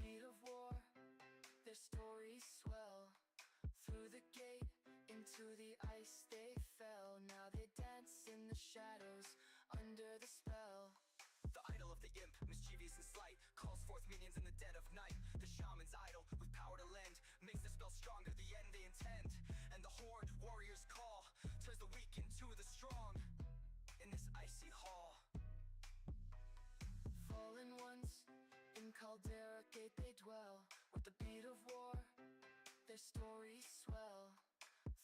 beat of war, their stories swell. Through the gate, into the ice they fell. Now they dance in the shadows, under the spell. The idol of the imp, mischievous and slight, calls forth minions in the dead of night. The shaman's idol, with power to lend, makes the spell stronger, the end they intend. And the horned warrior's call turns the weak into the strong in this icy hall. Fallen ones, in Caldera Gate they dwell. With the beat of war, their stories swell.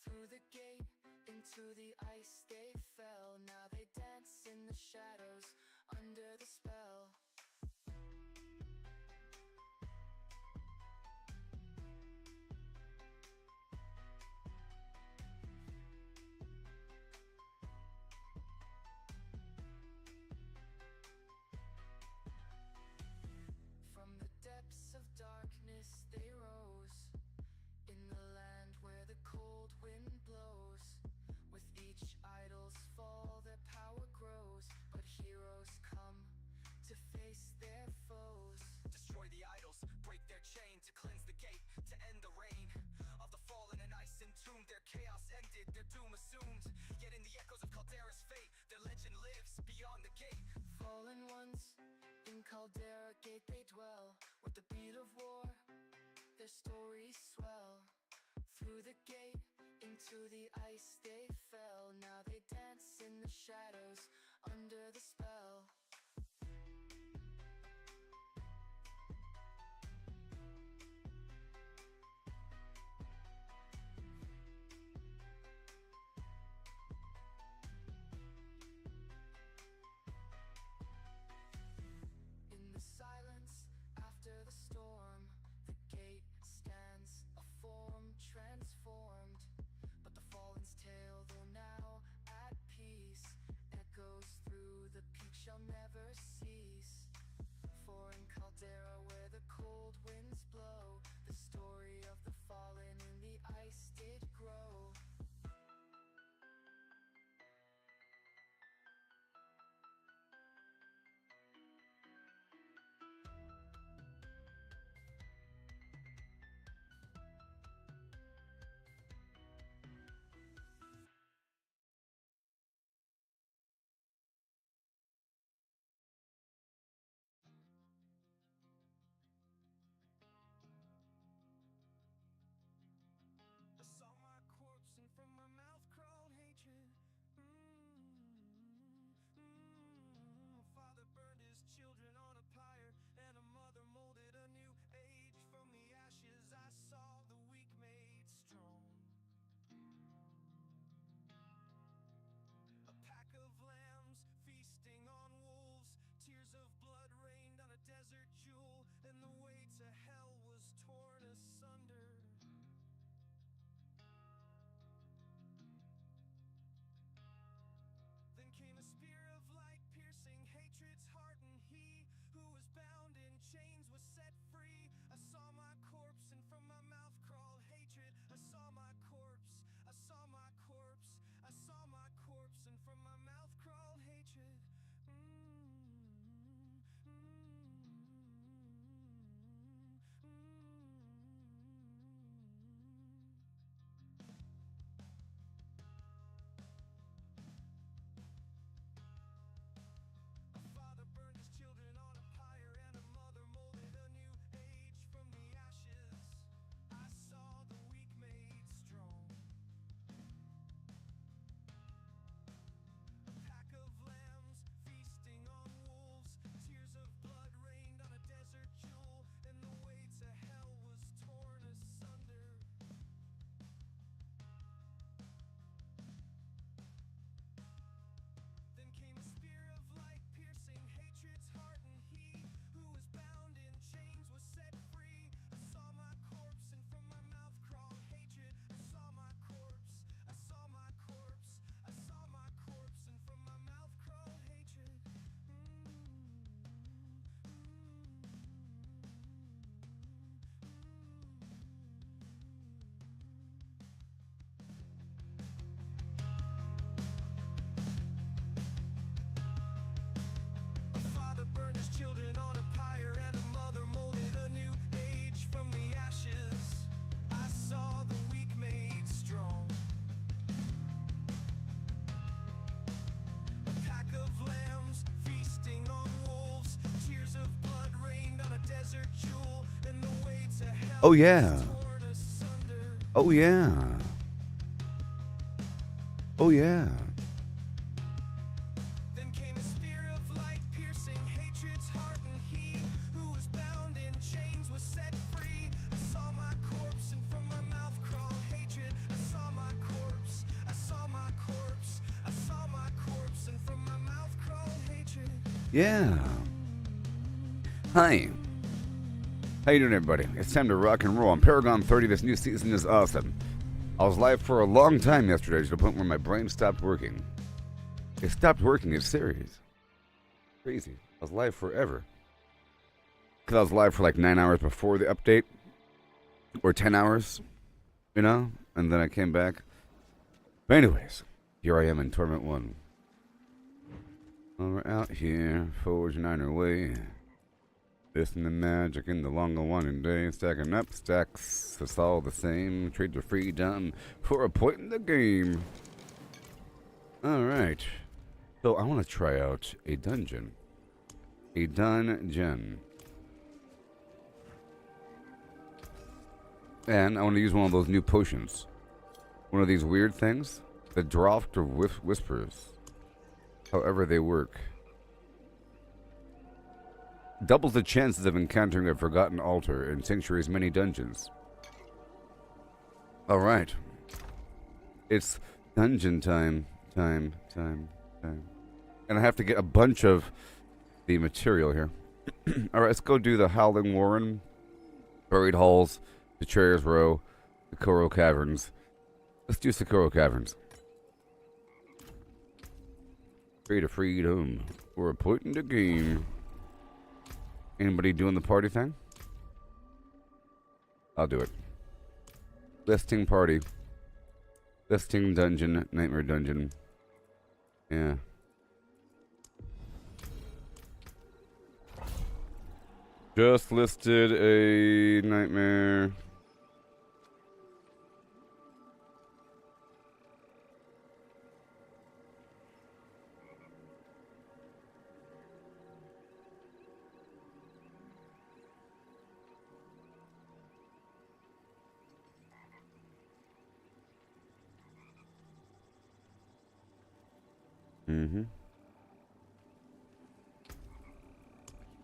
Through the gate, into the ice they fell. Now they dance in the shadows, under the spell. From the depths of darkness they rose, in the land where the cold wind blows. With each idol's fall their power grows, but heroes come to face their foes. Destroy the idols, break their chain, to cleanse the gate, to end the reign of the fallen and ice entombed. Their chaos ended, their doom assumed. Yet in the echoes of Caldera's fate, their legend lives beyond the gate. Fallen ones, in Caldera Gate they dwell. With the beat of war, their stories swell. Through the gate, into the ice they fell. Now they dance in the shadows, under the spell. In the silence, after the storm, the gate stands, a form transformed. But the fallen's tale, though now at peace, echoes through the peak, shall never cease. For in Caldera, where the cold winds blow, the story of the fallen in the ice did grow. Oh yeah. Oh yeah. Oh yeah. Then came a spear of light, piercing hatred's heart, and he who was bound in chains was set free. I saw my corpse, and from my mouth crawled hatred. I saw my corpse, I saw my corpse, I saw my corpse, and from my mouth crawled hatred. Yeah. Hi. How you doing, everybody? It's time to rock and roll. On Paragon 30, this new season is awesome. I was live for a long time yesterday to the point where my brain stopped working. It stopped working, it's serious. Crazy. I was live forever. Because I was live for like 9 hours before the update. Or 10 hours. You know? And then I came back. But anyways, here I am in Torment 1. Well, we're out here, forging on our way. Listen to magic in the longer winding day, stacking up stacks, it's all the same. Trade the freedom for a point in the game. Alright. So I want to try out a dungeon. A dungeon. And I want to use one of those new potions. One of these weird things. The Draught of Whispers. However they work. Doubles the chances of encountering a forgotten altar in Sanctuary's many dungeons. Alright. It's dungeon time. Time. And I have to get a bunch of the material here. Alright, let's go do the Howling Warren, Buried Halls, the Betrayer's Row, the Socorro Caverns. Let's do Socorro Caverns. Trade of freedom for a point in the game. Anybody doing the party thing? I'll do it. Listing party. Listing dungeon. Nightmare dungeon. Yeah. Just listed a nightmare.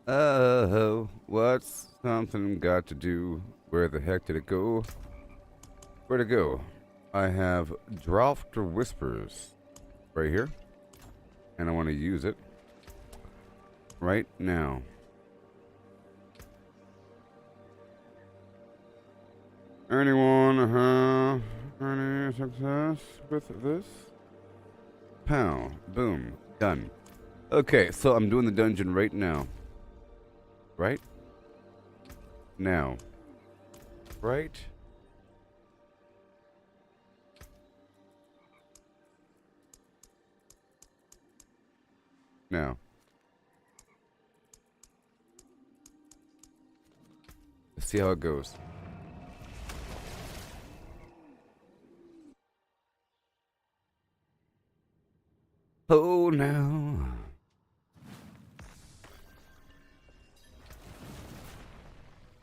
Oh, what's something got to do? Where the heck did it go? Where'd it go? I have Draught of Whispers right here. And I want to use it right now. Anyone any success with this? Pow. Boom. Done. Okay, so I'm doing the dungeon right now. Right? Now. Right? Now. Let's see how it goes. Oh, now.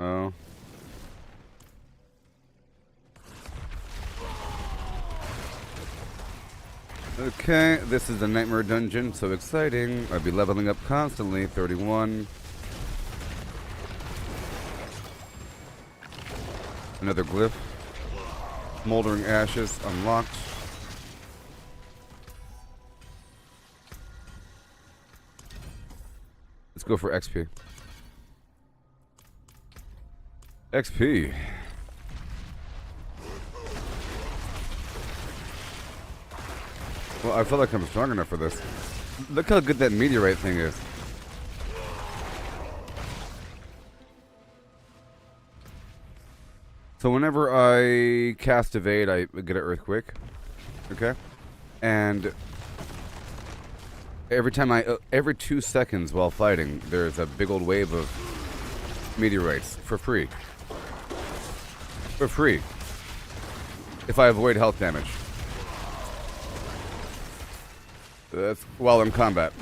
Oh. Okay, this is the Nightmare Dungeon, so exciting. I'll be leveling up constantly, 31. Another glyph. Smoldering Ashes unlocked. Let's go for XP. XP. Well, I feel like I'm strong enough for this. Look how good that meteorite thing is. So whenever I cast Evade, I get an Earthquake. Okay? And every time every 2 seconds while fighting, there's a big old wave of meteorites for free. For free. If I avoid health damage. That's while in combat.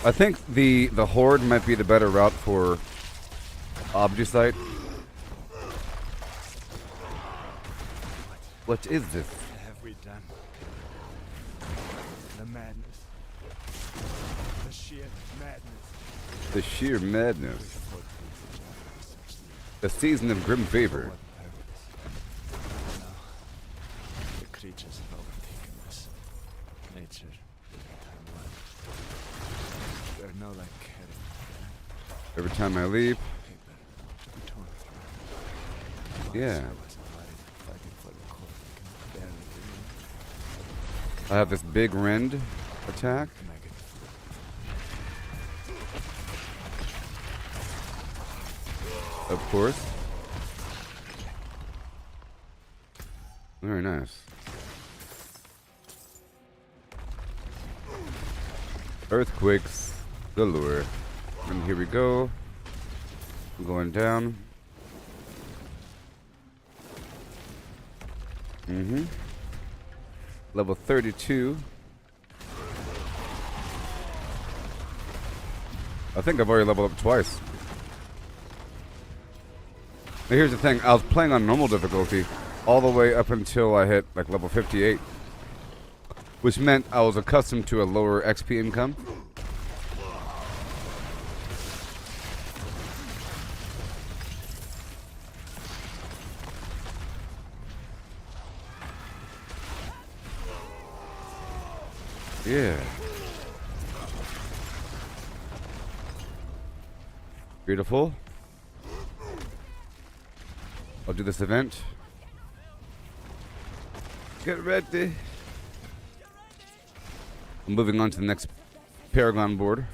I think the Horde might be the better route for object site. What is this? What have we done? The madness. The sheer madness. The sheer madness. We fought through the dark for 6 years. The season of grim favor. What purpose? Now, the creatures have overtaken us. Nature isn't timeline. We're no like carrying Every time I leave. paper torn through. Yeah. Once I wasn't worried, fighting for the cause I can barely believe. I have this big rend attack. Maggot. Of course. Very nice. Earthquakes galore. And here we go. I'm going down. Level 32. I think I've already leveled up twice. Now here's the thing, I was playing on normal difficulty all the way up until I hit like level 58. Which meant I was accustomed to a lower XP income. Yeah. Beautiful. I'll do this event. Get ready. I'm moving on to the next Paragon board.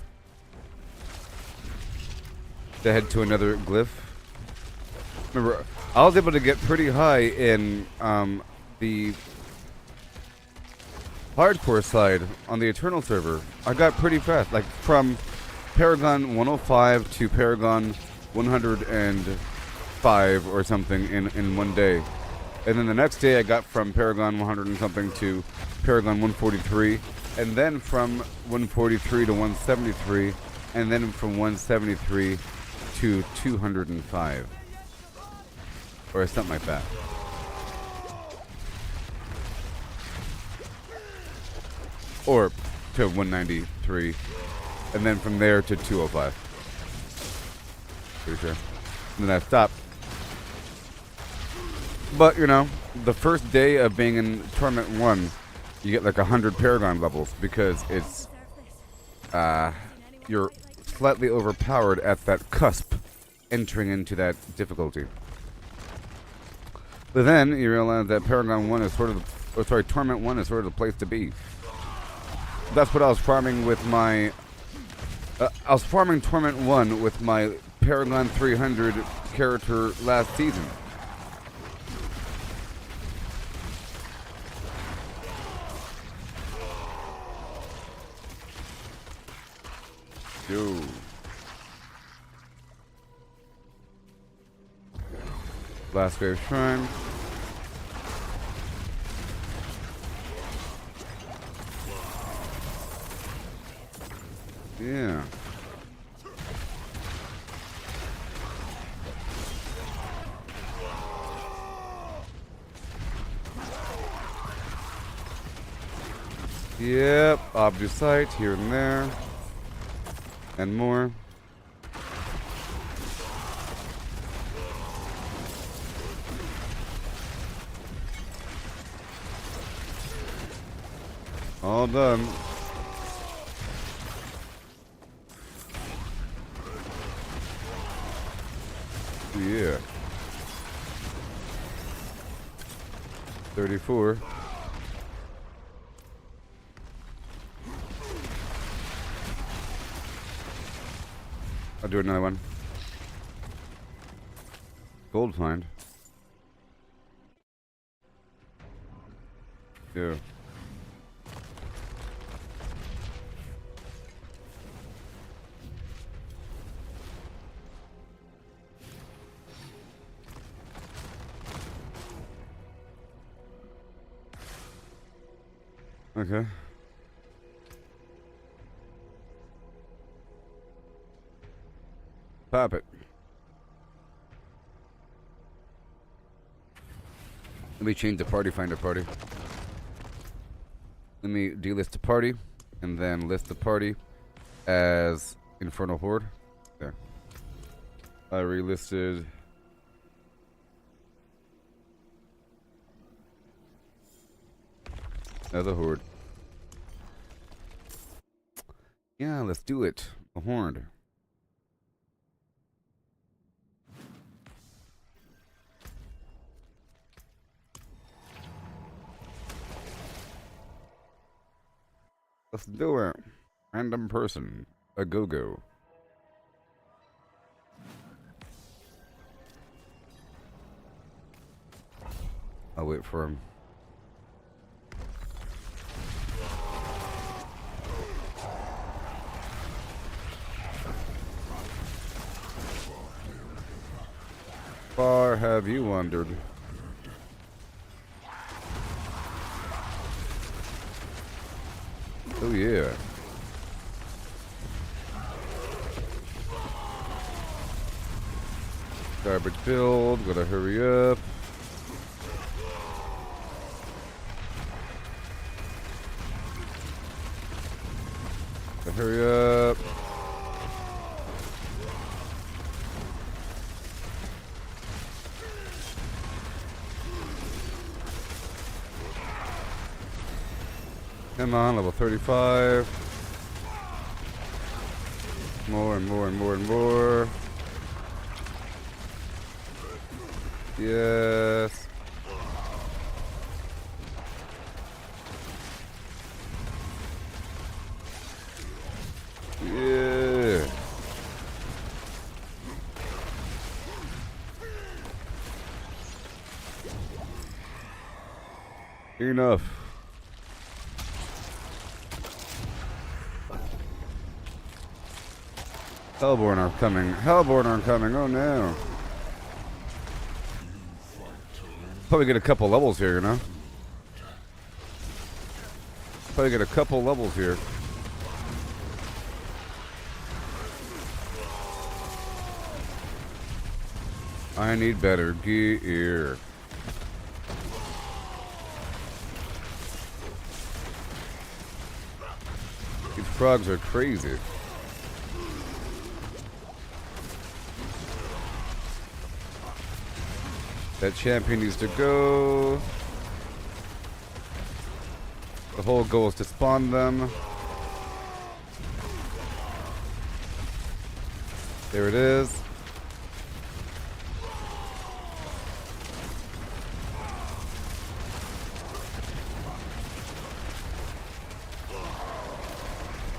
To head to another glyph. Remember, I was able to get pretty high in the hardcore side on the Eternal server. I got pretty fast, like from Paragon 105 to Paragon 105 or something in one day. And then the next day I got from Paragon 100 and something to Paragon 143. And then from 143 to 173. And then from 173 to 205. Or something like that. Or to 193. And then from there to 205. Pretty sure. And then I stopped. But, you know, the first day of being in Torment 1, you get like 100 Paragon levels because it's, you're slightly overpowered at that cusp entering into that difficulty. But then you realize that Paragon 1 is sort of, Torment 1 is sort of the place to be. That's what I was farming with my, I was farming Torment 1 with my Paragon 300 character last season. Yo. Last Grave Shrine. Yeah. Yep, object site here and there. And more. All done. Yeah. 34. I'll do another one. Gold find. Yeah. Okay. Pop it. Let me change the party, find a party. Let me delist the party, and then list the party as Infernal Horde. There. I relisted. Another Horde. Yeah, let's do it. A Horde. Let's do it. Random person. A go-go. I'll wait for him. Far have you wandered? Oh yeah. Garbage build, gotta hurry up. Gotta hurry up. Come on, level 35. More and more and more and more. Yes. Yeah. Enough. Hellborn are coming. Hellborn are coming. Oh no. Probably get a couple levels here, you know? Probably get a couple levels here. I need better gear. These frogs are crazy. That champion needs to go. The whole goal is to spawn them. There it is.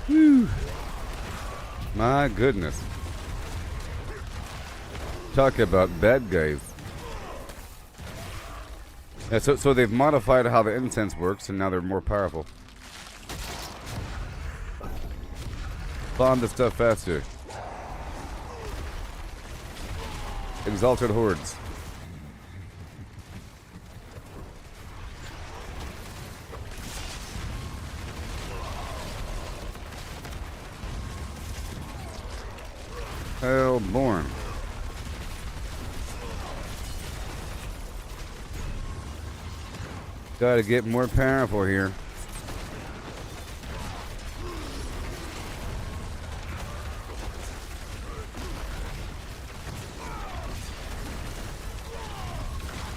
Whew. My goodness. Talk about bad guys. Yeah, so they've modified how the incense works, and now they're more powerful. Bomb the stuff faster. Exalted hordes. Hellborn. Gotta get more powerful here.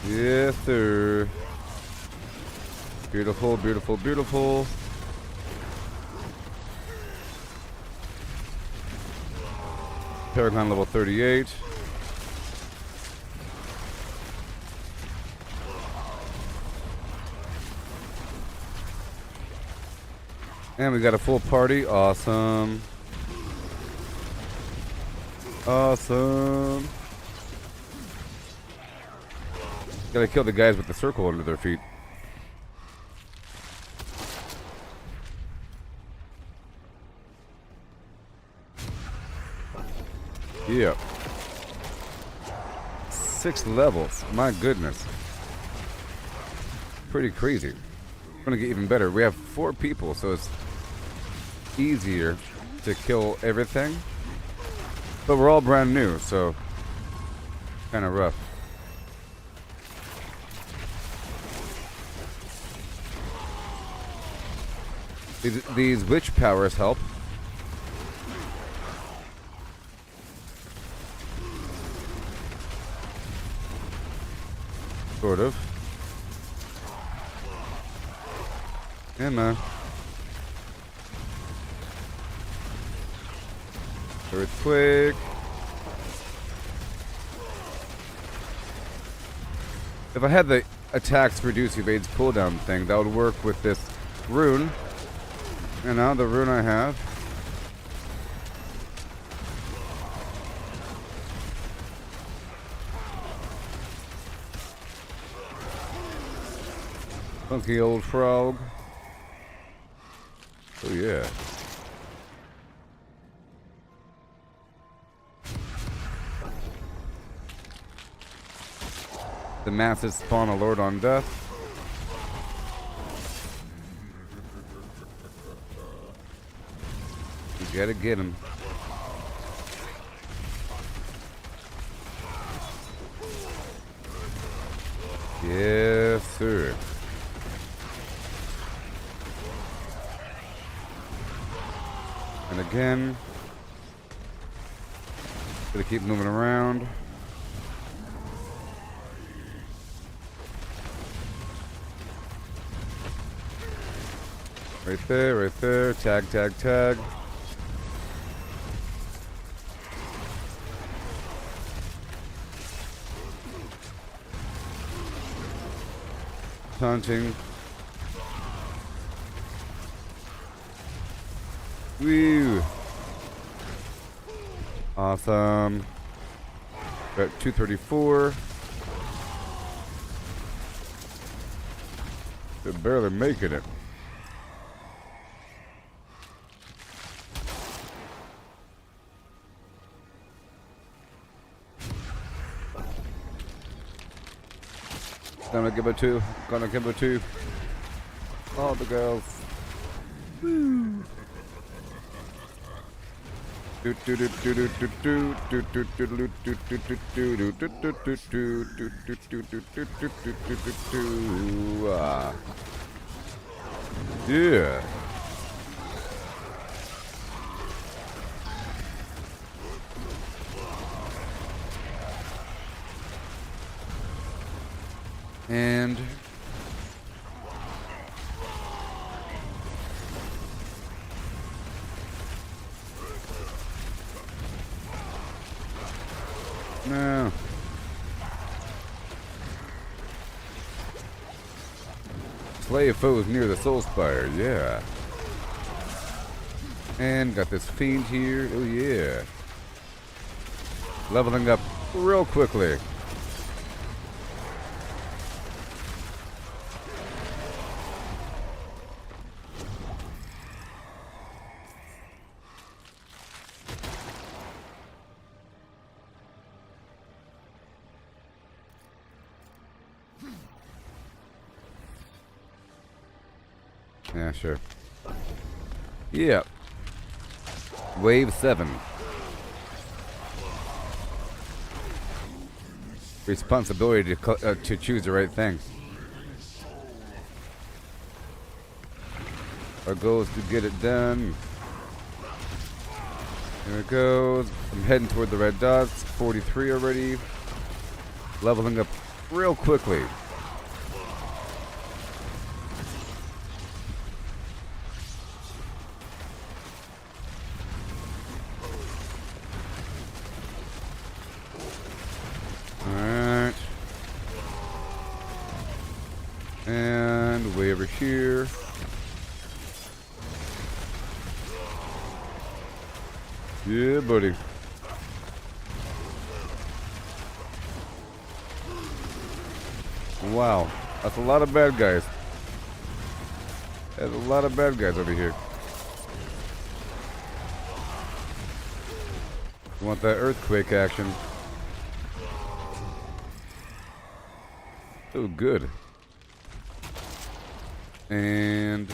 Yes, sir. Beautiful, beautiful, beautiful. Paragon level 38. And we got a full party. Awesome. Awesome. Gotta kill the guys with the circle under their feet. Yeah. 6 levels. My goodness. Pretty crazy. We're gonna get even better. We have 4 people, so it's easier to kill everything. But we're all brand new, so kind of rough. These witch powers help. Sort of. Yeah, man. Earthquake. If I had the attacks reduce evades cooldown thing, that would work with this rune. And now the rune I have. Funky old frog. Oh yeah. The massive spawn a lord on death. You gotta get him. Yes, sir. And again, gotta keep moving around. Right there, right there. Tag, tag, tag. Taunting. Woo! Awesome. Got 234. They're barely making it. Gonna give it two. Gonna give it two. All the girls. Woo! Yeah. And no. Slay foes near the soul spire, yeah. And got this fiend here, oh yeah. Leveling up real quickly. Yeah, sure. Yeah. Wave 7. Responsibility to choose the right thing. Our goal is to get it done. Here it goes. I'm heading toward the red dots. 43 already. Leveling up real quickly. Alright. And way over here. Yeah, buddy. Wow. That's a lot of bad guys. There's a lot of bad guys over here. You want that earthquake action. Oh, good. And...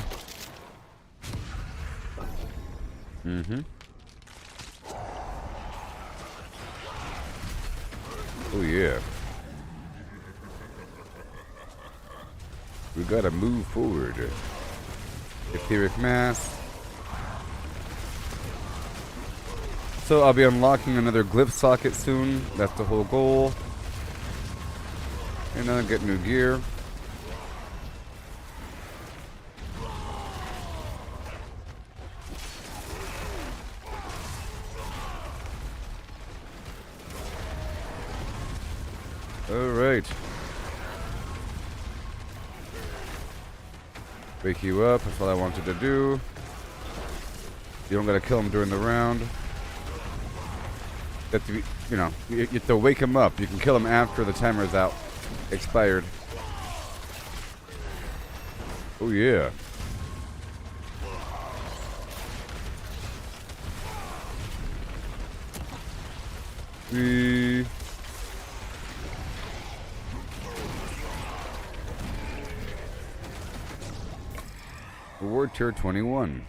Oh yeah. We gotta move forward. Etheric Mass. So I'll be unlocking another glyph socket soon. That's the whole goal. And then get new gear. Alright. Wake you up, that's all I wanted to do. You don't gotta kill him during the round. You have to, you have to wake him up. You can kill him after the timer's out. Expired. Oh yeah. Reward tier 21.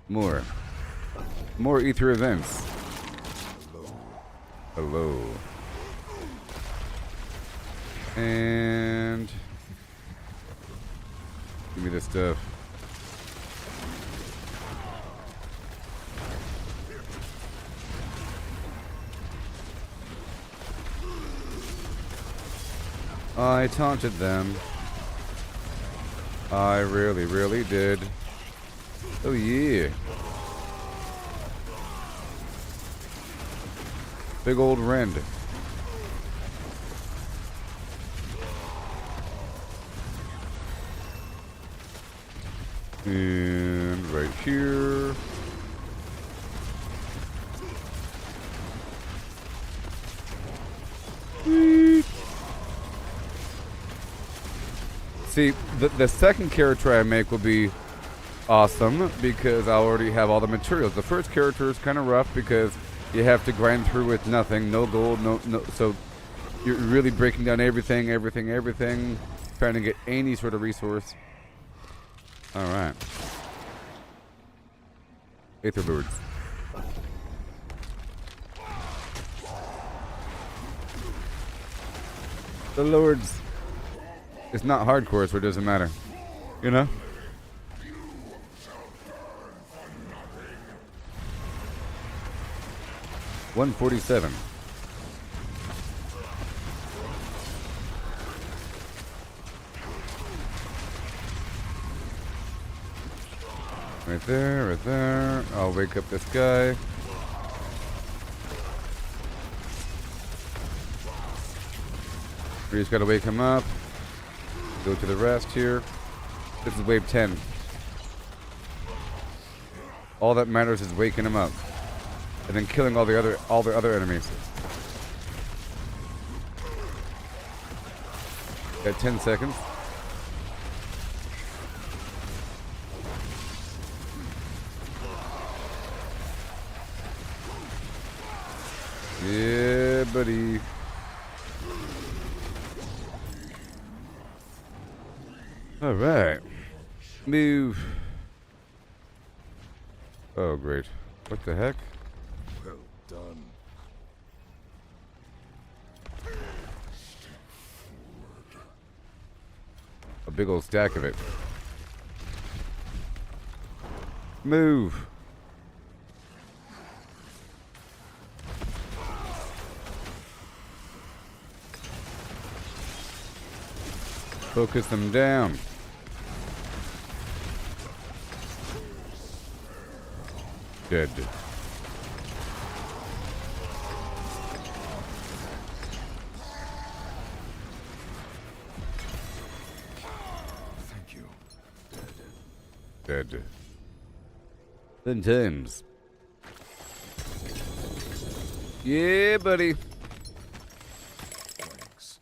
More ether events. Hello. And give me this stuff. I taunted them. I really, really did. Oh yeah. Big old rend. And right here. See, the second character I make will be awesome because I already have all the materials. The first character is kind of rough because you have to grind through with nothing, no gold, no. So you're really breaking down everything, trying to get any sort of resource. All right. Aether Lords. The Lords. It's not hardcore, so it doesn't matter. You know? $147. Right there, right there. I'll wake up this guy. We just gotta wake him up. Go to the rest here. This is wave 10. All that matters is waking him up. And then killing all the other enemies. Got 10 seconds. Yeah, buddy. All right. Move. Oh, great. What the heck? Well done. A big old stack of it. Move. Focus them down. Dead. Thank you. Dead. 10 times. Yeah, buddy. Thanks.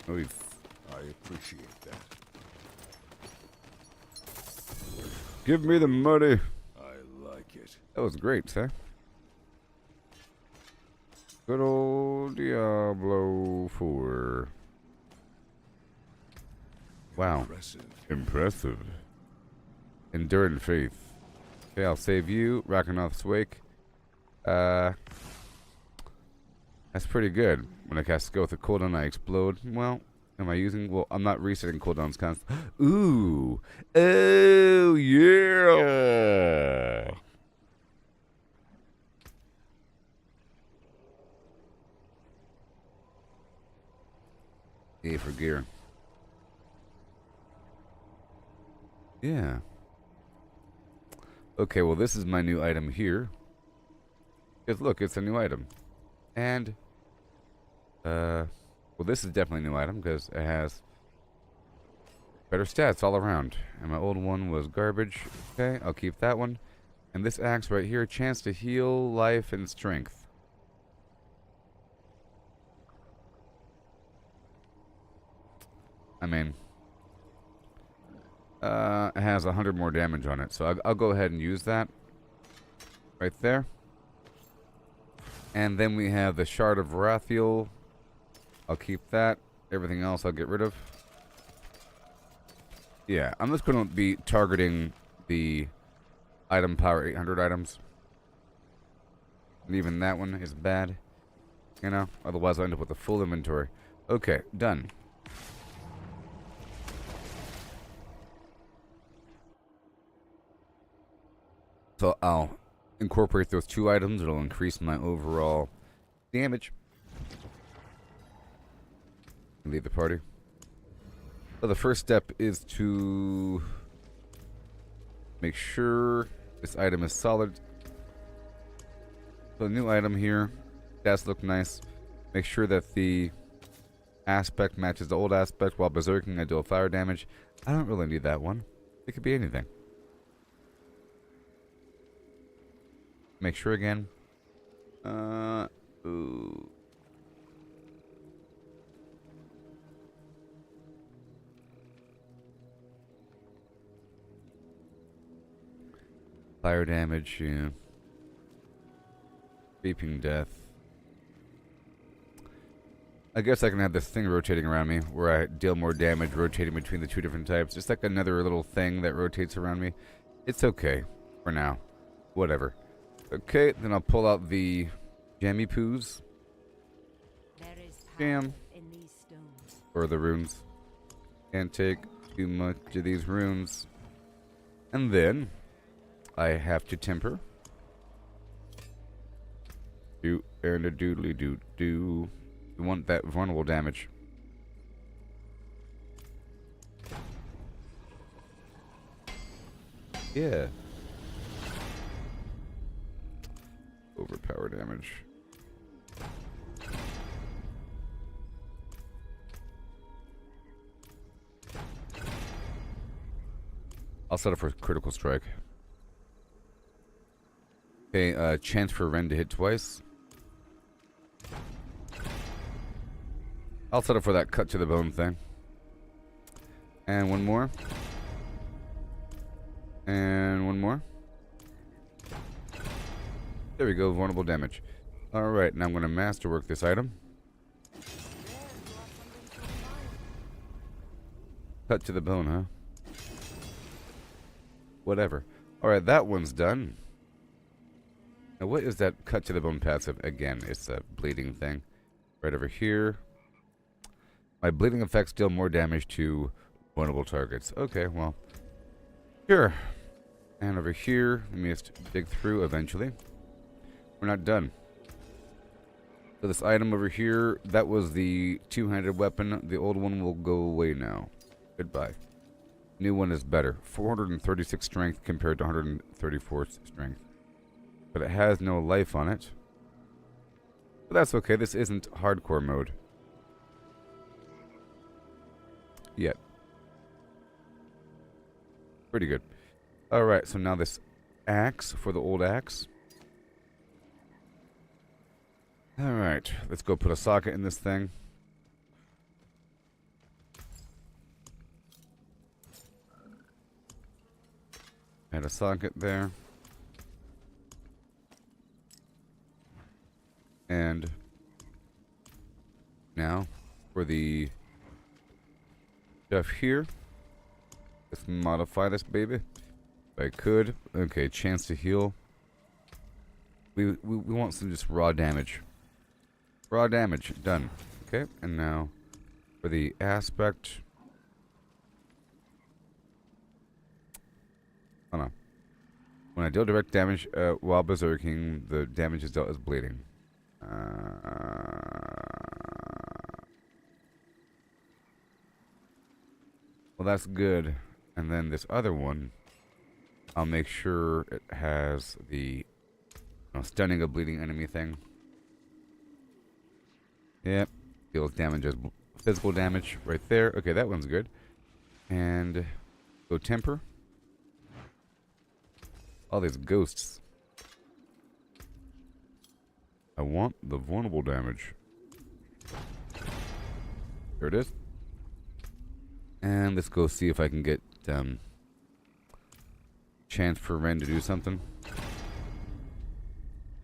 Oh, I appreciate that. give me the money. I like it. That was great, sir. Good old Diablo 4. Wow. Impressive. Impressive. Enduring faith. Okay, I'll save you. Rakanoth's Wake. That's pretty good. When I cast skill with a cooldown, I explode. Well, am I using? Well, I'm not resetting cooldowns constantly. Ooh. Oh, yeah. A for gear. Yeah. Okay, well, this is my new item here. Because look, it's a new item. And, well, this is definitely a new item because it has better stats all around. And my old one was garbage. Okay, I'll keep that one. And this axe right here, chance to heal, life, and strength. I mean, it has 100 more damage on it, so I'll go ahead and use that. Right there. And then we have the Shard of Rathiel. I'll keep that. Everything else I'll get rid of. Yeah, I'm just going to be targeting the item power 800 items. And even that one is bad. You know, otherwise I'll end up with a full inventory. Okay, done. So I'll incorporate those two items. It'll increase my overall damage. Leave the party. So the first step is to make sure this item is solid. So the new item here, stats look nice. Make sure that the aspect matches the old aspect. While berserking, I deal fire damage. I don't really need that one. It could be anything. Make sure again. Ooh. Fire damage, yeah. Reaping death. I guess I can have this thing rotating around me where I deal more damage rotating between the two different types. Just like another little thing that rotates around me. It's okay for now. Whatever. Okay, then I'll pull out the jammy poos. Jam. Or the runes. Can't take too much of these runes. And then I have to temper. Do and a doodly doo do. You want that vulnerable damage. Yeah. Overpower damage. I'll set it for critical strike. Okay, chance for Ren to hit twice. I'll set it for that cut to the bone thing. And one more. And one more. There we go, vulnerable damage. Alright, now I'm going to masterwork this item. Cut to the bone, huh? Whatever. Alright, that one's done. Now what is that cut to the bone passive? Again, it's a bleeding thing. Right over here. My bleeding effects deal more damage to vulnerable targets. Okay, well. Sure. And over here, let me just dig through eventually. We're not done. So this item over here, that was the two-handed weapon. The old one will go away now. Goodbye. New one is better. 436 strength compared to 134 strength. But it has no life on it. But that's okay. This isn't hardcore mode. Yet. Pretty good. Alright, so now this axe for the old axe. Alright, let's go put a socket in this thing. Add a socket there. And now for the stuff here. Let's modify this baby. If I could. Okay, chance to heal. We want some just raw damage. Raw damage. Done. Okay, and now for the aspect. Hold on. When I deal direct damage while berserking, the damage is dealt as bleeding. Well, that's good. And then this other one, I'll make sure it has the stunning a bleeding enemy thing. Yep. Deals damage as physical damage right there. Okay, that one's good. And go temper. All these ghosts. I want the vulnerable damage. There it is. And let's go see if I can get chance for Ren to do something.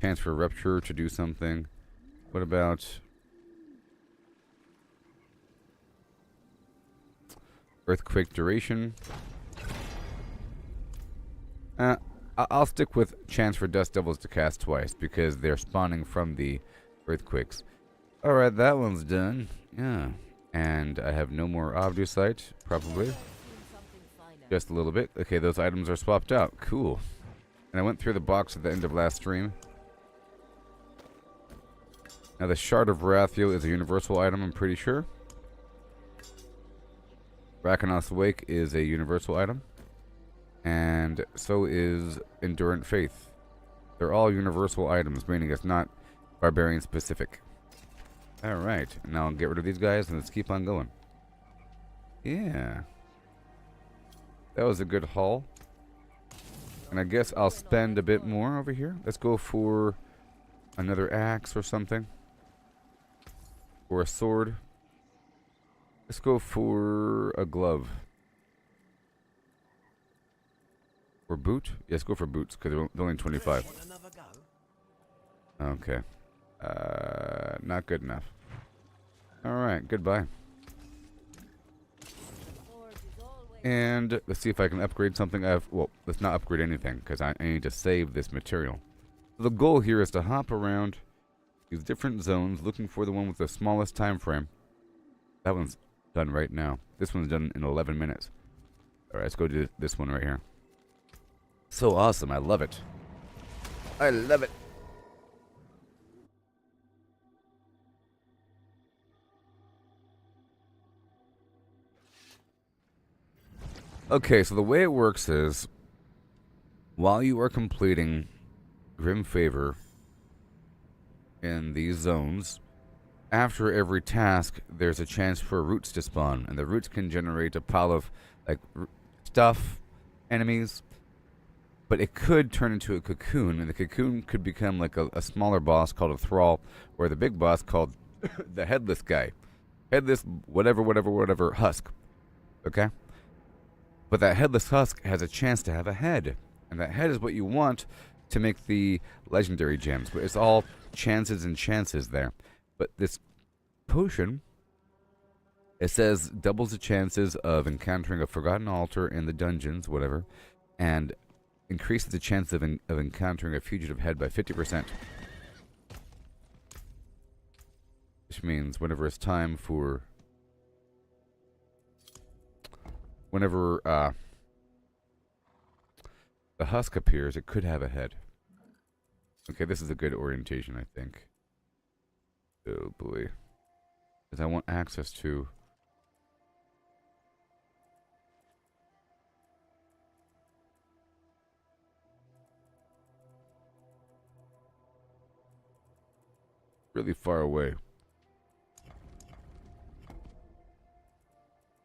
Chance for Rupture to do something. What about Earthquake duration? I'll stick with chance for Dust Devils to cast twice because they're spawning from the earthquakes. Alright, that one's done. Yeah. And I have no more Obducite, probably. Just a little bit. Okay, those items are swapped out. Cool. And I went through the box at the end of last stream. Now the Shard of Wrathio is a universal item, I'm pretty sure. Rakenos Wake is a universal item. And so is Endurant Faith. They're all universal items, meaning it's not barbarian specific. Alright, now I'll get rid of these guys and let's keep on going. Yeah. That was a good haul. And I guess I'll spend a bit more over here. Let's go for another axe or something. Or a sword. Let's go for a glove. Or boot? Yes, go for boots, because they're only 25. Okay. Not good enough. Alright, goodbye. And let's see if I can upgrade something. Well, let's not upgrade anything, because I need to save this material. So the goal here is to hop around these different zones, looking for the one with the smallest time frame. That one's done right now. This one's done in 11 minutes. Alright, let's go do this one right here. So awesome, I love it. I love it. Okay, so the way it works is, while you are completing Grim Favor in these zones, after every task, there's a chance for roots to spawn, and the roots can generate a pile of like stuff, enemies. But it could turn into a cocoon, and the cocoon could become like a smaller boss called a thrall, or the big boss called the headless guy. Headless whatever husk. Okay? But that headless husk has a chance to have a head. And that head is what you want to make the legendary gems. But it's all chances and chances there. But this potion, it says doubles the chances of encountering a forgotten altar in the dungeons, whatever, and increases the chance of encountering a fugitive head by 50%. Which means whenever it's time for... Whenever the husk appears, it could have a head. Okay, this is a good orientation, I think. Oh boy. Because I want access to... really far away.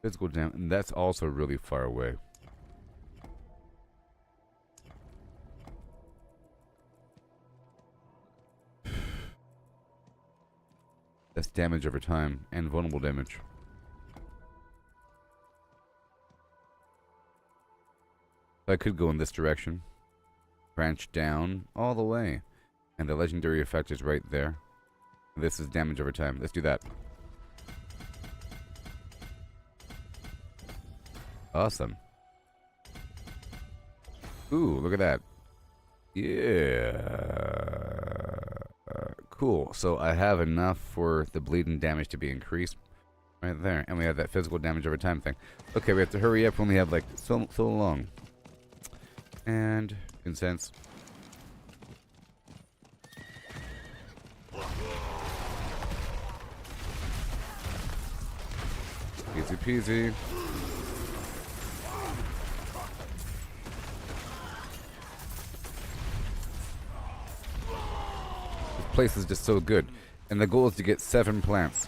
Physical damage, and that's also really far away. That's damage over time, and vulnerable damage. So I could go in this direction. Branch down all the way. And the legendary effect is right there. This is damage over time. Let's do that. Awesome. Ooh, look at that. Yeah. Cool. So I have enough for the bleeding damage to be increased. Right there. And we have that physical damage over time thing. Okay, we have to hurry up. We only have like so long. And incense. Easy peasy. This place is just so good. And the goal is to get 7 plants.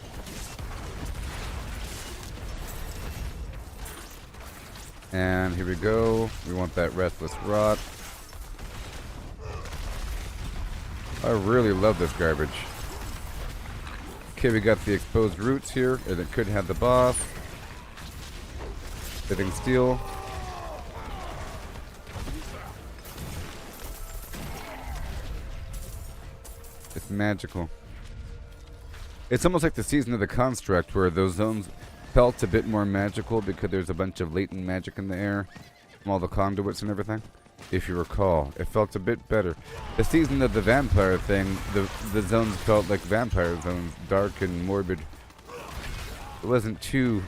And here we go. We want that restless rot. I really love this garbage. Okay, we got the exposed roots here, and it could have the boss. Living steel. It's magical. It's almost like the season of the construct, where those zones felt a bit more magical because there's a bunch of latent magic in the air from all the conduits and everything. If you recall, it felt a bit better. The season of the vampire thing, the zones felt like vampire zones, dark and morbid. It wasn't too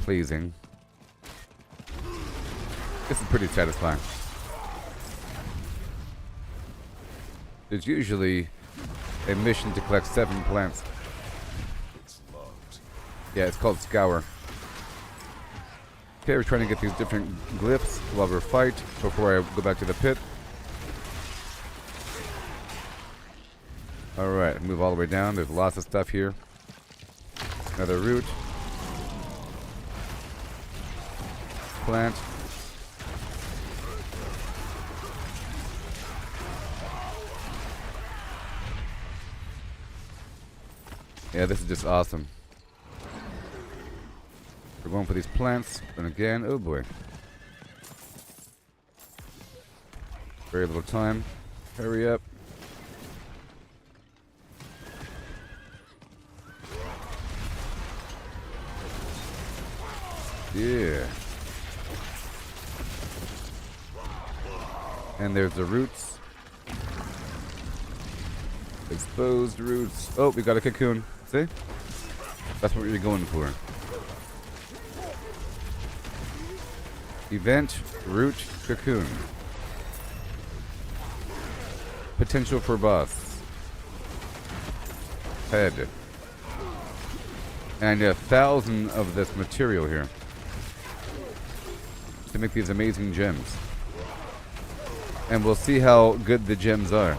pleasing. This is pretty satisfying. There's usually a mission to collect 7 plants. Yeah, it's called Scour. Okay, we're trying to get these different glyphs while we fight before I go back to the pit. Alright, move all the way down. There's lots of stuff here. Another root. Plant. Yeah, this is just awesome. We're going for these plants, and again, oh boy. Very little time. Hurry up. Yeah. And there's the roots. Exposed roots. Oh, we got a cocoon. See? That's what you're going for. Event, root, cocoon. Potential for boss. Head. And 1,000 of this material here to make these amazing gems. And we'll see how good the gems are.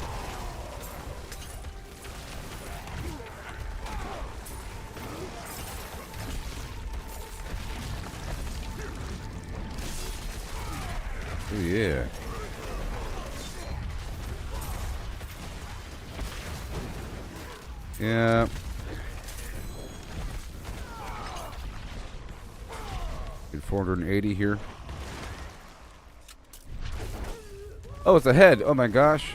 Oh, yeah. Yeah. Get 480 here. Oh, it's a head. Oh my gosh.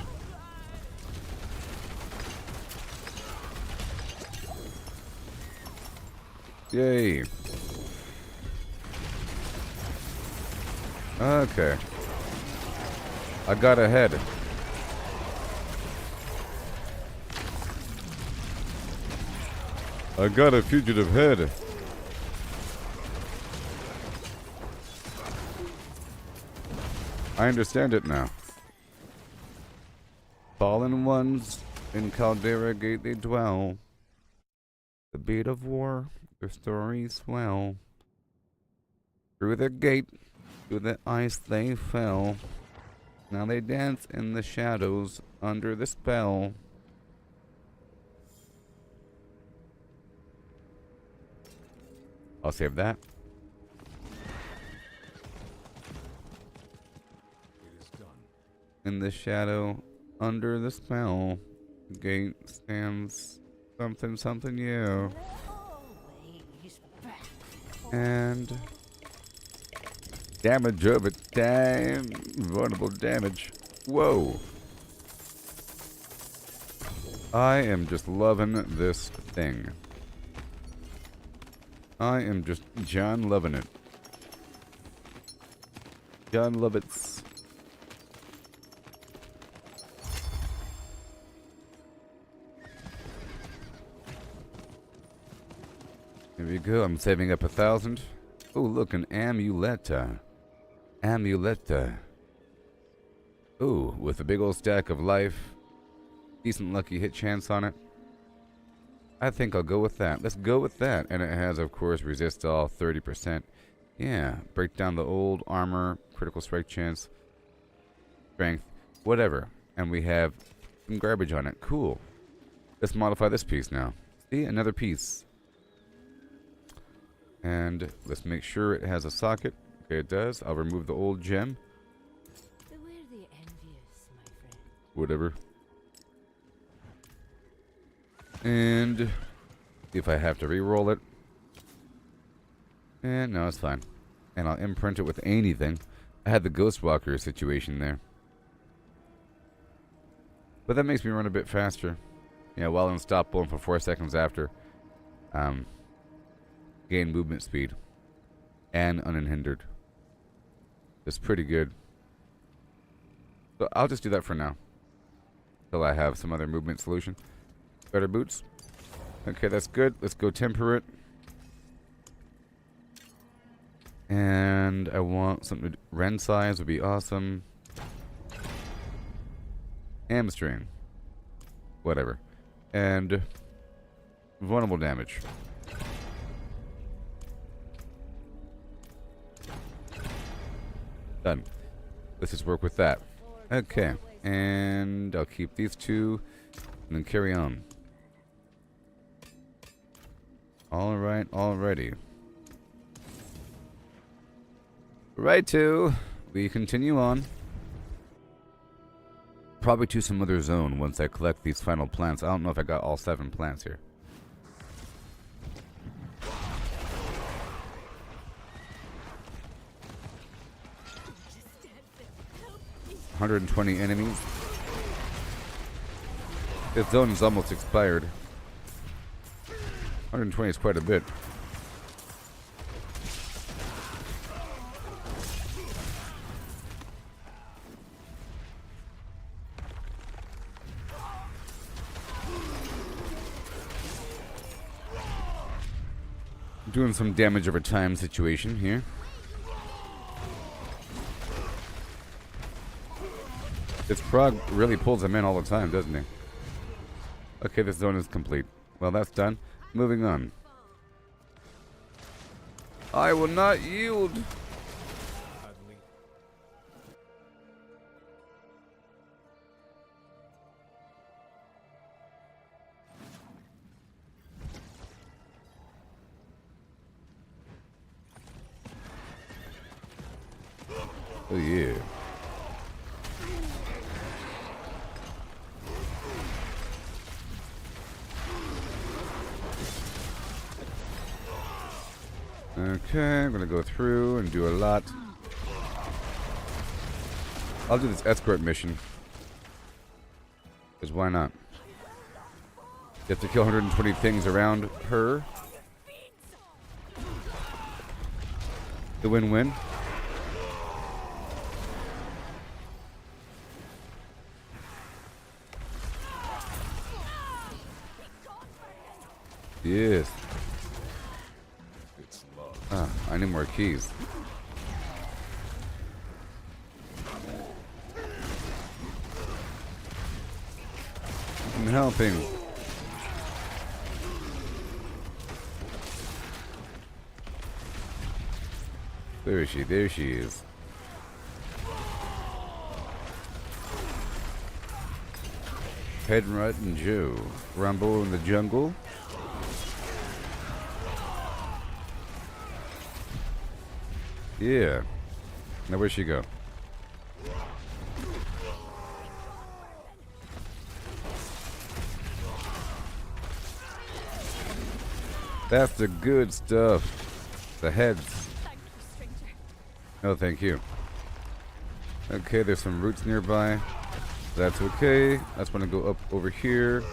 Yay. Okay. I got a head. I got a fugitive head. I understand it now. Fallen ones in Caldera Gate they dwell. The beat of war, their stories swell. Through the gate, through the ice they fell. Now they dance in the shadows under the spell. I'll save that. It is done. In the shadow, under the spell, the gate stands something, something, yeah. And damage over time, vulnerable damage. Whoa. I am just loving this thing. I am just John loving it. John Lovitz. There we go. I'm saving up 1,000. Oh, look, an amuletta. Amuletta. Oh, with a big old stack of life. Decent lucky hit chance on it. I think I'll go with that. Let's go with that. And it has, of course, resist all 30%. Yeah, break down the old armor, critical strike chance, strength, whatever. And we have some garbage on it. Cool. Let's modify this piece now. See, another piece. And let's make sure it has a socket. Okay, it does. I'll remove the old gem. Beware the envious, my friend. Whatever. And if I have to re-roll it. And no, it's fine. And I'll imprint it with anything. I had the Ghostwalker situation there. But that makes me run a bit faster. Yeah, while unstoppable and for 4 seconds after. Gain movement speed. And unhindered. It's pretty good. So I'll just do that for now. Till I have some other movement solution. Better boots. Okay, that's good. Let's go temperate. And I want something to Ren size would be awesome. Hamstring. Whatever. And vulnerable damage. Done. Let's just work with that. Okay. And I'll keep these two and then carry on. Alright, alrighty. Right to, we continue on. Probably to some other zone once I collect these final plants. I don't know if I got all 7 plants here. $120 enemies. This zone is almost expired. 120 is quite a bit. Doing some damage over time situation here. This prog really pulls him in all the time, doesn't he? Okay, this zone is complete. Well, that's done. Moving on. I will not yield. Oh yeah. Okay, I'm gonna go through and do a lot. I'll do this escort mission. Because why not? You have to kill 120 things around her. The win-win. Yes. Ah, I need more keys. I'm helping. There is she. There she is. Headrut and Joe. Rumble in the jungle. Yeah. Now where'd she go? That's the good stuff. The heads. No, thank you. Okay, there's some roots nearby. That's okay. I just want to go up over here.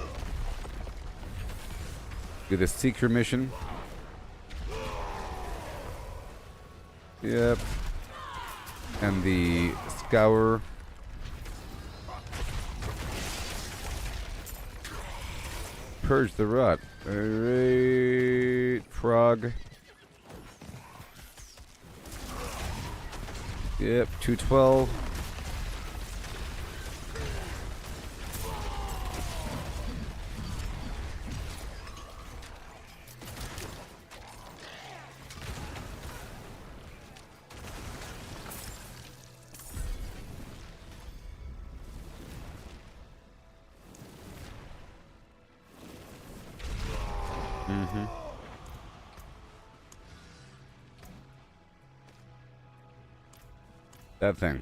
Do the seeker mission. Yep. And the scour. Purge the rot. Alright, frog. Yep, 212. That thing.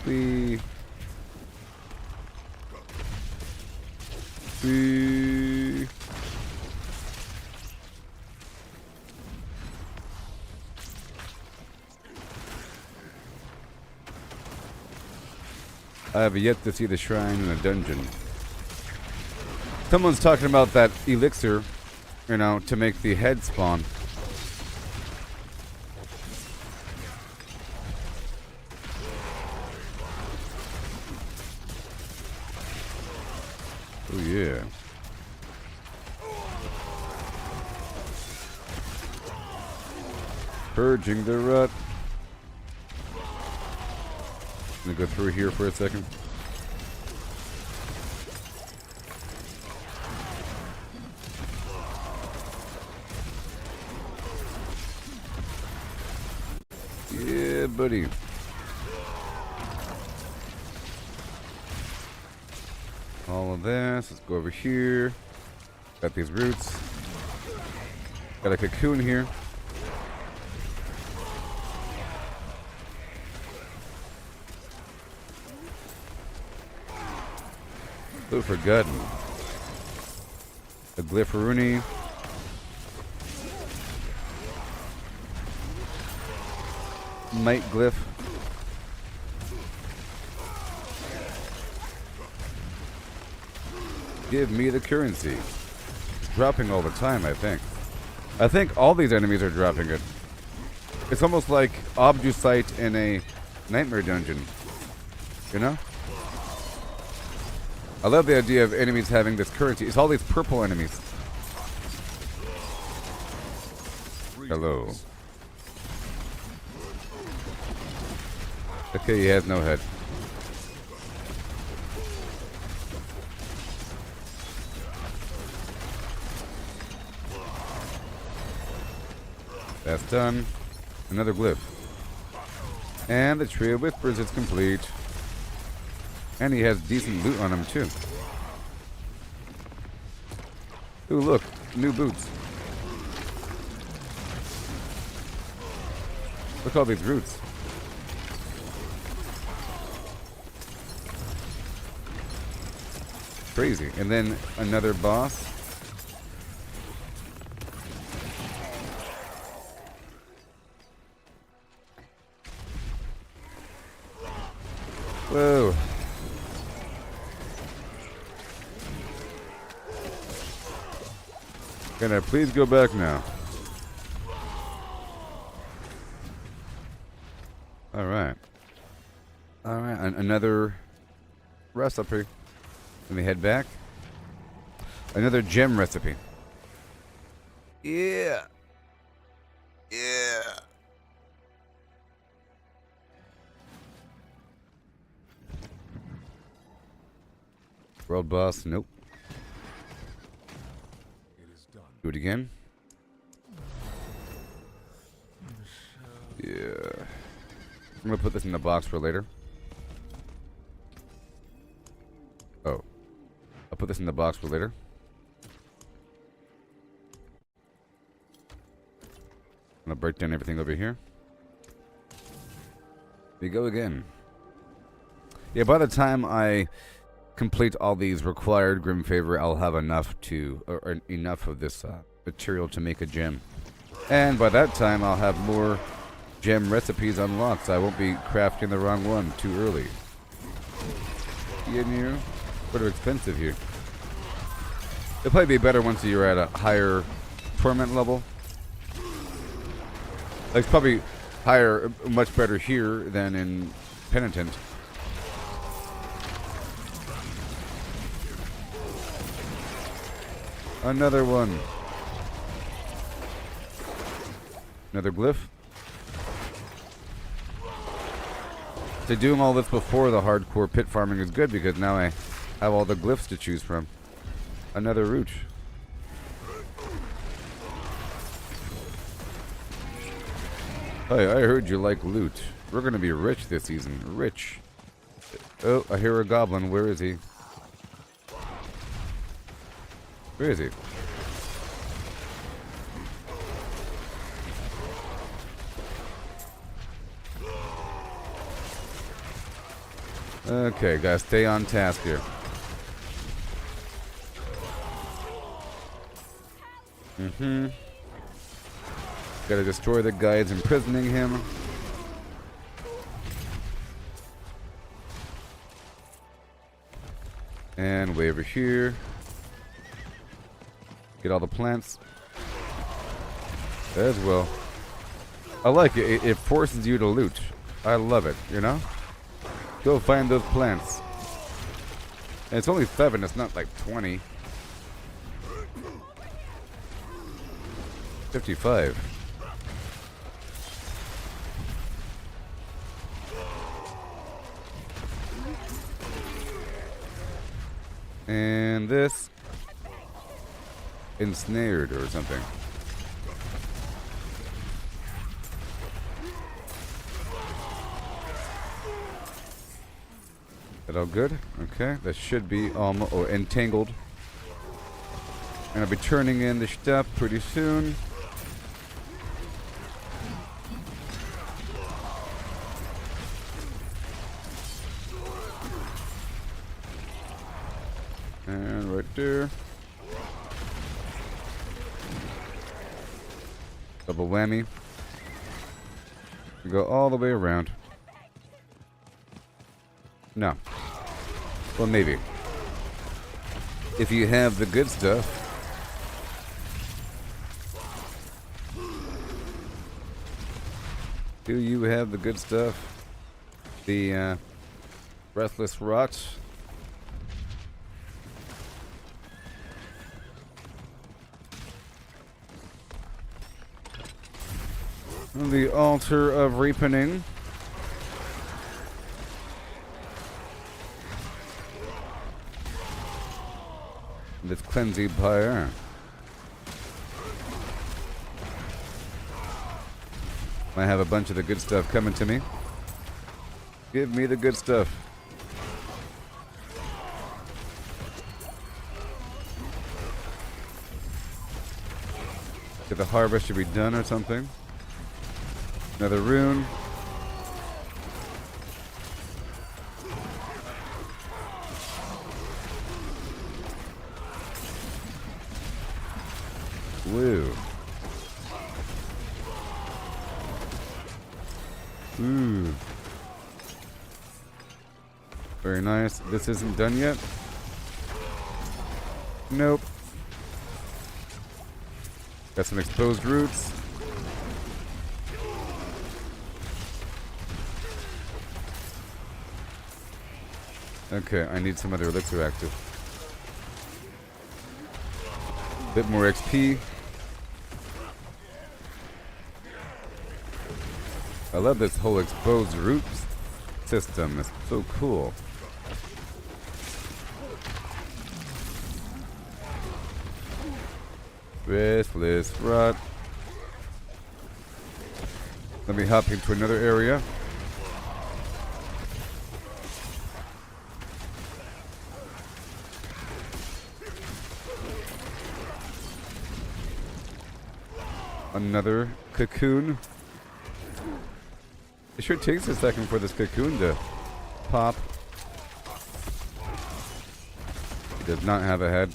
We I have yet to see the shrine in a dungeon. Someone's talking about that elixir, you know, to make the head spawn. Oh yeah. Purging the rut. I'm gonna go through here for a second. Yeah, buddy. All of this. Let's go over here. Got these roots. Got a cocoon here. Ooh, forgotten. A glypharuni. Might glyph. Give me the currency. It's dropping all the time, I think. I think all these enemies are dropping it. It's almost like Obducite in a nightmare dungeon. You know? I love the idea of enemies having this currency. It's all these purple enemies. Hello. Okay, he has no head. That's done. Another glyph. And the Tree of Whispers is complete. And he has decent loot on him too. Ooh, look. New boots. Look at all these roots. Crazy. And then another boss. Whoa. Can I please go back now? Alright. Alright, another recipe. Let me head back. Another gem recipe. Yeah. Yeah. World boss, nope. Do it again. Yeah. I'm gonna put this in the box for later. Oh. I'll put this in the box for later. I'm gonna break down everything over here. We go again. Yeah, by the time I complete all these required Grim Favor, I'll have enough to, or enough of this material to make a gem. And by that time, I'll have more gem recipes unlocked, so I won't be crafting the wrong one too early. You sort of expensive here. It'll probably be better once you're at a higher torment level. Like, it's probably higher, much better here than in Penitent. Another one. Another glyph. So doing all this before the hardcore pit farming is good because now I have all the glyphs to choose from. Another root. Hey, I heard you like loot. We're gonna be rich this season. Rich. Oh, I hear a goblin. Where is he? Where is he? Okay, guys, stay on task here. Gotta destroy the guides imprisoning him. And way over here. Get all the plants. As well. I like it. It forces you to loot. I love it, you know? Go find those plants. And it's only 7, it's not like 20. 55. And this. Ensnared or something. That all good? Okay, that should be almost entangled. And I'll be turning in the stuff pretty soon. And right there. Double whammy. We go all the way around. No. Well, maybe. If you have the good stuff. Do you have the good stuff? The Breathless Rot. The Altar of Reapening. This cleansing pyre. I have a bunch of the good stuff coming to me. Give me the good stuff. The harvest should be done or something. Another rune. Woo. Ooh. Very nice. This isn't done yet. Nope. Got some exposed roots. Okay, I need some other elixir active. Bit more XP. I love this whole exposed roots system. It's so cool. Restless Rot. Let me hop into another area. Another cocoon. It sure takes a second for this cocoon to pop. It does not have a head.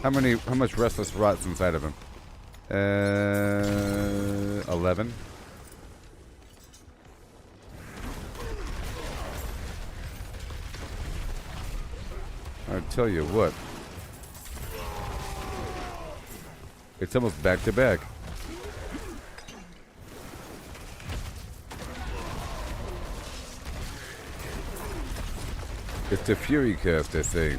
How much restless rot's inside of him? 11. I'll tell you what. It's almost back to back. It's a Fury cast, I say.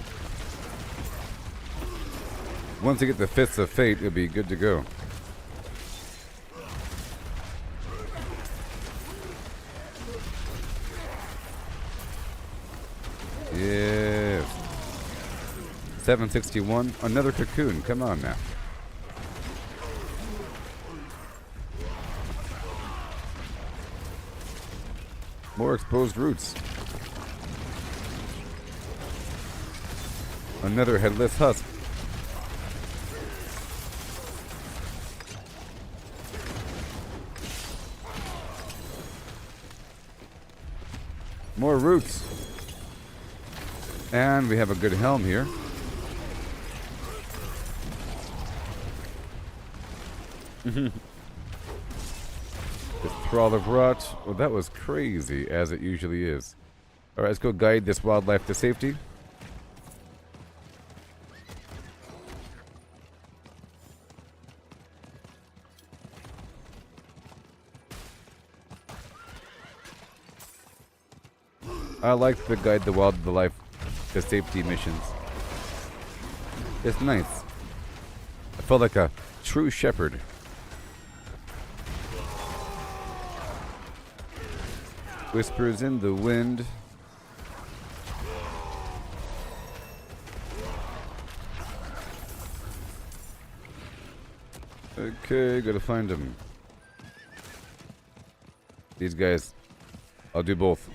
Once I get the Fists of Fate, it'll be good to go. Yes. 761. Another cocoon. Come on now. More exposed roots. Another headless husk. More roots. And we have a good helm here. The Thrall of Rot. Well, that was crazy, as it usually is. Alright, let's go guide this wildlife to safety. I like the guide the wildlife to safety missions. It's nice. I felt like a true shepherd. Whispers in the wind. Okay, gotta find him. These guys, I'll do both.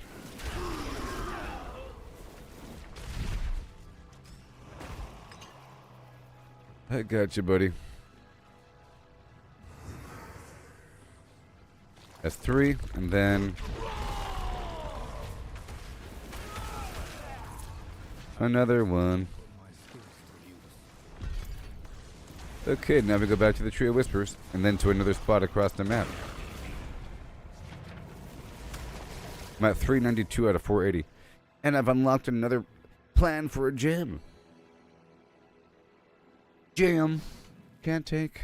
I got you, buddy. That's 3, and then another one. Okay, now we go back to the Tree of Whispers, and then to another spot across the map. I'm at 392 out of 480. And I've unlocked another plan for a gem. Jam. Can't take.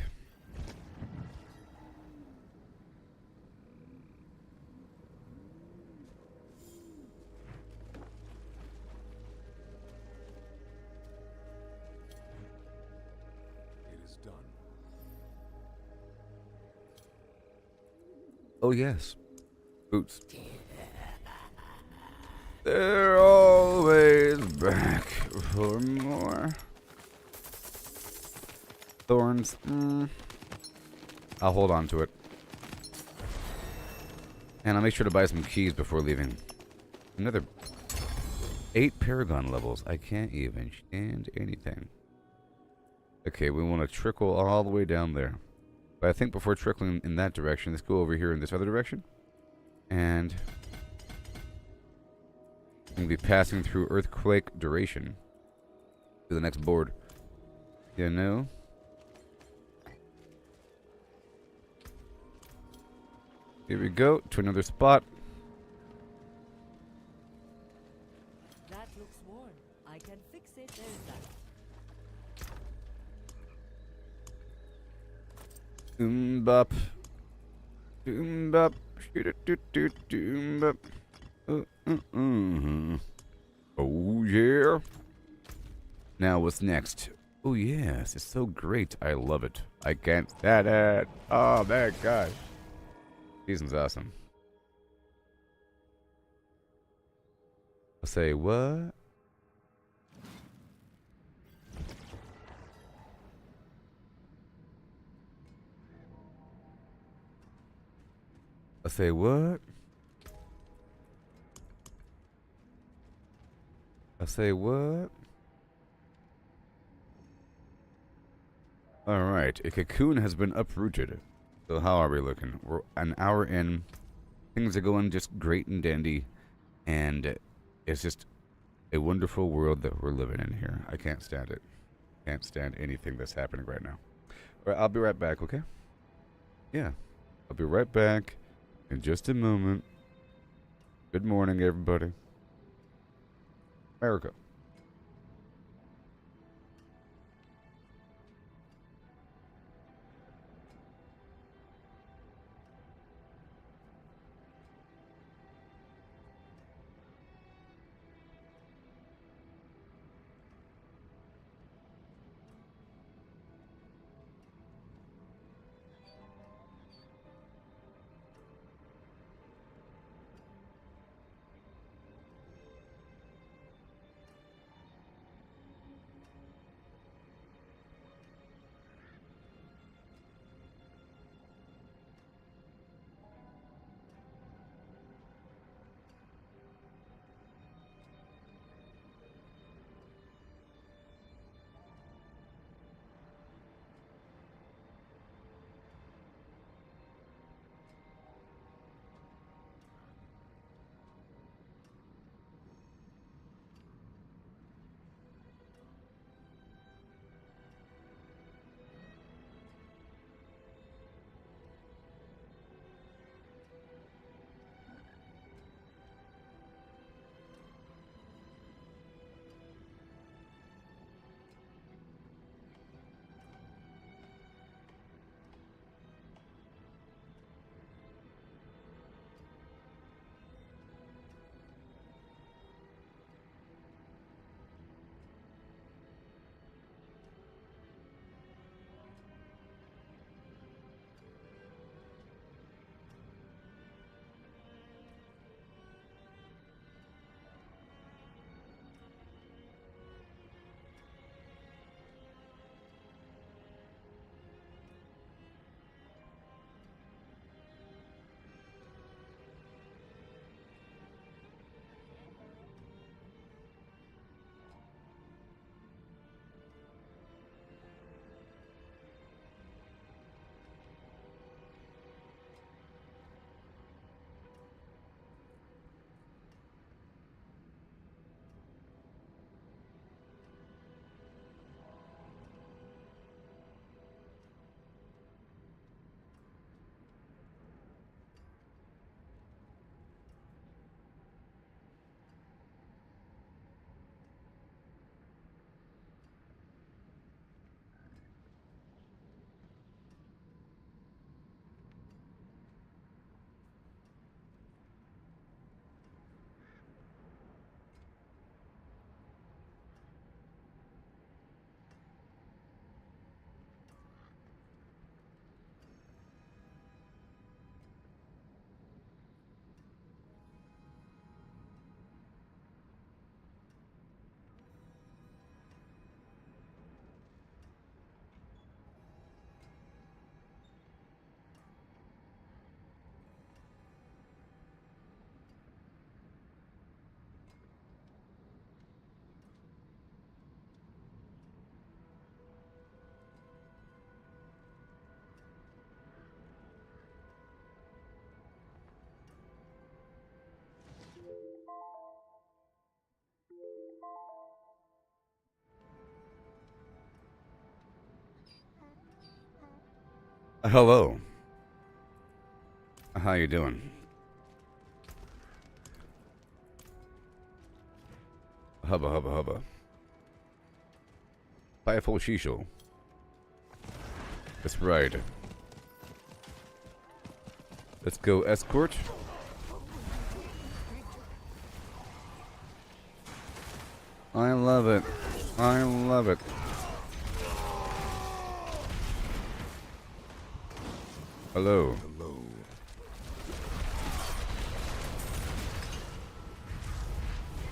It is done. Oh, yes. Boots. They're always back for more. Thorns. I'll hold on to it. And I'll make sure to buy some keys before leaving. Another 8 Paragon levels. I can't even stand anything. Okay, we want to trickle all the way down there. But I think before trickling in that direction, let's go over here in this other direction. And we'll be passing through Earthquake Duration to the next board. You know? Here we go, to another spot. That looks worn. I can fix it. There's that. Doom bop. Doom bop. Doom bop. Oh yeah. Now what's next? Oh yes, it's so great. I love it. I can't stand it. Oh my god. Season's awesome. I'll say what? I'll say what? I'll say what? Alright, a cocoon has been uprooted. So how are we looking? We're an hour in. Things are going just great and dandy. And it's just a wonderful world that we're living in here. I can't stand it. Can't stand anything that's happening right now. Alright, I'll be right back, okay? Yeah. I'll be right back in just a moment. Good morning, everybody. America. Hello. How you doing? Hubba hubba hubba. Playful Shisho. That's right. Let's go escort. I love it. I love it. Hello. Hello.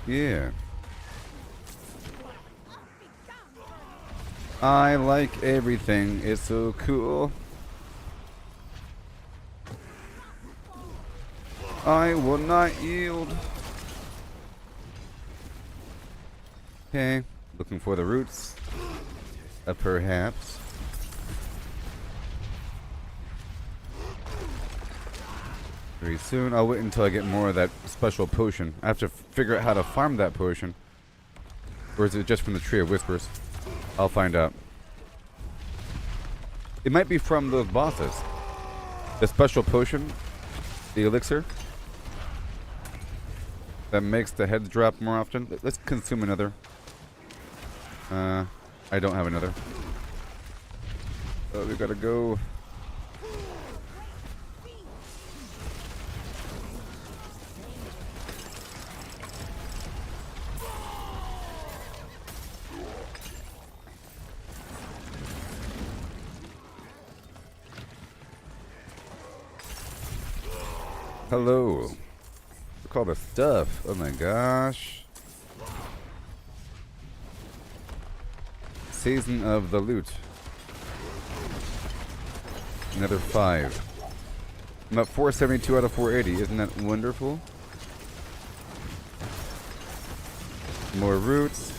Yeah. I like everything. It's so cool. I will not yield. Okay. Looking for the roots. Perhaps. Very soon. I'll wait until I get more of that special potion. I have to figure out how to farm that potion. Or is it just from the Tree of Whispers? I'll find out. It might be from those bosses. The special potion, the elixir, that makes the heads drop more often. Let's consume another. I don't have another. Oh, we gotta go. Hello. Look at all the stuff. Oh my gosh. Season of the Loot. Another 5. I'm at 472 out of 480. Isn't that wonderful? More roots.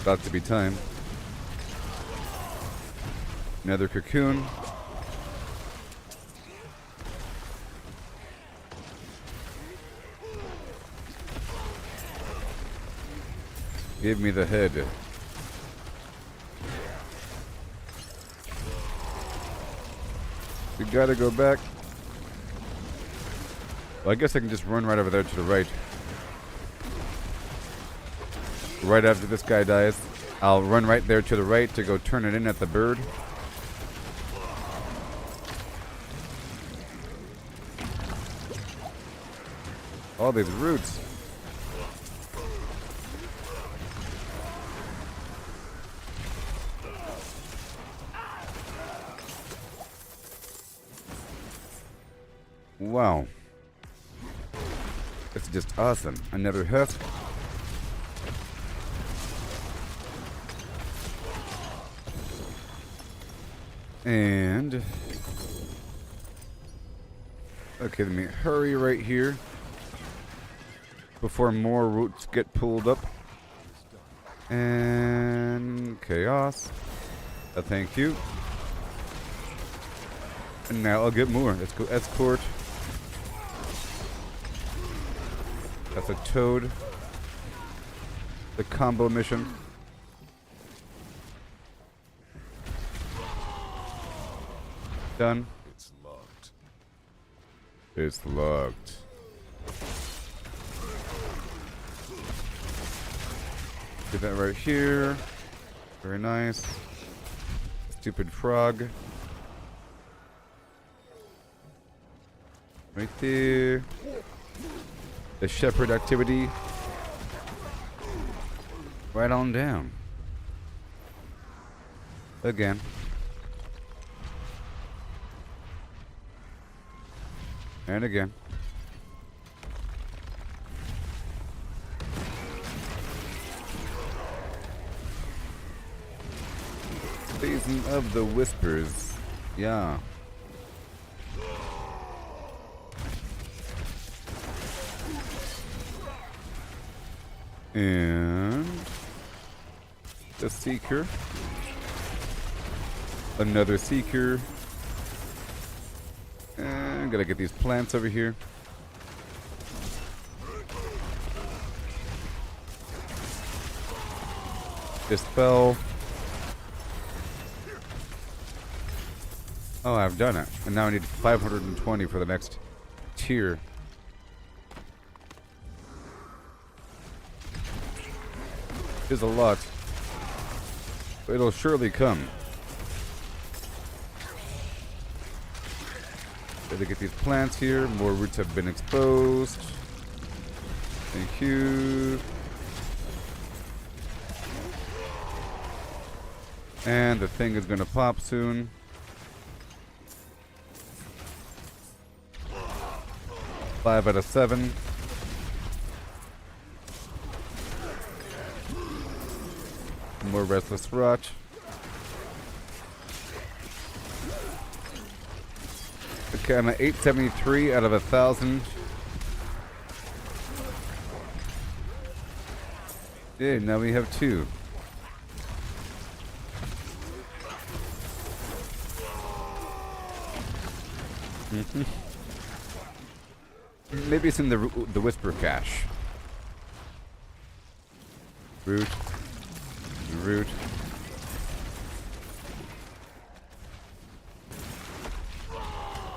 About to be time. Another cocoon. Give me the head. We gotta go back. Well, I guess I can just run right over there to the right. Right after this guy dies, I'll run right there to the right to go turn it in at the bird. All these roots. Wow. It's just awesome. Another husk. And okay, let me hurry right here before more roots get pulled up. And chaos. Thank you. And now I'll get more. Let's go escort. That's a toad. The combo mission. Done. It's locked. It's locked. Do that right here. Very nice. Stupid frog. Right there. The shepherd activity. Right on down. Again. And again. Season of the Whispers. Yeah. And the Seeker. Another Seeker. And gotta get these plants over here. Dispel. Oh, I've done it. And now I need 520 for the next tier. Is a lot. But it'll surely come. Gotta get these plants here. More roots have been exposed. Thank you. And the thing is gonna pop soon. Five out of 7. More restless rot. Okay, I'm at 873 out of 1,000. Yeah, now we have 2. Maybe it's in the whisper cache. Root. Root.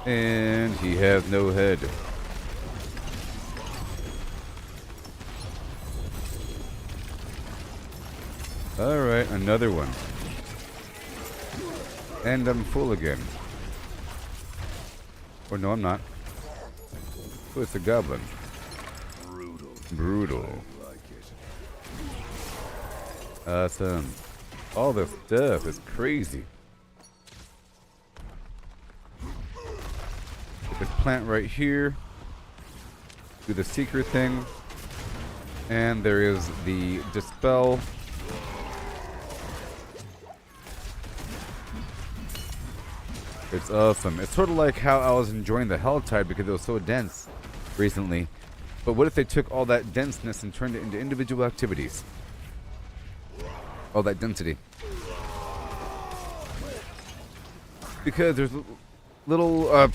And he has no head. Alright, another one. And I'm full again. Or no, I'm not. Oh, it's a goblin. Brutal. Awesome. All this stuff is crazy. This plant right here. Do the secret thing. And there is the dispel. It's awesome. It's sort of like how I was enjoying the Helltide because it was so dense recently. But what if they took all that denseness and turned it into individual activities? All that density. Because there's little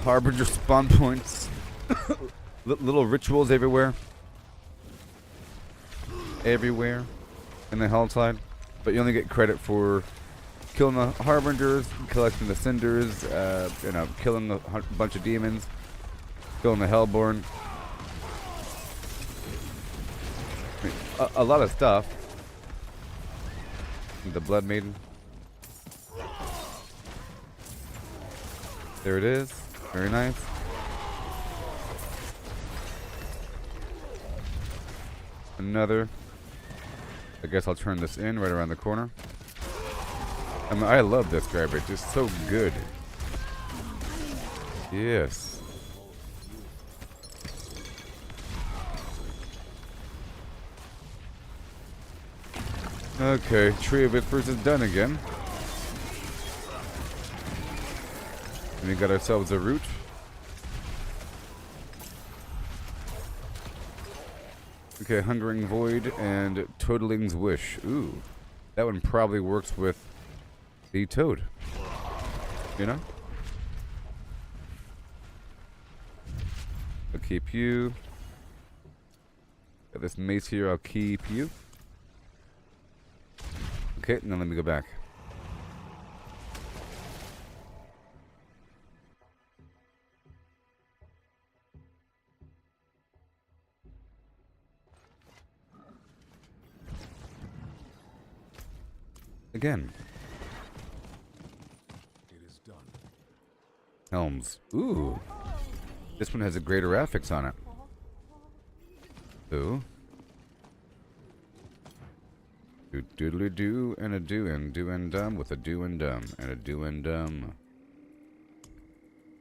harbinger spawn points. Little rituals everywhere. Everywhere in the Helltide. But you only get credit for killing the harbingers, collecting the cinders, killing a bunch of demons, killing the hellborn. I mean, a lot of stuff. The Blood Maiden. There it is. Very nice. Another. I guess I'll turn this in right around the corner. I mean, I love this garbage. It's so good. Yes. Okay, Tree of Whispers is done again. And we got ourselves a root. Okay, Hungering Void and Toadling's Wish. Ooh, that one probably works with the toad. You know? I'll keep you. Got this mace here, I'll keep you. Okay, now let me go back. Again. It is done. Helms. Ooh. This one has a greater affix on it. Ooh. Do doodly do and a do and dumb with a do and dumb and a do and dumb.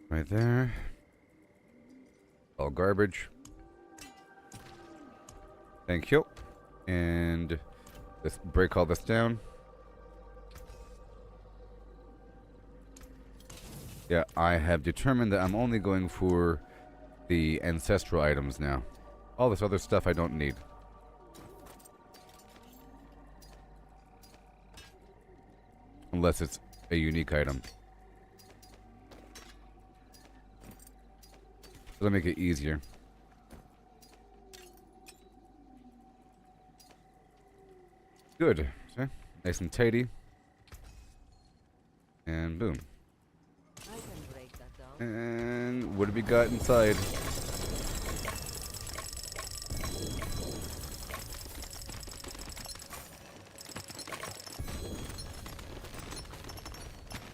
Right there. All garbage. Thank you. And let's break all this down. Yeah, I have determined that I'm only going for the ancestral items now. All this other stuff I don't need. Unless it's a unique item. That'll make it easier. Good. See? Nice and tidy. And boom. And what do we got inside?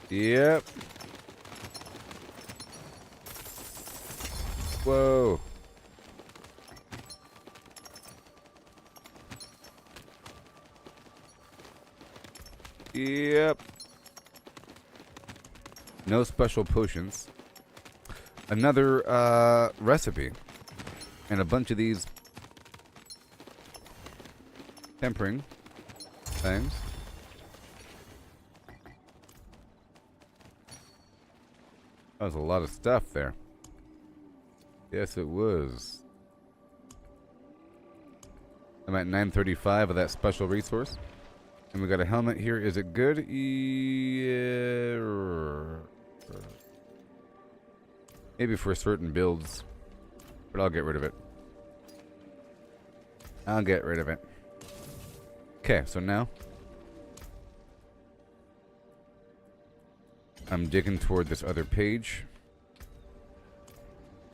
Yep. Whoa. Yep. No special potions. Another recipe. And a bunch of these tempering things. That was a lot of stuff there. Yes, it was. I'm at 935 of that special resource. And we got a helmet here. Is it good? Yeah. Maybe for certain builds. But I'll get rid of it. I'll get rid of it. Okay, so now I'm digging toward this other page.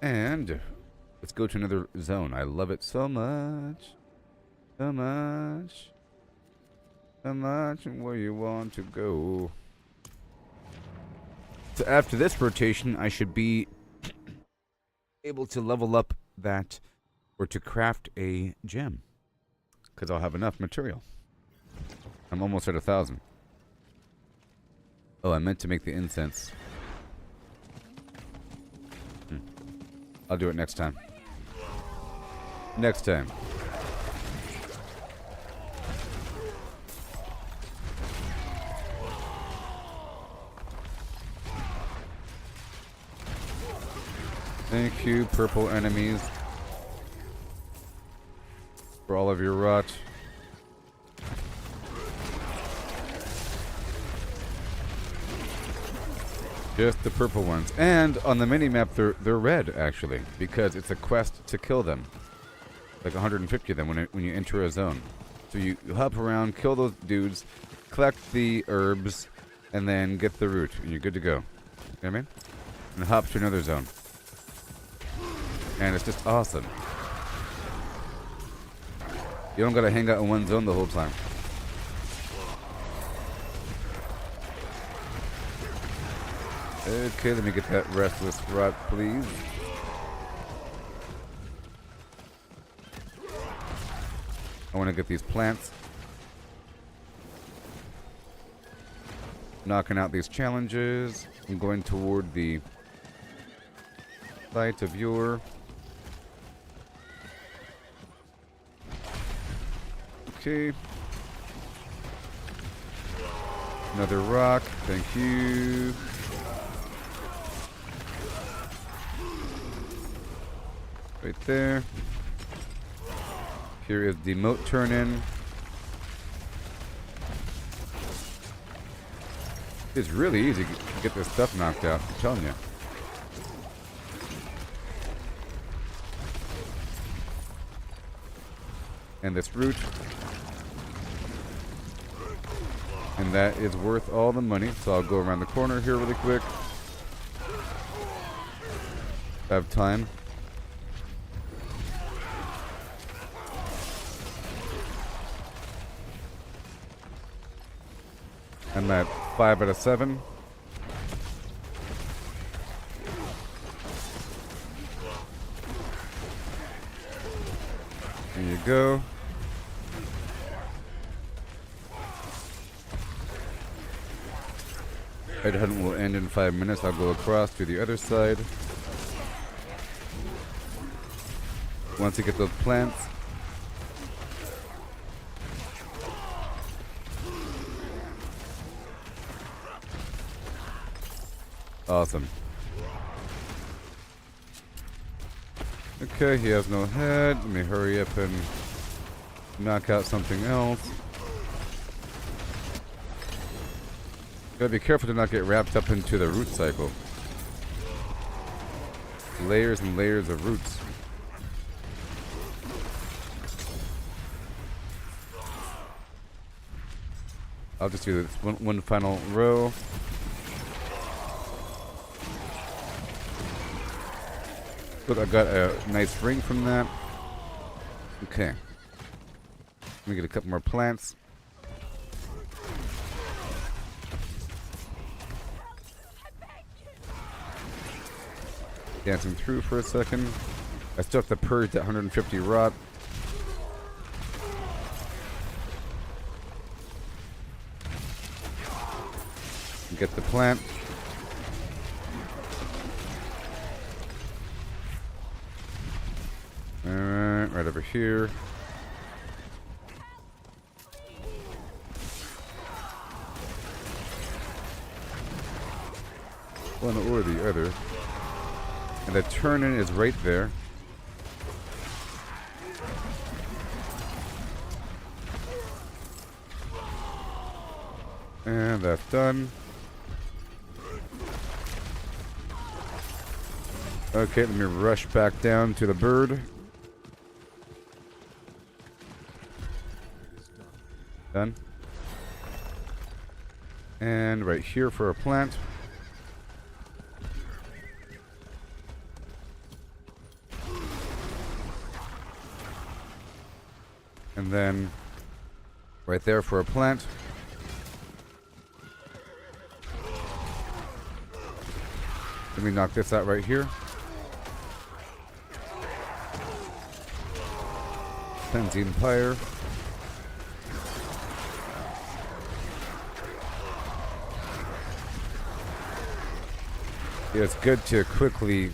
And let's go to another zone. I love it so much. So much. So much. And where you want to go. So after this rotation, I should be able to level up that or to craft a gem. Because I'll have enough material. I'm almost at 1,000. Oh, I meant to make the incense. I'll do it next time. Next time. Thank you, purple enemies, for all of your rot. Just the purple ones. And on the mini-map, they're red, actually, because it's a quest to kill them. Like 150 of them when you enter a zone. So you hop around, kill those dudes, collect the herbs, and then get the root, and you're good to go. You know what I mean? And hop to another zone. And it's just awesome. You don't gotta hang out in one zone the whole time. Okay, let me get that restless rot, please. I want to get these plants. Knocking out these challenges. I'm going toward the site of your... Okay. Another rock. Thank you. Right there. Here is the moat turn-in. It's really easy to get this stuff knocked out, I'm telling you. And this root. And that is worth all the money. So I'll go around the corner here really quick. I have time. I'm at 5 out of 7. There you go. Head hunt will end in 5 minutes. I'll go across to the other side. Once you get those plants, awesome. Okay, he has no head. Let me hurry up and knock out something else. Gotta be careful to not get wrapped up into the root cycle. Layers and layers of roots. I'll just do this one final row. Look, I got a nice ring from that. Okay. Let me get a couple more plants. Dancing through for a second. I still have to purge that 150 rot. Get the plant. Alright, right over here. One or the other. And the turn-in is right there. And that's done. Okay, let me rush back down to the bird. Done. And right here for a plant. And then right there for a plant. Let me knock this out right here. Benzene Pyre. Yeah, it's good to quickly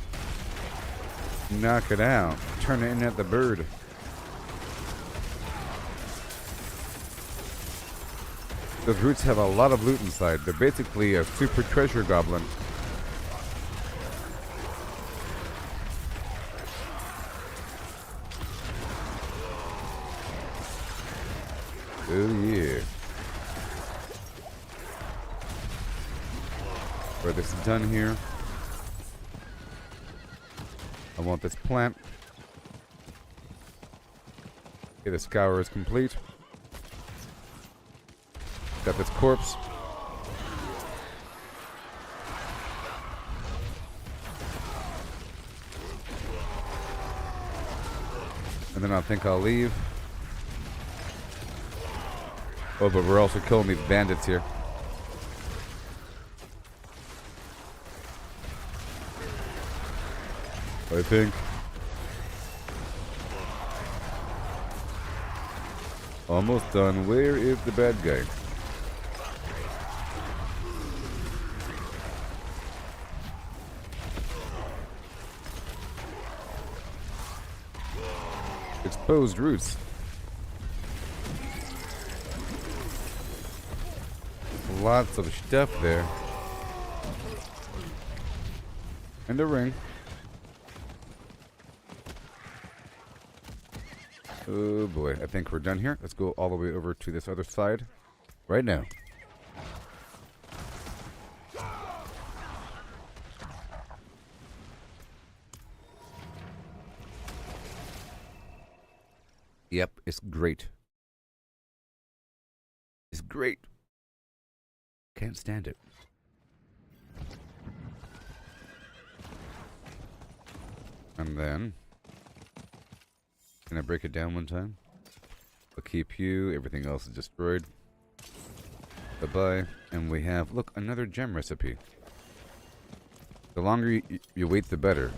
knock it out. Turn it in at the bird. Those roots have a lot of loot inside. They're basically a super treasure goblin. Oh yeah. Where this is done here. I want this plant. Okay, the scour is complete. Got this corpse. And then I think I'll leave. Oh, but we're also killing these bandits here. I think. Almost done. Where is the bad guy? Exposed roots. Lots of stuff there. And a ring. Oh boy, I think we're done here. Let's go all the way over to this other side right now. Yep, it's great. It's great. Can't stand it. And then, can I break it down one time? I'll keep you. Everything else is destroyed. Bye-bye. And we have, look, another gem recipe. The longer you wait, the better.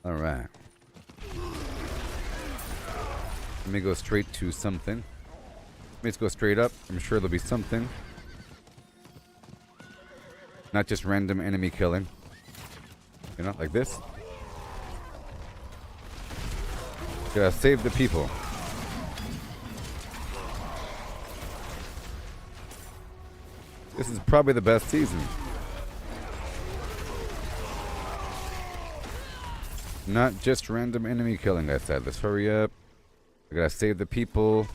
Alright. Let me go straight to something. Let's go straight up. I'm sure there'll be something. Not just random enemy killing. You know, like this. Gotta save the people. This is probably the best season. Not just random enemy killing, I said. Let's hurry up. I gotta save the people.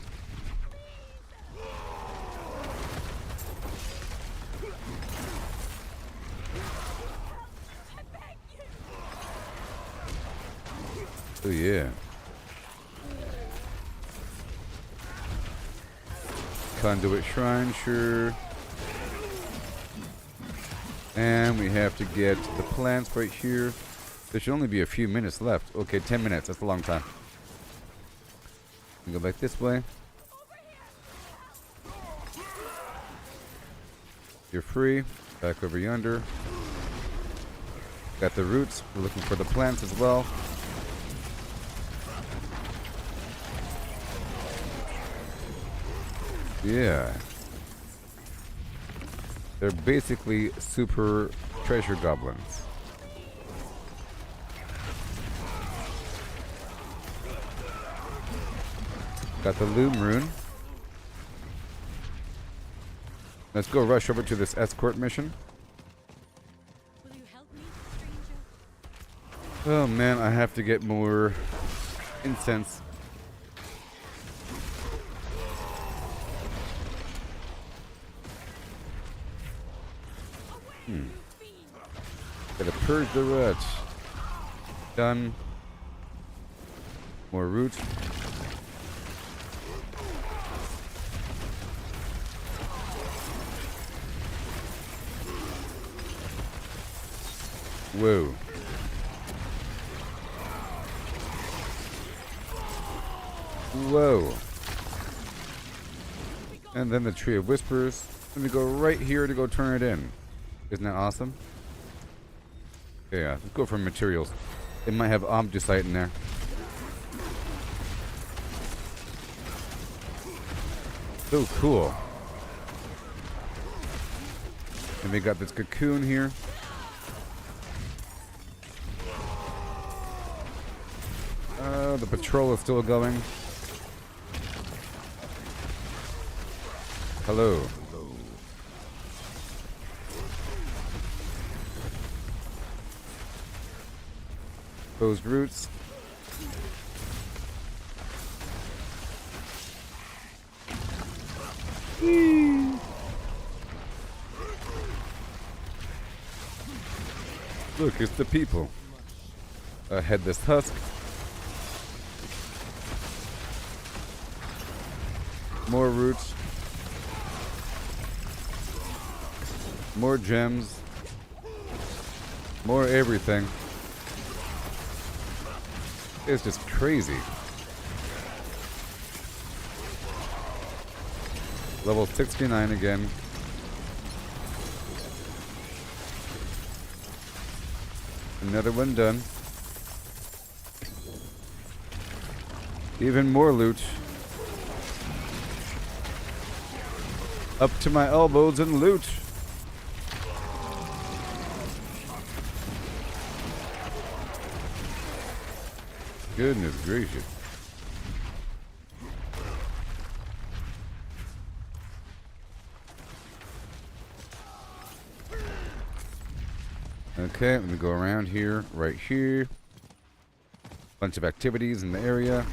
Oh yeah. Conduit Shrine, sure. And we have to get the plants right here. There should only be a few minutes left. Okay, 10 minutes. That's a long time. We go back this way. You're free. Back over yonder. Got the roots. We're looking for the plants as well. Yeah. They're basically super treasure goblins. Got the loom rune. Let's go rush over to this escort mission. Will you help me, stranger? Oh man, I have to get more incense. Gotta purge the roots. Done. More roots. Whoa. Whoa. And then the Tree of Whispers. Let me go right here to go turn it in. Isn't that awesome? Yeah, let's go for materials. It might have Omdusite in there. So cool. And we got this cocoon here. The patrol is still going. Hello. Those roots. Look, it's the people. I had this husk. More roots. More gems. More everything. It's just crazy. Level 69 again. Another one done. Even more loot. Up to my elbows in loot. Goodness gracious. Okay, let me go around here, right here. Bunch of activities in the area.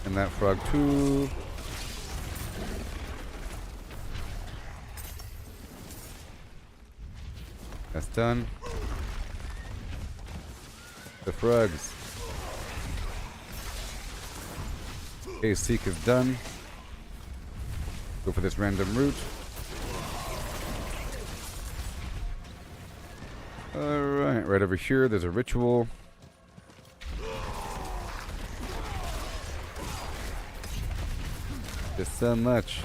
And that frog too. That's done. The frogs. Okay, seek is done. Go for this random route. Alright, right over here there's a ritual. Just so much.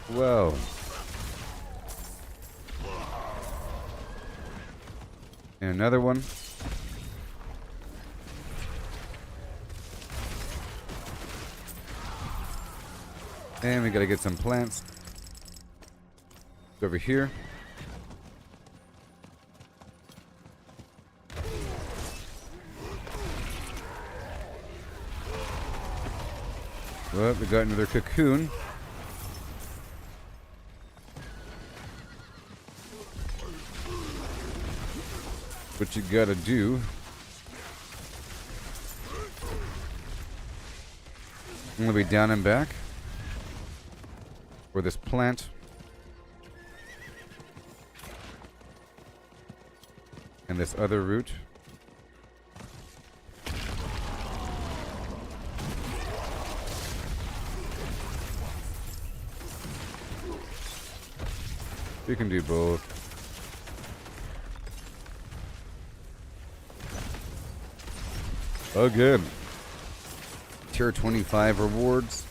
Whoa. And another one. And we gotta get some plants. Over here. Well, we got another cocoon. What you gotta do I'm gonna be down and back for this plant. And this other root. You can do both. Again. Tier 25 rewards.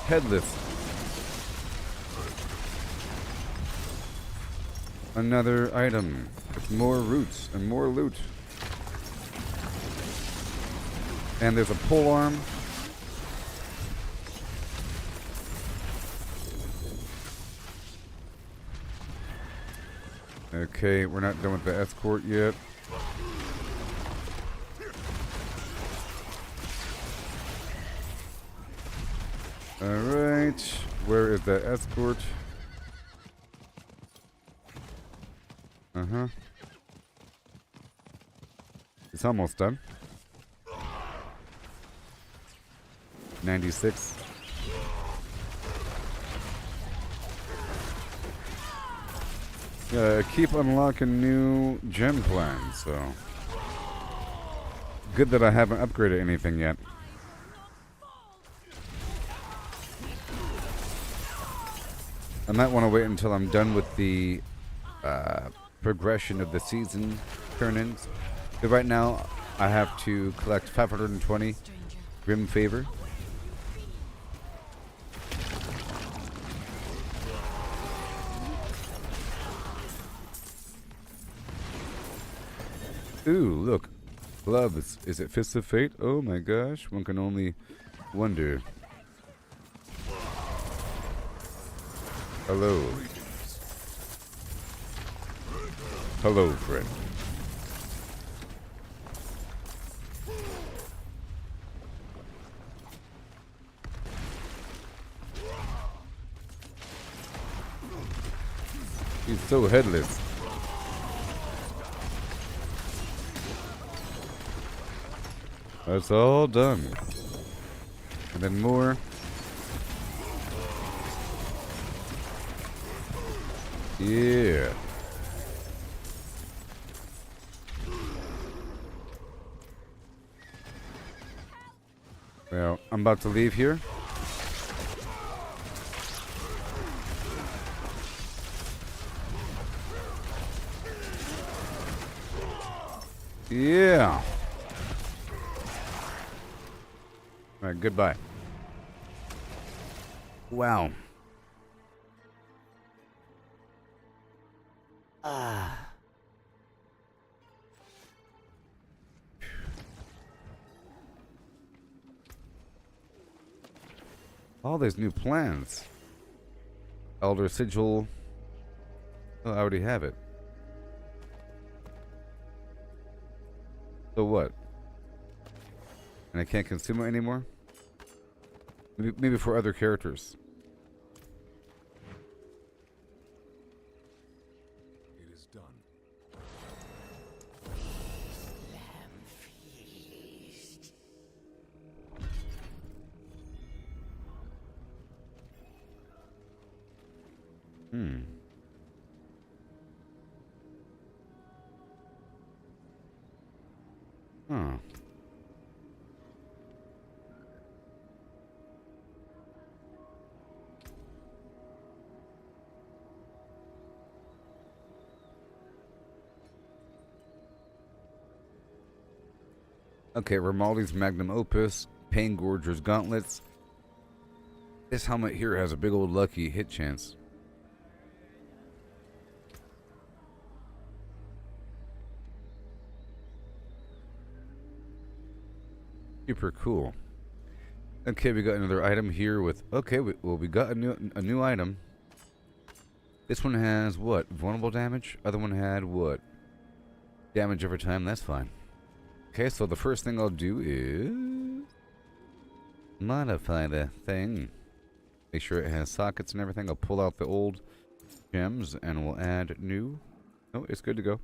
Headless. Another item with more roots and more loot. And there's a pole arm. Okay, we're not done with the escort yet. Alright, where is the escort? Uh-huh. It's almost done. 96. Keep unlocking new gem plans, so good that I haven't upgraded anything yet. I might want to wait until I'm done with the progression of the season turn-ins. But right now, I have to collect 520 Grim Favor. Ooh, look. Gloves. Is it Fists of Fate? Oh my gosh. One can only wonder. Hello. Hello, friend. He's so headless. That's all done. And then more. Yeah. Well, I'm about to leave here. Yeah. All right, goodbye. Wow. All these new plans. Elder Sigil. Oh, I already have it. So what? And I can't consume it anymore? Maybe for other characters. It is done. Hmm. Huh. Okay, Romaldi's Magnum Opus, Pain Gorger's Gauntlets. This helmet here has a big old lucky hit chance. Super cool. Okay, we got another item here with... Okay, we got a new item. This one has what? Vulnerable damage? Other one had what? Damage over time, that's fine. Okay, so the first thing I'll do is... modify the thing. Make sure it has sockets and everything. I'll pull out the old gems and we'll add new. Oh, it's good to go.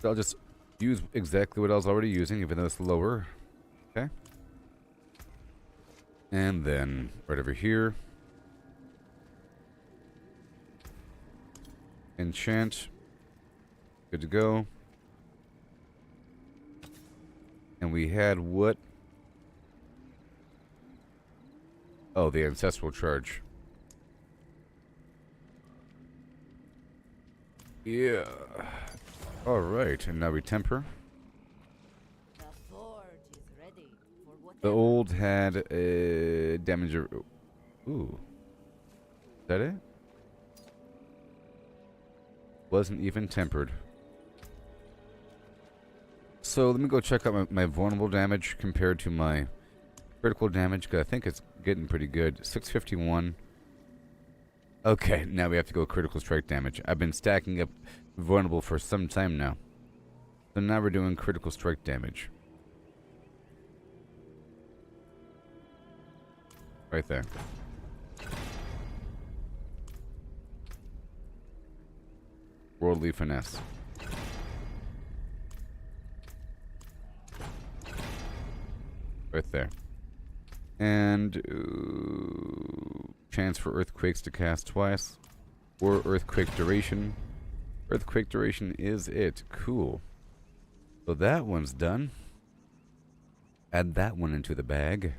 So I'll just use exactly what I was already using, even though it's lower. Okay. And then right over here. Enchant. Good to go. And we had what? Oh, the ancestral charge. Yeah. Alright, and now we temper. The forge is ready for The whatever. old had a damage. Ooh. Is that it? Wasn't even tempered. So let me go check out my vulnerable damage compared to my critical damage, because I think it's getting pretty good. 651. Okay, now we have to go critical strike damage. I've been stacking up vulnerable for some time now. So now we're doing critical strike damage. Right there. Worldly finesse. Right there. And chance for earthquakes to cast twice. Or earthquake duration. Earthquake duration is it. Cool. So that one's done. Add that one into the bag.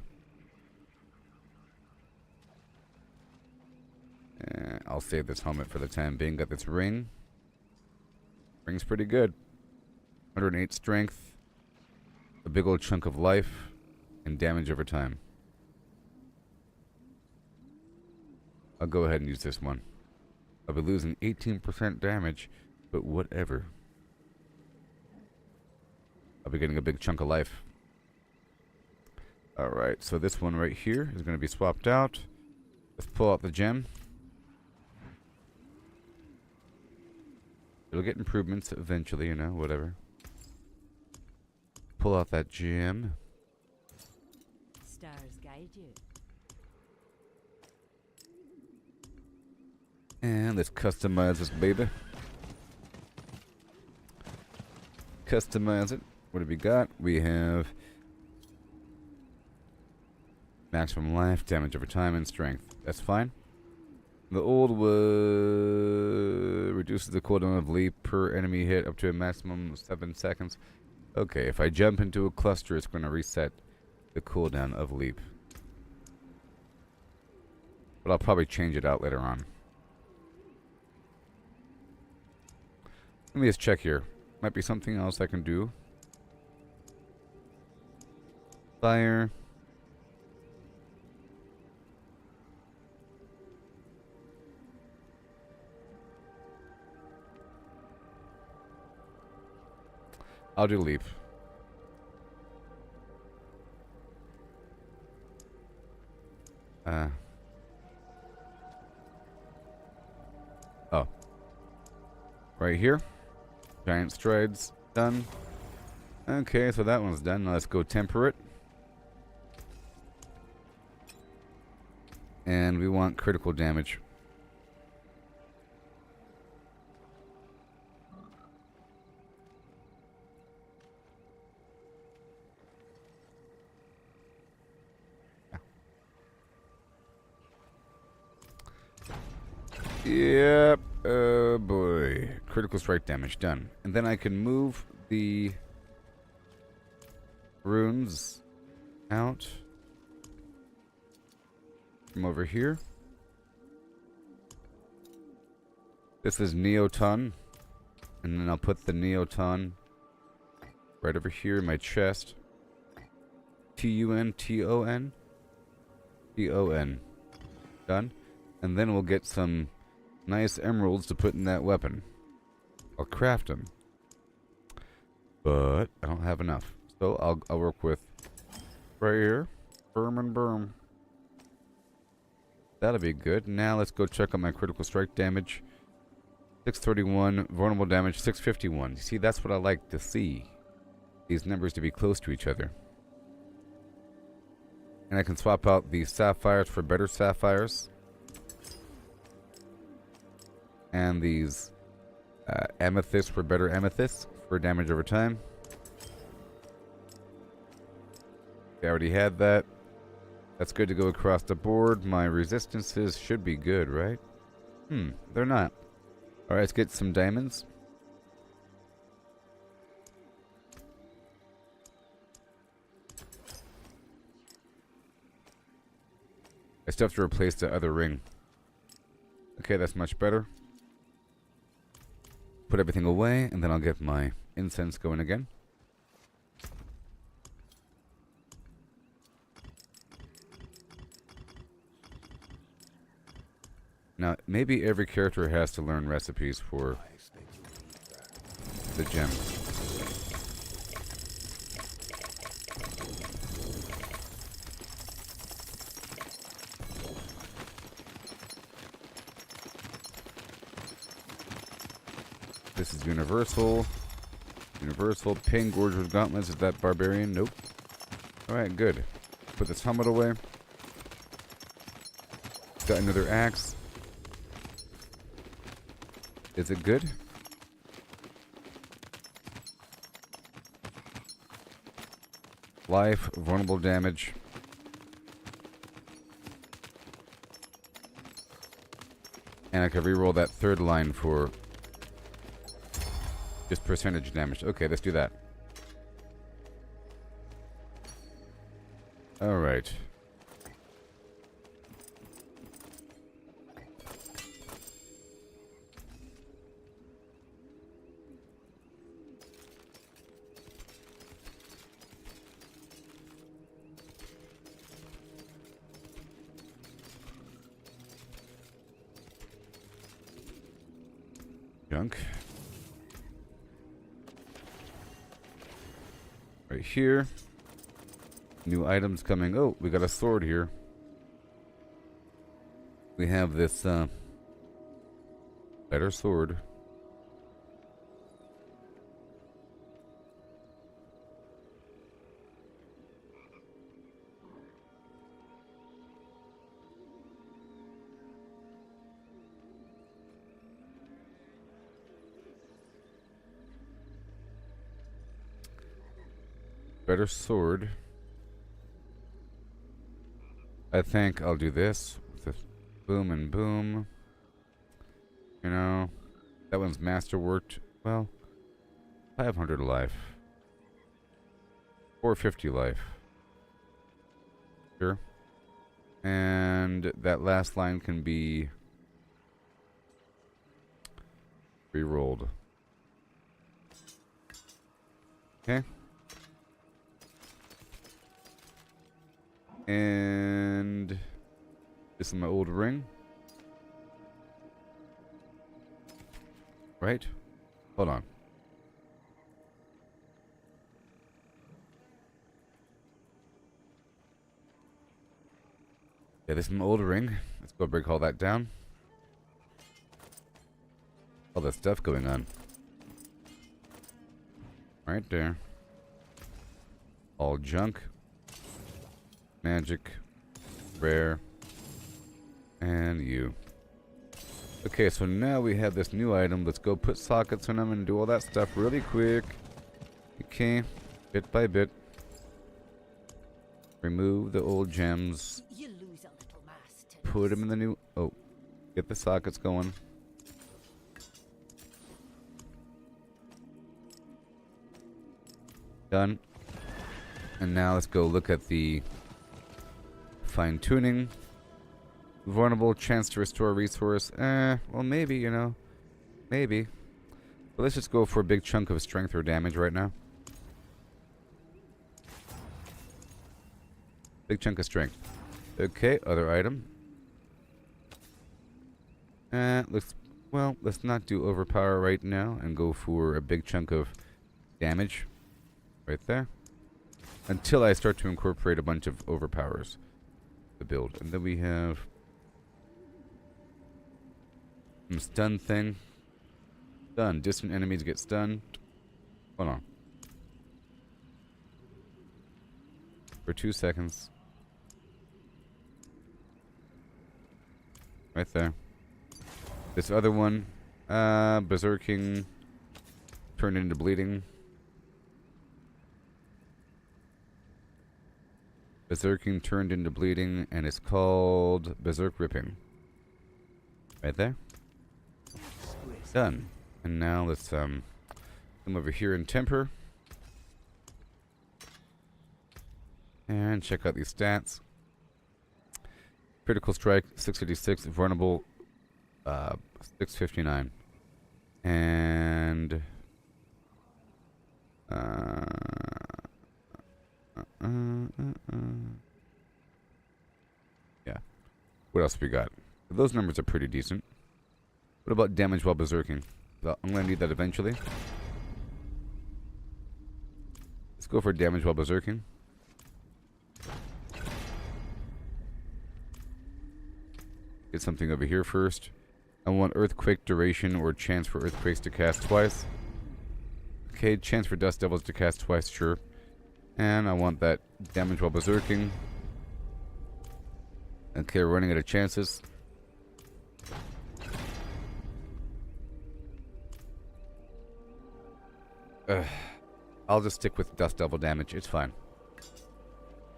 I'll save this helmet for the time being. Got this ring. Ring's pretty good. 108 strength. A big old chunk of life. And damage over time. I'll go ahead and use this one. I'll be losing 18% damage, but whatever. I'll be getting a big chunk of life. Alright, so this one right here is going to be swapped out. Let's pull out the gem. It'll get improvements eventually, you know, whatever. Pull out that gem. Stars guide you. And let's customize this baby. Customize it. What have we got? We have maximum life, damage over time, and strength. That's fine. The old reduces the cooldown of leap per enemy hit up to a maximum of 7 seconds. Okay, if I jump into a cluster, it's going to reset the cooldown of leap. But I'll probably change it out later on. Let me just check here. Might be something else I can do. Fire. I'll do leap. Oh. Right here. Giant strides. Done. Okay, so that one's done. Now let's go temperate. And we want critical damage. Yep. Oh boy. Critical strike damage done. And then I can move the runes out from over here. This is Neoton. And then I'll put the Neoton right over here in my chest. T-U-N-T-O-N. T-O-N. Done. And then we'll get some nice emeralds to put in that weapon. I'll craft them. But I don't have enough. So I'll work with right here. Boom and boom. That'll be good. Now let's go check on my critical strike damage. 631. Vulnerable damage 651. See, that's what I like to see. These numbers to be close to each other. And I can swap out the sapphires for better sapphires. And these amethysts for better amethysts for damage over time. I already had that. That's good to go across the board. My resistances should be good, right? They're not. Alright, let's get some diamonds. still have to replace the other ring. Okay, that's much better. Put everything away, and then I'll get my incense going again. Now, maybe every character has to learn recipes for the gem. This is universal. Universal. Pain Gorge with gauntlets. Is that barbarian? Nope. Alright, good. Put this helmet away. Got another axe. Is it good? Life, vulnerable damage. And I can reroll that third line for just percentage damage. Okay, let's do that. Alright. Junk. Right here. New items coming. Oh, we got a sword here. We have this better sword. Better sword. I think I'll do this with this boom and boom. You know, that one's masterworked. Well, 500 life. 450 life. Sure. And that last line can be re-rolled. Okay. And this is my old ring. Right? Hold on. Yeah, this is my old ring. Let's go break all that down. All that stuff going on. Right there. All junk. Magic, rare, and you. Okay, so now we have this new item. Let's go put sockets on them and do all that stuff really quick. Okay, bit by bit. Remove the old gems. You lose a little master. Put them in the new... Oh, get the sockets going. Done. And now let's go look at the... fine-tuning. Vulnerable, chance to restore resource. Well, maybe, you know. Maybe. But let's just go for a big chunk of strength or damage right now. Big chunk of strength. Okay, other item. Let's not do overpower right now and go for a big chunk of damage. Right there. Until I start to incorporate a bunch of overpowers. Build. And then we have some stun thing. Stun. Distant enemies get stunned. Hold on. For 2 seconds. Right there. This other one. Berserking. Turned into bleeding. Berserking turned into bleeding, and it's called Berserk Ripping. Right there. Done. And now let's come over here in temper. And check out these stats. Critical strike 686, vulnerable 659. And yeah. What else we got? Those numbers are pretty decent. What about damage while berserking? Well, I'm gonna need that eventually. Let's go for damage while berserking. Get something over here first. I want earthquake duration or chance for earthquakes to cast twice. Okay, chance for dust devils to cast twice, sure. And I want that damage while berserking. Okay, we're running out of chances. I'll just stick with dust devil damage, it's fine.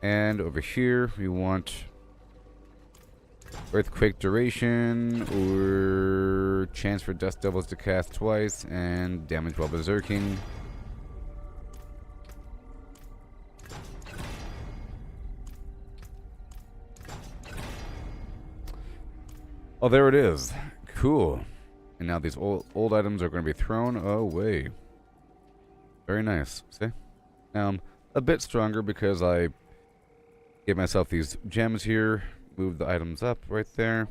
And over here we want earthquake duration or chance for dust devils to cast twice and damage while berserking. Oh, there it is. Cool. And now these old items are going to be thrown away. Very nice. See? Now I'm a bit stronger because I gave myself these gems here. Move the items up right there.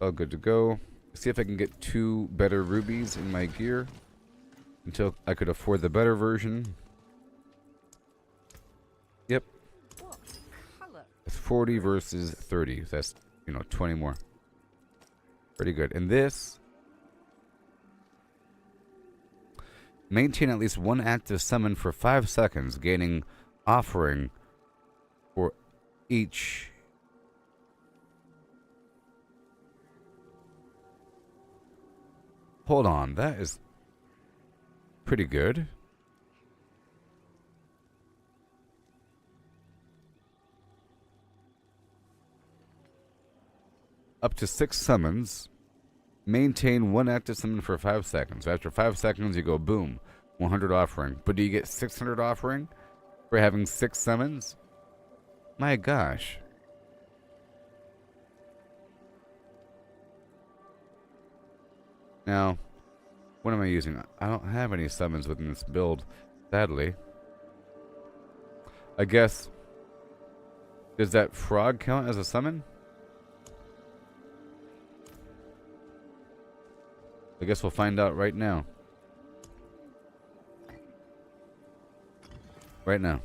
All good to go. See if I can get 2 better rubies in my gear until I could afford the better version. Yep. It's 40 versus 30. That's, 20 more. Pretty good. And this, maintain at least 1 active summon for 5 seconds, gaining offering for each. Hold on, that is pretty good. Up to 6 summons. Maintain 1 active summon for 5 seconds. After 5 seconds, you go boom, 100 offering. But do you get 600 offering for having 6 summons? My gosh. Now, what am I using? I don't have any summons within this build, sadly. I guess, does that frog count as a summon? I guess we'll find out right now. Right now.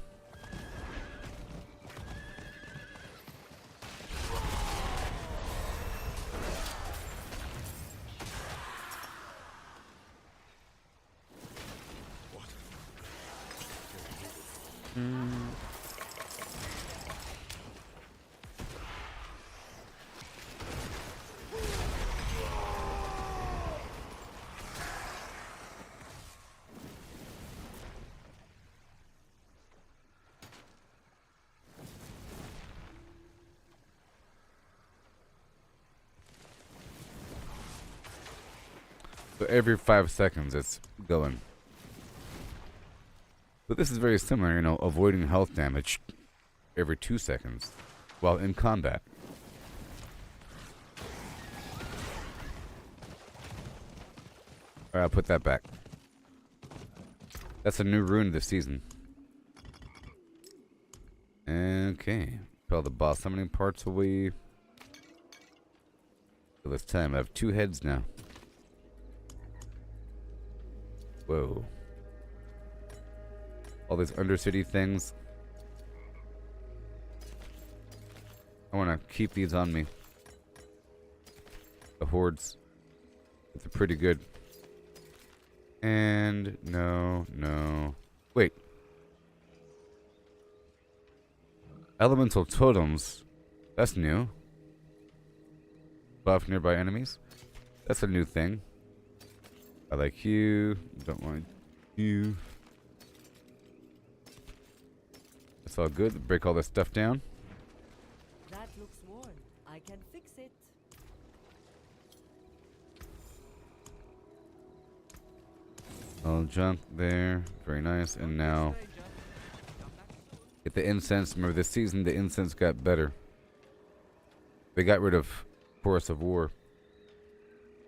So every 5 seconds it's going. But this is very similar, avoiding health damage every 2 seconds while in combat. Alright, I'll put that back. That's a new rune this season. Okay. Put all the boss summoning parts away. So this time I have 2 heads now. Whoa. All these Undercity things. I want to keep these on me. The hordes. They're pretty good. And no. Wait. Elemental totems. That's new. Buff nearby enemies. That's a new thing. I like you. Don't want you. It's all good. Break all this stuff down. That looks worn. I can fix it. All junk there. Very nice. And now get the incense. Remember this season the incense got better. They got rid of Force of War.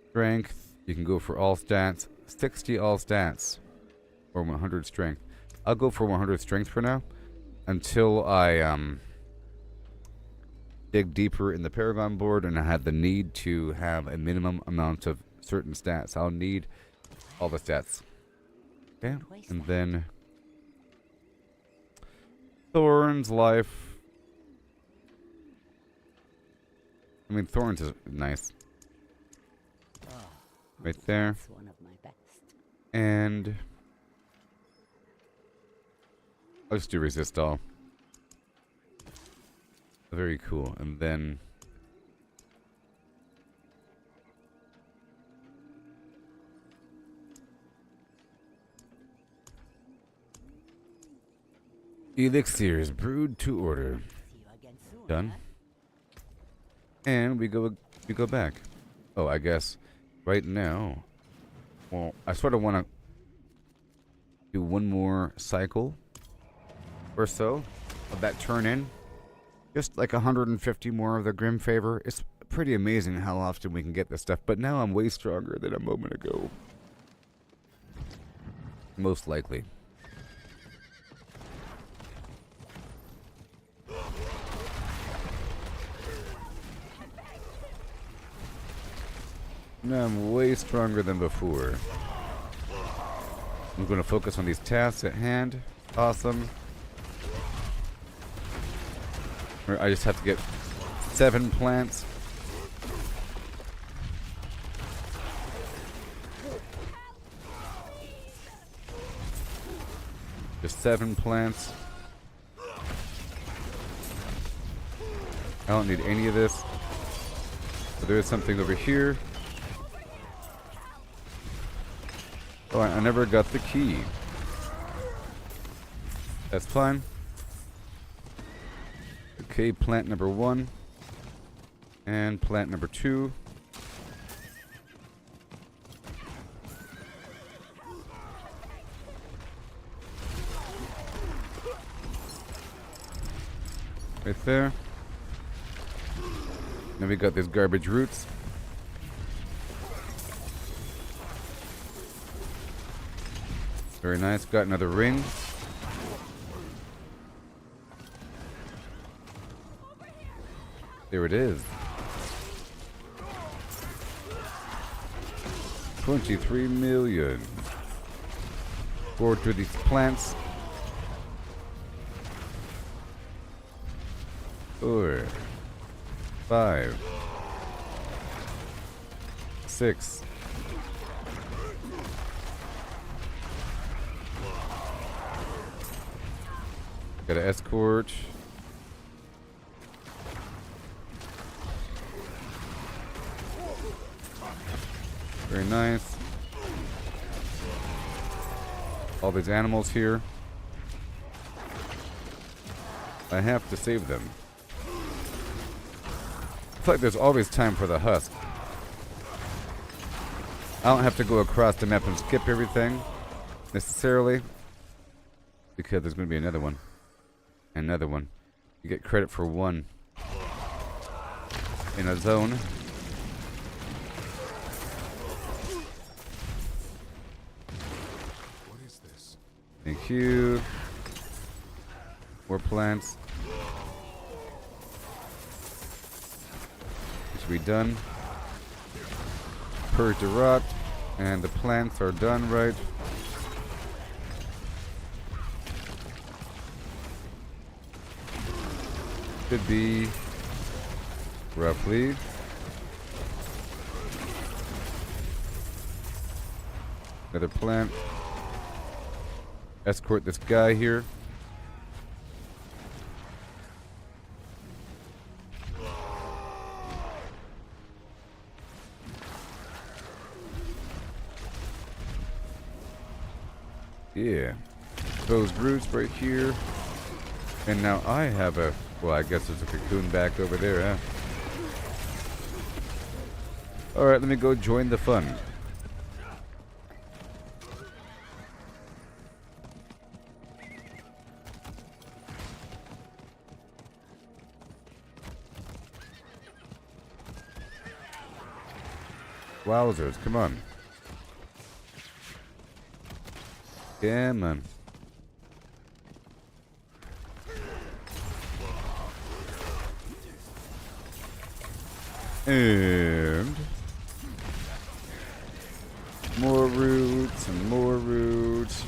Strength, you can go for all stats. 60 all stats. Or 100 strength. I'll go for 100 strength for now. Until I dig deeper in the Paragon board and I have the need to have a minimum amount of certain stats. I'll need all the stats. Okay, and then Thorns, life. I mean, Thorns is nice. Right there. That's one of my best. And I'll just do resist all. Very cool. And then elixirs brewed to order. See you again soon. Done. Huh? And we go back. Oh, I guess right now. Well, I sort of want to do one more cycle or so of that turn in. Just like 150 more of the Grim Favor. It's pretty amazing how often we can get this stuff. But now I'm way stronger than a moment ago. Most likely. Now I'm way stronger than before. I'm going to focus on these tasks at hand. Awesome. I just have to get 7 plants. Just 7 plants. I don't need any of this. But there is something over here. Oh, I never got the key. That's fine. Okay, plant number 1. And plant number 2. Right there. Now we got these garbage roots. Very nice. Got another ring. There it is. 23 million. Forward through these plants. 4, 5, 6. Gotta escort. Very nice. All these animals here. I have to save them. It's like there's always time for the husk. I don't have to go across the map and skip everything necessarily, because there's going to be another one. Another one. You get credit for one in a zone. What is this? Thank you. More plants. This should be done. Purge the rot. And the plants are done right. Should be roughly another plant. Escort this guy here. Yeah. Those roots right here. And now I have a... Well, I guess there's a cocoon back over there, huh? Alright, let me go join the fun. Wowzers, come on. Come on. And more roots and more roots.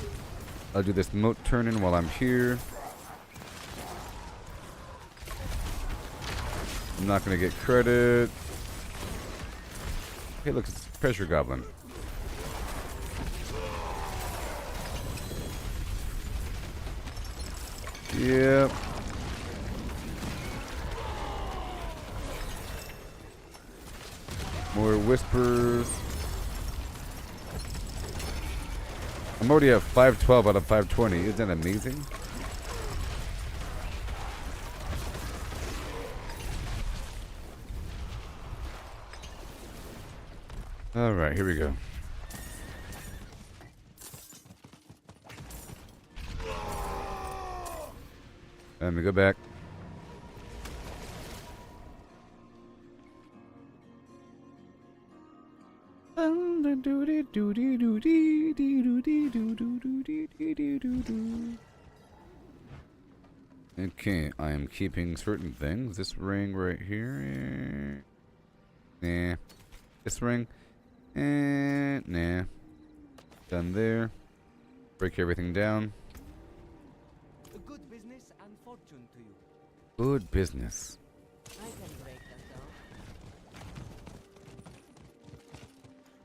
I'll do this moat turning while I'm here. I'm not gonna get credit. Hey, look, it's a pressure goblin. Yep. More whispers. I'm already at 512 out of 520. Isn't that amazing? Alright, here we go. Let me go back. Okay, I am keeping certain things. This ring right here. Nah. This ring. Nah. Done there. Break everything down. A good business and fortune to you. Good business. I can break that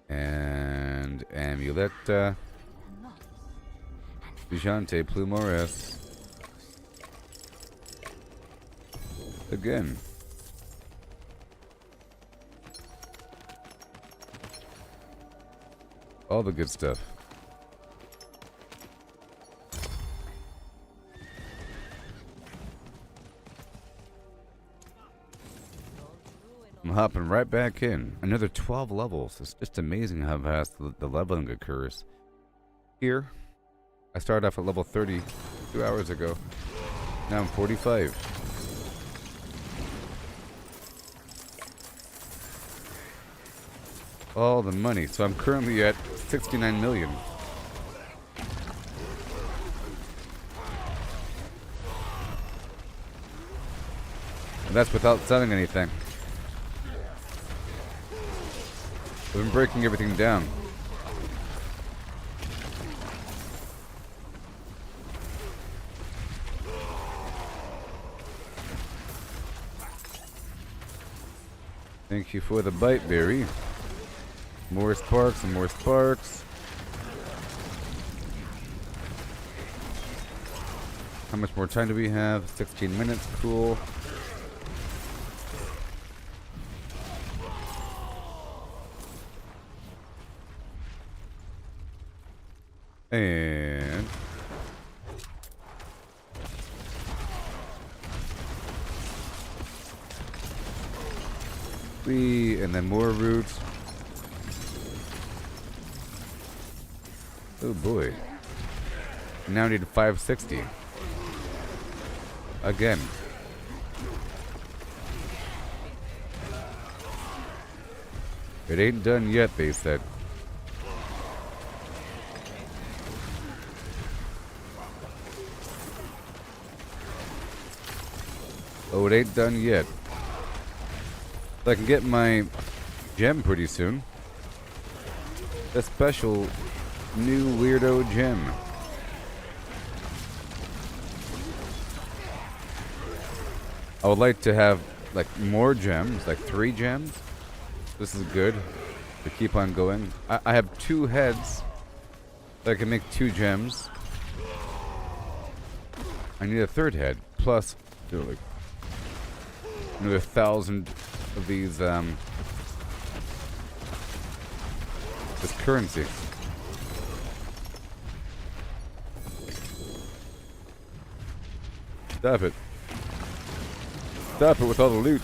down. And Amuletta. Vigante Plumores. Again. All the good stuff. I'm hopping right back in. Another 12 levels. It's just amazing how fast the leveling occurs. Here, I started off at level 30 2 hours ago. Now I'm 45. All the money. So I'm currently at 69 million. And that's without selling anything. I've been breaking everything down. Thank you for the bite, berry. More sparks and more sparks. How much more time do we have? 16 minutes, cool. And and then more roots. Oh boy. Now I need 560. Again. It ain't done yet, they said. Oh, it ain't done yet. So I can get my gem pretty soon. A special new weirdo gem. I would like to have like more gems, like 3 gems. This is good to keep on going. I have 2 heads that I can make 2 gems. I need a 3rd head plus like another 1,000 of these this currency. Stop it. Stop it with all the loot.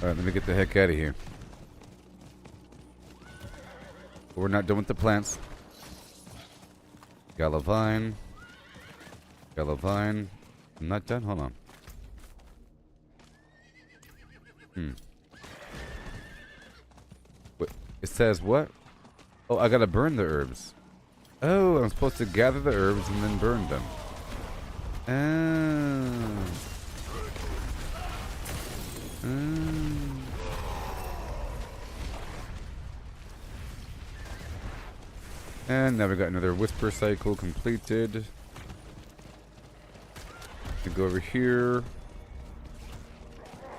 Alright, let me get the heck out of here. We're not done with the plants. Galavine. Galavine. I'm not done? Hold on. What? It says what? Oh, I gotta burn the herbs. Oh, I'm supposed to gather the herbs and then burn them. Ah. And now we got another whisper cycle completed. We go over here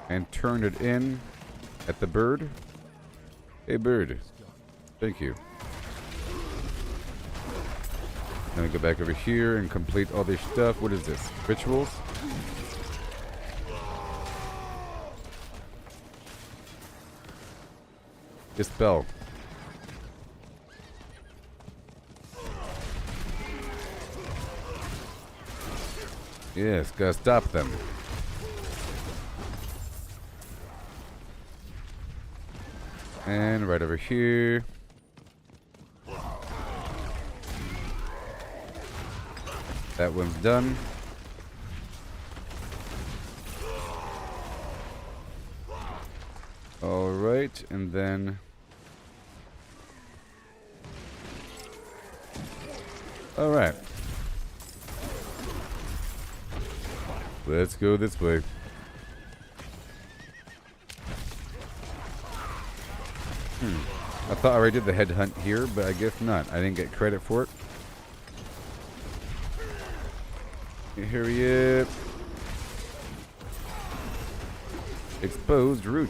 and turn it in at the bird. Hey bird, thank you. Then we go back over here and complete all this stuff. What is this? Rituals? Dispel. Yes, gotta stop them. And right over here. That one's done. Alright, and then... Alright. Let's go this way. I thought I already did the head hunt here, but I guess not. I didn't get credit for it. Hurry up. Exposed root.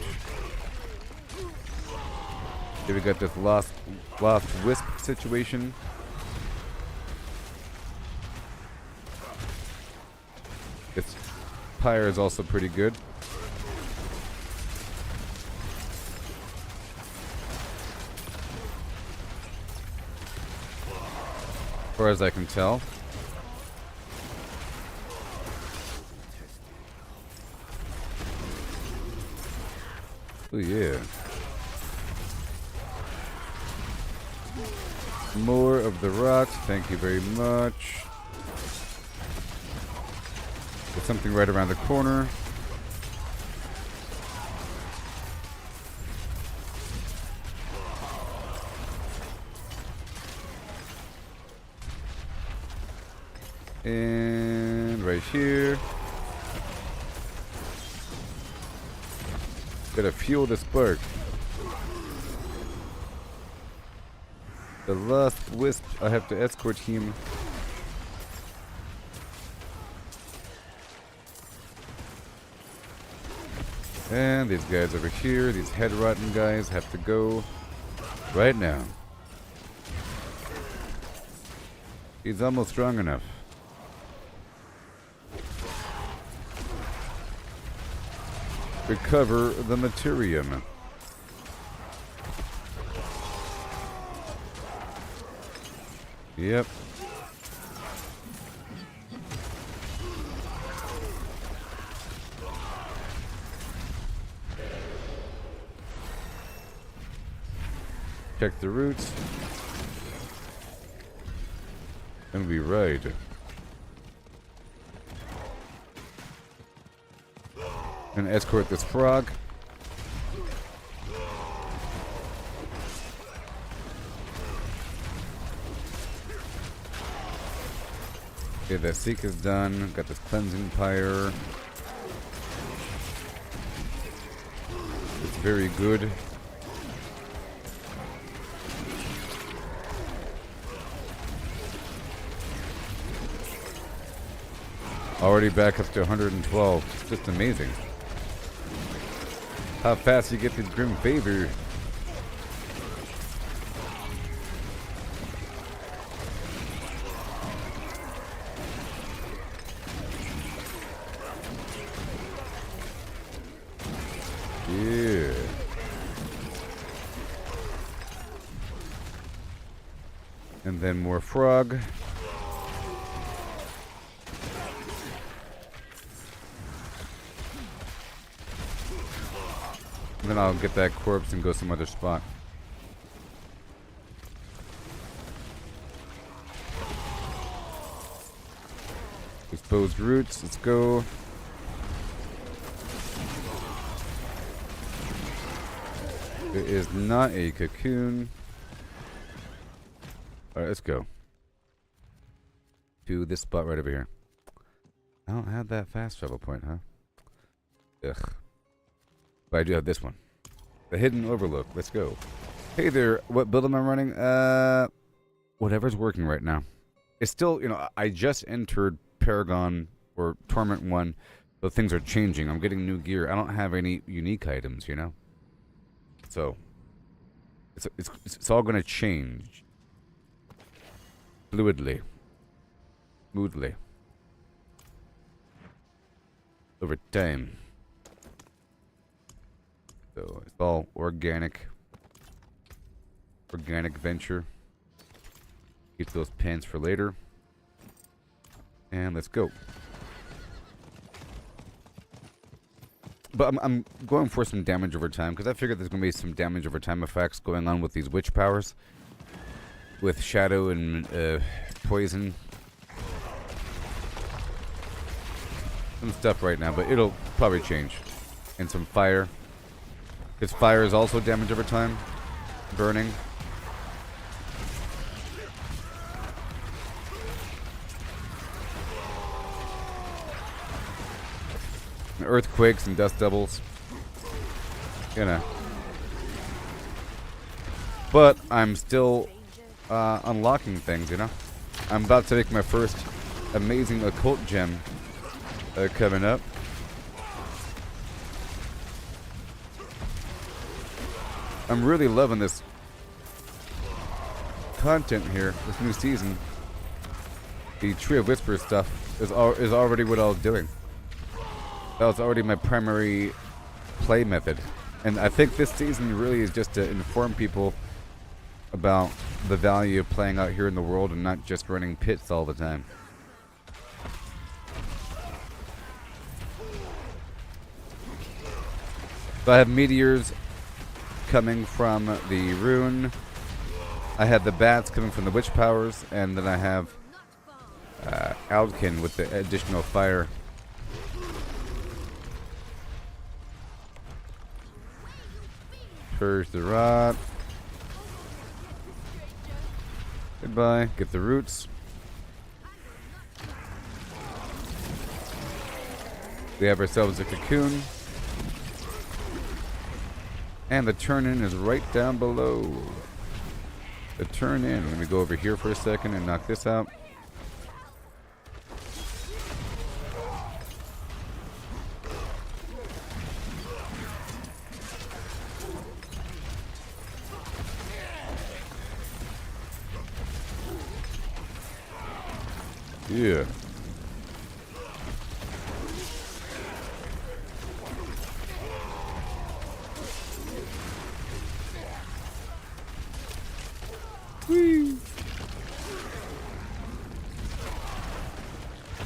Here we got this lost wisp situation. This pyre is also pretty good. As far as I can tell. Oh yeah. More of the rocks, thank you very much. There's something right around the corner. And right here. Gotta fuel the spark. The last wisp, I have to escort him. And these guys over here, these head rotten guys, have to go right now. He's almost strong enough. Recover the materium. Yep. Check the roots. And we ride. And escort this frog. Okay, that seek is done. Got this cleansing pyre. It's very good. Already back up to 112. It's just amazing. How fast you get the Grim Favor. Yeah. And then more frog. And then I'll get that corpse and go some other spot. Exposed roots, let's go. There is not a cocoon. Alright, let's go. To this spot right over here. I don't have that fast travel point, huh? Ugh. But I do have this one. The Hidden Overlook. Let's go. Hey there, what build am I running? Whatever's working right now. It's still, you know, I just entered Paragon or Torment 1, so things are changing. I'm getting new gear. I don't have any unique items, you know? So, it's all going to change. Fluidly. Smoothly. Over time. So, it's all organic. Organic venture. Keep those pants for later. And let's go. But I'm going for some damage over time, because I figured there's going to be some damage over time effects going on with these witch powers. With shadow and poison. Some stuff right now, but it'll probably change. And some fire. Because fire is also damage over time. Burning. And earthquakes and dust devils. You know. But I'm still unlocking things, you know. I'm about to make my first amazing occult gem coming up. I'm really loving this content here, this new season. The Tree of Whispers stuff is already what I was doing. That was already my primary play method. And I think this season really is just to inform people about the value of playing out here in the world and not just running pits all the time. So I have meteors coming from the rune. I had the bats coming from the witch powers, and then I have Aldkin with the additional fire. Purge the rot. Goodbye. Get the roots. We have ourselves a cocoon. And the turn-in is right down below. The turn-in. Let me go over here for a second and knock this out. Yeah. Whee.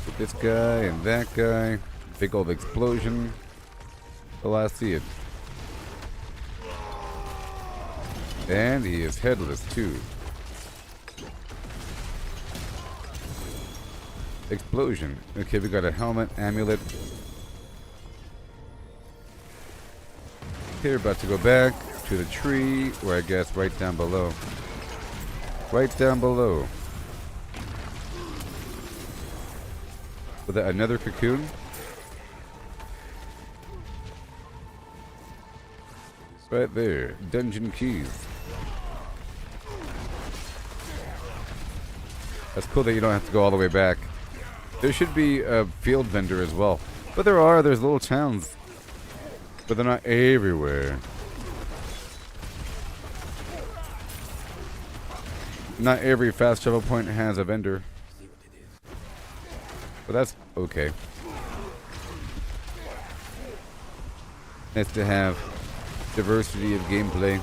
Get this guy and that guy. Big old explosion. Oh, I see it. And he is headless too. Explosion. Okay, we got a helmet, amulet. Okay, we're about to go back to the tree, or I guess right down below. Right down below. With another cocoon. Right there. Dungeon keys. That's cool that you don't have to go all the way back. There should be a field vendor as well. But there's little towns. But they're not everywhere. Not every fast travel point has a vendor. But that's okay. Nice to have diversity of gameplay.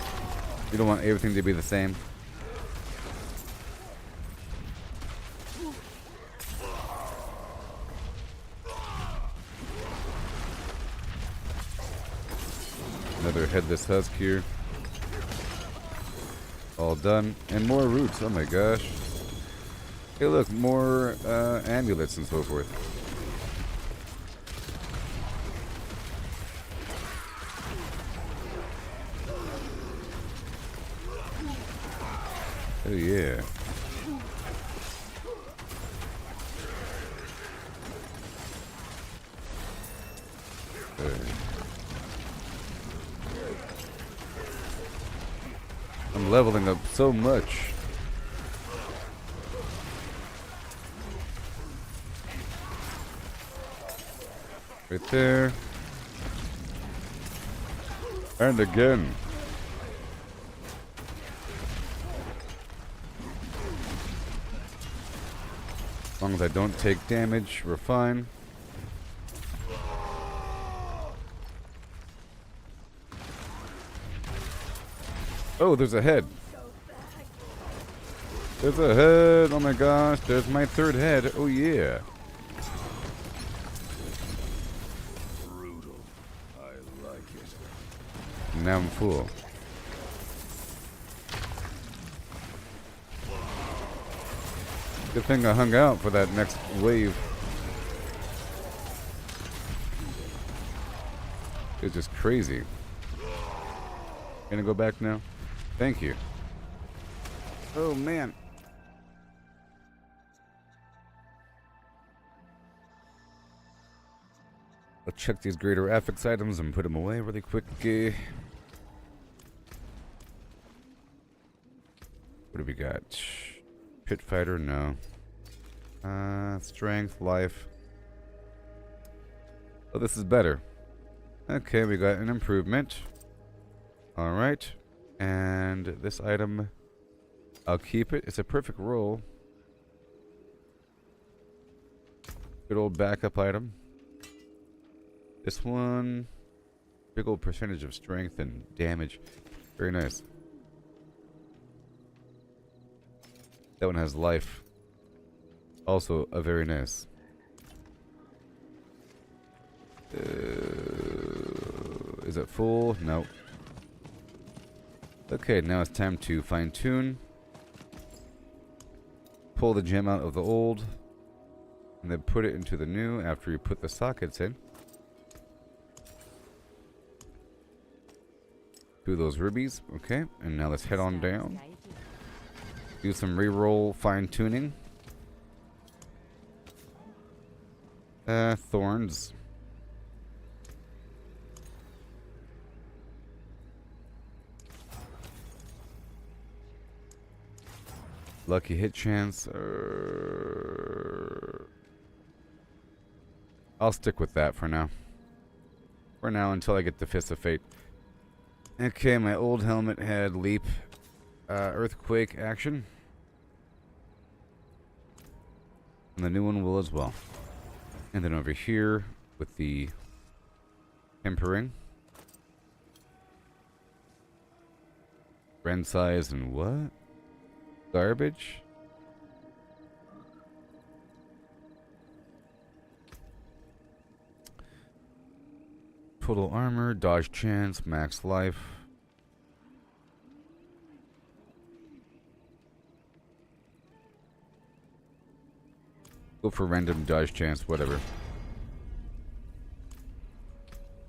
You don't want everything to be the same. Another headless husk here. All done. And more roots. Oh my gosh. Hey look, more amulets and so forth. Oh yeah. I'm leveling up so much. Right there. And again. As long as I don't take damage, we're fine. Oh, there's a head. There's a head. Oh my gosh, there's my third head. Oh yeah. Brutal. I like it. Now I'm full. Good thing I hung out for that next wave. It's just crazy. Gonna go back now? Thank you. Oh man. I'll check these greater affix items and put them away really quick. What do we got? Pit fighter? No. Strength, life. Oh, this is better. Okay, we got an improvement. Alright. And this item, I'll keep it. It's a perfect roll. Good old backup item. This one, big old percentage of strength and damage. Very nice. That one has life. Also, a very nice. Is it full? No. Okay, now it's time to fine tune. Pull the gem out of the old. And then put it into the new after you put the sockets in. Do those rubies. Okay, and now let's head on down. Do some reroll fine tuning. Thorns. Lucky hit chance. I'll stick with that for now. For now, until I get the Fist of Fate. Okay, my old helmet had leap, earthquake action. And the new one will as well. And then over here with the tempering. Friend size and what? Garbage? Total armor, dodge chance, max life. Go for random dodge chance, whatever.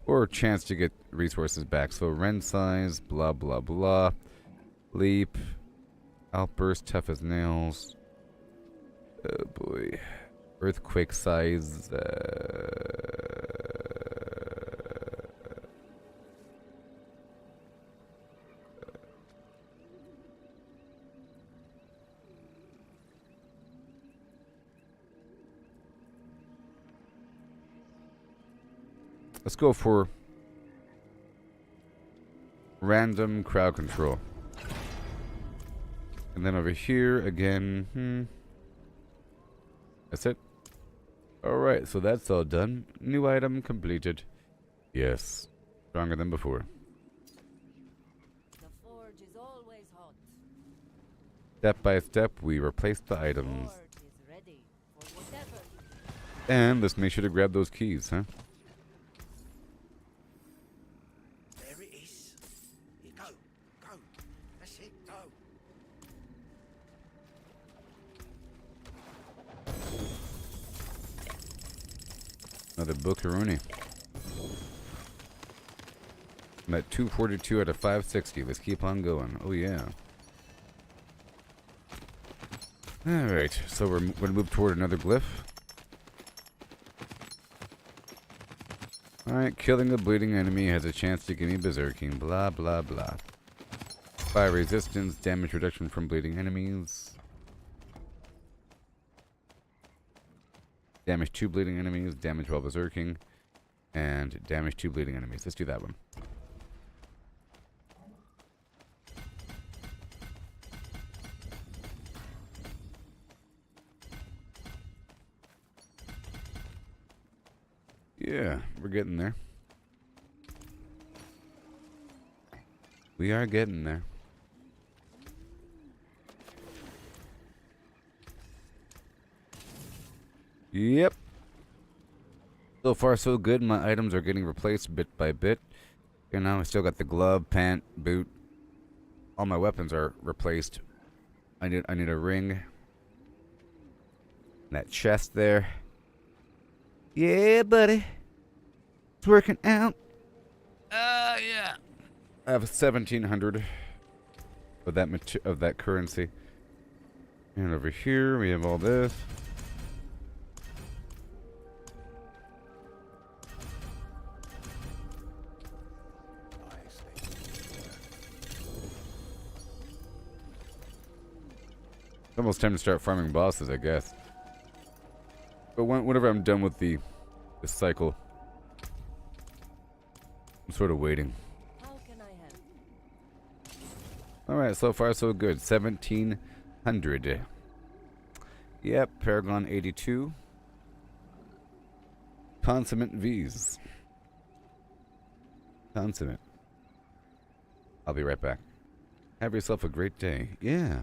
Or chance to get resources back. So rend size, blah blah blah. Leap. Outburst, tough as nails. Oh boy. Earthquake size. Let's go for random crowd control. And then over here again, that's it. Alright, so that's all done. New item completed. Yes, stronger than before. The forge is always hot. Step by step, we replace the items. Forge is ready for whatever. And let's make sure to grab those keys, huh? There it is. You go. Go. That's it. Go. Another Bookaroonie. I'm at 242 out of 560. Let's keep on going. Oh, yeah. Alright, so we're going to move toward another glyph. Alright, killing a bleeding enemy has a chance to give me berserking. Blah, blah, blah. Fire resistance, damage reduction from bleeding enemies. Damage to bleeding enemies, damage while berserking. And damage to bleeding enemies. Let's do that one. Yeah, we're getting there. We are getting there. Yep. So far, so good. My items are getting replaced bit by bit. You know, I still got the glove, pant, boot. All my weapons are replaced. I need a ring. That chest there. Yeah, buddy. It's working out. Yeah. I have 1,700 of that currency. And over here we have all this. It's almost time to start farming bosses, I guess. But whenever I'm done with the cycle, I'm sort of waiting. How can I help? Alright, so far so good. 1,700. Yep, Paragon 82. Consummate V's. Consummate. I'll be right back. Have yourself a great day. Yeah.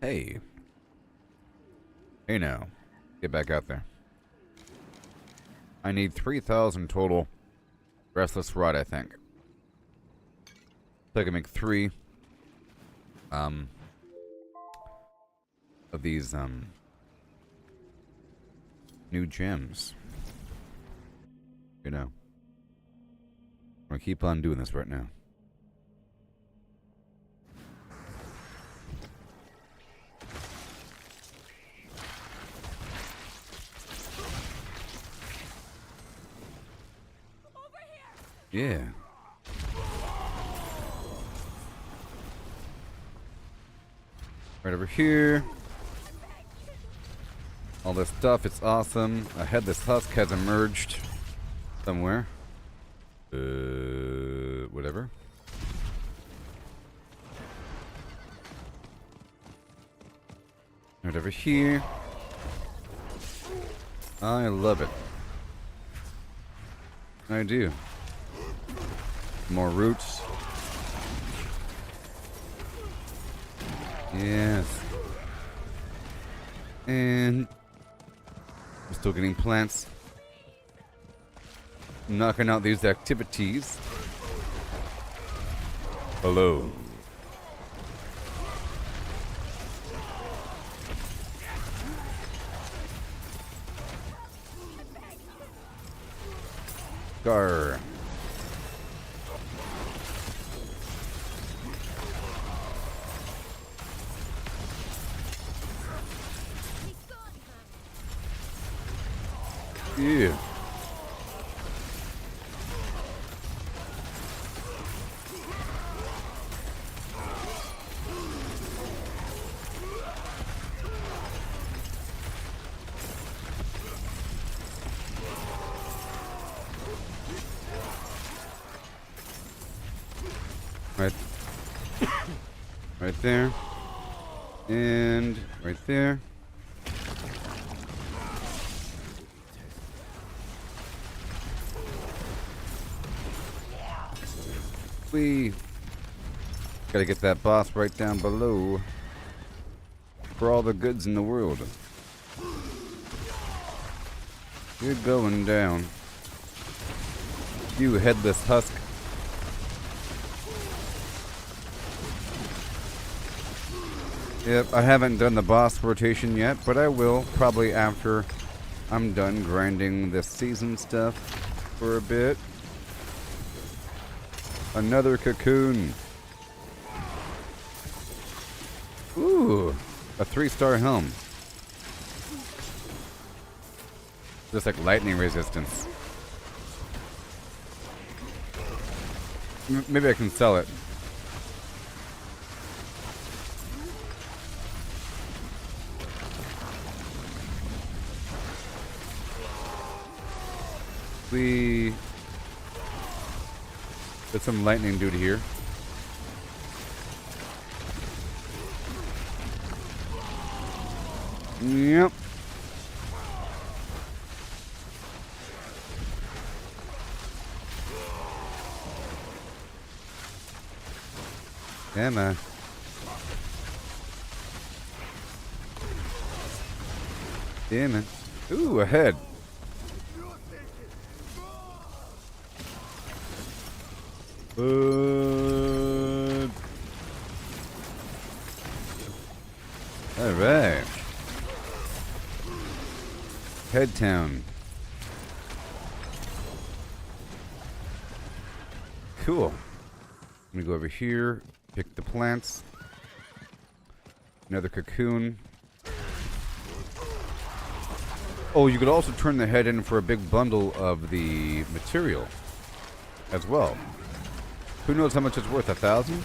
Hey. Hey now. Get back out there. I need 3,000 total Restless Rod, I think. So I can make 3 of these new gems. You know. I'm gonna keep on doing this right now. Yeah. Right over here. All this stuff, it's awesome. A headless husk has emerged somewhere. Whatever. Right over here. I love it. I do. More roots. Yes. And I'm still getting plants. Knocking out these activities. Hello. Gar. Yeah. Right. Right there. And right there. We gotta get that boss right down below for all the goods in the world. You're going down. You headless husk. Yep, I haven't done the boss rotation yet, but I will probably after I'm done grinding this season stuff for a bit. Another cocoon. Ooh, a 3-star helm. Just like lightning resistance. Maybe I can sell it. We get some lightning dude here. Yep. Yeah, man. Yeah, man. Ooh, a head. Alright. Head town. Cool. Let me go over here, pick the plants. Another cocoon. Oh, you could also turn the head in for a big bundle of the material as well. Who knows how much it's worth? 1,000?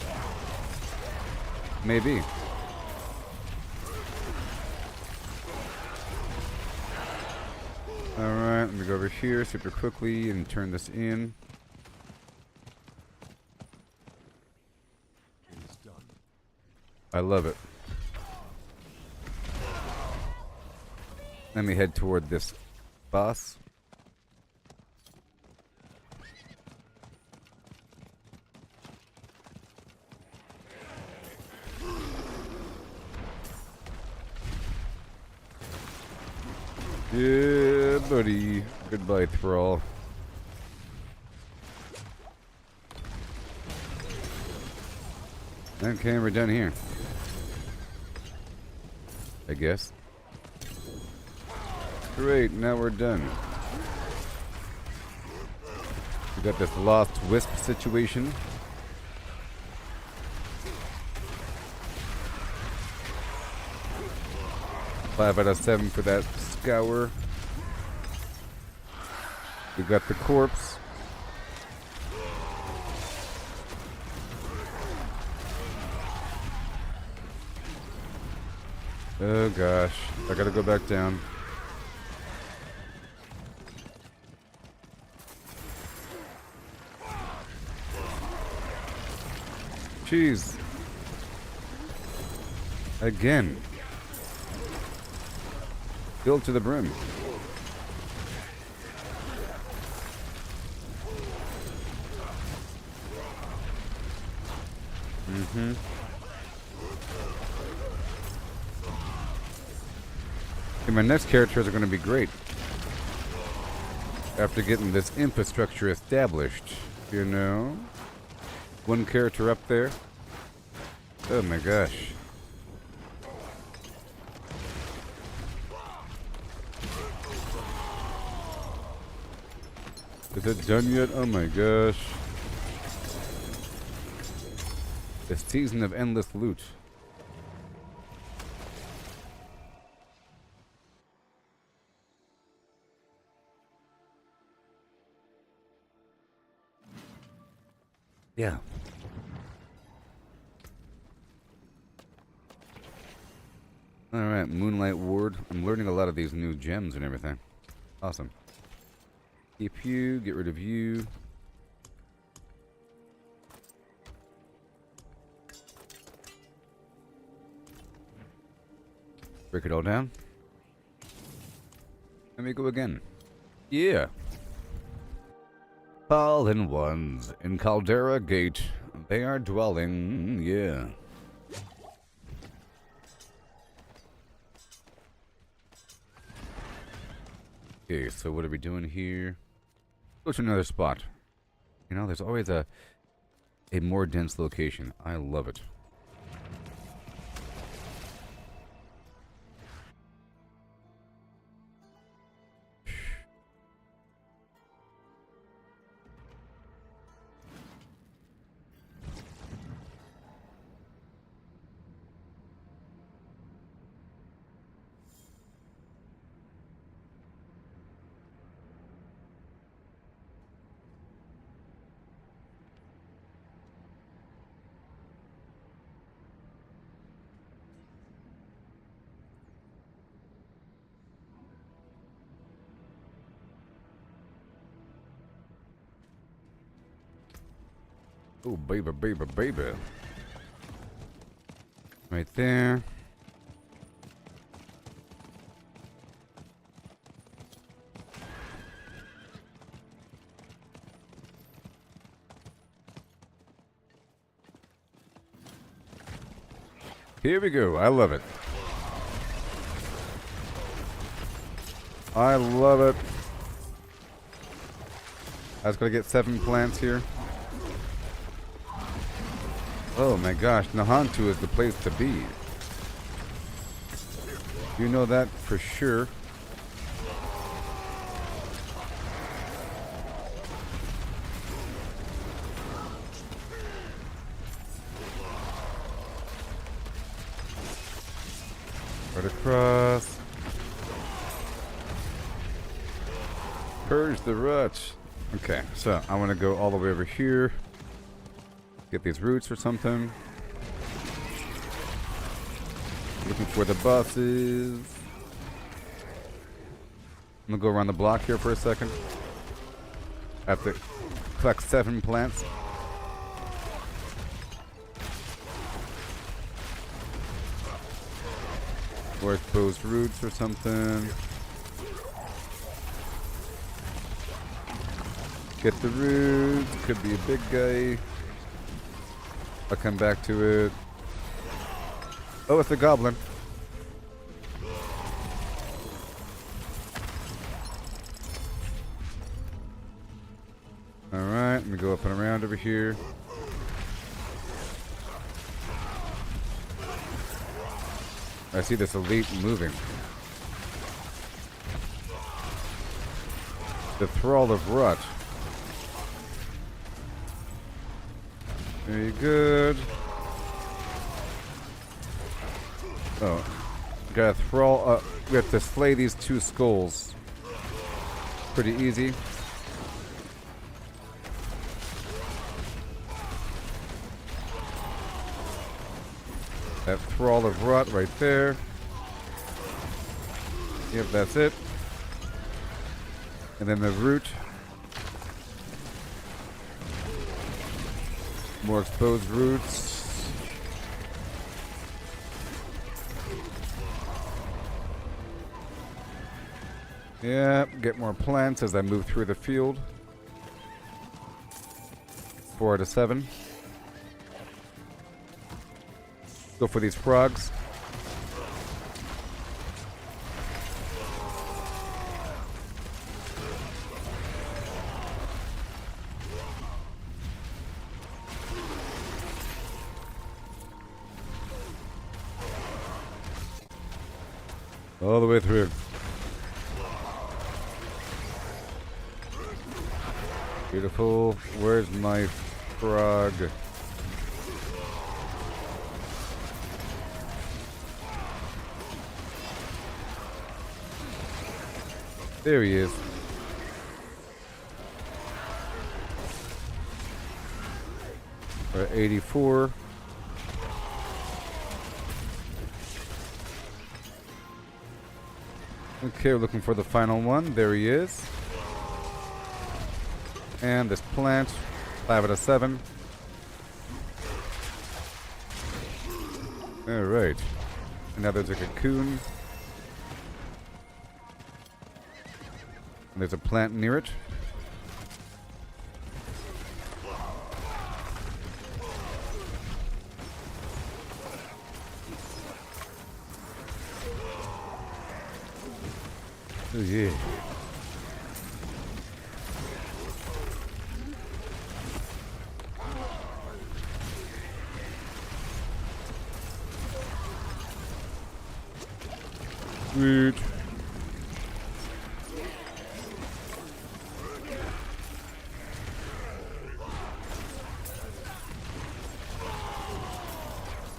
Maybe. Alright, let me go over here super quickly and turn this in. I love it. Let me head toward this boss. Yeah, buddy. Goodbye, Thrall. Okay, we're done here. I guess. Great, now we're done. We got this lost wisp situation. Five out of 7 for that scour. We got the corpse. Oh gosh, I gotta go back down. Jeez. Again. Filled to the brim. Mm-hmm. Okay, my next characters are going to be great. After getting this infrastructure established, you know? One character up there. Oh my gosh. Is it done yet? Oh my gosh. The season of endless loot. Yeah. Alright, Moonlight Ward. I'm learning a lot of these new gems and everything. Awesome. Keep you, get rid of you. Break it all down. Let me go again. Yeah. Fallen ones in Caldera Gate. They are dwelling. Yeah. Okay, so what are we doing here? Go to another spot. You know, there's always a more dense location. I love it. Oh, baby, baby, baby. Right there. Here we go. I love it. I love it. I was going to get 7 plants here. Oh my gosh, Nahantu is the place to be. You know that for sure. Right across. Purge the ruts. Okay, so I want to go all the way over here. Get these roots or something. Looking for the bosses. I'm gonna go around the block here for a second. I have to collect 7 plants. Or exposed roots or something. Get the roots. Could be a big guy. I'll come back to it. Oh, it's a goblin. Alright, let me go up and around over here. I see this elite moving. The Thrall of Rut. Very good. Oh. Gotta thrall. We have to slay these 2 skulls. Pretty easy. That Thrall of Rot right there. Yep, that's it. And then the root. More exposed roots. Yeah, get more plants as I move through the field. 4 out of 7. Go for these frogs. All the way through. Beautiful. Where's my frog? There he is. We're at 84. Okay, we're looking for the final one. There he is. And this plant, 5 out of 7. Alright. And now there's a cocoon. And there's a plant near it. Oh yeah. Sweet.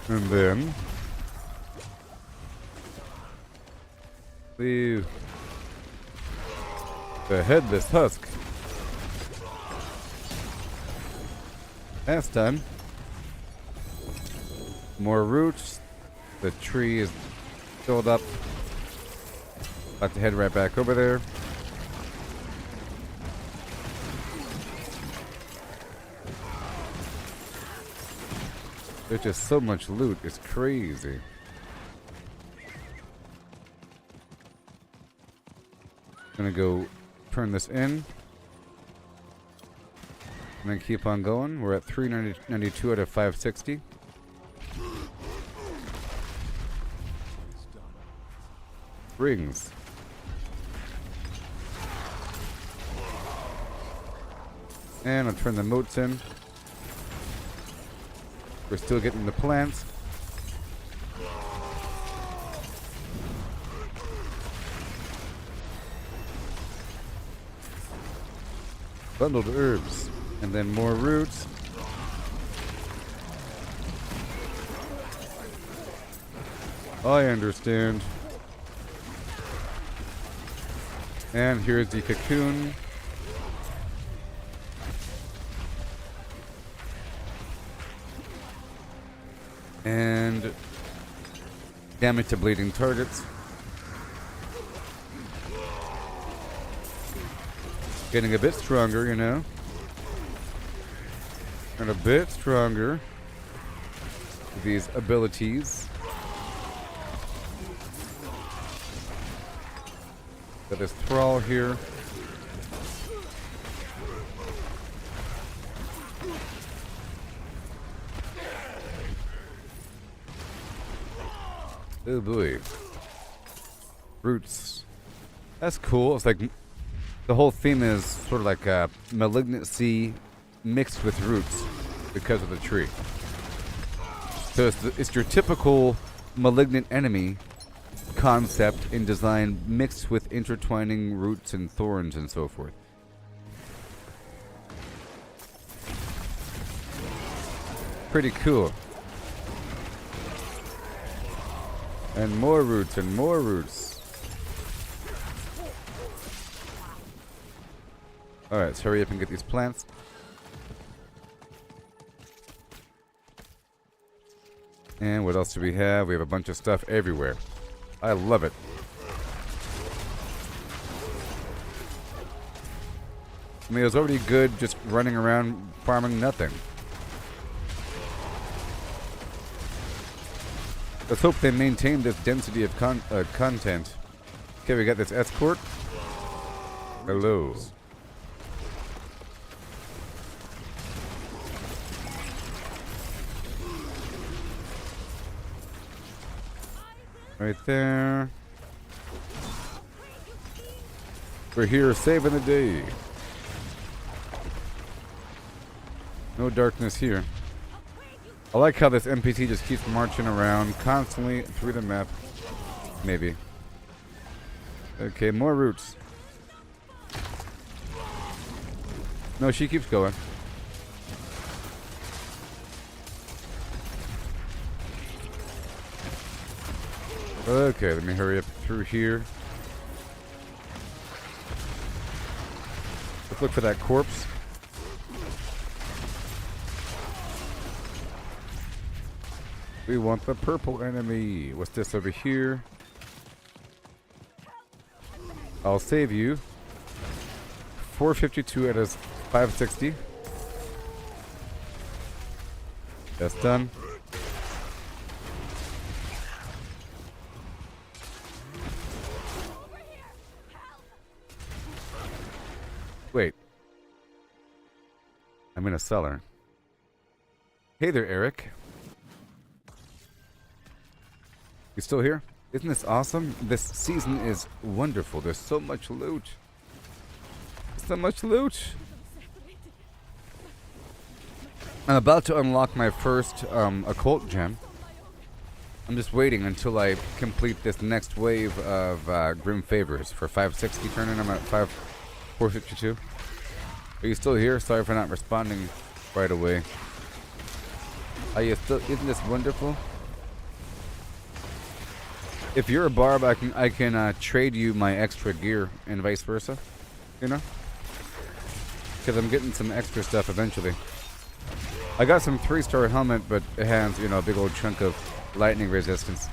And then leave the headless husk. Last time, more roots. The tree is filled up. About to head right back over there. There's just so much loot, it's crazy. Gonna go turn this in. And then keep on going. We're at 392 out of 560. Rings. And I'll turn the moats in. We're still getting the plants. Bundled herbs. And then more roots. I understand. And here's the cocoon. And damage to bleeding targets. Getting a bit stronger, you know. And a bit stronger with these abilities. Got this thrall here. Oh boy. Roots. That's cool. It's like The whole theme is sort of like a malignancy mixed with roots because of the tree. So it's your typical malignant enemy concept in design mixed with intertwining roots and thorns and so forth. Pretty cool. And more roots and more roots. Alright, let's hurry up and get these plants. And what else do we have? We have a bunch of stuff everywhere. I love it. I mean, it was already good just running around farming nothing. Let's hope they maintain this density of content. Okay, we got this escort. Hello. Right there. We're here saving the day. No darkness here. I like how this NPC just keeps marching around constantly through the map. Maybe. Okay, more roots. No, she keeps going. Okay, let me hurry up through here. Let's look for that corpse. We want the purple enemy. What's this over here? I'll save you. 452 out of 560. That's done. Wait. I'm in a cellar. Hey there, Eric. You still here? Isn't this awesome? This season is wonderful. There's so much loot. So much loot. I'm about to unlock my first occult gem. I'm just waiting until I complete this next wave of Grim Favors for 560 turning. I'm at 452. Are you still here? Sorry for not responding right away. Are you still? Isn't this wonderful? If you're a Barb, I can trade you my extra gear and vice versa. You know? Because I'm getting some extra stuff eventually. I got some 3-star helmet, but it has, you know, a big old chunk of lightning resistance.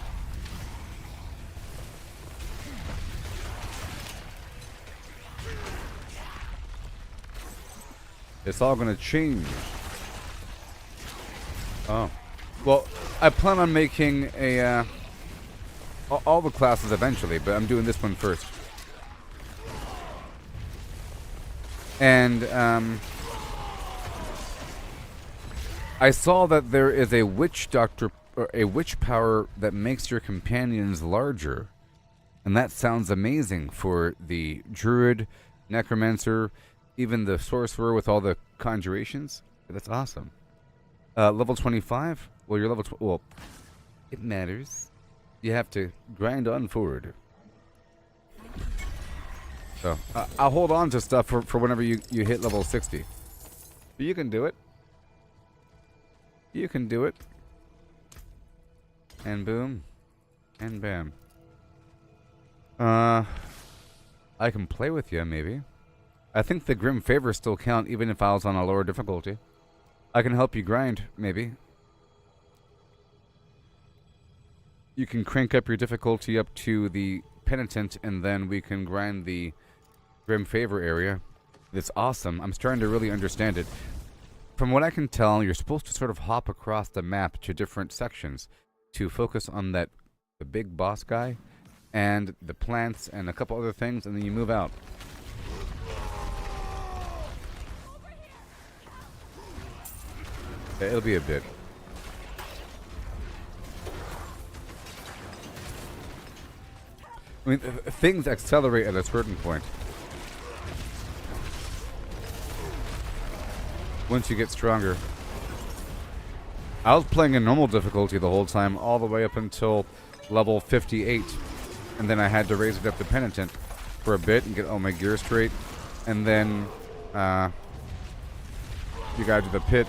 It's all gonna change. Oh. Well, I plan on making a, all the classes eventually, but I'm doing this one first. And, I saw that there is a witch doctor, or a witch power that makes your companions larger. And that sounds amazing for the druid, necromancer, even the sorcerer with all the conjurations. That's awesome. Level 25? Well, you're level well, it matters. You have to grind on forward. So, I'll hold on to stuff for whenever you hit level 60. But you can do it. You can do it. And boom. And bam. I can play with you, maybe. I think the Grim Favors still count, even if I was on a lower difficulty. I can help you grind, maybe. You can crank up your difficulty up to the Penitent, and then we can grind the Grim Favor area. It's awesome. I'm starting to really understand it. From what I can tell, you're supposed to sort of hop across the map to different sections to focus on the big boss guy and the plants and a couple other things, and then you move out. Yeah, it'll be a bit. I mean, things accelerate at a certain point. once you get stronger. I was playing in normal difficulty the whole time, all the way up until level 58. And then I had to raise it up to Penitent for a bit and get all my gear straight. And then you go to the pit.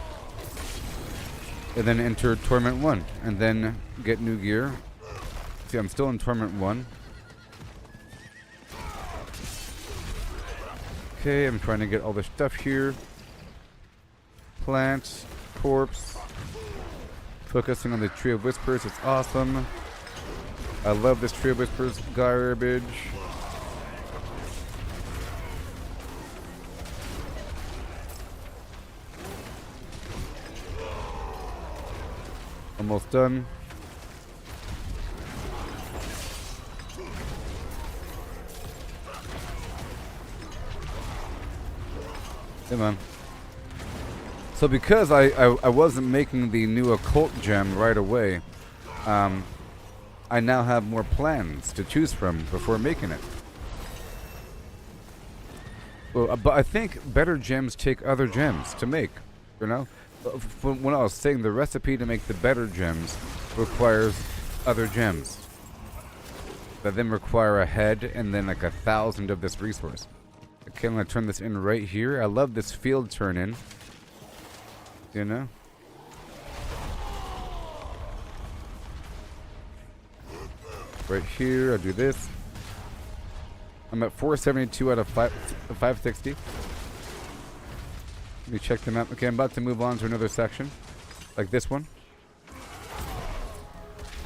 And then enter Torment 1. And then get new gear. See, I'm still in Torment 1. Okay, I'm trying to get all the stuff here. Plants, corpse. Focusing on the Tree of Whispers, it's awesome. I love this Tree of Whispers garbage. Almost done. Come on. So because I wasn't making the new occult gem right away, I now have more plans to choose from before making it. Well, but I think better gems take other gems to make, you know? When I was saying the recipe to make the better gems requires other gems that then require a head and then like 1,000 of this resource. Okay, I'm going to turn this in right here. I love this field turn in. You know? Right here, I'll do this. I'm at 472 out of 560. Let me check them out. Okay, I'm about to move on to another section. Like this one.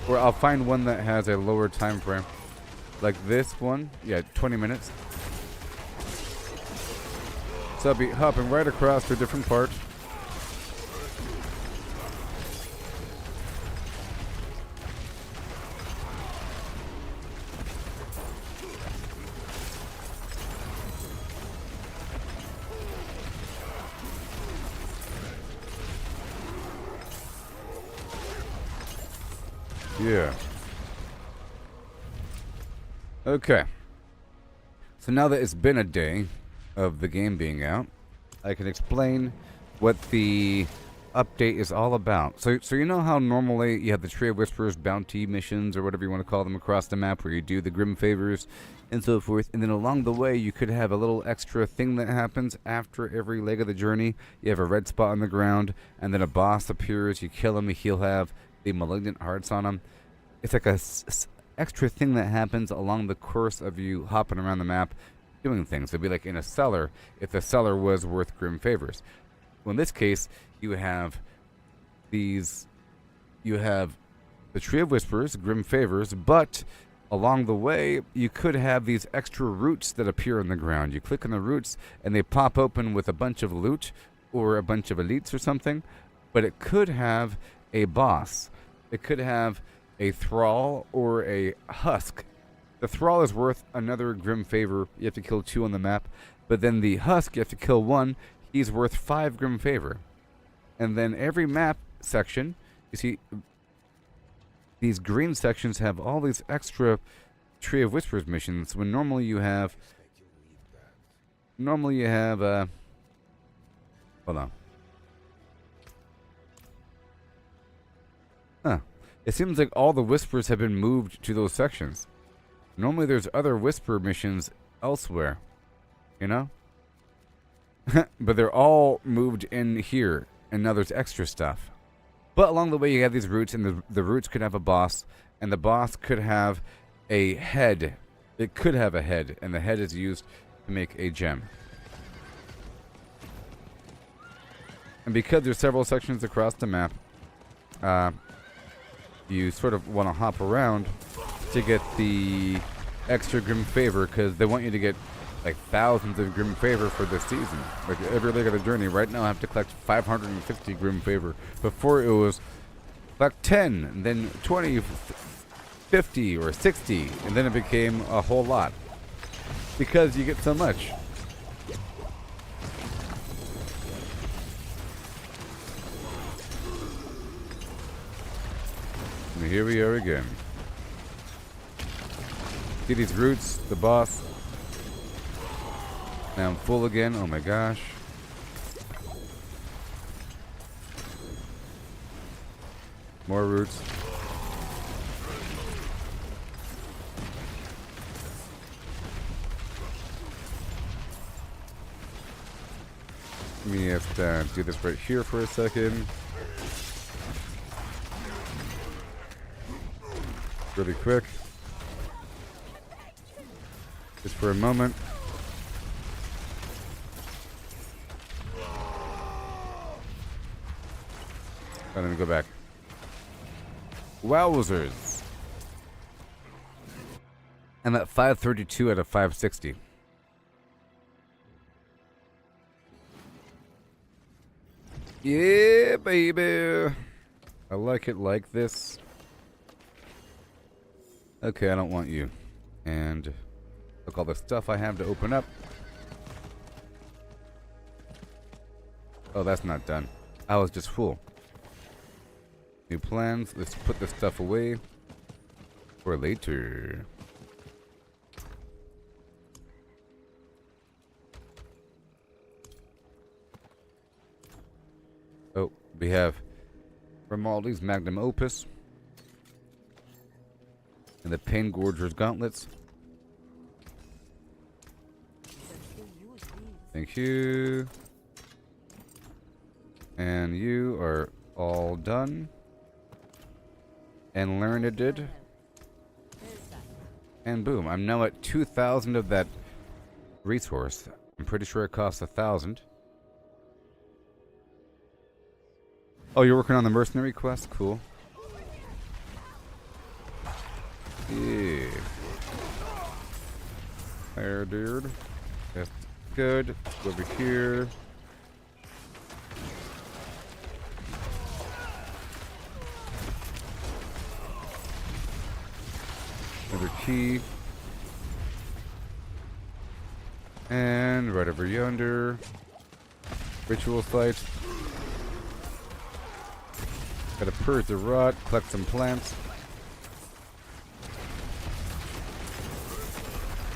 Or I'll find one that has a lower time frame. Like this one. Yeah, 20 minutes. So I'll be hopping right across to a different part. Yeah. Okay. So now that it's been a day of the game being out, I can explain what the update is all about. So you know how normally you have the Tree of Whispers bounty missions or whatever you want to call them across the map where you do the Grim Favors and so forth, and then along the way you could have a little extra thing that happens after every leg of the journey. You have a red spot on the ground and then a boss appears, you kill him, he'll have the malignant hearts on him. It's like a extra thing that happens along the course of you hopping around the map doing things. It'd be like in a cellar if the cellar was worth Grim Favors. Well, in this case, you have the Tree of Whispers, Grim Favors, but along the way, you could have these extra roots that appear in the ground. You click on the roots, and they pop open with a bunch of loot or a bunch of elites or something, but it could have a boss. It could have a thrall or a husk. The thrall is worth another Grim Favor. You have to kill 2 on the map. But then the husk, you have to kill 1. He's worth 5 Grim Favor. And then every map section, you see, these green sections have all these extra Tree of Whispers missions when normally you have... hold on. Huh. It seems like all the Whispers have been moved to those sections. Normally there's other Whisper missions elsewhere. You know? But they're all moved in here. And now there's extra stuff. But along the way you have these roots. And the roots could have a boss. And the boss could have a head. It could have a head. And the head is used to make a gem. And because there's several sections across the map, you sort of want to hop around to get the extra Grim Favor, because they want you to get like thousands of Grim Favor for this season. Like every leg of the journey. Right now I have to collect 550 Grim Favor. Before it was like 10, and then 20, 50, or 60, and then it became a whole lot. Because you get so much. And here we are again. See these roots, the boss. Now I'm full again. Oh my gosh. More roots. Let me just do this right here for a second. Really quick. Just for a moment. And then go back. Wowzers. And that 532 out of 560. Yeah, baby. I like it like this. Okay, I don't want you. And look, all the stuff I have to open up. Oh, that's not done. I was just full. New plans. Let's put this stuff away for later. Oh, we have Grimaldi's Magnum Opus and the Pain Gorger's Gauntlets. Thank you. And you are all done. And Learned did. And boom, I'm now at 2,000 of that resource. I'm pretty sure it costs 1,000. Oh, you're working on the mercenary quest? Cool. Yeah. There, dude. That's good. Go over here. Another key. And right over yonder. Ritual site. Gotta purge the rot, collect some plants.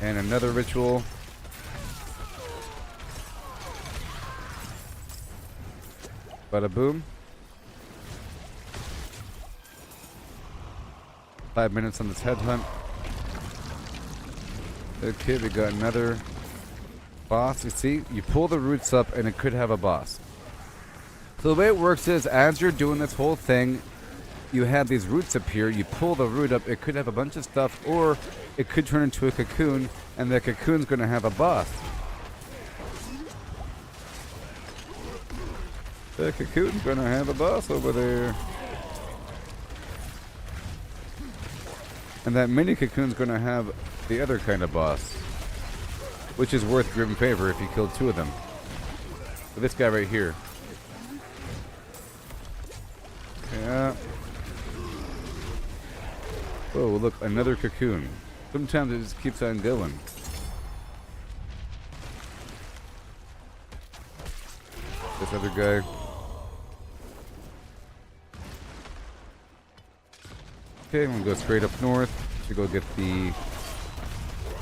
And another ritual. Bada boom. 5 minutes on this headhunt. Okay, we got another boss. You see, you pull the roots up and it could have a boss. So the way it works is, as you're doing this whole thing, you have these roots appear, you pull the root up, it could have a bunch of stuff, or it could turn into a cocoon, and the cocoon's going to have a boss. The cocoon's going to have a boss over there. And that mini cocoon's going to have the other kind of boss, which is worth grim favor if you kill 2 of them. So this guy right here. Yeah. Oh, look, another cocoon. Sometimes it just keeps on going. This other guy. Okay, I'm gonna go straight up north to go get the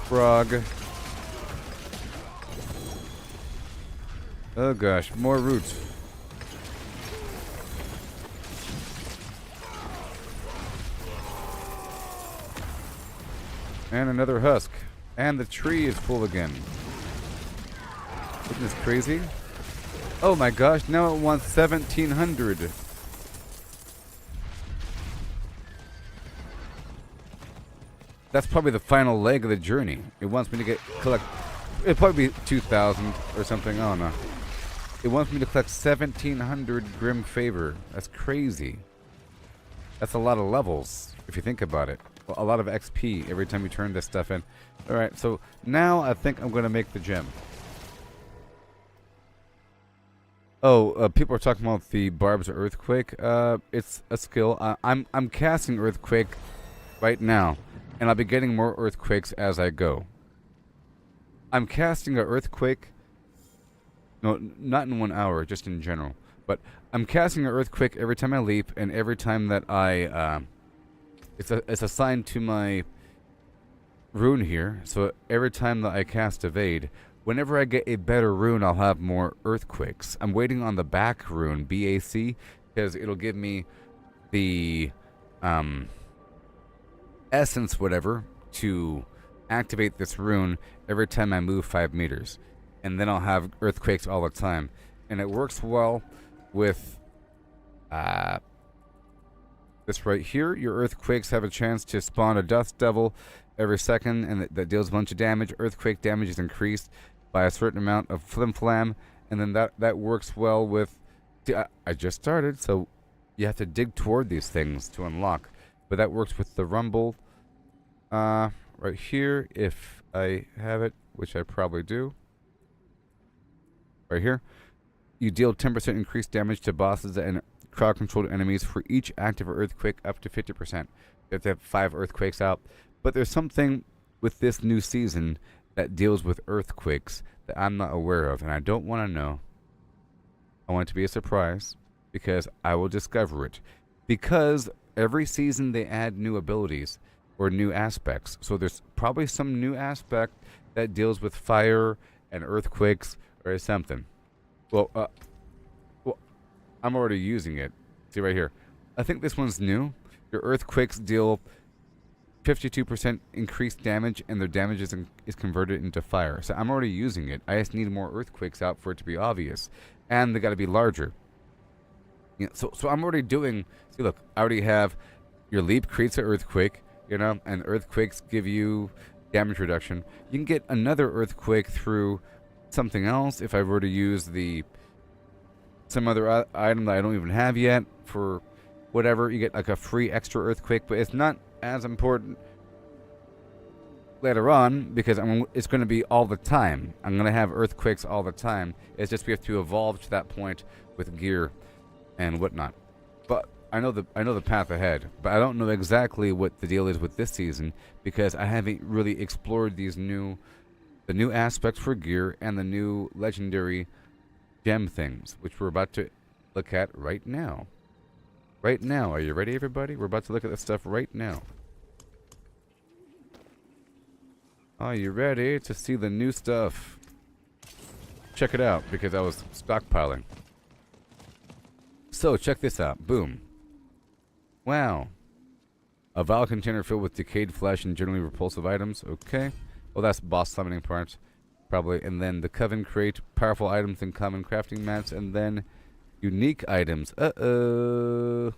frog. Oh gosh, more roots. And another husk. And the tree is full again. Isn't this crazy? Oh my gosh, now it wants 1,700. That's probably the final leg of the journey. It wants me to collect... It'd probably be 2,000 or something, I don't know. It wants me to collect 1,700 Grim Favor. That's crazy. That's a lot of levels, if you think about it. A lot of XP every time you turn this stuff in. Alright, so now I think I'm going to make the gem. Oh, people are talking about the Barb's Earthquake. It's a skill. I'm casting Earthquake right now, and I'll be getting more Earthquakes as I go. I'm casting an Earthquake. No, not in 1 hour, just in general. But I'm casting an Earthquake every time I leap, and every time that I... It's assigned to my rune here, so every time that I cast Evade, whenever I get a better rune, I'll have more Earthquakes. I'm waiting on the back rune, BAC, because it'll give me the essence, whatever, to activate this rune every time I move 5 meters. And then I'll have earthquakes all the time. And it works well with this right here. Your earthquakes have a chance to spawn a dust devil every second, and that deals a bunch of damage. Earthquake damage is increased by a certain amount of flim flam, and then that works well with... I just started, so you have to dig toward these things to unlock. But that works with the rumble right here, if I have it, which I probably do. Right here. You deal 10% increased damage to bosses and crowd-controlled enemies for each active earthquake up to 50%. You have to have 5 earthquakes out. But there's something with this new season that deals with earthquakes that I'm not aware of, and I don't want to know. I want it to be a surprise, because I will discover it. Because every season they add new abilities or new aspects. So there's probably some new aspect that deals with fire and earthquakes or something. Well, I'm already using it. See right here. I think this one's new. Your earthquakes deal 52% increased damage, and their damage is converted into fire. So I'm already using it. I just need more earthquakes out for it to be obvious. And they got to be larger. You know, so I'm already doing... See, look. I already have... Your leap creates an earthquake, you know, and earthquakes give you damage reduction. You can get another earthquake through something else if I were to use some other item that I don't even have yet for whatever. You get like a free extra earthquake, but it's not as important later on because it's going to be all the time. I'm going to have earthquakes all the time. It's just we have to evolve to that point with gear and whatnot. But I know the path ahead, but I don't know exactly what the deal is with this season because I haven't really explored the new aspects for gear and the new legendary gem things, which we're about to look at right now. Right now. Are you ready, everybody? We're about to look at this stuff right now. Are you ready to see the new stuff? Check it out, because I was stockpiling. So, check this out. Boom. Wow. A vial container filled with decayed flesh and generally repulsive items. Okay. Well, that's boss summoning parts. Probably. And then the Coven crate, powerful items and common crafting mats. And then unique items. Uh-oh.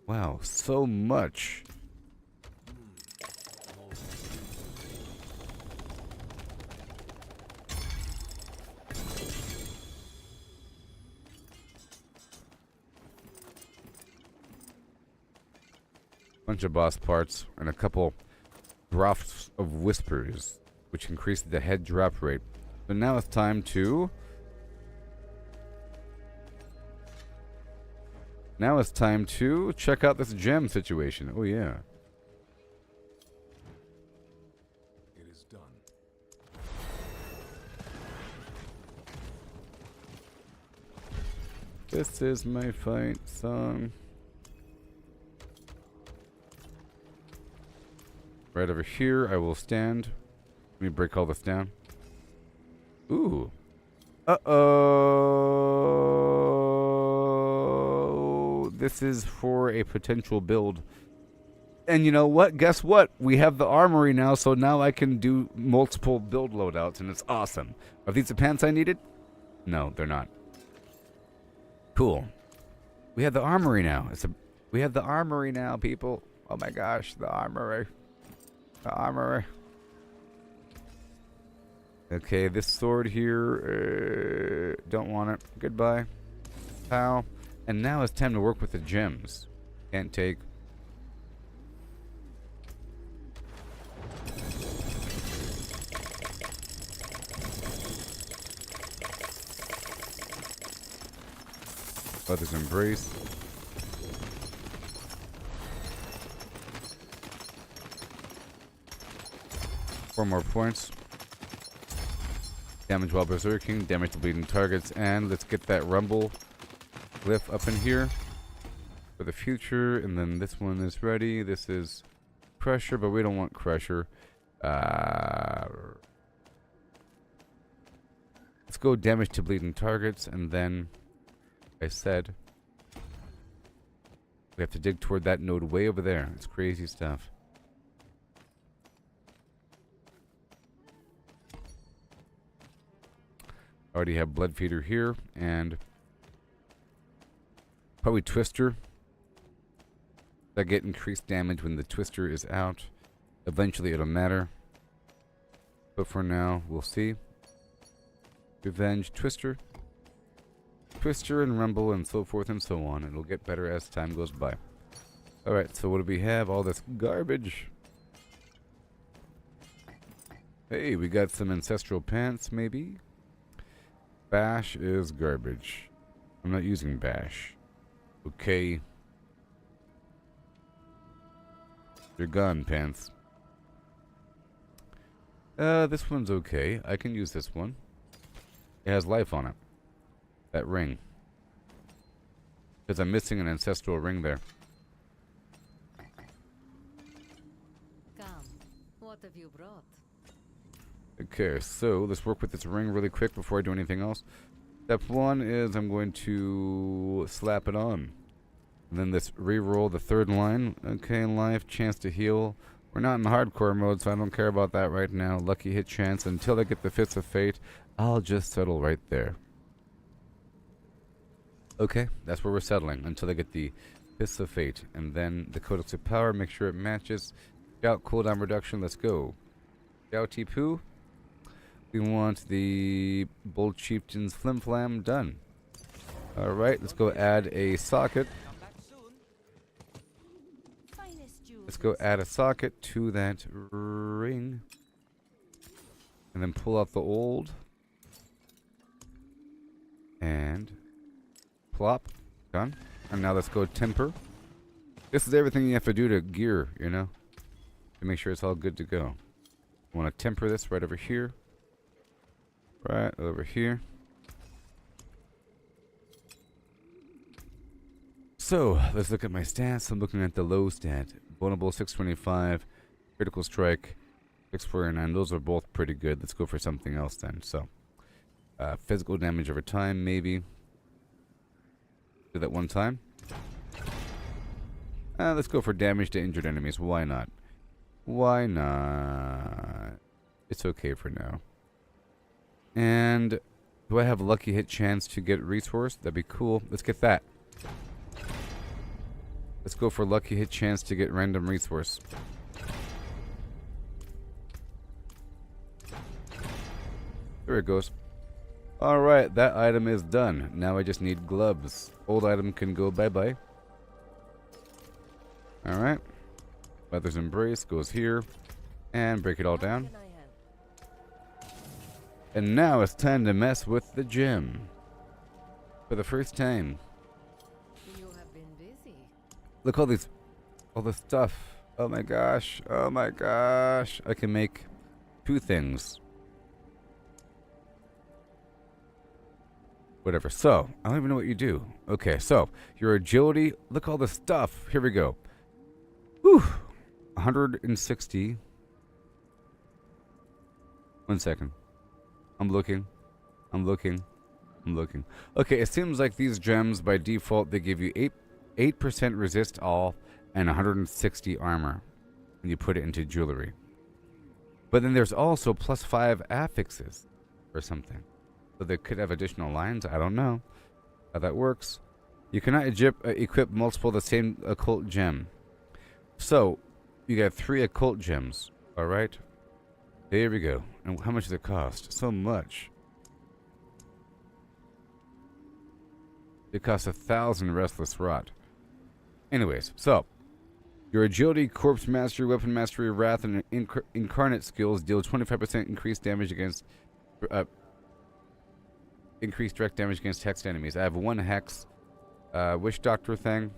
Wow, so much. Bunch of boss parts and a couple drafts of whispers, which increase the head drop rate. So now it's time to... check out this gem situation. Oh, yeah. It is done. This is my fight song. Right over here, I will stand. Let me break all this down. Ooh. Uh-oh. This is for a potential build. And you know what? Guess what? We have the armory now, so now I can do multiple build loadouts, and it's awesome. Are these the pants I needed? No, they're not. Cool. We have the armory now. We have the armory now, people. Oh my gosh, the armory. The armory. Okay, this sword here, don't want it. Goodbye. Pow. And now it's time to work with the gems. Can't take. Mother's Embrace. Four more points. Damage while berserking, damage to bleeding targets, and let's get that rumble glyph up in here for the future. And then this one is ready. This is Crusher, but we don't want Crusher. Let's let's go damage to bleeding targets, and then, like I said, we have to dig toward that node way over there. It's crazy stuff. Already have Blood Feeder here, and probably Twister. I get increased damage when the Twister is out. Eventually it'll matter. But for now, we'll see. Revenge, Twister. Twister and Rumble and so forth and so on. It'll get better as time goes by. Alright, so what do we have? All this garbage. Hey, we got some Ancestral Pants, maybe? Bash is garbage. I'm not using Bash. Okay. You're gone, Pants. This one's okay. I can use this one. It has life on it. That ring. Because I'm missing an ancestral ring there. Come, what have you brought? Okay, so let's work with this ring really quick before I do anything else. Step one is I'm going to slap it on. And then let's re-roll the third line. Okay, life, chance to heal. We're not in hardcore mode, so I don't care about that right now. Lucky hit chance. Until I get the Fists of Fate, I'll just settle right there. Okay, that's where we're settling. Until I get the Fists of Fate. And then the Codex of Power, make sure it matches. Scout cooldown reduction, let's go. Scouty Poo. We want the Bold Chieftain's Flim Flam done. Alright, let's go add a socket. Let's go add a socket to that ring. And then pull out the old. And plop. Done. And now let's go temper. This is everything you have to do to gear, you know, to make sure it's all good to go. I want to temper this right over here. Right over here. So, let's look at my stats. I'm looking at the low stat. Vulnerable 625, critical strike 649. Those are both pretty good. Let's go for something else then. So, physical damage over time, maybe. Do that one time. Let's go for damage to injured enemies. Why not? Why not? It's okay for now. And do I have a lucky hit chance to get resource? That'd be cool. Let's get that. Let's go for lucky hit chance to get random resource. There it goes. Alright, that item is done. Now I just need gloves. Old item can go bye-bye. Alright. Mother's Embrace goes here. And break it all down. And now it's time to mess with the gem. For the first time. Look all this stuff. Oh my gosh. Oh my gosh. I can make 2 things. Whatever. So, I don't even know what you do. Okay, so, your agility. Look all the stuff. Here we go. Whew. 160. 1 second. I'm looking. Okay, it seems like these gems, by default, they give you 8% resist all and 160 armor when you put it into jewelry. But then there's also +5 affixes or something. So they could have additional lines. I don't know how that works. You cannot equip multiple of the same occult gem. So you got 3 occult gems. Alright. There we go. And how much does it cost? So much. It costs 1,000 Restless Rot. Anyways, so your agility, corpse mastery, weapon mastery, wrath, and incarnate skills deal 25% increased damage against increased direct damage against hexed enemies. I have 1 hex wish doctor thing.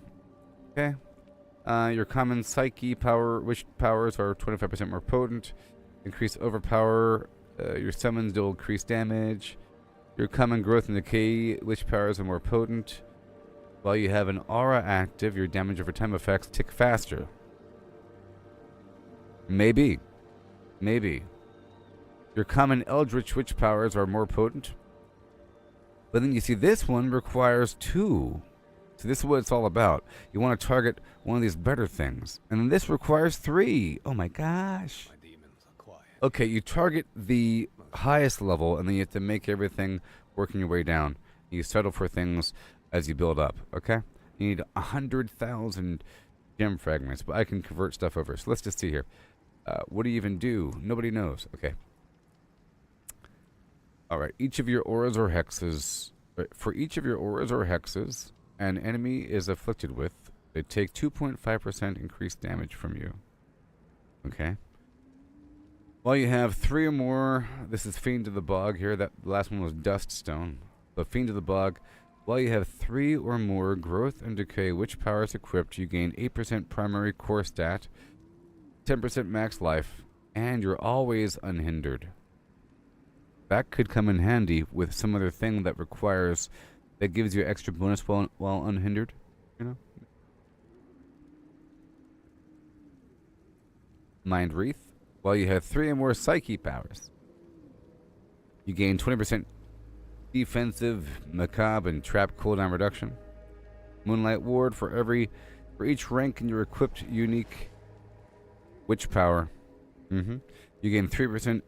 Okay. Your common psyche power wish powers are 25% more potent. Increase overpower. Your summons deal increased damage. Your common growth and decay wish powers are more potent. While you have an aura active, your damage over time effects tick faster. Maybe. Your common eldritch witch powers are more potent. But then you see this one requires 2. So this is what it's all about. You want to target one of these better things. And then this requires 3. Oh my gosh. My demons are quiet. Okay, you target the highest level, and then you have to make everything working your way down. You settle for things as you build up, okay? You need 100,000 gem fragments, but I can convert stuff over. So let's just see here. What do you even do? Nobody knows. Okay. All right. Each of your auras or hexes... For each of your auras or hexes an enemy is afflicted with, they take 2.5% increased damage from you. Okay. While you have 3 or more... This is Fiend of the Bog here. That last one was Dust Stone. The Fiend of the Bog. While you have 3 or more Growth and Decay Witch powers equipped, you gain 8% primary core stat, 10% max life, and you're always unhindered. That could come in handy with some other thing that requires, that gives you extra bonus while unhindered, you know? Mind Wreath. While you have 3 or more Psyche powers, you gain 20% defensive, macabre, and trap cooldown reduction. Moonlight Ward. For each rank in your equipped unique witch power, you gain 3%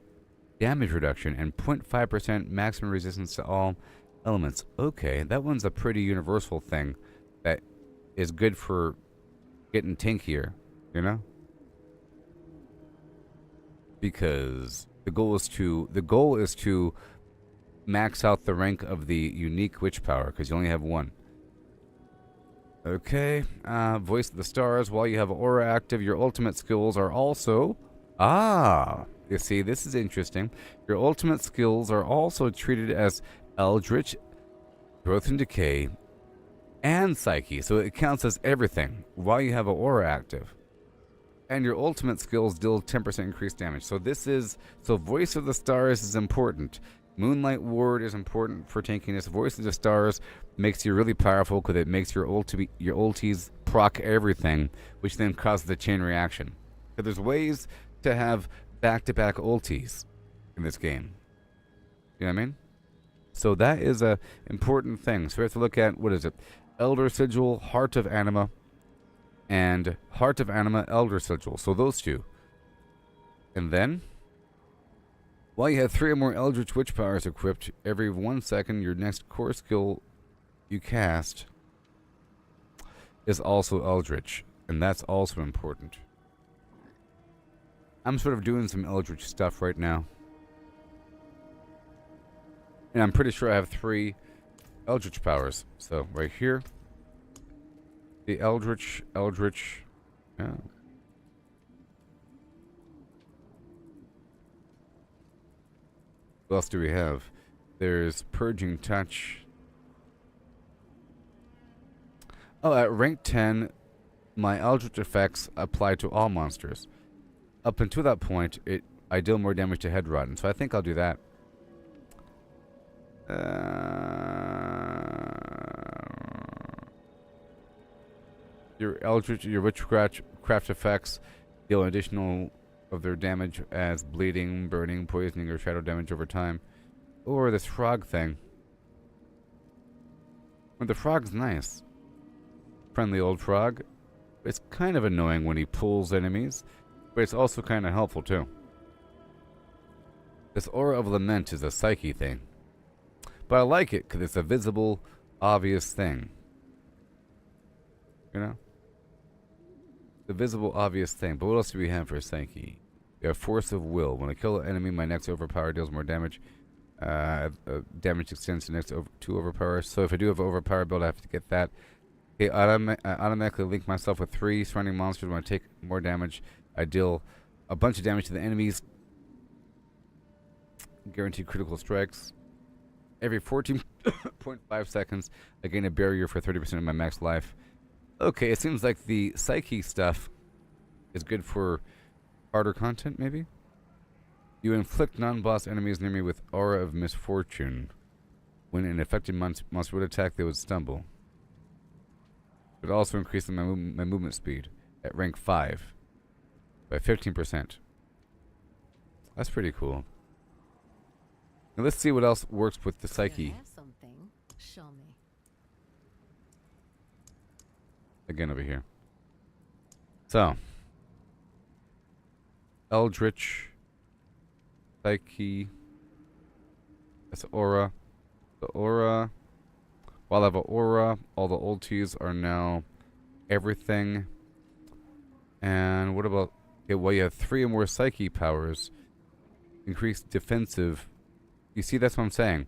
damage reduction and 0.5% maximum resistance to all elements. Okay, that one's a pretty universal thing that is good for getting tankier, you know? Because the goal is to max out the rank of the unique witch power, because you only have 1. Okay, Voice of the Stars. While you have Aura active, your ultimate skills are also... you see, this is interesting. Your ultimate skills are also treated as Eldritch, Growth and Decay, and Psyche. So it counts as everything while you have an Aura active. And your ultimate skills deal 10% increased damage. So Voice of the Stars is important. Moonlight Ward is important for tankiness. Voice of the Stars makes you really powerful because it makes your ulties proc everything, which then causes the chain reaction. So there's ways to have back-to-back ultis in this game. You know what I mean? So that is a important thing. So we have to look at, what is it? Elder Sigil, Heart of Anima, and Heart of Anima, Elder Sigil. So those 2. And then, while you have 3 or more Eldritch Witch powers equipped, every 1 second your next core skill you cast is also Eldritch. And that's also important. I'm sort of doing some Eldritch stuff right now. And I'm pretty sure I have 3 Eldritch powers. So, right here. The Eldritch. Yeah. What else do we have? There's Purging Touch. Oh, at rank 10, my Eldritch effects apply to all monsters. Up until that point, I deal more damage to head rotten, so I think I'll do that. Your witchcraft effects deal additional of their damage as bleeding, burning, poisoning, or shadow damage over time. Or this frog thing. Well, the frog's nice. Friendly old frog. It's kind of annoying when he pulls enemies, but it's also kind of helpful too. This Aura of Lament is a Psyche thing. But I like it because it's a visible, obvious thing. You know? The visible, obvious thing. But what else do we have for Psyche? We have Force of Will. When I kill an enemy, my next overpower deals more damage. Damage extends to next 2 overpower. So if I do have an overpower build, I have to get that. Okay, I automatically link myself with 3 surrounding monsters. When I take more damage, I deal a bunch of damage to the enemies. Guaranteed critical strikes. Every 14.5 seconds, I gain a barrier for 30% of my max life. Okay, it seems like the Psyche stuff is good for harder content, maybe? You inflict non-boss enemies near me with Aura of Misfortune. When an affected monster would attack, they would stumble. It also increases my movement speed at rank 5 by 15%. That's pretty cool. Now let's see what else works with the Psyche. Have something. Show me. Again over here. So, Eldritch, Psyche, that's Aura. The Aura, while I have an Aura, all the ultis are now everything. And what about, okay, well, you have 3 or more Psyche powers. Increased defensive. You see, that's what I'm saying.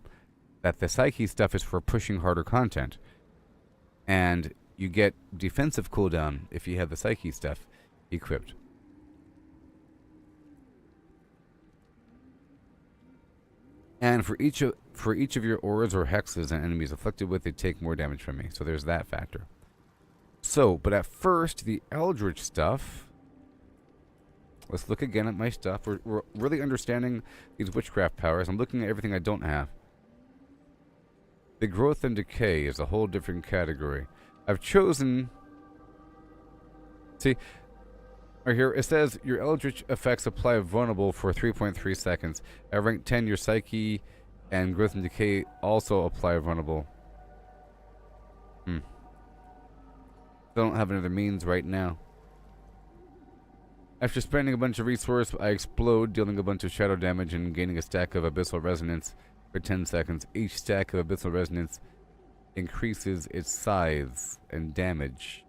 That the Psyche stuff is for pushing harder content. And you get defensive cooldown if you have the Psyche stuff equipped. And for each of your auras or hexes and enemies afflicted with, they take more damage from me. So there's that factor. So, but at first, the Eldritch stuff. Let's look again at my stuff. We're really understanding these witchcraft powers. I'm looking at everything I don't have. The growth and decay is a whole different category. I've chosen. See, right here, it says your Eldritch effects apply vulnerable for 3.3 seconds. At rank 10, your Psyche and Growth and Decay also apply vulnerable. Don't have another means right now. After spending a bunch of resource, I explode, dealing a bunch of shadow damage and gaining a stack of Abyssal Resonance for 10 seconds. Each stack of Abyssal Resonance increases its size and damage.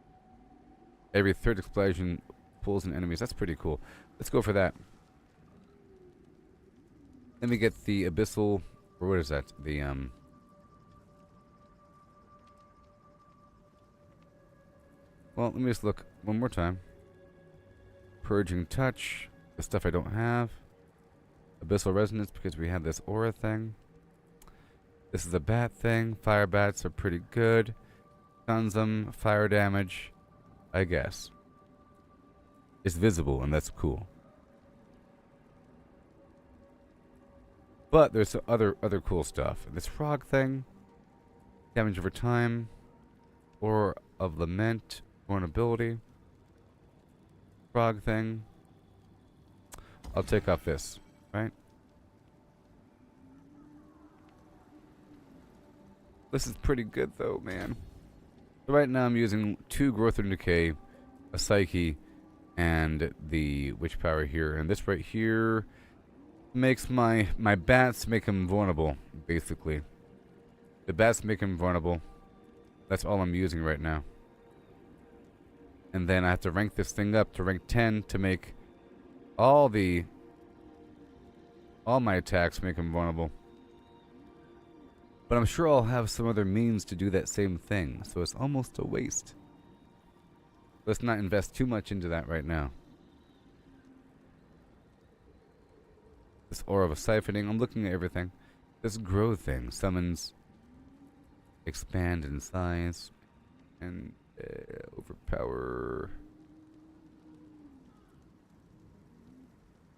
Every third explosion pulls in enemies. That's pretty cool. Let's go for that. Let me get the Abyssal, or what is that? The, well, let me just look one more time. Purging Touch, the stuff I don't have. Abyssal Resonance, because we have this aura thing. This is a bat thing. Fire bats are pretty good. Stuns them, fire damage, I guess. It's visible, and that's cool. But there's some other cool stuff. This frog thing, damage over time, Aura of Lament, vulnerability. Frog thing. I'll take off this, right? This is pretty good though, man. So right now I'm using 2 Growth and Decay, a Psyche, and the Witch Power here. And this right here makes my bats make them vulnerable, basically. The bats make them vulnerable. That's all I'm using right now. And then I have to rank this thing up to rank 10 to make all my attacks make them vulnerable. But I'm sure I'll have some other means to do that same thing, so it's almost a waste. Let's not invest too much into that right now. This Aura of Siphoning, I'm looking at everything. This Grow thing summons expand in size and overpower.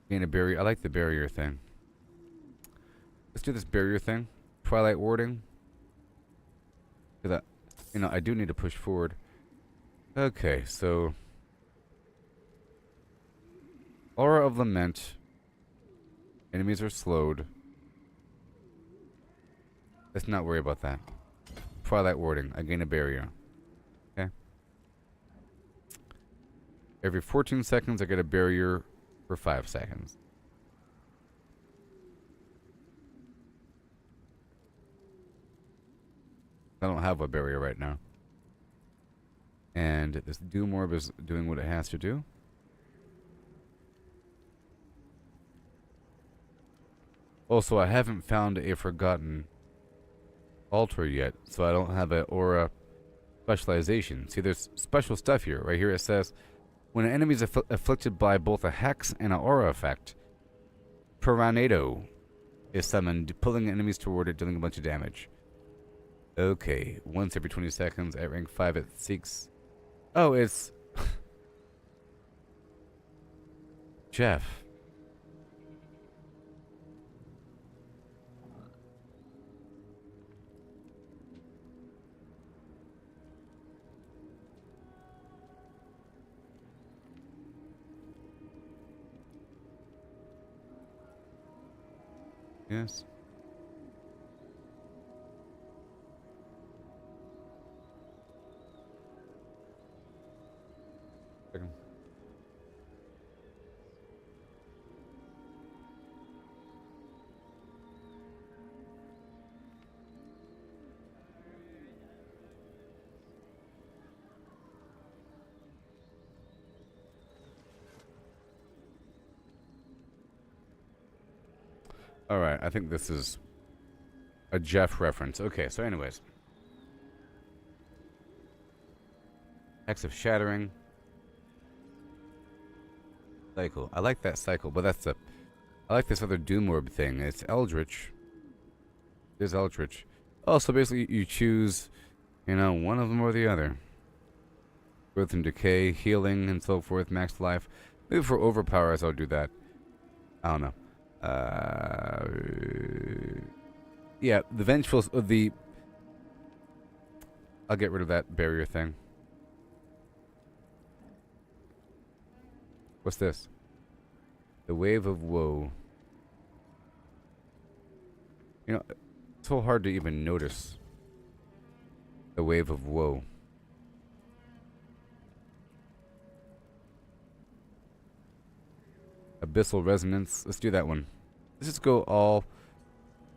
Gain a barrier. I like the barrier thing. Let's do this barrier thing. Twilight Warding. Because I do need to push forward. Okay, so Aura of Lament. Enemies are slowed. Let's not worry about that. Twilight Warding. I gain a barrier. Okay. Every 14 seconds, I get a barrier for 5 seconds. I don't have a barrier right now. And this Doom Orb is doing what it has to do. Also, I haven't found a Forgotten Altar yet, so I don't have an Aura specialization. See, there's special stuff here. Right here it says, when an enemy is afflicted by both a Hex and an Aura effect, Piranado is summoned, pulling enemies toward it, dealing a bunch of damage. Okay, once every 20 seconds at rank 5 it seeks... Oh, it's... Jeff. Yes. Alright, I think this is a Jeff reference. Okay, so anyways. Hex of Shattering. Cycle. I like that cycle, but that's the... I like this other Doom Orb thing. It's Eldritch. It is Eldritch. Oh, so basically you choose, you know, one of them or the other. Growth and Decay, Healing, and so forth, Max Life. Maybe for Overpowers I'll do that. I don't know. Yeah, the Vengeful... I'll get rid of that barrier thing. What's this? The Wave of Woe. You know, it's so hard to even notice. The Wave of Woe. Abyssal Resonance. Let's do that one. Let's just go all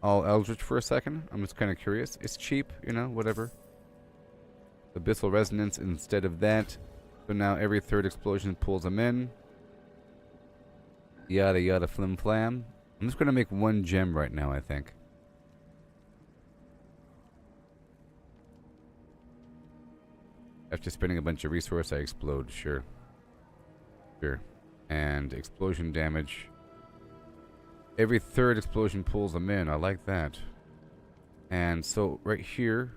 Eldritch for a second. I'm just kind of curious. It's cheap, you know, whatever. Abyssal Resonance instead of that. So now every third explosion pulls them in. Yada yada flim flam. I'm just going to make one gem right now, I think. After spending a bunch of resource, I explode. Sure. Sure. And explosion damage. Every third explosion pulls them in. I like that. And so right here,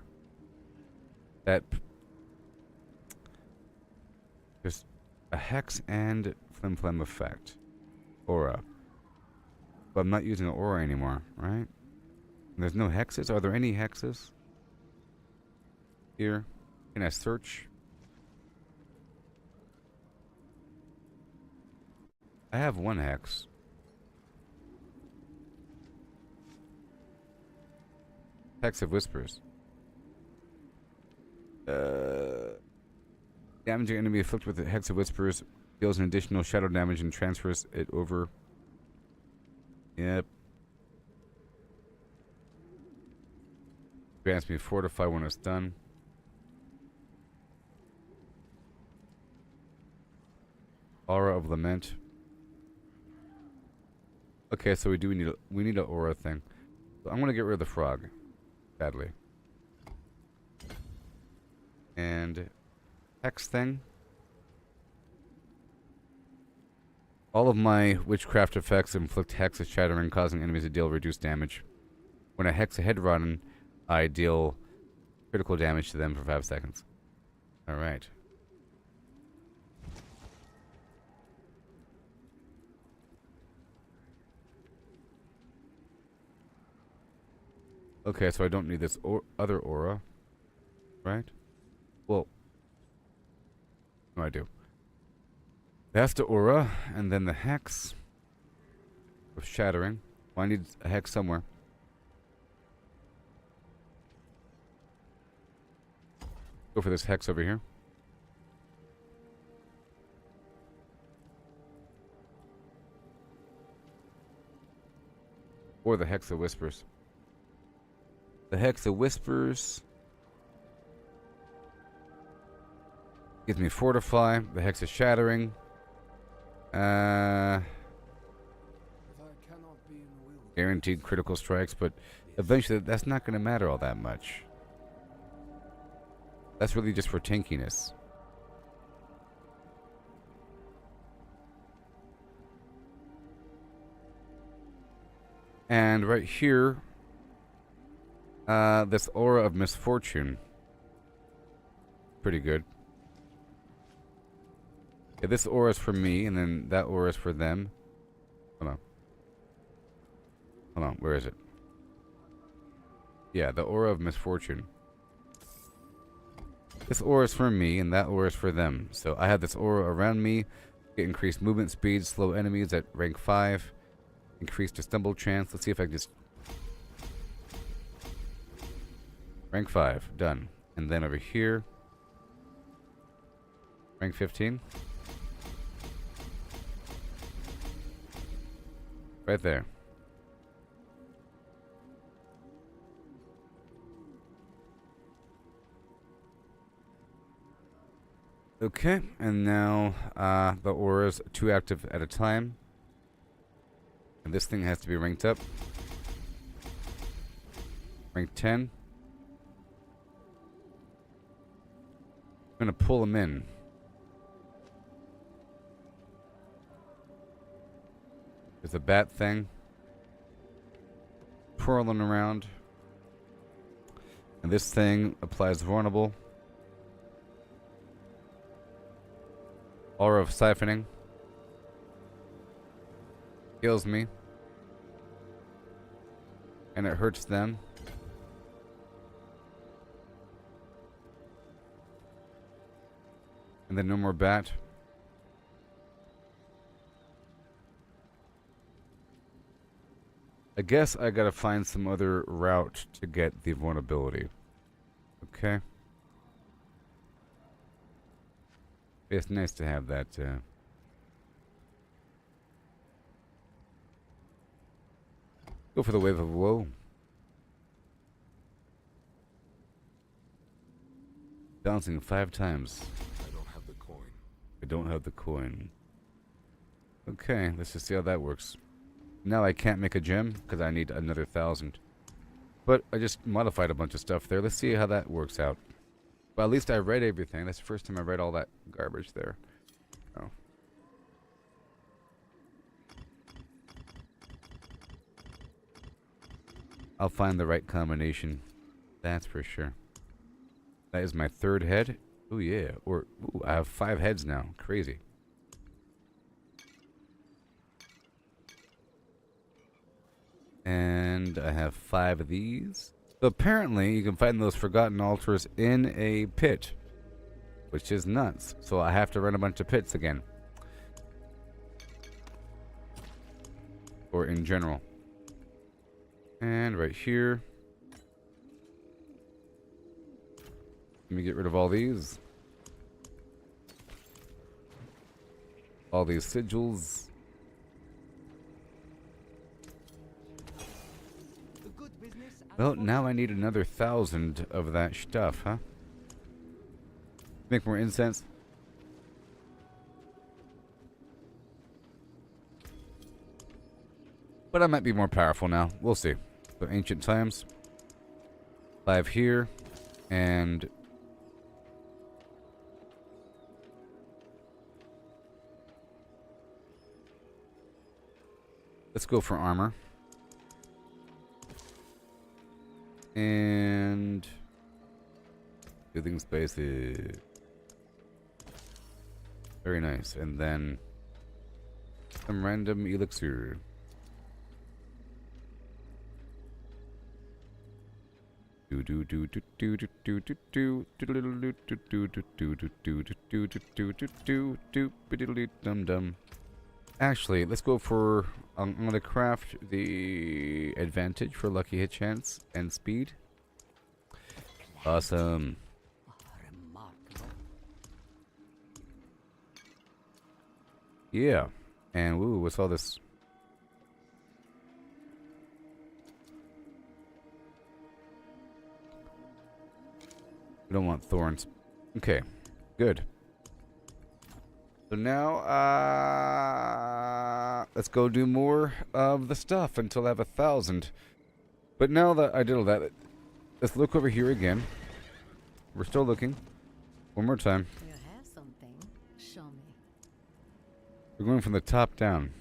that just a hex and flim flam effect. Aura. But I'm not using an aura anymore, right? There's no hexes. Are there any hexes? Here. Can I search? I have one hex. Hex of Whispers. Damaging enemy afflicted with the Hex of Whispers deals an additional shadow damage and transfers it over. Yep. Grants me Fortify when it's done. Aura of Lament. Okay, so we need an aura thing. So I'm gonna get rid of the frog, sadly. And hex thing. All of my witchcraft effects inflict hex of shattering, causing enemies to deal reduced damage. When I hex a head run, I deal critical damage to them for 5 seconds. Alright. Okay, so I don't need this other aura, right? Well, no, I do. That's the aura, and then the hex of shattering. Well, I need a hex somewhere. Go for this hex over here. Or the Hex of Whispers. The Hex of Whispers gives me Fortify. The Hex of Shattering. Guaranteed critical strikes, but eventually that's not going to matter all that much. That's really just for tankiness. And right here, this Aura of Misfortune. Pretty good. Yeah, this aura is for me, and then that aura is for them. Hold on. Hold on, where is it? Yeah, the Aura of Misfortune. This aura is for me, and that aura is for them. So I have this aura around me. Get increased movement speed, slow enemies at rank 5. Increased to stumble chance. Let's see if I can just... Rank 5, done. And then over here... Rank 15. Right there. Okay, and now the auras 2 active at a time. And this thing has to be ranked up. Rank 10. I'm gonna pull him in. There's a bat thing twirling around. And this thing applies vulnerable. Aura of siphoning. Heals me. And it hurts them. And then no more bat. I guess I gotta find some other route to get the vulnerability. Okay. It's nice to have that. Go for the wave of woe. Bouncing 5 times. I don't have the coin. I don't have the coin. Okay, let's just see how that works. Now I can't make a gem because I need another 1,000. But I just modified a bunch of stuff there. Let's see how that works out. Well, at least I read everything. That's the first time I read all that garbage there. Oh. I'll find the right combination. That's for sure. That is my 3rd head. Oh yeah. Or ooh, I have 5 heads now. Crazy. And I have 5 of these. So apparently you can find those forgotten altars in a pit, which is nuts. So I have to run a bunch of pits again. Or in general. And right here. Let me get rid of all these. All these sigils. Well, now I need another 1,000 of that stuff, huh? Make more incense. But I might be more powerful now. We'll see. So ancient times. 5 here. And let's go for armor. And soothing spaces. Very nice. And then some random elixir. Actually, let's go for I'm gonna craft the advantage for lucky hit chance and speed. Awesome. Yeah. And woo, what's all this? We don't want thorns. Okay. Good. So now, let's go do more of the stuff until I have 1,000. But now that I did all that, let's look over here again. We're still looking. One more time. You have something. Show me. We're going from the top down.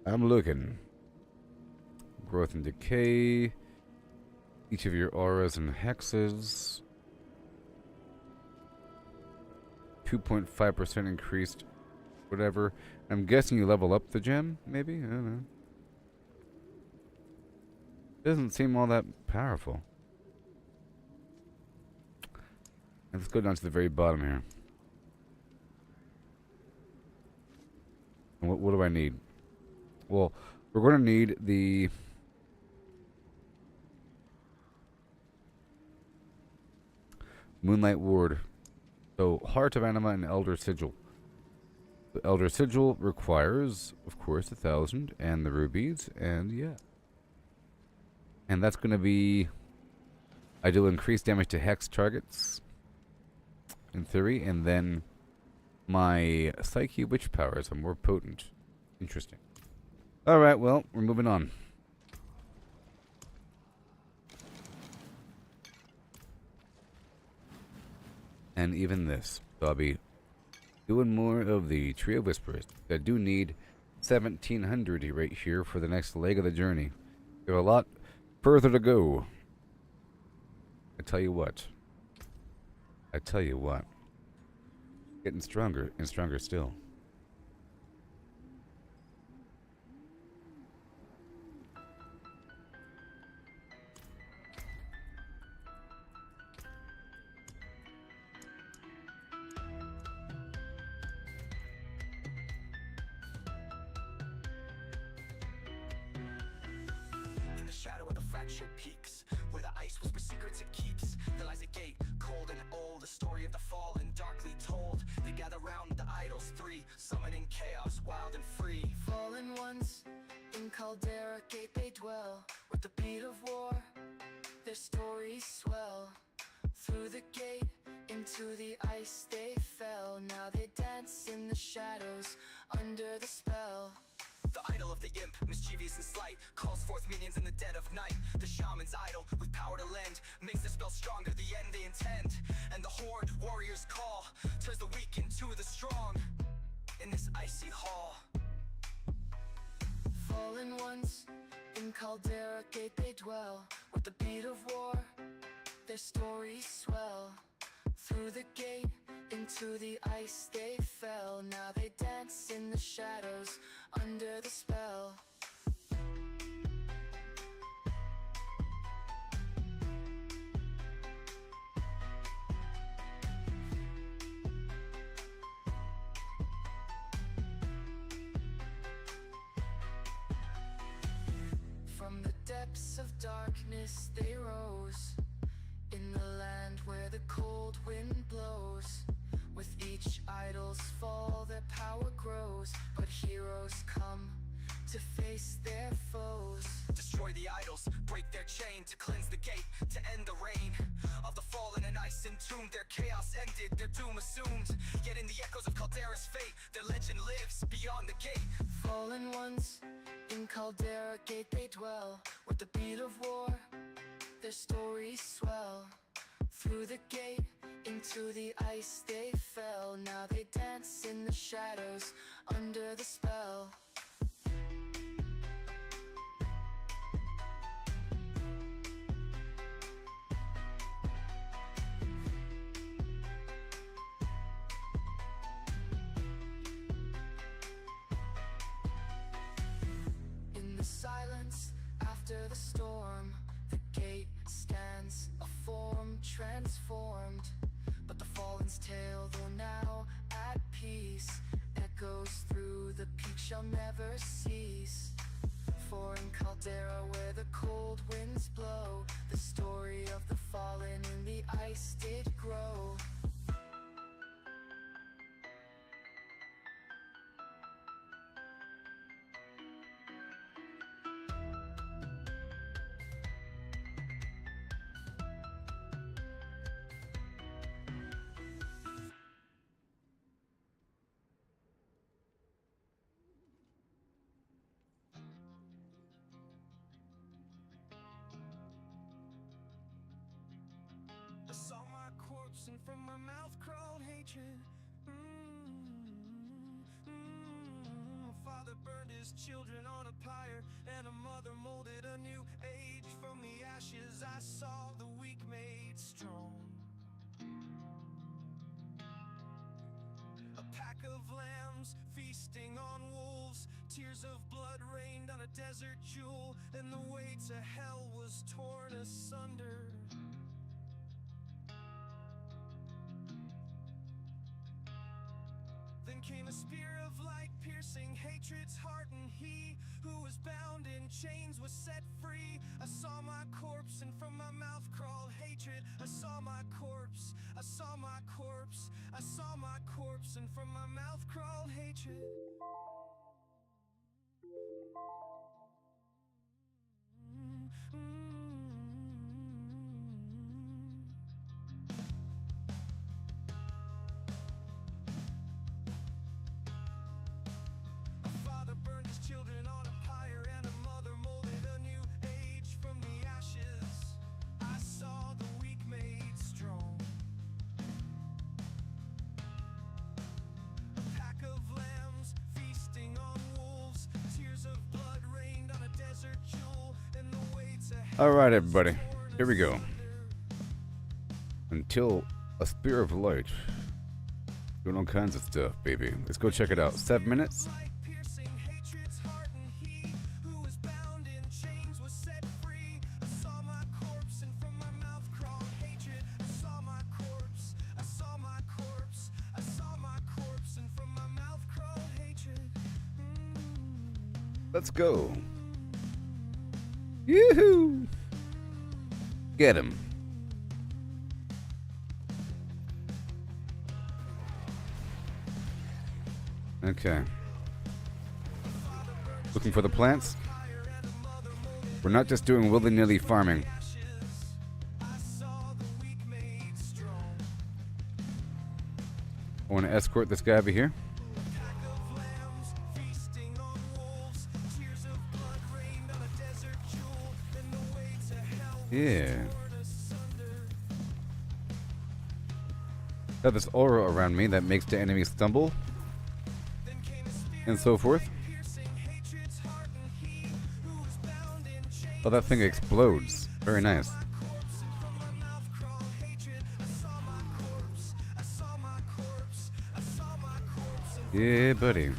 I'm looking. Growth and decay. Each of your auras and hexes. 2.5% increased. Whatever. I'm guessing you level up the gem, maybe? I don't know. Doesn't seem all that powerful. And let's go down to the very bottom here. And what do I need? Well, we're going to need the Moonlight Ward. So, Heart of Anima and Elder Sigil. The Elder Sigil requires, of course, 1,000 and the rubies, and yeah. And that's going to be... I do increase damage to hex targets, in theory, and then my Psyche Witch powers are more potent. Interesting. Alright, well, we're moving on. And even this. So I'll be doing more of the Tree of Whisperers. I do need 1,700 right here for the next leg of the journey. There's a lot further to go. I tell you what. Getting stronger and stronger still. In the shadow of the fractured peaks, where the ice whispers secrets it keeps, there lies a gate, cold and old, the story of the fallen, darkly told. They gather round the idols three, summoning chaos, wild and free. Fallen ones, in Caldera Gate they dwell. With the beat of war, their stories swell. Through the gate, into the ice they fell. Now they dance in the shadows, under the spell. The idol of the imp, mischievous and slight, calls forth minions in the dead of night. The shaman's idol, with power to lend, makes the spell stronger, the end they intend. And the horde, warriors call, turns the weak into the strong, in this icy hall. Fallen ones, in Caldera Gate they dwell. With the beat of war, their stories swell. Through the gate, into the ice they fell. Now they dance in the shadows, under the spell. From the depths of darkness they rose, in the land where the cold wind blows. With each idol's fall their power grows, but heroes come to face their foes. Destroy the idols, break their chain, to cleanse the gate, to end the reign of the fallen and ice entombed. Their chaos ended, their doom assumed. Yet in the echoes of Caldera's fate, their legend lives beyond the gate. Fallen ones, in Caldera Gate they dwell. With the beat of war, their stories swell. Through the gate, into the ice they fell. Now they dance in the shadows, under the spell. In the silence, after the storm, the gate stands, a form transformed. But the fallen's tale, though now at peace, echoes through the peak, shall never cease. For in Caldera, where the cold winds blow, the story of the fallen in the ice did grow. I saw my corpse and from my mouth crawled hatred. A father burned his children on a pyre, and a mother molded a new age. From the ashes I saw the weak made strong. A pack of lambs feasting on wolves. Tears of blood rained on a desert jewel, and the way to hell was torn asunder. Then came a spear of light, piercing hatred's heart, and he who was bound in chains was set free. I saw my corpse, and from my mouth crawled hatred. I saw my corpse, I saw my corpse, I saw my corpse, and from my mouth crawled hatred. A father burned his children on a pyre, and a mother molded a new age from the ashes. I saw the weak made strong. A pack of lambs feasting on wolves. Tears of blood rained on a desert jewel, and the way to hell. All right, everybody. Here we go. Until a spear of light. Doing all kinds of stuff, baby. Let's go check it out. 7 minutes. Light piercing hatred's heart, and he who was bound in chains was set free. I saw my corpse, and from my mouth crawled hatred. I saw my corpse, I saw my corpse, I saw my corpse, and from my mouth crawled hatred. Let's go. Yoo-hoo! Get him. Okay. Looking for the plants? We're not just doing willy-nilly farming. I saw the weak made strong. I want to escort this guy over here. Pack of lambs feasting on wolves. Tears of blood rained on a desert jewel, and the way to hell was Yeah. torn asunder. Got this aura around me that makes the enemy stumble Then came a spear and so forth. piercing hatred's heart, and he who was bound in chains. Oh, that thing explodes. Very nice. Corpse, and from my mouth crawled hatred. I saw my corpse, I saw my corpse, I saw my corpse, and Yeah, buddy. hatred.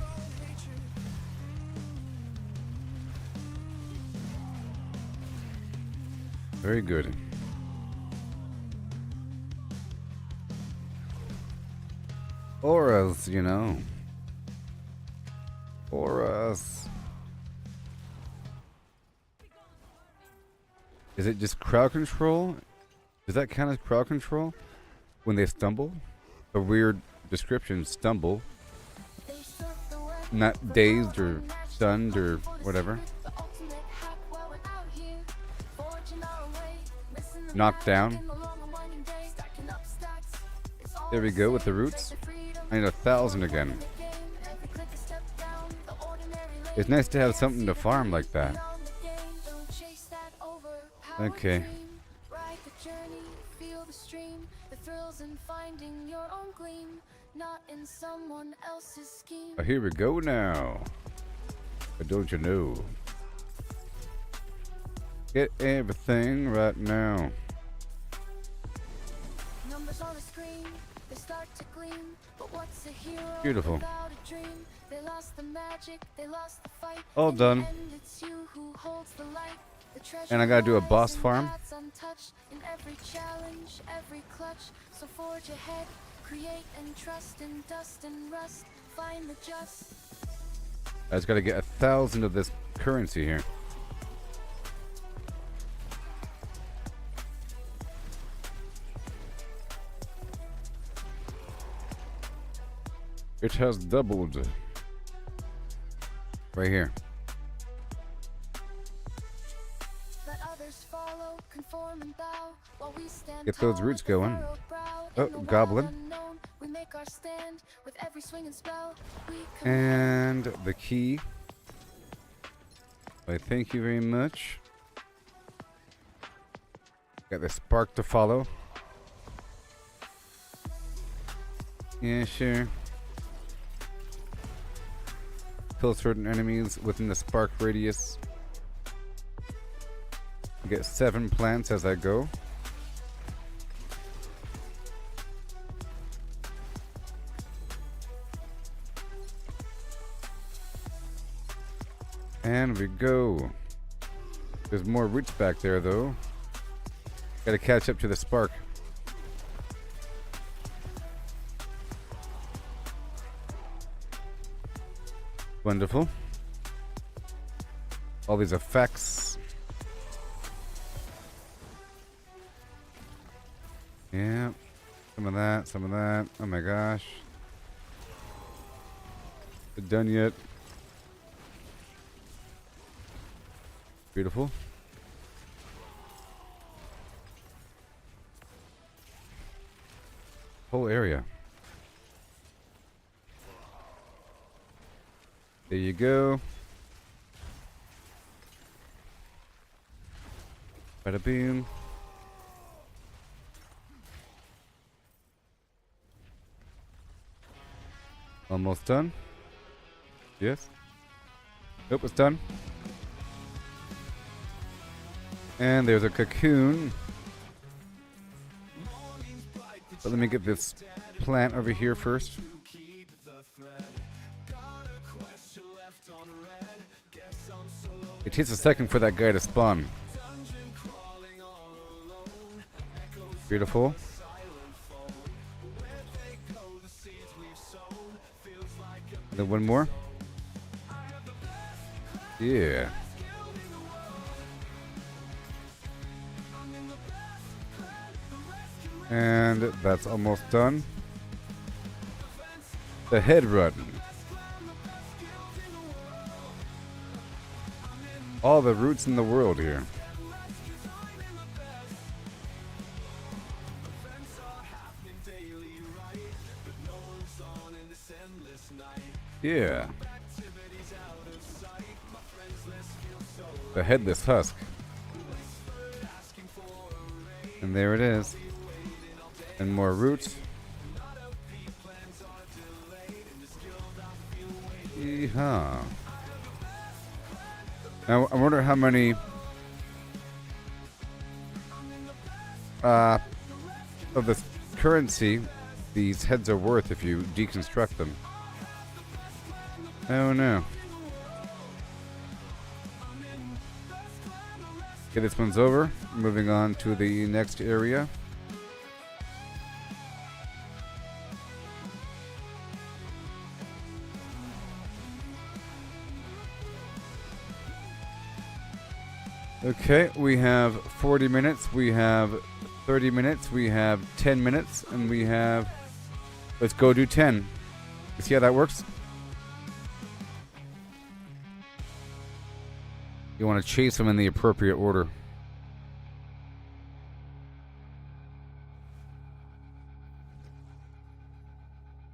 Very good. Auras, you know. Auras. Is it just crowd control? Does that count as crowd control? When they stumble? A weird description, stumble. Not dazed or stunned or whatever. Knocked down. There we go with the roots. I need 1,000 again. It's nice to have something to farm like that. Okay. Ride the journey, feel the stream, the thrills in finding your own gleam, not in someone else's scheme. Oh, here we go now. But don't you know? Get everything right now. Numbers on the screen, they start to gleam, but what's a hero Beautiful. without a dream? They lost the magic, they lost the fight. All In the done. end, it's you who holds the light. The treasure And I gotta do a lies boss in farm. paths untouched, in every challenge, every clutch. So forge ahead, create and trust in dust and rust. Find the just. I just gotta get 1,000 of this currency here. It has doubled. Right here. Let others follow, conform and bow, while we stand Get those tall roots at the going. furrowed brow. Oh, In the wild goblin. unknown, we make our stand with every swing and spell. We command. And the key. Why, thank you very much. Got the spark to follow. Yeah, sure. Kill certain enemies within the spark radius. Get 7 plants as I go. And we go. There's more roots back there though. Gotta catch up to the spark. Wonderful. All these effects. Yeah. Some of that, some of that. Oh my gosh. Not done yet. Beautiful. Whole area. There you go. Bada boom. Almost done. Yes. Nope, it's done. And there's a cocoon. But let me get this plant over here first. It takes a second for that guy to spawn. Beautiful. Then one more. Yeah. And that's almost done. The head run. All the roots in the world here. Yeah. The headless husk. And there it is. And more roots. Yeehaw. Now, I wonder how many of this currency these heads are worth if you deconstruct them. Oh no. Okay, this one's over. Moving on to the next area. Okay, we have 40 minutes, we have 30 minutes, we have 10 minutes, and we have... Let's go do 10. You see how that works? You want to chase them in the appropriate order.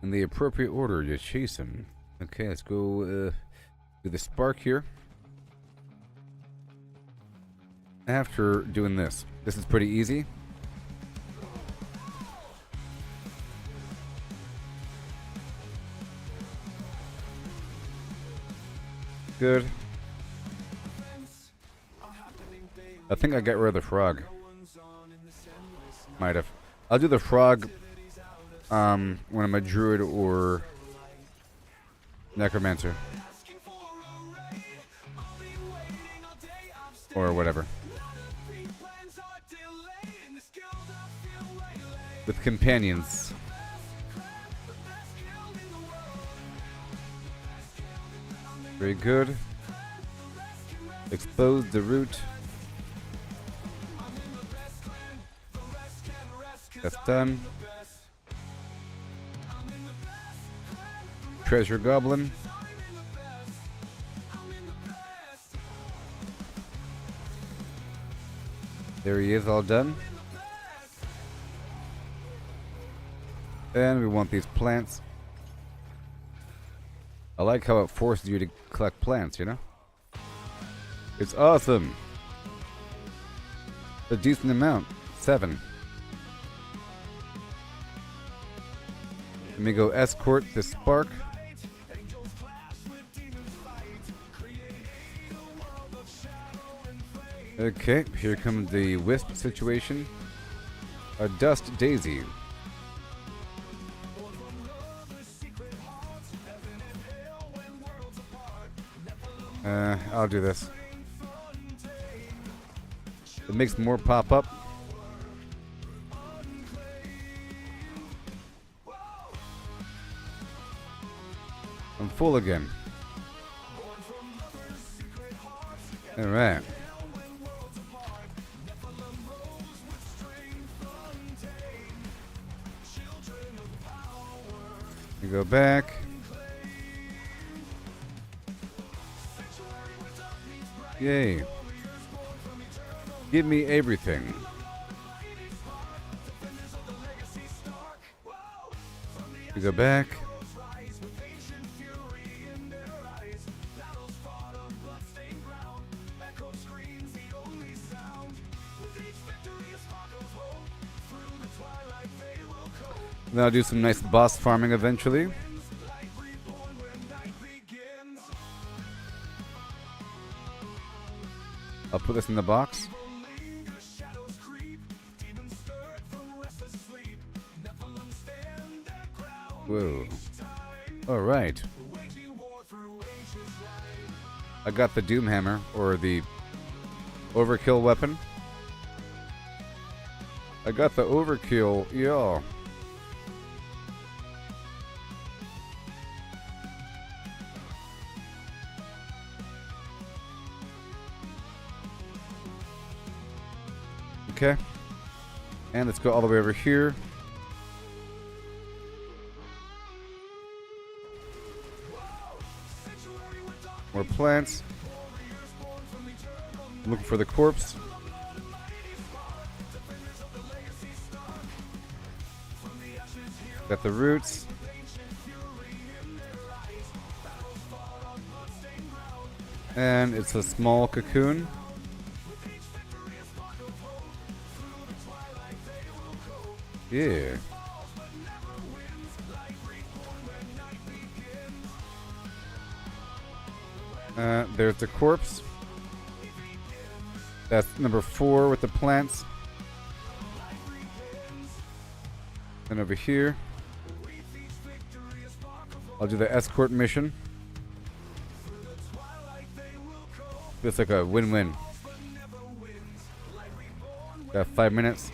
In the appropriate order, you chase them. Okay, let's go do the spark here. After doing this. This is pretty easy. Good. I think I got rid of the frog. Might have. I'll do the frog when I'm a druid or necromancer. Or whatever. With companions. Very good. Expose the root. That's done. Treasure goblin. There he is, all done. And we want these plants. I like how it forces you to collect plants, you know? It's awesome. A decent amount. 7. Let me go escort this spark. Okay, here comes the wisp situation. A dust daisy. I'll do this. It makes more pop up. I'm full again. Alright. We go back. Yay. Give me everything. We go back. Then I'll do some nice boss farming eventually. I'll put this in the box. Whoa. Alright. I got the Doom Hammer, or the Overkill weapon. I got the Overkill, yeah. Okay. And let's go all the way over here. More plants. I'm looking for the corpse. Got the roots. And it's a small cocoon. Yeah. There's the corpse. That's number 4 with the plants. And over here, I'll do the escort mission. It's like a win-win. Got 5 minutes.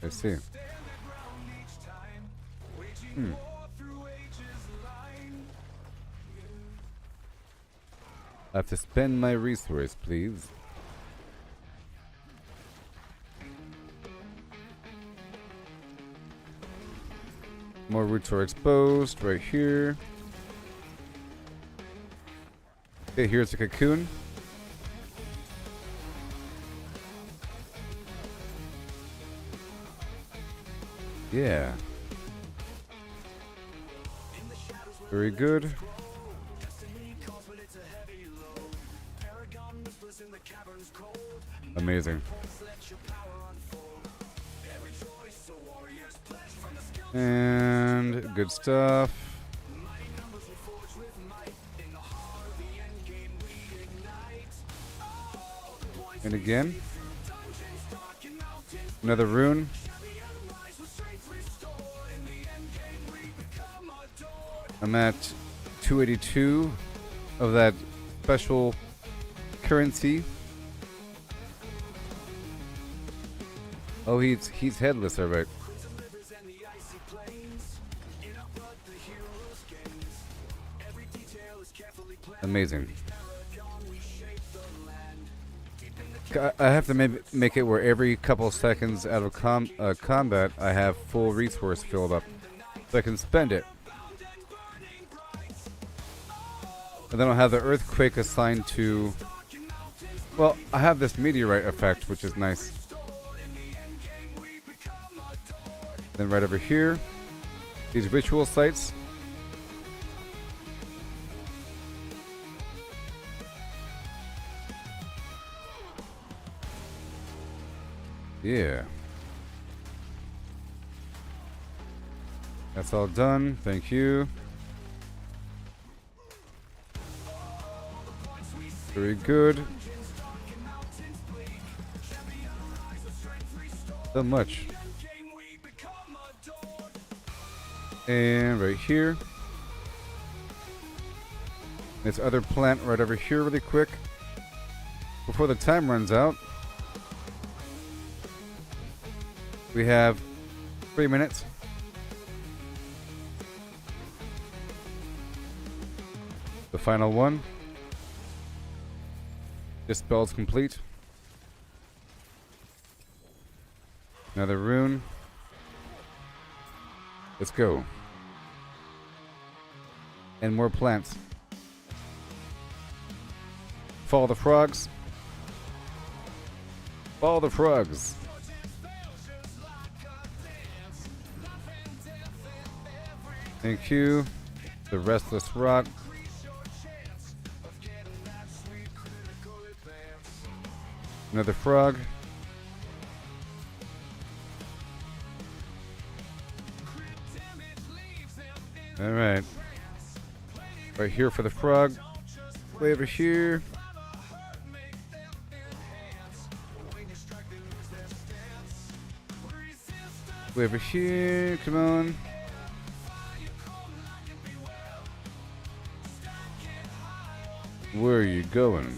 I see. I have to spend my resource, please. More roots are exposed right here. Okay, here's the cocoon. Yeah. Very good. Amazing. And good stuff. And again. Another rune. I'm at 282 of that special currency. Oh, he's headless, alright. Amazing. I have to make it where every couple seconds out of combat, I have full resource filled up, so I can spend it. And then I'll have the earthquake assigned to... Well, I have this meteorite effect, which is nice. Then right over here, these ritual sites. Yeah. That's all done. Thank you. Very good. So much. And right here. This other plant right over here really quick. Before the time runs out. We have 3 minutes. The final one. This spell's complete. Another rune. Let's go. And more plants. Follow the frogs. Follow the frogs. Thank you. The restless rock. Another frog. All right. Right here for the frog. Way over here. Way over here. Come on. Where are you going?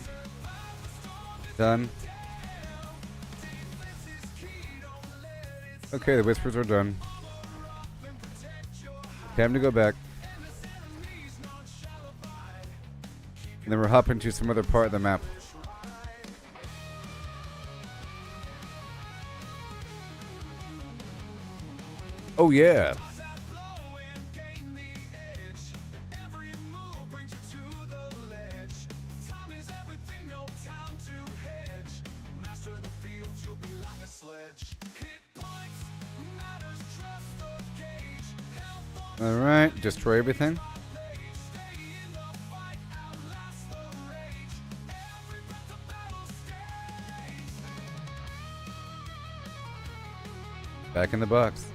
Done. Okay, the whispers are done. Time to go back. And then we're hopping to some other part of the map. Oh yeah. Alright, destroy everything. Back in the box.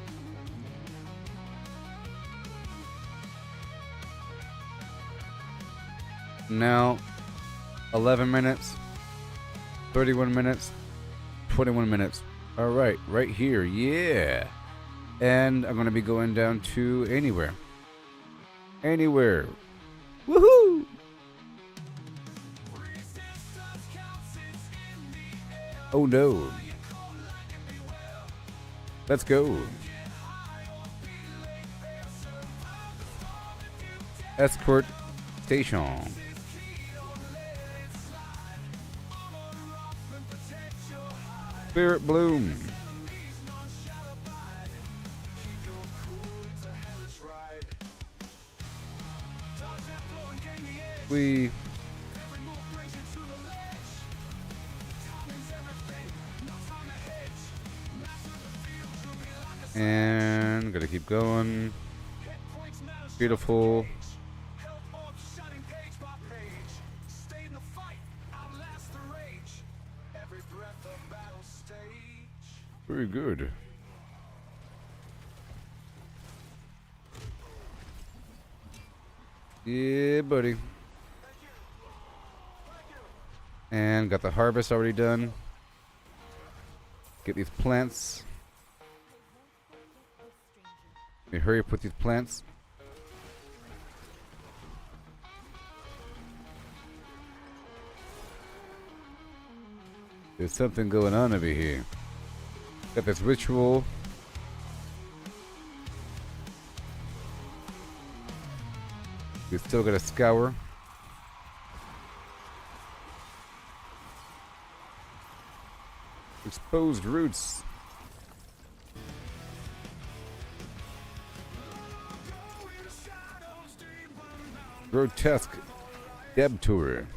Now, 11 minutes, 31 minutes, 21 minutes. Alright, right here, yeah. And I'm going to be going down to anywhere. Anywhere. Woohoo! Oh no. Let's go. Escort station. Spirit Bloom. We and gotta keep going. Beautiful. Very good. Yeah, buddy. And got the harvest already done. Get these plants. Let me hurry up with these plants. There's something going on over here. Got this ritual. We still gotta scour. Exposed roots. Grotesque Debtor.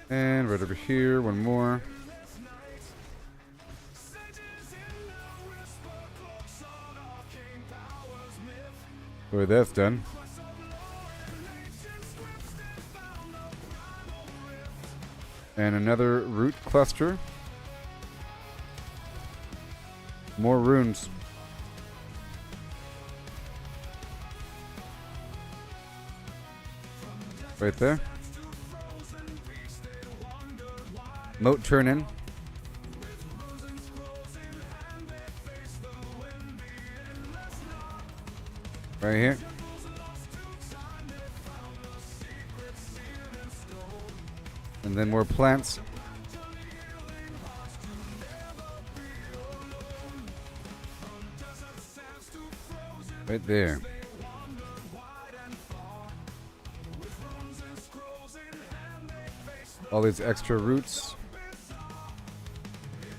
And right over here, one more. Well, that's done. And another root cluster. More runes. Right there. Moat turn-in. Right here. And then more plants. Right there. All these extra roots.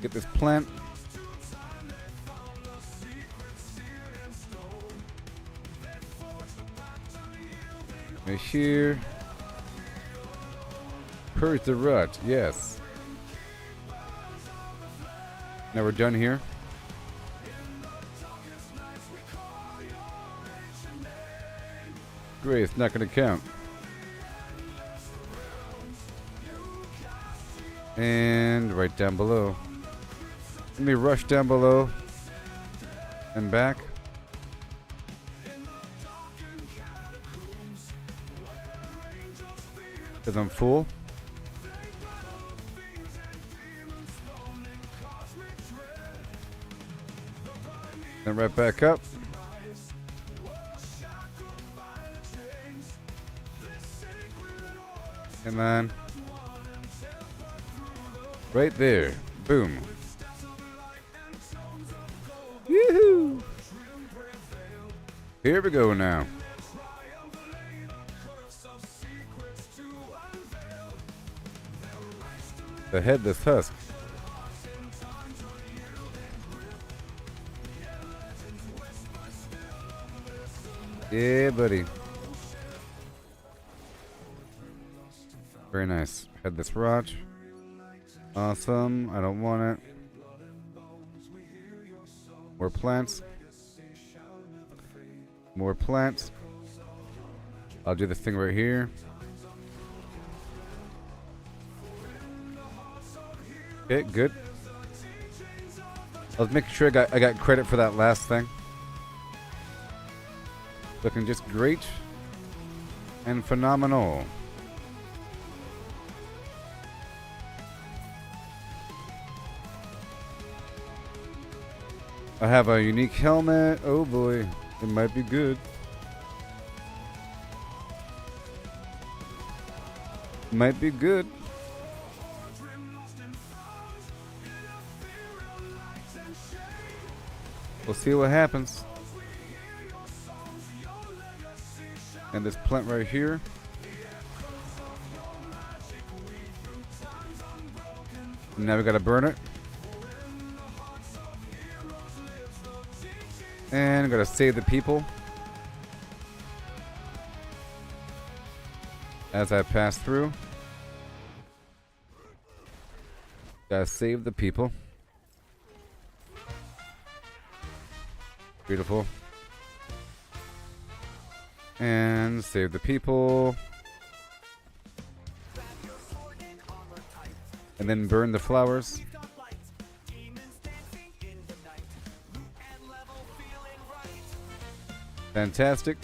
Get this plant. Right here. Purge the rut, yes. Now we're done here. Great, it's not going to count. And right down below. Let me rush down below and back. Because I'm full. Then right back up. And then right there. Boom. Woohoo! Here we go now. The headless husk. Yeah, buddy. Very nice. Headless rot. Awesome. I don't want it. More plants. More plants. I'll do this thing right here. Okay, good. I was making sure I got credit for that last thing. Looking just great and phenomenal. I have a unique helmet. Oh boy, it might be good. Might be good. We'll see what happens. And this plant right here. Now we gotta burn it. And gotta save the people. As I pass through. Gotta save the people. Beautiful. And save the people. And then burn the flowers. Fantastic.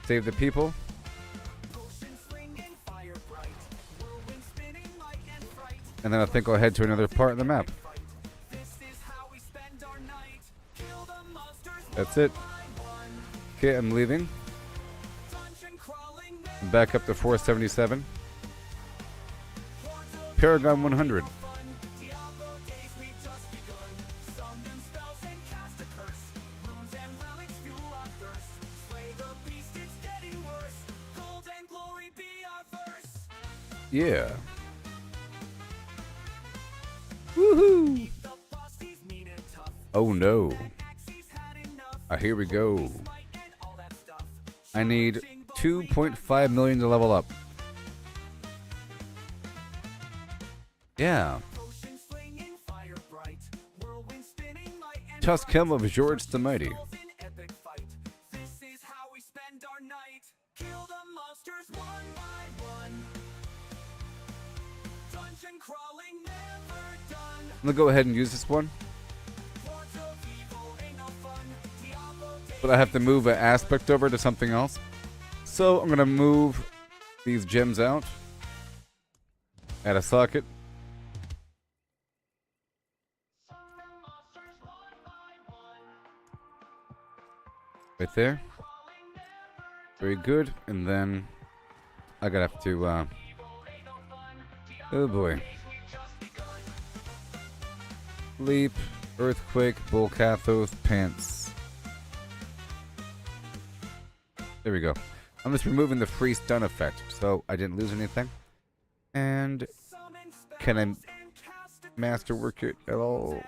Save the people. And then I think I'll head to another part of the map. That's it. Okay, I'm leaving. Back up to 477. Paragon 100. Yeah. Woohoo! Oh no. Here we go. I need 2.5 million to level up. Yeah. Tusk Helm of George the Mighty. I'm gonna go ahead and use this one. But I have to move an aspect over to something else. So I'm gonna move these gems out. Add a socket. Right there. Very good. And then I gotta have to oh boy. Leap, earthquake, bull cathos, pants. There we go. I'm just removing the free stun effect, so I didn't lose anything. And can I masterwork it at all?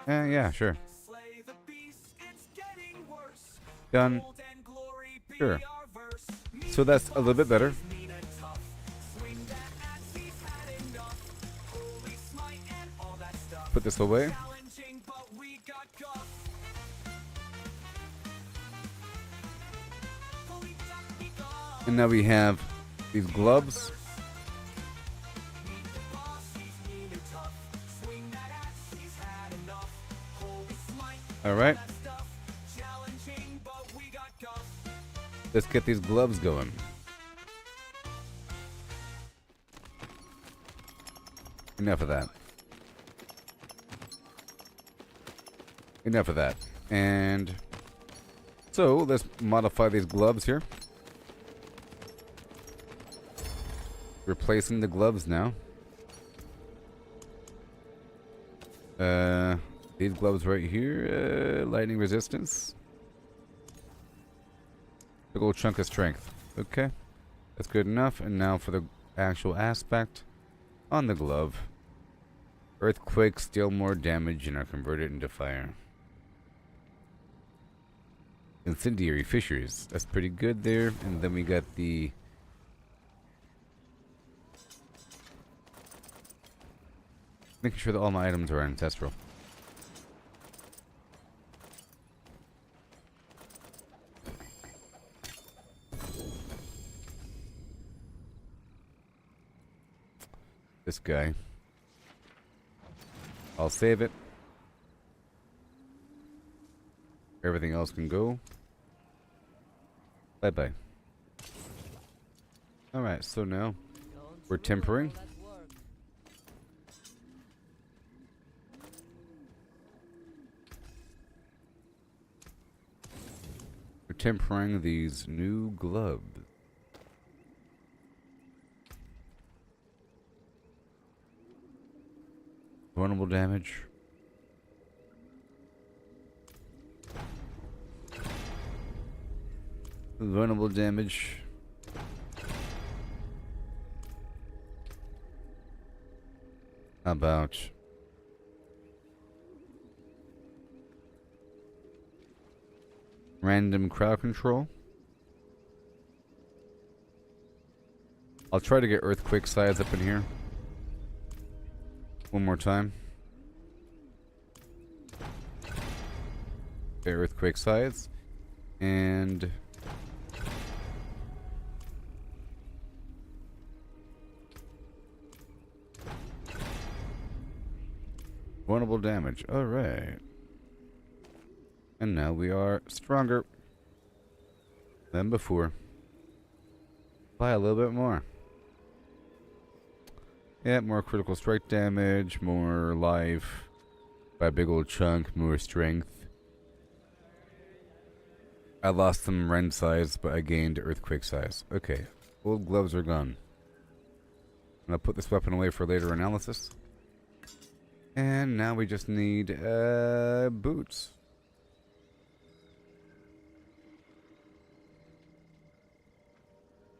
Yeah, sure. Done. Sure. So that's a little bit better. Put this away. And now we have these gloves. All right. Let's get these gloves going. Enough of that. Enough of that. And so let's modify these gloves here. Replacing the gloves now. These gloves right here, lightning resistance. Big old chunk of strength. Okay, that's good enough. And now for the actual aspect on the glove. Earthquakes deal more damage and are converted into fire. Incendiary fissures. That's pretty good there. And then we got the making sure that all my items are ancestral. This guy. I'll save it. Everything else can go. Bye-bye. Alright, so now we're tempering. We're tempering these new gloves. Vulnerable damage. Vulnerable damage. How about random crowd control? I'll try to get earthquake sides up in here. One more time. Okay, earthquake sides. And vulnerable damage. Alright. And now we are stronger than before. By a little bit more. Yeah, more critical strike damage, more life, by a big old chunk, more strength. I lost some rend size, but I gained earthquake size. Okay, old gloves are gone. I'm gonna put this weapon away for later analysis. And now we just need boots.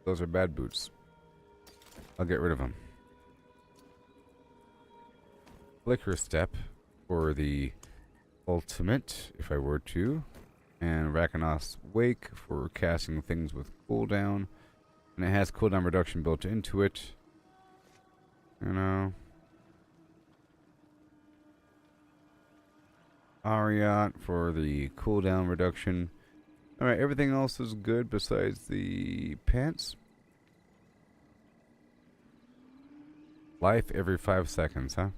Those are bad boots. I'll get rid of them. Flicker step for the ultimate, if I were to. And Rakenos Wake for casting things with cooldown. And it has cooldown reduction built into it. You know. Ariat for the cooldown reduction. Alright, everything else is good besides the pants. Life every 5 seconds, huh?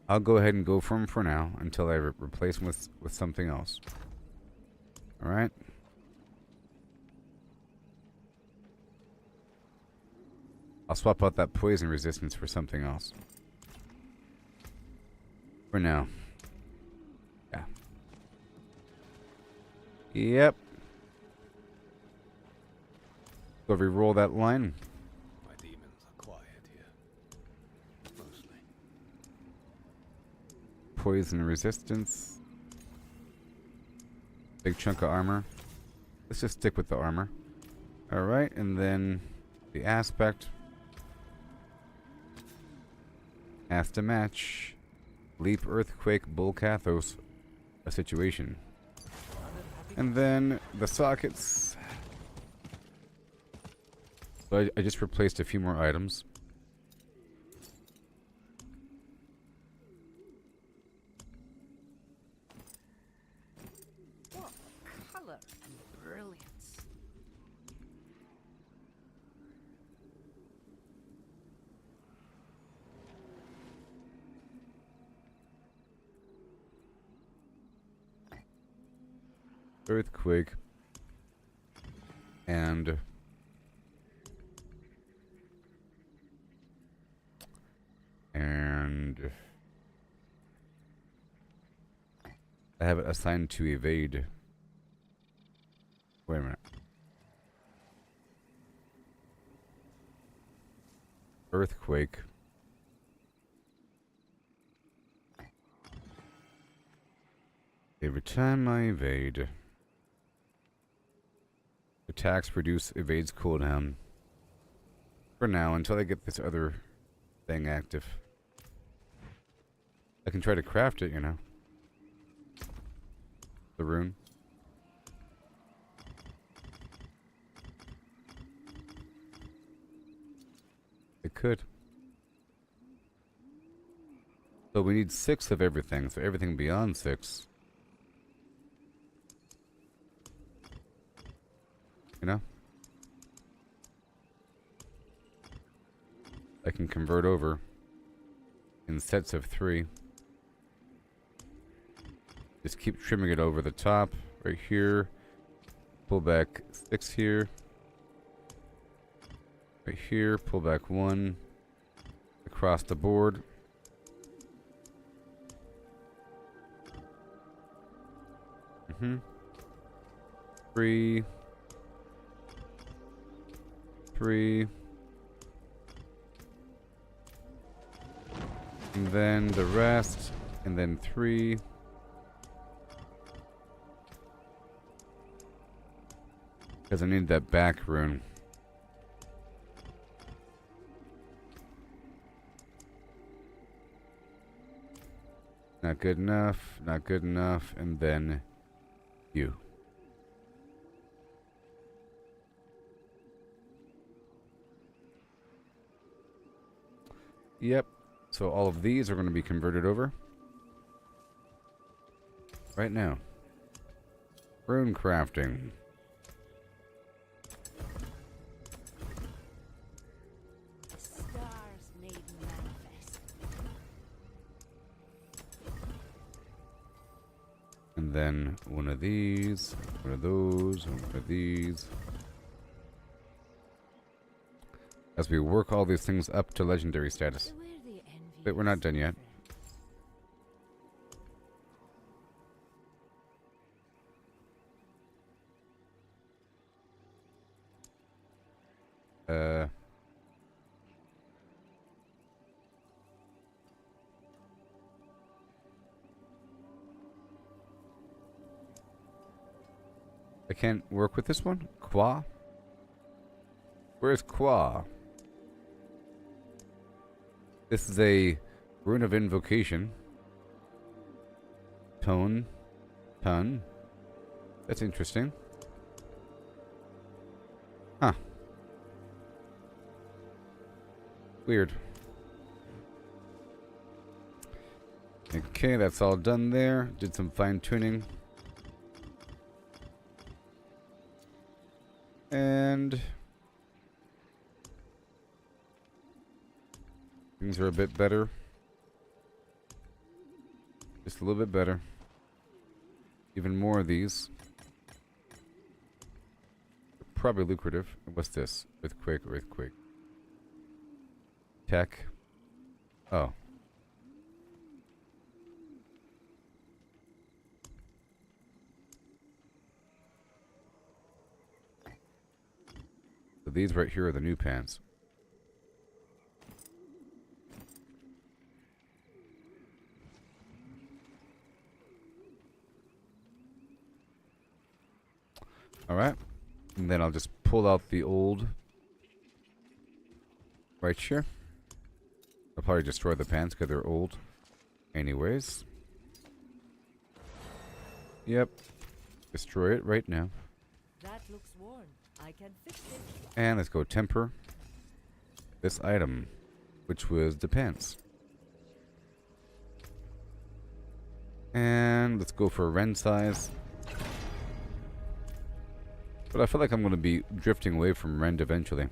I'll go ahead and go for him for now until I replace him with something else. Alright? I'll swap out that poison resistance for something else. For now. Yeah. Yep. Go re-roll that line. My demons are quiet here. Mostly. Poison resistance. Big chunk of armor. Let's just stick with the armor. Alright, and then The aspect has to match. Leap, earthquake, bull, cathos, a situation. And then the sockets. So I just replaced a few more items. What color and brilliance. Earthquake. And I have it assigned to evade. Wait a minute. Earthquake. Every time I evade, attacks reduce evades cooldown. For now, until I get this other thing active. I can try to craft it, you know. The rune. It could. So we need 6 of everything, so everything beyond 6. You know? I can convert over in sets of 3. Just keep trimming it over the top, right here. Pull back 6 here. Right here, pull back 1. Across the board. Mm-hmm. 3. 3. And then the rest. And then 3. Because I need that back rune. Not good enough. Not good enough. And then you. Yep. So all of these are going to be converted over. Right now. Rune crafting. Stars made manifest. And then one of these, one of those, and one of these. As we work all these things up to legendary status. But we're not done yet. I can't work with this one? Qua? Where's Qua? This is a rune of invocation. Tone. Ton. That's interesting. Huh. Weird. Okay, that's all done there. Did some fine tuning. And things are a bit better. Just a little bit better. Even more of these. Probably lucrative. What's this? Earthquake, earthquake. Tech. Oh. So these right here are the new pants. Alright. And then I'll just pull out the old right here. I'll probably destroy the pants because they're old. Anyways. Yep. Destroy it right now. That looks worn. I can fix it. And let's go temper this item, which was the pants. And let's go for Ren size. But I feel like I'm going to be drifting away from Rend eventually.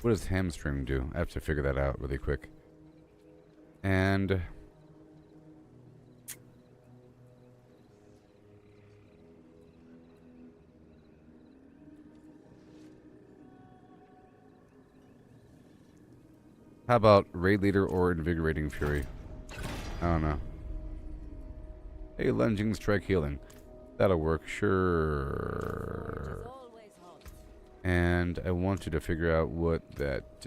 What does hamstring do? I have to figure that out really quick. And how about Raid Leader or Invigorating Fury? I don't know. Hey, lunging, strike, healing. That'll work, sure. Always hot. And I want you to figure out what that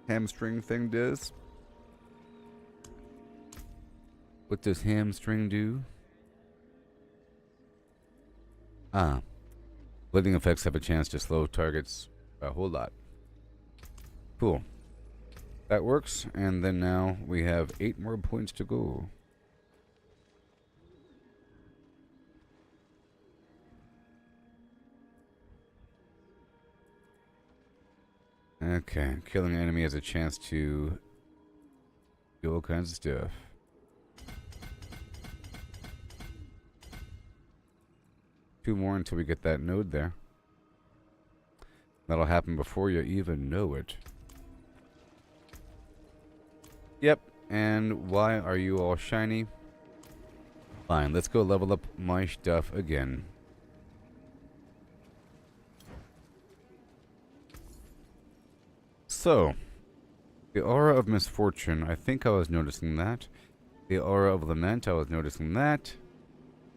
hamstring thing does. What does hamstring do? Ah. Bleeding effects have a chance to slow targets a whole lot. Cool. That works, and then now we have 8 more points to go. Okay, killing an enemy has a chance to do all kinds of stuff. Two more until we get that node there. That'll happen before you even know it. Yep, and why are you all shiny? Fine, let's go level up my stuff again. So, the aura of misfortune, I think I was noticing that. The aura of lament, I was noticing that.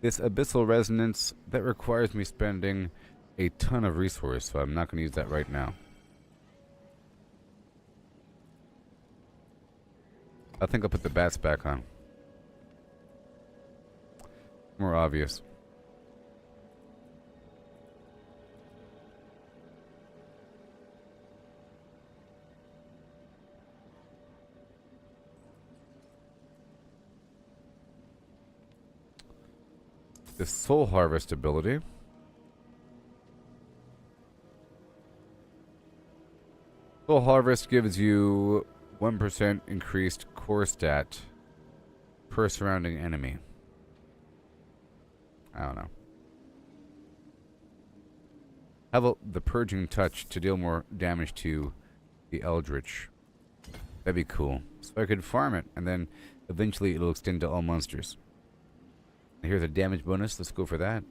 This abyssal resonance, that requires me spending a ton of resource, so I'm not going to use that right now. I think I'll put the bats back on. More obvious. The Soul Harvest ability. Soul Harvest gives you 1% increased core stat per surrounding enemy. I don't know. How about the Purging Touch to deal more damage to the Eldritch? That'd be cool. So I could farm it, and then eventually it'll extend to all monsters. Here's a damage bonus. Let's go for that.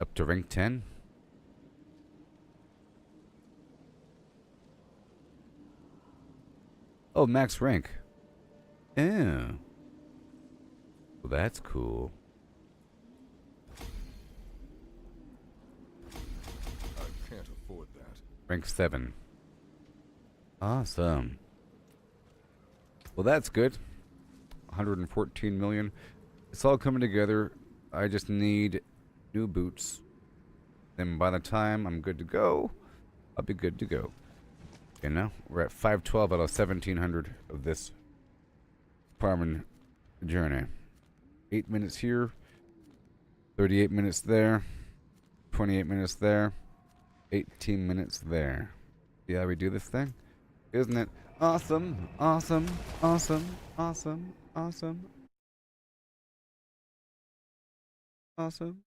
Up to rank 10. Oh, max rank. Yeah. Well, that's cool. I can't afford that. Rank 7. Awesome. Well, that's good. 114 million. It's all coming together. I just need new boots. Then by the time I'm good to go, I'll be good to go. Okay, now we're at 512 out of 1700 of this farming journey. 8 minutes here, 38 minutes there, 28 minutes there, 18 minutes there. See how we do this thing? Isn't it awesome? Awesome, awesome, awesome, awesome, awesome.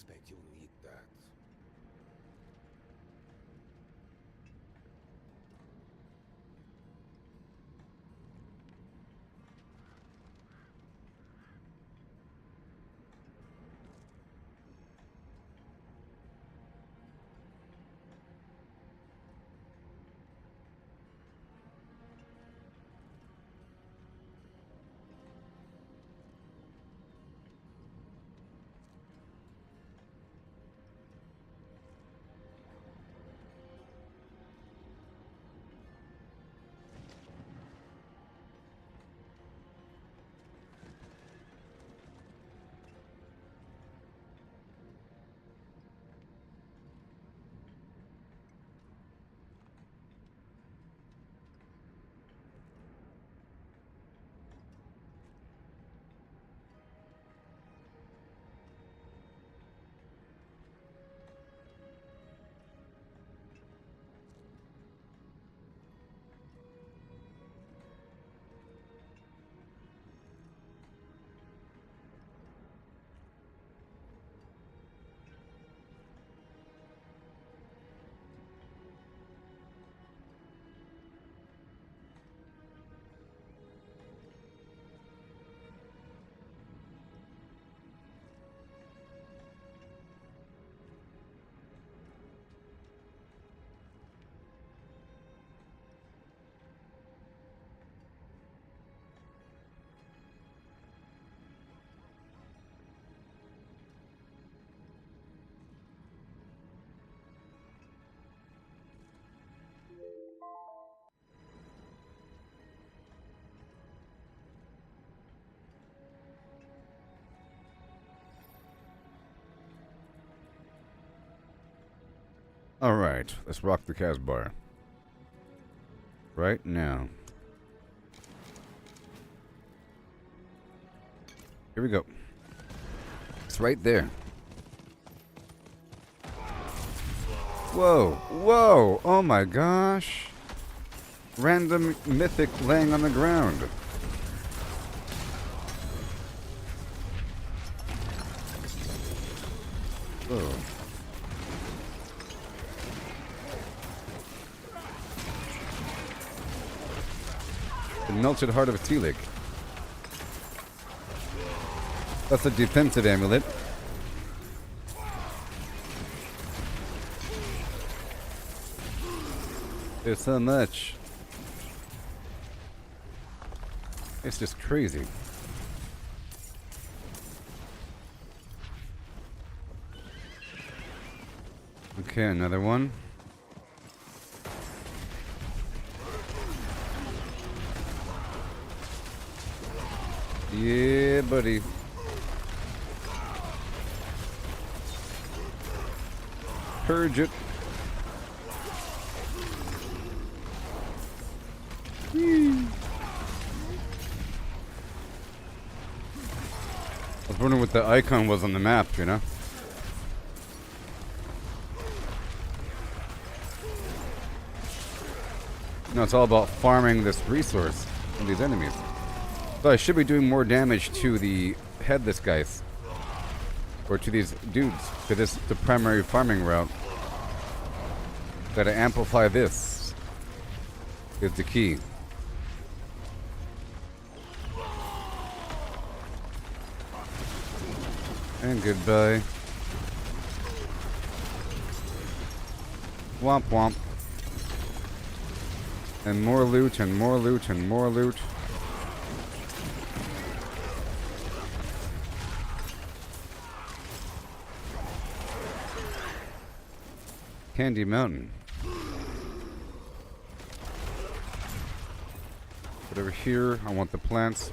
suspect you'll need that. All right, let's rock the Casbar. Right now. Here we go. It's right there. Whoa, whoa, oh my gosh. Random mythic laying on the ground. Whoa. The melted heart of a Telik. That's a defensive amulet. There's so much. It's just crazy. Okay, another one. Yeah, buddy. Purge it. Whee. I was wondering what the icon was on the map, you know? No, it's all about farming this resource from these enemies. So I should be doing more damage to the headless guys. Or to these dudes. To this, the primary farming route. Gotta amplify this. Is the key. And goodbye. Womp womp. And more loot and more loot and more loot. Candy Mountain. But over here, I want the plants.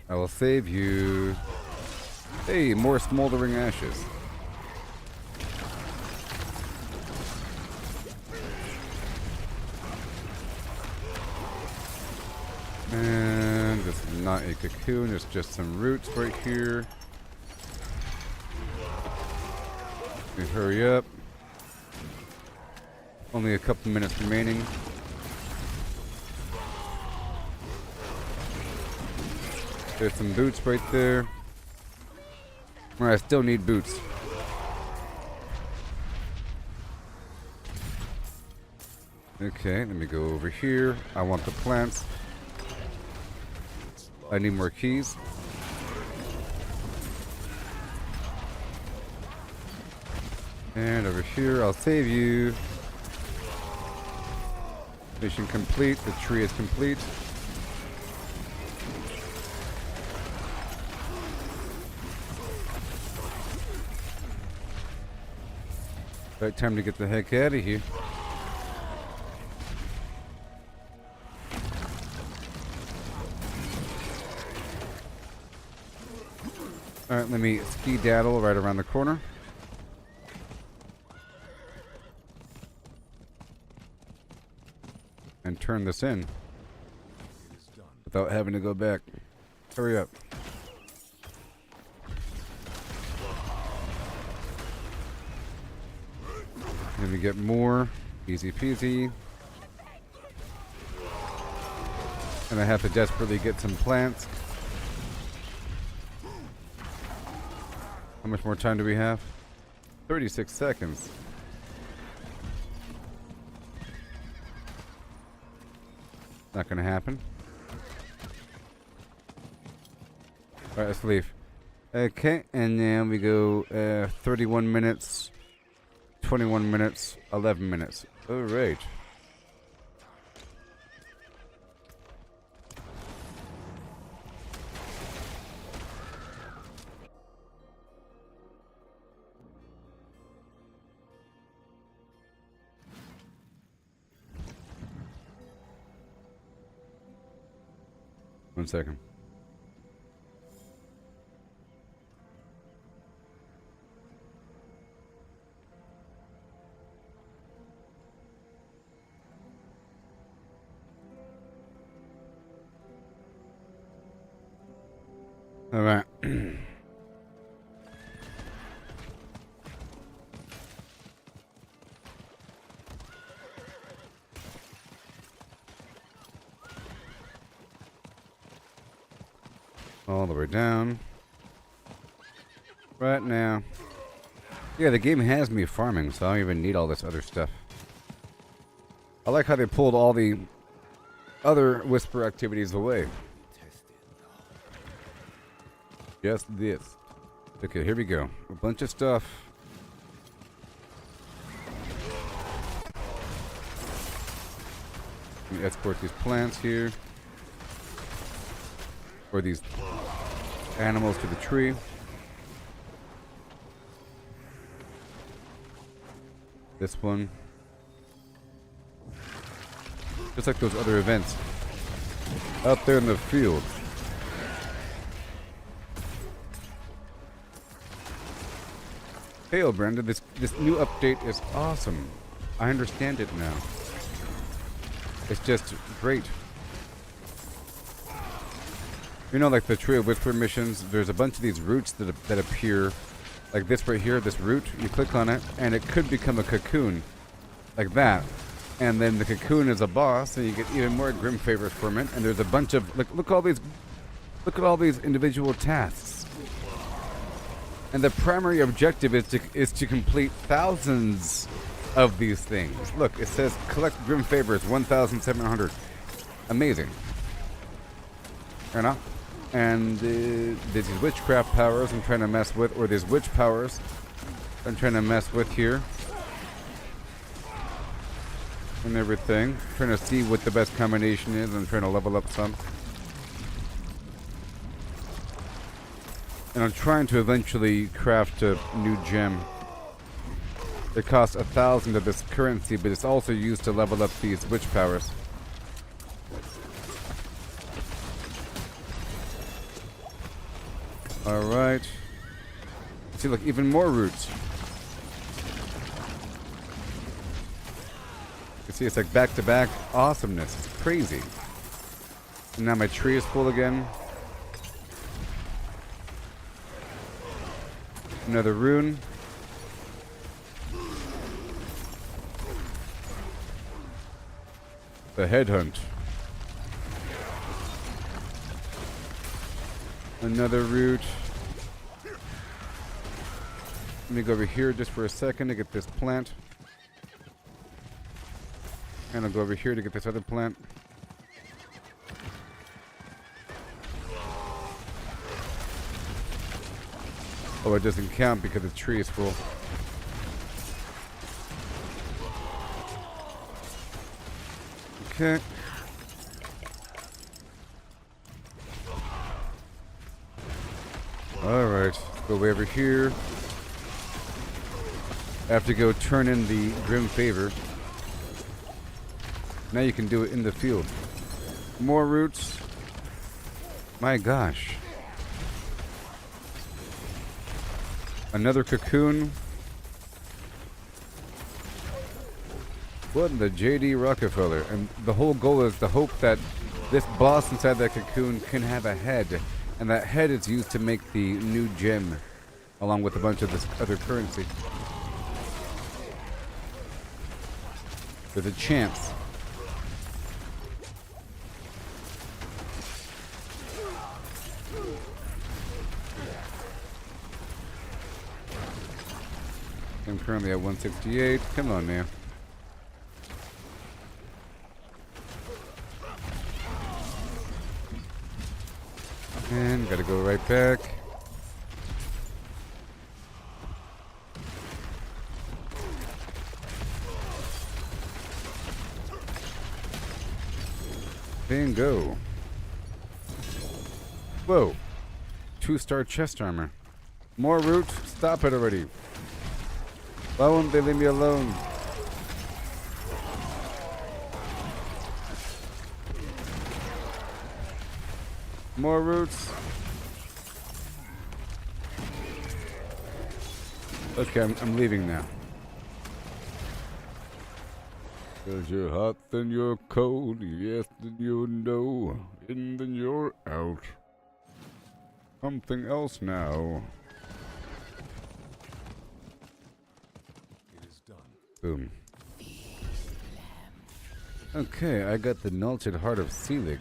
I will save you. Hey, more smoldering ashes. And this is not a cocoon, it's just some roots right here. Let me hurry up. Only a couple minutes remaining. There's some boots right there. Or I still need boots. Okay, let me go over here. I want the plants. I need more keys. And over here, I'll save you. Mission complete. The tree is complete. Right, time to get the heck out of here. Alright, let me ski-daddle right around the corner. And turn this in. Without having to go back. Hurry up. Let me get more. Easy peasy. And I have to desperately get some plants. How much more time do we have? 36 seconds. Not gonna happen. Alright, let's leave. Okay, and then we go 31 minutes, 21 minutes, 11 minutes. Alright. One second. All right. All the way down. Right now. Yeah, the game has me farming, so I don't even need all this other stuff. I like how they pulled all the other Whisper activities away. Just this. Okay, here we go. A bunch of stuff. Let me escort these plants here. Or these animals to the tree. This one. Just like those other events. Out there in the field. Hey, Brenda, this new update is awesome. I understand it now. It's just great. You know, like the Tree of Whisper missions, there's a bunch of these roots that appear. Like this right here, this root, you click on it, and it could become a cocoon. Like that. And then the cocoon is a boss, and you get even more Grim Favors from it. And there's a bunch of, look at all these individual tasks. And the primary objective is to complete thousands of these things. Look, it says collect Grim Favors, 1,700. Amazing. Fair enough. And there's these witchcraft powers I'm trying to mess with, or these witch powers I'm trying to mess with here. And everything. Trying to see what the best combination is. I'm trying to level up some. And I'm trying to eventually craft a new gem. It costs 1,000 of this currency, but it's also used to level up these witch powers. Alright. See, look, even more roots. You see, it's like back-to-back awesomeness. It's crazy. And now my tree is full again. Another rune. The headhunt. Another root. Let me go over here just for a second to get this plant. And I'll go over here to get this other plant. Oh, it doesn't count because the tree is full. Okay. Alright, go way over here. I have to go turn in the Grim Favor. Now you can do it in the field. More roots. My gosh. Another cocoon. What in the JD Rockefeller? And the whole goal is to hope that this boss inside that cocoon can have a head. And that head is used to make the new gem, along with a bunch of this other currency. There's a chance. I'm currently at 168. Come on, man. And gotta go right back. Bingo. Whoa. 2-star chest armor. More root. Stop it already. Why won't they leave me alone? More roots. Okay, I'm leaving now. Cause you're hot, then you're cold, yes, then you're no, and then you're out. Something else now. It is done. Boom. Okay, I got the Melted Heart of Selig.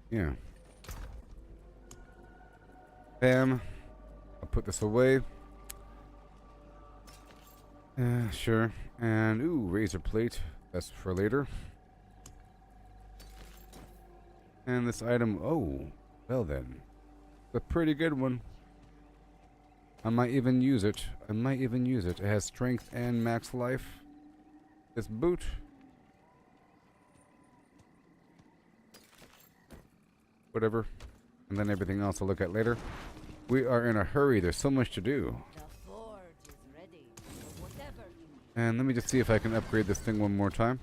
Yeah. Bam. I'll put this away. Sure. And, ooh, razor plate. That's for later. And this item, oh, well then. It's a pretty good one. I might even use it. It has strength and max life. This boot. Whatever. And then everything else I'll look at later. We are in a hurry. There's so much to do. The forge is ready for whatever you need. And let me just see if I can upgrade this thing one more time.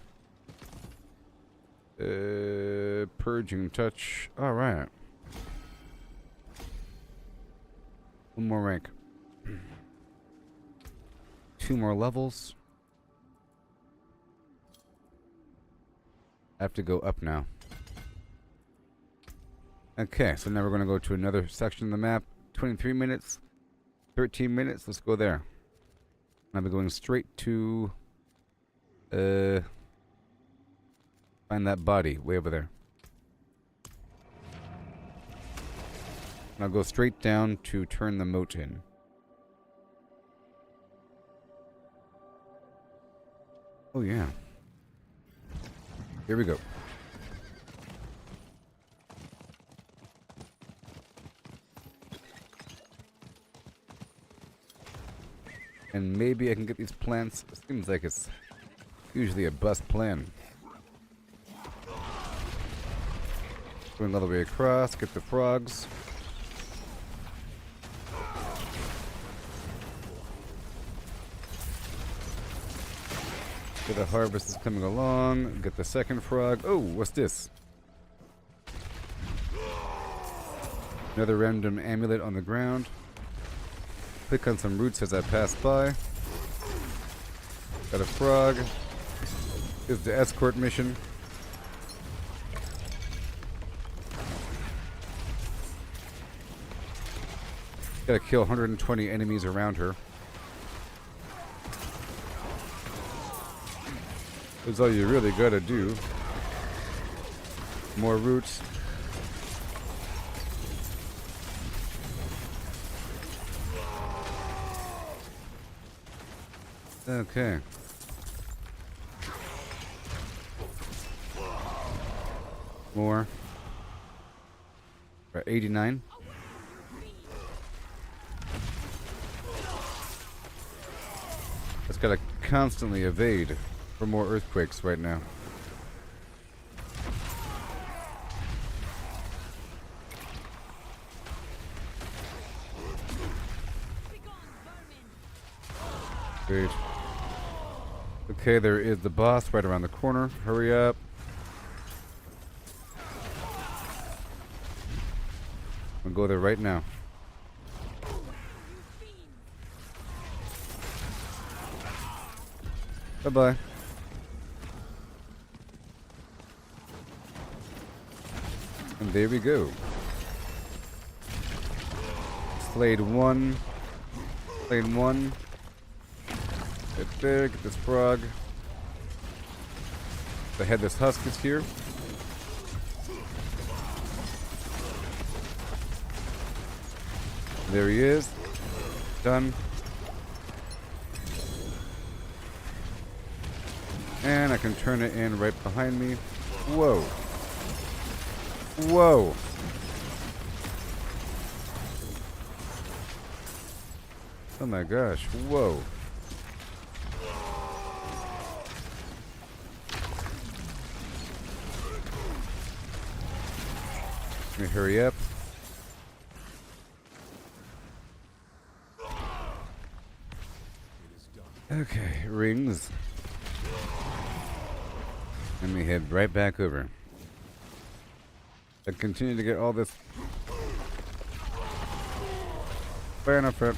Purging touch. Alright. One more rank. 2 more levels. I have to go up now. Okay, so now we're going to go to another section of the map. 23 minutes. 13 minutes. Let's go there. I'll be going straight to... find that body way over there. And I'll go straight down to turn the moat in. Oh yeah. Here we go. And maybe I can get these plants. Seems like it's usually a bust plan. Going all the way across, get the frogs. Get the harvest is coming along. Get the second frog. Oh, what's this? Another random amulet on the ground. Click on some roots as I pass by. Got a frog. Is the escort mission. Gotta kill 120 enemies around her. That's all you really gotta do. More roots. Okay. More. We're at 89. It's gotta constantly evade for more earthquakes right now. Great. Okay, there is the boss right around the corner. Hurry up. I'll go there right now. Bye-bye. And there we go. Slayed one. Slayed one. Get there, get this frog. The headless husk is here. There he is. Done. And I can turn it in right behind me. Whoa. Whoa. Oh my gosh. Whoa. Let me hurry up. Okay, rings. Let me head right back over. I continue to get all this benefit.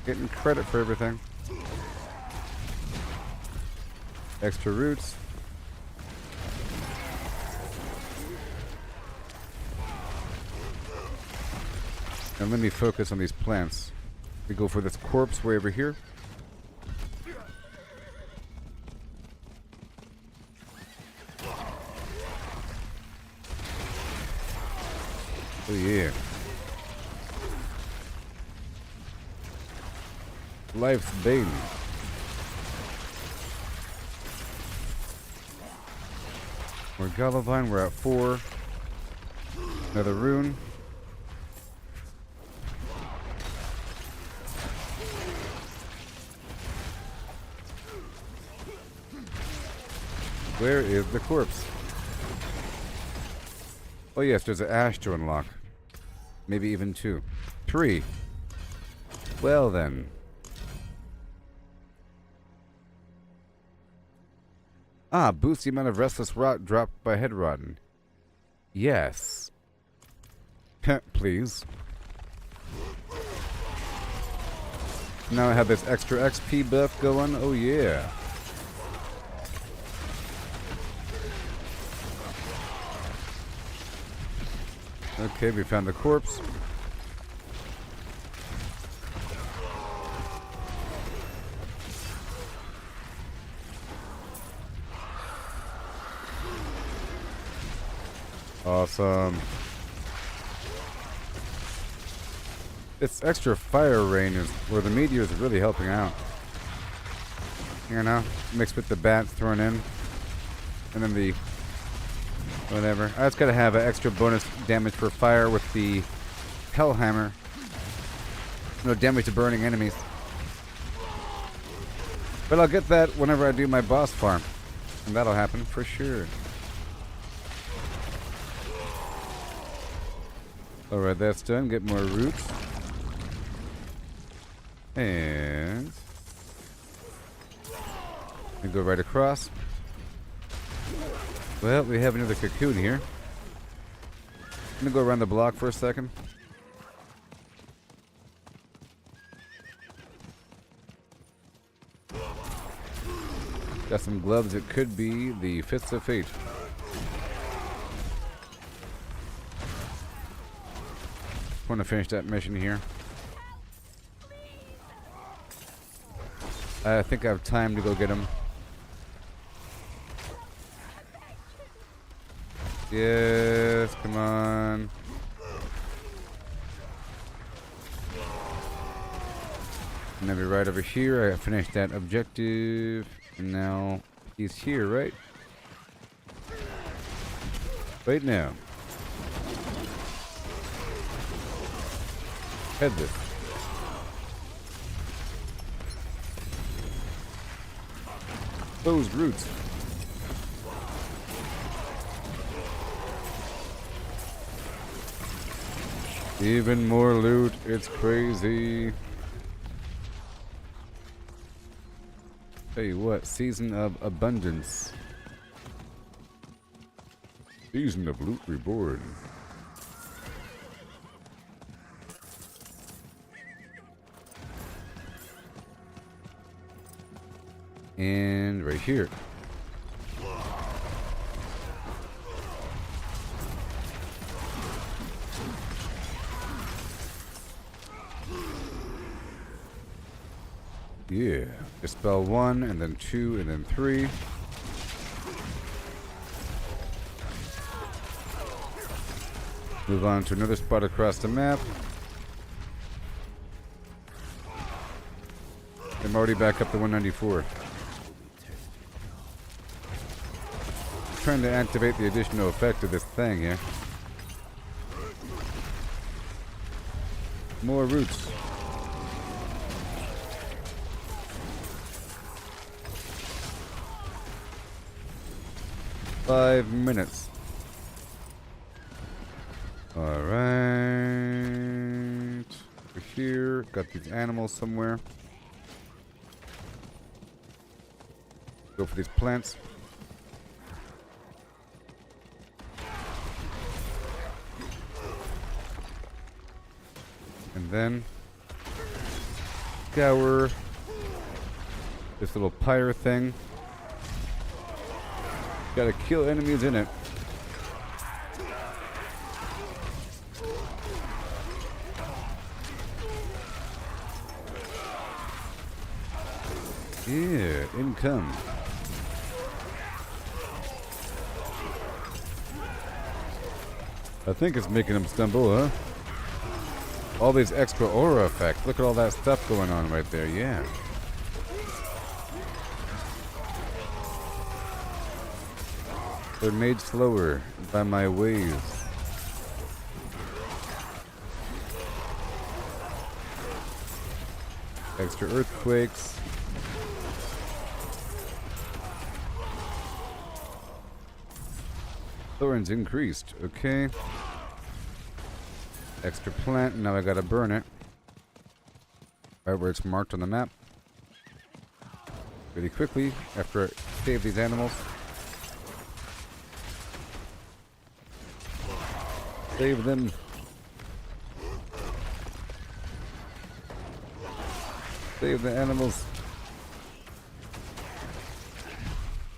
Getting credit for everything. Extra roots. And let me focus on these plants. We go for this corpse way over here. Oh yeah. Life's bane. We're Galavine, we're at 4. Another rune. Where is the corpse? Oh yes, there's an ash to unlock. Maybe even 2. 3. Well then. Ah, boost the amount of restless rot dropped by head rotten. Yes. Please. Now I have this extra XP buff going. Oh yeah. Okay, we found the corpse. Awesome. This extra fire rain is where the meteors are really helping out. You know, mixed with the bats thrown in. And then the whatever. I just gotta have an extra bonus damage for fire with the Hellhammer. No damage to burning enemies. But I'll get that whenever I do my boss farm. And that'll happen for sure. Alright, that's done. Get more roots. And go right across. Well, we have another cocoon here. I'm gonna go around the block for a second. Got some gloves. It could be the Fists of Fate. Want to finish that mission here. I think I have time to go get him. Yes, come on. And then be right over here. I finished that objective. And now he's here, right? Right now. Head this. Those roots. Even more loot. It's crazy. Tell you what, Season of Abundance. Season of Loot Reborn. And right here. Yeah. Dispel 1, and then 2, and then 3. Move on to another spot across the map. I'm already back up to 194. Trying to activate the additional effect of this thing here. More roots. Five minutes. Alright. Over here. Got these animals somewhere. Go for these plants. And then scour this little pyre thing. Gotta kill enemies in it. Yeah, income. I think it's making them stumble, huh? All these extra aura effects. Look at all that stuff going on right there, yeah. They're made slower by my ways. Extra earthquakes. Thorns increased, okay. Extra plant, now I gotta burn it. Right where it's marked on the map. Really quickly, after I save these animals. Save them. Save the animals.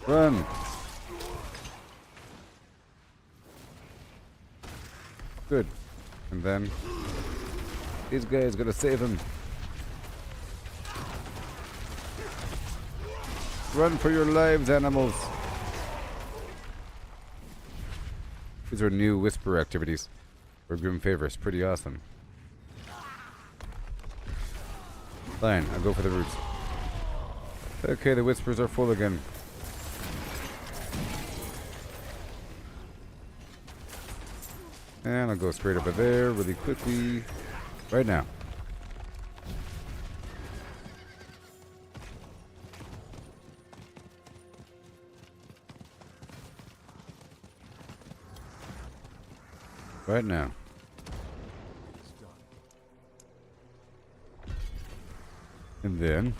Run. Good. And then these guys gotta save him. Run for your lives, animals. These are new whisper activities for Grim Favors. Pretty awesome. Fine, I'll go for the roots. Okay, the whispers are full again. And I'll go straight over there really quickly. Right now. Right now. And then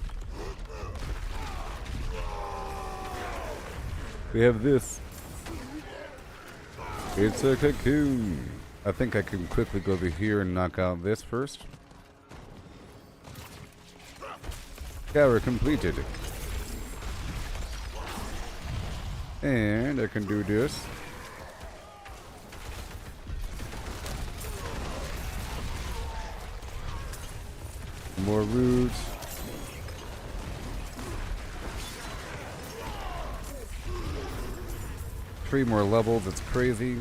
we have this. It's a cocoon. I think I can quickly go over here and knock out this first. Scour completed. And I can do this. More roots. Three more levels, it's crazy.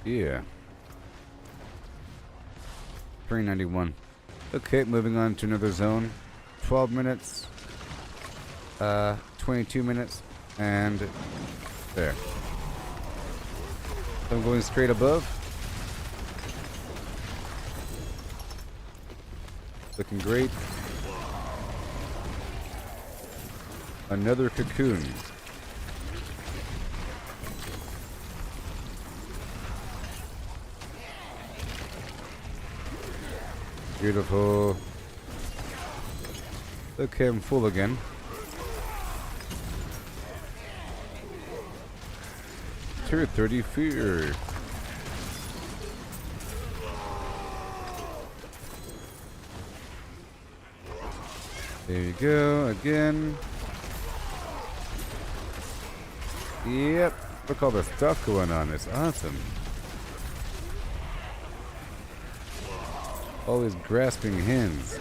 Yeah. 391. Okay, moving on to another zone. 12 minutes. 22 minutes. And there. So I'm going straight above. Looking great. Another cocoon. Beautiful. Okay, I'm full again. Tier 30 fear. There you go, again. Yep, look all the stuff going on, it's awesome. All these grasping hands.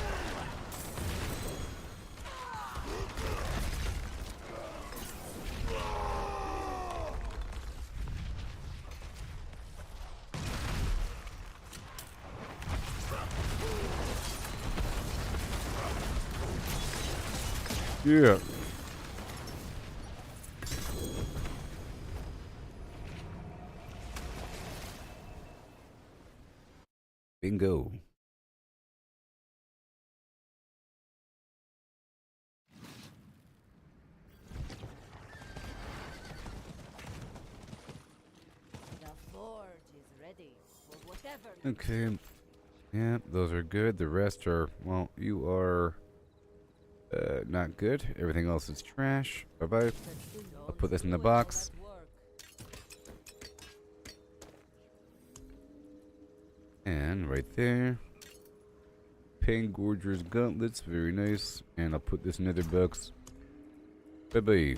Yeah. Bingo. The forge is ready for whatever. Okay. Yeah, those are good. The rest are, well, you are not good. Everything else is trash. Bye-bye. I'll put this in the box. And right there. Pain Gorger's gauntlets. Very nice. And I'll put this in another box. Bye-bye.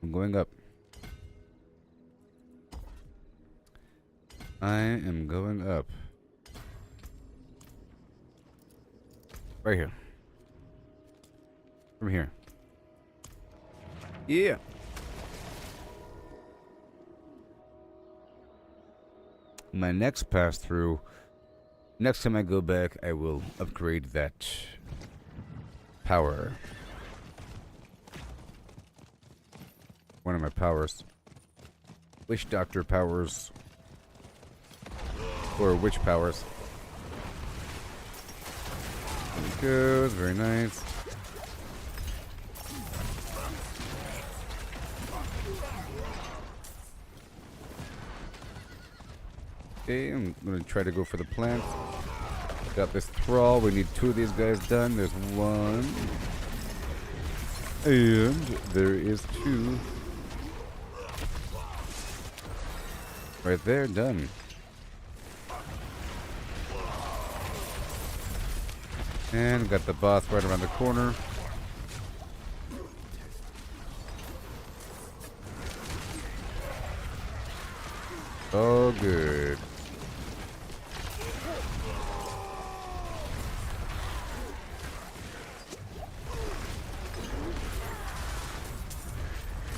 I'm going up. I am going up. Right here. From here. Yeah. My next pass through, next time I go back, I will upgrade that power. One of my powers. Witch Doctor powers. Or witch powers. There it goes, very nice. Okay, I'm gonna try to go for the plant. Got this thrall. We need 2 of these guys done. There's 1. And there is 2. Right there, done. And got the boss right around the corner. Oh, good.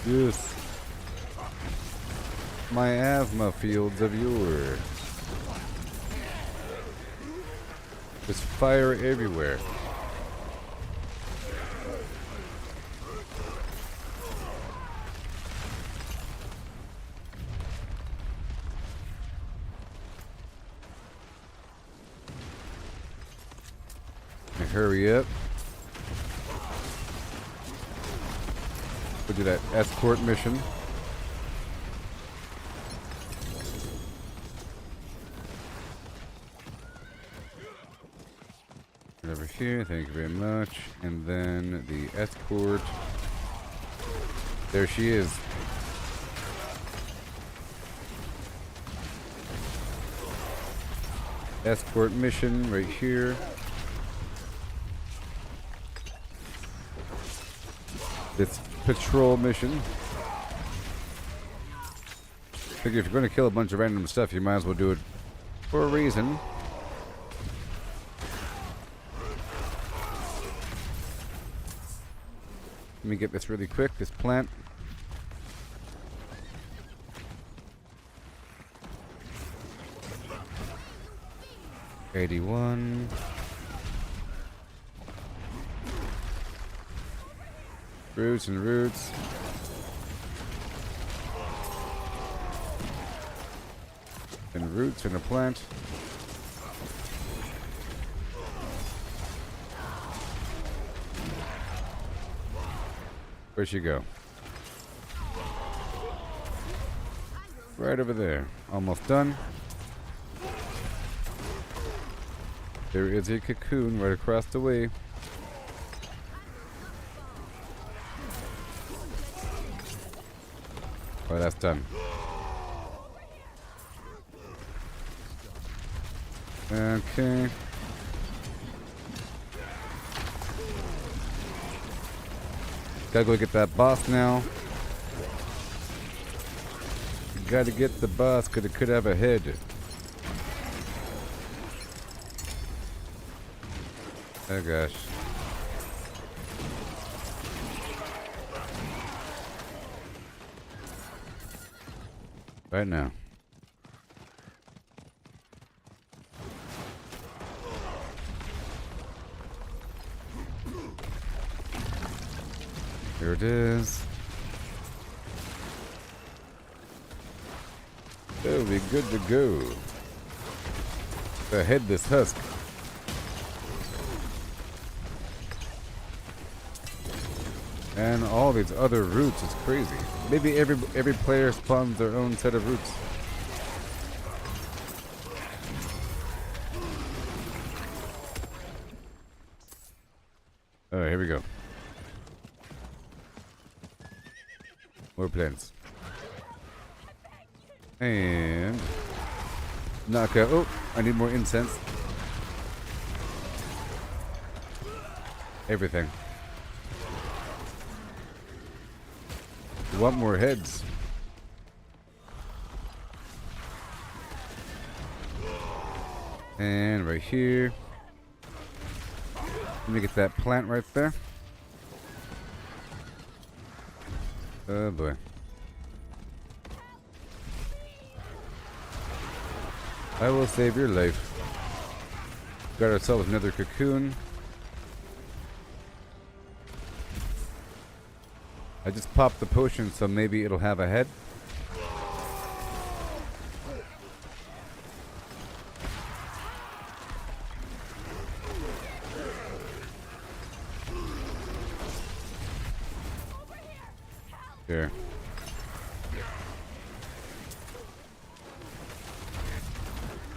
Yes. My asthma fields of yore. There's fire everywhere. Now hurry up. We'll do that escort mission. Over here, thank you very much. And then the escort. There she is. Escort mission right here. This patrol mission. Figure if you're going to kill a bunch of random stuff, you might as well do it for a reason. Let me get this really quick, this plant. $81. Roots and roots. And roots in a plant. Where'd she go? Right over there. Almost done. There is a cocoon right across the way. Oh, that's done. Okay. Gotta go get that boss now. Gotta get the boss, cause it could have a head. Oh gosh. Right now. Here it is. It'll be good to go. Ahead this husk. And all these other roots is crazy. Maybe every player spawns their own set of roots. Alright, here we go. More plants. And knock out. Oh, I need more incense. Everything. You want more heads? And right here. Let me get that plant right there. Oh boy. I will save your life. Got ourselves another cocoon. I just popped the potion, so maybe it'll have a head. Here.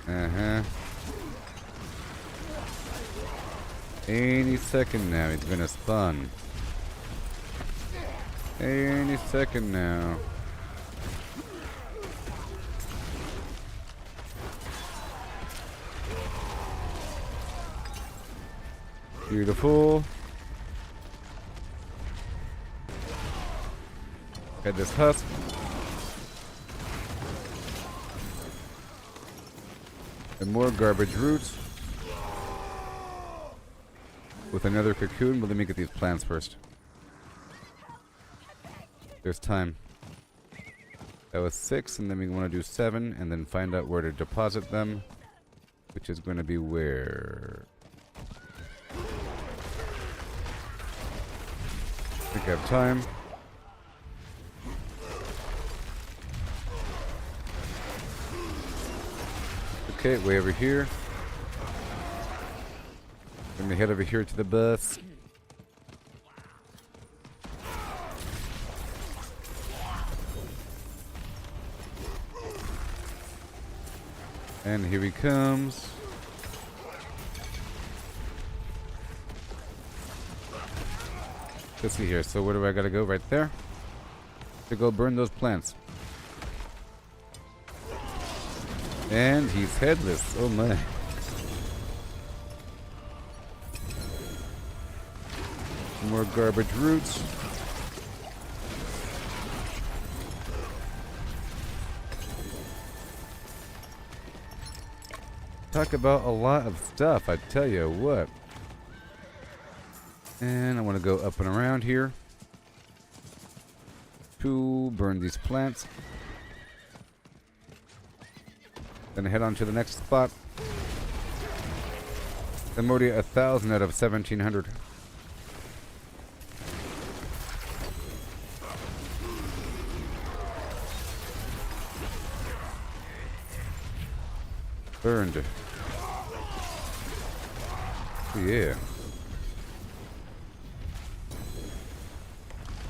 Uh-huh. Any second now, he's gonna spawn. Any second now. Beautiful. Got this husk. And more garbage roots. With another cocoon, but let me get these plants first. There's time. That was 6, and then we want to do 7, and then find out where to deposit them, which is going to be where. I think I have time. Okay, way over here. Let me head over here to the bus. And here he comes. Let's see here. So where do I gotta go? Right there? To go burn those plants. And he's headless. Oh my. More garbage roots. Talk about a lot of stuff, I tell you what. And I want to go up and around here to burn these plants. Then head on to the next spot. I'm already at 1,000 out of 1,700. Burned. Yeah.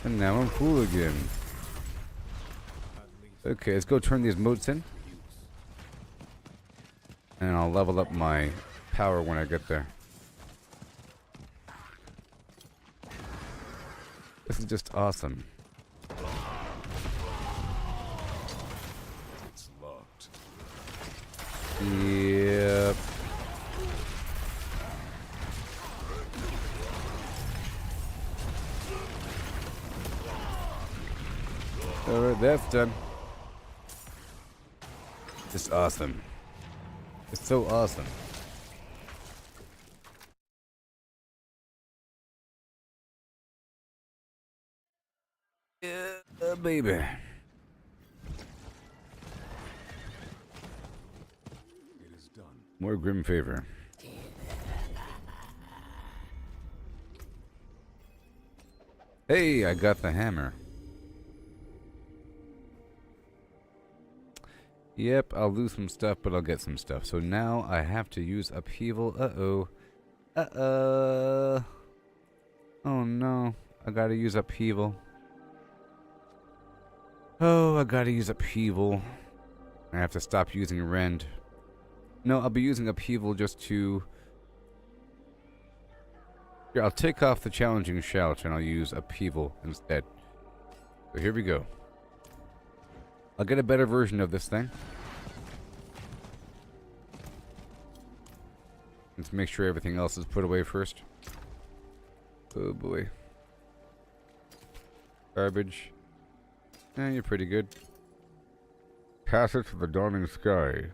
And now I'm full again. Okay, let's go turn these moats in. And I'll level up my power when I get there. This is just awesome. It's locked. Yep. Alright, that's done. Just awesome. It's so awesome. Yeah, baby. It is done. More grim favor. Hey, I got the hammer. Yep, I'll lose some stuff, but I'll get some stuff. So now I have to use upheaval. Uh-oh. Oh no. I gotta use upheaval. Oh, I gotta use upheaval. I have to stop using rend. No, I'll be using upheaval just to... Here, I'll take off the challenging shout and I'll use upheaval instead. So here we go. I'll get a better version of this thing. Let's make sure everything else is put away first. Oh boy. Garbage. You're pretty good. Passage to the dawning sky.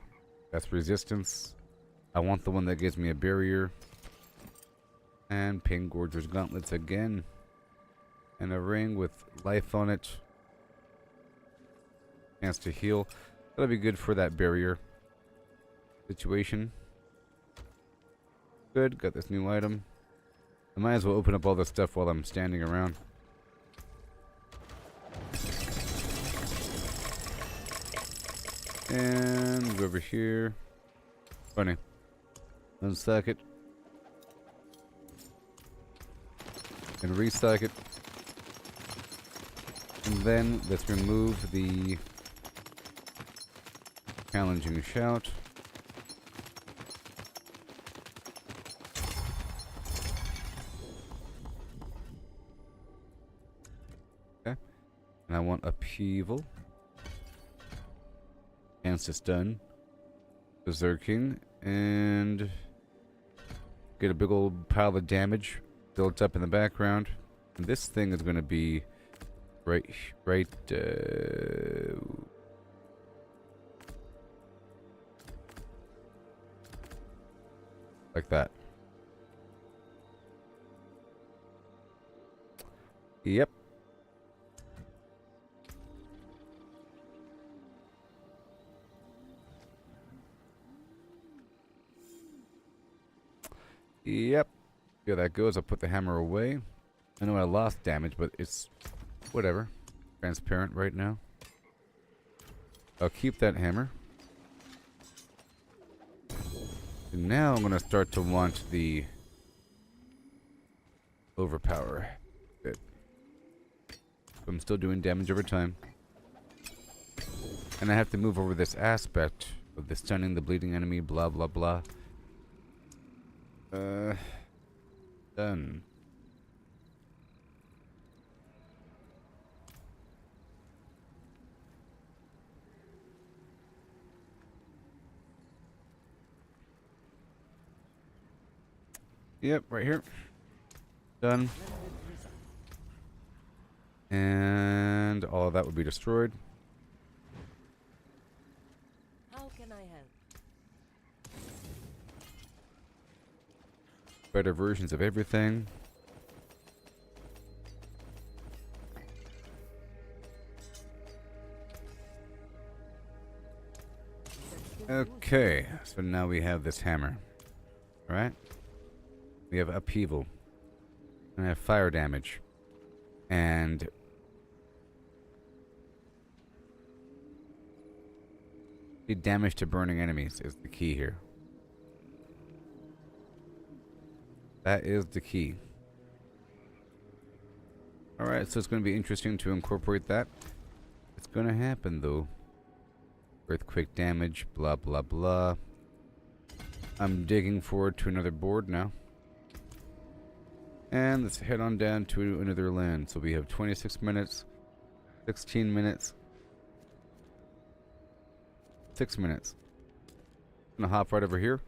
That's resistance. I want the one that gives me a barrier. And Pain Gorger's gauntlets again. And a ring with life on it. Chance to heal. That'll be good for that barrier situation. Good, got this new item. I might as well open up all this stuff while I'm standing around. And go over here. Funny. Unstack it. And restock it. And then let's remove the challenging shout. Okay. And I want upheaval. Chance to stun. Berserking. And get a big old pile of damage built up in the background. And this thing is going to be right like that. Yep. Yep. See how that goes. I'll put the hammer away. I know I lost damage, but it's whatever. Transparent right now. I'll keep that hammer. And now I'm going to start to want the overpower. Good. I'm still doing damage over time. And I have to move over this aspect of the stunning the bleeding enemy, blah blah blah. Done. Yep, right here. Done. And all of that would be destroyed. How can I help? Better versions of everything. Okay, so now we have this hammer. Right? We have upheaval. And I have fire damage. And the damage to burning enemies is the key here. That is the key. Alright, so it's going to be interesting to incorporate that. It's going to happen though. Earthquake damage, blah blah blah. I'm digging forward to another board now. And let's head on down to another land. So we have 26 minutes, 16 minutes, 6 minutes. I'm gonna hop right over here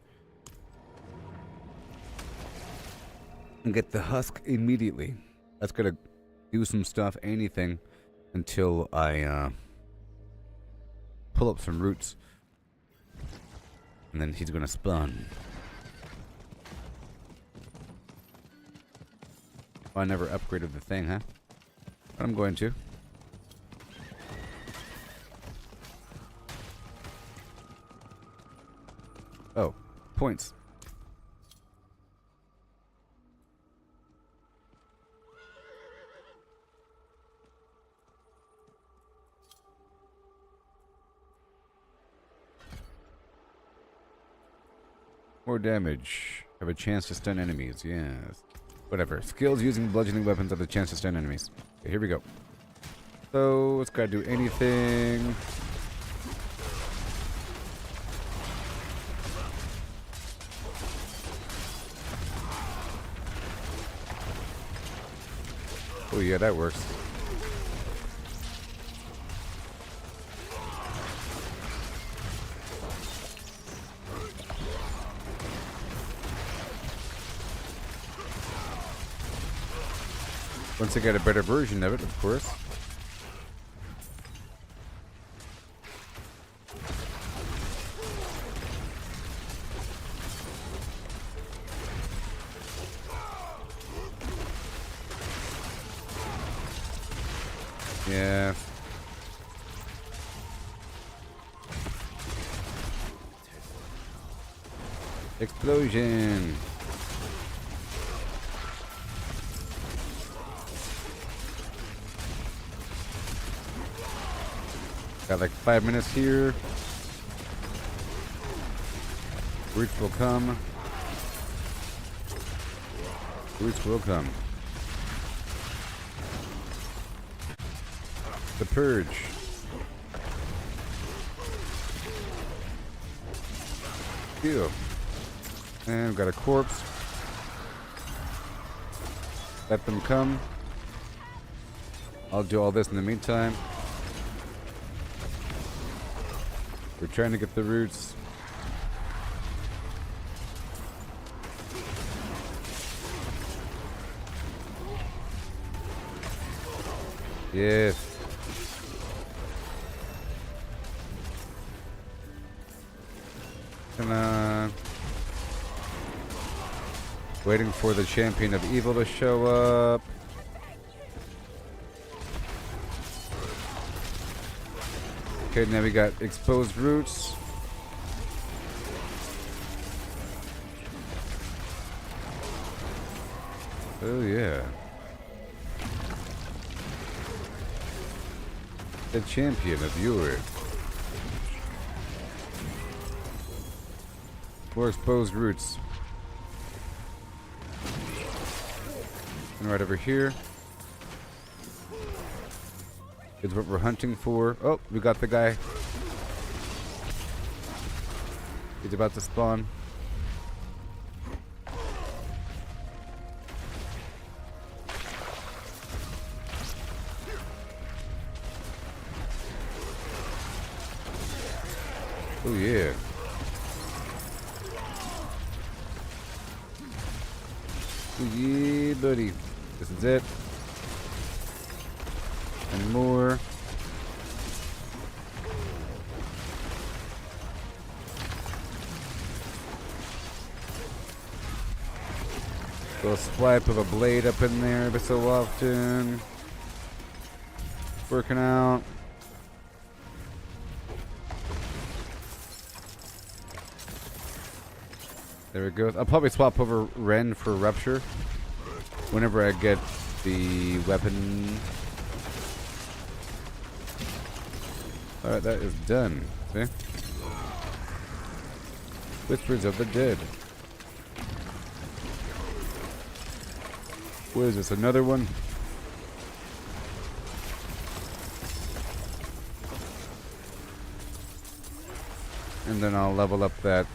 and get the husk immediately. That's gonna do some stuff, anything, until I pull up some roots. And then he's gonna spawn. Oh, I never upgraded the thing, huh? But I'm going to. Oh, points. More damage. Have a chance to stun enemies. Yes. Whatever. Skills using bludgeoning weapons have a chance to stun enemies. Okay, here we go. So, it's gotta do anything. Oh yeah, that works. Once I get a better version of it, of course. Yeah. Explosion. Got like 5 minutes here. Roots will come. Roots will come. The purge. Heal. And we've got a corpse. Let them come. I'll do all this in the meantime. We're trying to get the roots. Yes. Come on. Waiting for the champion of evil to show up. Okay, now we got exposed roots. Oh yeah. The champion of yours. More exposed roots. And right over here is what we're hunting for. Oh, we got the guy. He's about to spawn. Oh yeah. Oh yeah, buddy. This is it. some more. Go swipe of a blade up in there every so often. Working out. There we go. I'll probably swap over Ren for Rupture whenever I get the weapon. Alright, that is done. See? Whispers of the Dead. What is this? Another one? And then I'll level up that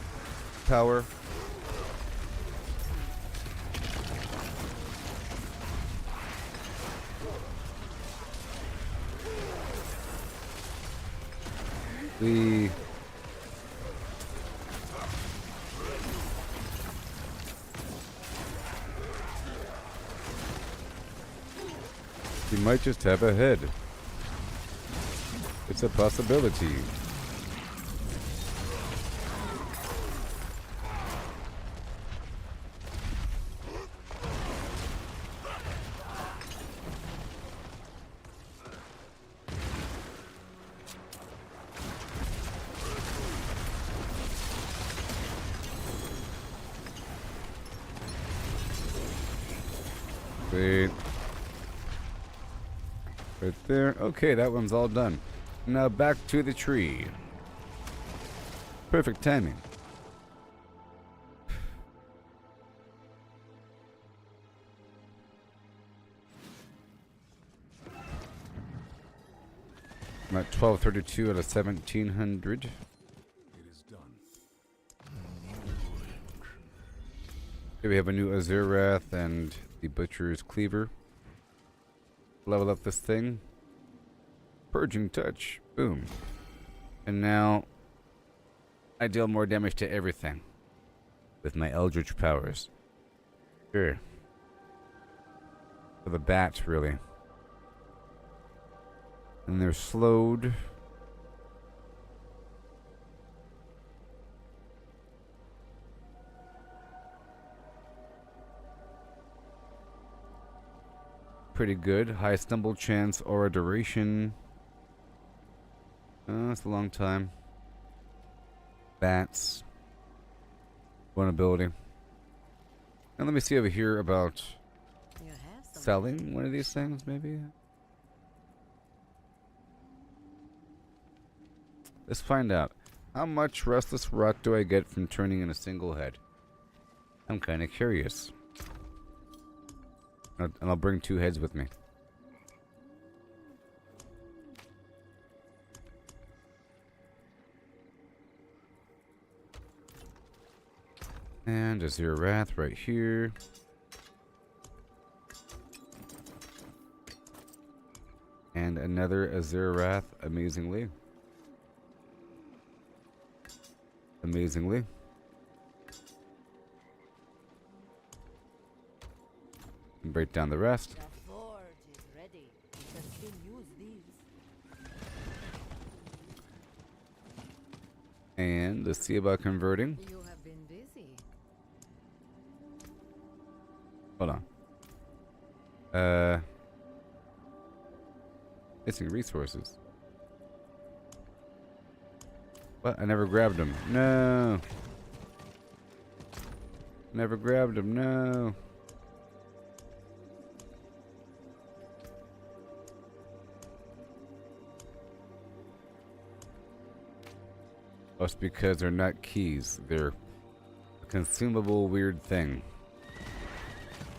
power. We might just have a head. It's a possibility. Wait. Right there. Okay, that one's all done. Now back to the tree. Perfect timing. I'm at 1232 out of 1700. It is done. Here we have a new Azurath and the Butcher's Cleaver. Level up this thing. Purging Touch. Boom. And now I deal more damage to everything with my Eldritch powers. Sure. For the bats, really. And they're slowed. Pretty good. High stumble chance, aura duration. That's a long time. Bats. Vulnerability. And let me see over here about selling one of these things, maybe? Let's find out. How much Restless Rot do I get from turning in a single head? I'm kind of curious. And I'll bring 2 heads with me. And a Azurath right here. And another Azurath, amazingly. Amazingly. And break down the rest. The forge is ready. You can still use these. And let's see about converting. You have been busy. Hold on. Missing resources. What? I never grabbed them. No. Never grabbed them. No. Oh, it's because they're not keys. They're a consumable weird thing.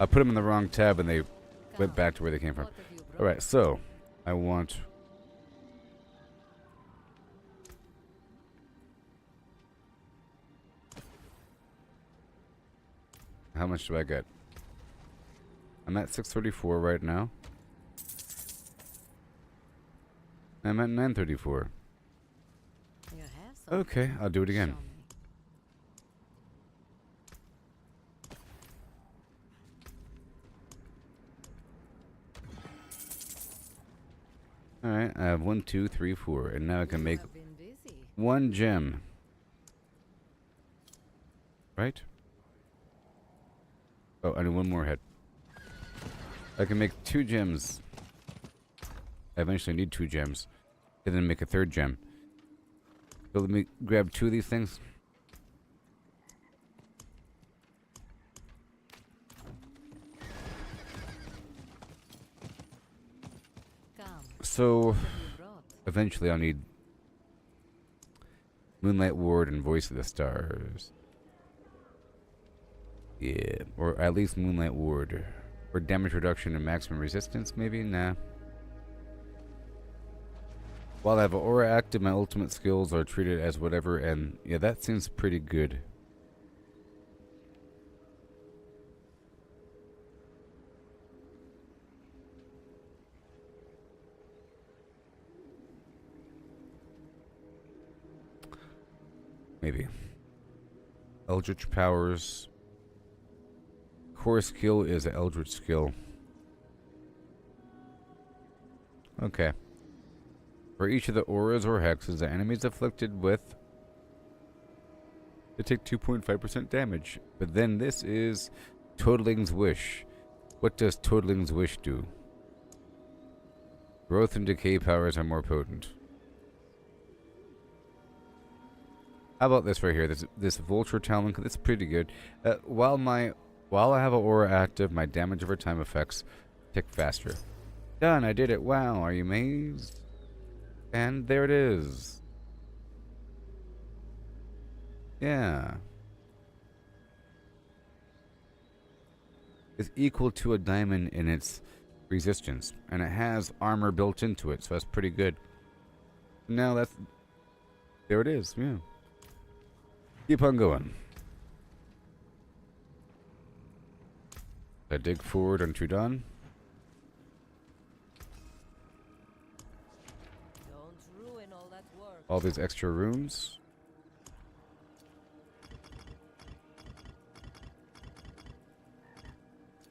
I put them in the wrong tab and they went back to where they came from. Alright, so I want... How much do I get? I'm at 634 right now. I'm at 934. You have some. Okay, I'll do it again. Show me. Alright, I have 1, 2, 3, 4. And now I can make Have been busy. 1 gem. Right? Oh, I need 1 more head. I can make 2 gems. I eventually need 2 gems. And then make a 3rd gem. So let me grab 2 of these things. Come. So, What you brought? eventually I'll need Moonlight Ward and Voice of the Stars. Yeah, or at least Moonlight Ward. Or damage reduction and maximum resistance, maybe? Nah. While I have Aura active, my ultimate skills are treated as whatever, and yeah, that seems pretty good. Maybe. Eldritch powers. Core skill is an Eldritch skill. Okay. For each of the auras or hexes, the enemies afflicted with, they take 2.5% damage. But then this is Toadling's Wish. What does Toadling's Wish do? Growth and decay powers are more potent. How about this right here? This Vulture Talon. That's pretty good. While I have an aura active, my damage over time effects tick faster. Done. I did it. Wow. Are you amazed? And there it is. Yeah. It's equal to a diamond in its resistance. And it has armor built into it, so that's pretty good. Now that's... There it is, yeah. Keep on going. I dig forward until done. Don't ruin all that work. All these extra rooms.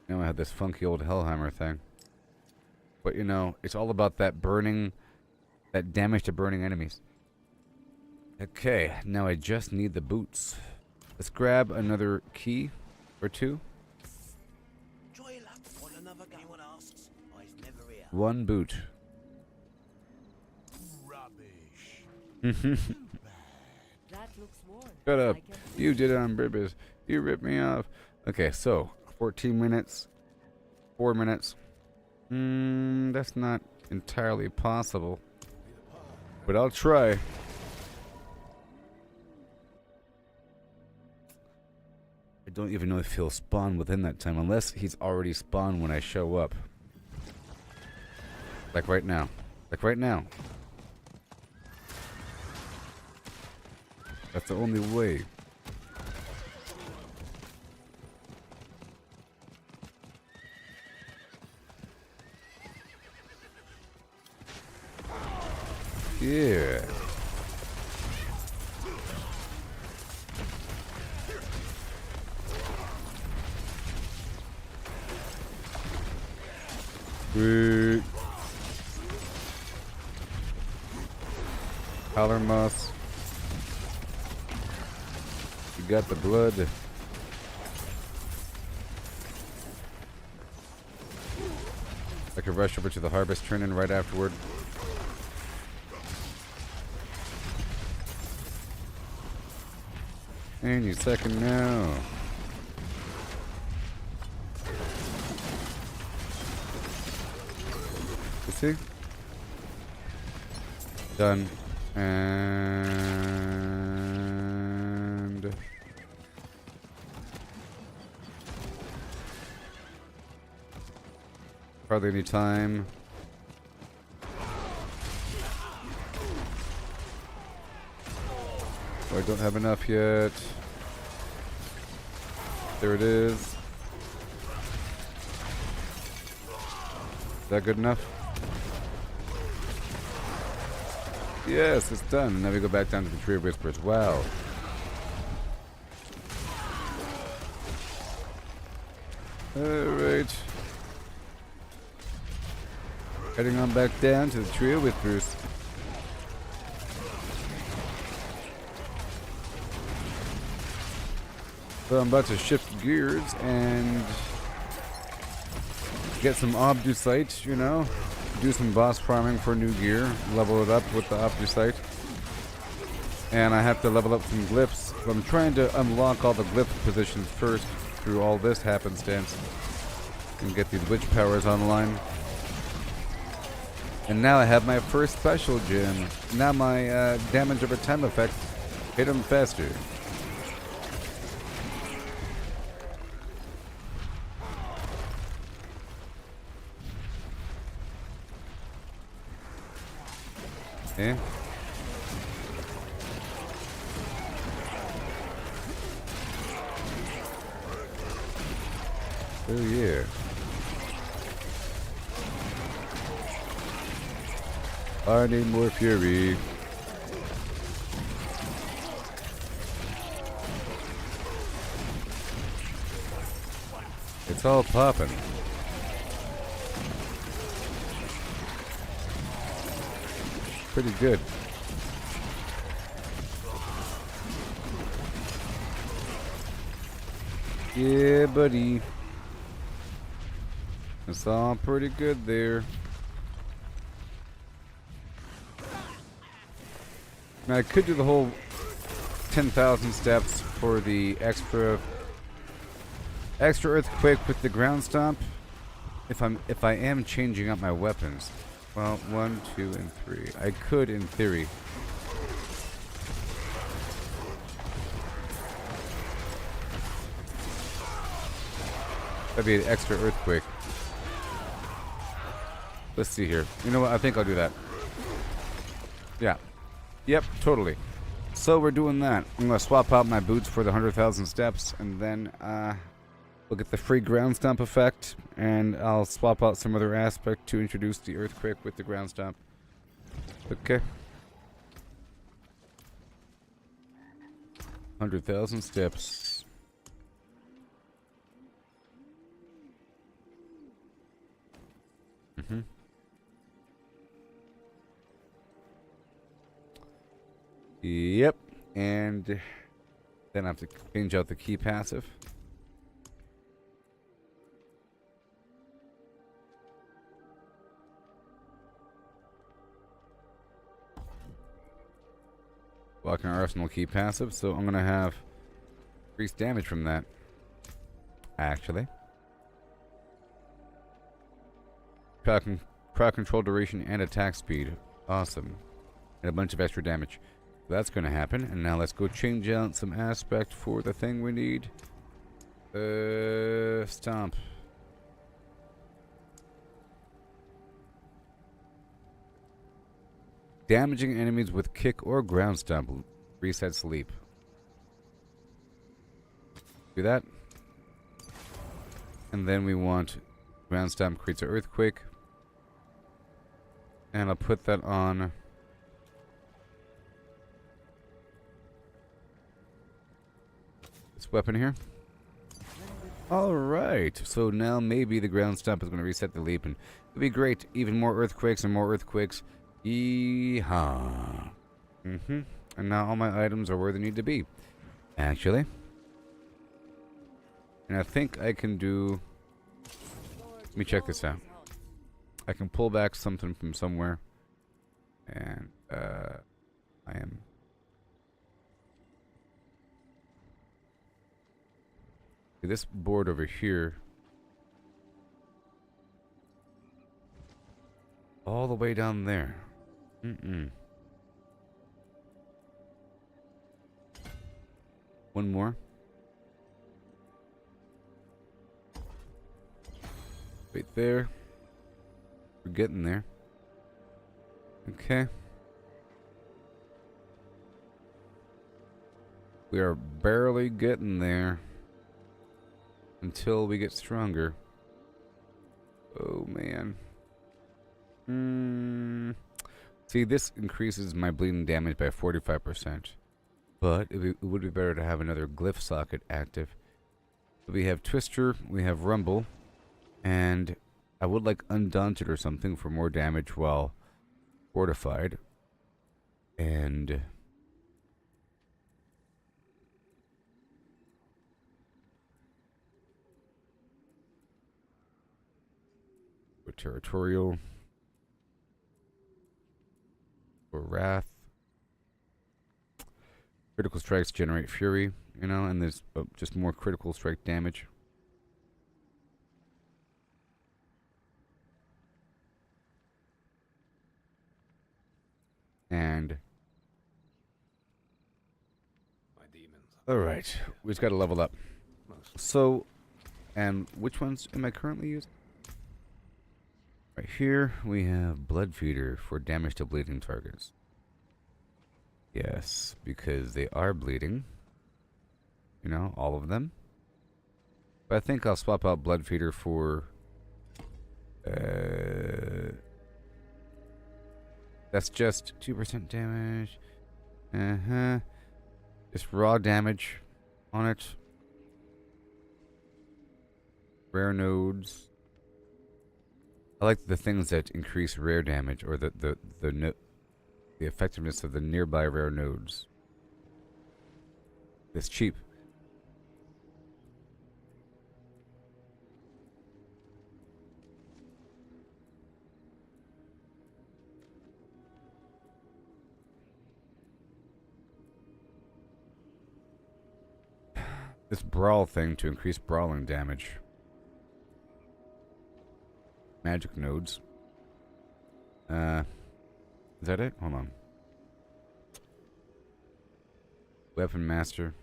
Now I have this funky old Hellhammer thing. But you know, it's all about that burning, that damage to burning enemies. Okay, now I just need the boots. Let's grab another key or 2. Anyone asks, I's never here. 1 boot. Rubbish. That looks worn. Shut up. I can You did it on purpose. You ripped me off. Okay, so 14 minutes. 4 minutes. That's not entirely possible. But I'll try. I don't even know if he'll spawn within that time, unless he's already spawned when I show up. Like right now. Like right now. That's the only way. Yeah. Sweet. Collar moss. You got the blood. I could rush over to the harvest turn-in right afterward. Any second now. You see? Done. And hardly any time. Oh, I don't have enough yet. There it is. Is that good enough? Yes, it's done. Now we go back down to the Tree of Whispers. Wow. Alright. Heading on back down to the Trio Whispers. So I'm about to shift gears and get some Obdusite, you know, do some boss farming for new gear, level it up with the Obdusite. And I have to level up some glyphs. So I'm trying to unlock all the glyph positions first through all this happenstance and get these witch powers online. And now I have my first special gem. Now my damage over time effect hit him faster. Okay. Oh yeah. I need more fury. It's all popping. Pretty good. Yeah, buddy. It's all pretty good there. Now I could do the whole 10,000 steps for the extra earthquake with the ground stomp. If I am changing up my weapons. Well, 1, 2, and 3. I could in theory. That'd be an extra earthquake. Let's see here. You know what? I think I'll do that. Yeah. Yep, totally. So we're doing that. I'm going to swap out my boots for the 100,000 steps, and then we'll get the free ground stomp effect, and I'll swap out some other aspect to introduce the earthquake with the ground stomp. Okay. 100,000 steps. Mm-hmm. Yep, and then I have to change out the key passive. Blocking arsenal key passive, so I'm gonna have increased damage from that. Actually, crowd control duration and attack speed, awesome, and a bunch of extra damage. That's going to happen. And now let's go change out some aspect for the thing we need. Stomp. Damaging enemies with kick or ground stomp. Reset sleep. Do that. And then we want ground stomp creates an earthquake. And I'll put that on weapon here. Alright, so now maybe the ground stomp is going to reset the leap, and it'll be great. Even more earthquakes and more earthquakes. Yeehaw. And now all my items are where they need to be. Actually. And I think I can do... Let me check this out. I can pull back something from somewhere. And, I am... This board over here, all the way down there. One more. Right there. We're getting there. Okay. We are barely getting there. Until we get stronger. Oh, man. See, this increases my bleeding damage by 45%. But it would be better to have another glyph socket active. We have Twister, we have Rumble, and I would like Undaunted or something for more damage while fortified. And territorial or wrath. Critical strikes generate fury, you know, and there's just more critical strike damage. And all right, we just got to level up. So, and which ones am I currently using? Right here, we have Blood Feeder for damage to bleeding targets. Yes, because they are bleeding. You know, all of them. But I think I'll swap out Blood Feeder for... that's just 2% damage. Just raw damage on it. Rare nodes. I like the things that increase rare damage, or the effectiveness of the nearby rare nodes. It's cheap. This brawl thing to increase brawling damage. Magic nodes. Is that it? Hold on. Weapon master.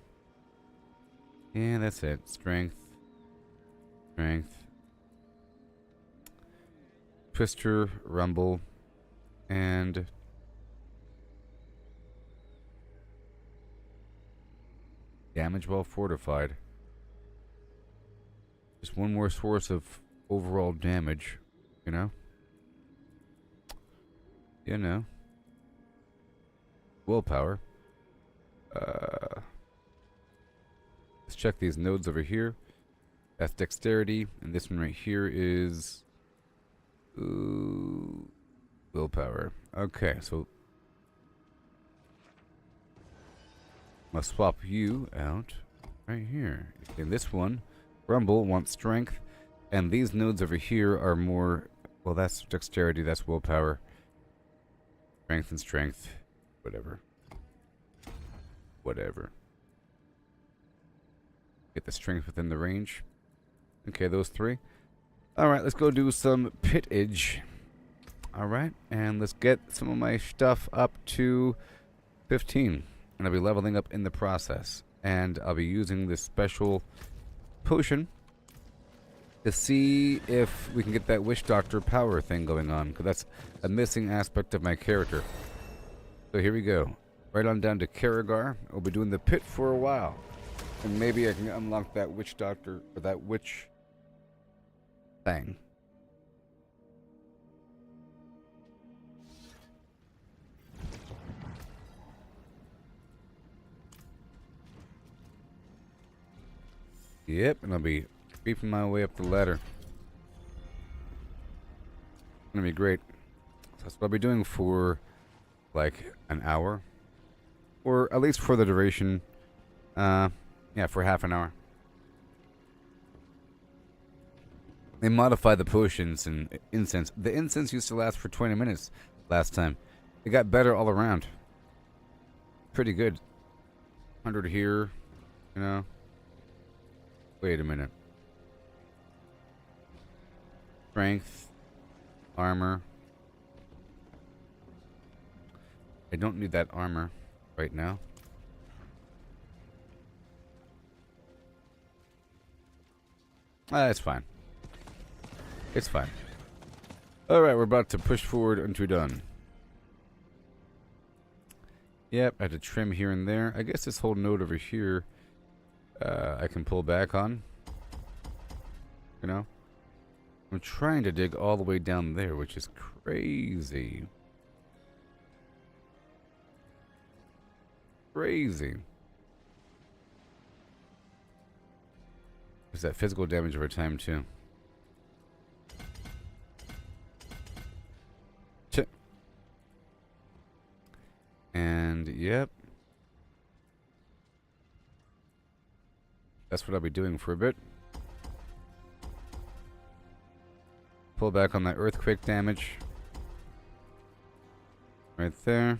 Yeah, that's it. Strength. Strength. Twister, rumble, and damage while fortified. Just one more source of overall damage. You know? You know. Willpower. Let's check these nodes over here. That's dexterity, and this one right here is willpower. Okay, so must swap you out right here. And this one, Rumble, wants strength. And these nodes over here are more... Well, that's dexterity, that's willpower. Strength and strength. Whatever. Whatever. Get the strength within the range. Okay, those three. Alright, let's go do some pittage. Alright, and let's get some of my stuff up to 15. And I'll be leveling up in the process. And I'll be using this special potion to see if we can get that Witch Doctor power thing going on, because that's a missing aspect of my character. So here we go. Right on down to Karagar. I'll be doing the pit for a while. And maybe I can unlock that Witch Doctor, or that Witch thing. Yep, and I'll be creeping my way up the ladder. It's gonna be great. So that's what I'll be doing for like an hour, or at least for the duration. Yeah, for half an hour. They modified the potions and incense. The incense used to last for 20 minutes last time. It got better all around. Pretty good. 100 here, you know. Wait a minute. Strength. Armor. I don't need that armor right now. It's fine. It's fine. Alright, we're about to push forward until done. Yep, I had to trim here and there. I guess this whole node over here I can pull back on. You know? I'm trying to dig all the way down there, which is crazy. Crazy. There's that physical damage over time, too. Yep. That's what I'll be doing for a bit. Pull back on that earthquake damage. Right there.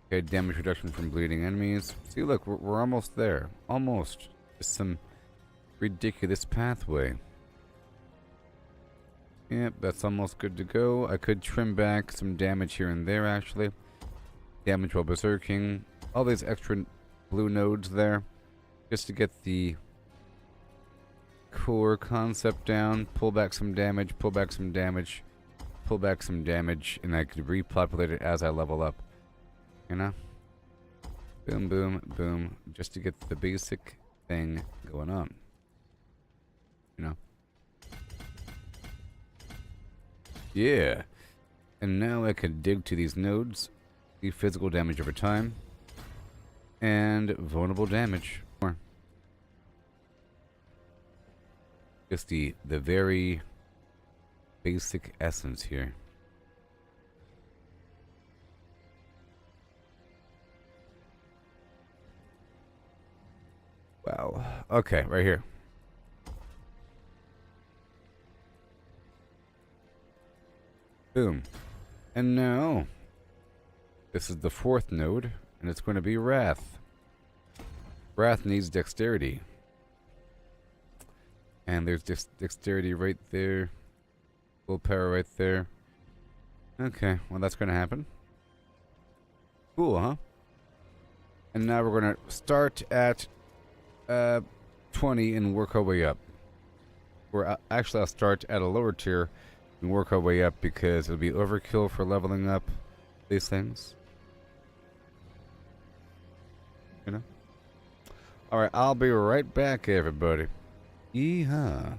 Okay, damage reduction from bleeding enemies. See, look, we're almost there. Almost. Just some ridiculous pathway. Yep, that's almost good to go. I could trim back some damage here and there, actually. Damage while berserking. All these extra blue nodes there. Just to get the core concept down. Pull back some damage, pull back some damage, pull back some damage, and I could repopulate it as I level up. You know? Boom, boom, boom. Just to get the basic thing going on. You know? Yeah. And now I can dig to these nodes. See physical damage over time. And vulnerable damage. More. Just the very basic essence here. Wow. Okay, right here. Boom. And now, this is the fourth node, and it's going to be Wrath. Wrath needs dexterity. And there's dexterity right there. Willpower right there. Okay, well that's going to happen. Cool, huh? And now we're going to start at 20 and work our way up. Actually, I'll start at a lower tier and work our way up because it'll be overkill for leveling up these things. You know? Alright, I'll be right back, everybody. Yeehaw.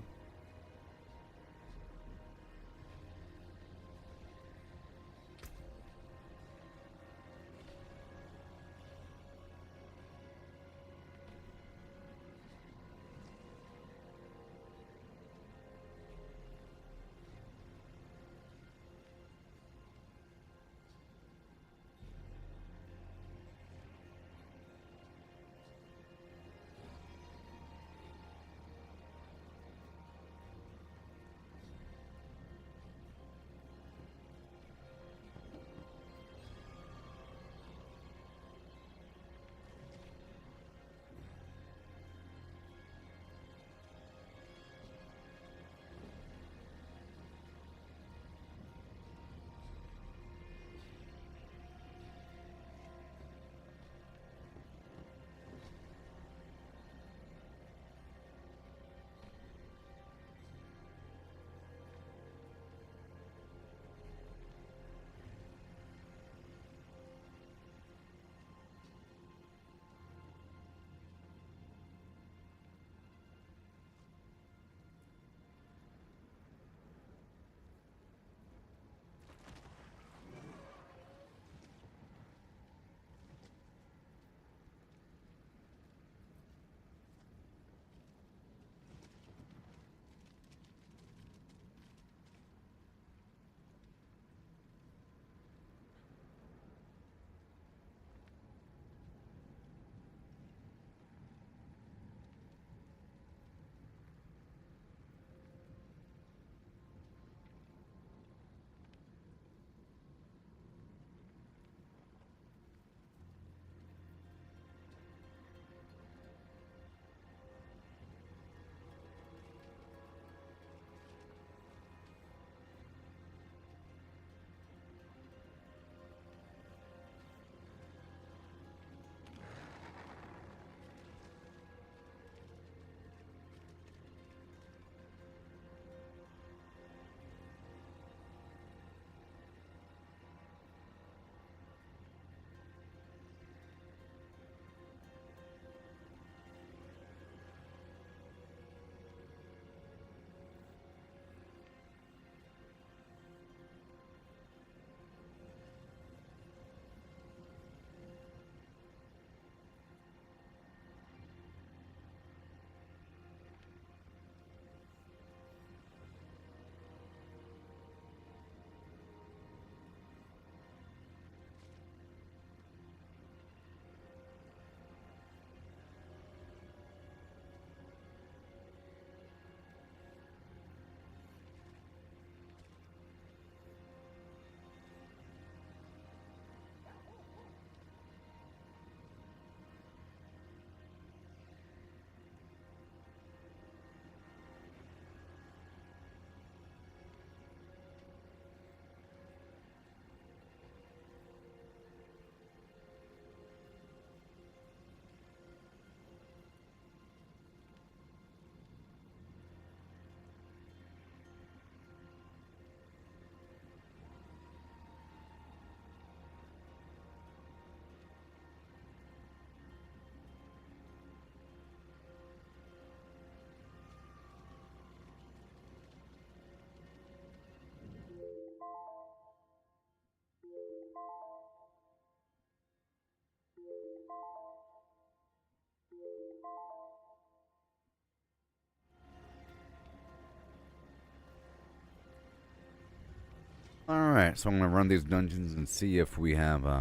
Alright, so I'm gonna run these dungeons and see if we have If I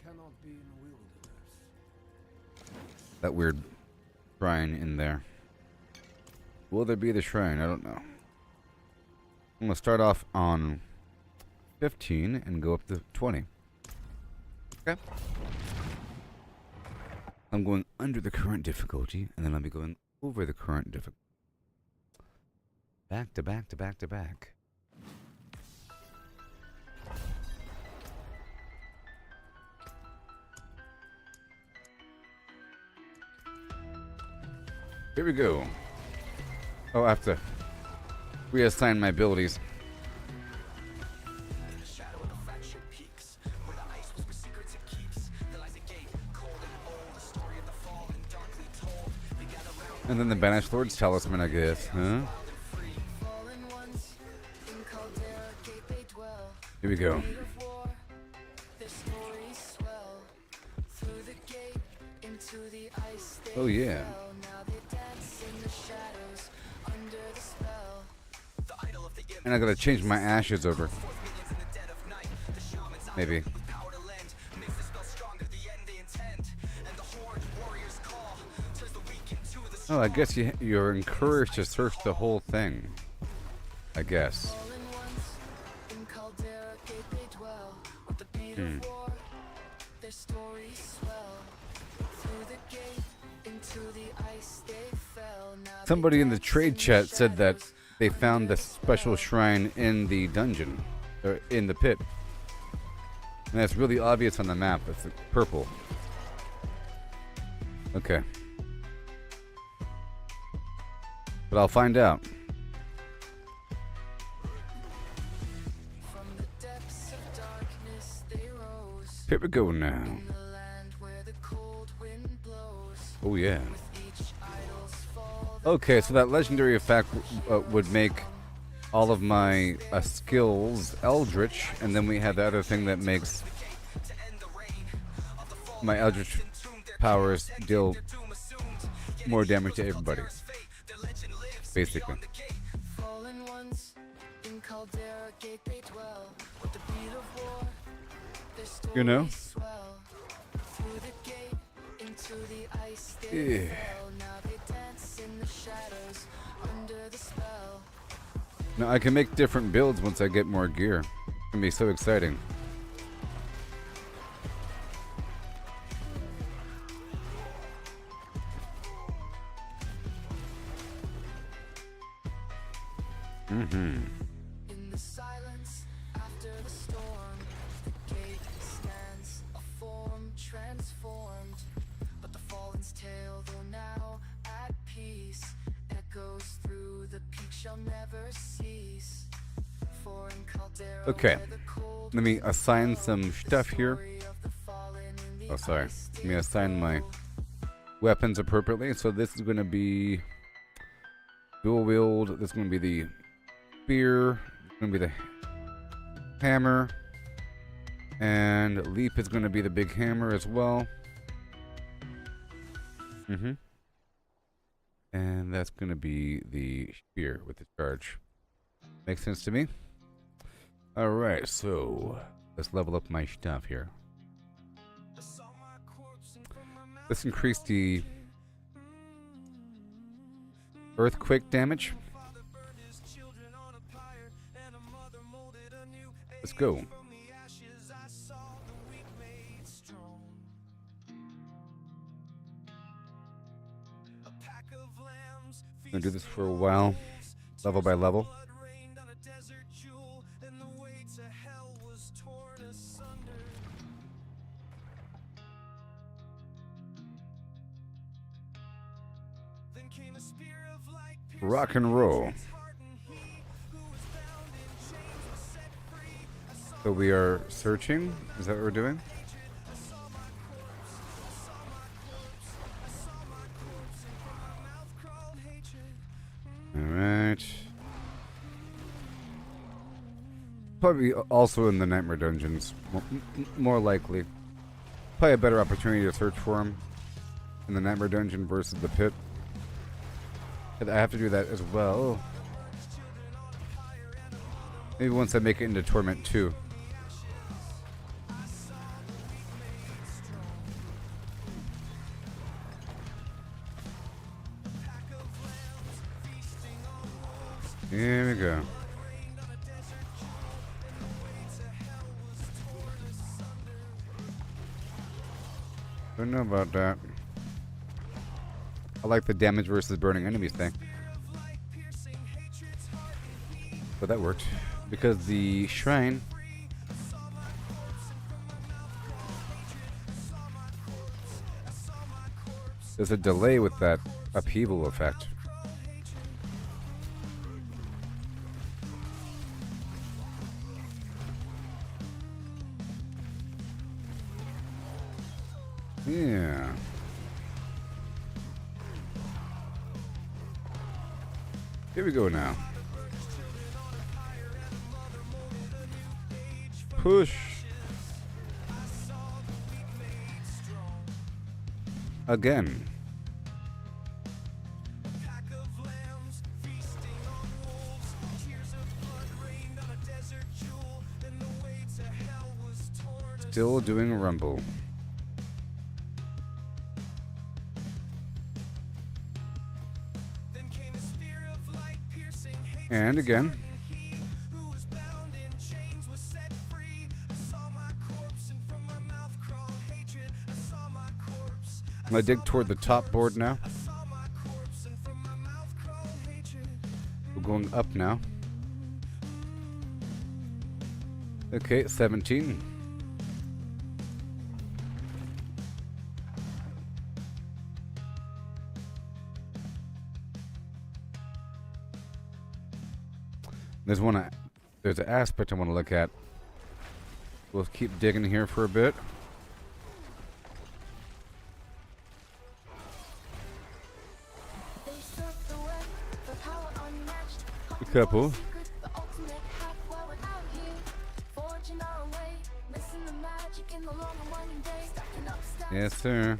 cannot be in the wilderness, that weird shrine in there. Will there be the shrine? I don't know. I'm gonna start off on 15 and go up to 20. Okay. I'm going under the current difficulty, and then I'll be going over the current difficulty. Back to back to back to back. Here we go. Oh, I have to reassign my abilities. In the shadow of the flagship peaks, where the ice was where secrets it keeps, there lies a gate, cold and old, the story of the fall and darkly told. They gather round And then the Banished Lord's Talisman, I guess, huh? wild and free. Fallen ones in Caldera gate they dwell. Here we go. Fate of war, their stories swell. Through the gate into the ice they Oh, yeah. fell. Now they dance in the shadows under the spell. The idol of the imp, And I gotta change my ashes over. forth minions in the dead of night. The shaman's Maybe. idol with power to lend, makes the spell stronger, the end they intend. And the horde warrior's call turns the weak into the Oh, I strong. guess you're encouraged to search the whole thing. I guess. Fallen ones in Caldera gate they dwell. With the beat of war, their stories swell. Through the gate into the ice they fell. Now they Somebody in the dance trade the chat said that shadows they found under the the special spell. shrine in the dungeon, or in the pit. And that's really obvious on the map. It's purple. Okay. But I'll find out. From the depths of darkness they rose. Here we go now. In the land where the cold wind blows. Oh yeah. With each idol's fall, the Okay, so that legendary effect would make all of my skills eldritch, and then we have the other thing that makes my eldritch powers deal more damage to everybody. Basically. fallen ones in Caldera gate they dwell. With the beat of war, their stories You know? swell. Through the gate into the ice they Yeah. fell. Now they dance in the shadows under the spell. Now I can make different builds once I get more gear. It's gonna be so exciting. In the silence after the storm, the gate stands, a form transformed. But the fallen's tale, though now at peace, echoes through the peak shall never cease. For in Caldera, Okay. where the cold Let me assign some stuff here. story of the fallen in the Oh, sorry. ice Let me did assign my flow. weapons appropriately. So this is gonna be dual wield. This is gonna be the spear. This is gonna be the hammer, and leap is gonna be the big hammer as well. And that's gonna be the spear with the charge. Makes sense to me. All right, so let's level up my stuff here. Let's increase the earthquake damage. Let's go. Gonna do this for a while, level by level. Rock and roll. So we are searching. Is that what we're doing? Alright. Probably also in the Nightmare Dungeons. More likely. Probably a better opportunity to search for him in the Nightmare Dungeon versus the pit. I have to do that as well. Maybe once I make it into Torment 2. Here we go. Don't know about that. I like the damage versus burning enemies thing. But that worked. Because the shrine there's a delay with that upheaval effect. Yeah. Here we go now. Push. Again. Still doing Rumble. And again. I'm gonna dig toward the top board now. We're going up now. Okay, 17. There's an aspect I want to look at. We'll keep digging here for a bit. A couple. Yes, sir.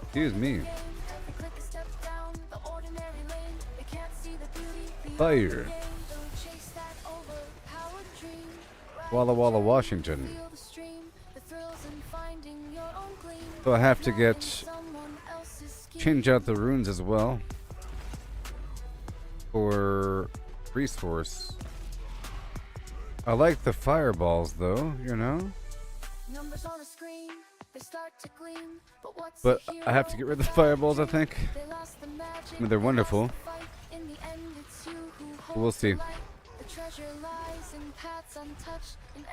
Excuse me. Fire. Walla Walla, Washington. So I have to change out the runes as well for resource. I like the fireballs though, you know? But I have to get rid of the fireballs, I think. I mean, they're wonderful. We'll see.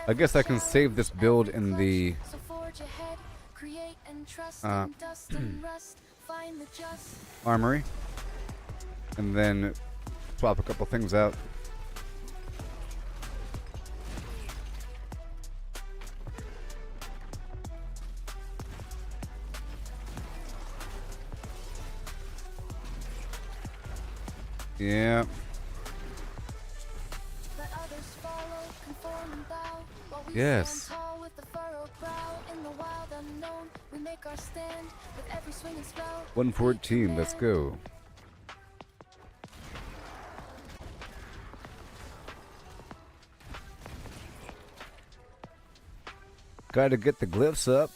I guess I can save this build in the armory and then swap a couple things out. Yeah. Yes. 114, let's go. Gotta get the glyphs up.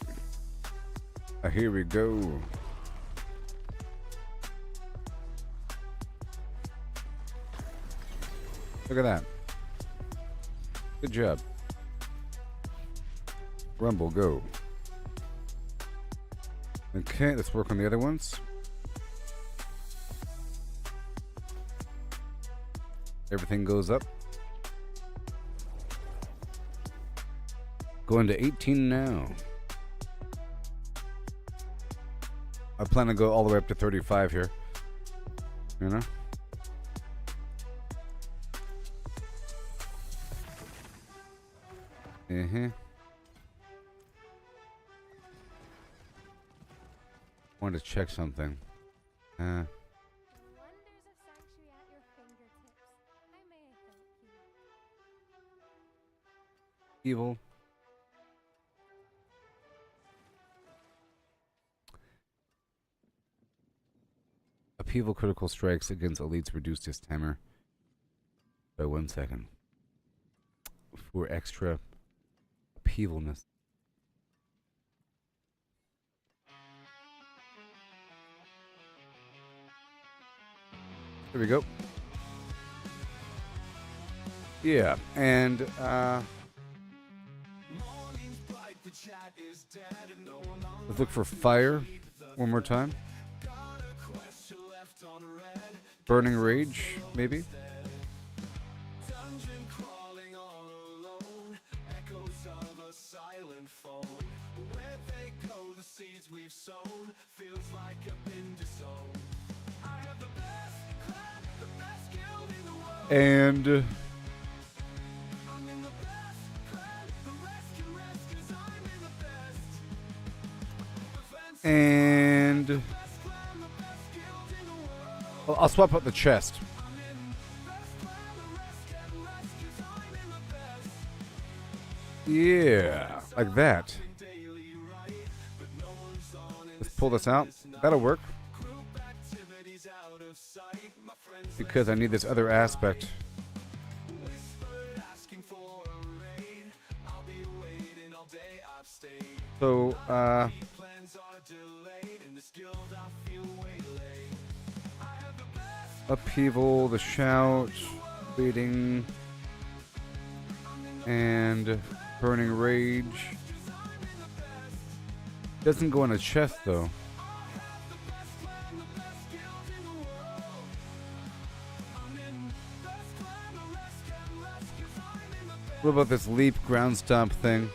Here we go. Look at that. Good job. Rumble, go. Okay, let's work on the other ones. Everything goes up. Going to 18 now. I plan to go all the way up to 35 here. You know? Wanted to check something. Evil. Upheaval critical strikes against elites reduced his timer. Wait 1 second. For extra upheavalness. There we go. Yeah, and let's look for fire one more time. Burning rage, maybe. And well, I'll swap out the chest. Yeah, like that. Let's pull this out. That'll work. Because I need this other aspect. So, upheaval, the shout, bleeding, and burning rage. Doesn't go in a chest though. What about this leap ground stomp thing?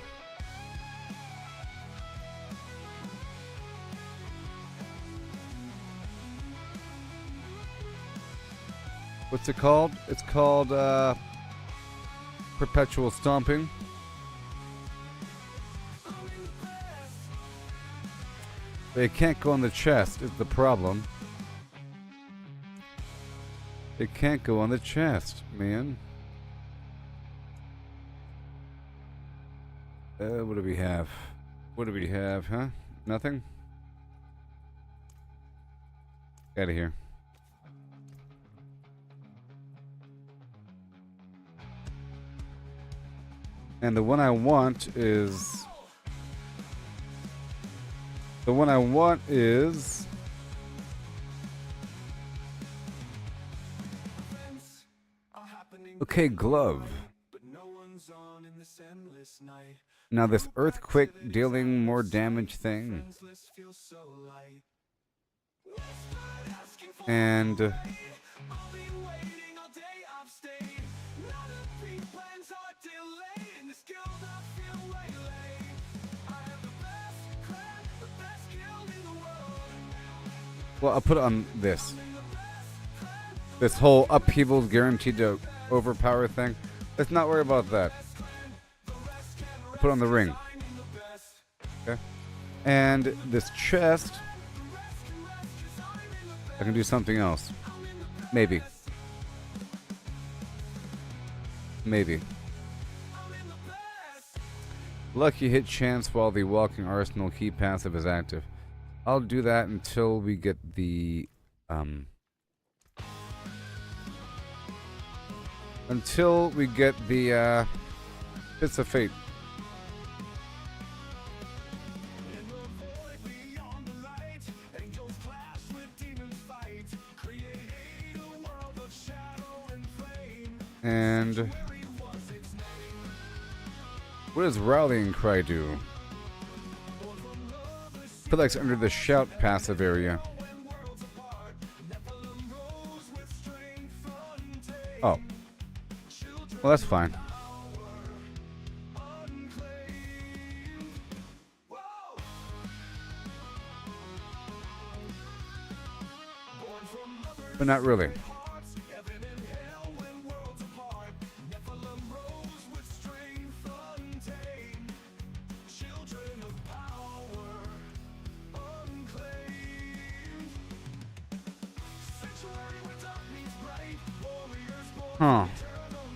What's it called? It's called perpetual stomping. They can't go on the chest is the problem. They can't go on the chest, man. What do we have? What do we have, huh? Nothing? Out of here. And the one I want is... The one I want is... Okay, glove. Now this earthquake dealing more damage thing. And... well, I'll put it on this. This whole upheaval guaranteed to overpower thing. Let's not worry about that. Put it on the ring. Okay. And this chest, I can do something else. Maybe. Maybe. Lucky hit chance while the walking arsenal key passive is active. I'll do that until we get the Fits of Fate. And what does Rallying Cry do? Put like under the shout passive area. Oh. Well, that's fine. But not really. Huh.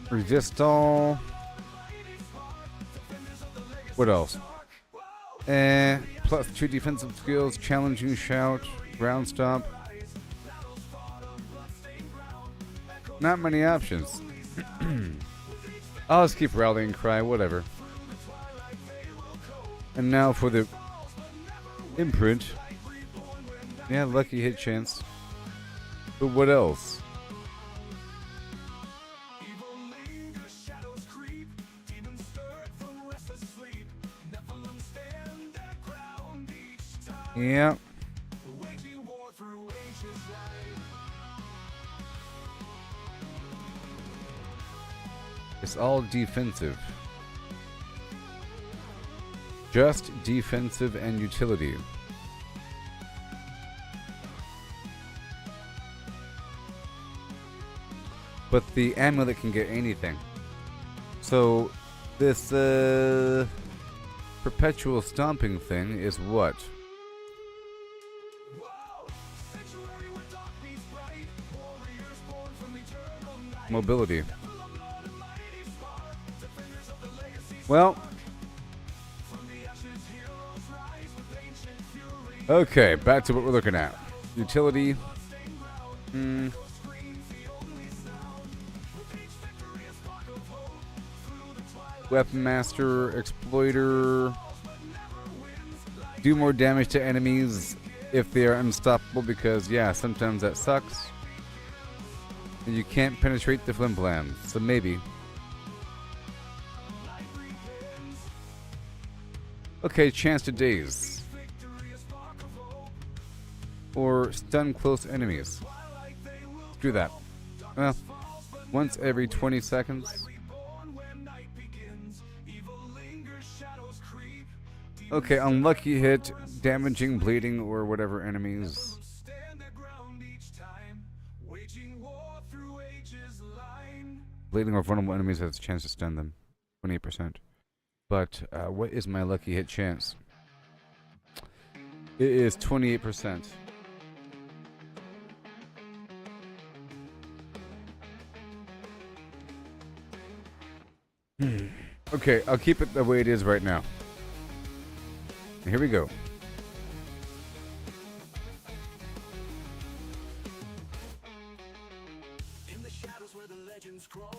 Resist all. What else? Plus 2 defensive skills, challenging shout, ground stomp. Not many options. I'll just keep rallying cry, whatever. And now for the imprint. Yeah, lucky hit chance. But what else? Yeah. It's all defensive. Just defensive and utility. But the amulet can get anything. So this perpetual stomping thing is what? Mobility. Well, okay, back to what we're looking at. Utility. Weapon Master, Exploiter. Do more damage to enemies if they are unstoppable, because, yeah, sometimes that sucks. And you can't penetrate the flimflam, so maybe. Okay, chance to daze. Or stun close enemies. Do that. Well, once every 20 seconds. Okay, unlucky hit, damaging, bleeding, or whatever enemies. Bleeding or vulnerable enemies has a chance to stun them. 28%. But what is my lucky hit chance? It is 28%. Okay, I'll keep it the way it is right now. Here we go. In the shadows where the legends grow,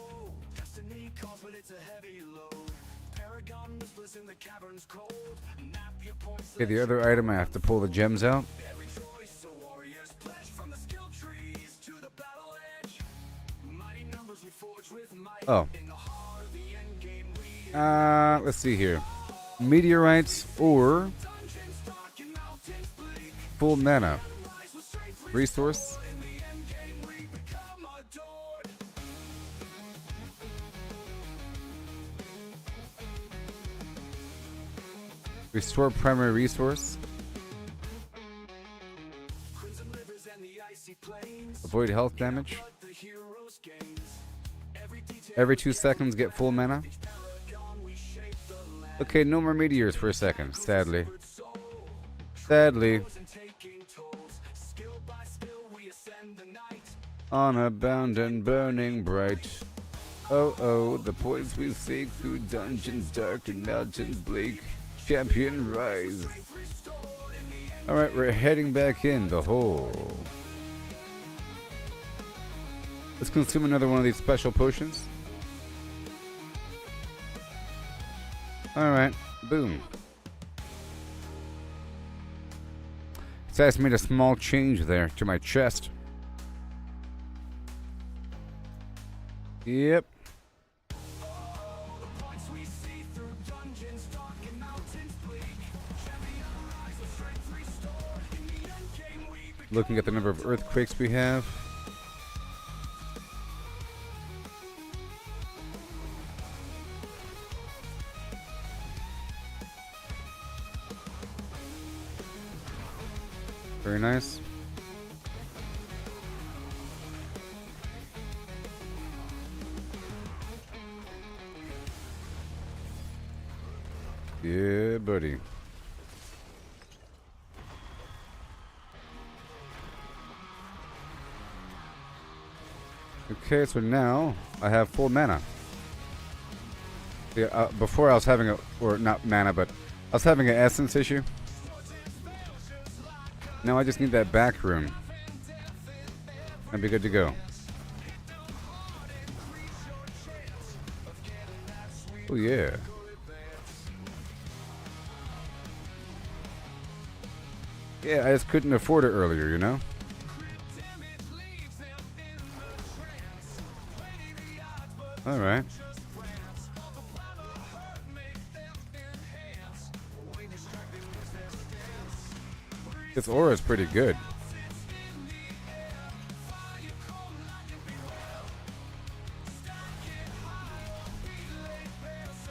destiny calls, but it's a heavy load. Paragon whispers in the caverns cold. Map your points. Okay, the other item, I have to pull the gems out. Every choice a warrior's pledge, from the skill trees to the battle edge. Mighty numbers we forge with might. Oh. In the heart of the end game we Let's see here. Meteorites or full mana. Resource. Restore primary resource. Avoid health damage. Every 2 seconds get full mana. Okay, no more meteors for a second, sadly. Sadly. On a bound and burning bright. Oh, oh, the points we seek through dungeons dark and mountains bleak. Champion rise. Alright, we're heading back in the hole. Let's consume another one of these special potions. Alright, boom. So that's made a small change there to my chest. Yep. Looking at the number of earthquakes we have. Very nice. Yeah, buddy. Okay, so now I have full mana. Yeah, before I was having a, or not mana, but I was having an essence issue. Now I just need that back room. I'd be good to go. Oh yeah. Yeah, I just couldn't afford it earlier, you know? Alright. This aura is pretty good.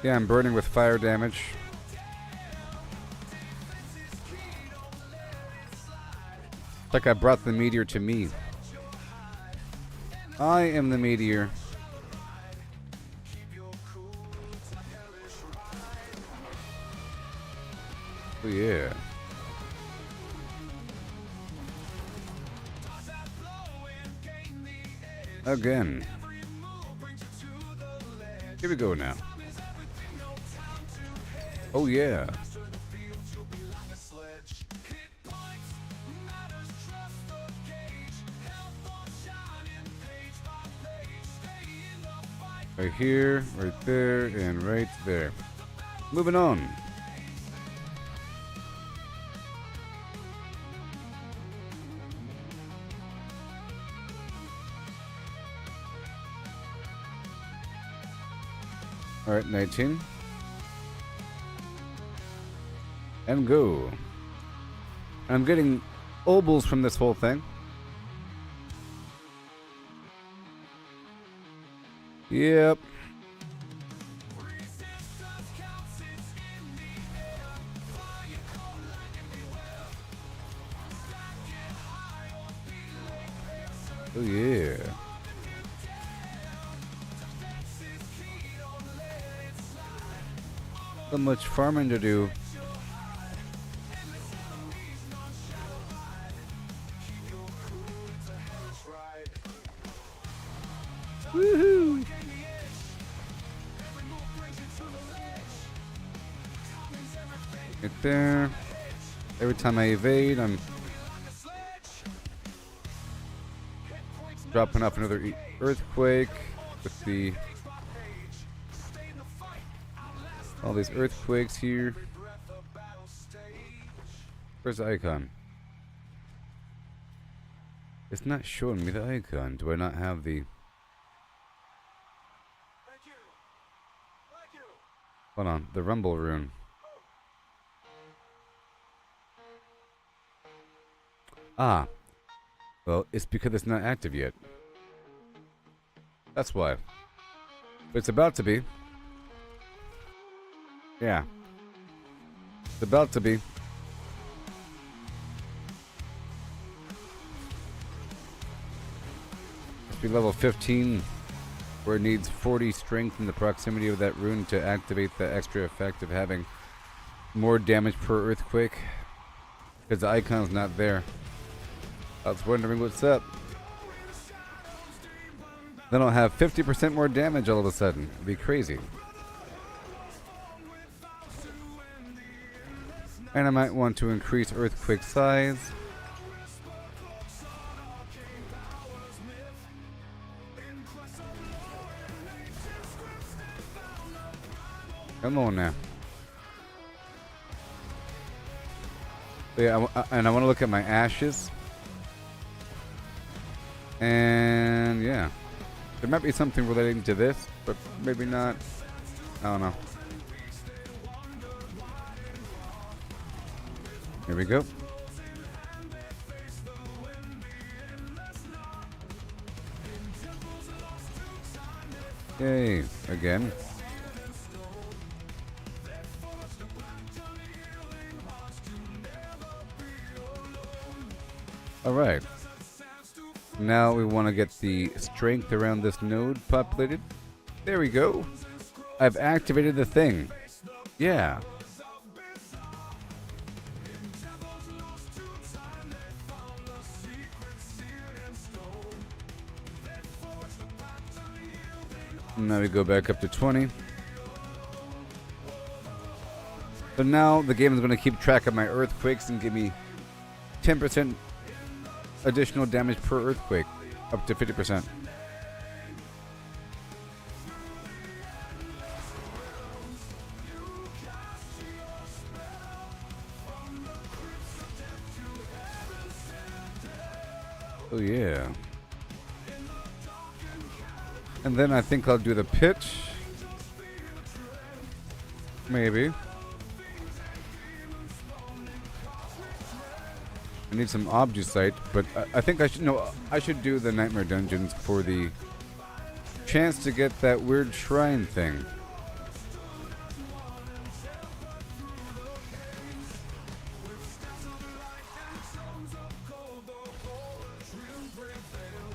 Yeah, I'm burning with fire damage. It's like I brought the meteor to me. I am the meteor. Oh yeah. Again. Here we go now. Oh yeah. Right here, right there, and right there. Moving on. Alright, 19. And go. I'm getting obols from this whole thing. Yep. Oh yeah. So much farming to do. Woohoo! Right there. Every time I evade, I'm dropping off another earthquake with the all these earthquakes here. Where's the icon? It's not showing me the icon. Do I not have the... Hold on, the rumble rune. Ah. Well, it's because it's not active yet. That's why. But it's about to be. Yeah. It's about to be. Must be level 15, where it needs 40 strength in the proximity of that rune to activate the extra effect of having more damage per earthquake. Because the icon's not there. I was wondering what's up. Then I'll have 50% more damage all of a sudden. It'd be crazy. And I might want to increase earthquake size. Come on now. But yeah, and I want to look at my ashes. And yeah. There might be something relating to this, but maybe not. I don't know. Here we go. Yay, again. Alright. Now we want to get the strength around this node populated. There we go. I've activated the thing. Yeah. Now we go back up to 20. So now the game is going to keep track of my earthquakes and give me 10% additional damage per earthquake, up to 50%. Oh yeah. And then I think I'll do the pitch. Maybe. I need some obducite, but I think I should I should do the nightmare dungeons for the chance to get that weird shrine thing.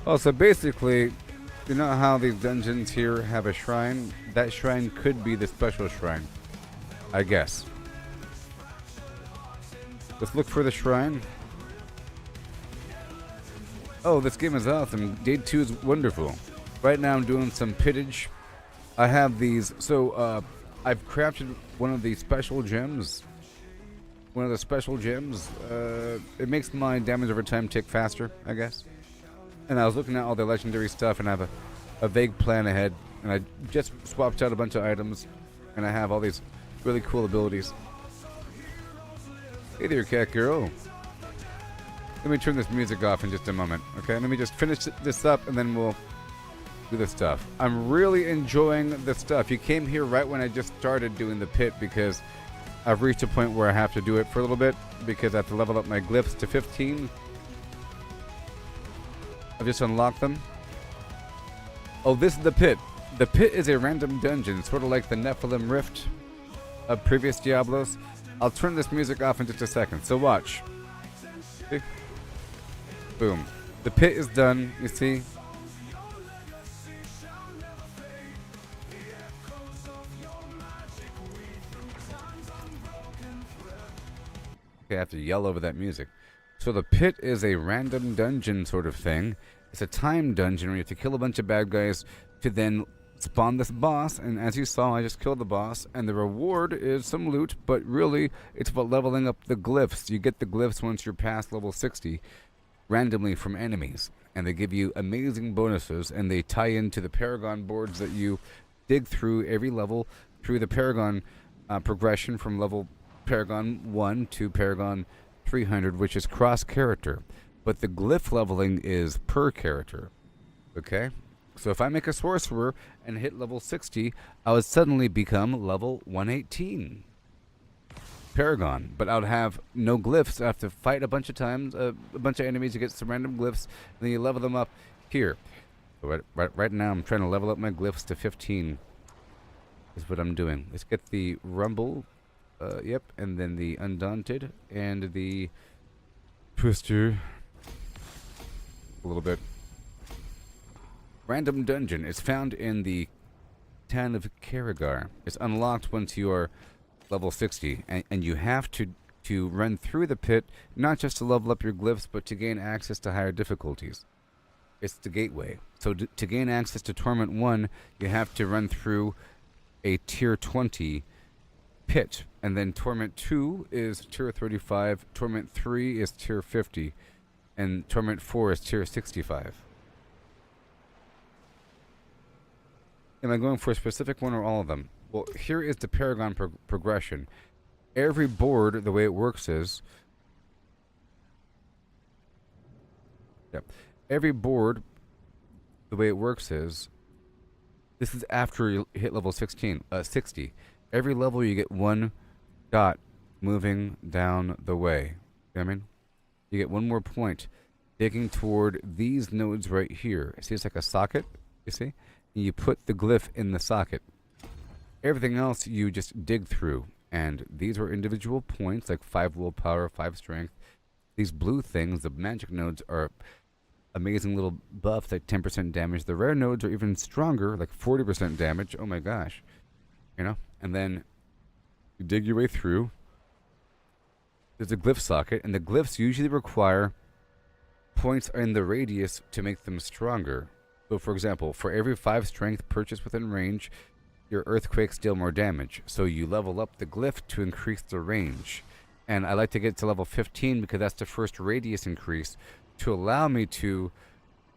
Oh, so basically, you know how these dungeons here have a shrine? That shrine could be the special shrine, I guess. Let's look for the shrine. Oh, this game is awesome. Day 2 is wonderful. Right now I'm doing some pittage. I have these, so I've crafted one of the special gems. One of the special gems. It makes my damage over time tick faster, I guess. And I was looking at all the legendary stuff, and I have a vague plan ahead. And I just swapped out a bunch of items, and I have all these really cool abilities. Hey there, cat girl. Let me turn this music off in just a moment, okay? Let me just finish this up, and then we'll do the stuff. I'm really enjoying the stuff. You came here right when I just started doing the pit, because I've reached a point where I have to do it for a little bit, because I have to level up my glyphs to 15. I've just unlocked them. Oh, this is the pit. The pit is a random dungeon, sort of like the Nephilim Rift of previous Diablos. I'll turn this music off in just a second, so watch. See? Boom. The pit is done, you see? Okay, I have to yell over that music. So the pit is a random dungeon sort of thing. It's a time dungeon where you have to kill a bunch of bad guys to then spawn this boss. And as you saw, I just killed the boss. And the reward is some loot, but really it's about leveling up the glyphs. You get the glyphs once you're past level 60 randomly from enemies. And they give you amazing bonuses, and they tie into the Paragon boards that you dig through every level through the Paragon progression from level Paragon 1 to Paragon 300, which is cross character, but the glyph leveling is per character. Okay, so if I make a sorcerer and hit level 60, I would suddenly become level 118 Paragon, but I would have no glyphs. I have to fight a bunch of times, a bunch of enemies to get some random glyphs, and then you level them up here. So right now I'm trying to level up my glyphs to 15 is what I'm doing. Let's get the Rumble. Yep, and then the Undaunted and the Twister. A little bit. Random dungeon is found in the town of Karagar. It's unlocked once you are level 60, and you have to run through the pit, not just to level up your glyphs, but to gain access to higher difficulties. It's the gateway. So to gain access to Torment 1, you have to run through a tier 20 pit, and then Torment 2 is tier 35, Torment 3 is tier 50, and Torment 4 is tier 65. Am I going for a specific one or all of them? Well, here is the Paragon progression. Every board, the way it works is... Yep. Every board, the way it works is... This is after you hit level 60. Every level you get one dot moving down the way. You know what I mean? You get one more point digging toward these nodes right here. See, it's like a socket, you see? And you put the glyph in the socket. Everything else you just dig through. And these are individual points, like 5 willpower, 5 strength. These blue things, the magic nodes, are amazing little buffs, like 10% damage. The rare nodes are even stronger, like 40% damage. Oh my gosh. You know? And then you dig your way through. There's a glyph socket, and the glyphs usually require points in the radius to make them stronger. So, for example, for every 5 strength purchased within range, your earthquakes deal more damage. So you level up the glyph to increase the range. And I like to get to level 15 because that's the first radius increase to allow me to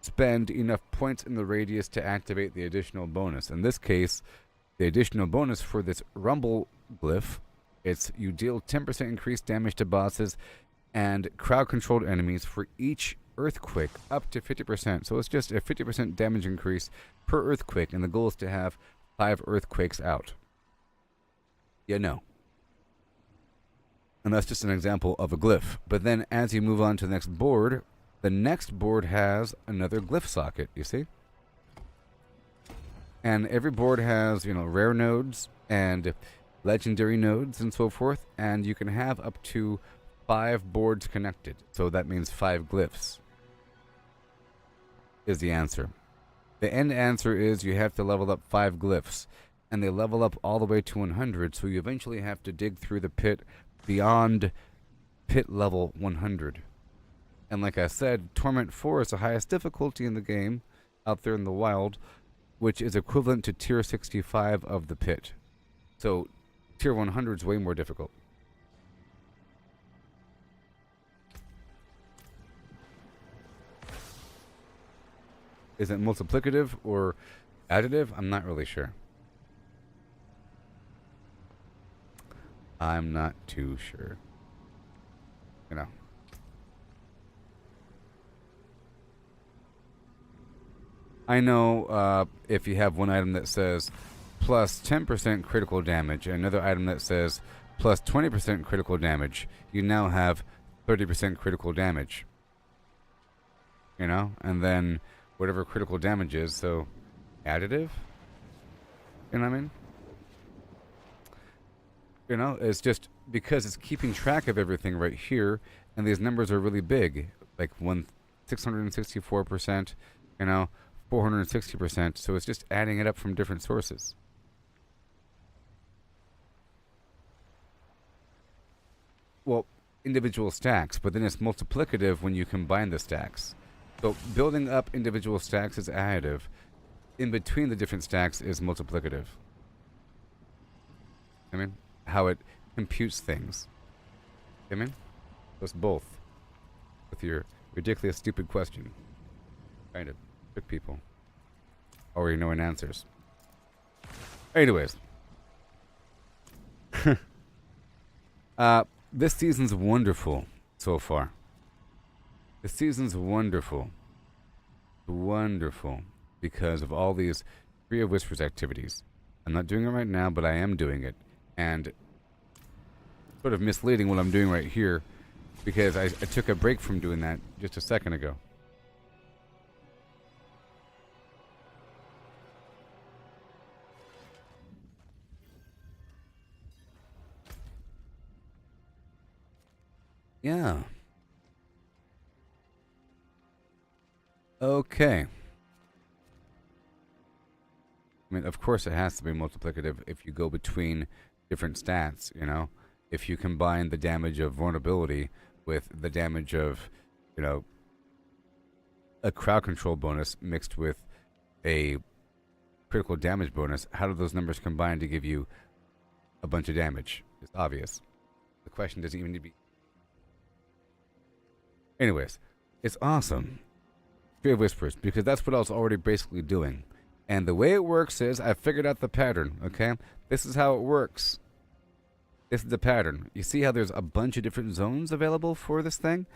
spend enough points in the radius to activate the additional bonus. In this case, the additional bonus for this Rumble glyph, it's you deal 10% increased damage to bosses and crowd-controlled enemies for each earthquake up to 50%. So it's just a 50% damage increase per earthquake, and the goal is to have 5 earthquakes out. Yeah, no. And that's just an example of a glyph. But then as you move on to the next board has another glyph socket, you see? And every board has, rare nodes and legendary nodes and so forth, and you can have up to 5 boards connected. So that means 5 glyphs is the answer. The end answer is you have to level up 5 glyphs, and they level up all the way to 100, so you eventually have to dig through the pit beyond pit level 100. And like I said, Torment 4 is the highest difficulty in the game out there in the wild, which is equivalent to tier 65 of the pit. So tier 100 is way more difficult. Is it multiplicative or additive? I'm not really sure. I'm not too sure. I know if you have one item that says plus 10% critical damage and another item that says plus 20% critical damage, you now have 30% critical damage. And then whatever critical damage is, so additive? You know what I mean? It's just because it's keeping track of everything right here, and these numbers are really big, like 664%, 460%, so it's just adding it up from different sources. Well, individual stacks, but then it's multiplicative when you combine the stacks. So building up individual stacks is additive. In between the different stacks is multiplicative. How it computes things. So it's both. With your ridiculous, stupid question. Trying to trick people. Already knowing answers. Anyways. This season's wonderful so far. This season's wonderful. Wonderful. Because of all these Tree of Whispers activities. I'm not doing it right now, but I am doing it. And sort of misleading what I'm doing right here, because I took a break from doing that just a second ago. Yeah. Okay. Of course it has to be multiplicative if you go between different stats, If you combine the damage of vulnerability with the damage of, a crowd control bonus mixed with a critical damage bonus, how do those numbers combine to give you a bunch of damage? It's obvious. The question doesn't even need to be... Anyways, it's awesome. Tree of Whispers, because that's what I was already basically doing. And the way it works is, I figured out the pattern, okay? This is how it works. This is the pattern. You see how there's a bunch of different zones available for this thing?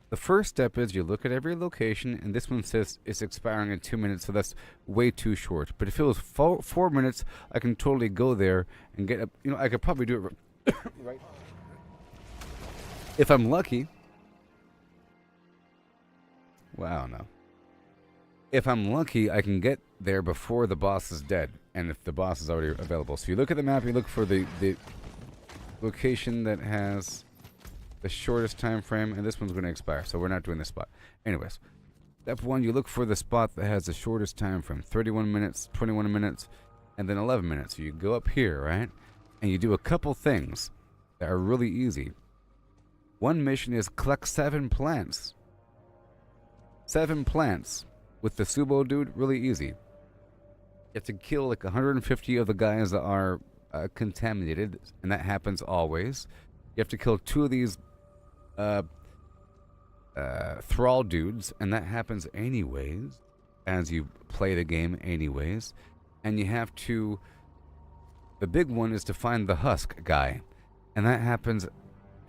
The first step is you look at every location, and this one says it's expiring in 2 minutes, so that's way too short. But if it was 4 minutes, I can totally go there and get I could probably do it right. If I'm lucky. Wow, no. If I'm lucky, I can get there before the boss is dead, and if the boss is already available. So you look at the map, you look for the location that has the shortest time frame, and this one's going to expire, so we're not doing this spot. Anyways, step 1, you look for the spot that has the shortest time frame, 31 minutes, 21 minutes, and then 11 minutes. So you go up here, right, and you do a couple things that are really easy. One mission is collect 7 plants. 7 plants. With the Subo dude, really easy. You have to kill like 150 of the guys that are contaminated, and that happens always. You have to kill 2 of these thrall dudes, and that happens anyways, as you play the game anyways. And you have to... The big one is to find the husk guy, and that happens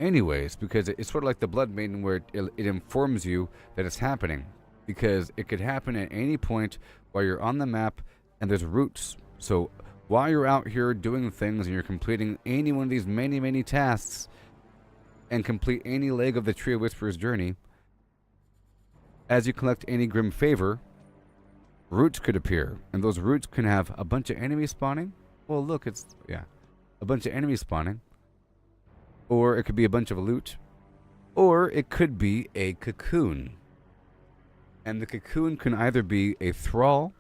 anyways, because it's sort of like the Blood Maiden, where it informs you that it's happening, because it could happen at any point while you're on the map, and there's routes. So while you're out here doing things and you're completing any one of these many tasks, and complete any leg of the Tree of Whispers journey, as you collect any Grim Favor, routes could appear, and those routes can have a bunch of enemies spawning. Well, look, it's, yeah, a bunch of enemies spawning. Or it could be a bunch of loot. Or it could be a cocoon. And the cocoon can either be a thrall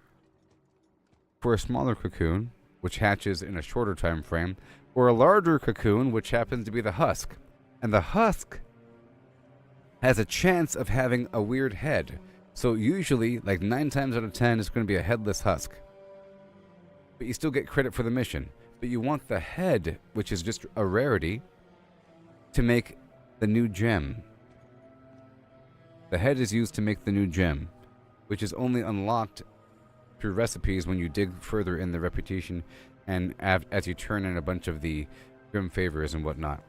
for a smaller cocoon, which hatches in a shorter time frame, or a larger cocoon, which happens to be the husk. And the husk has a chance of having a weird head. So usually, like 9 times out of 10, it's going to be a headless husk. But you still get credit for the mission. But you want the head, which is just a rarity, to make the new gem. The head is used to make the new gem, which is only unlocked through recipes when you dig further in the reputation and as you turn in a bunch of the Grim Favors and whatnot.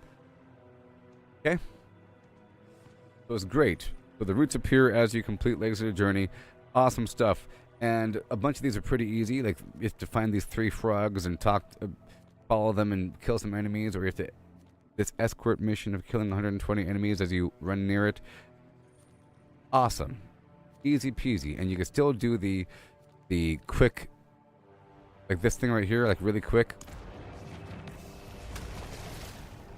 Okay? So it's great. So the routes appear as you complete legs of the journey. Awesome stuff. And a bunch of these are pretty easy. Like, you have to find these 3 frogs and follow them and kill some enemies, or you have to this escort mission of killing 120 enemies as you run near it. Awesome. Easy peasy. And you can still do the quick, like this thing right here, like really quick.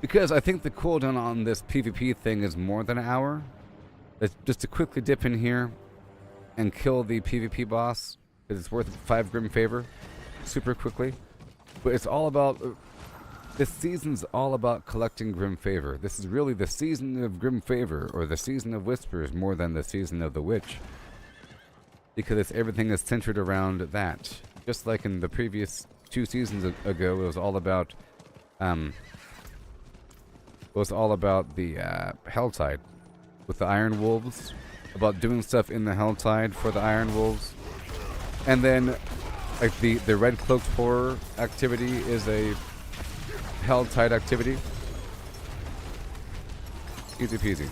Because I think the cooldown on this PvP thing is more than an hour. It's just to quickly dip in here and kill the PvP boss, because it's worth 5 Grim Favor super quickly. But it's all about, this season's all about collecting Grim Favor. This is really the season of Grim Favor, or the season of Whispers, more than the season of the Witch. Because everything is centered around that. Just like in the previous 2 seasons ago, it was all about the Helltide with the Iron Wolves, about doing stuff in the Helltide for the Iron Wolves. And then like the Red Cloaked Horror activity is a Helltide activity. Easy peasy.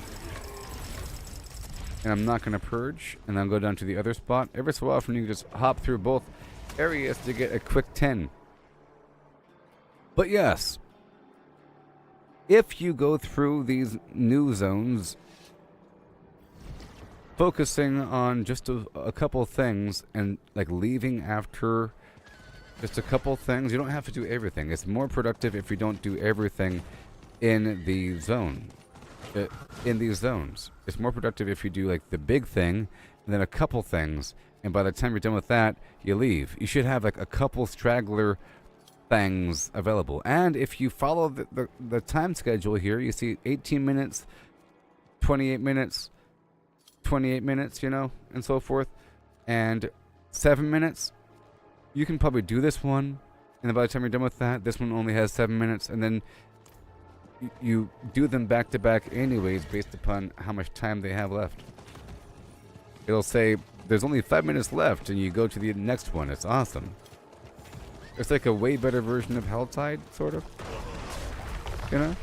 And I'm not going to purge, and I'll go down to the other spot. Every so often you can just hop through both areas to get a quick 10. But yes, if you go through these new zones, focusing on just a couple things and like leaving after just a couple things, you don't have to do everything. It's more productive if you don't do everything in the zone. In these zones, it's more productive if you do like the big thing and then a couple things, and by the time you're done with that, you leave. You should have like a couple straggler things available. And if you follow the time schedule here, you see 18 minutes, 28 minutes, 28 minutes, you know, and so forth, and 7 minutes. You can probably do this one, and then by the time you're done with that, this one only has 7 minutes, and then you do them back to back anyways based upon how much time they have left. It'll say there's only 5 minutes left, and you go to the next one. It's awesome. It's like a way better version of Helltide, sort of. You know?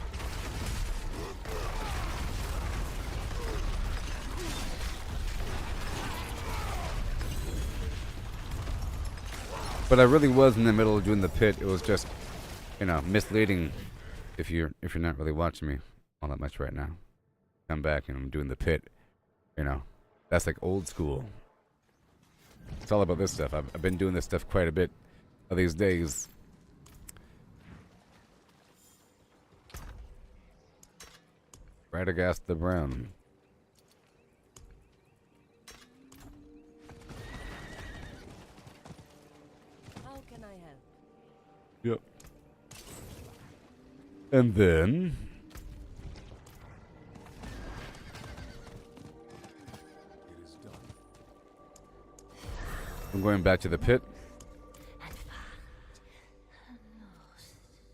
But I really was in the middle of doing the pit. It was just, you know, misleading if you're not really watching me all that much right now. Come back and I'm doing the pit. You know, that's like old school. It's all about this stuff. I've been doing this stuff quite a bit of these days. Radagast the Brown. How can I help? Yep. And then I'm going back to the pit.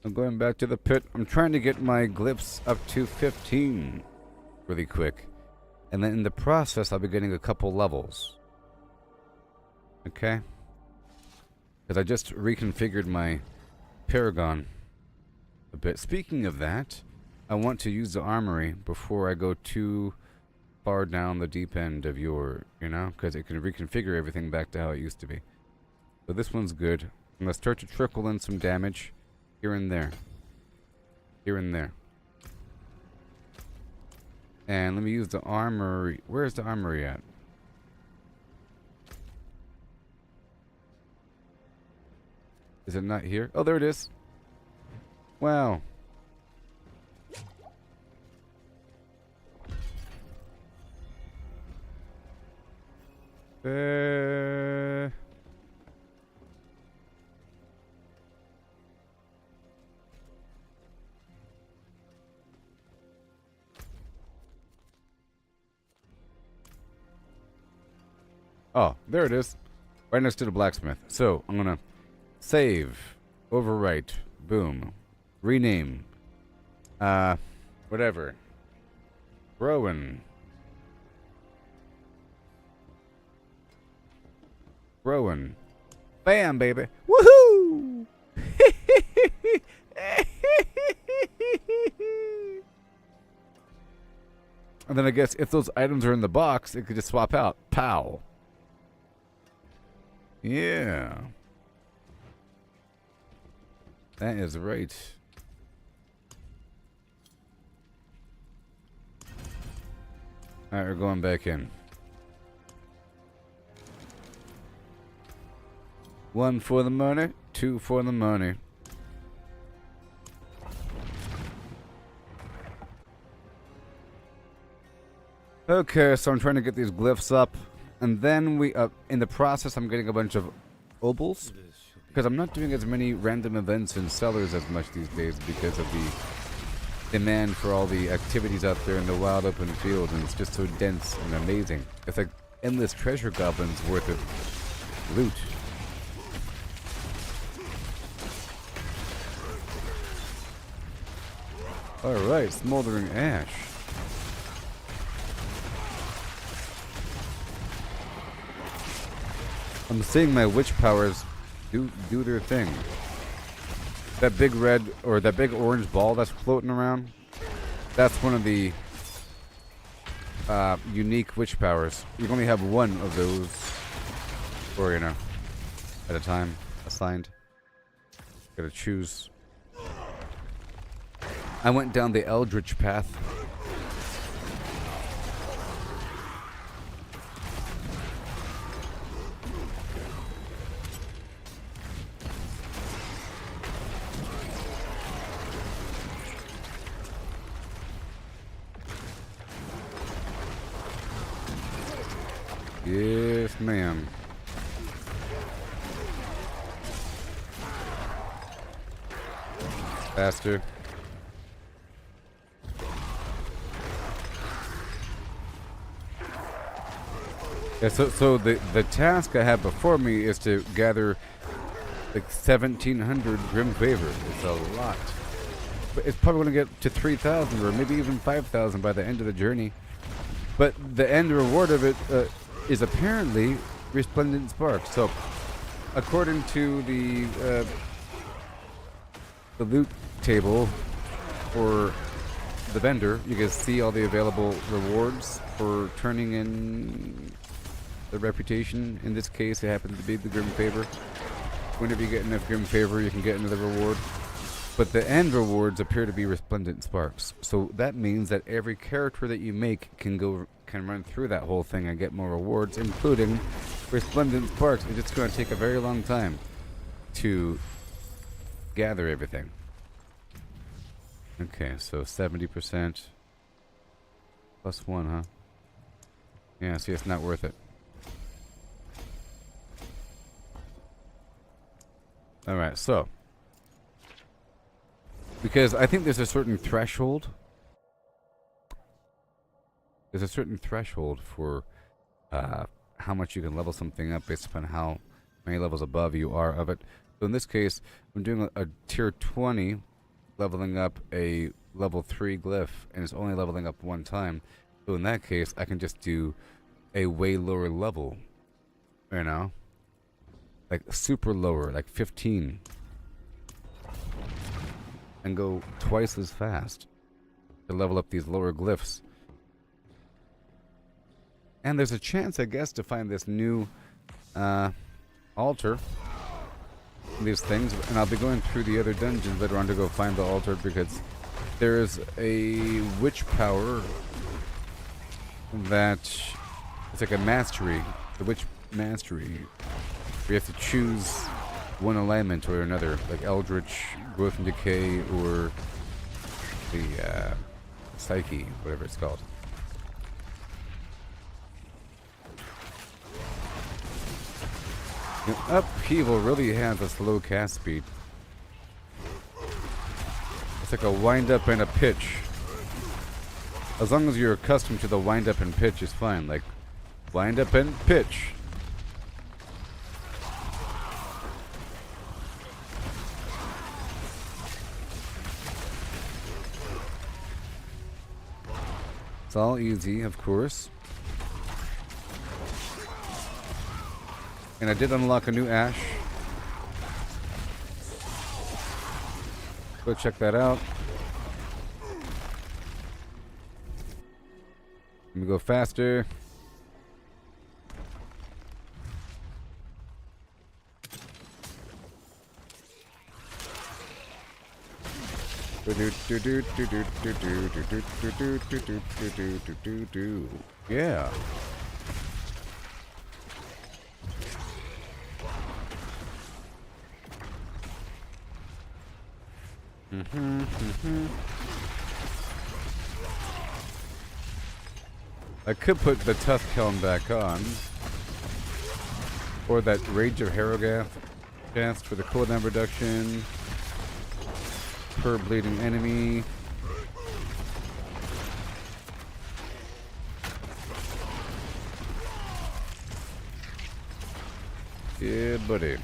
I'm going back to the pit. I'm trying to get my glyphs up to 15 really quick. And then in the process, I'll be getting a couple levels. Okay? Because I just reconfigured my Paragon a bit. Speaking of that, I want to use the armory before I go too far down the deep end of your, you know, because it can reconfigure everything back to how it used to be. So this one's good. I'm going to start to trickle in some damage here and there. Here and there. And let me use the armory. Where's the armory at? Is it not here? Oh, there it is. Wow. Oh, there it is. Right next to the blacksmith. So, I'm gonna save, overwrite, boom, rename, whatever. Rowan. Bam, baby. Woohoo! And then I guess if those items are in the box, it could just swap out. Pow. Yeah. That is right. Alright, we're going back in. 1 for the money, 2 for the money. Okay, so I'm trying to get these glyphs up. And then in the process, I'm getting a bunch of obols. Because I'm not doing as many random events and sellers as much these days because of the demand for all the activities out there in the wild open field. And it's just so dense and amazing. It's like endless treasure goblins worth of loot. Alright, smoldering ash. I'm seeing my witch powers do their thing. That big red or that big orange ball that's floating around, that's one of the unique witch powers. You can only have one of those, or you know, at a time assigned. Gotta choose. I went down the Eldritch path. Yes, ma'am. Faster. Yeah, so the task I have before me is to gather like 1,700 Grim Favor. It's a lot. But it's probably going to get to 3,000 or maybe even 5,000 by the end of the journey. But the end reward of it is apparently Resplendent Sparks. So, according to the loot table for the vendor, you can see all the available rewards for turning in the reputation. In this case, it happens to be the Grim Favor. Whenever you get enough Grim Favor, you can get another reward. But the end rewards appear to be Resplendent Sparks. So that means that every character that you make can run through that whole thing and get more rewards, including Resplendent Sparks. It's just going to take a very long time to gather everything. Okay, so 70% plus 1, huh? Yeah, see, it's not worth it. Alright, so because I think there's a certain threshold. There's a certain threshold for how much you can level something up based upon how many levels above you are of it. So in this case, I'm doing a tier 20, leveling up a level 3 glyph, and it's only leveling up one time. So in that case, I can just do a way lower level, you know? Like super lower, like 15. And go twice as fast. to level up these lower glyphs. And there's a chance, I guess, to find this new altar. These things, and I'll be going through the other dungeons later on to go find the altar, because there is a witch power that it's like a mastery, the witch mastery. We have to choose one alignment or another, like Eldritch, Growth and Decay, or the Psyche, whatever it's called. Upheaval really has a slow cast speed. It's like a wind up and a pitch. As long as you're accustomed to the wind up and pitch, is fine. Like, wind up and pitch. It's all easy, of course. And I did unlock a new ash. Go check that out. Let me go faster. Yeah. I could put the Tusk Helm back on, or that Rage of Harrogath cast for the cooldown reduction per bleeding enemy. Yeah, buddy.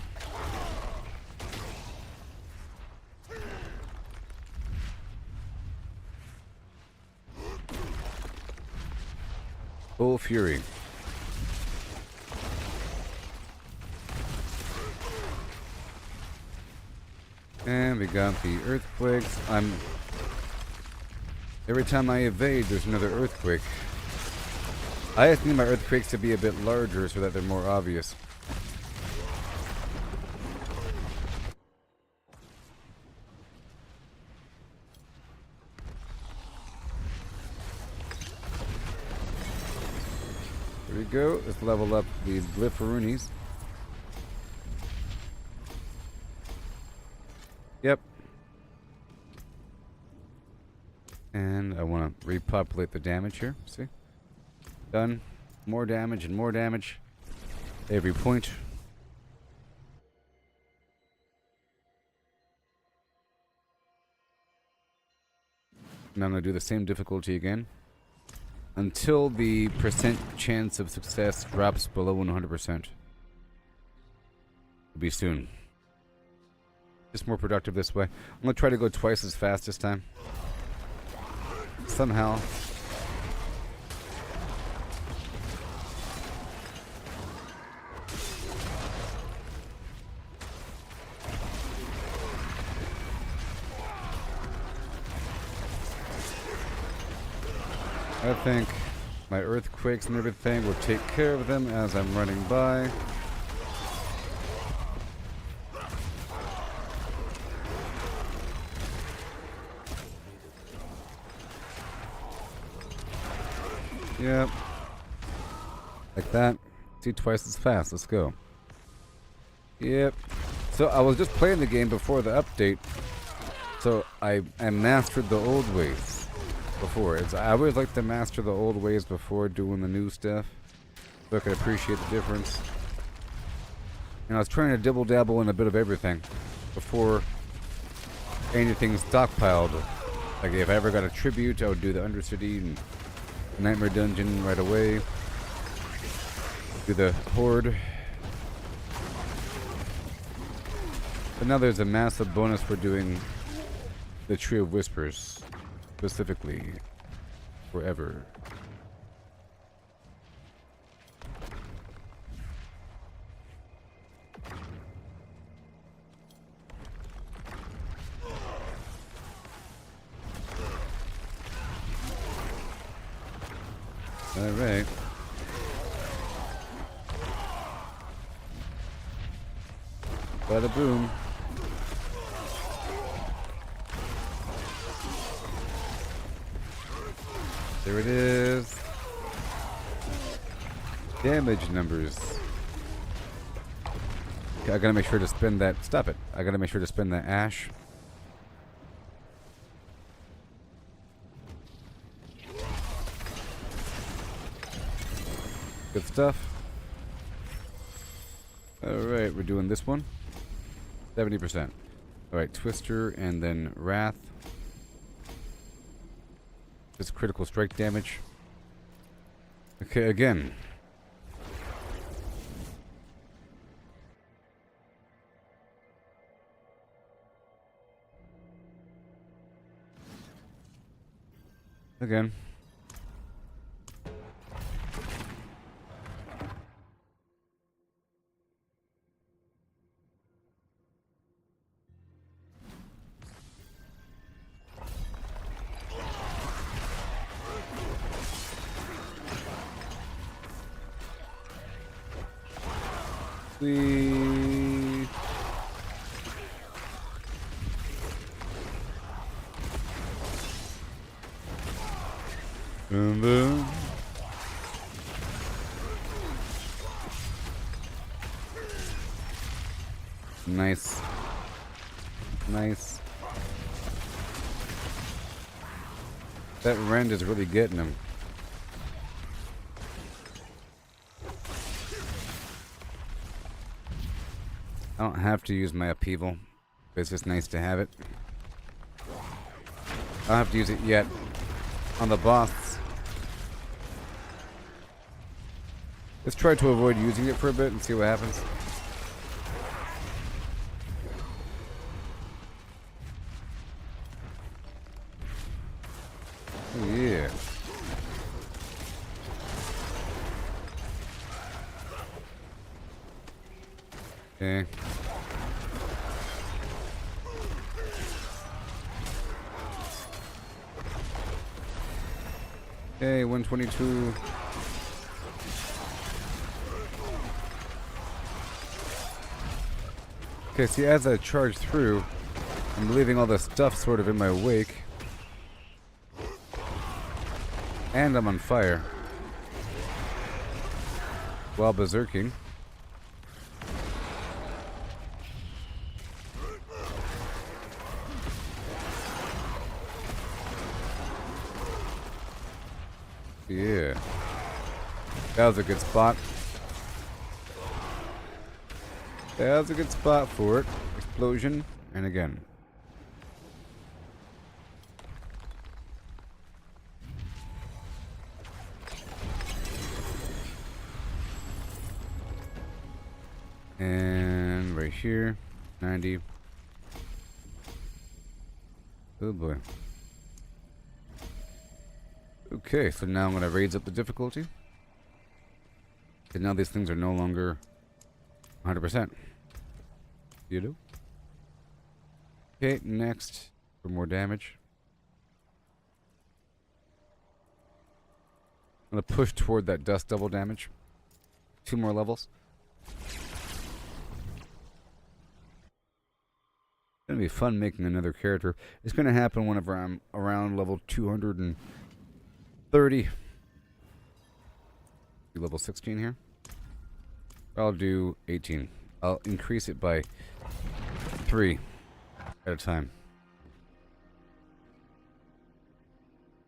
Full Fury. And we got the earthquakes. Every time I evade, there's another earthquake. I just need my earthquakes to be a bit larger so that they're more obvious. Here we go. Let's level up these Glypharoonies. Yep. And I want to repopulate the damage here. See? Done. More damage and more damage. Every point. Now I'm going to do the same difficulty again. Until the percent chance of success drops below 100%. It'll be soon. Just more productive this way. I'm going to try to go twice as fast this time. Somehow. I think my earthquakes and everything will take care of them as I'm running by. Yep. Like that. See, twice as fast. Let's go. Yep. So I was just playing the game before the update. So I mastered the old ways before. I always like to master the old ways before doing the new stuff, so I can appreciate the difference. And I was trying to dibble dabble in a bit of everything before anything stockpiled. Like if I ever got a tribute, I would do the Undercity and Nightmare Dungeon right away. Do the Horde. But now there's a massive bonus for doing the Tree of Whispers, specifically, forever. Alright. Bada boom. There it is. Damage numbers. Okay, I gotta make sure to spend that. Stop it. I gotta make sure to spend that ash. Good stuff. Alright, we're doing this one. 70%. Alright, Twister and then Wrath. This critical strike damage. Okay, again. Again. Please. Boom, boom. Nice. Nice. That rend is really getting him. I don't have to use my upheaval, but it's just nice to have it. I don't have to use it yet on the boss. Let's try to avoid using it for a bit and see what happens. Oh, yeah. Okay. Okay, 122. Okay, see, as I charge through, I'm leaving all the stuff sort of in my wake. And I'm on fire. While berserking. Yeah. That was a good spot. That was a good spot for it. Explosion. And again. And right here. 90. Oh boy. Okay, so now I'm going to raise up the difficulty. And now these things are no longer 100%. You know? Okay, next, for more damage. I'm going to push toward that dust double damage. 2 more levels. It's going to be fun making another character. It's going to happen whenever I'm around level 230. Level 16 here. I'll do 18. I'll increase it by 3 at a time.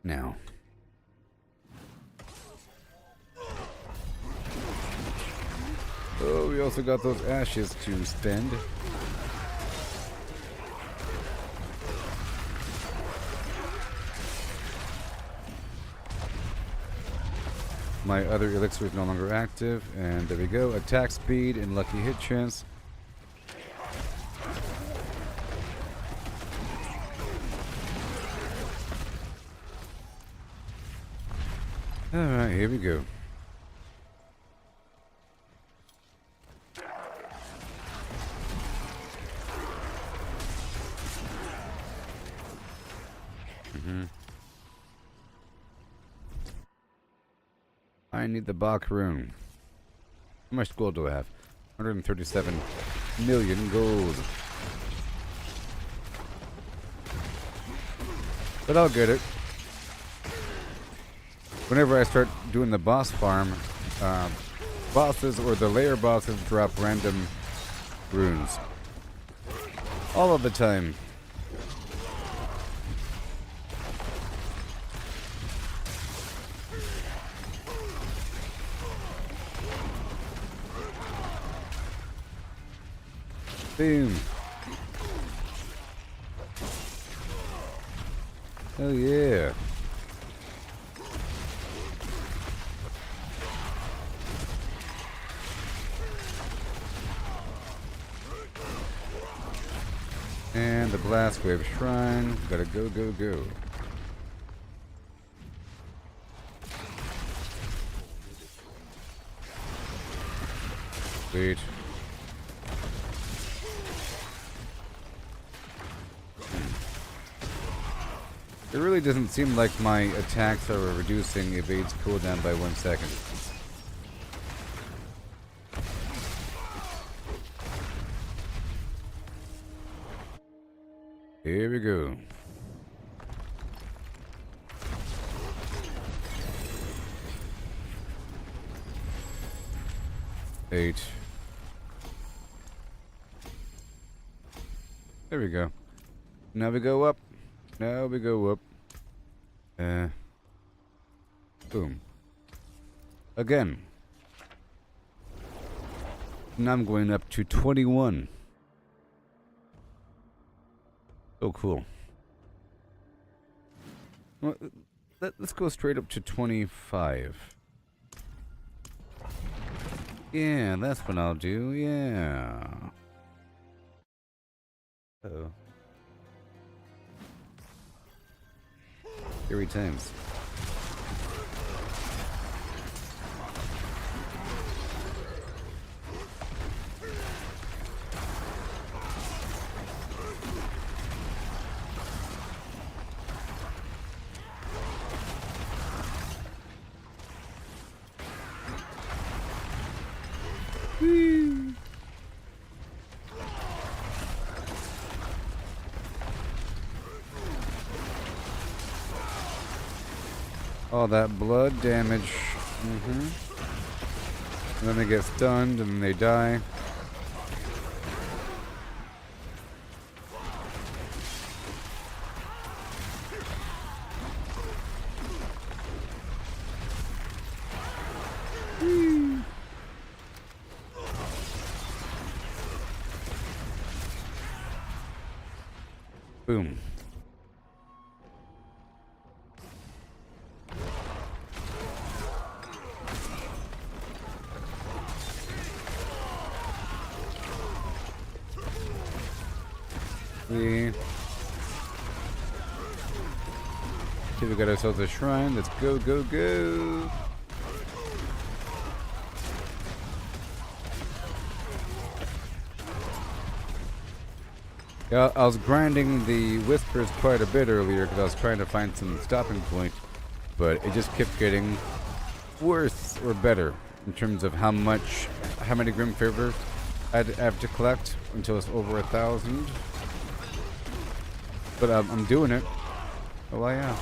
Now. Oh, we also got those ashes to spend. My other elixir is no longer active, and there we go. Attack speed and lucky hit chance. Alright, here we go. I need the Bach rune. How much gold do I have? 137 million gold. But I'll get it. Whenever I start doing the boss farm, bosses or the layer bosses drop random runes. All of the time. Boom. Oh yeah. And the Blast Wave Shrine. Gotta go, go, go. Sweet. It really doesn't seem like my attacks are reducing evade's cooldown by 1 second. Here we go. Eight. There we go. Now we go up. Now we go up. Boom. Again. Now I'm going up to 21. Oh, cool. Well, let's go straight up to 25. Yeah, that's what I'll do. Yeah. Uh-oh. Scary times. Whee! All that blood damage. And then they get stunned and they die. Boom. See, we got ourselves a shrine. Let's go, go, go. Yeah, I was grinding the whispers quite a bit earlier because I was trying to find some stopping point, but it just kept getting worse or better in terms of how many Grim Favors I'd have to collect until it's over 1,000. But I'm doing it. Oh, well, yeah.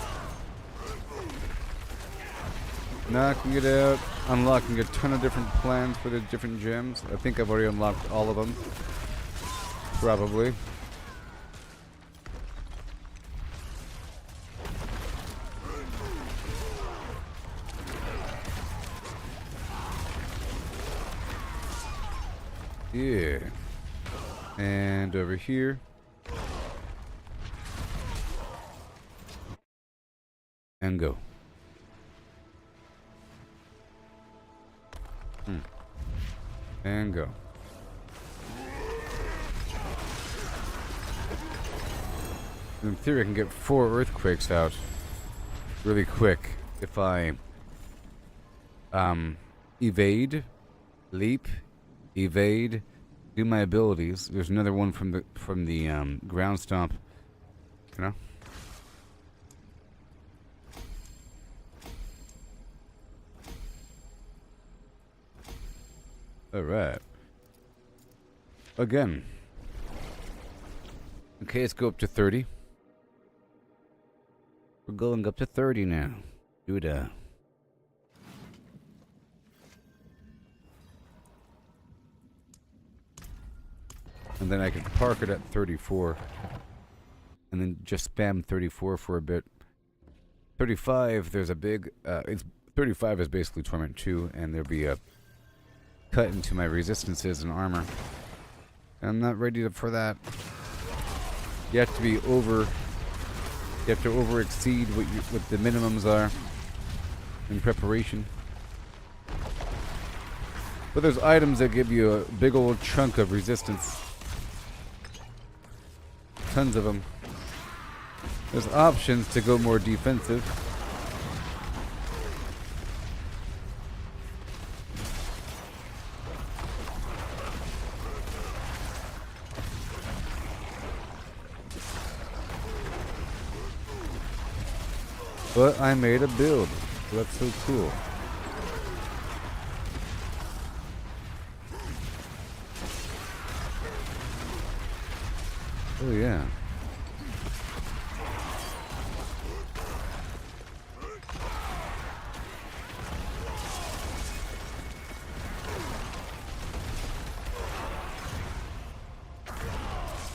Knocking it out, unlocking a ton of different plans for the different gems. I think I've already unlocked all of them. Probably. Yeah. And over here. And go. And go. In theory, I can get 4 earthquakes out really quick if I evade, leap, evade, do my abilities. There's another one from the ground stomp, you know. Alright. Again. Okay, let's go up to 30. We're going up to 30 now. Do it. And then I can park it at 34. And then just spam 34 for a bit. 35, there's a big... 35 is basically Torment 2, and there'll be a cut into my resistances and armor. I'm not ready for that. You have to be over... You have to over-exceed what the minimums are in preparation. But there's items that give you a big old chunk of resistance. Tons of them. There's options to go more defensive. But I made a build. So that's so cool. Oh yeah.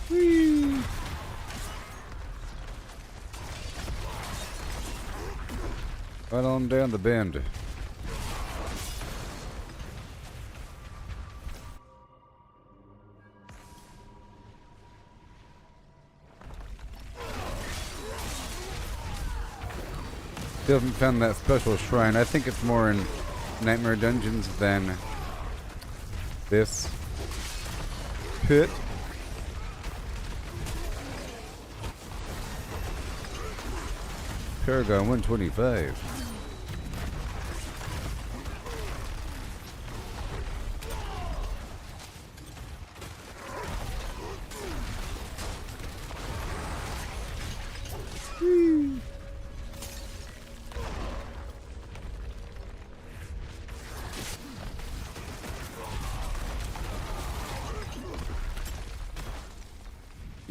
Whee! Right on down the bend. Still haven't found that special shrine. I think it's more in Nightmare Dungeons than this pit. Paragon 125.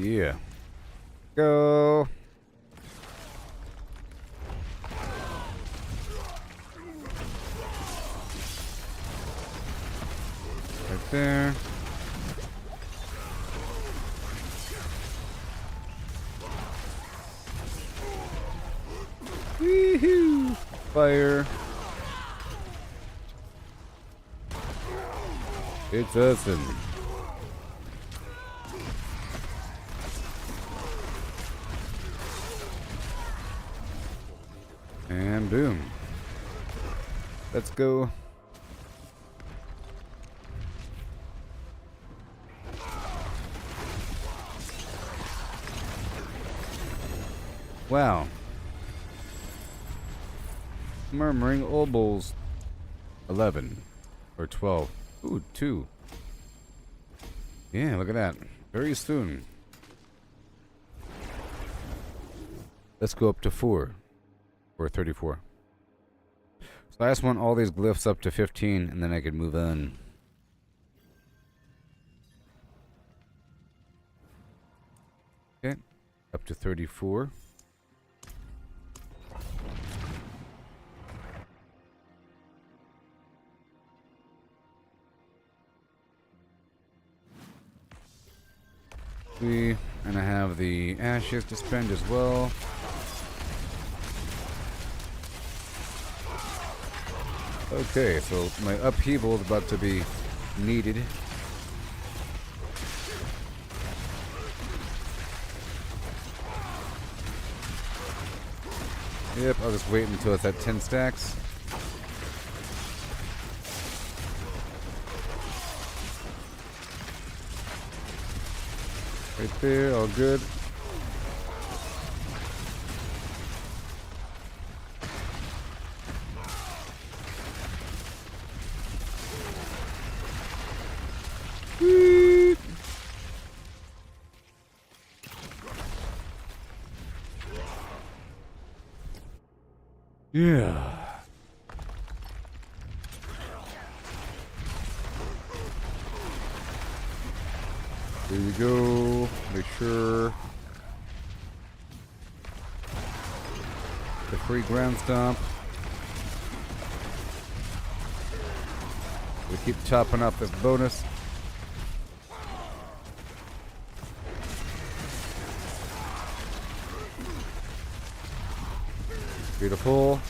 Yeah. Go. Right there. Woohoo! Fire. It's awesome. And boom. Let's go. Wow. Murmuring Obols. 11. Or 12. Ooh, 2. Yeah, look at that. Very soon. Let's go up to 4. Or 34. So I just want all these glyphs up to 15, and then I could move on. Okay. Up to 34. And I have the ashes to spend as well. Okay, so my upheaval is about to be needed. Yep, I'll just wait until it's at 10 stacks. Right there, all good. Yeah. go. Make sure. The free ground stomp. We keep chopping up this bonus. Beautiful.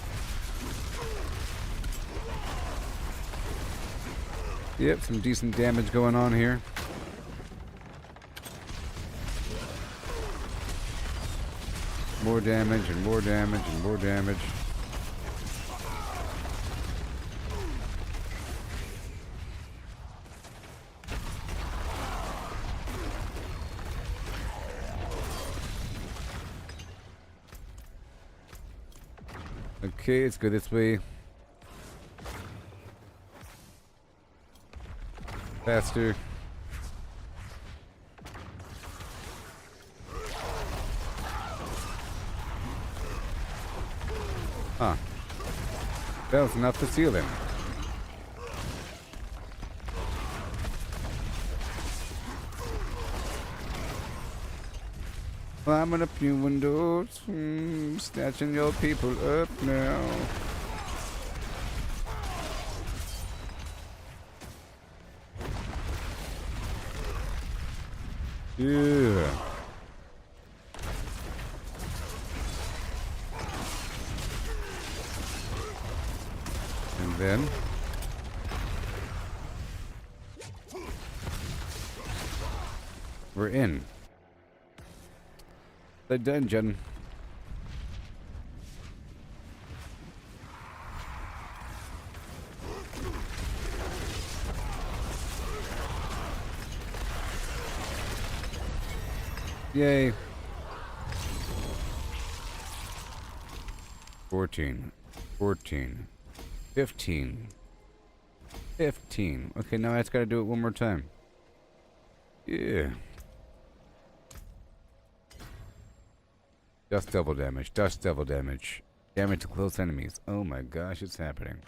Yep, some decent damage going on here. More damage and more damage and more damage. Okay, let's go this way. Faster. Huh. Bouncing off the ceiling. Climbing up your windows, snatching your people up now. Yeah. And then we're in the dungeon. Yay. 14, 14, 15, 15. Okay, now I just gotta do it one more time. Yeah. Dust devil damage, dust devil damage. Damage to close enemies. Oh my gosh, it's happening.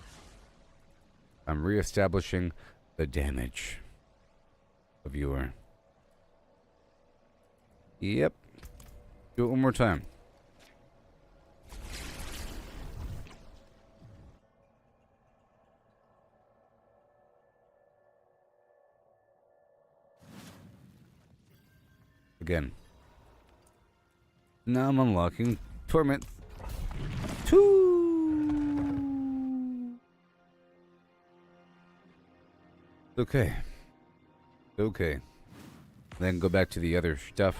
I'm reestablishing the damage of your... Yep. Do it one more time. Again. Now I'm unlocking Torment 2. Okay. Okay. Then go back to the other stuff.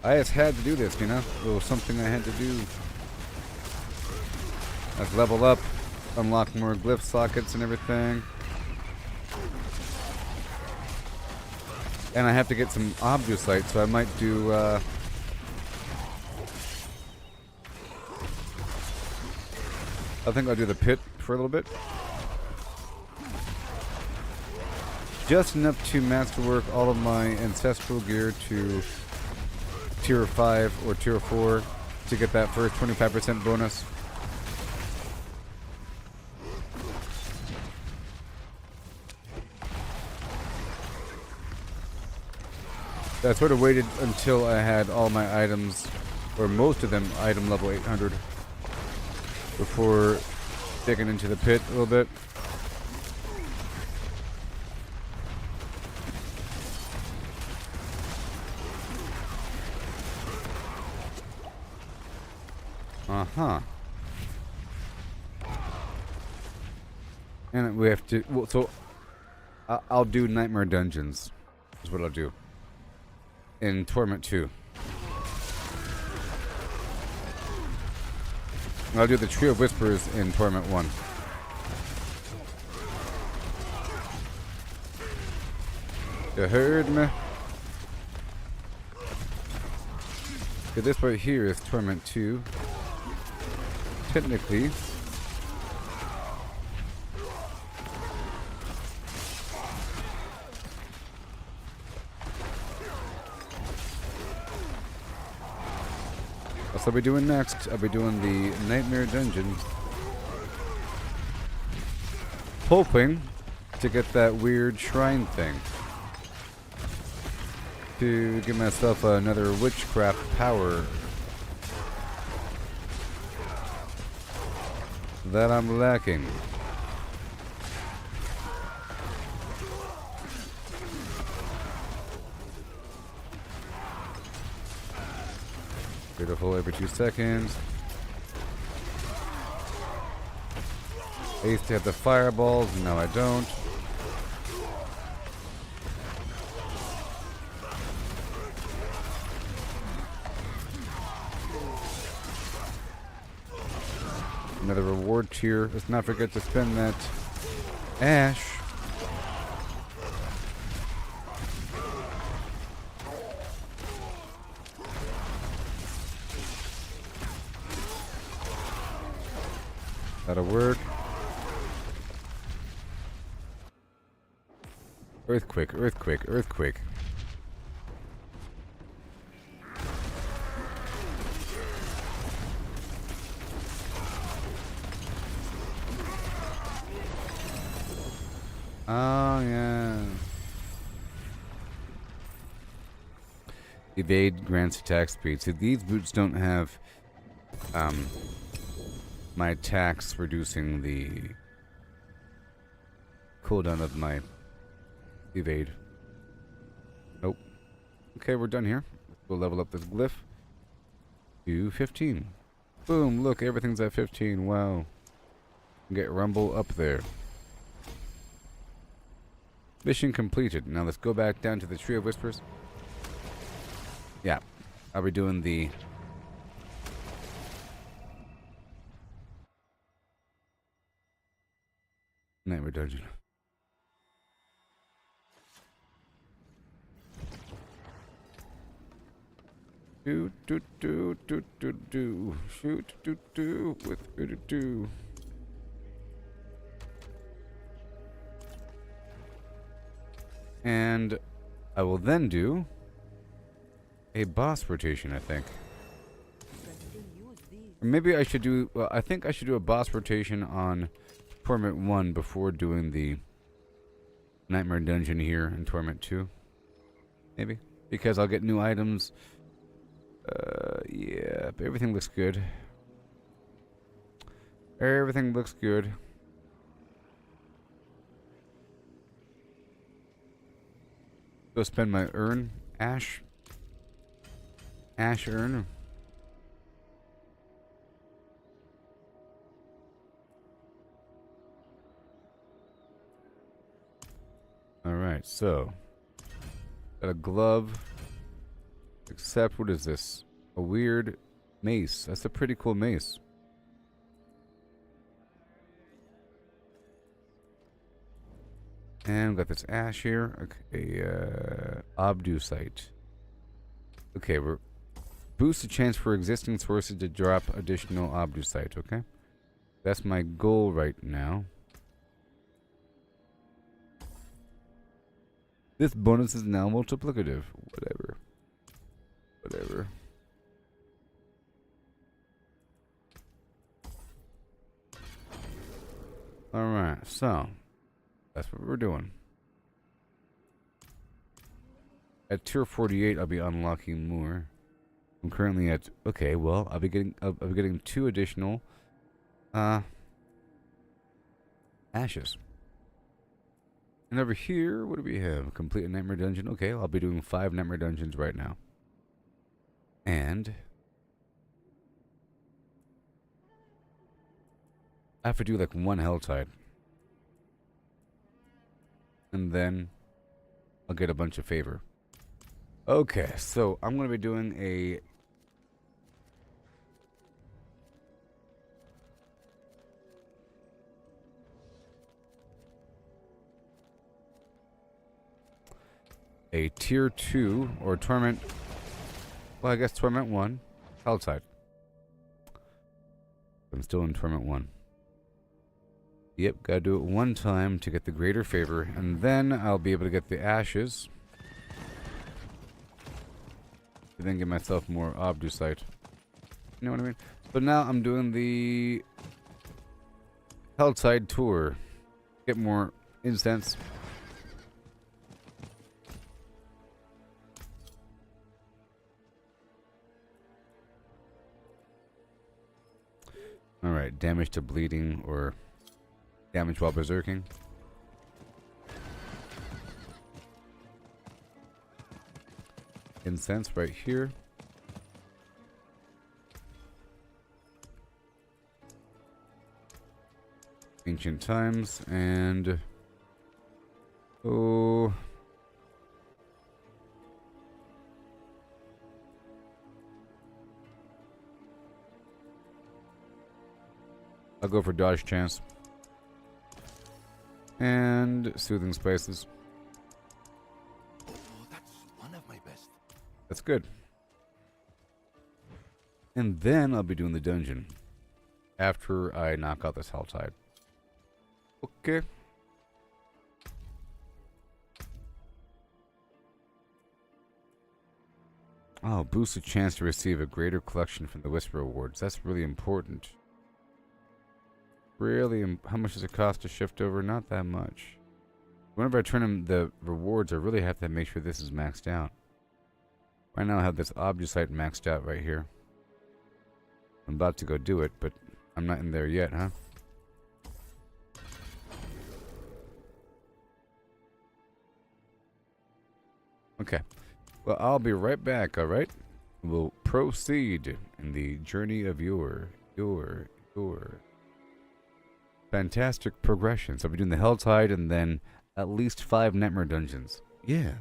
I just had to do this, you know? It was something I had to do. Let's level up, unlock more glyph sockets and everything. And I have to get some obducite, so I might do, I think I'll do the pit for a little bit. Just enough to masterwork all of my ancestral gear to tier 5 or tier 4 to get that first 25% bonus. I sort of waited until I had all my items, or most of them, item level 800 before digging into the pit a little bit. Uh-huh. And we have to... Well, so, I'll do Nightmare Dungeons, is what I'll do. In Torment 2. I'll do the Tree of Whispers in Torment 1. You heard me? Okay, this right here is Torment 2. Technically, what I'll be doing next, I'll be doing the Nightmare Dungeon, hoping to get that weird shrine thing. to give myself another witchcraft power that I'm lacking. Beautiful every 2 seconds. I used to have the fireballs, now I don't. Another reward tier. Let's not forget to spend that ash. That'll work. Earthquake, earthquake, earthquake. Oh, yeah. Evade grants attack speed. So these boots don't have my attacks reducing the cooldown of my evade. Nope. Okay, we're done here. We'll level up this glyph to 15. Boom, look, everything's at 15. Wow. Get Rumble up there. Mission completed. Now let's go back down to the Tree of Whispers. Yeah, I'll be doing the Nightmare Dungeon. Do do do do do do shoot do do with do do. And I will then do a boss rotation, I think. Or maybe I should do, well, I think I should do a boss rotation on Torment 1 before doing the Nightmare Dungeon here in Torment 2. Maybe. Because I'll get new items. Yeah, but everything looks good. Everything looks good. Go spend my urn. Ash urn. Alright, so. Got a glove. Except, what is this? A weird mace. That's a pretty cool mace. And we got this ash here. Okay, obducite. Okay, we're boost the chance for existing sources to drop additional obducite, okay? That's my goal right now. This bonus is now multiplicative. Whatever. Whatever. Alright, so that's what we're doing. At tier 48, I'll be unlocking more. I'm currently at, okay, well, I'll be getting 2 additional ashes. And over here, what do we have? Complete a Nightmare Dungeon. Okay, I'll be doing 5 Nightmare Dungeons right now. And I have to do like 1 Helltide. And then I'll get a bunch of favor. Okay, so I'm going to be doing a tier 2 or torment. Well, I guess torment 1 Helltide. I'm still in torment 1. Yep, gotta do it 1 time to get the greater favor, and then I'll be able to get the ashes. And then get myself more obducite. You know what I mean? But now I'm doing the Helltide tour. Get more incense. Alright, damage to bleeding or damage while berserking. Incense right here. Ancient times and oh, I'll go for dodge chance and soothing spices. Oh, that's one of my best. That's good. And then I'll be doing the dungeon after I knock out this Helltide. Okay. Oh, boost a chance to receive a greater collection from the Whisper Awards. That's really important. Really, how much does it cost to shift over? Not that much. Whenever I turn in the rewards, I really have to make sure this is maxed out. Right now I have this object site maxed out right here. I'm about to go do it, but I'm not in there yet, huh? Okay. Well, I'll be right back, alright? We'll proceed in the journey of your fantastic progression. So I'll be doing the Helltide and then at least 5 Nightmare dungeons. Yeah.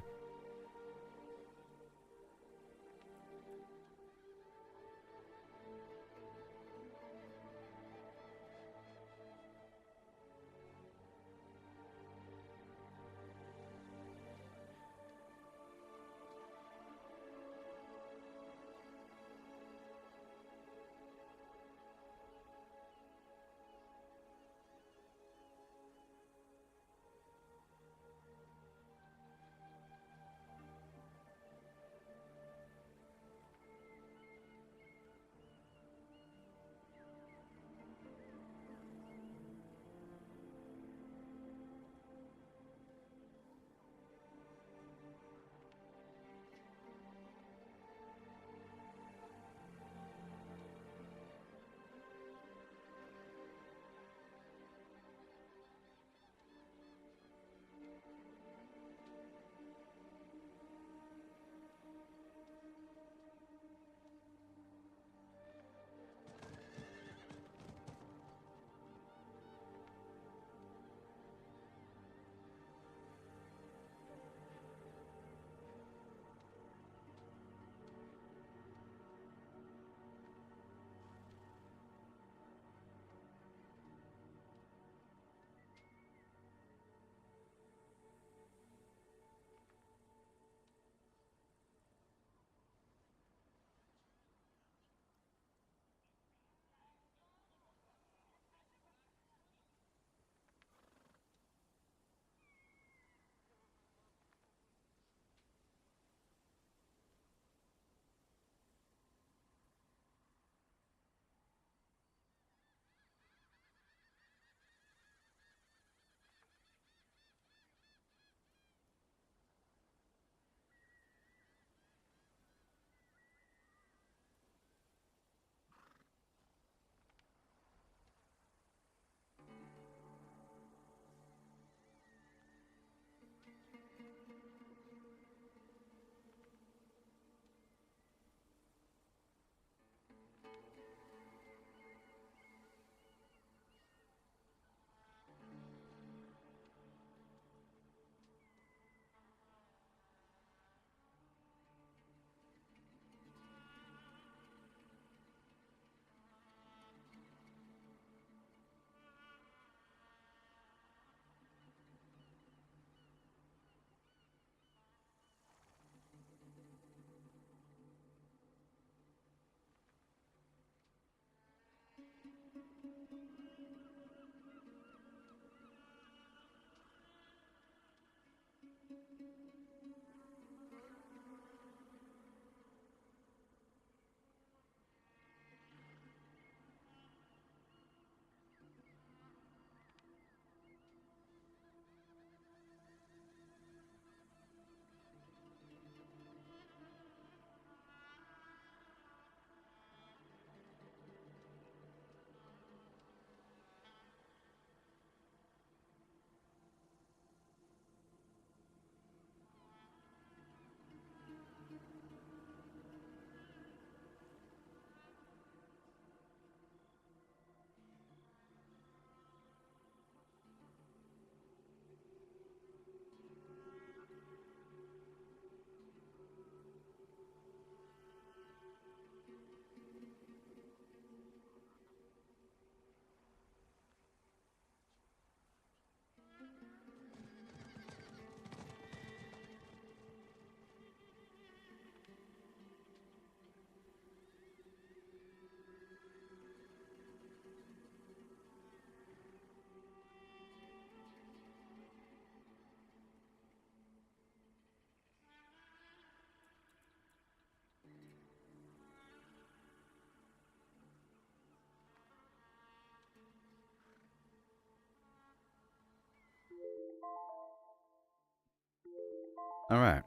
Alright.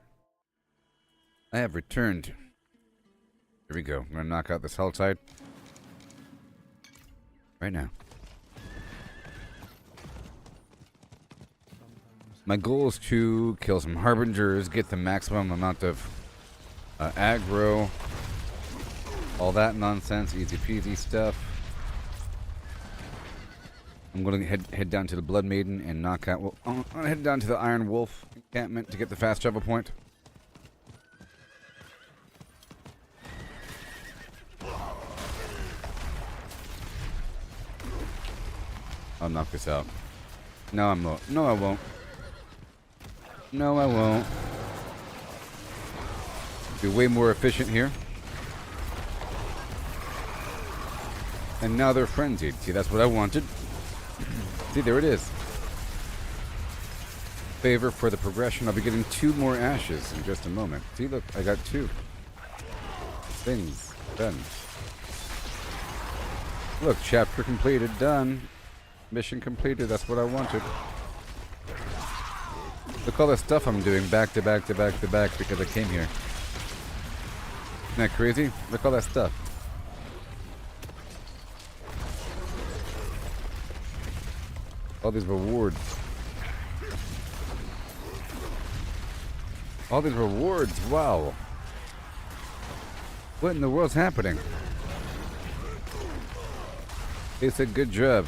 I have returned. Here we go. I'm gonna knock out this Helltide. Right now. My goal is to kill some Harbingers, get the maximum amount of aggro. All that nonsense, easy peasy stuff. I'm going to head down to the Blood Maiden and knock out... Well, I'm going to head down to the Iron Wolf encampment to get the fast travel point. I'll knock this out. No, I'm not. No, I won't. No, I won't. Be way more efficient here. And now they're frenzied. See, that's what I wanted. See, there it is. Favor for the progression. I'll be getting 2 more ashes in just a moment. See, look, I got 2 things done. Look, chapter completed, done. Mission completed, that's what I wanted. Look all the stuff I'm doing back to back to back to back because I came here. Isn't that crazy? Look all that stuff. All these rewards. All these rewards, wow. What in the world's happening? They said good job.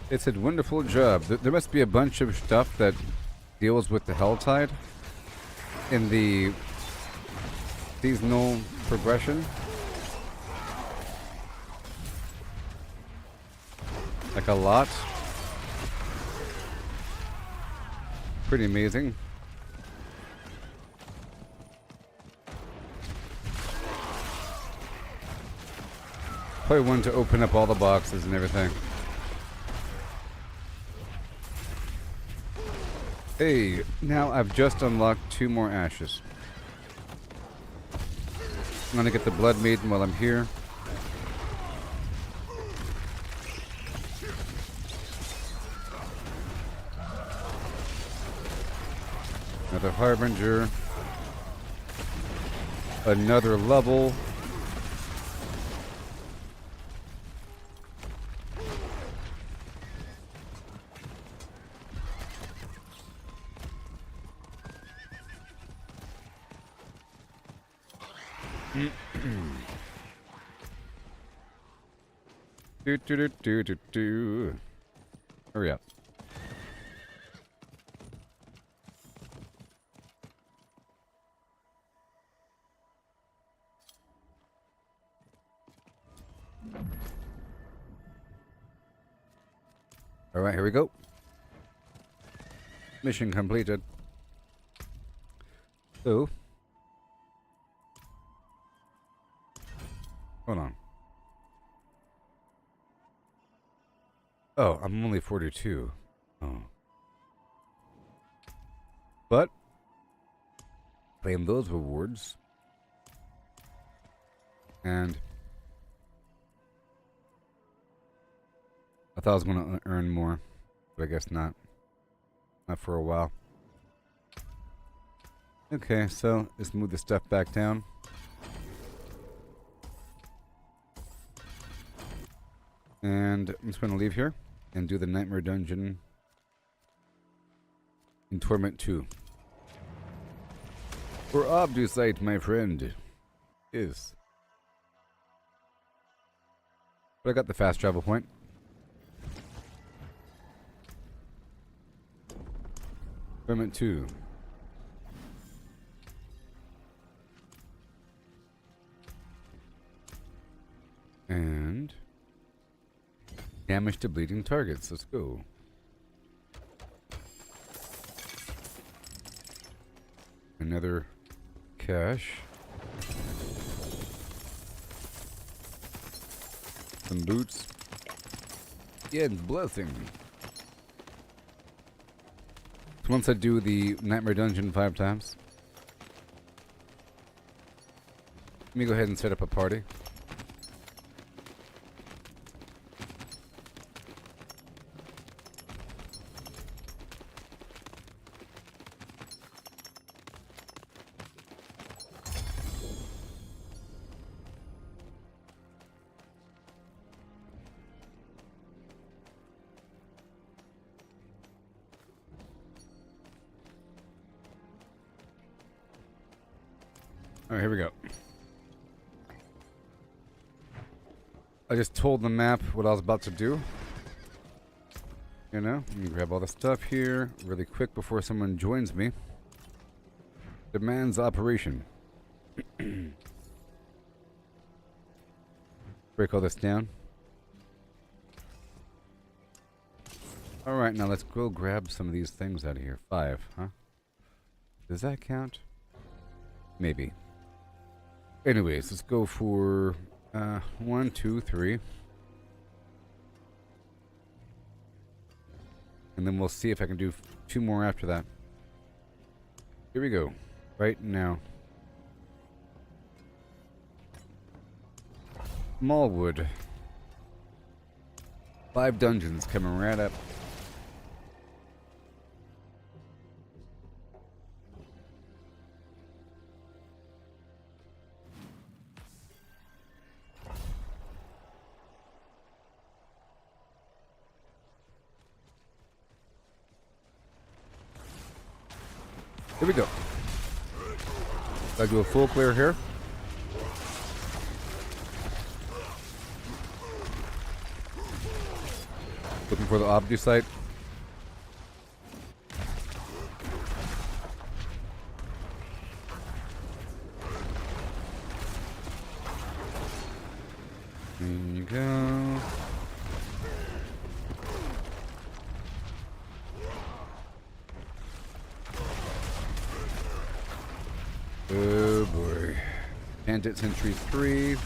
It said wonderful job. There must be a bunch of stuff that deals with the Helltide in the seasonal progression. Like a lot. Pretty amazing. Probably wanted to open up all the boxes and everything. Hey, now I've just unlocked 2 more ashes. I'm gonna get the Blood Maiden while I'm here. Another Harbinger. Another level. Do. Hurry up. All right, here we go. Mission completed. So, hold on. Oh, I'm only 42. Oh. But, claim those rewards. And I thought I was going to earn more, but I guess not. Not for a while. Okay, so let's move the stuff back down. And I'm just going to leave here and do the Nightmare Dungeon in Torment 2. For Obdusite, my friend, is. But I got the fast travel point. Torment 2. And damage to bleeding targets. Let's go. Another cache. Some boots. Yeah, blessing. So once I do the Nightmare Dungeon 5 times, let me go ahead and set up a party. Alright, here we go. I just told the map what I was about to do. You know, let me grab all the stuff here really quick before someone joins me. Demands operation. Break all this down. Alright, now let's go grab some of these things out of here. 5, huh? Does that count? Maybe. Anyways, let's go for 1, 2, 3. And then we'll see if I can do 2 more after that. Here we go. Right now. Smallwood. 5 dungeons coming right up. Here we go. Gotta do a full clear here. Looking for the obby site. There you go. Oh boy. Bandit Century 3.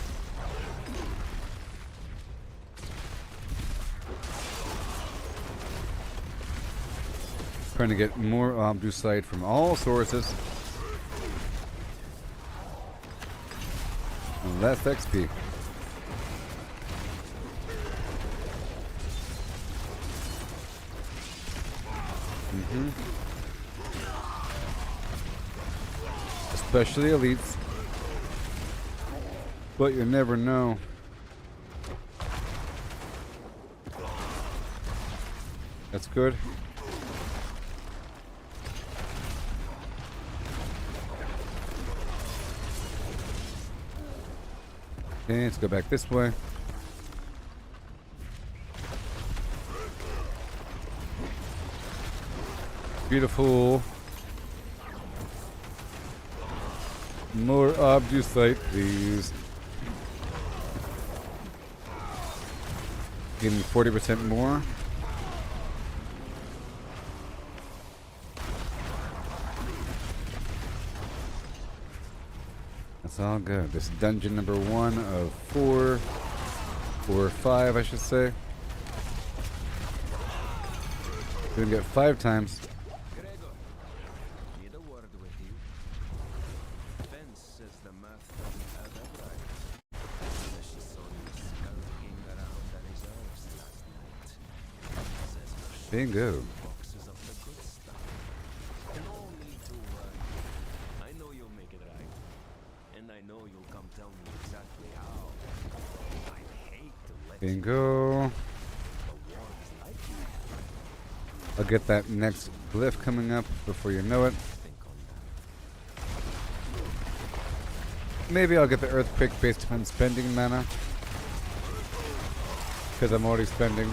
Trying to get more obducite from all sources. And less XP. Especially elites. But you never know. That's good. Okay, let's go back this way. Beautiful. More obducite, please. Getting 40% more. That's all good. This is dungeon number 1 of 4. Or 5, I should say. We're gonna get 5 times. Bingo. I know you'll make it right. And I know you'll come tell me exactly how. I hate to let Bingo. I'll get that next glyph coming up before you know it. Maybe I'll get the earthquake based upon spending mana. Because I'm already spending.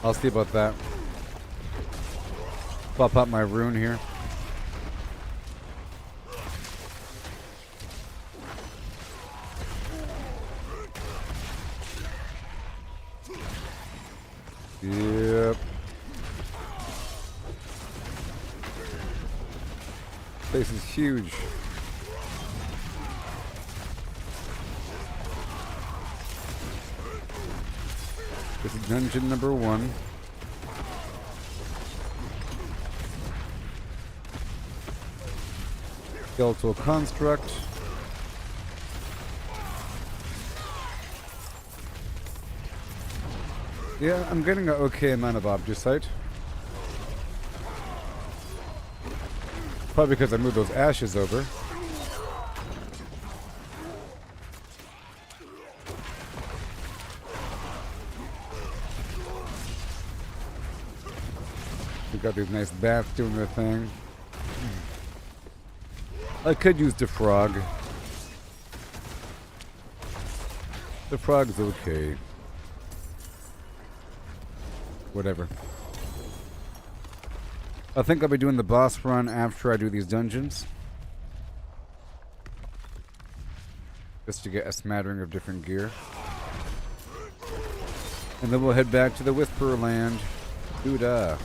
I'll see about that. Pop up my rune here. Yep. Place is huge. This is dungeon number 1. Skeletal construct. Yeah, I'm getting an okay amount of obducite. Probably because I moved those ashes over. We got these nice bats doing their thing. I could use the frog. The frog's okay. Whatever. I think I'll be doing the boss run after I do these dungeons. Just to get a smattering of different gear. And then we'll head back to the Whisperer Land. Doo-dah.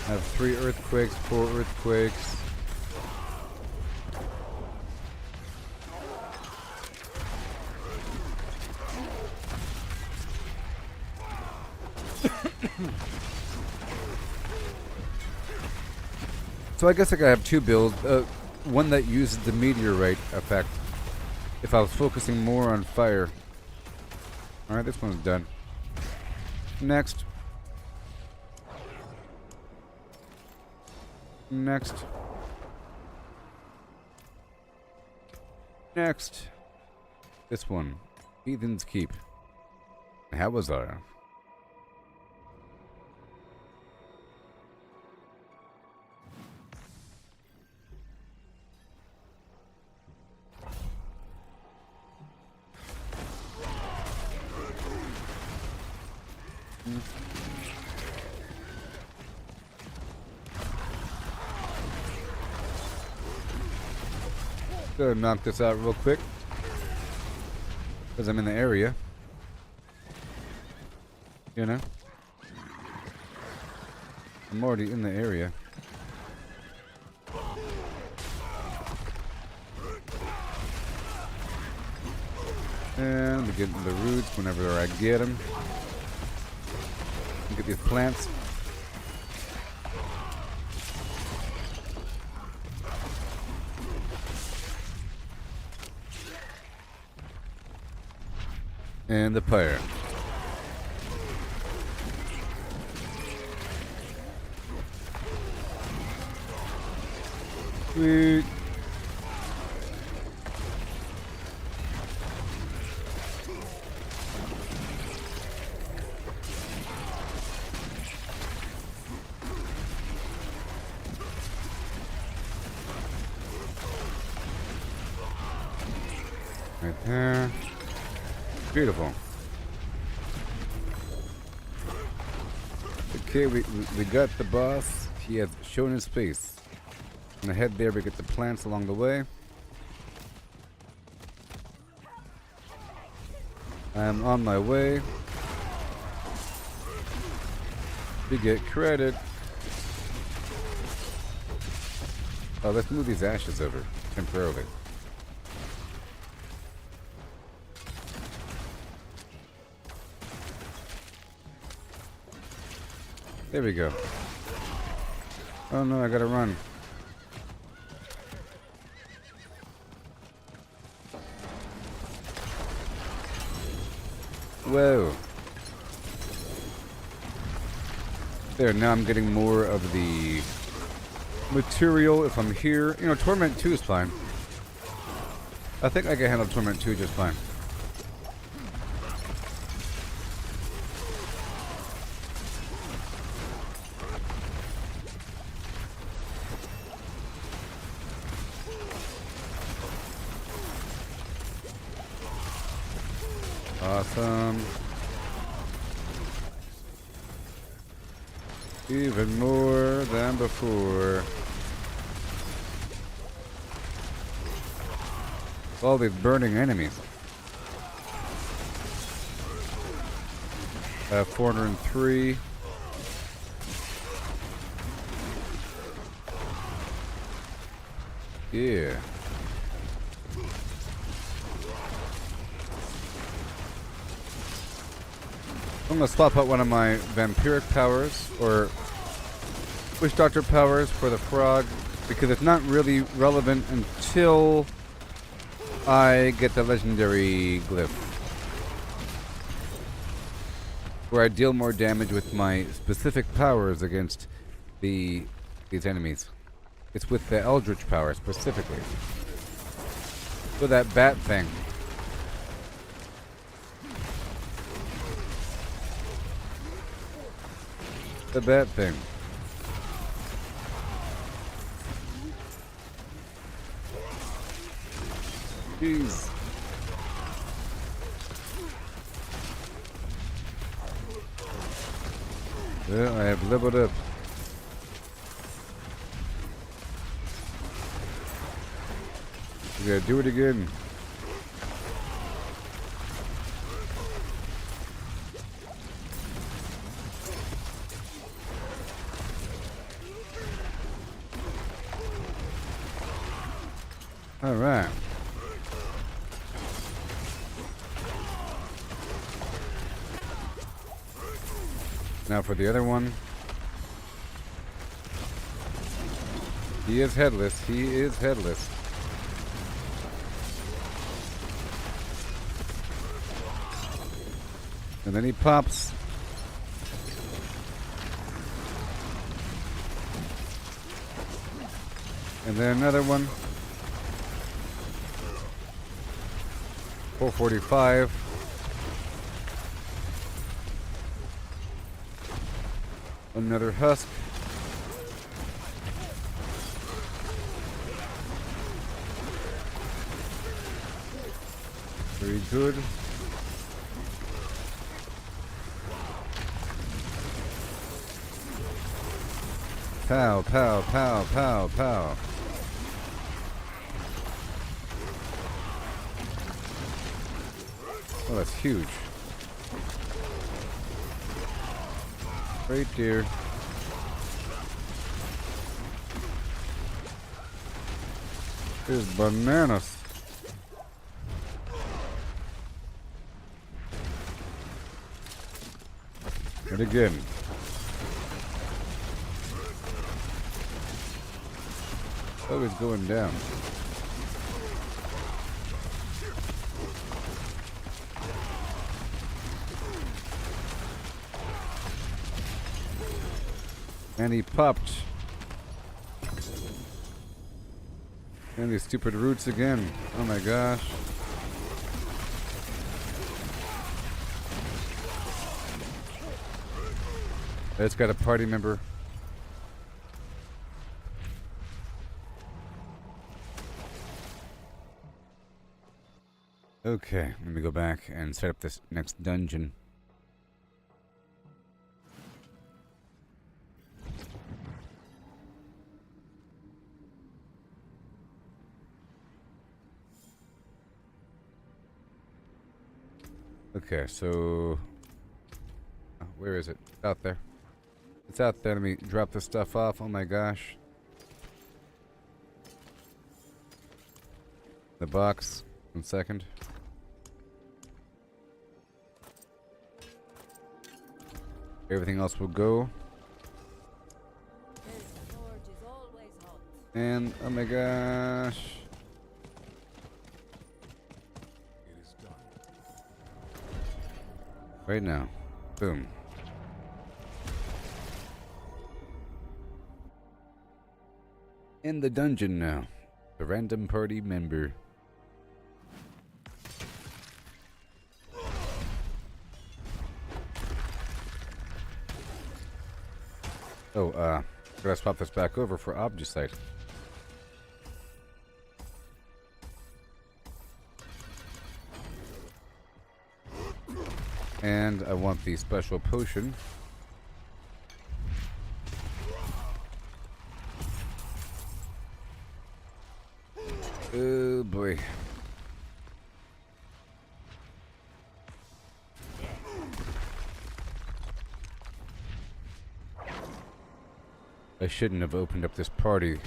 I have 3 earthquakes, 4 earthquakes. So I guess I gotta have 2 builds. One that uses the meteorite effect. If I was focusing more on fire. Alright, this one's done. Next. Next. Next. This one. Heathen's Keep. How was I? Gonna knock this out real quick because I'm in the area, you know. I'm already in the area. And we get into the roots whenever I get them. Get these plants. And the pyre. Sweet. Right there. Beautiful. Okay, we got the boss. He has shown his face. I'm gonna head there, we get the plants along the way. I'm on my way. We get credit. Oh, let's move these ashes over temporarily. There we go. Oh no, I gotta run. Whoa. There, now I'm getting more of the material if I'm here. You know, Torment 2 is fine. I think I can handle Torment 2 just fine. Awesome. Even more than before. All these burning enemies. 403. Yeah. I'm gonna swap out one of my vampiric powers or witch doctor powers for the frog because it's not really relevant until I get the legendary glyph where I deal more damage with my specific powers against these enemies. It's with the eldritch power specifically. So that bat thing. The bat thing. Jeez. Well, I have leveled up. We gotta do it again. All right. Now for the other one. He is headless. He is headless. And then he pops. And then another one. 445. Another husk. Very good. Pow, pow, pow, pow, pow. Oh, that's huge. Right there. This is bananas. And again. Always going down. And he popped. And these stupid roots again. Oh my gosh. It's got a party member. Okay, let me go back and set up this next dungeon. Okay, so where is it? It's out there. It's out there. Let me drop this stuff off. Oh my gosh. The box. 1 second. Everything else will go. And oh my gosh. Right now. Boom. In the dungeon now. The random party member. Oh, gotta swap this back over for Obgisite. And I want the special potion. Oh boy. I shouldn't have opened up this party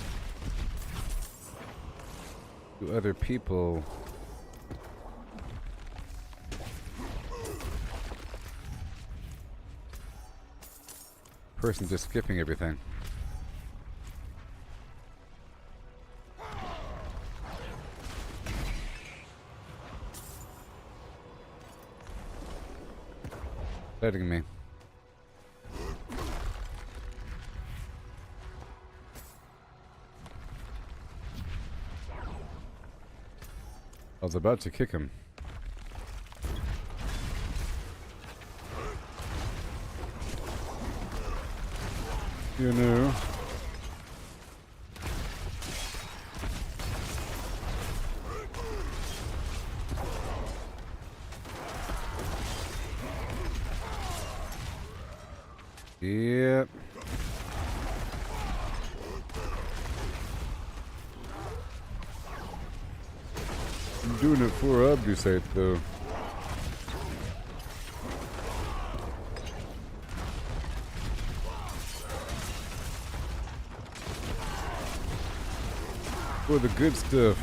to other people. Person just skipping everything. Letting me. I was about to kick him. You know. Yep. I'm doing it for Obdusite though. For the good stuff.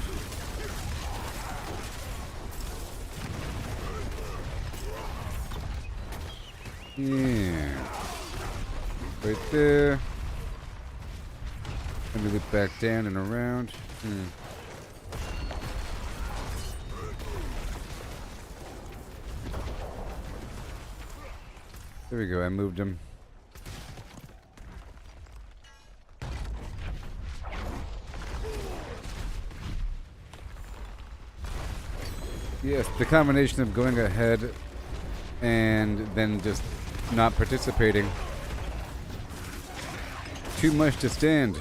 Yeah. Right there. And move it back down and around. There we go, I moved him. Yes, the combination of going ahead and then just not participating. Too much to stand.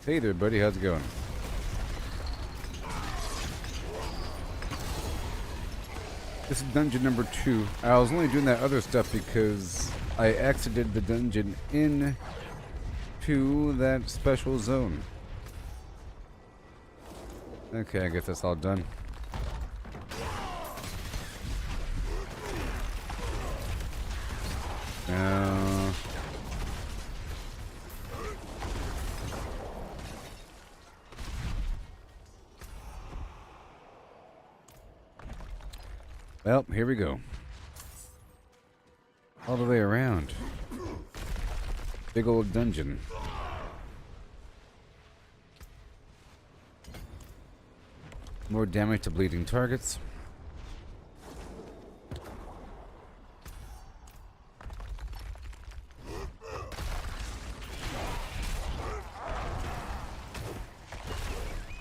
Hey there, buddy. How's it going? This is dungeon number 2. I was only doing that other stuff because I exited the dungeon into that special zone. Okay, I guess that's all done. Well, here we go. All the way around. Big old dungeon. More damage to bleeding targets.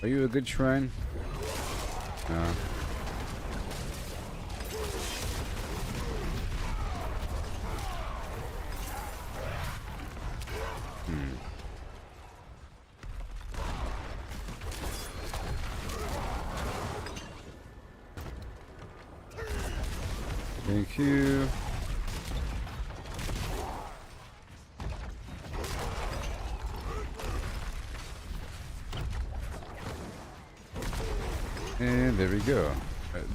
Are you a good shrine? No. Thank you. And there we go.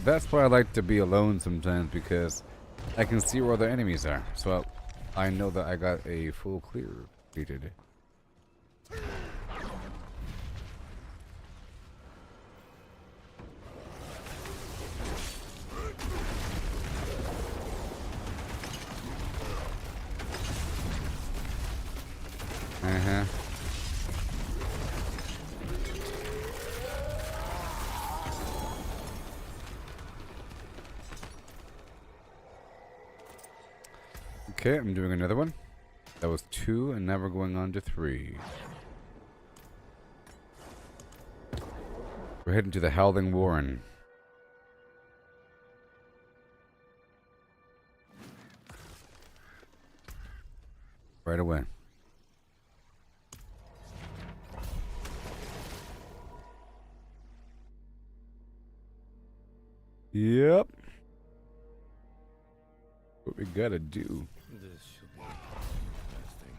That's why I like to be alone sometimes, because I can see where the enemies are. So I know that I got a full clear completed. Okay, I'm doing another one. That was 2, and now we're going on to 3. We're heading to the Howling Warren. Right away. Yep. What we gotta do. This should be interesting.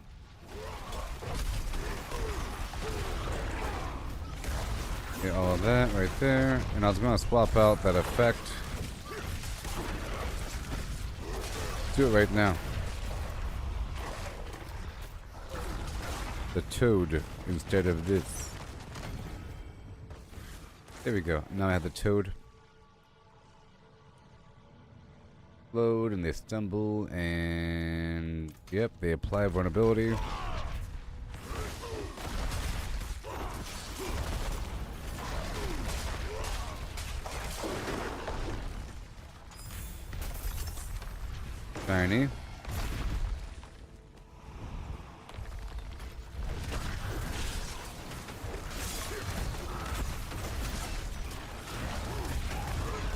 Get all of that right there. And I was gonna swap out that effect. Do it right now. The toad instead of this. There we go. Now I have the toad. Load and they stumble and yep, they apply vulnerability. Tiny.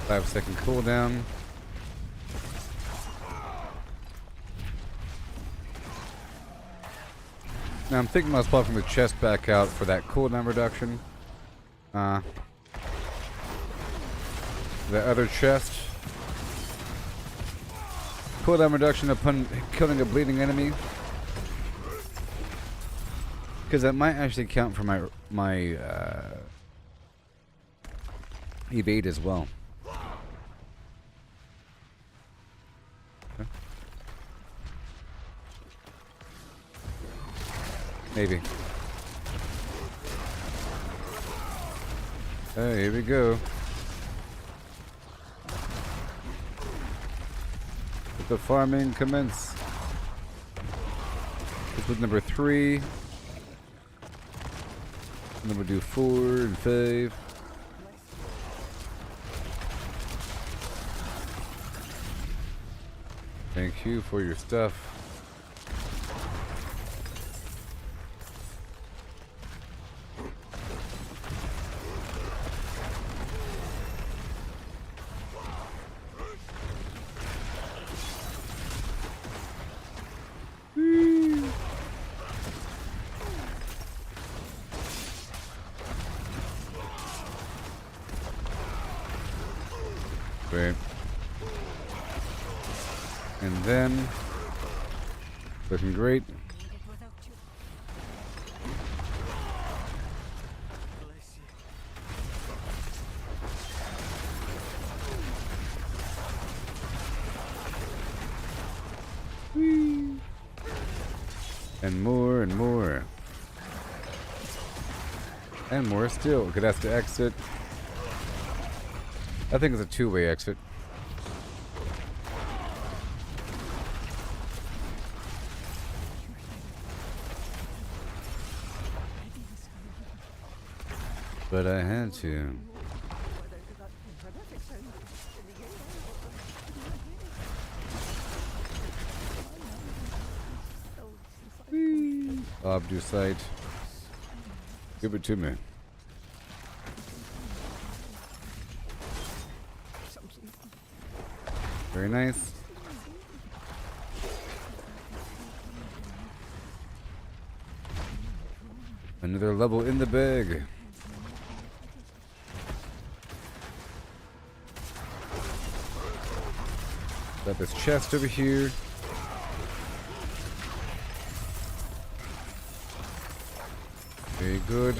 Five-second cooldown. Now I'm thinking about swapping the chest back out for that cooldown reduction. The other chest. Cooldown reduction upon killing a bleeding enemy. Because that might actually count for my evade as well. Okay. Maybe. Hey, here we go. Let the farming commence. This was number 3. And then we'll do 4 and 5. Thank you for your stuff. Great. And then, looking great. Whee. And more and more. And more still. Okay, that's the exit. I think it's a 2-way exit. But I had to. Obdu sight. Give it to me. Very nice. Another level in the bag. Got this chest over here. Very good.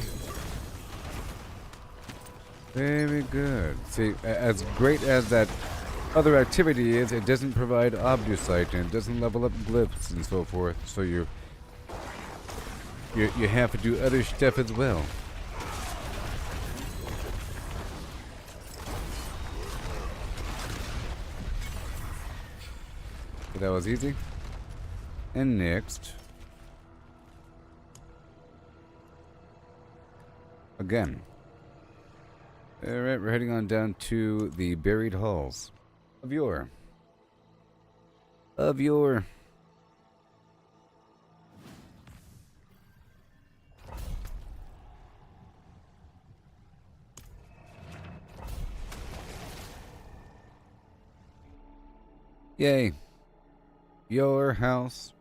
Very good. See, as great as that other activity is, it doesn't provide obducite and it doesn't level up glyphs and so forth. So you have to do other stuff as well. So that was easy. And next, again. Alright, we're heading on down to the buried halls of yore. Yay. Your house.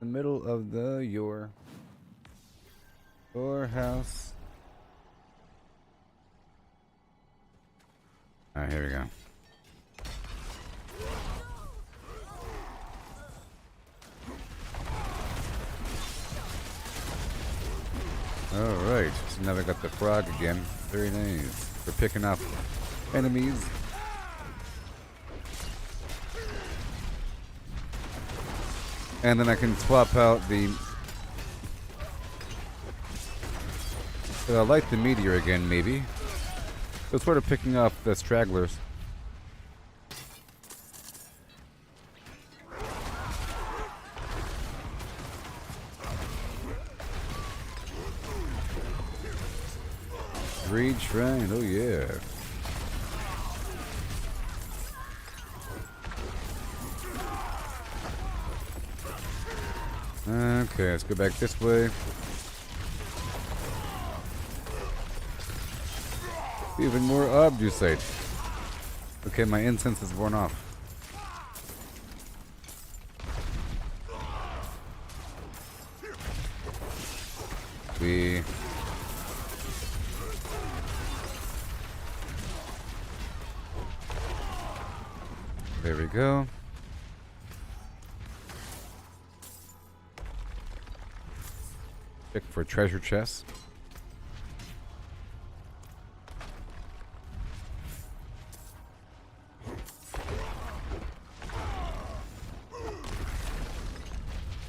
The middle of the your house. Alright, here we go. Alright, so now we got the frog again. Very nice. We're picking off enemies. And then I can swap out the... I like the meteor again, maybe. So sort of picking off the stragglers. Greed Shrine, oh yeah. Okay, let's go back this way. Even more obducite. Okay, my incense is worn off. We. There we go. Check for treasure chests.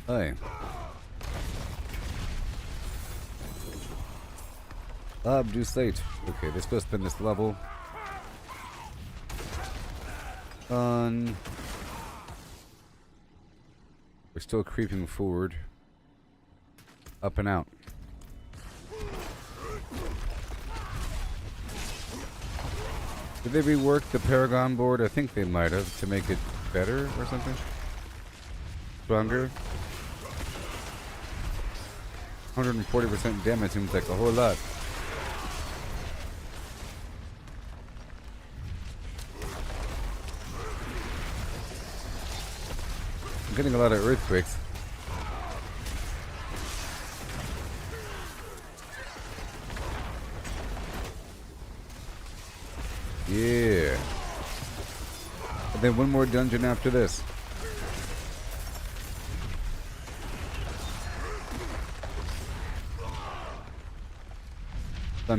Hi. Barb, do slate. Okay, let's go spin this level. On. We're still creeping forward. Up and out. Did they rework the Paragon board? I think they might have to make it better or something. Stronger. 140% damage seems like a whole lot. I'm getting a lot of earthquakes. Yeah. And then one more dungeon after this. I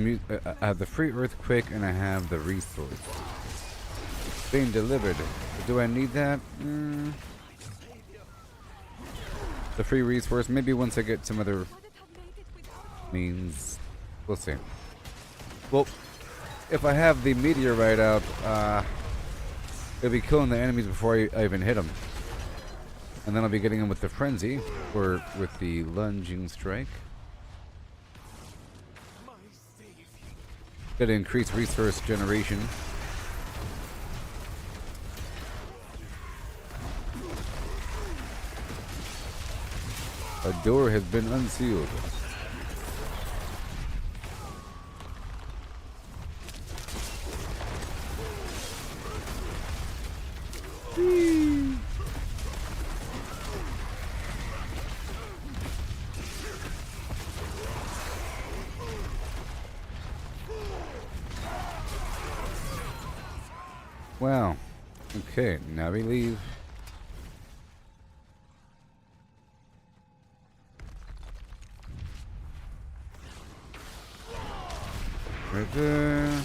have the free earthquake and I have the resource. It's being delivered. But do I need that? The free resource. Maybe once I get some other means. We'll see. Well, if I have the meteorite out, it'll be killing the enemies before I even hit them. And then I'll be getting them with the frenzy, or with the lunging strike. Gotta increase resource generation. A door has been unsealed. Wow. Okay, now we leave. Right there.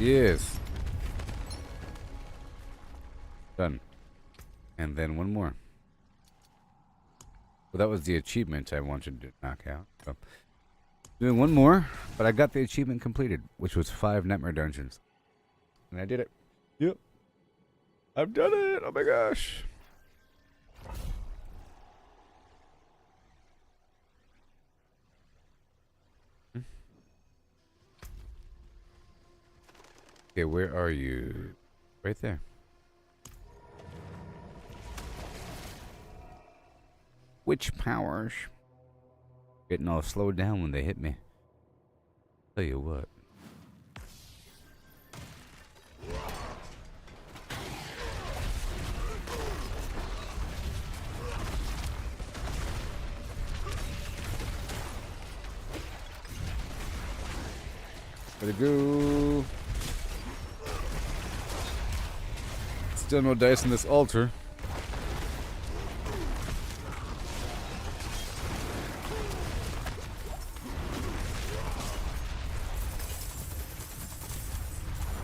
Yes. Done. And then one more. Well, that was the achievement I wanted to knock out. So. Doing one more, but I got the achievement completed, which was 5 nightmare dungeons. And I did it. Yep. I've done it. Oh my gosh. Okay, where are you? Right there. Witch powers. Getting all slowed down when they hit me. Tell you what. Gotta go. Still no dice in this altar.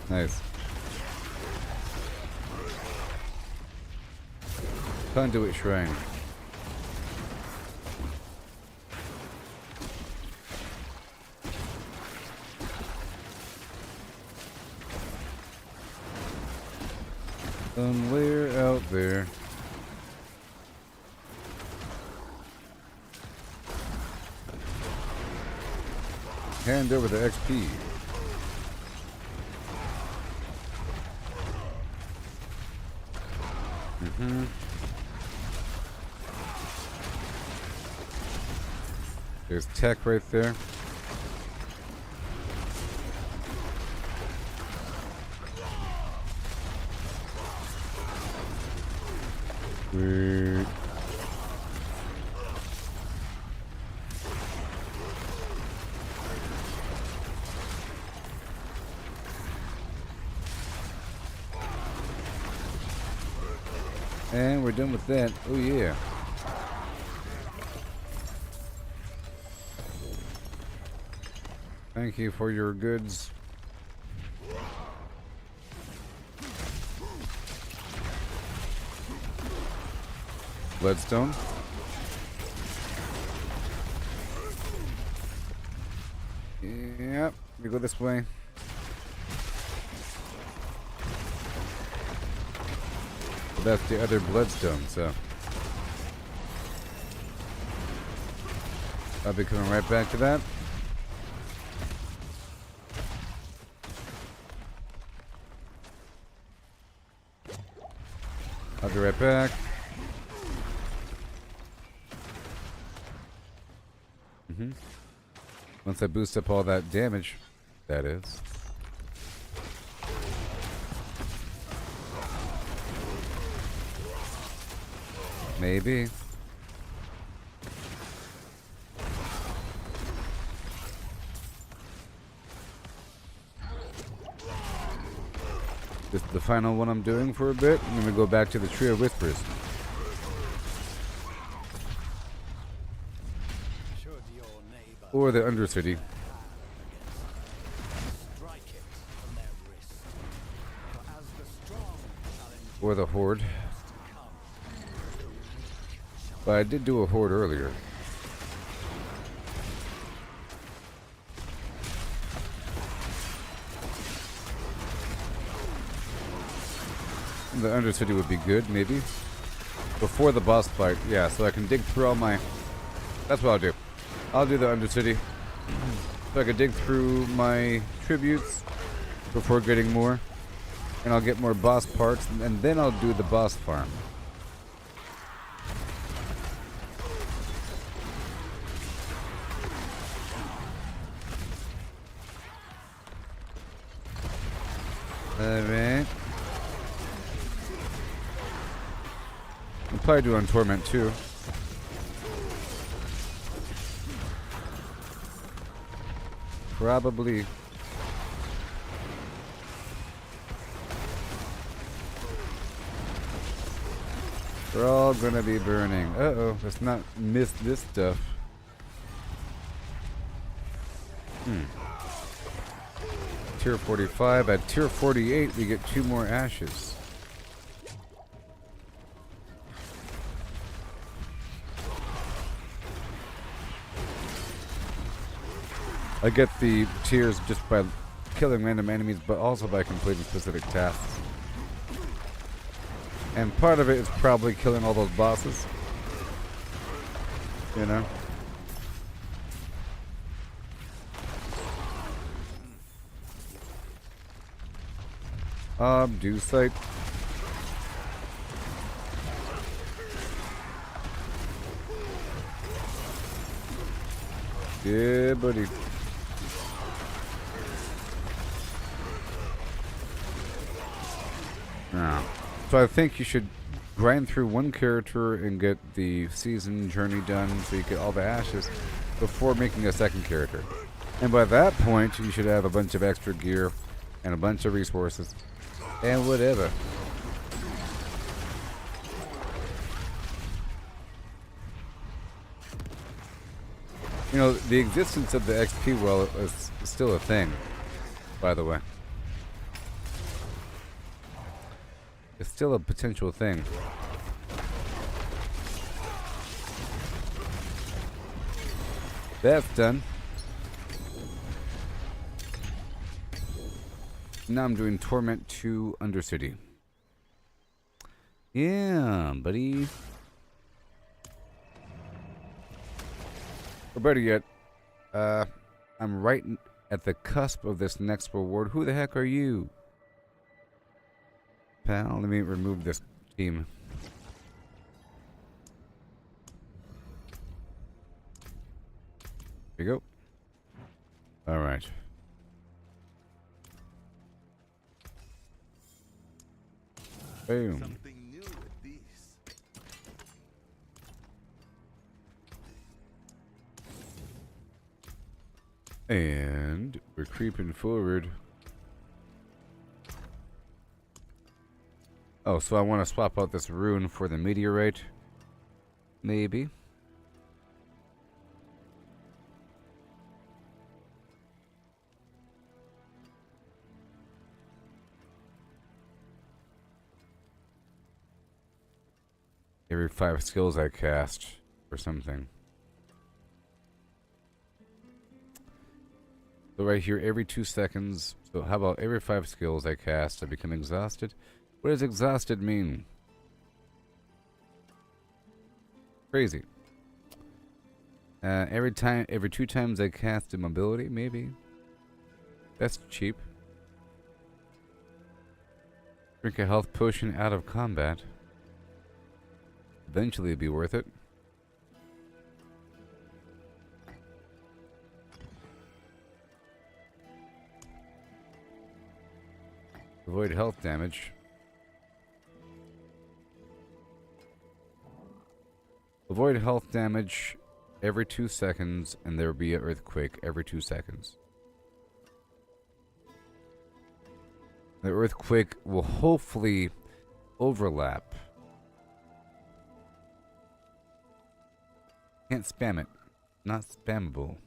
Nice. Conduit Shrine. Somewhere out there. Hand over the XP. There's tech right there. Sweet. And we're done with that. Oh yeah. Thank you for your goods. Bloodstone. Yep, we go this way. Well, that's the other bloodstone, so I'll be coming right back to that. I'll be right back. Once I boost up all that damage, that is. Maybe. This is the final one I'm doing for a bit, and then we go back to the Tree of Whispers. Or the Undercity. Or the Horde. But I did do a Horde earlier. The Undercity would be good, maybe. Before the boss fight, yeah, so I can dig through all my... That's what I'll do. I'll do the Undercity. So I can dig through my tributes before getting more. And I'll get more boss parts, and then I'll do the boss farm. Alright. I'll probably do on Torment too. Probably. We're all gonna be burning. Uh-oh, let's not miss this stuff. Tier 45. At tier 48, we get 2 more ashes. I get the tiers just by killing random enemies, but also by completing specific tasks. And part of it is probably killing all those bosses. You know? Do site. Yeah, buddy. Now, so I think you should grind through one character and get the season journey done so you get all the ashes before making a second character. And by that point, you should have a bunch of extra gear and a bunch of resources and whatever. You know, the existence of the XP well is still a thing, by the way. It's still a potential thing. That's done. Now I'm doing Torment 2 Undercity. Yeah, buddy. Or better yet, I'm right at the cusp of this next reward. Who the heck are you? Pal, let me remove this team. Here you go. Alright. Boom. Something new with these. And we're creeping forward. Oh, so I want to swap out this rune for the meteorite. Maybe. Every 5 skills I cast or something. So right here, every 2 seconds. So how about every 5 skills I cast, I become exhausted? What does exhausted mean? Crazy. Every 2 times I cast immobility, maybe. That's cheap. Drink a health potion out of combat. Eventually it'd be worth it. Avoid health damage. Avoid health damage every 2 seconds, and there will be an earthquake every 2 seconds. The earthquake will hopefully overlap. Can't spam it. Not spammable.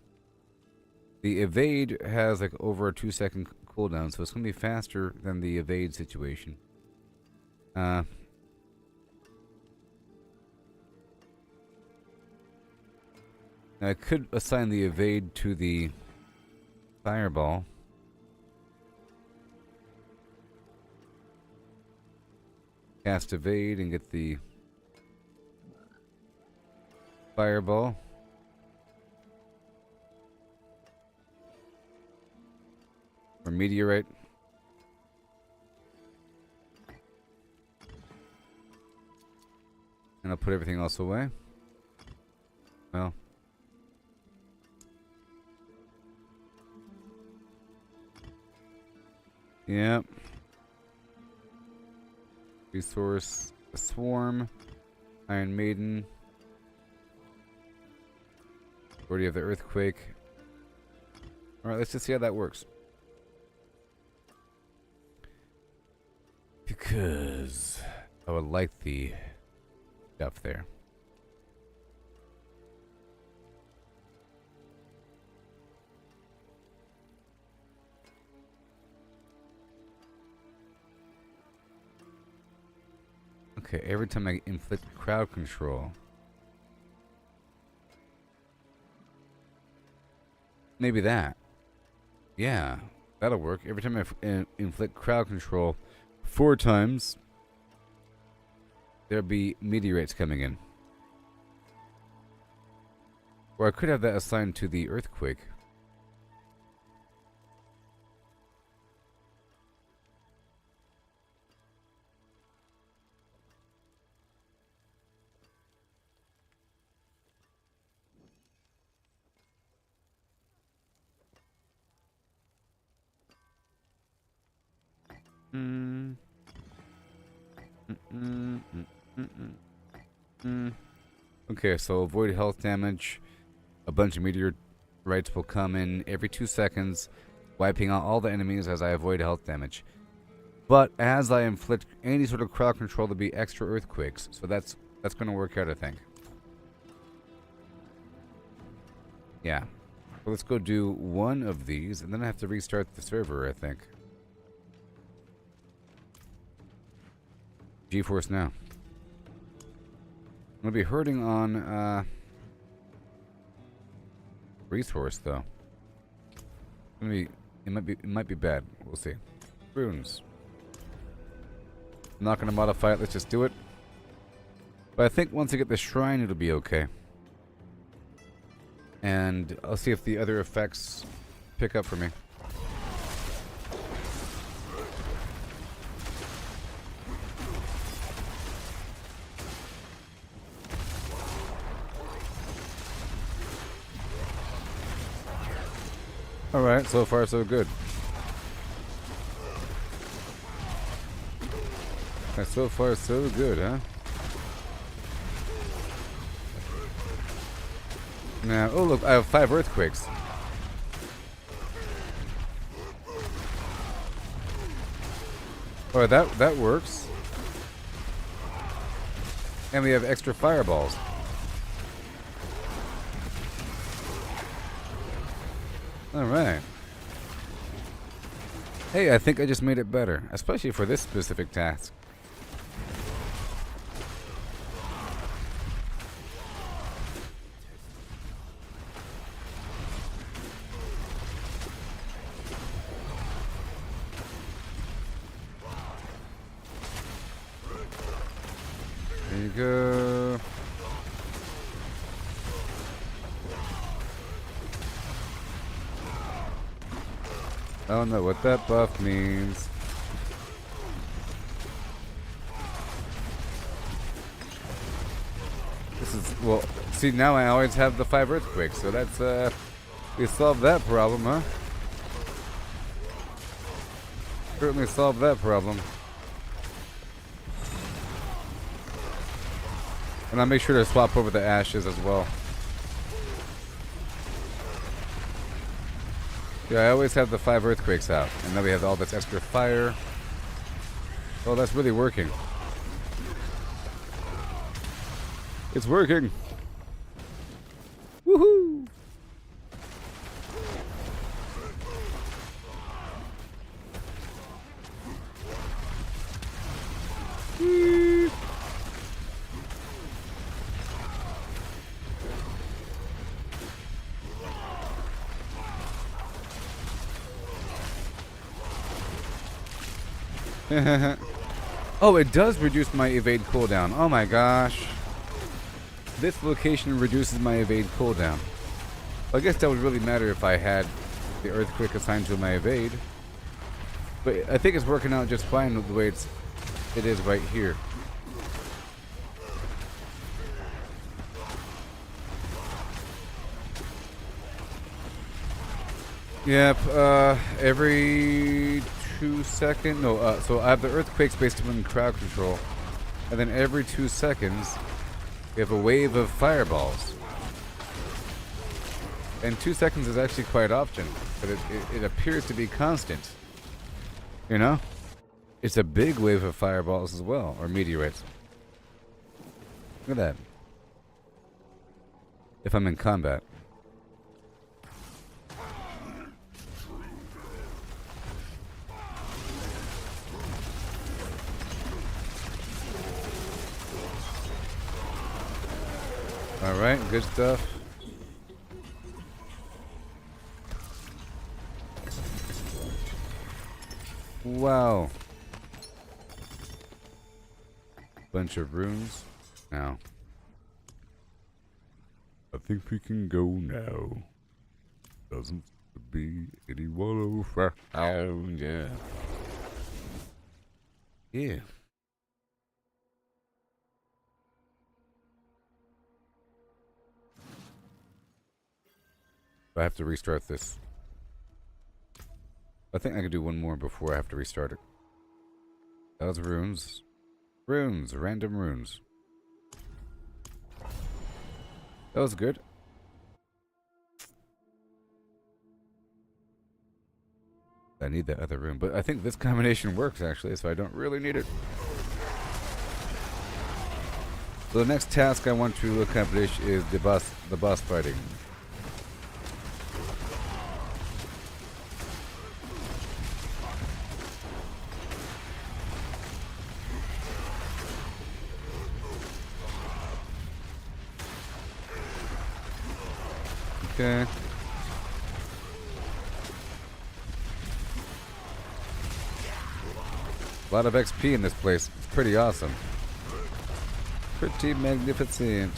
The evade has like over a 2-second cooldown, so it's going to be faster than the evade situation. I could assign the evade to the fireball. Cast evade and get the fireball. Or meteorite. And I'll put everything else away. Well. Yep. Resource, a swarm, Iron Maiden. Already have the earthquake. Alright, let's just see how that works. Because I would like the stuff there. Okay, every time I inflict crowd control. Maybe that. Yeah, that'll work. Every time I inflict crowd control 4 times, there'll be meteorites coming in. Or I could have that assigned to the earthquake. Okay, so avoid health damage. A bunch of meteorites will come in every 2 seconds, wiping out all the enemies as I avoid health damage. But as I inflict any sort of crowd control, there'll be extra earthquakes. So that's going to work out, I think. Yeah. So let's go do one of these, and then I have to restart the server, I think. GeForce now. I'm gonna be hurting on resource though. It might be bad. We'll see. Runes. I'm not gonna modify it. Let's just do it. But I think once I get the shrine, it'll be okay. And I'll see if the other effects pick up for me. Alright, so far so good. So far so good, huh? Now, oh look, I have 5 earthquakes. Oh, that works. And we have extra fireballs. Alright. Hey, I think I just made it better, especially for this specific task. There you go. I don't know what that buff means. This is, well, see, now I always have the 5 earthquakes, so that's, we solved that problem, huh? Certainly solved that problem. And I'll make sure to swap over the ashes as well. Yeah, I always have the 5 earthquakes out, and then we have all this extra fire. Oh, that's really working. It's working. Woohoo! Whee! Oh, it does reduce my evade cooldown. Oh my gosh. This location reduces my evade cooldown. I guess that would really matter if I had the earthquake assigned to my evade. But I think it's working out just fine with the way it is right here. Yep, every 2 seconds, no, so I have the earthquakes based on crowd control, and then every 2 seconds, we have a wave of fireballs. And 2 seconds is actually quite often, but it appears to be constant. You know? It's a big wave of fireballs as well, or meteorites. Look at that. If I'm in combat. Alright, good stuff. Wow. Bunch of runes. Now. I think we can go now. Doesn't be anyone over. Oh, yeah. Yeah. I have to restart this. I think I can do one more before I have to restart it. That was runes. Runes, random runes. That was good. I need that other rune, but I think this combination works actually, so I don't really need it. So the next task I want to accomplish is the boss fighting. Okay. A lot of XP in this place. It's pretty awesome. Pretty magnificent.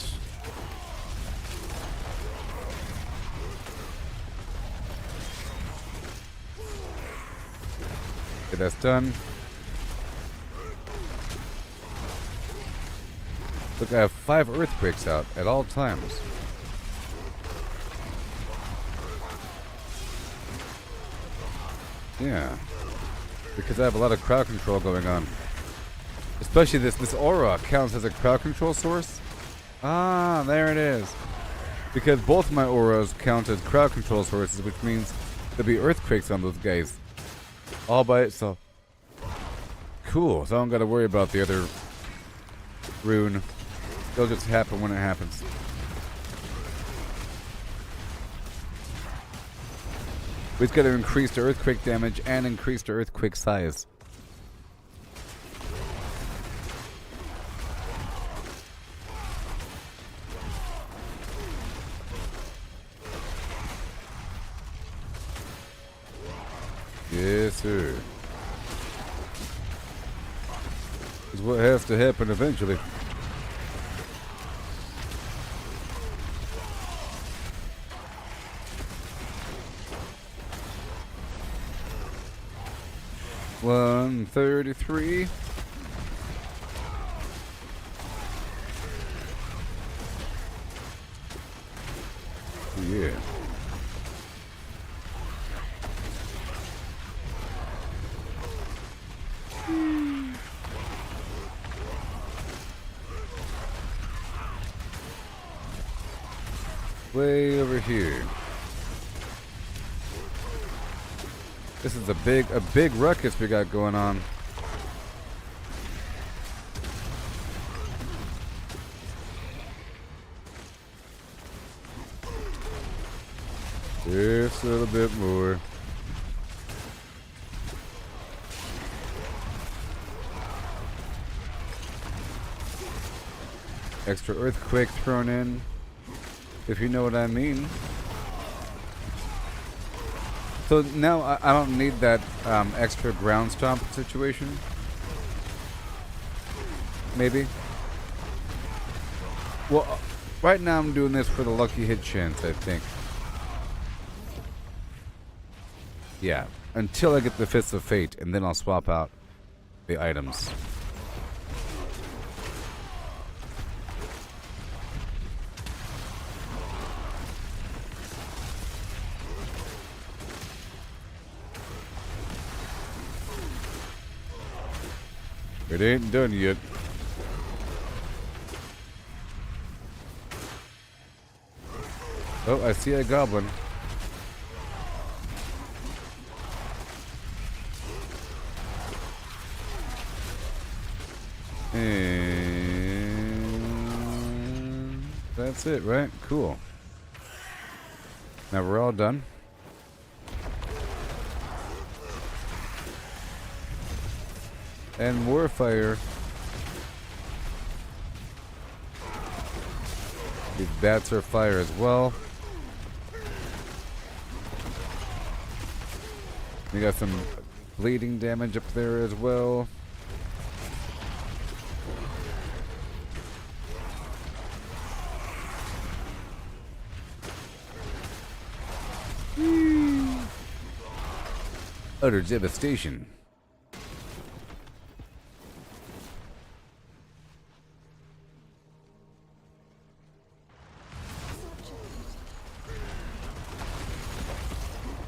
Okay, that's done. Look, I have 5 earthquakes out at all times. Yeah, because I have a lot of crowd control going on. Especially this aura counts as a crowd control source. Ah, there it is. Because both my auras count as crowd control sources, which means there'll be earthquakes on those guys. All by itself. cool. So I don't got to worry about the other rune. It'll just happen when it happens. We've got to increase the earthquake damage and increase the earthquake size. Yes, sir. Is what has to happen eventually. $133. Yeah. Way over here. This is a big ruckus we got going on. Just a little bit more. Extra earthquake thrown in, if you know what I mean. So now I don't need that extra ground stomp situation. Maybe. Well, right now I'm doing this for the lucky hit chance, I think. Yeah, until I get the Fists of Fate, and then I'll swap out the items. It ain't done yet. Oh, I see a goblin. And that's it, right? Cool. Now we're all done. And more fire. These bats are fire as well. We got some bleeding damage up there as well. Utter devastation.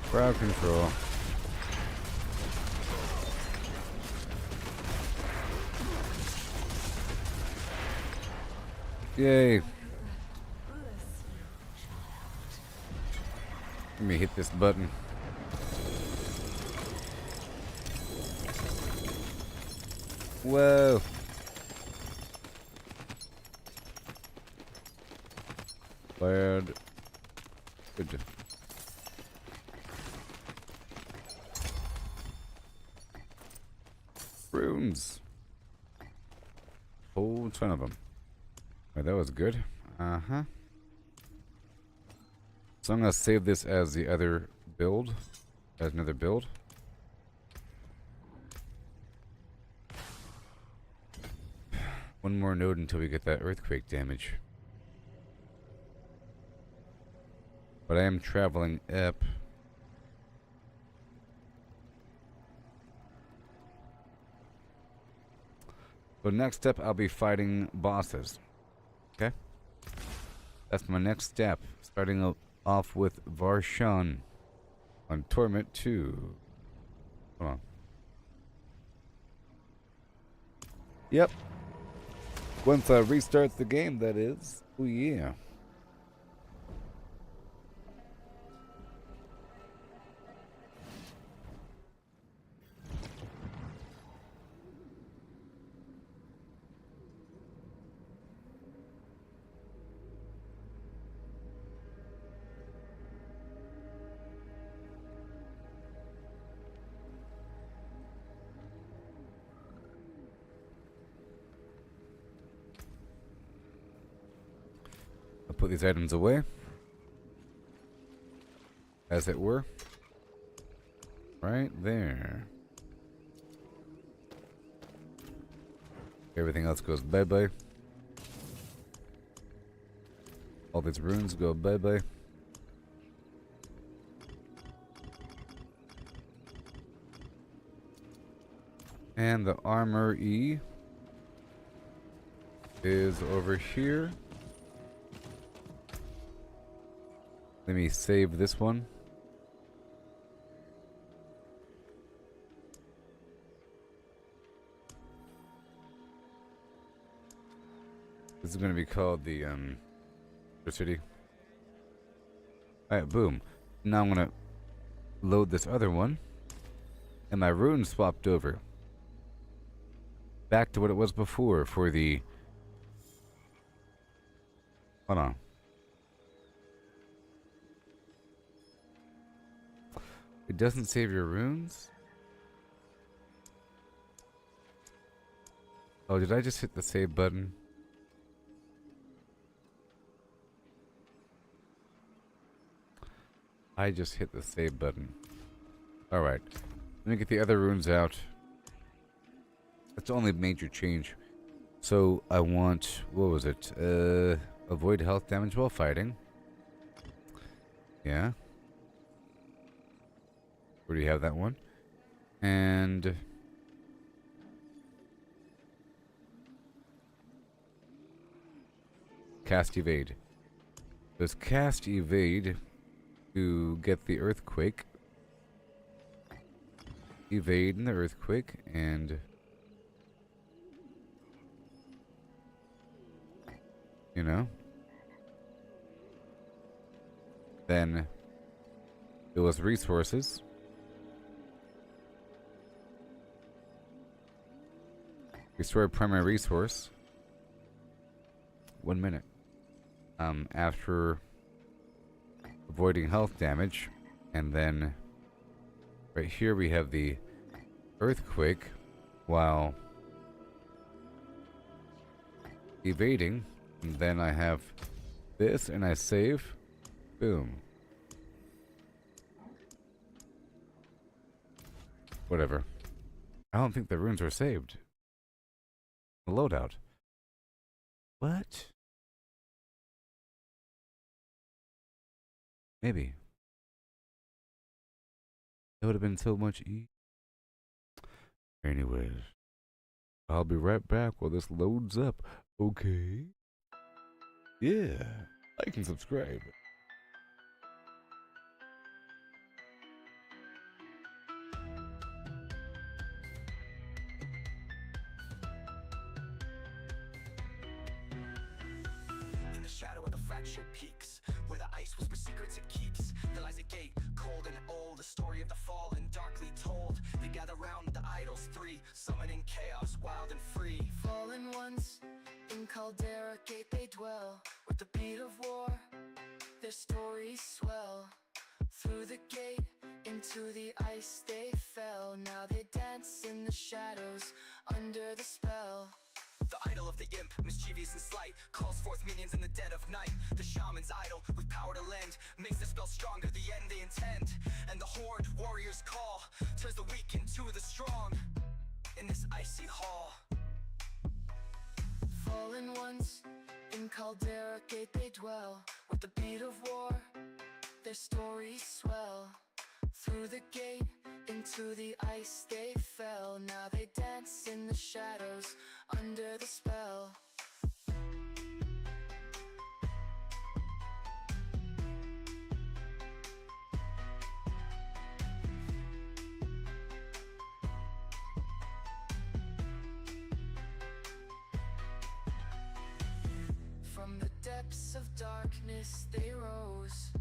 Crowd control. Yay. Let me hit this button. Whoa. Fired. Good. Runes. Whole ton of them. Oh, that was good. Uh-huh. So I'm going to save this as the other build. As another build. One more node until we get that earthquake damage. But I am traveling up. So next up, I'll be fighting bosses. Okay? That's my next step. Starting off with Varshan on Torment 2. Come on. Yep. Once I restart the game, that is. Oh, yeah. put these items away, as it were. Right there. Everything else goes bye-bye. All these runes go bye-bye. And the armor E is over here. Let me save this one. This is going to be called the city. Alright, boom. Now I'm going to load this other one. And my rune swapped over. Back to what it was before for the... Hold on. It doesn't save your runes? Oh, did I just hit the save button? I just hit the save button. Alright. Let me get the other runes out. That's the only major change. So, I want... What was it? Avoid health damage while fighting. Yeah. Already have that one. And... Cast Evade. There's Cast Evade to get the Earthquake. Evade in the Earthquake, and... You know? Then... It was Resources. Restore primary resource. 1 minute. After avoiding health damage, and then right here we have the Earthquake while evading, and then I have this and I save. Boom. Whatever. I don't think the runes are saved. The loadout. What? Maybe. That would have been so much easier. Anyways. I'll be right back while this loads up. Okay? Yeah. Like and subscribe. In the shadow of the fractured peaks, where the ice whispers secrets it keeps, there lies a gate, cold and old, a story of the fallen, darkly told. They gather round the idols three, summoning chaos, wild and free. Fallen ones, in Caldera Gate they dwell. With the beat of war, their stories swell. Through the gate, into the ice they fell. Now they dance in the shadows, under the spell. The idol of the imp, mischievous and slight, calls forth minions in the dead of night. The shaman's idol, with power to lend, makes the spell stronger, the end they intend. And the horned warrior's call turns the weak into the strong in this icy hall. Fallen ones, in Caldera Gate they dwell. With the beat of war, their stories swell. Through the gate, into the ice they fell. Now they dance in the shadows, under the spell. From the depths of darkness they rose,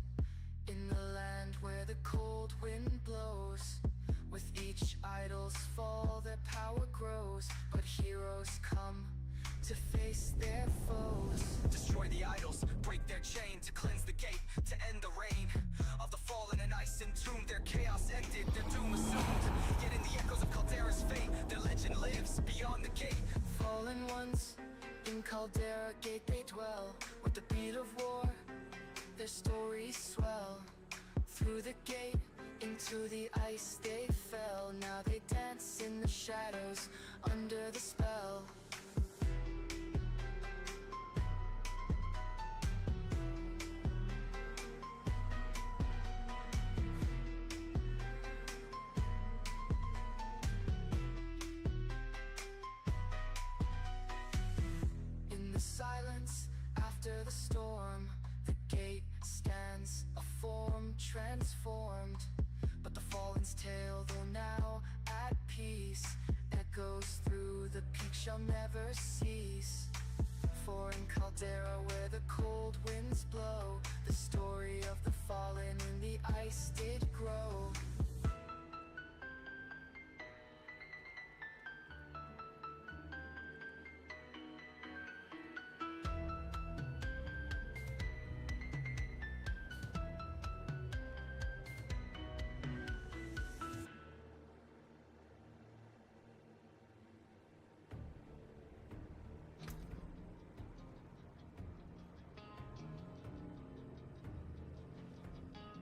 in the land where the cold wind blows. With each idol's fall their power grows, but heroes come to face their foes. Destroy the idols, break their chain, to cleanse the gate, to end the reign of the fallen and ice entombed. Their chaos ended, their doom assumed. Yet in the echoes of Caldera's fate, their legend lives beyond the gate. Fallen ones, in Caldera Gate they dwell. With the beat of war, their stories swell. Through the gate, into the ice they fell. Now they dance in the shadows, under the spell. In the silence, after the storm, the gate stands, a form transformed. But the fallen's tale, though now at peace, echoes through the peak, shall never cease. For in Caldera, where the cold winds blow, the story of the fallen in the ice did grow.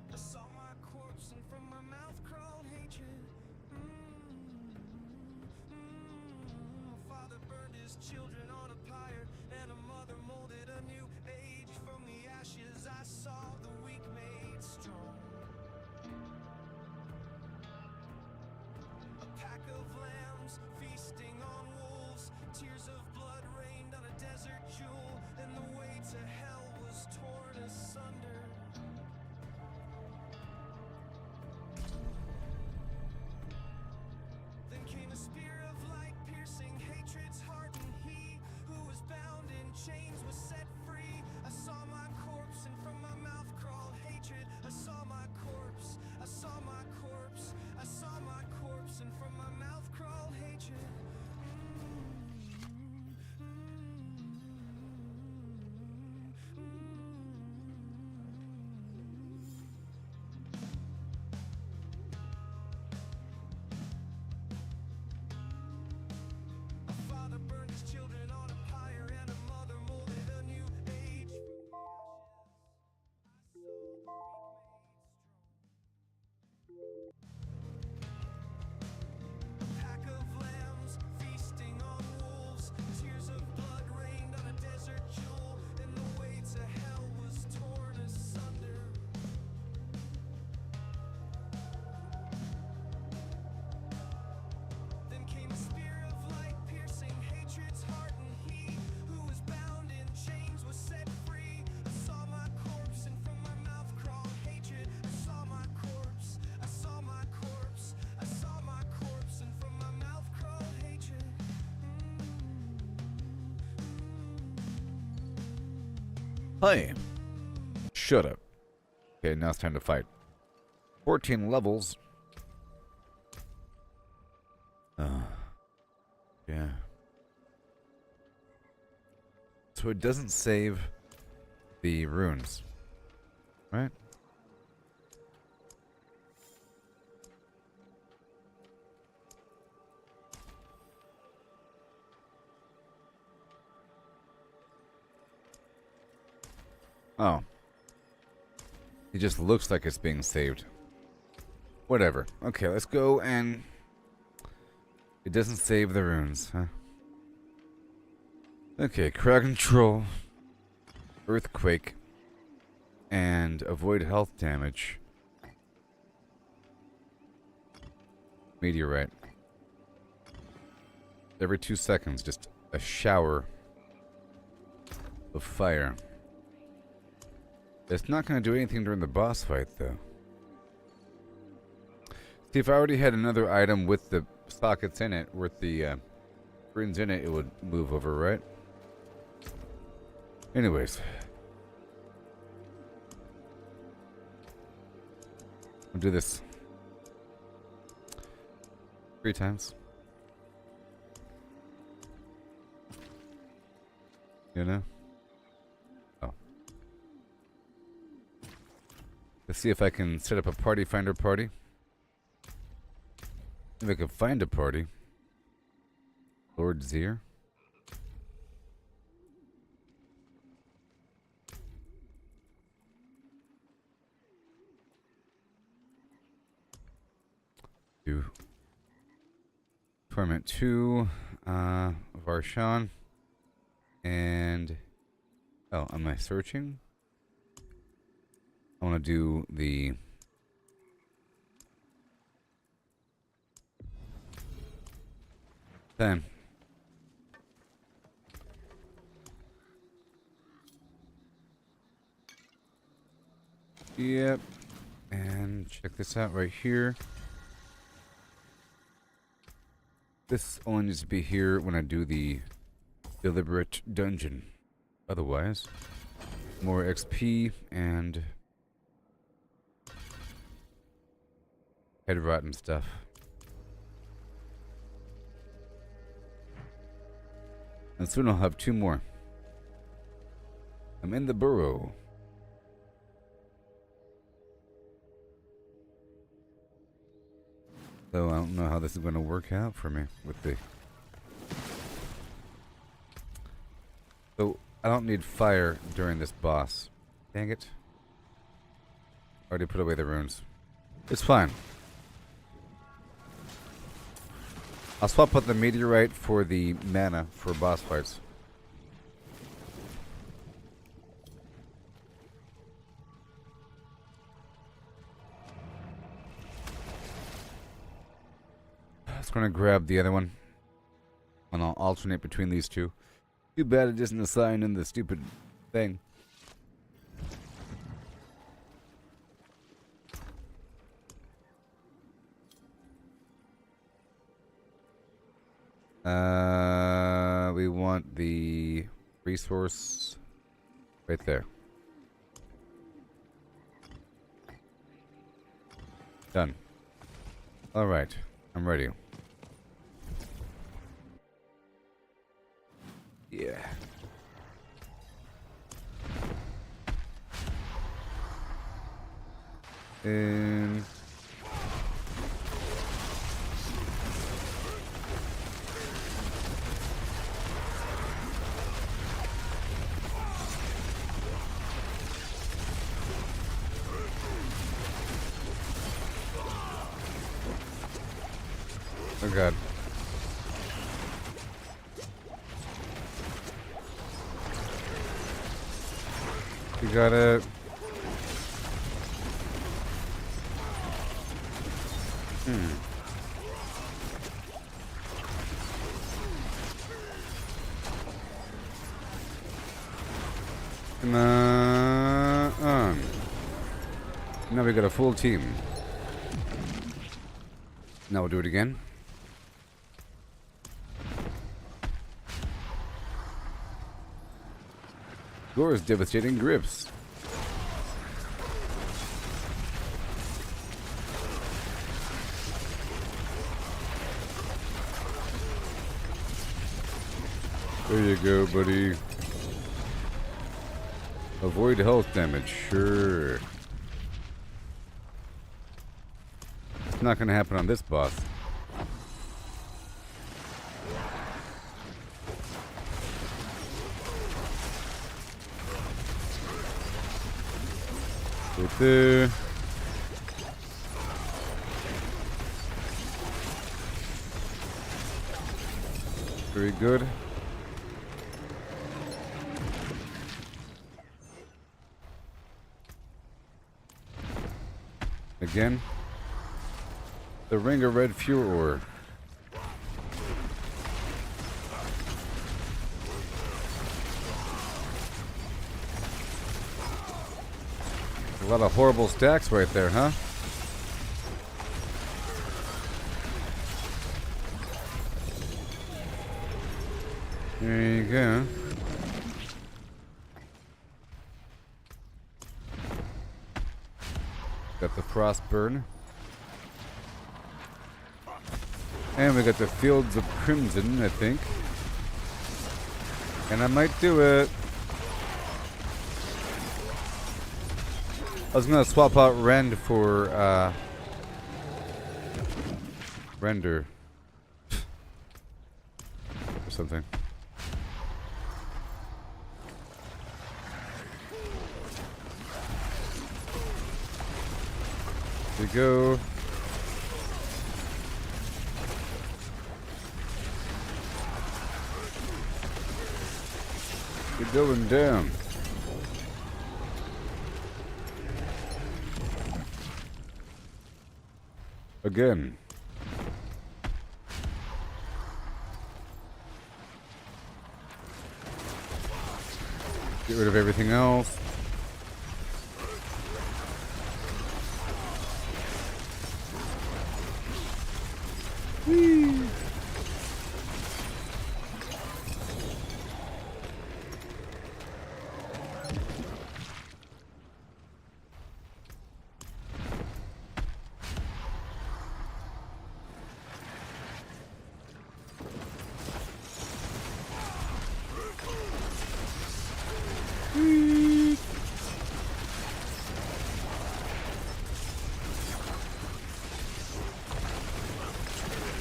I saw my corpse and from my mouth crawled hatred. My father burned his children on a pyre, and a mother molded a new age. From the ashes I saw the weak made strong. A pack of lambs feasting on wolves. Tears of blood rained on a desert jewel, and the way to hell was torn asunder. Then came a spear of light, piercing hatred's heart, and he who was bound in chains was set free. I saw my corpse, and from my mouth crawled hatred. I saw my corpse, I saw my corpse, I saw my corpse, and from my mouth crawled hatred. A father burned his children on a pyre, and a mother molded a new age. A pack of lambs feasting on wolves. Tears of blood rained on a desert jewel, and the way to hell was torn asunder. Then came a spear of light, piercing hatred's heart, and he who was bound in chains was set free. I saw my corpse, and from my mouth crawled hatred. I saw my corpse, I saw my corpse, I saw my corpse, and from my mouth crawled hatred. Hi. Shut up. Okay, now it's time to fight. 14 levels. Yeah. So it doesn't save the runes, right? Oh. It just looks like it's being saved. Whatever. Okay, let's go and... It doesn't save the runes, huh? Okay, crowd control. Earthquake. And avoid health damage. Meteorite. Every 2 seconds, just a shower of fire. It's not going to do anything during the boss fight, though. See, if I already had another item with the sockets in it, with the runes in it, it would move over, right? Anyways. I'll do this 3 times. You know? Oh. Let's see if I can set up a party finder party. If I can find a party. Lord Zier. Torment 2, Varshan, and... Oh, am I searching? I want to do the... Then. Yep. And check this out right here. This only needs to be here when I do the deliberate dungeon. Otherwise, more XP and head rot and stuff. And soon I'll have 2 more. I'm in the burrow. So I don't know how this is going to work out for me with the... So I don't need fire during this boss. Dang it. Already put away the runes. It's fine. I'll swap out the meteorite for the mana for boss fights. I was going to grab the other one, and I'll alternate between these two. Too bad it isn't assigned in the stupid thing. We want the resource right there. Done. All right, I'm ready. Yeah. And oh god. You gotta... Come on. Now we got a full team. Now we'll do it again. Gore's devastating grips. There you go, buddy. Avoid health damage, sure. It's not gonna happen on this boss. Right there. Very good. Again. The ring of red furor. A lot of horrible stacks right there, huh? There you go. Got the frost burn. And we got the fields of crimson, I think. And I might do it. I was gonna swap out Rend for Render or something. There we go. You're going down. Again. Get rid of everything else. Whee!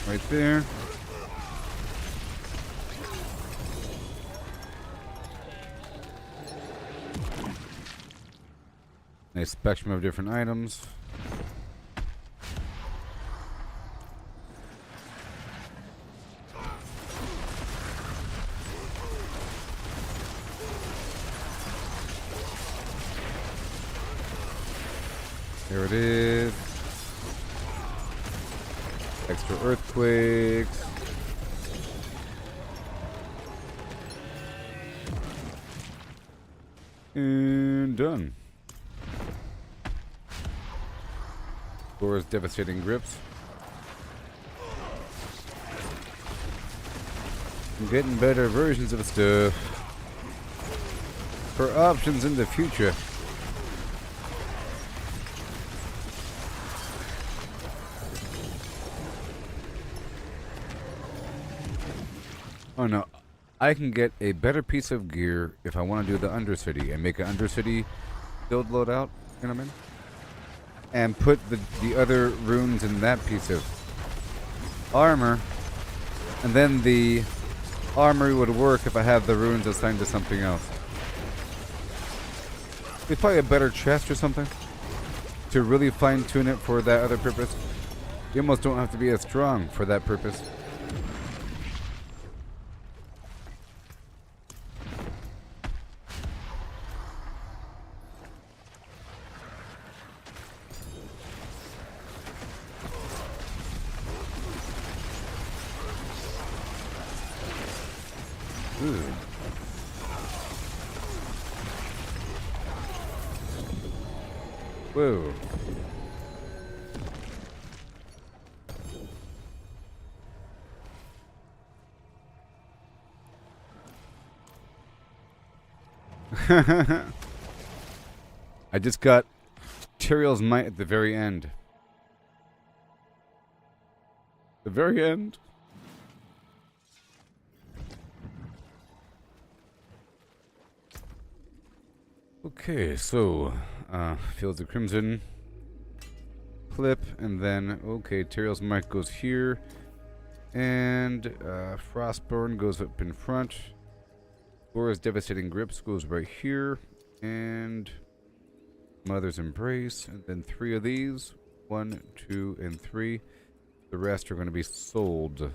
Right there. Nice spectrum of different items. There it is. Extra earthquakes. And done. Gore's devastating grips. I'm getting better versions of stuff for options in the future. Oh no, I can get a better piece of gear if I want to do the Undercity and make an Undercity build loadout, you know what I mean? And put the other runes in that piece of armor, and then the armory would work if I have the runes assigned to something else. It's probably a better chest or something to really fine tune it for that other purpose. You almost don't have to be as strong for that purpose. Ooh. Whoa. I just got Tyrael's Might at the very end. The very end? Okay, so Fields of Crimson clip, and then okay, Tyrael's Might goes here, and Frostborn goes up in front. Gore's Devastating Grips goes right here, and Mother's Embrace, and then 3 of these, 1, 2, and 3. The rest are going to be sold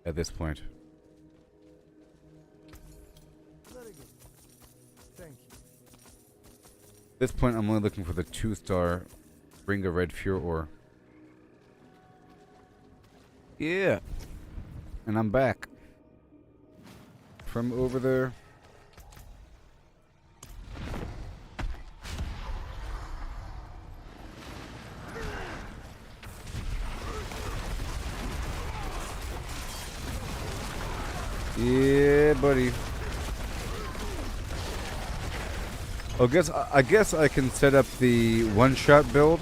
at this point. At this point, I'm only looking for the 2-star Ring of Red Furor. Yeah. And I'm back. From over there. Yeah, buddy. I guess I can set up the one-shot build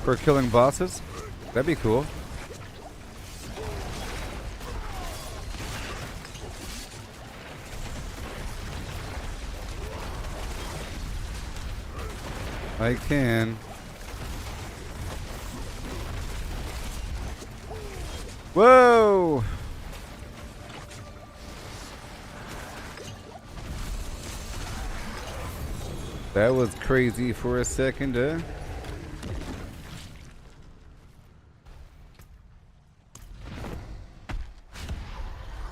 for killing bosses. That'd be cool. I can. Whoa! That was crazy for a second,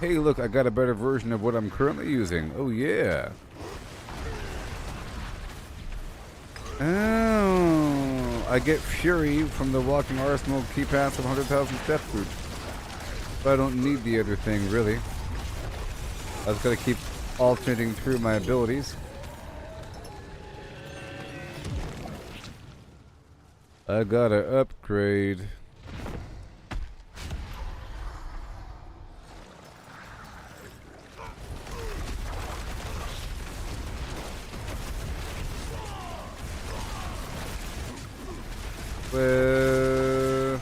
Hey, look, I got a better version of what I'm currently using. Oh, yeah. Oh, I get Fury from the Walking Arsenal key pass of 100,000 step food. But I don't need the other thing, really. I just gotta keep alternating through my abilities. I gotta upgrade. Well,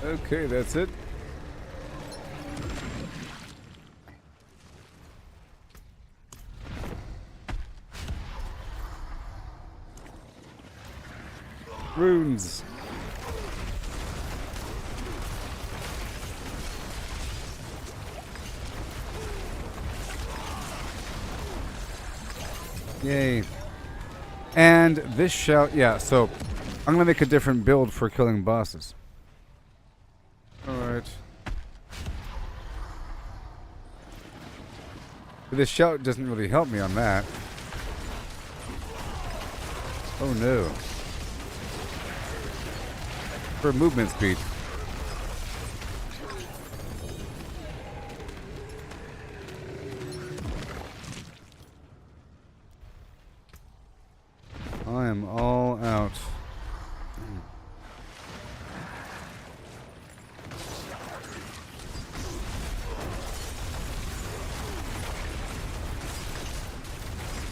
okay, that's it. Runes. Yay. And this shout, yeah, so I'm gonna make a different build for killing bosses. Alright. This shout doesn't really help me on that. Oh no. For movement speed. I am all out.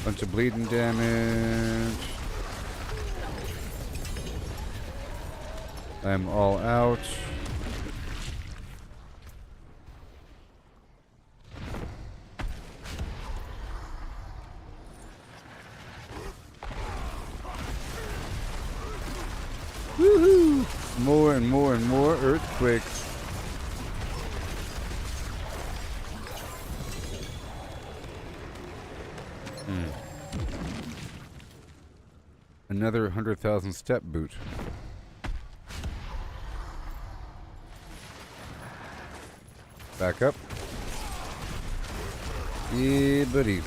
Bunch of bleeding damage. I'm all out. Woohoo! More and more and more earthquakes. Another 100,000 step boot. Back up. Yeah, buddy.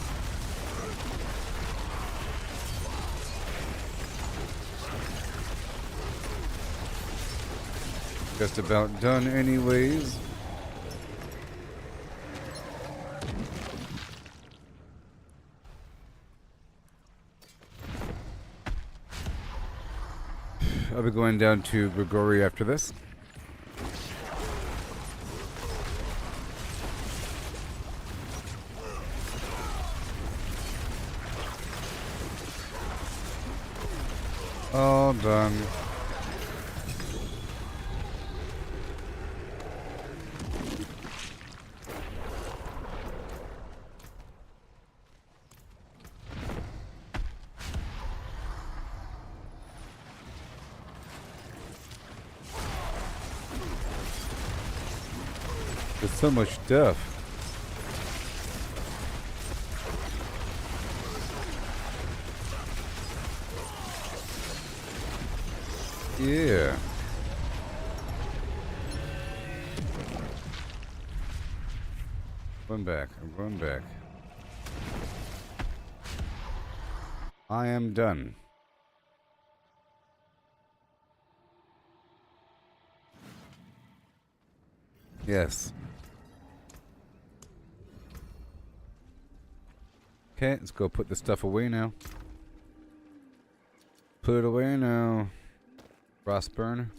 Just about done anyways. I'll be going down to Grigori after this. All done. There's so much stuff. Yeah. Run back. Run back. I am done. Yes. Okay, let's go put the stuff away now. Put it away now. Frostburn.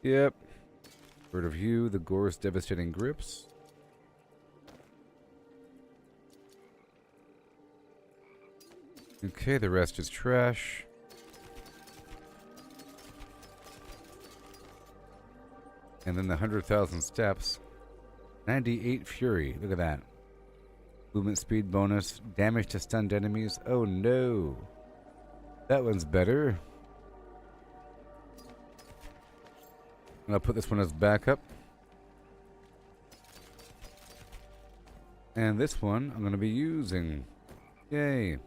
Yep. Bird of you, the gore's devastating grips. Okay, the rest is trash. And then the 100,000 steps. 98 fury. Look at that. Movement speed bonus. Damage to stunned enemies. Oh no. That one's better. And I'll put this one as backup. And this one I'm going to be using. Yay.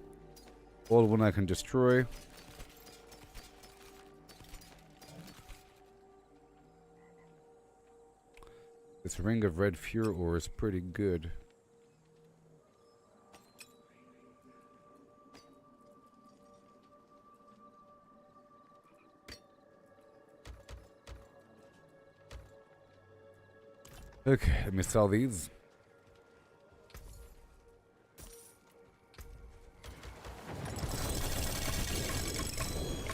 Old one I can destroy. This ring of red fure ore is pretty good. Okay, let me sell these.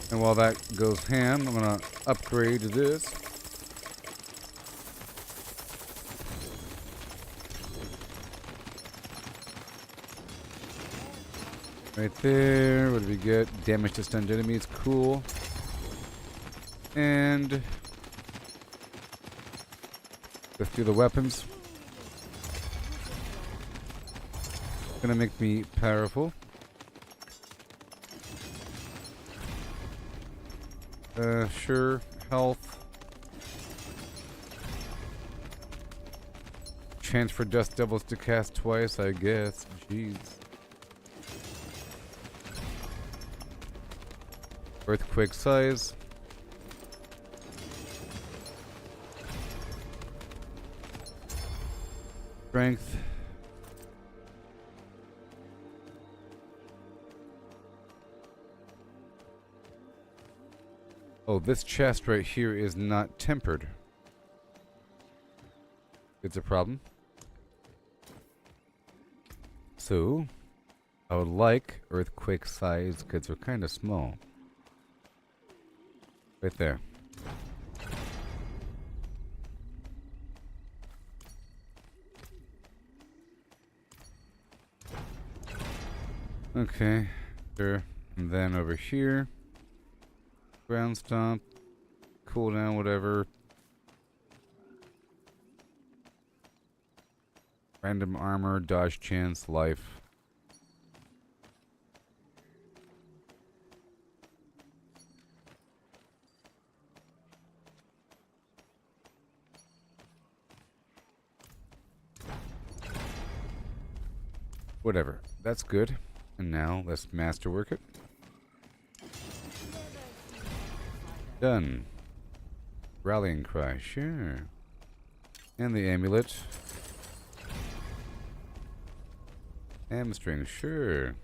And while that goes ham, I'm gonna upgrade this. Right there. What do we get? Damage to stunned enemies. Cool. And let's do the weapons. Gonna make me powerful. Sure. Health. Chance for dust devils to cast twice, I guess. Jeez. Earthquake size. Strength. Oh, this chest right here is not tempered. It's a problem. So, I would like earthquake size because they're kind of small. Right there. Okay, sure. And then over here, ground stomp, cooldown, whatever. Random armor, dodge chance, life. Whatever. That's good. And now let's masterwork it. Done. Rallying cry, sure. And the amulet. Hamstring, sure.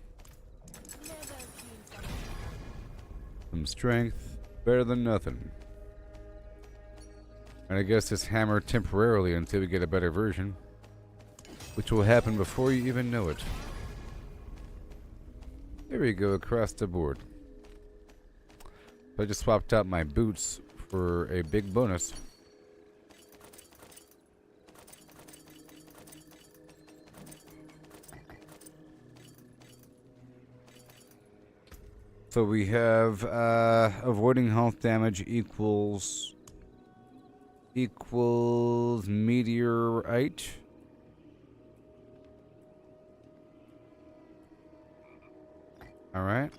Some strength, better than nothing. And I guess this hammer temporarily until we get a better version, which will happen before you even know it. There we go, across the board. I just swapped out my boots for a big bonus. So we have avoiding health damage equals meteorite. All right.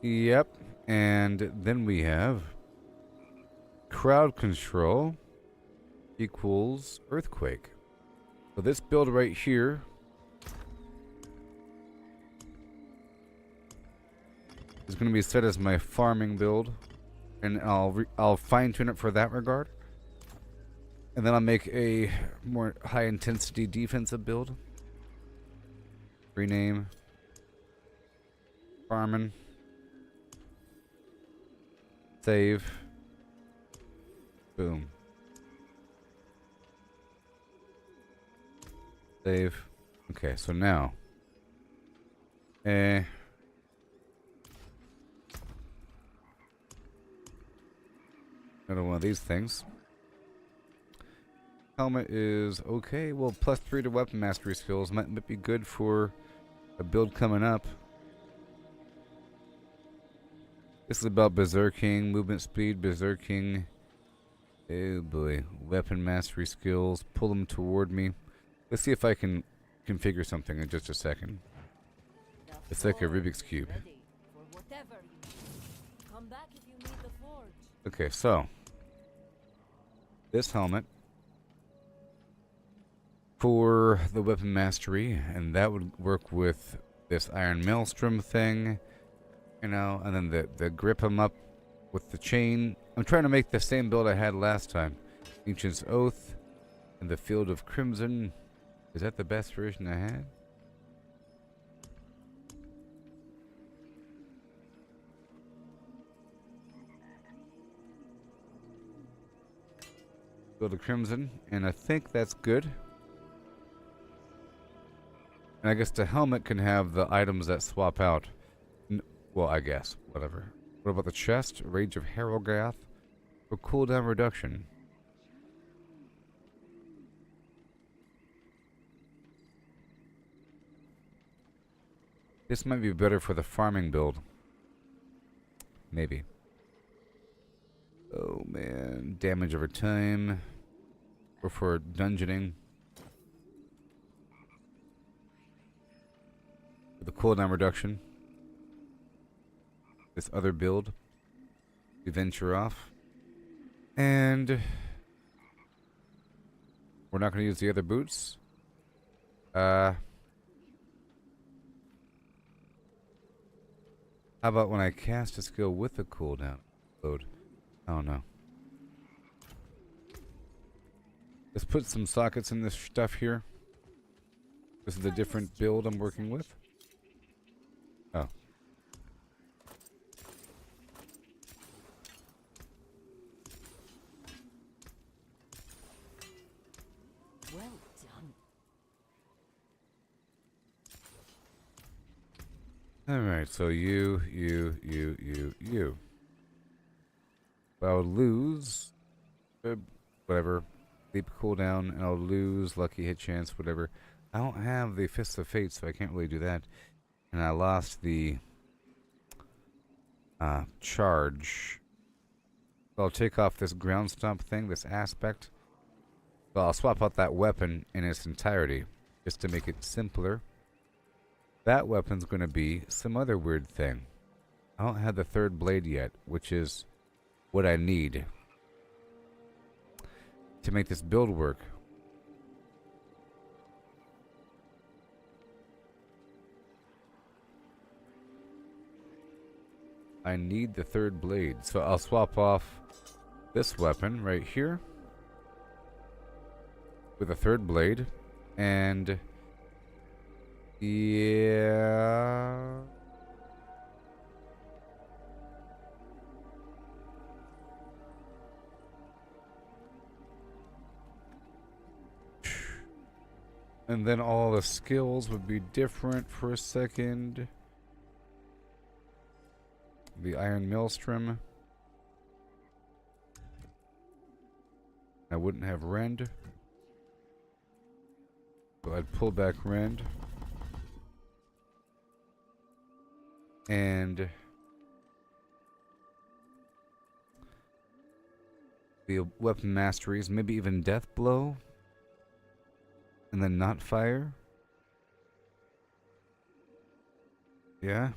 Yep. And then we have crowd control equals earthquake. So this build right here is going to be set as my farming build, and I'll fine tune it for that regard, and then I'll make a more high intensity defensive build. Rename farming. Save. Boom. Save. Okay, so now another one of these things. Helmet is okay. Well, +3 to weapon mastery skills might be good for a build coming up. This is about berserking, movement speed, berserking. Oh boy, weapon mastery skills. Pull them toward me. Let's see if I can configure something in just a second. It's like a Rubik's Cube. Okay, so this helmet for the weapon mastery, and that would work with this iron maelstrom thing, you know, and then the grip him up with the chain. I'm trying to make the same build I had last time. Ancient's Oath and the Field of Crimson. Is that the best version I had? Field of Crimson, and I think that's good. And I guess the helmet can have the items that swap out. Well, I guess. Whatever. What about the chest? Rage of Harrowgath? Or cooldown reduction? This might be better for the farming build. Maybe. Oh man. Damage over time. Or for dungeoning. For the cooldown reduction. This other build. We venture off. And we're not going to use the other boots. How about when I cast a skill with a cooldown load? I don't know. Let's put some sockets in this stuff here. This is the different build I'm working with. Oh. Well done. Alright, so you. I'll lose whatever. Leap cooldown, and I'll lose lucky hit chance, whatever. I don't have the Fist of Fate, so I can't really do that. And I lost the charge. So I'll take off this ground stomp thing, this aspect. So I'll swap out that weapon in its entirety, just to make it simpler. That weapon's going to be some other weird thing. I don't have the third blade yet, which is what I need to make this build work. I need the third blade, so I'll swap off this weapon right here with a third blade, and yeah. And then all the skills would be different for a second. The Iron Maelstrom. I wouldn't have Rend. So I'd pull back Rend. And the weapon masteries, maybe even Death Blow. And then not fire. Yeah.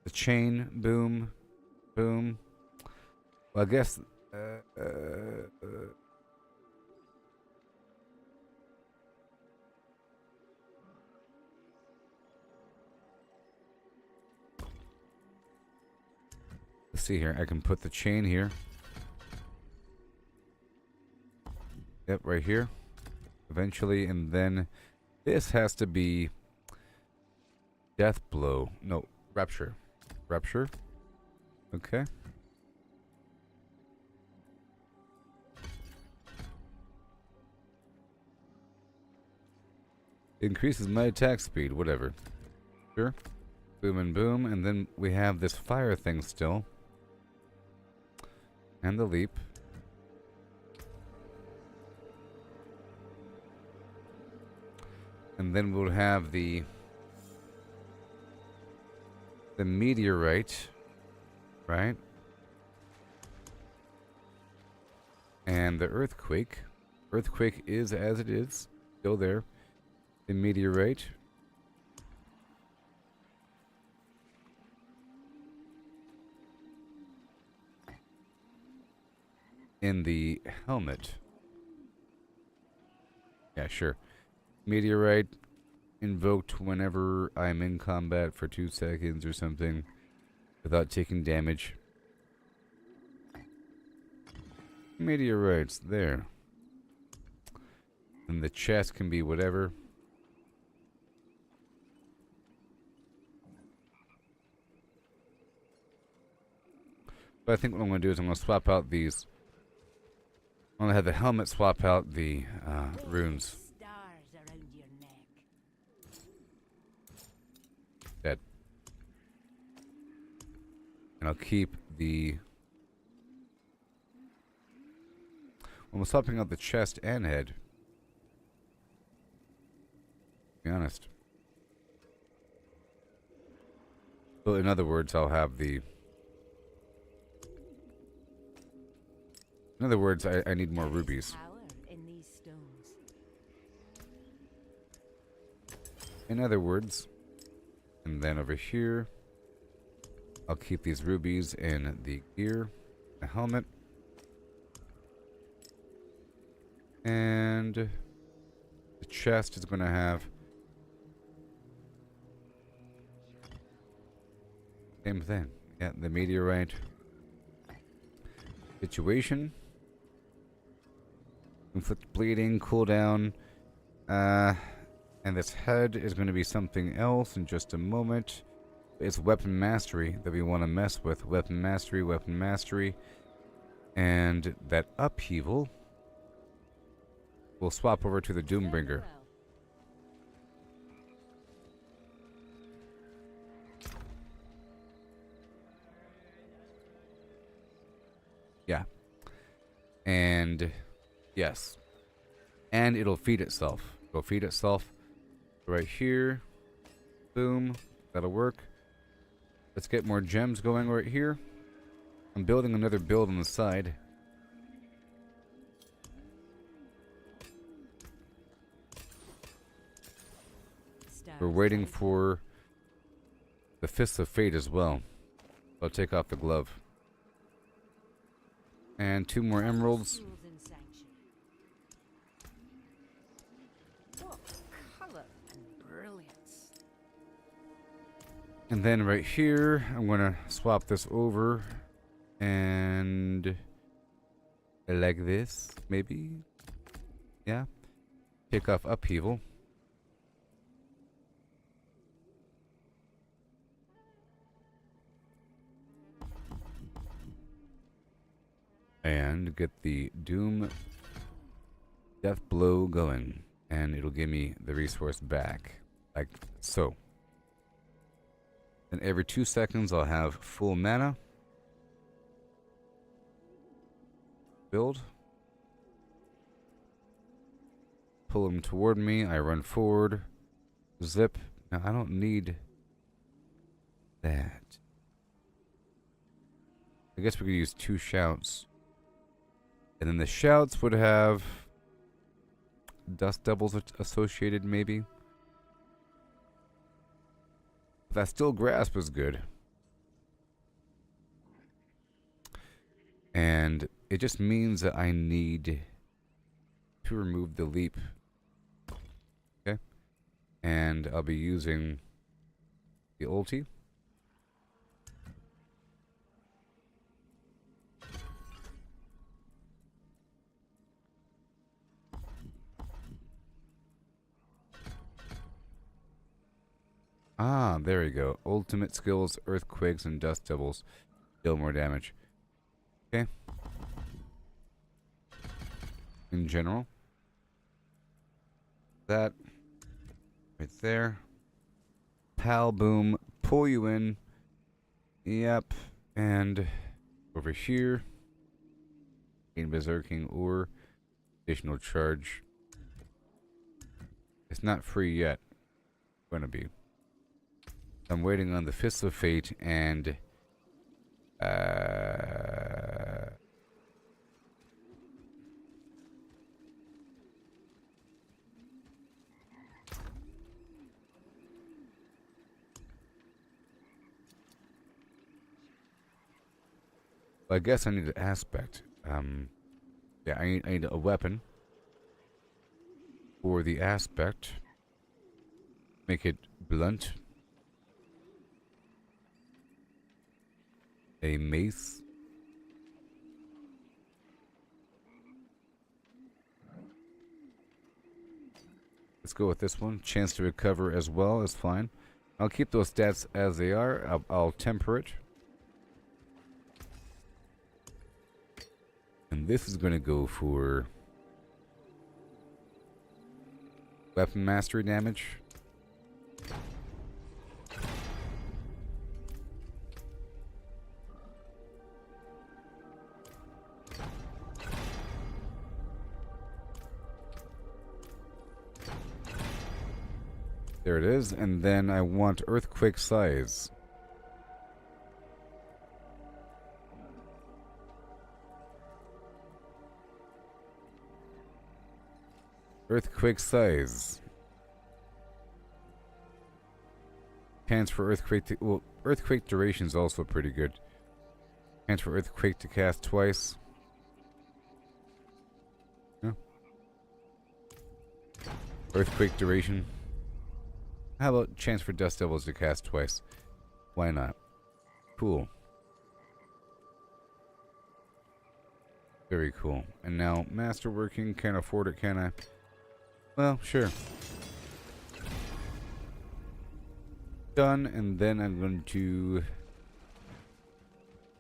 The chain, boom, boom. Well, I guess. Let's see here. I can put the chain here. Yep, right here. Eventually, and then this has to be Death Blow. No, Rupture. Rupture. Okay. Increases my attack speed, whatever. Sure. Boom and boom, and then we have this fire thing still. And the leap. And then we'll have the meteorite, right? And the earthquake. Earthquake is as it is, still there. The meteorite. In the helmet. Yeah, sure. Meteorite invoked whenever I'm in combat for 2 seconds or something without taking damage. Meteorites, there. And the chest can be whatever. But I think what I'm going to do is I'm going to swap out these. I'm going to have the helmet swap out the runes. Stars around your neck. Dead. And I'll keep the... I'm swapping out the chest and head. To be honest. So in other words, I'll have the... In other words, I need more rubies. Power in these stones. In other words, and then over here, I'll keep these rubies in the gear, the helmet, and the chest is going to have same thing. Yeah, the meteorite situation. Inflict bleeding, cooldown, and this head is going to be something else in just a moment. It's weapon mastery that we want to mess with. Weapon mastery, and that upheaval will swap over to the Doombringer. Yeah. And yes. And it'll feed itself. It'll feed itself right here. Boom. That'll work. Let's get more gems going right here. I'm building another build on the side. We're waiting for the Fists of Fate as well. I'll take off the glove. And 2 more emeralds. And then right here, I'm going to swap this over. And like this, maybe? Yeah. Take off upheaval. And get the Doom Death Blow going. And it'll give me the resource back. Like so. And every 2 seconds I'll have full mana. Build. Pull him toward me. I run forward. Zip. Now I don't need that. I guess we could use 2 shouts. And then the shouts would have dust devils associated, maybe. But that still grasp is good. And it just means that I need to remove the leap. Okay? And I'll be using the ulti. Ah, there we go. Ultimate skills, earthquakes, and dust devils deal more damage. Okay. In general. That. Right there. Pal boom. Pull you in. Yep. And over here. Gain berserking or additional charge. It's not free yet. Gonna be. I'm waiting on the Fists of Fate and I guess I need an aspect. Yeah, I need a weapon for the aspect. Make it blunt. A mace. Let's go with this one. Chance to recover as well is fine. I'll keep those stats as they are. I'll temper it. And this is going to go for weapon mastery damage. There it is, and then I want earthquake size. Earthquake size. Chance for earthquake to, well, earthquake duration is also pretty good. Chance for earthquake to cast twice. Yeah. Earthquake duration. How about chance for Dust Devils to cast twice? Why not? Cool. Very cool. And now, masterworking. Can't afford it, can I? Well, sure. Done, and then I'm going to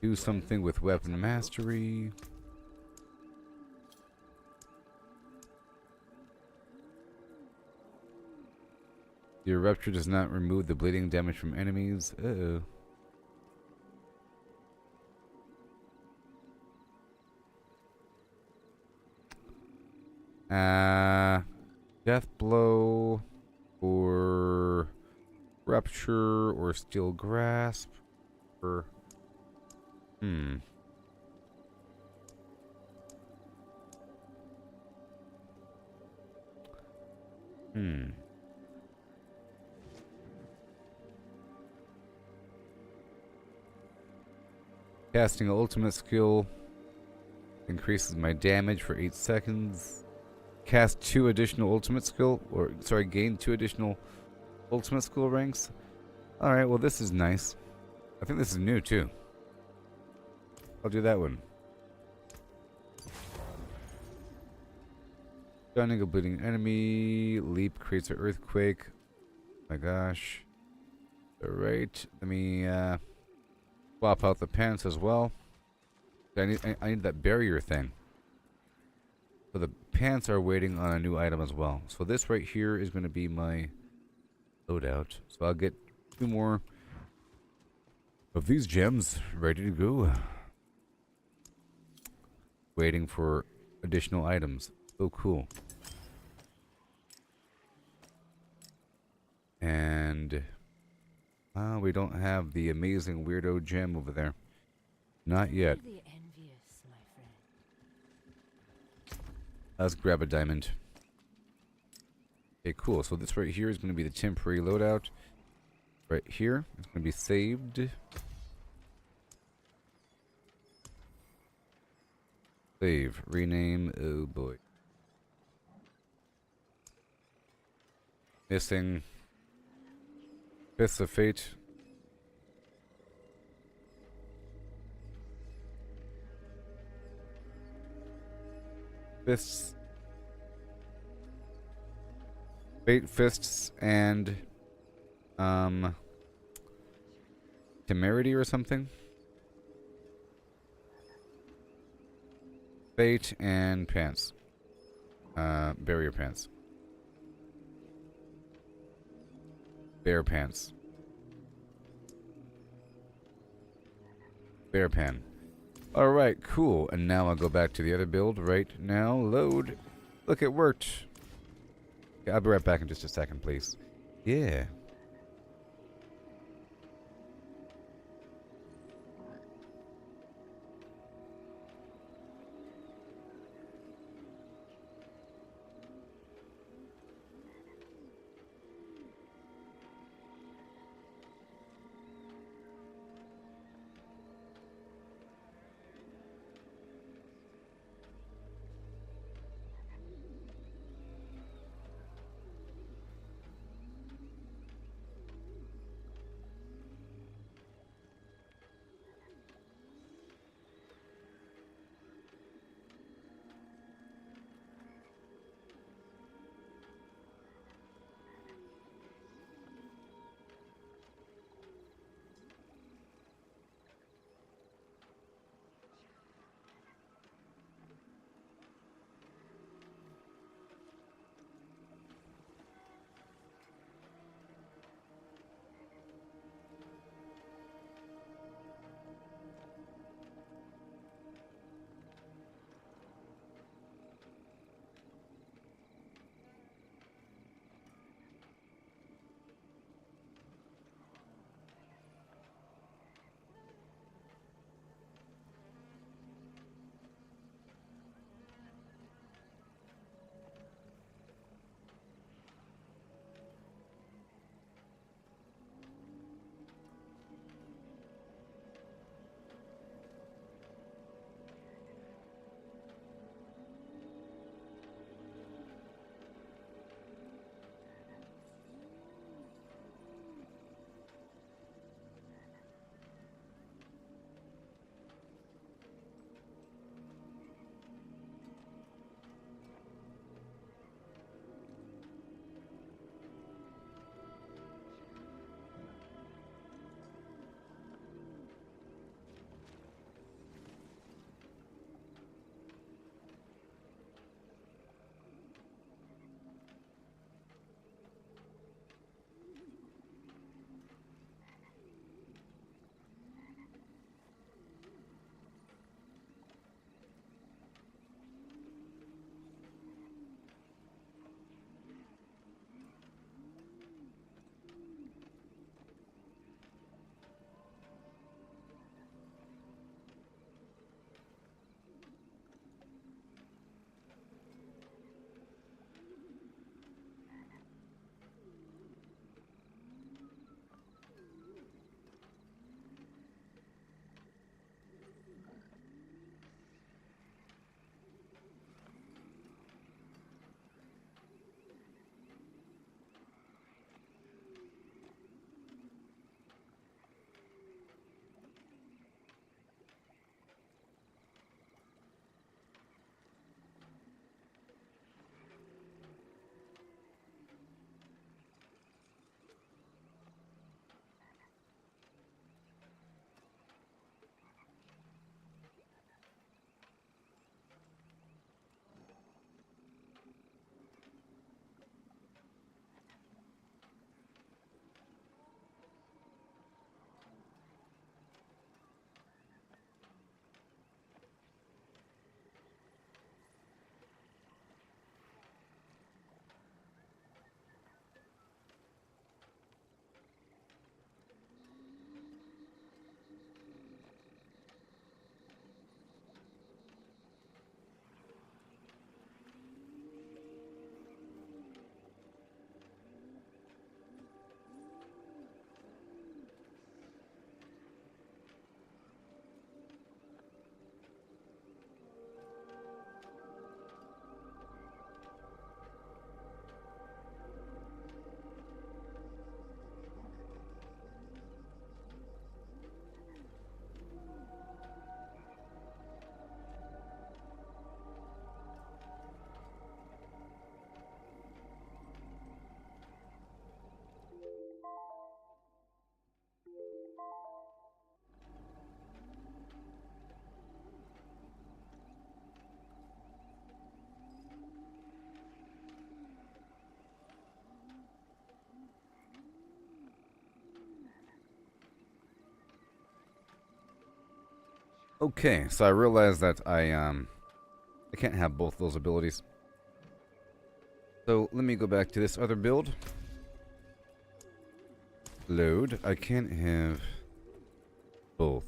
do something with weapon mastery. Your rupture does not remove the bleeding damage from enemies. Uh-oh. Death blow or rupture or steel grasp or Casting ultimate skill increases my damage for 8 seconds. Cast 2 additional ultimate skill, or sorry, gain 2 additional ultimate skill ranks. Alright, well this is nice. I think this is new too. I'll do that one. Stunning a bleeding enemy. Leap creates an earthquake. My gosh. Alright, let me swap out the pants as well. I need that barrier thing. So the pants are waiting on a new item as well. So this right here is going to be my loadout. So I'll get 2 more of these gems ready to go. Waiting for additional items. So cool. And we don't have the amazing weirdo gem over there. Not yet. The envious, my friend. Let's grab a diamond. Okay, cool. So this right here is going to be the temporary loadout. Right here. It's going to be saved. Save. Rename. Oh boy. Missing. Fists of Fate. Fists. Fate fists and temerity or something. Fate and pants. Barrier pants. Bear pants. Bear pan. Alright, cool. And now I'll go back to the other build right now. Load. Look, it worked. Okay, I'll be right back in just a second, please. Yeah. Okay, so I realized that I can't have both those abilities. So let me go back to this other build. Load. I can't have both.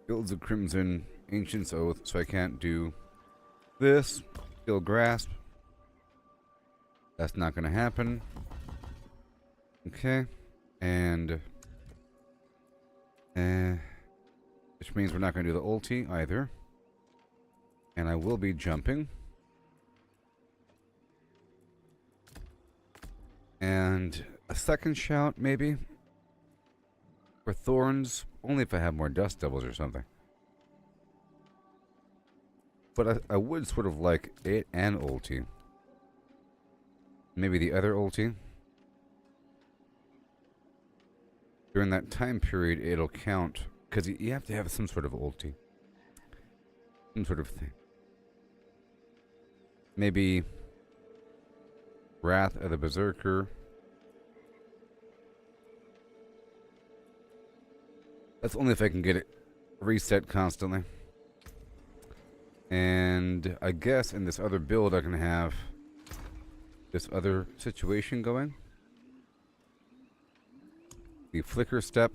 Guilds of Crimson, Ancient's Oath, so I can't do this. Skill Grasp. That's not going to happen. Okay. And which means we're not going to do the ulti either. And I will be jumping. And a second shout, maybe. For Thorns. Only if I have more Dust Devils or something. But I would sort of like it and ulti. Maybe the other ulti. During that time period, it'll count. Because you have to have some sort of ulti. Some sort of thing. Maybe Wrath of the Berserker. That's only if I can get it reset constantly. And I guess in this other build I can have this other situation going. The Flicker Step.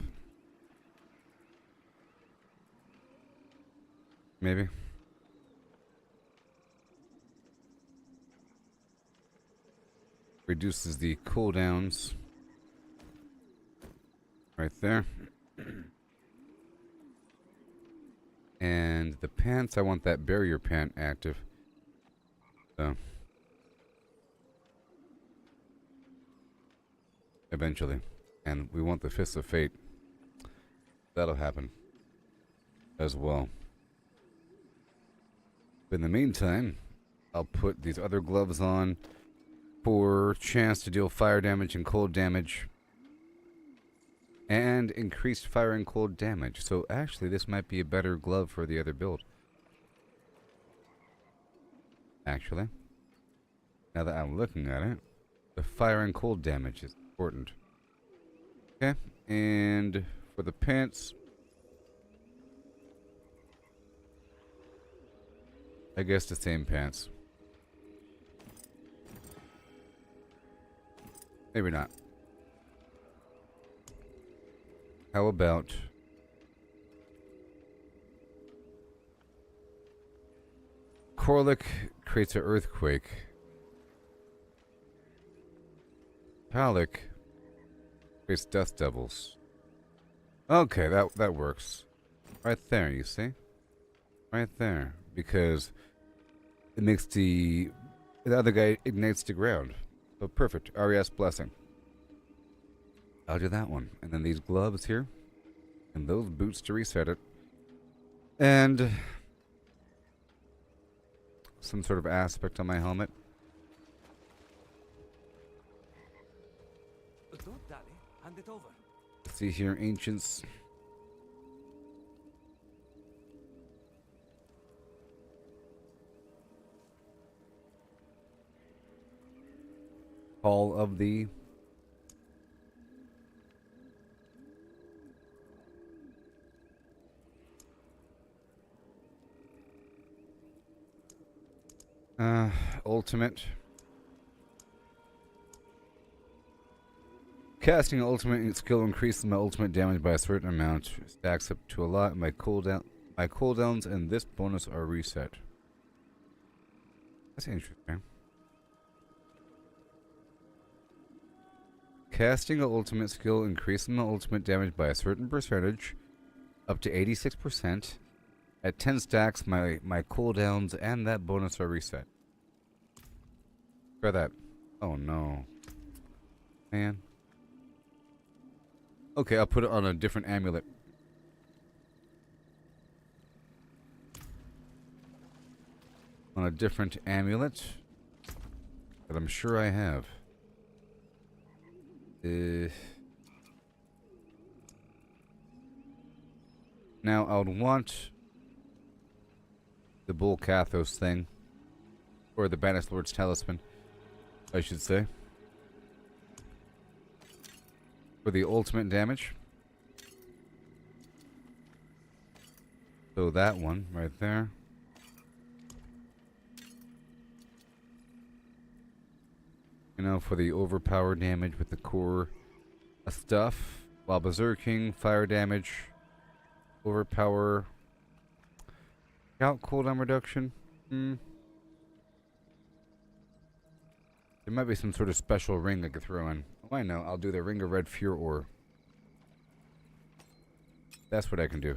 Maybe. Reduces the cooldowns. Right there. And the pants, I want that barrier pant active. So. Eventually. And we want the Fists of Fate. That'll happen. As well. But in the meantime, I'll put these other gloves on for chance to deal fire damage and cold damage. And increased fire and cold damage. So actually this might be a better glove for the other build. Actually. Now that I'm looking at it. The fire and cold damage is important. Okay. And for the pants. I guess the same pants. Maybe not. How about Korlik creates an earthquake. Palik creates Dust Devils. Okay, that works. Right there, you see? Right there. Because it makes the other guy ignites the ground. So perfect. RES Blessing. I'll do that one. And then these gloves here. And those boots to reset it. And some sort of aspect on my helmet. Don't dally. Hand it over. Let's see here, Ancients. Hall of the ultimate. Casting ultimate skill increases my ultimate damage by a certain amount. Stacks up to a lot. My cooldowns and this bonus are reset. That's interesting. Casting an ultimate skill increases my ultimate damage by a certain percentage, up to 86%. At 10 stacks, my cooldowns and that bonus are reset. Try that. Oh no. Man. Okay, I'll put it on a different amulet. On a different amulet that I'm sure I have. Now I would want the Bull Kathos thing, or the Banished Lord's Talisman, I should say, for the ultimate damage. So that one right there. You know, for the overpower damage with the core stuff. While berserking, fire damage, overpower, shout cooldown reduction. There might be some sort of special ring I could throw in. Oh, I know. I'll do the Ring of Red Fear Ore. That's what I can do.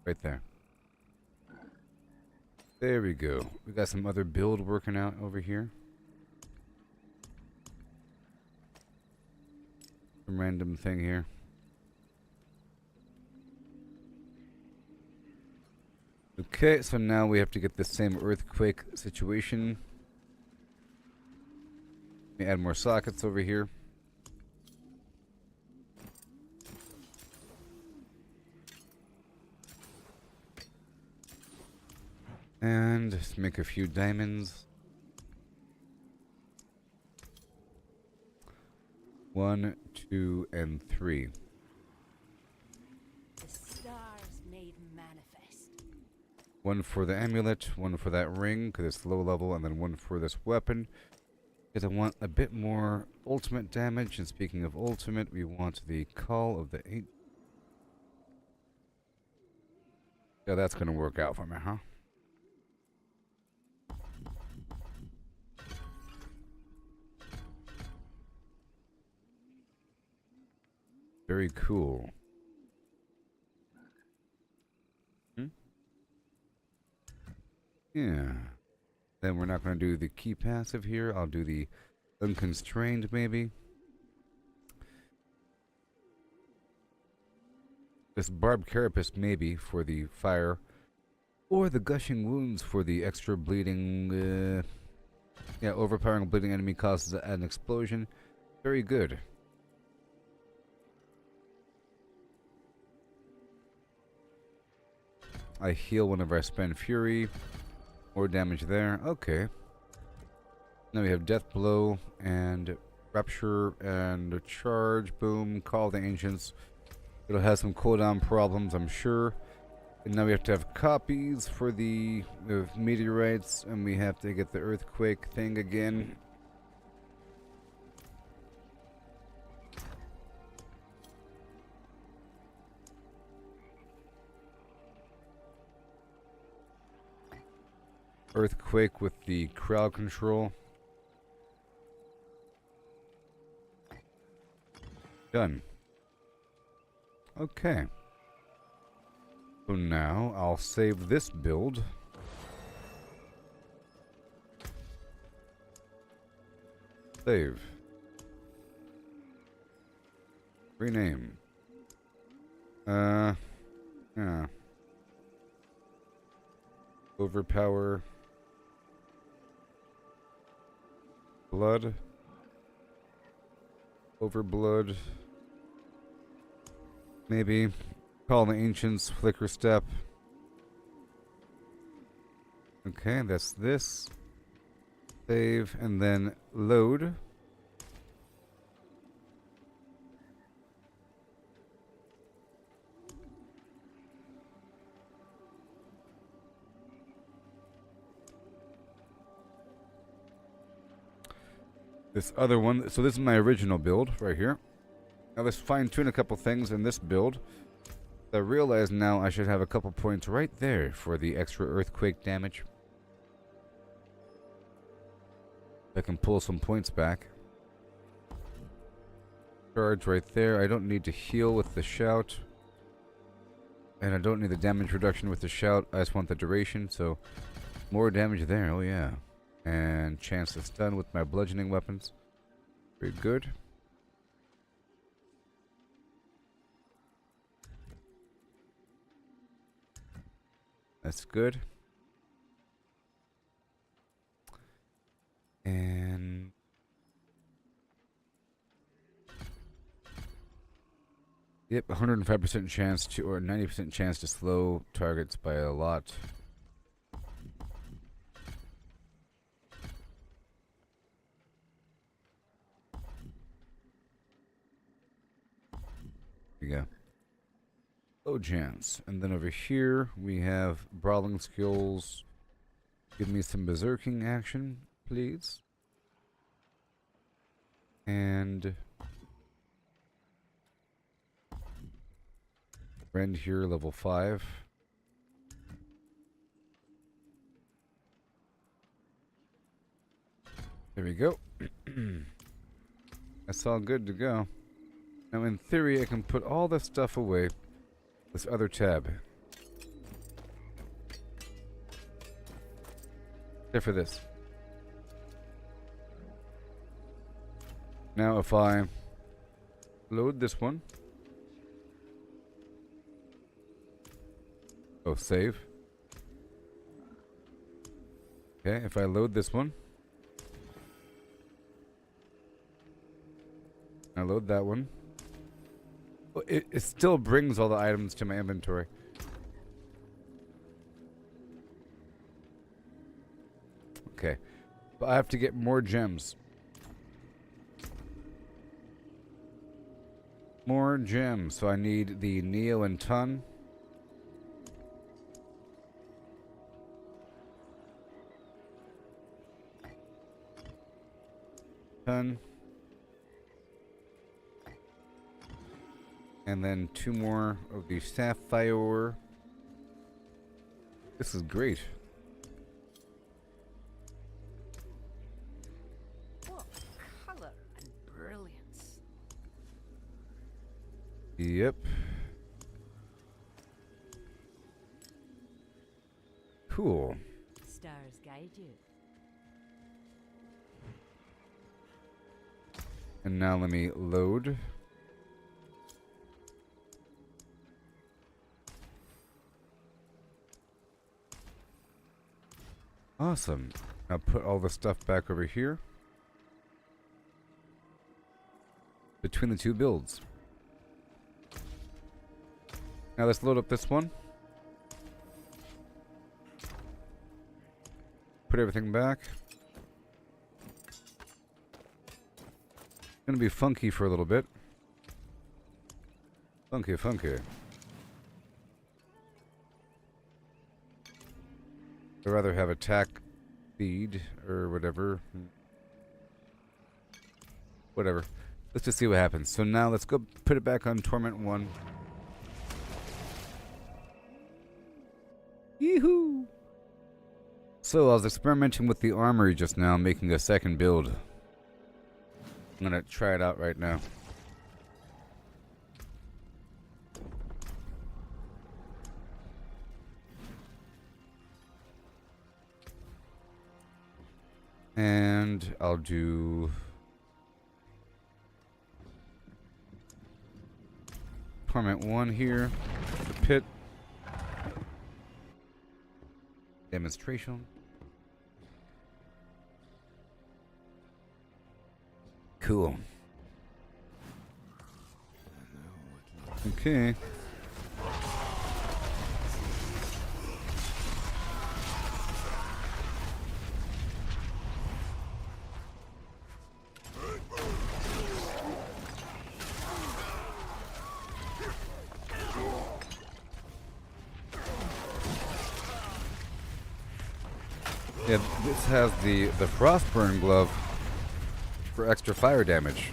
Right there. There we go. We got some other build working out over here. Some random thing here. Okay, so now we have to get the same earthquake situation. Let me add more sockets over here. And just make a few diamonds. 1, 2, and 3. The stars made manifest. 1 for the amulet, 1 for that ring, because it's low level, and then 1 for this weapon. Because I want a bit more ultimate damage, and speaking of ultimate, we want the Call of the 8. Yeah, that's going to work out for me, huh? Very cool. Yeah. Then we're not going to do the key passive here. I'll do the unconstrained maybe. This Barb carapace maybe for the fire. Or the gushing wounds for the extra bleeding. Yeah, overpowering bleeding enemy causes an explosion. Very good. I heal whenever I spend fury. More damage there. Okay. Now we have death blow and rupture and charge. Boom. Call the ancients. It'll have some cooldown problems, I'm sure. And now we have to have copies for the meteorites, and we have to get the earthquake thing again. Earthquake with the crowd control. Done. Okay. So now I'll save this build. Save. Rename. Yeah. Overpower. Blood. Overblood. Maybe. Call the Ancients, Flicker Step. Okay, that's this. Save, and then load. This other one, so this is my original build right here. Now let's fine tune a couple things in this build. I realize now I should have a couple points right there for the extra earthquake damage. I can pull some points back. Charge right there. I don't need to heal with the shout. And I don't need the damage reduction with the shout. I just want the duration, so more damage there. Oh yeah. And chance to stun with my bludgeoning weapons. Very good. That's good. And yep, 105% chance to, or 90% chance to slow targets by a lot. There you go. low chance. And then over here we have brawling skills. Give me some berserking action, please. And friend here, level 5. There we go. That's all good to go. Now in theory I can put all this stuff away. This other tab. Except for this. Now if I load this one. Oh, save. Okay, if I load this one. I load that one. It still brings all the items to my inventory. Okay. But I have to get more gems. More gems. So I need the Neo and Ton. Ton. And then 2 more of the Sapphire. This is great. What color and brilliance. Yep. Cool. Stars guide you. And now let me load. Awesome. I'll put all the stuff back over here. Between the 2 builds. Now let's load up this one. Put everything back. Gonna be funky for a little bit. Funky, funky. I'd rather have attack speed or whatever. Whatever. Let's just see what happens. So now let's go put it back on Torment 1. Yee-hoo! So I was experimenting with the armory just now, making a second build. I'm gonna try it out right now. And I'll do Torment 1 here. The pit. Demonstration. Cool. Okay. Yeah, this has the Frostburn glove for extra fire damage.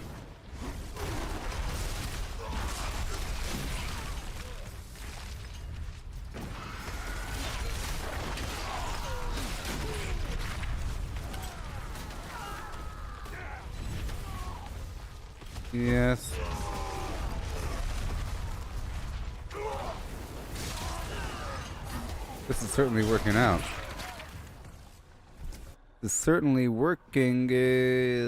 Yes. This is certainly working out. It's certainly working. Yeah.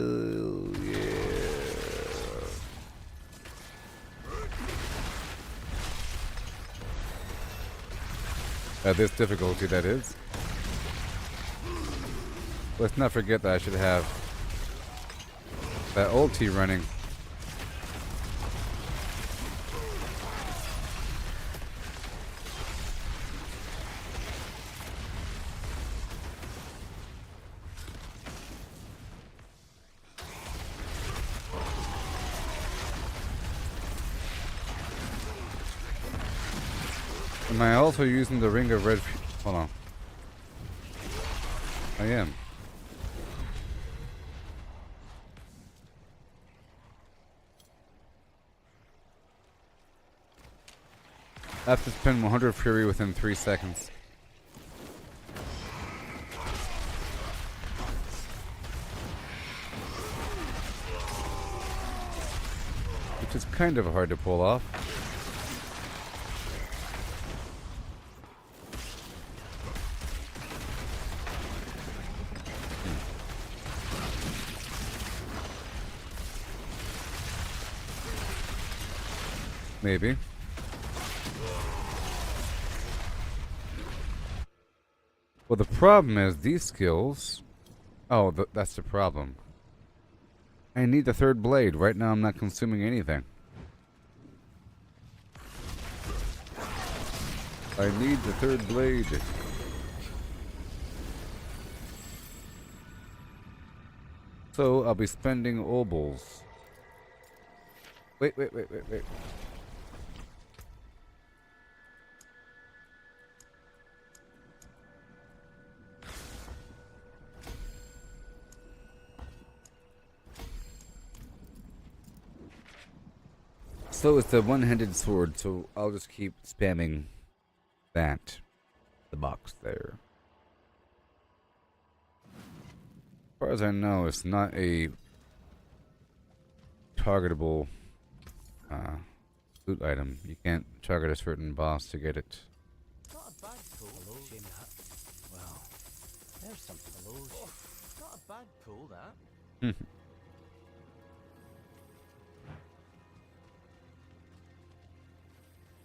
At this difficulty, that is. Let's not forget that I should have that ulti running. Am I also using the ring of red? Hold on. I am. I have to spend 100 fury within 3 seconds. Which is kind of hard to pull off. Maybe. Well, the problem is these skills... Oh, that's the problem. I need the third blade. Right now I'm not consuming anything. I need the third blade. So I'll be spending obols. Wait. So it's the one-handed sword, so I'll just keep spamming that. The box there. As far as I know, it's not a targetable loot item. You can't target a certain boss to get it. Not a bad pull. Hello? Shame that. Well, there's something. Hello? Oh, not a bad pull, that.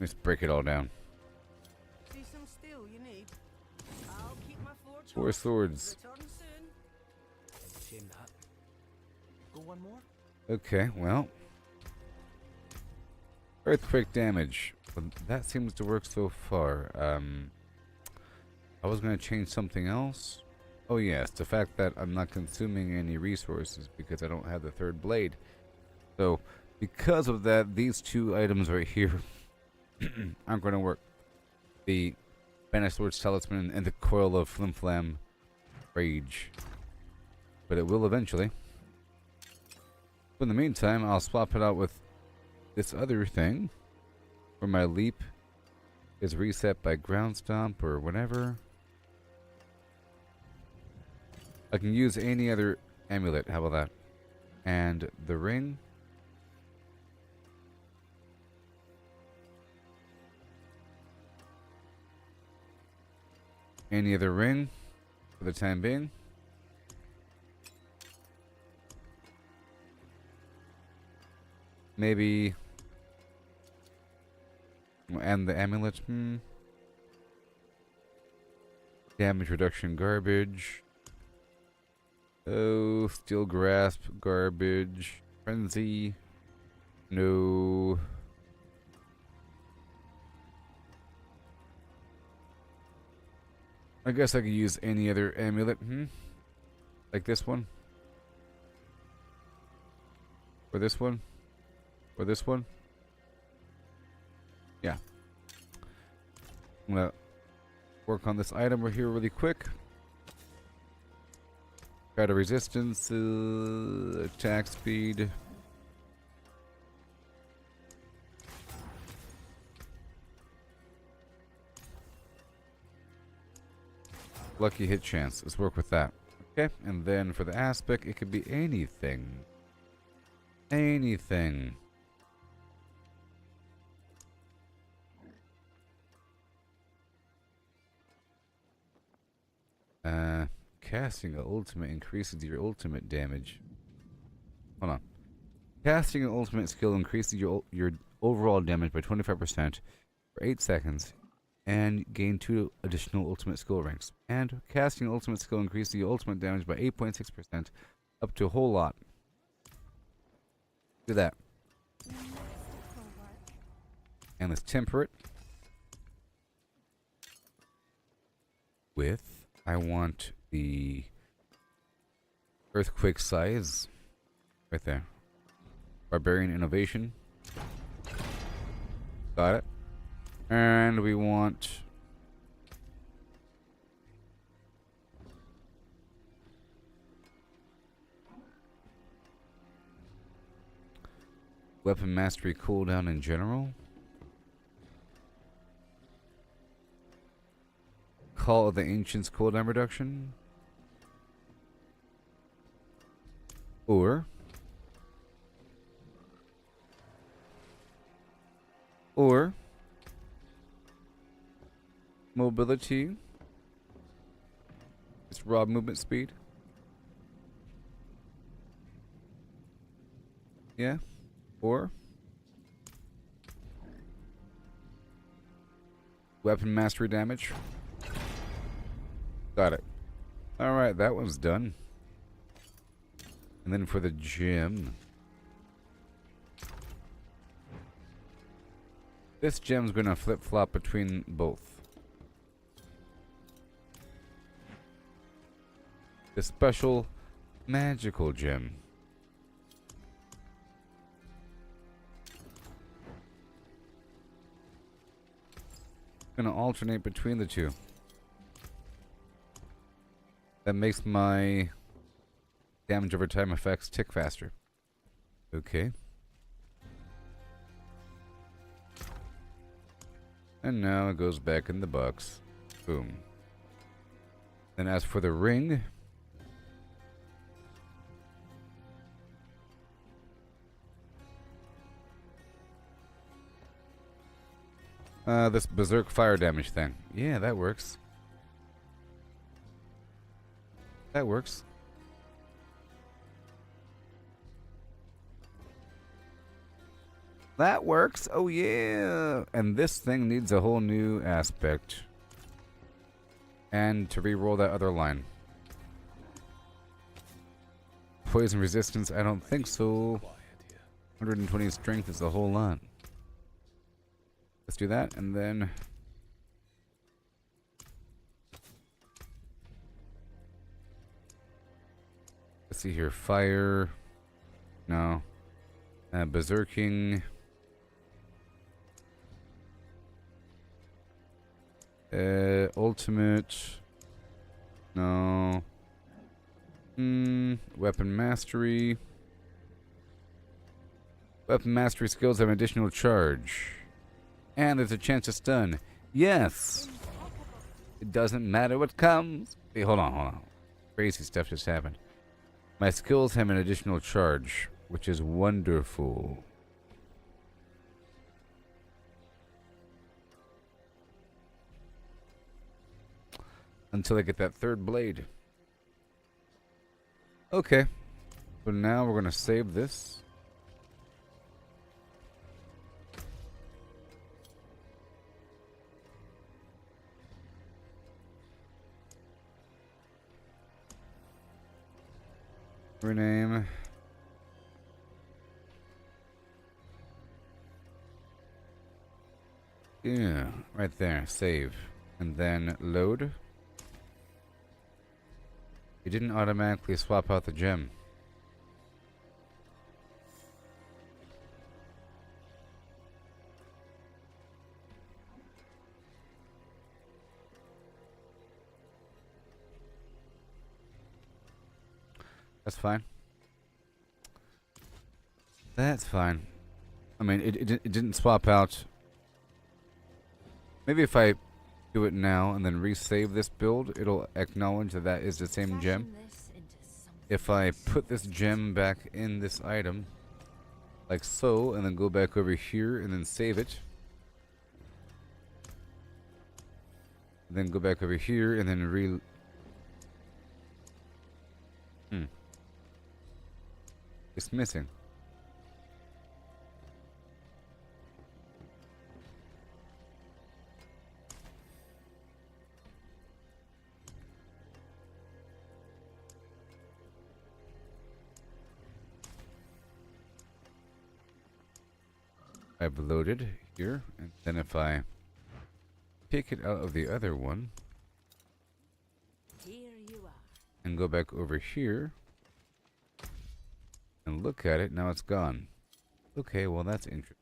Let's break it all down. See some steel you need? I'll keep my forge 4 hot. swords. Return soon. Shame that. Go one more? Okay, well. Earthquake damage. Well, that seems to work so far. I was going to change something else. Oh yes, the fact that I'm not consuming any resources because I don't have the third blade. So, because of that, these 2 items right here aren't going to work. The Banished Sword's Talisman and the Coil of Flimflam Rage. But it will eventually. But in the meantime, I'll swap it out with this other thing. Where my leap is reset by ground stomp or whatever. I can use any other amulet. How about that? And the ring. Any other ring for the time being. Maybe. And the amulet. Damage reduction garbage. Oh, steel grasp garbage. Frenzy. No. I guess I could use any other amulet, like this one. Or this one. Or this one. Yeah. I'm gonna work on this item right here really quick. Got a resistance, attack speed. Lucky hit chance. Let's work with that. Okay, and then for the aspect, it could be anything. Anything. Casting an ultimate increases your ultimate damage. Hold on. Casting an ultimate skill increases your overall damage by 25% for 8 seconds. And gain 2 additional ultimate skill ranks. And casting an ultimate skill increases your ultimate damage by 8.6%, up to a whole lot. Do that. And let's temper it with, I want the earthquake size right there. Barbarian innovation. Got it. And we want weapon mastery cooldown in general. Call of the Ancients cooldown reduction. Or mobility. It's raw movement speed. Yeah. Or weapon mastery damage. Got it. Alright, that one's done. And then for the gem. This gem's gonna flip-flop between both. The special magical gem. Gonna alternate between the two. That makes my damage over time effects tick faster. Okay. And now it goes back in the box. Boom. Then as for the ring, this berserk fire damage thing. Yeah, that works. That works. That works. Oh yeah. And this thing needs a whole new aspect. And to re-roll that other line. Poison resistance, I don't think so. 120 strength is a whole lot. Let's do that, and then let's see here. Fire. No. Berserking. Ultimate. No. Weapon mastery. Weapon mastery skills have an additional charge. And there's a chance to stun. Yes! It doesn't matter what comes. Hey, hold on. Crazy stuff just happened. My skills have an additional charge, which is wonderful. Until I get that third blade. Okay. So now we're going to save this. Rename. Yeah, right there. Save. And then load. You didn't automatically swap out the gem. That's fine. That's fine. I mean, it didn't swap out. Maybe if I do it now and then resave this build, it'll acknowledge that that is the same gem. If I put this gem back in this item, like so, and then go back over here and then save it. Then go back over here and then It's missing. I've loaded here, and then if I take it out of the other one Here you are. and go back over here and look at it, now it's gone. Okay, well that's interesting.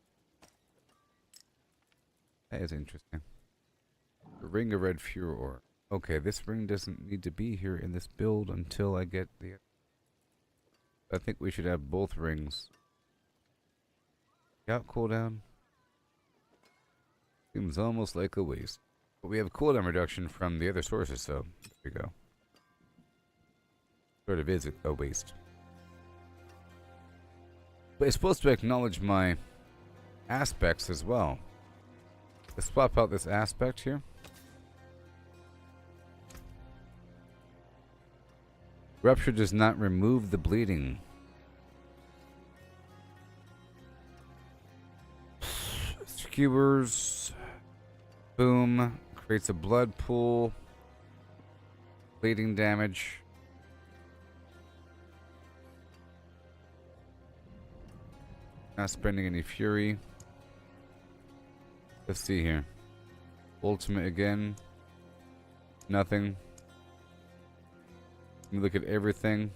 That is interesting. A ring of red furor. Okay, this ring doesn't need to be here in this build until I get the... I think we should have both rings. Scout cooldown. Seems almost like a waste. But we have cooldown reduction from the other sources, so there we go. Sort of is a waste. But it's supposed to acknowledge my aspects as well. Let's swap out this aspect here. Rupture does not remove the bleeding. Skewers. Boom. Creates a blood pool. Bleeding damage. Not spending any fury. Let's see here. Ultimate again. Nothing. Let me look at everything.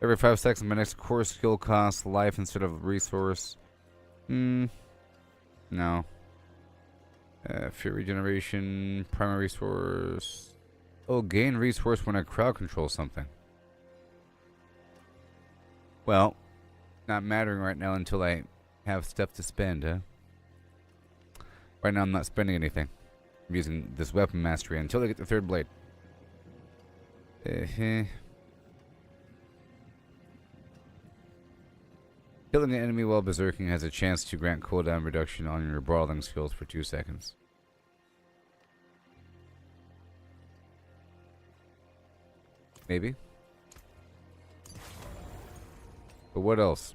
Every 5 seconds, my next core skill costs life instead of resource. No. Fury regeneration, primary resource. Oh, gain resource when I crowd control something. Well, not mattering right now until I have stuff to spend, huh? Right now I'm not spending anything. I'm using this weapon mastery until I get the third blade. Killing an enemy while berserking has a chance to grant cooldown reduction on your brawling skills for 2 seconds. Maybe. But what else?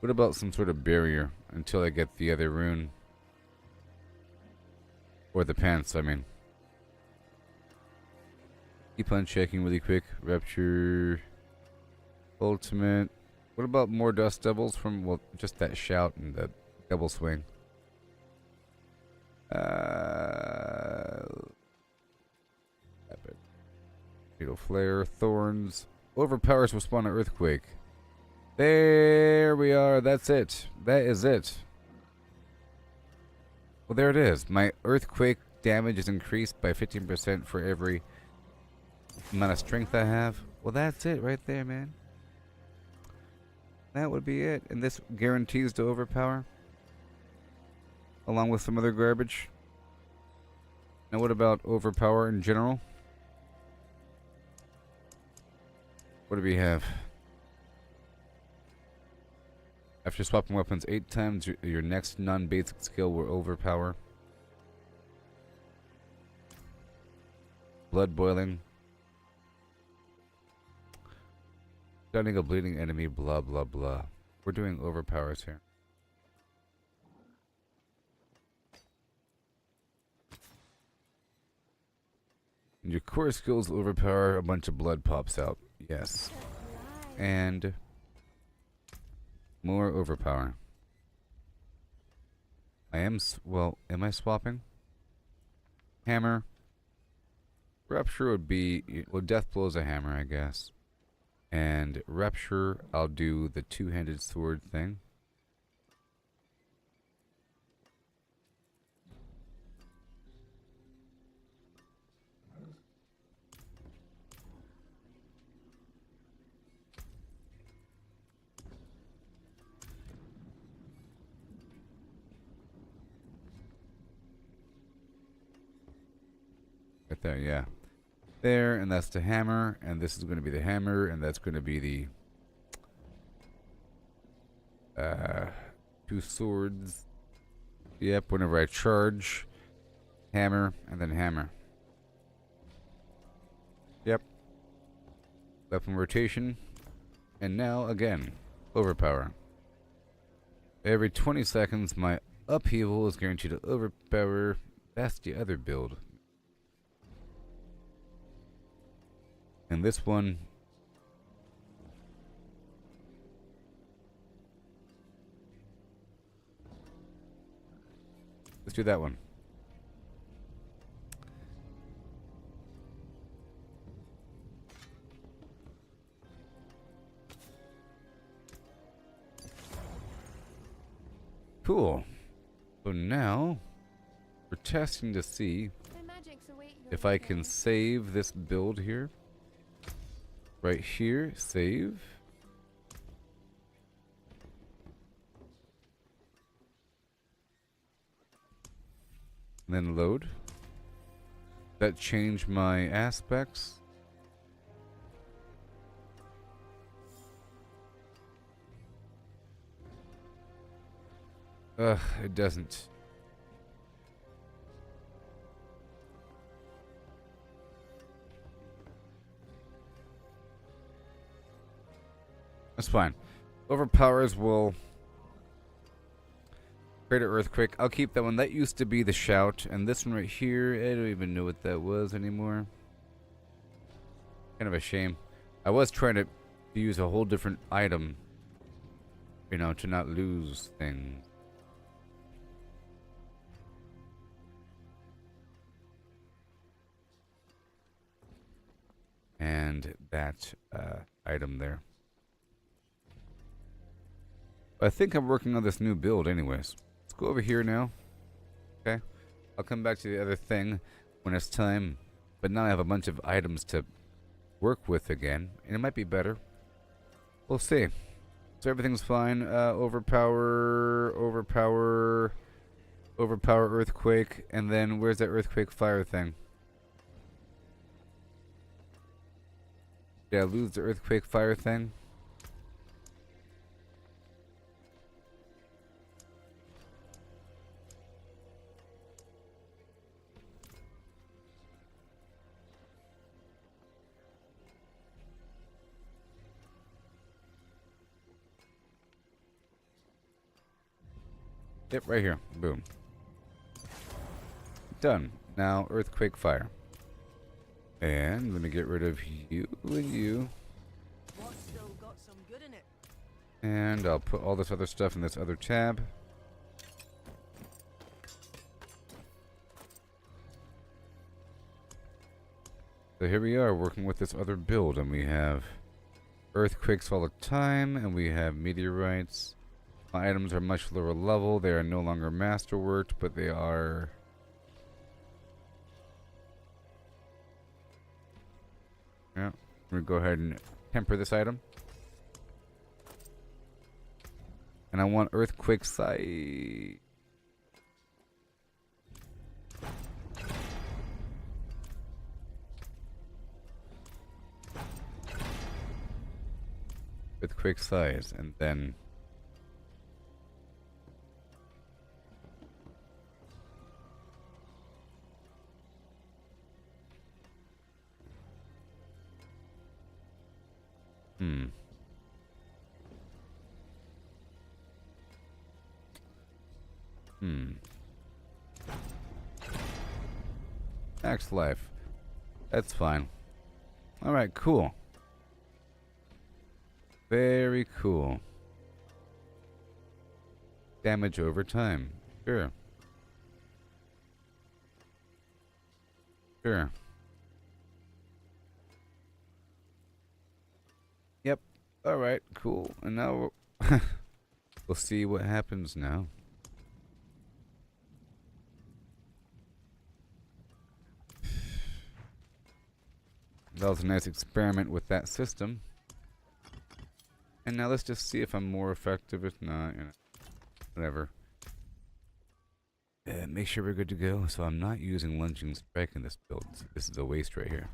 What about some sort of barrier until I get the other rune? Or the pants, I mean. Keep on checking really quick. Rupture. Ultimate. What about more dust devils from, well, just that shout and the double swing? Fatal flare. Thorns. Overpowers will spawn an earthquake. There we are. That's it. That is it. Well, there it is. My earthquake damage is increased by 15% for every amount of strength I have. Well, that's it right there, man. That would be it. And this guarantees to overpower. Along with some other garbage. Now what about overpower in general? What do we have? After swapping weapons 8 times, your next non-basic skill will overpower. Blood boiling. Stunning a bleeding enemy, blah blah blah. We're doing overpowers here. And your core skills will overpower, a bunch of blood pops out. Yes. And more overpower. I am, well, am I swapping? Hammer. Rupture would be, well, death blows a hammer, I guess. And Rupture, I'll do the two-handed sword thing. Right there, yeah. There, and that's the hammer, and this is going to be the hammer, and that's going to be the two swords. Yep, whenever I charge, hammer, and then hammer. Yep. Weapon rotation, and now, again, overpower. Every 20 seconds, my upheaval is guaranteed to overpower. That's the other build. And this one, let's do that one. Cool. So now we're testing to see if I can save this build here. Right here, save. And then load. That changed my aspects. Ugh, it doesn't. That's fine. Overpowers will create an earthquake. I'll keep that one. That used to be the shout. And this one right here, I don't even know what that was anymore. Kind of a shame. I was trying to use a whole different item, you know, to not lose things. And that item there. I think I'm working on this new build anyways. Let's go over here now. Okay. I'll come back to the other thing when it's time. But now I have a bunch of items to work with again. And it might be better. We'll see. So everything's fine. Overpower, earthquake. And then where's that earthquake fire thing? Did I lose the earthquake fire thing? Yep, right here. Boom. Done. Now, earthquake fire. And let me get rid of you and you. What's still got some good in it? And I'll put all this other stuff in this other tab. So here we are working with this other build, and we have earthquakes all the time, and we have meteorites. My items are much lower level. They are no longer masterworked, but they are... Yeah, I'm going to go ahead and temper this item. And I want earthquake site. Earthquake size, and then Max life. That's fine. Alright, cool. Very cool. Damage over time. Sure. Sure. Yep. Alright, cool. And now we'll see what happens now. That was a nice experiment with that system. And now let's just see if I'm more effective. If not, you know, whatever. Make sure we're good to go. So I'm not using lunging strike in this build. This is a waste right here.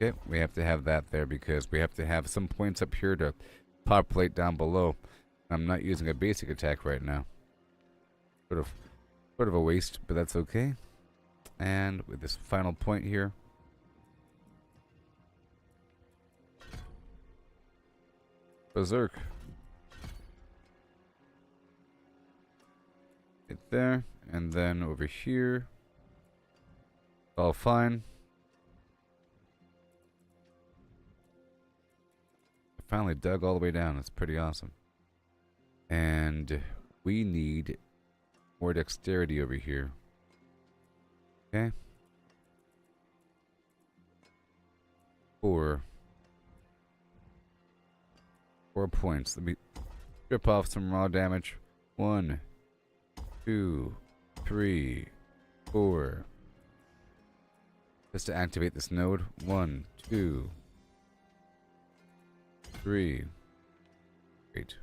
Okay, we have to have that there because we have to have some points up here to populate down below. I'm not using a basic attack right now. Sort of a waste, but that's okay. And with this final point here. Berserk. Right there. And then over here. All fine. I finally dug all the way down. That's pretty awesome. And we need more dexterity over here. Okay. 4 points. Let me strip off some raw damage. 1, 2, 3, 4. Just to activate this node. 1, 2, 3. Great.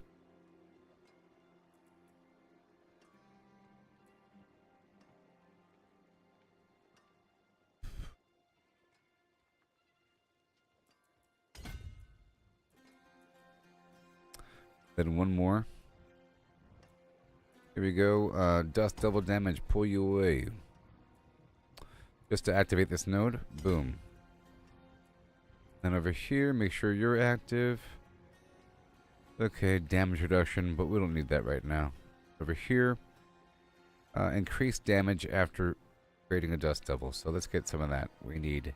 Then one more. Here we go. Dust double damage. Pull you away. Just to activate this node. Boom. Then over here, make sure you're active. Okay, damage reduction, but we don't need that right now. Over here, increase damage after creating a dust double. So let's get some of that. We need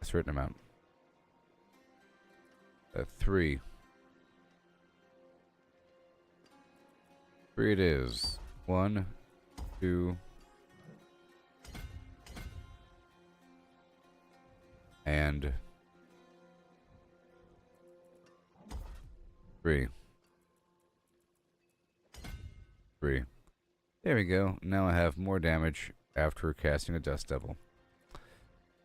a certain amount. 3. 3 it is. 1, 2, and 3. 3. There we go. Now I have more damage after casting a dust devil.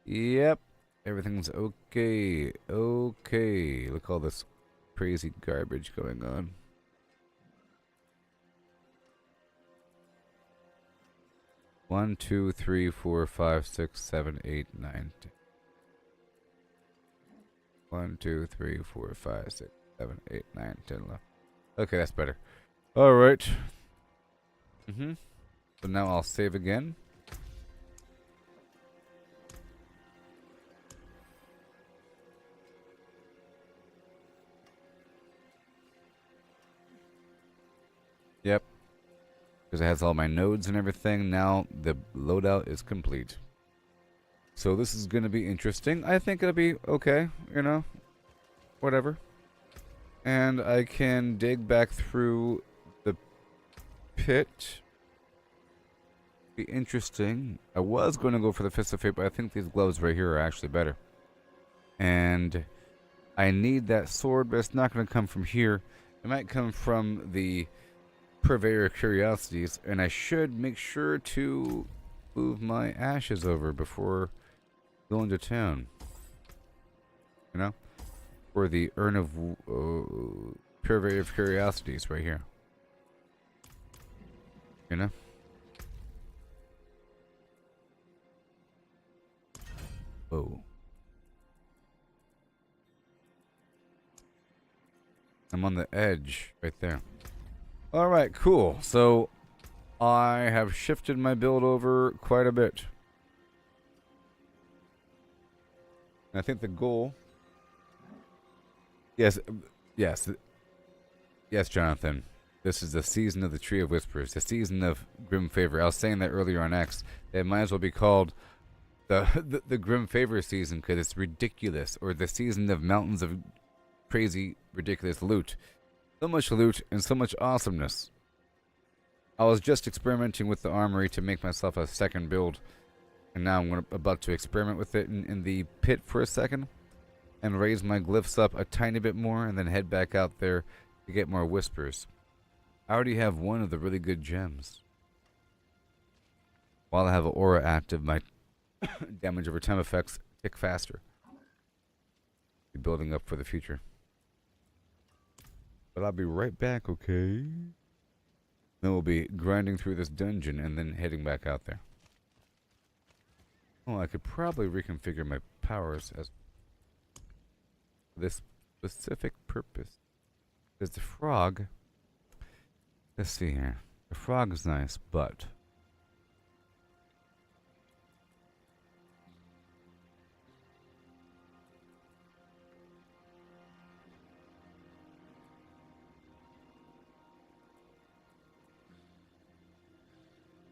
Yep. Everything's okay. Okay. Look at all this crazy garbage going on. One, 2, 3, 4, 5, 6, 7, 8, 9, 10. 1, 2, 3, 4, 5, 6, 7, 8, 9, 10, 11. Okay, that's better. Alright. So now I'll save again. Yep. Because it has all my nodes and everything. Now the loadout is complete. So this is going to be interesting. I think it'll be okay, you know. Whatever. And I can dig back through the pit. Be interesting. I was going to go for the Fist of Fate, but I think these gloves right here are actually better. And I need that sword, but it's not going to come from here. It might come from the Purveyor of Curiosities, and I should make sure to move my ashes over before going to town. You know? For the Urn of Purveyor of Curiosities right here. You know? Whoa. I'm on the edge right there. Alright, cool. So, I have shifted my build over quite a bit. I think the goal... Yes, Jonathan. This is the season of the Tree of Whispers. The season of Grim Favor. I was saying that earlier on X. It might as well be called the Grim Favor season because it's ridiculous. Or the season of Mountains of Crazy, Ridiculous Loot. So much loot and so much awesomeness. I was just experimenting with the armory to make myself a second build. And now I'm about to experiment with it in the pit for a second. And raise my glyphs up a tiny bit more and then head back out there to get more whispers. I already have one of the really good gems. While I have an aura active, my damage over time effects tick faster. Be building up for the future. But I'll be right back, okay? Then we'll be grinding through this dungeon and then heading back out there. Oh, I could probably reconfigure my powers as this specific purpose. There's the frog. Let's see here. The frog is nice, but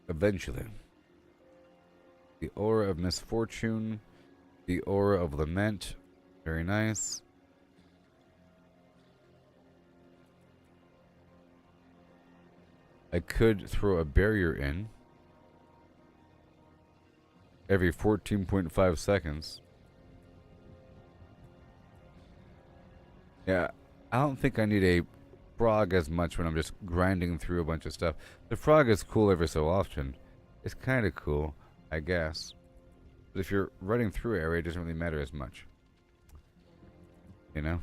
eventually. The aura of misfortune, the aura of lament, very nice. I could throw a barrier in every 14.5 seconds. Yeah, I don't think I need a frog as much when I'm just grinding through a bunch of stuff. The frog is cool every so often. It's kind of cool, I guess. But if you're running through an area, it doesn't really matter as much. You know?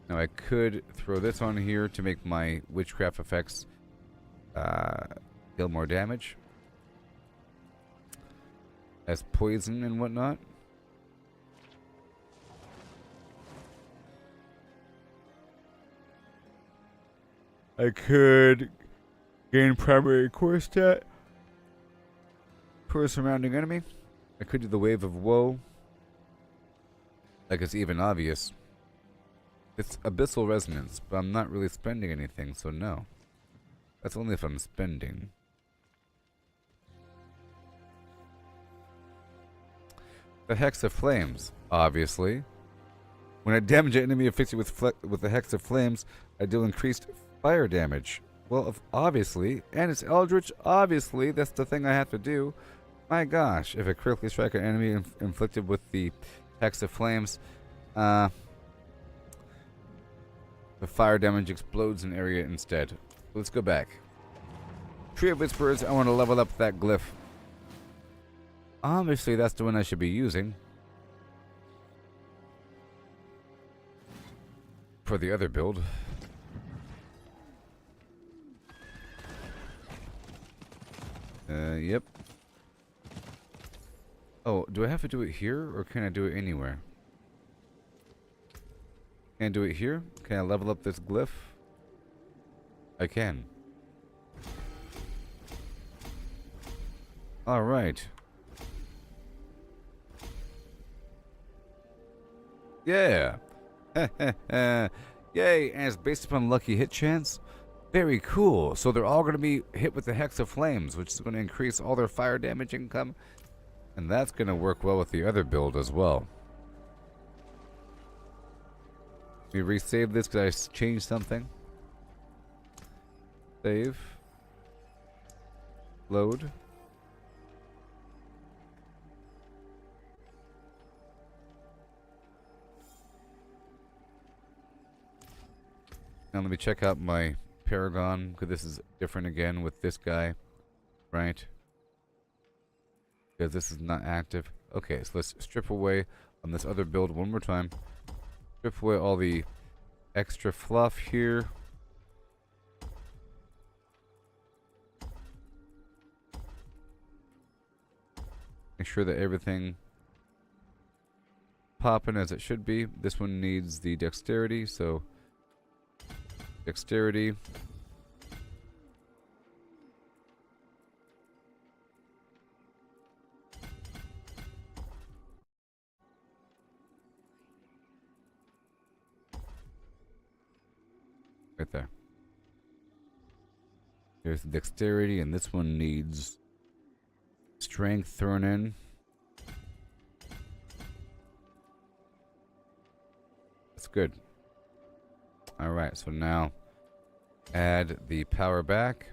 Now I could throw this on here to make my witchcraft effects deal more damage. As poison and whatnot. I could gain primary core stat per surrounding enemy. I could do the wave of woe. Like it's even obvious. It's abyssal resonance, but I'm not really spending anything, so no. That's only if I'm spending. The Hex of Flames, obviously. When I damage an enemy afflicted with the Hex of Flames, I deal increased fire damage. Well, obviously, and it's Eldritch, obviously, that's the thing I have to do. My gosh, if I critically strike an enemy inflicted with the Hex of Flames, the fire damage explodes an area instead. Let's go back. Tree of Whispers, I want to level up that glyph. Obviously, that's the one I should be using. For the other build. Yep. Oh, do I have to do it here, or can I do it anywhere? Can I do it here? Can I level up this glyph? I can. Alright. Yeah. Yay, and it's based upon lucky hit chance. Very cool. So they're all going to be hit with the Hex of Flames, which is going to increase all their fire damage income. And that's going to work well with the other build as well. Let me resave this because I changed something. Save. Load. Now let me check out my Paragon, because this is different again with this guy, right? Because this is not active. Okay, so let's strip away on this other build one more time. Strip away all the extra fluff here. Make sure that everything popping as it should be. This one needs the dexterity, so dexterity. Right there. Here's the dexterity, and this one needs strength thrown in. That's good. Alright, so now add the power back.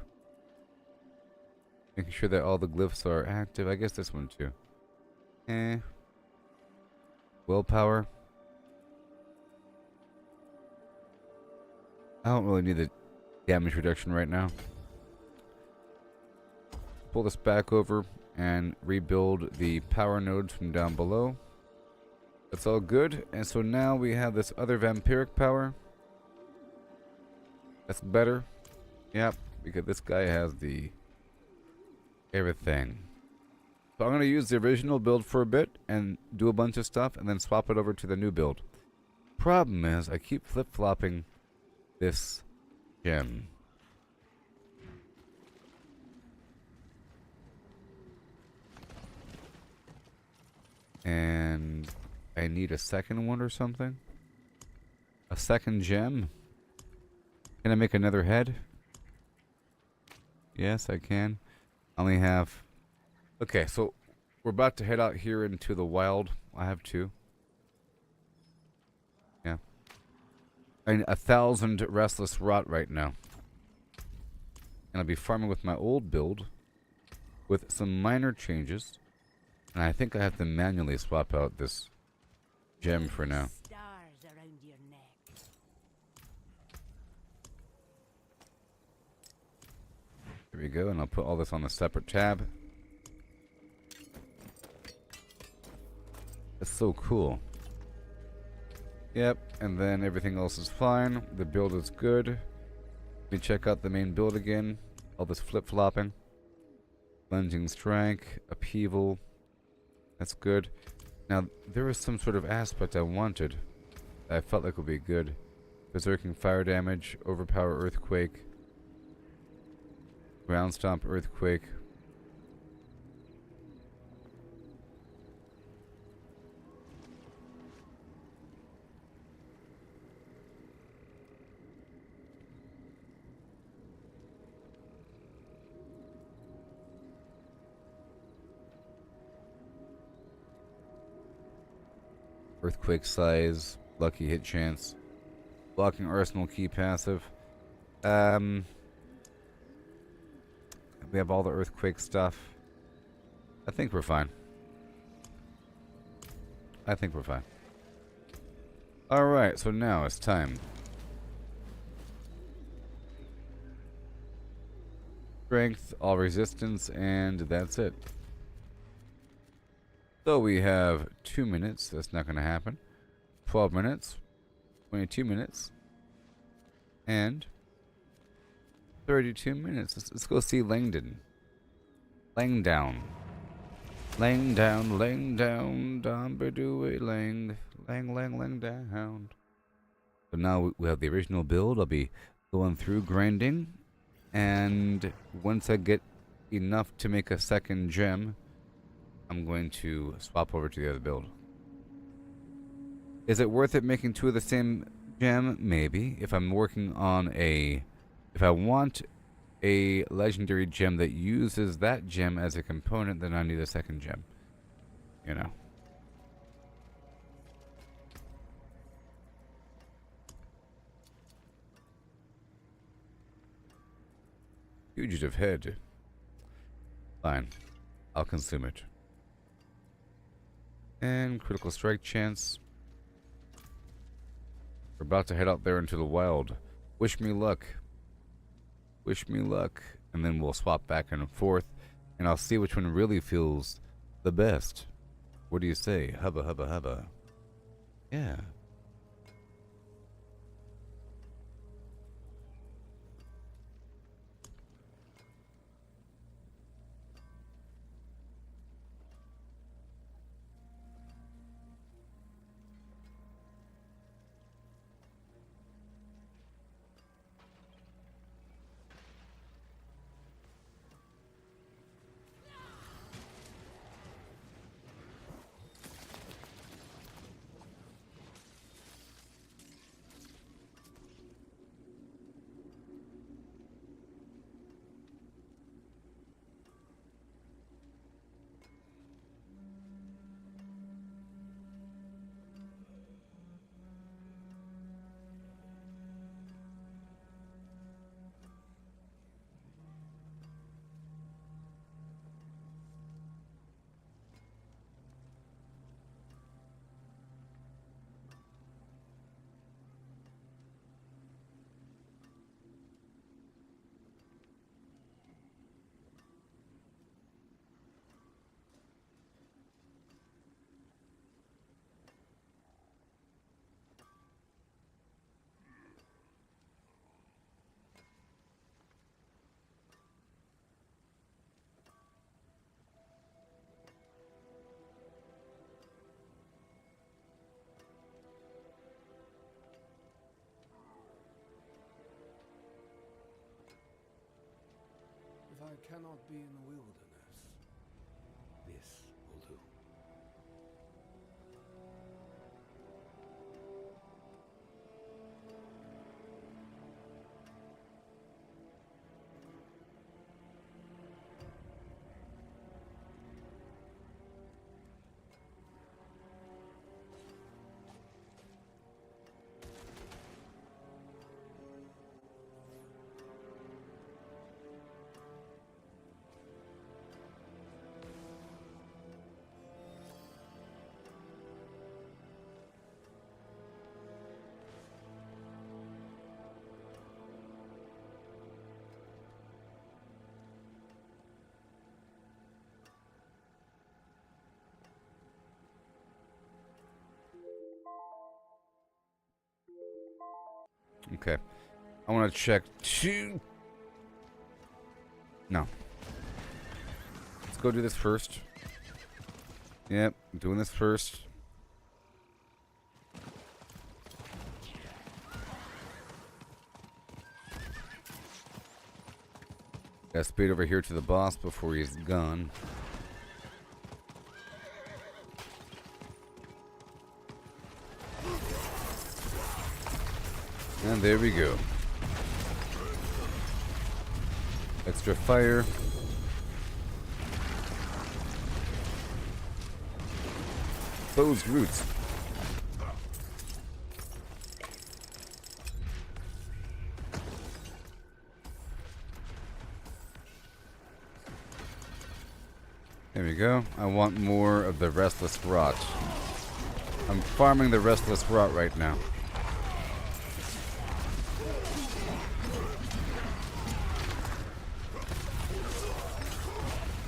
Making sure that all the glyphs are active. I guess this one too. Willpower. I don't really need the damage reduction right now. Pull this back over and rebuild the power nodes from down below. That's all good. And so now we have this other vampiric power. That's better. Yep, because this guy has the everything. So I'm going to use the original build for a bit and do a bunch of stuff and then swap it over to the new build. Problem is, I keep flip-flopping this gem. And I need a second one or something. A second gem. Can I make another head? Yes, I can. I only have... Okay, so we're about to head out here into the wild. I have 2. Yeah. I need 1,000 restless rot right now. And I'll be farming with my old build with some minor changes. And I think I have to manually swap out this gem for now. Stars around your neck. Here we go, and I'll put all this on a separate tab. That's so cool. Yep, and then everything else is fine. The build is good. Let me check out the main build again. All this flip-flopping. Plunging strike, upheaval. That's good. Now, there was some sort of aspect I wanted that I felt like would be good. Berserking fire damage, overpower earthquake, ground stomp earthquake. Earthquake size, lucky hit chance, blocking arsenal key passive. We have all the earthquake stuff. I think we're fine. Alright, so now it's time. Strength, all resistance, and that's it. So we have 2 minutes. That's not going to happen. 12 minutes. 22 minutes. And 32 minutes. Let's go see Langdon. Langdown. Langdown. Dombadoo lang. Lang down. So now we have the original build. I'll be going through grinding. And once I get enough to make a second gem, I'm going to swap over to the other build. Is it worth it making 2 of the same gem? Maybe. If I'm working on if I want a legendary gem that uses that gem as a component, then I need a second gem. You know. Fugitive head. Fine. I'll consume it. And critical strike chance. We're about to head out there into the wild. Wish me luck. Wish me luck. And then we'll swap back and forth. And I'll see which one really feels the best. What do you say? Hubba, hubba, hubba. Yeah. I cannot be in the wilderness. This will do. Okay. I want to check two. No. Let's go do this first. Yep, doing this first. Gotta speed over here to the boss before he's gone. And there we go. Extra fire. Those roots. There we go. I want more of the restless rot. I'm farming the restless rot right now.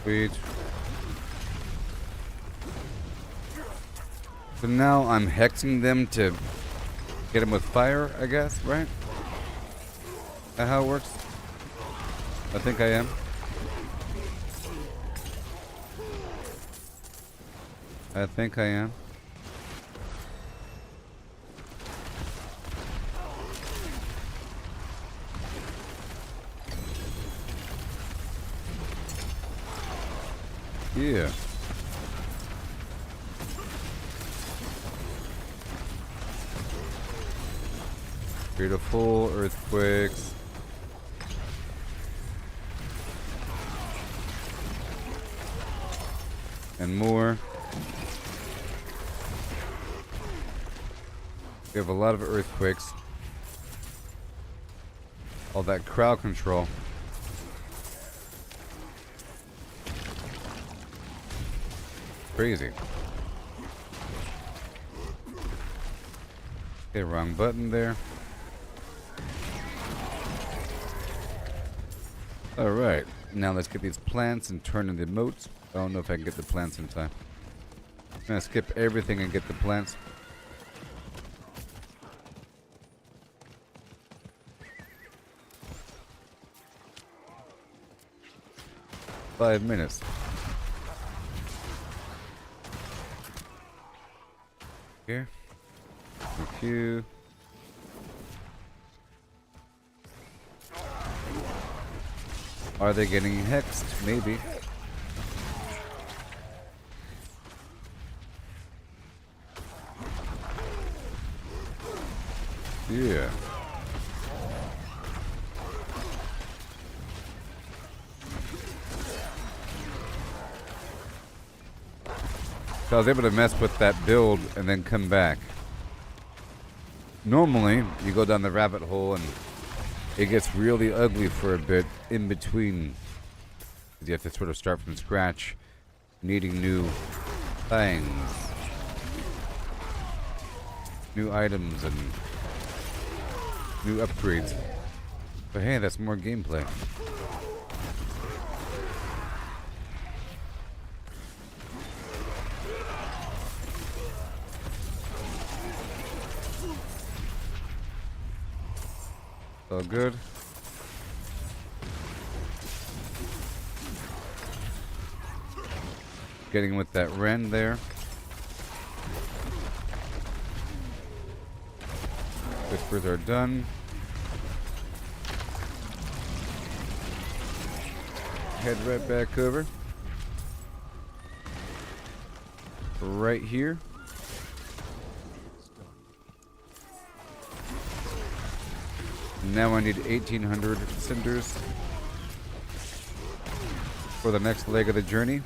Sweet. So now I'm hexing them to get them with fire, I guess, right? Is that how it works? I think I am. I think I am. Yeah. Beautiful earthquakes. And more. We have a lot of earthquakes. All that crowd control. Crazy. Okay, wrong button there. Alright, now let's get these plants and turn into moats. I don't know if I can get the plants in time. I'm gonna skip everything and get the plants. Five minutes. Here. Thank you. Are they getting hexed? Maybe. Yeah. So I was able to mess with that build and then come back. Normally, you go down the rabbit hole and it gets really ugly for a bit in between. You have to sort of start from scratch, needing new things, new items, and new upgrades. But hey, that's more gameplay. All good. Getting with that Ren there. Whispers are done. head right back over. Right here. Now I need 1,800 cinders for the next leg of the journey.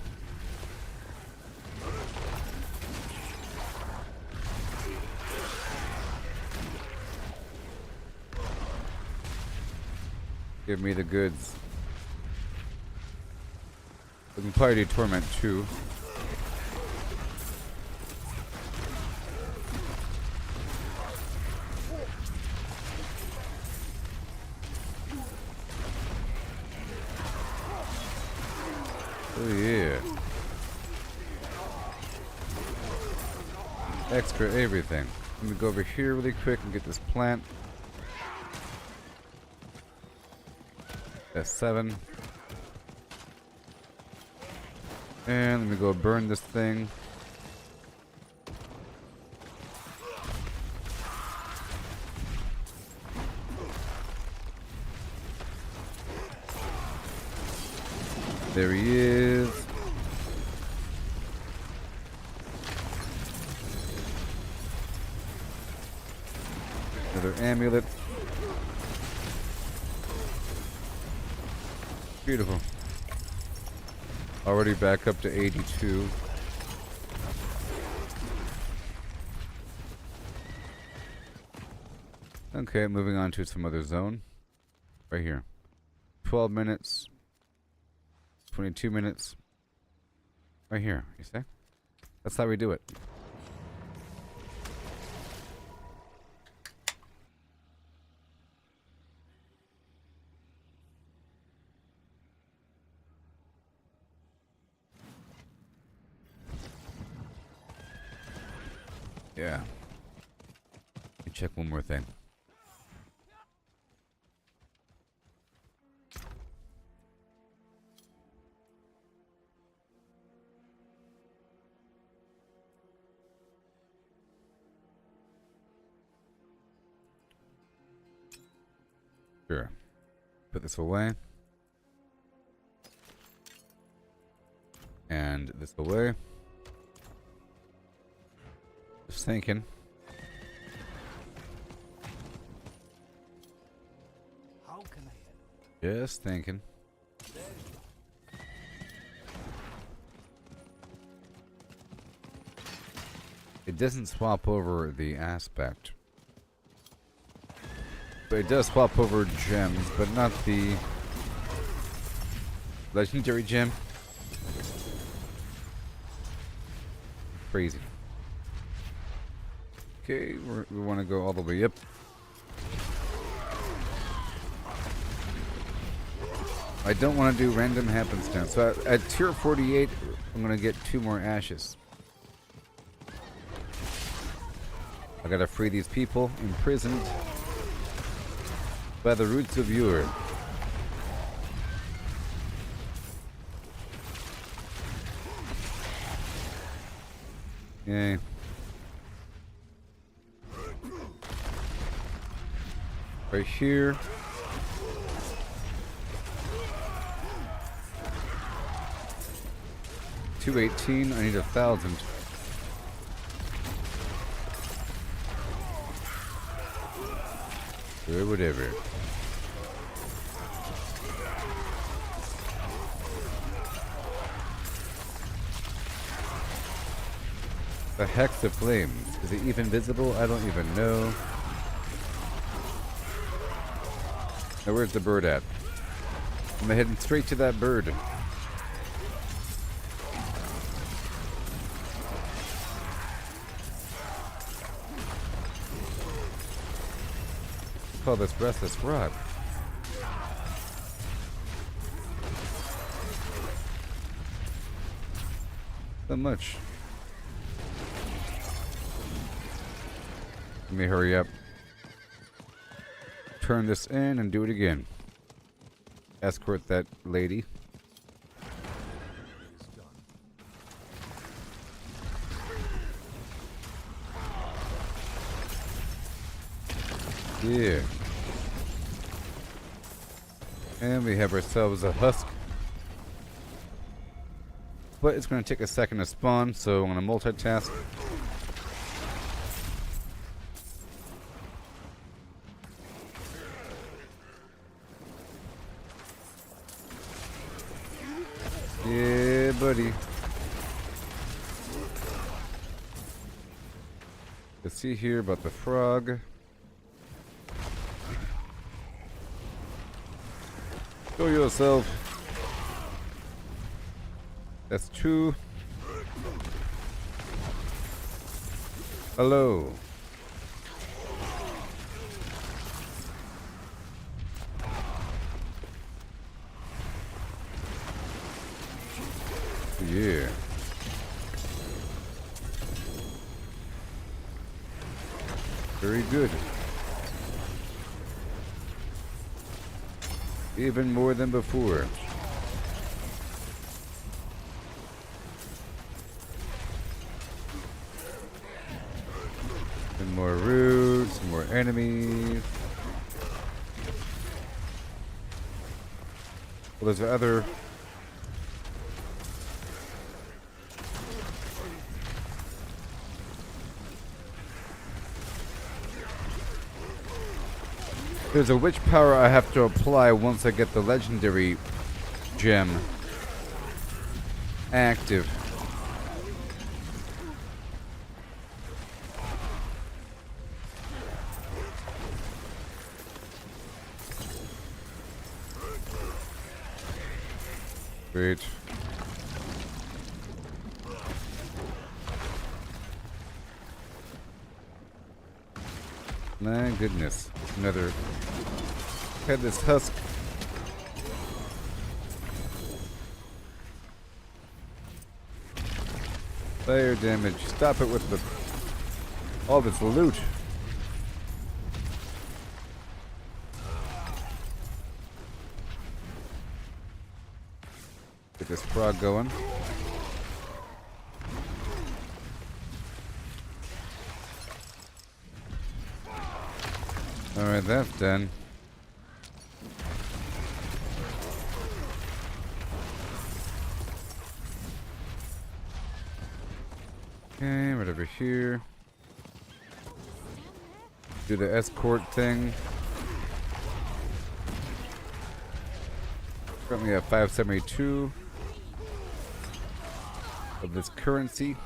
Give me the goods. We can probably do torment too. Oh yeah. Extra everything. Let me go over here really quick and get this plant. That's 7. And let me go burn this thing. There he is. Another amulet. Beautiful. Already back up to 82. Okay, moving on to some other zone. Right here. 12 minutes. 22 minutes. Right here, you see? That's how we do it. Yeah. Let me check one more thing. Sure. Put this away. And this away. Just thinking. How can I help? Just thinking. It doesn't swap over the aspect. But it does swap over gems, but not the legendary gem. Crazy. Okay, we want to go all the way up. I don't want to do random happenstance. So at tier 48, I'm going to get 2 more ashes. I got to free these people imprisoned by the roots of Ur. Yay. Right here. $218. I need 1,000. Or whatever. The hex of flames. Is it even visible? I don't even know. Now where's the bird at? I'm heading straight to that bird. Call this Restless Rock. So much. Let me hurry up. Turn this in and do it again. Escort that lady. Yeah. And we have ourselves a husk. but it's going to take a second to spawn, so I'm going to multitask. Yeah, buddy. Let's see here about the frog. Show yourself. That's true. Hello. Yeah. Very good. Even more than before. And more roots, more enemies. Well, there's other. There's a witch power I have to apply once I get the legendary gem active. Great. My goodness. Another headless husk. Fire damage. Stop it with all this loot. Get this frog going. Alright, that's done. Okay, right over here. Do the escort thing. Currently at 572 of this currency.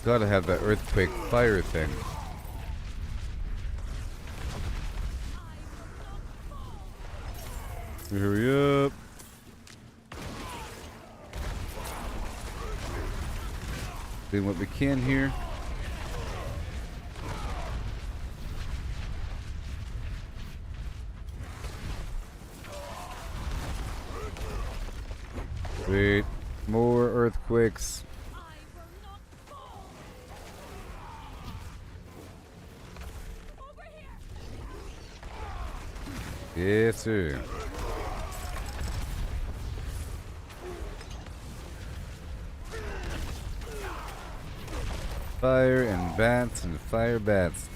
Gotta have that earthquake fire thing. Hurry up. Doing what we can here. Wait, more earthquakes. Yes, sir. Fire and bats and fire bats.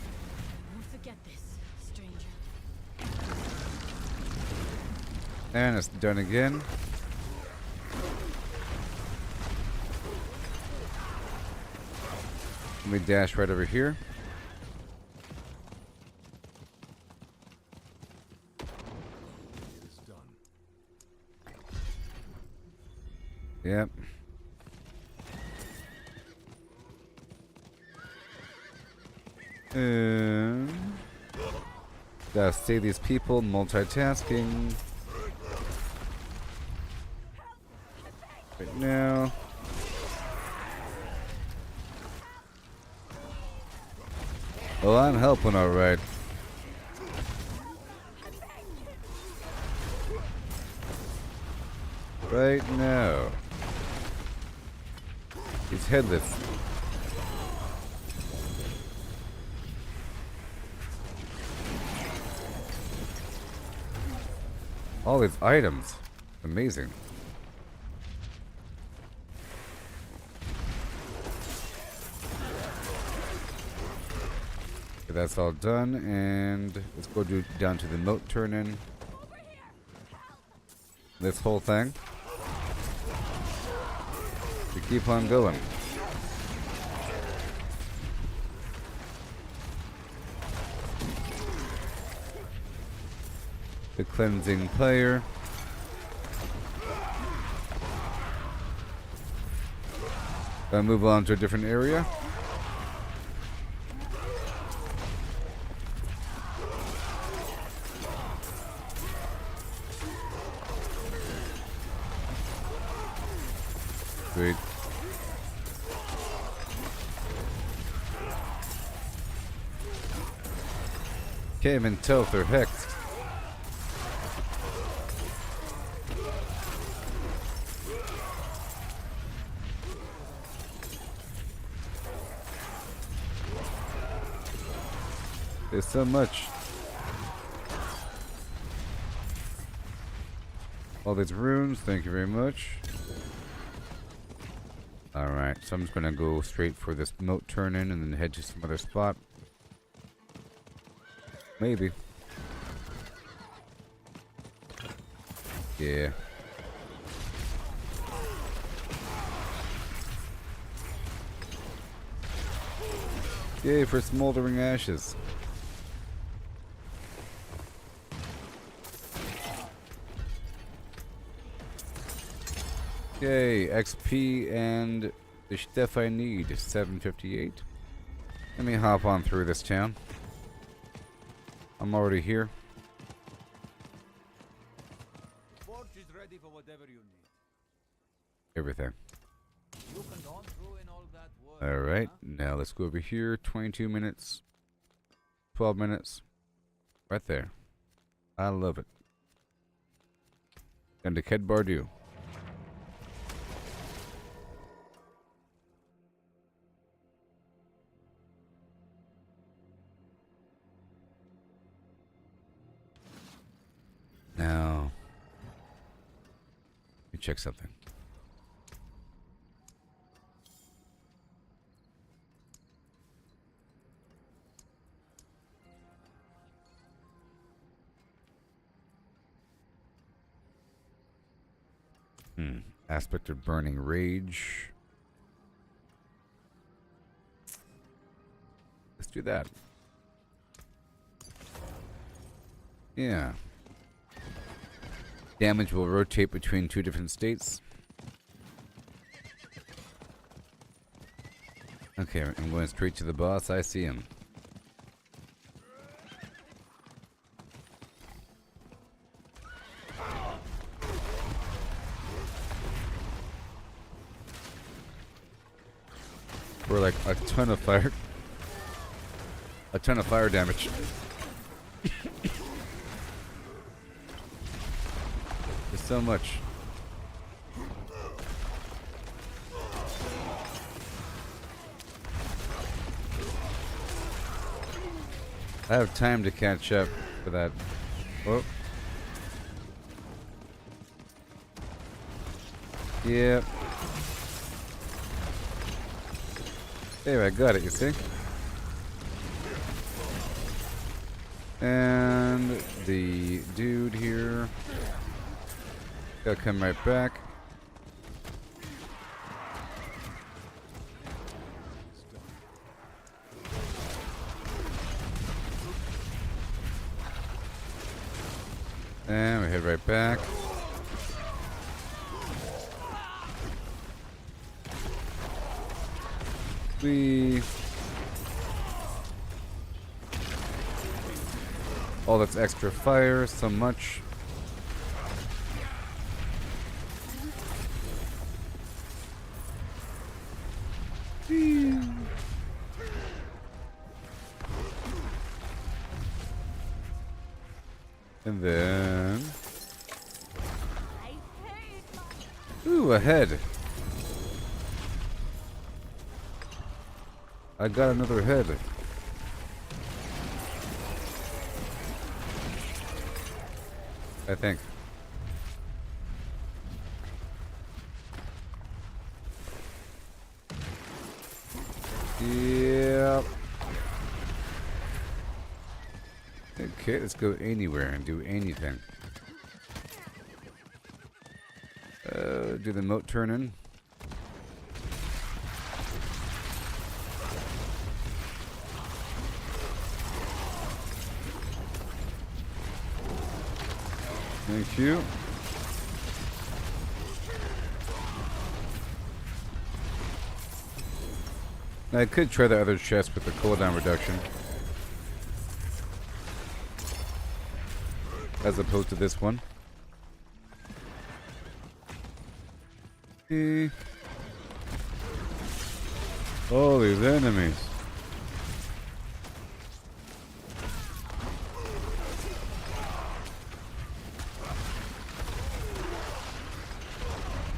Won't forget this, stranger. And it's done again. Let me dash right over here. Yep. Gotta save these people, multitasking. Right now. Well, I'm helping alright. Right now. He's headless. All his items. Amazing. that's all done, and let's go down to the moat turn-in. This whole thing. We keep on going. The cleansing player. I'll move on to a different area. Sweet. Can't even tell if they're hexed. There's so much. All these runes, thank you very much. Alright, so I'm just gonna go straight for this moat turn-in and then head to some other spot. Maybe. Yeah. Yay for smoldering ashes. Yay, XP and the stuff I need, 758. Let me hop on through this town. I'm already here. Forge is ready for whatever you need. Everything. You can go through in all that work. Alright, now let's go over here. 22 minutes. 12 minutes. Right there. I love it. And to Ked Bardu. Now, let me check something. Aspect of burning rage. Let's do that. Yeah. Damage will rotate between two different states. Okay, I'm going straight to the boss. I see him. For like a ton of fire. A ton of fire damage. There's so much. I have time to catch up for that. Whoa. Yep. There, I got it, you see? And the dude here. Gotta come right back. And we head right back. All that's extra fire, so much. And then... Ooh, a head. I got another head. I think. Yep. Okay, let's go anywhere and do anything. Do the moat turn in? Thank you. Now I could try the other chest with the cooldown reduction. As opposed to this one. All these enemies.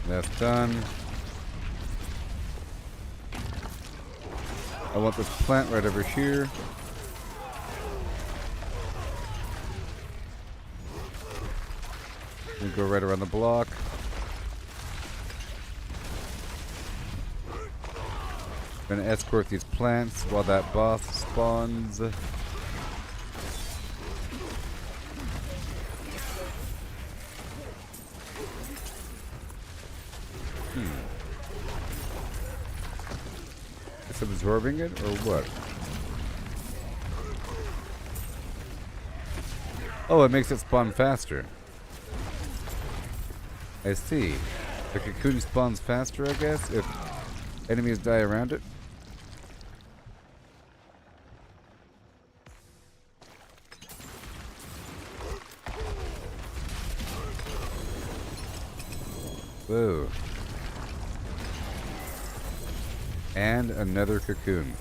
That's done. I want this plant right over here. We go right around the block. Gonna escort these plants while that boss spawns. It's absorbing it or what? Oh, it makes it spawn faster. I see. The cocoon spawns faster, I guess, if enemies die around it. Whoa. And another cocoon.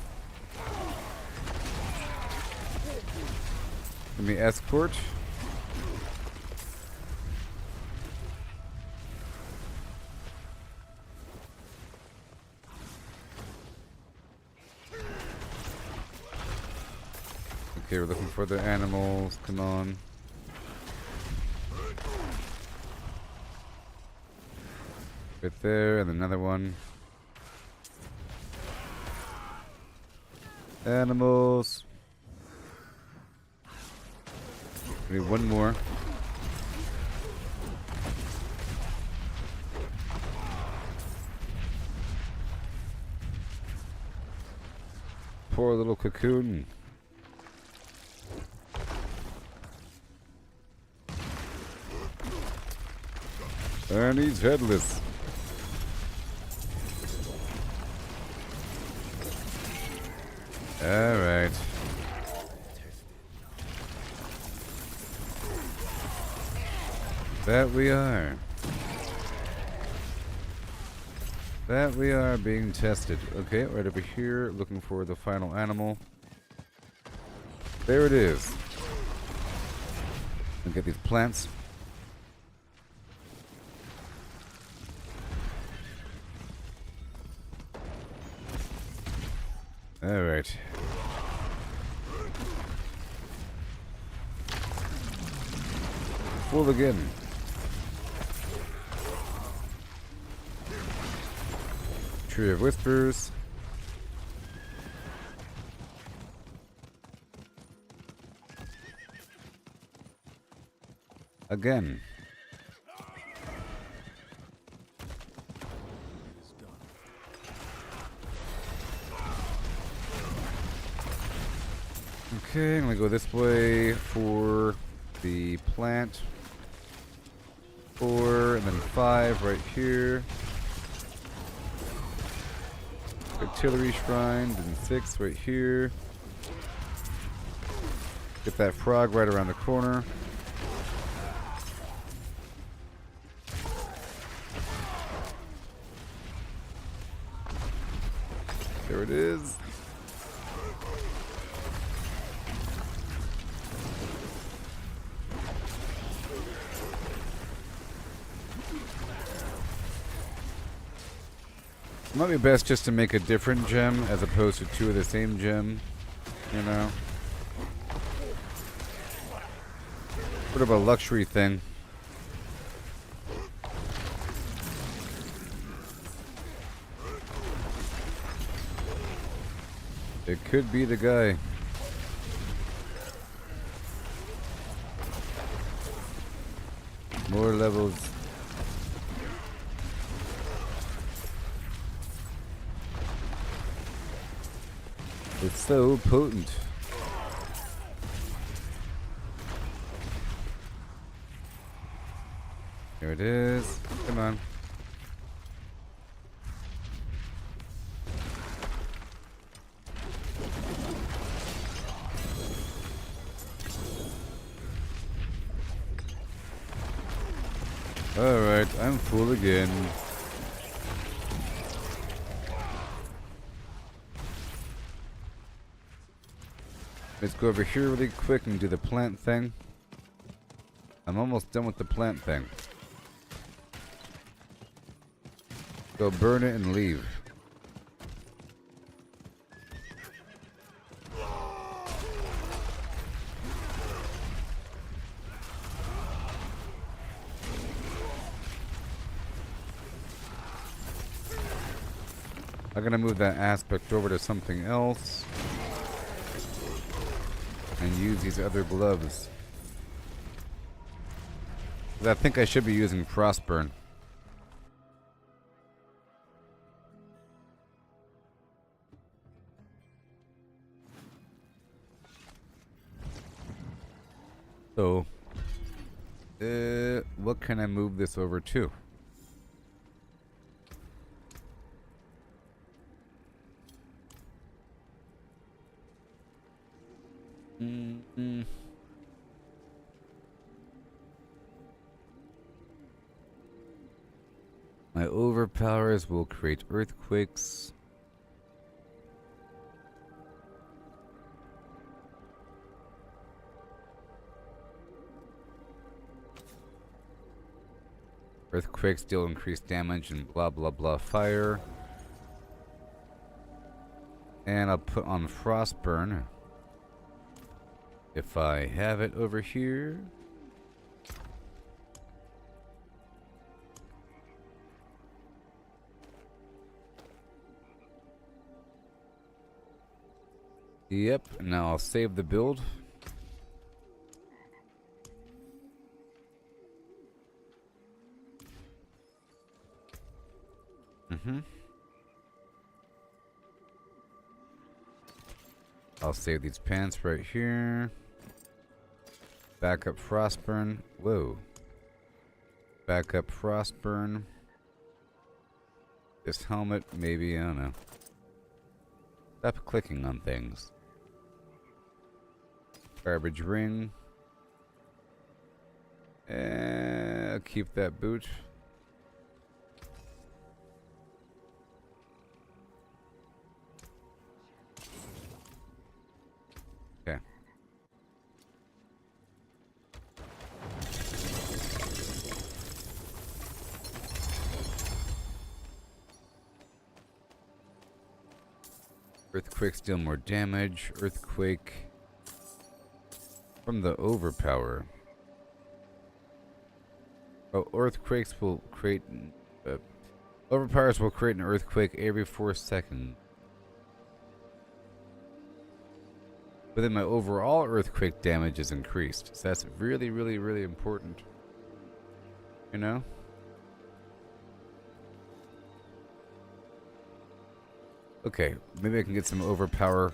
Let me escort. Okay, we're looking for the animals. Come on. Right there, and another one. Animals. We need one more. Poor little cocoon. And he's headless. All right. That we are. That we are being tested. Okay, right over here, looking for the final animal. There it is. And get these plants. All right. Full again. Tree of Whispers. Again. Okay, I'm gonna go this way for the plant. 4 and then 5 right here. Artillery shrine, and 6 right here. Get that frog right around the corner. There it is. It might be best just to make a different gem as opposed to 2 of the same gem, you know? Sort of a luxury thing. It could be the guy. More levels. It's so potent. Here it is. Come on. Alright, I'm full again. Let's go over here really quick and do the plant thing. I'm almost done with the plant thing. Go burn it and leave. I'm gonna move that aspect over to something else and use these other gloves. I think I should be using Frostburn. So, what can I move this over to? My overpowers will create earthquakes. Earthquakes deal increased damage and blah blah blah fire. And I'll put on Frostburn. If I have it over here. Yep, now I'll save the build. I'll save these pants right here. Backup Frostburn. Whoa. Backup Frostburn. This helmet, maybe, I don't know. Stop clicking on things. Garbage ring. I'll keep that boot. Okay. Earthquakes deal more damage. Earthquake from the overpower. Oh, earthquakes will create... overpowers will create an earthquake every 4 seconds. But then my overall earthquake damage is increased. So that's really, really, really important. You know? Okay, maybe I can get some overpower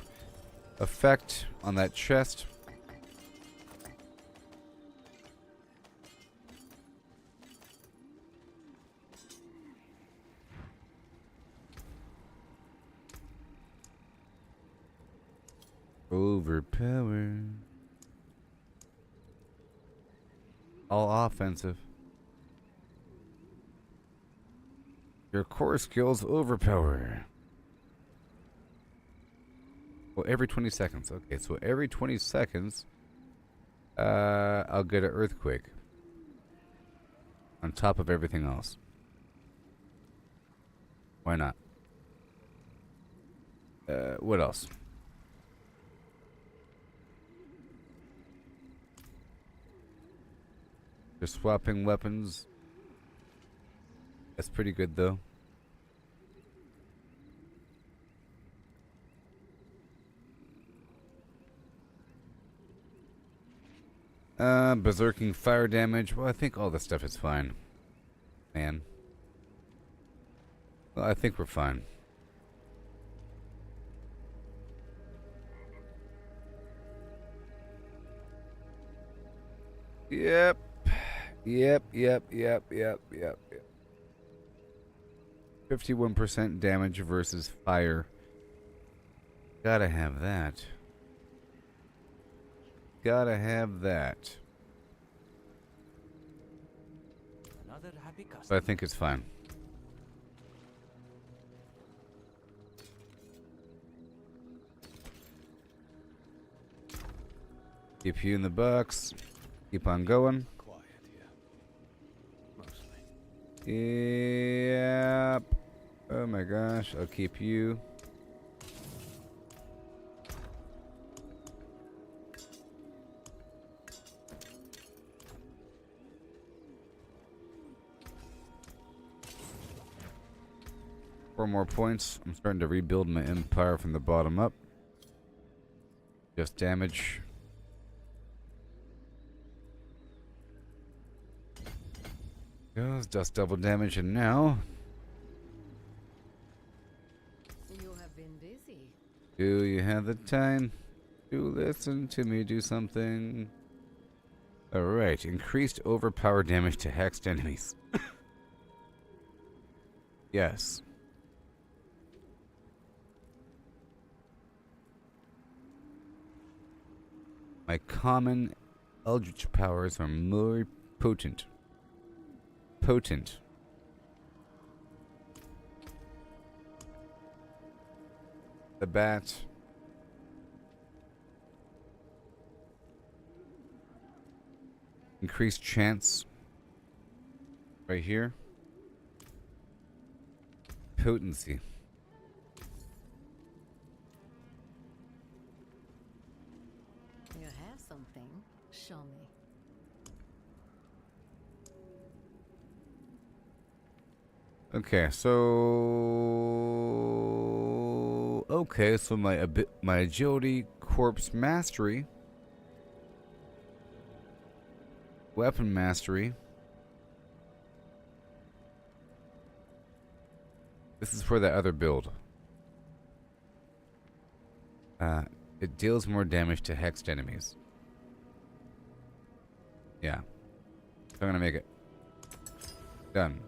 effect on that chest. Overpower. All offensive. Your core skills overpower. Well, every 20 seconds. Okay, so every 20 seconds, I'll get an earthquake. On top of everything else. Why not? What else? They're swapping weapons. That's pretty good, though. Berserking fire damage. Well, I think all this stuff is fine. Man. Well, I think we're fine. Yep. Yep. 51% damage versus fire. Gotta have that. Gotta have that. Another happy But I customer. think it's fine. Keep you in the box. Keep on going. Quiet here. Mostly. Yep. Oh my gosh. I'll keep you. Four more points. I'm starting to rebuild my empire from the bottom up. Just damage. Goes, just double damage, and now You have been busy. do you have the time to listen to me do something? Alright, increased overpower damage to hexed enemies. Yes. My common eldritch powers are more potent. The bat. Increased chance. Right here. Potency. You have something. Show me. Okay, so my agility, corpse mastery, weapon mastery. This is for the other build. It deals more damage to hexed enemies. Yeah. So I'm gonna make it. Done.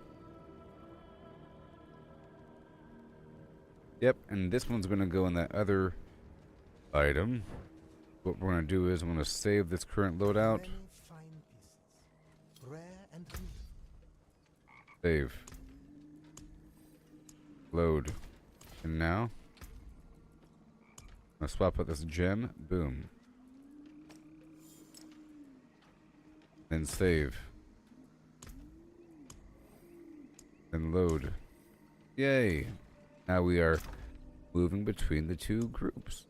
Yep, and this one's gonna go in that other item. What we're gonna do is I'm gonna save this current loadout. Many fine pieces. Rare and beautiful. Save. Load. And now I'm gonna swap out this gem. Boom. Then save. Then load. Yay! Now we are moving between the two groups.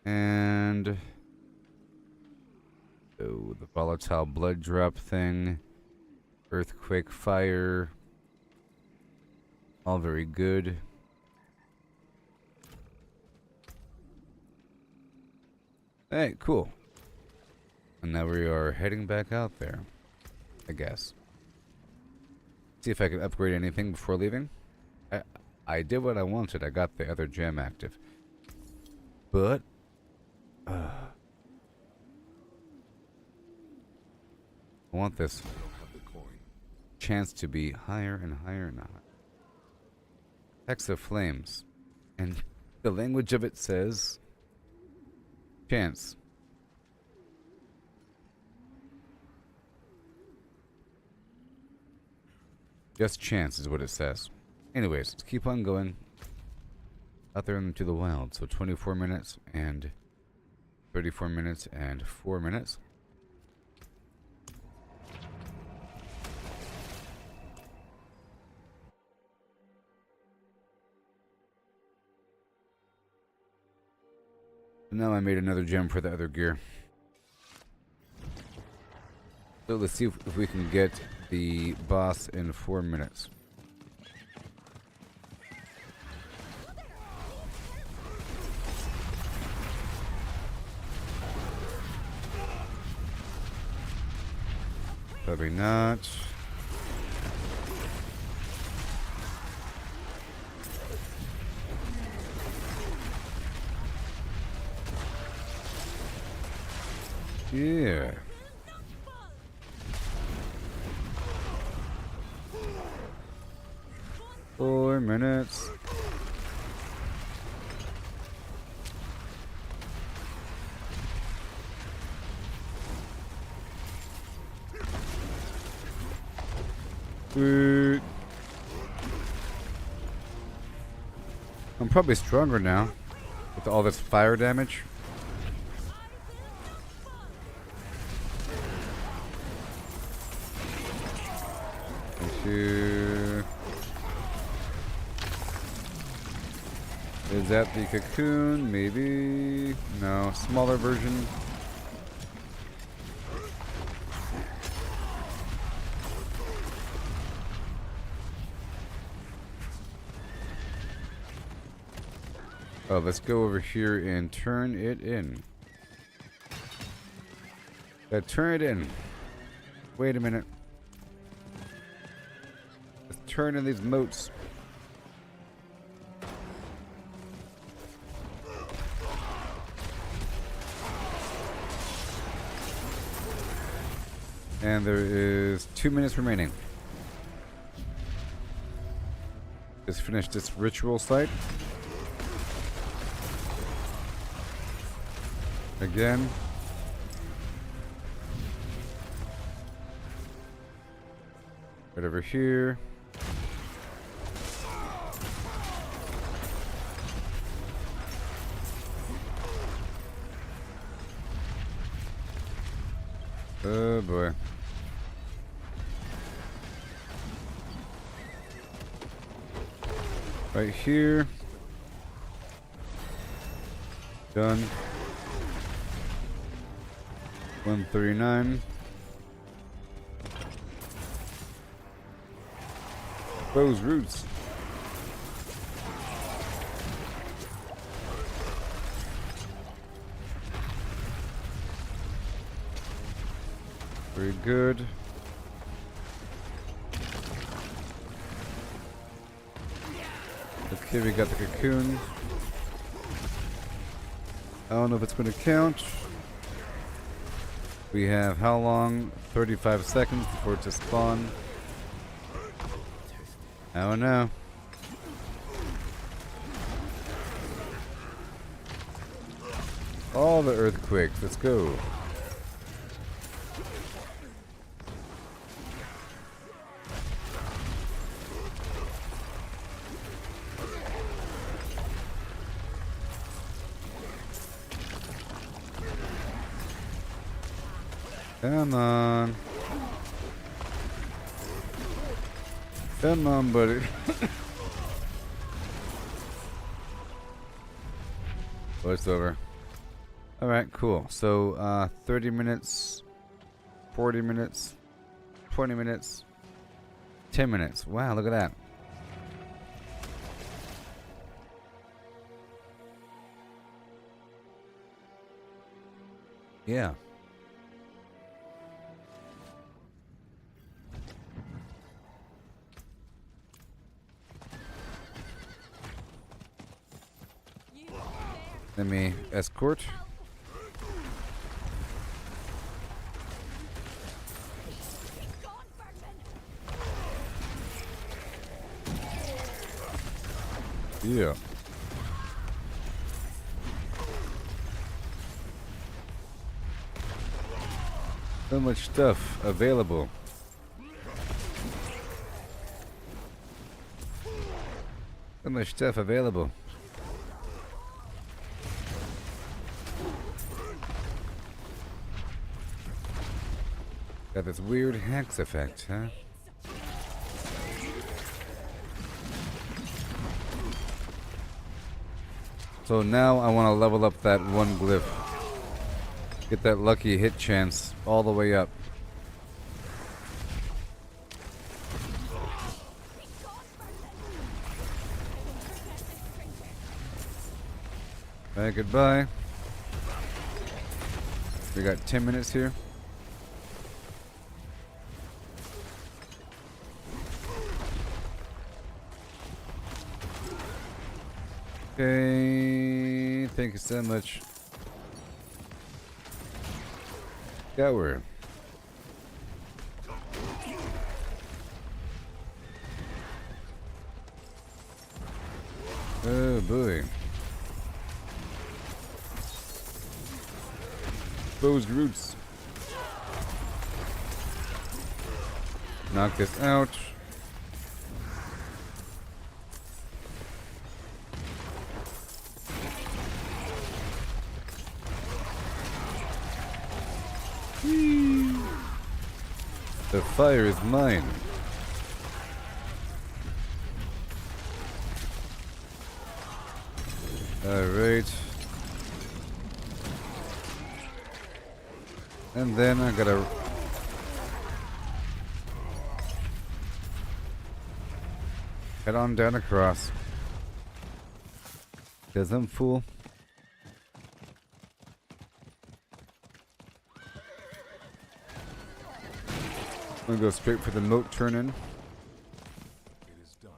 And oh, the volatile blood drop thing. Earthquake fire. All very good. Hey, cool. And now we are heading back out there, I guess. See if I can upgrade anything before leaving. I did what I wanted. I got the other gem active. But I want this chance to be higher and higher and higher. Hex of Flames. And the language of it says chance. Just chance is what it says. Anyways, let's keep on going out there into the wild. So 24 minutes and 34 minutes and 4 minutes. Now I made another gem for the other gear. So let's see if we can get the boss in 4 minutes. Probably not. Yeah. Four minutes. Sweet. I'm probably stronger now with all this fire damage. Thank you. Is that the cocoon? Maybe. No, smaller version. Oh, let's go over here and turn it in. Turn it in. Wait a minute. Let's turn in these moats. And there is 2 minutes remaining. Just finish this ritual site. Again. Right over here. Oh boy. Right here. Done. 139. Those roots. Very good. Okay, we got the cocoon. I don't know if it's going to count. We have how long? 35 seconds before it to spawn. I don't know. All the earthquakes. Let's go. Come on. Come on, buddy. Oh, it's over. Alright, cool. So, 30 minutes, 40 minutes, 20 minutes, 10 minutes. Wow, look at that. Yeah. Let me escort. Yeah. So much stuff available. So much stuff available. Got this weird hex effect, huh? So now I want to level up that one glyph. Get that lucky hit chance all the way up. Bye, goodbye. We got 10 minutes here. Okay, thank you so much. Scour. Oh boy. Exposed roots. Knock this out. The fire is mine. Alright. And then I gotta head on down across. Cause I'm full. I'm gonna go straight for the moat turn-in. It is done.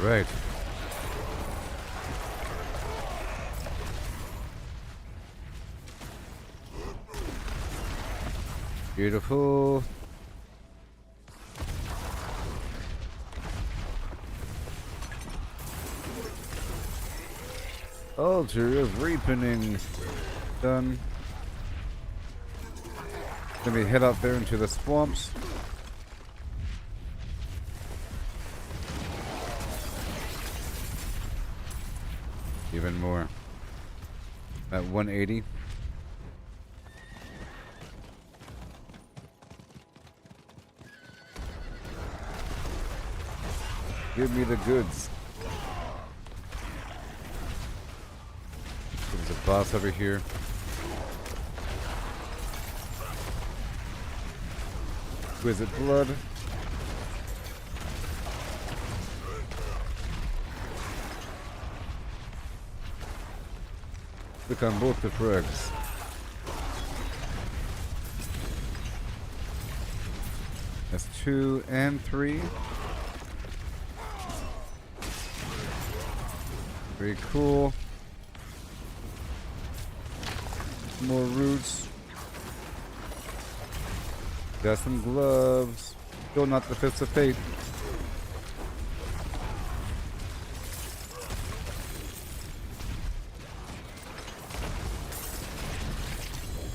Alright. Beautiful. Altar of Reapening. Done. Let me head out there into the swamps. Even more. At 180. Give me the goods. There's a boss over here. Exquisite blood. Click on both the frags. That's 2 and 3. Very cool. More roots. Got some gloves. Still not the Fist of Fate.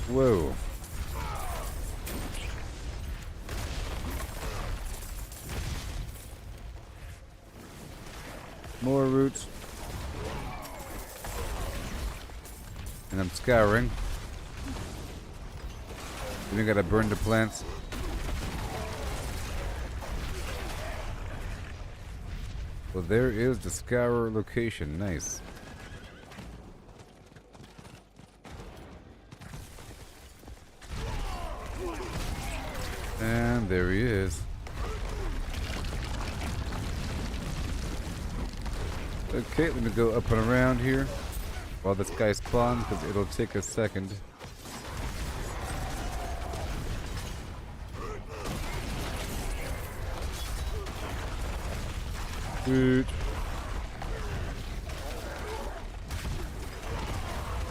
Whoa. More roots. And I'm scouring. Then I gotta burn the plants. Well, there is the scour location. Nice. And there he is. Okay, let me go up and around here while this guy spawns, because it'll take a second. Good.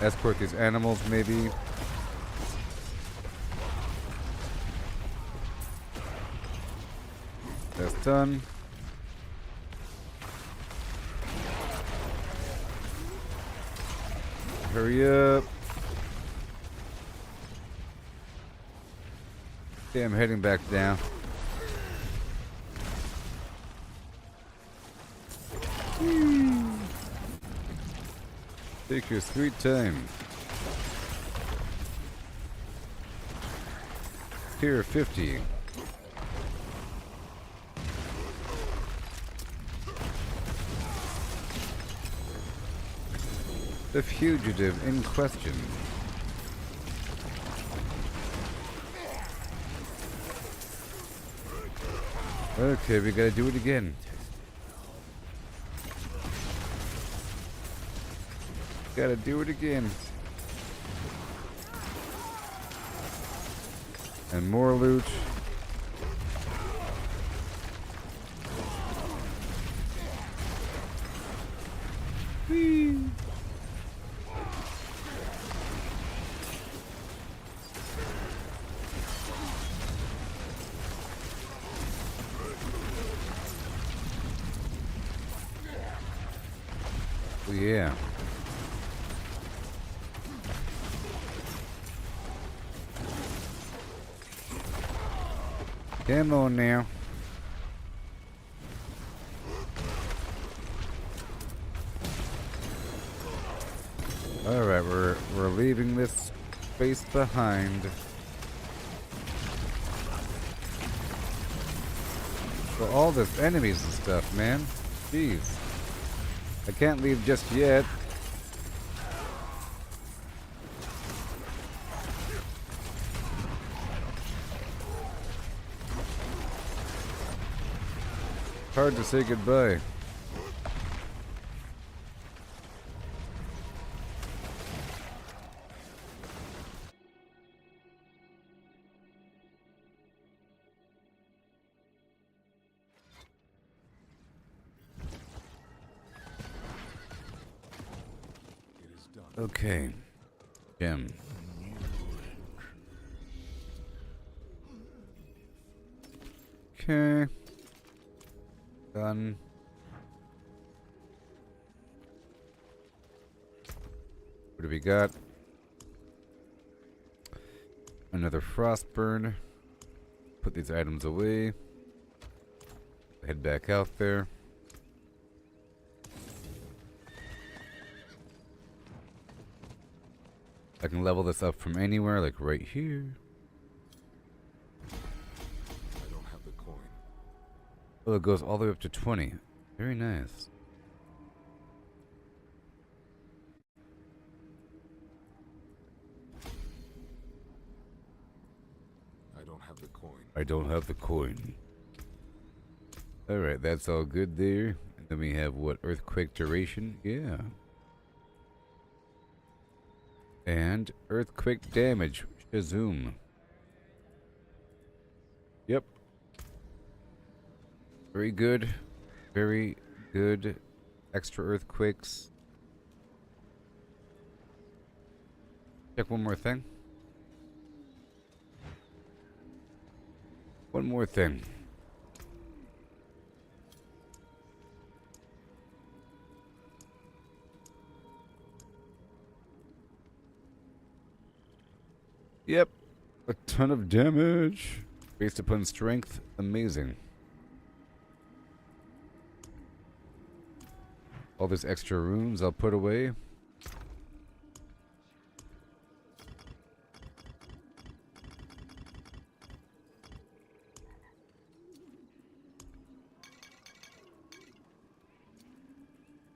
Escort these animals, maybe. That's done. Hurry up. Okay, I'm heading back down. Take your sweet time. Tier 50. The fugitive in question. Okay, we gotta do it again. Gotta do it again. And more loot. Whee! Oh, yeah. Come on now. Alright, we're leaving this space behind. For all this enemies and stuff, man. Jeez. I can't leave just yet. Hard to say goodbye. It is done. Okay. Gem. Okay. Done. What do we got? Another frostburn. Put these items away. Head back out there. I can level this up from anywhere, like right here. I don't have the coin. Oh, it goes all the way up to 20. Very nice. I don't have the coin. I don't have the coin. Alright, that's all good there. And then we have what? Earthquake duration? Yeah. And earthquake damage. Shazoom. Yep. Very good. Very good. Extra earthquakes. Check one more thing. One more thing. Yep. A ton of damage. Based upon strength. Amazing. All these extra runes I'll put away.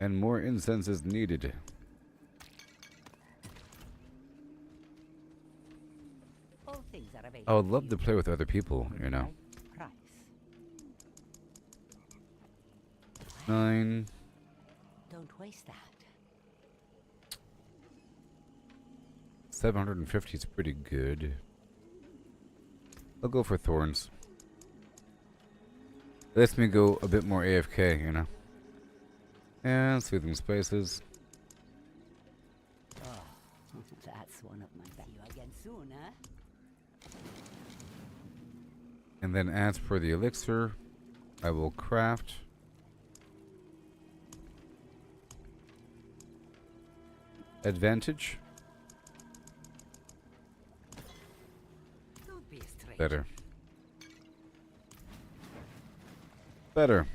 And more incense is needed. All things are available. I would love to play with other people, you know. Price. 9. Don't waste that. 750 is pretty good. I'll go for thorns. Lets me go a bit more AFK, you know. And soothing spices. Oh, that's one of my. See you again soon, huh? And then as for the elixir, I will craft advantage. Don't be a stranger. Better. Better.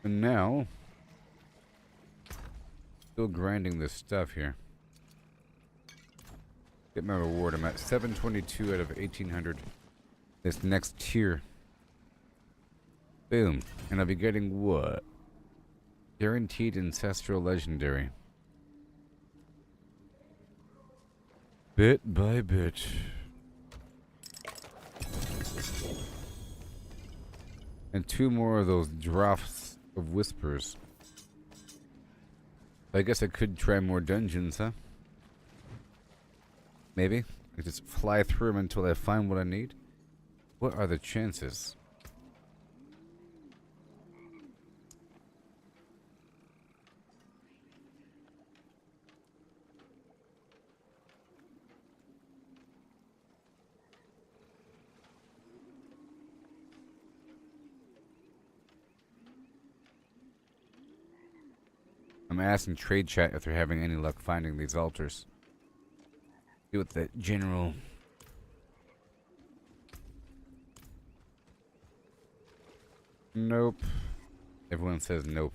And now, still grinding this stuff here. Get my reward. I'm at 722 out of 1800. This next tier. Boom. And I'll be getting what? Guaranteed Ancestral Legendary. Bit by bit. And 2 more of those drafts of whispers. I guess I could try more dungeons, huh? Maybe. I just fly through them until I find what I need. What are the chances? I'm asking trade chat if they're having any luck finding these altars. See what the general... Nope. Everyone says nope.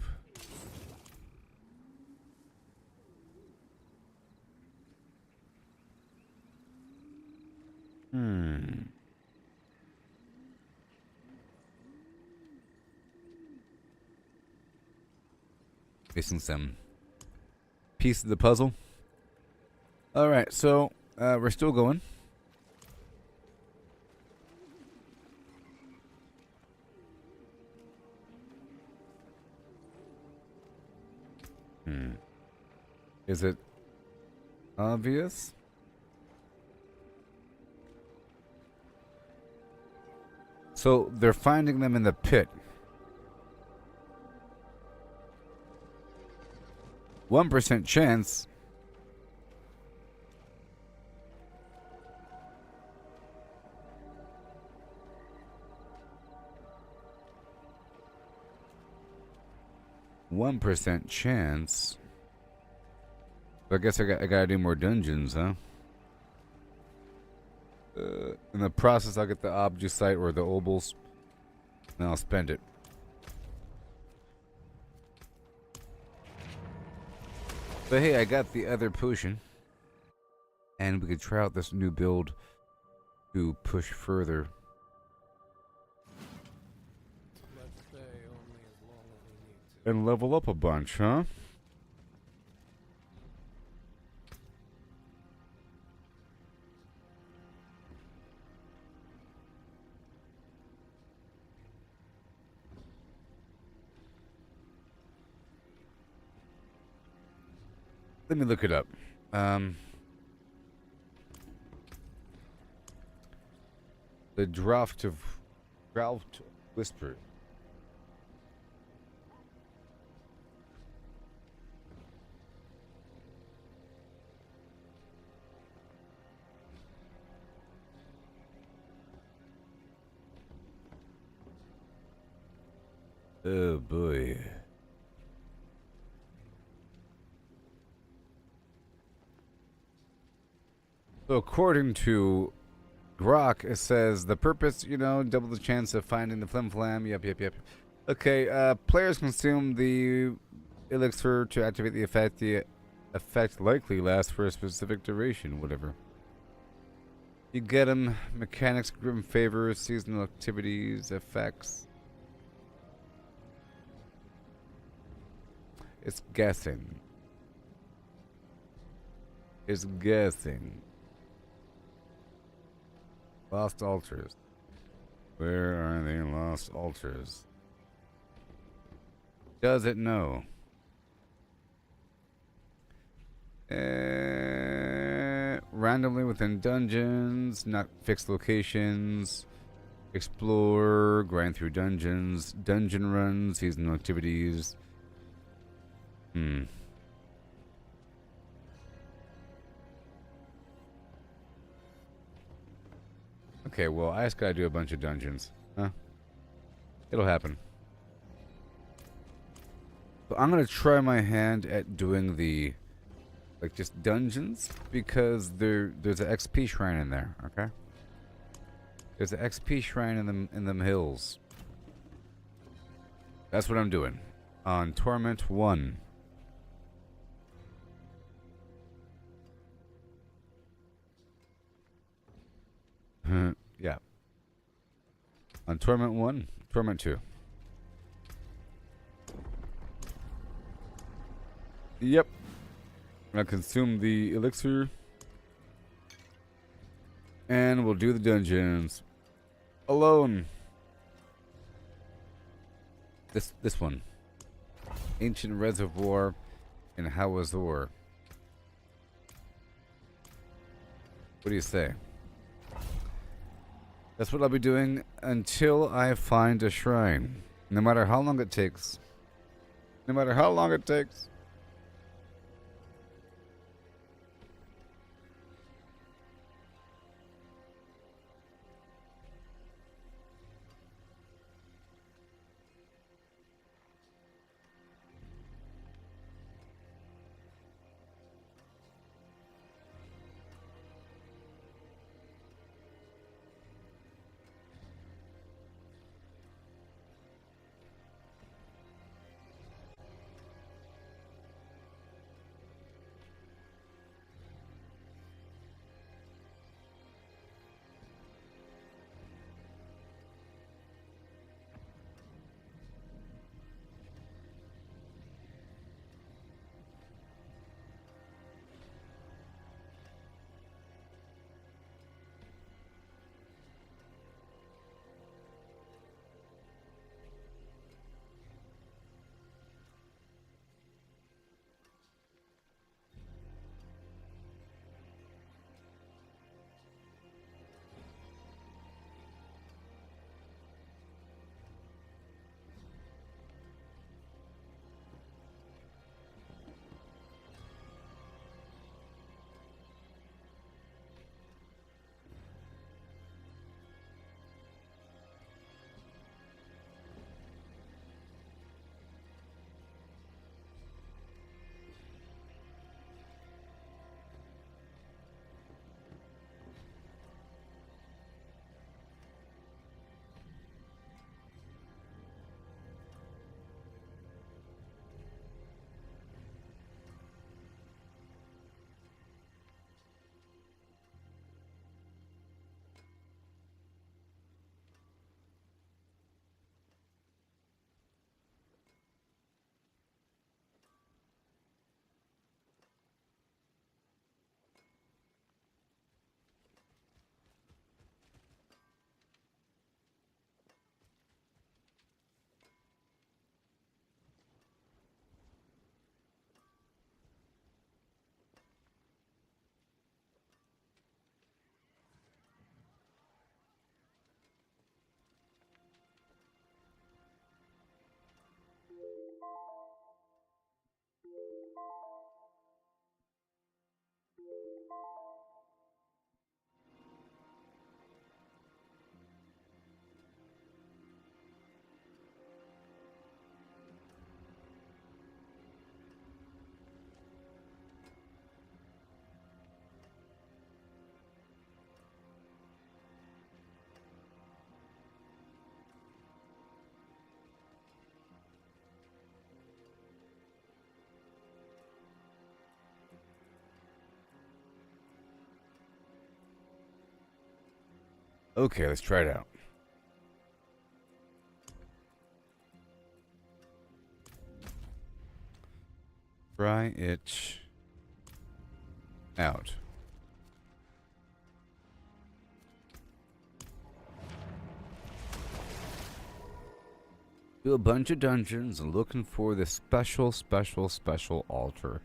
Missing some piece of the puzzle. Alright, so we're still going. Is it obvious? So they're finding them in the pit. 1% chance. One percent chance. I guess I gotta do more dungeons, huh? In the process, I'll get the Objucite or the Obols, and I'll spend it. But hey, I got the other potion, and we could try out this new build to push further. Let's stay only as long as we need to. And level up a bunch, huh? Let me look it up. The Drought Whisper. Oh boy. So according to Grok, it says the purpose, double the chance of finding the flim flam. Yep. Okay, players consume the elixir to activate the effect. The effect likely lasts for a specific duration, whatever. You get them. Mechanics, grim favors, seasonal activities, effects. It's guessing. It's guessing. Lost altars. Where are the lost altars? Does it know? Randomly within dungeons, not fixed locations. Explore, grind through dungeons, dungeon runs, seasonal activities. Okay, well, I just gotta do a bunch of dungeons. Huh? It'll happen. So I'm gonna try my hand at doing the, just dungeons, because there's an XP shrine in there, okay? There's an XP shrine in them hills. That's what I'm doing. On Torment 1. Yeah. On Torment 1, Torment 2. Yep. I'm gonna consume the elixir. And we'll do the dungeons. Alone. This one. Ancient Reservoir in Hawazor. What do you say? That's what I'll be doing until I find a shrine. No matter how long it takes. No matter how long it takes. Okay, let's try it out. Try it out. Do a bunch of dungeons and looking for the special altar.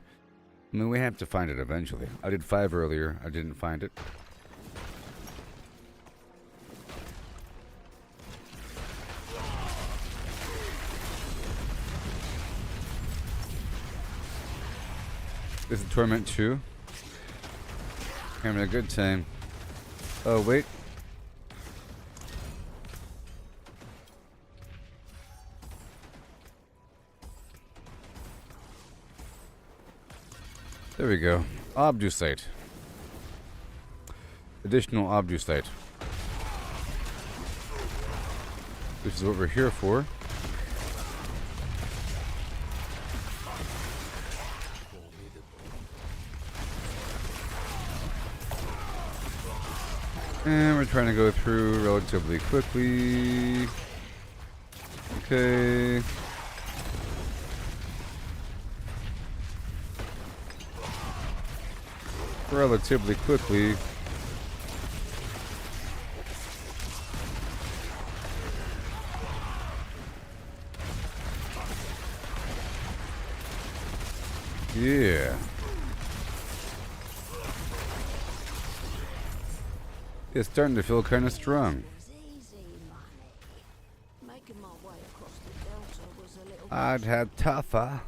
I mean, we have to find it eventually. I did 5 earlier. I didn't find it. This is Torment 2. Having a good time. Oh, wait. There we go. Obdusite. Additional Obdusite. Which is what we're here for. And we're trying to go through relatively quickly. Okay. Relatively quickly. Yeah. It's starting to feel kind of strong. I'd had tougher.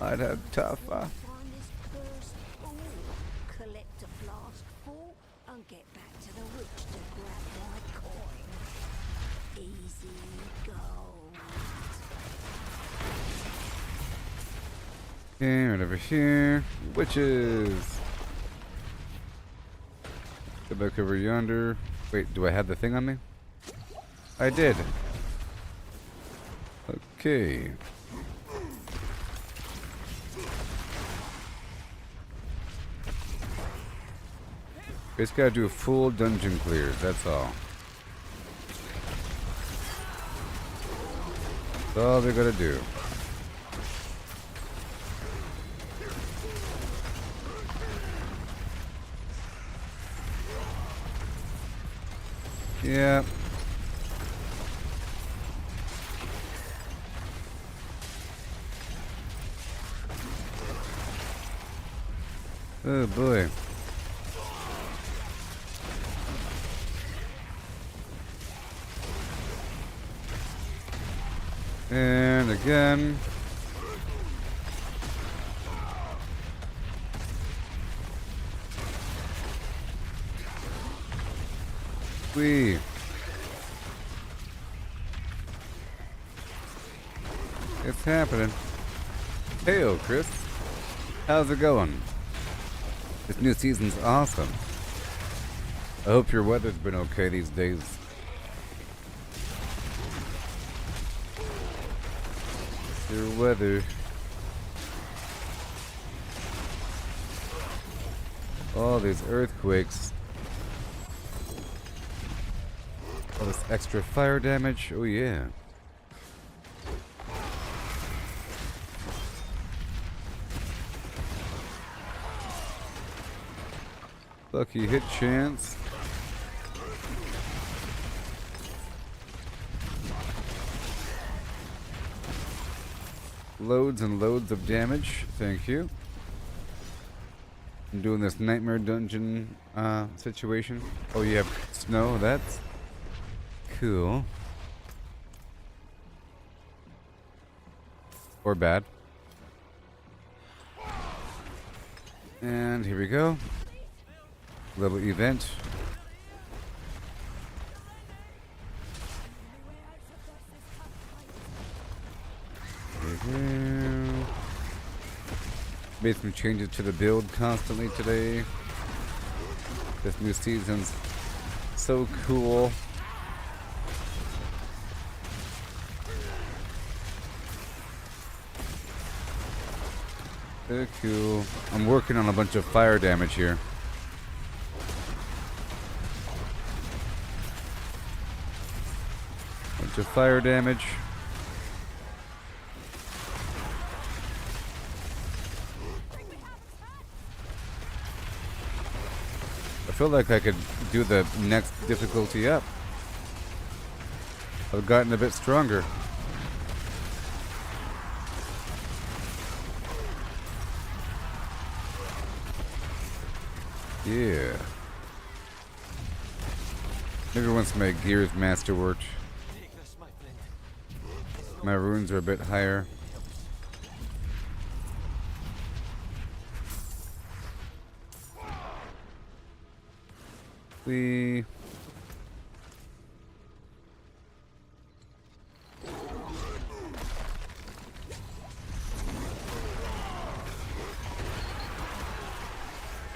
I'd had tougher. Find this cursed fool, collect a flask full, and get back to the witch to grab my coin. Easy gold. Okay, right over here. Witches. Go back over yonder. Wait, do I have the thing on me? I did. Okay. Just gotta do a full dungeon clear, that's all. That's all they gotta do. Yeah. Oh boy. And again. Whee. It's happening. Heyo, Chris. How's it going? This new season's awesome. I hope your weather's been okay these days. Your weather. All these earthquakes. All this extra fire damage. Oh yeah. Lucky hit chance. Loads and loads of damage. Thank you. I'm doing this nightmare dungeon situation. Oh, you have snow? That's cool. Or bad. And here we go. Little event. Made some changes to the build constantly today. This new season's so cool. So cool. I'm working on a bunch of fire damage here. Bunch of fire damage. I feel like I could do the next difficulty up. I've gotten a bit stronger. Yeah. Maybe once my gears masterworked. My runes are a bit higher. We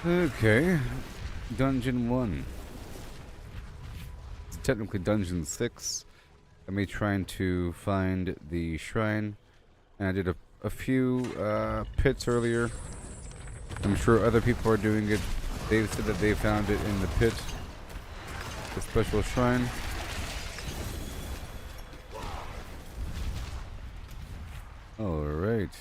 okay, Dungeon 1. It's technically Dungeon 6. I'm trying to find the shrine. And I did a few pits earlier. I'm sure other people are doing it. They've said that they found it in the pit. The special shrine. Alright.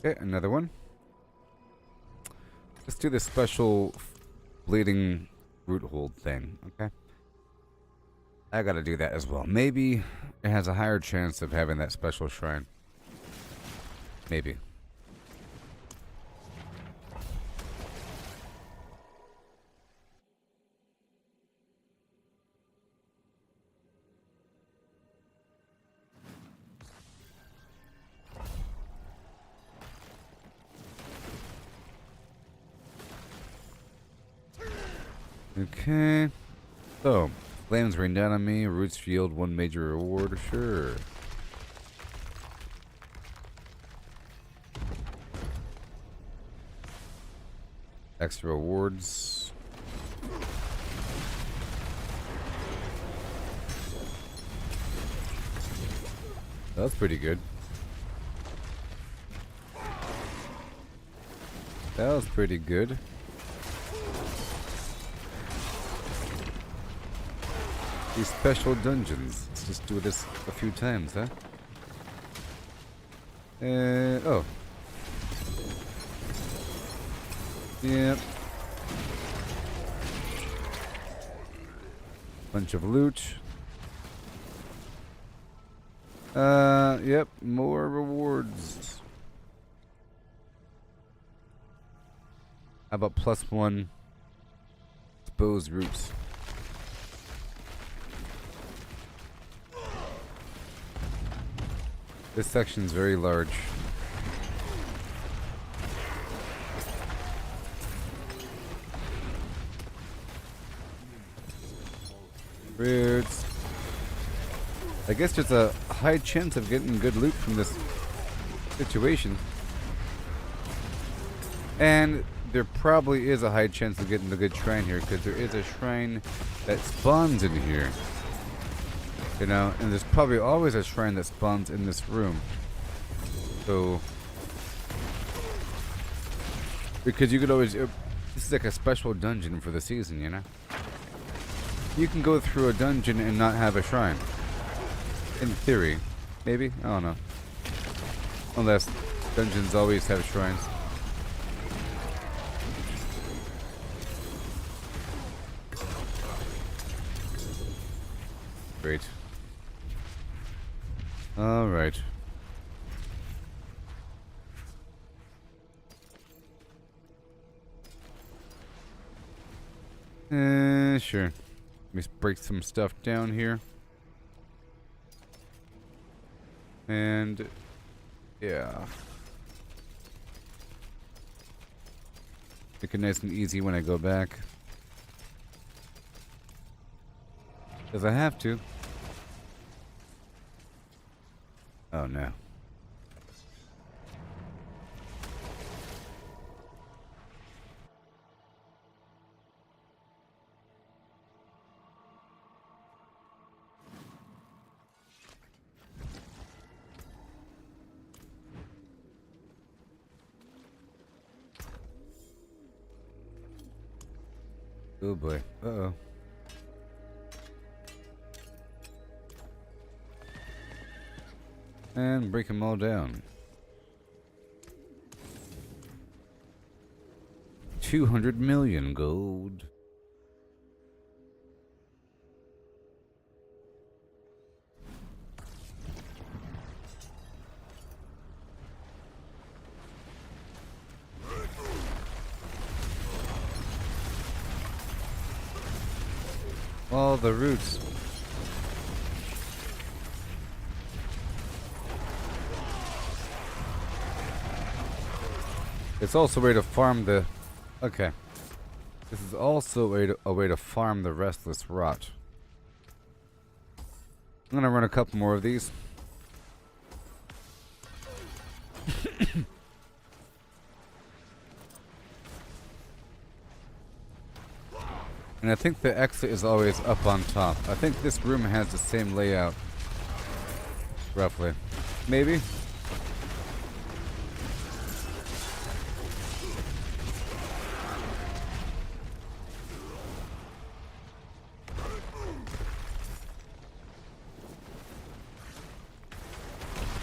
Okay, another one. Let's do the special bleeding root hold thing, okay? I gotta do that as well. Maybe it has a higher chance of having that special shrine. Maybe. Okay. So, flames rain down on me. Roots yield one major reward. Sure. Extra rewards. That's pretty good. That was pretty good. These special dungeons. Let's just do this a few times, huh? Oh. Yep. Bunch of loot. Yep, more rewards. How about +1 exposed roots? This section's very large. Roots. I guess there's a high chance of getting good loot from this situation. And there probably is a high chance of getting a good shrine here, because there is a shrine that spawns in here. You know, and there's probably always a shrine that spawns in this room. So, because you could always, this is like a special dungeon for the season, you know? You can go through a dungeon and not have a shrine. In theory. Maybe? I don't know. Unless dungeons always have shrines. Great. Alright. Sure. Let me break some stuff down here. And yeah. Make it nice and easy when I go back. Because I have to. Oh no. Oh boy. Uh-oh. And break them all down. 200 million gold. All the roots. It's also a way to farm the... Okay. This is also a way to farm the restless rot. I'm gonna run a couple more of these. And I think the exit is always up on top. I think this room has the same layout. Roughly. Maybe?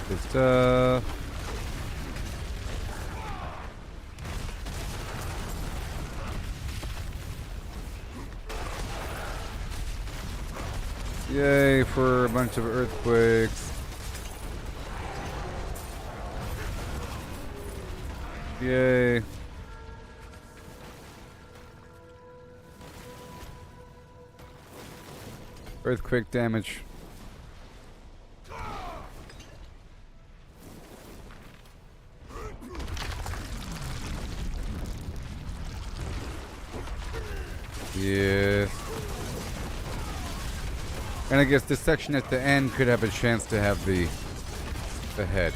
Good stuff. Yay for a bunch of earthquakes. Yay. Earthquake damage. Yes. And I guess this section at the end could have a chance to have the head.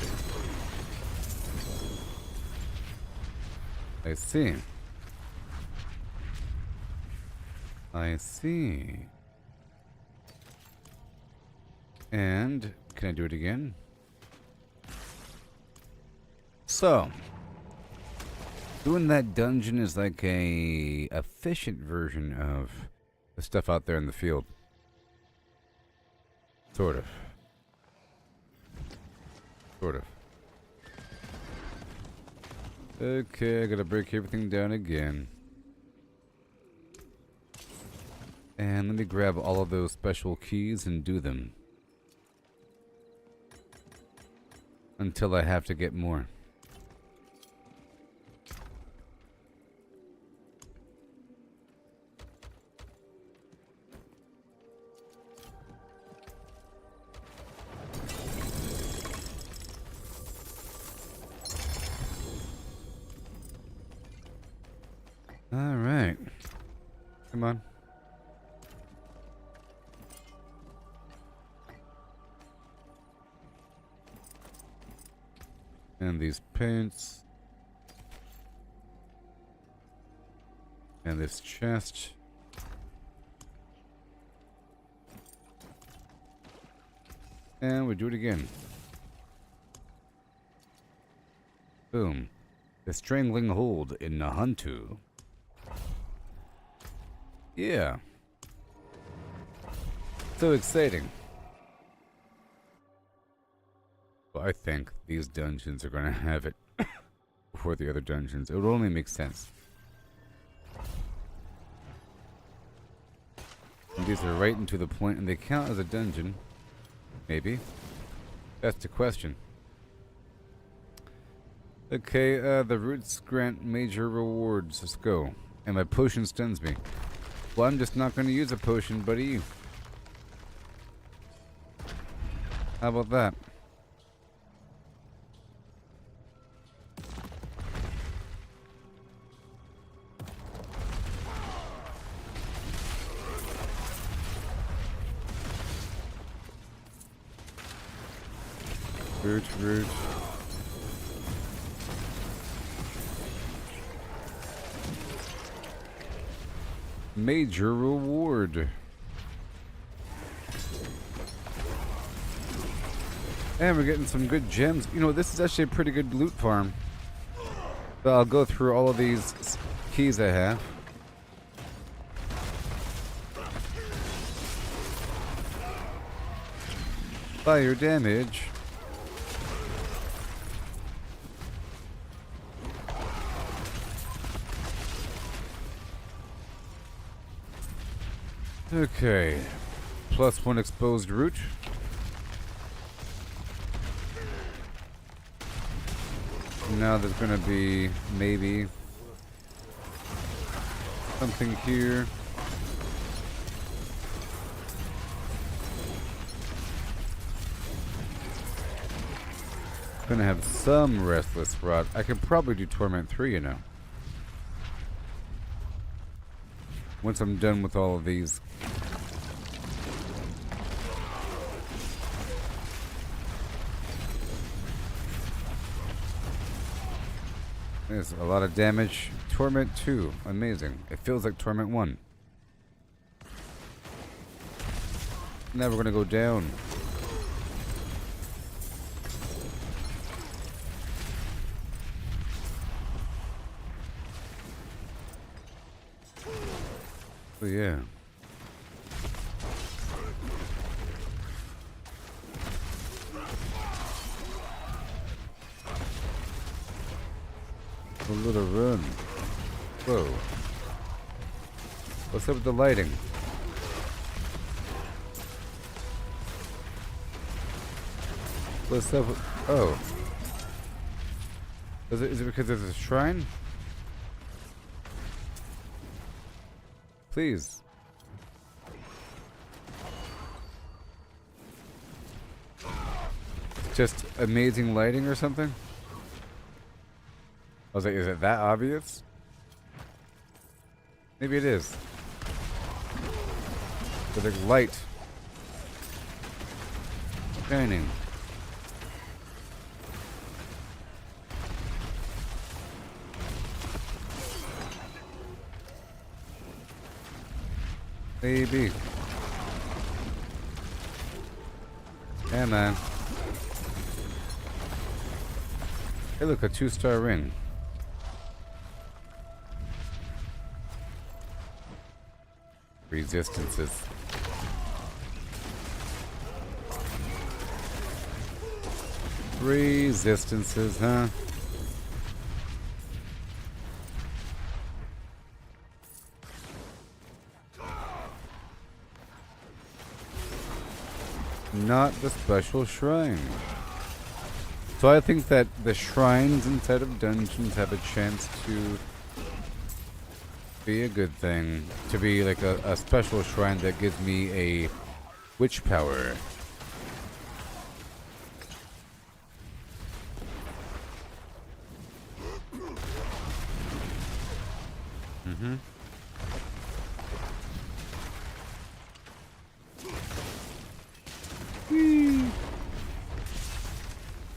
I see. I see. And can I do it again? So, doing that dungeon is like a efficient version of the stuff out there in the field. Sort of. Sort of. Okay, I gotta break everything down again. And let me grab all of those special keys and do them. Until I have to get more. All right. Come on. And these paints. And this chest. And we do it again. Boom. The strangling hold in Nahuntu. Yeah. So exciting. Well, I think these dungeons are going to have it before the other dungeons. It would only make sense. And these are right into the point, and they count as a dungeon. Maybe. That's the question. Okay, the roots grant major rewards. Let's go. And my potion stuns me. Well, I'm just not going to use a potion, buddy. How about that? Root. Major reward. And we're getting some good gems. You know, this is actually a pretty good loot farm. So I'll go through all of these keys I have. Fire damage. Okay. +1 exposed root. Now there's gonna be maybe something here. Gonna have some restless rot. I could probably do Torment 3, you know. Once I'm done with all of these. There's a lot of damage. Torment 2. Amazing. It feels like Torment 1. Now we're gonna go down. Oh yeah. A little run. Whoa. What's up with the lighting? What's up with, oh. Is it because there's a shrine? Please. Just amazing lighting or something? I was like, is it that obvious? Maybe it is. with a light shining. Maybe. Yeah, man. Hey, look, a 2-star ring. Resistances. Resistances, huh? Not the special shrine. So I think that the shrines inside of dungeons have a chance to be a good thing. To be like a special shrine that gives me a witch power. Mm-hmm.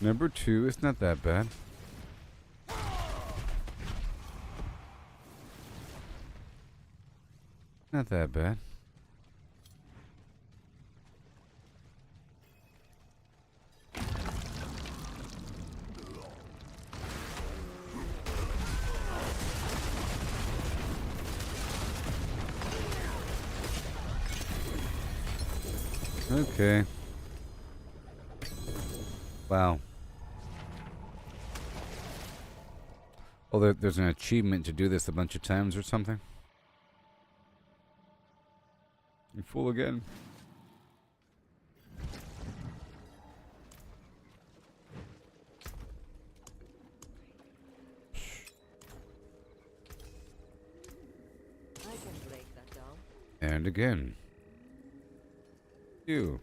Number 2 is not that bad. Not that bad. Okay. Wow. Oh, there's an achievement to do this a bunch of times or something? You fool again. I can break that down. And again. You.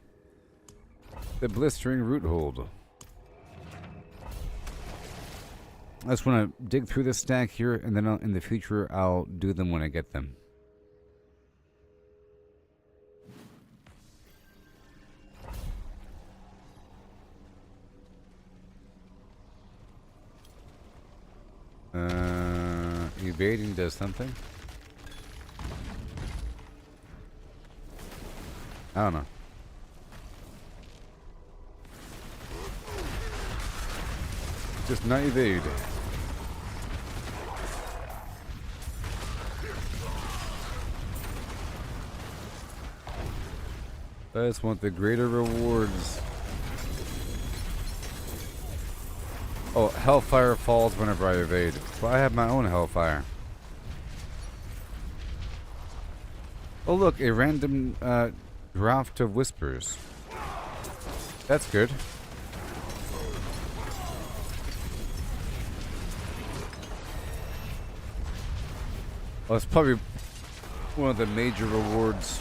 The blistering root hold. I just want to dig through this stack here, and then in the future I'll do them when I get them. Evading does something. I don't know. Just not evade. I just want the greater rewards. Oh, Hellfire falls whenever I evade. Well, I have my own Hellfire. Oh look, a random draft of Whispers. That's good. Oh, it's probably one of the major rewards.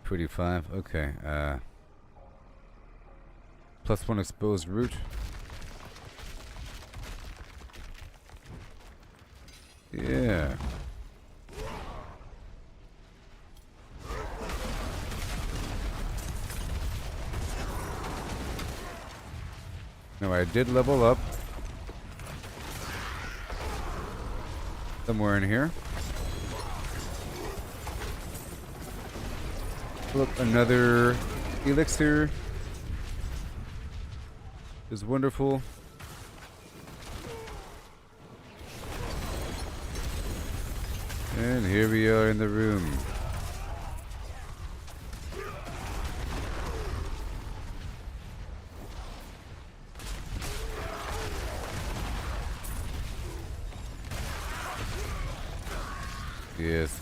$25, okay. +1 exposed root. Yeah. No, I did level up. Somewhere in here. Look, another elixir is wonderful. And here we are in the room. Yes.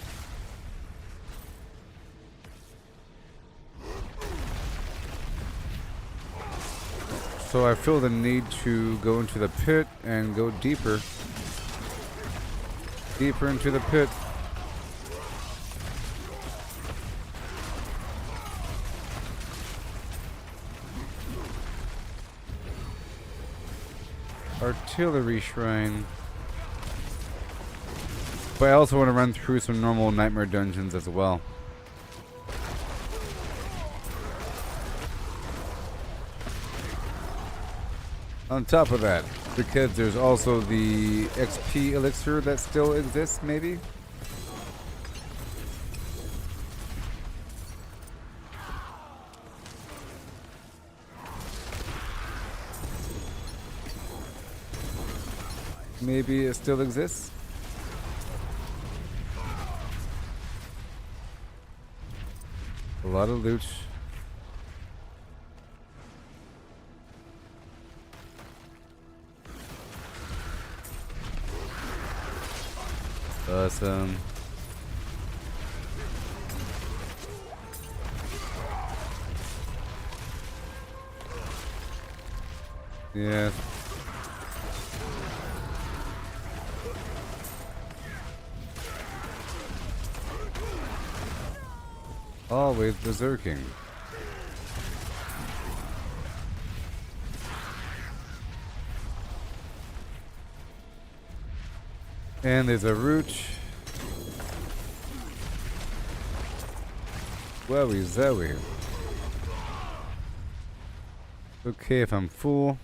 So I feel the need to go into the pit and go deeper. Deeper into the pit. Artillery shrine. But I also want to run through some normal nightmare dungeons as well. On top of that, because there's also the XP elixir that still exists, maybe? Maybe it still exists? A lot of loot. Awesome. Yeah. Always berserking. And there's a root. Wowie zowie. Okay, if I'm full.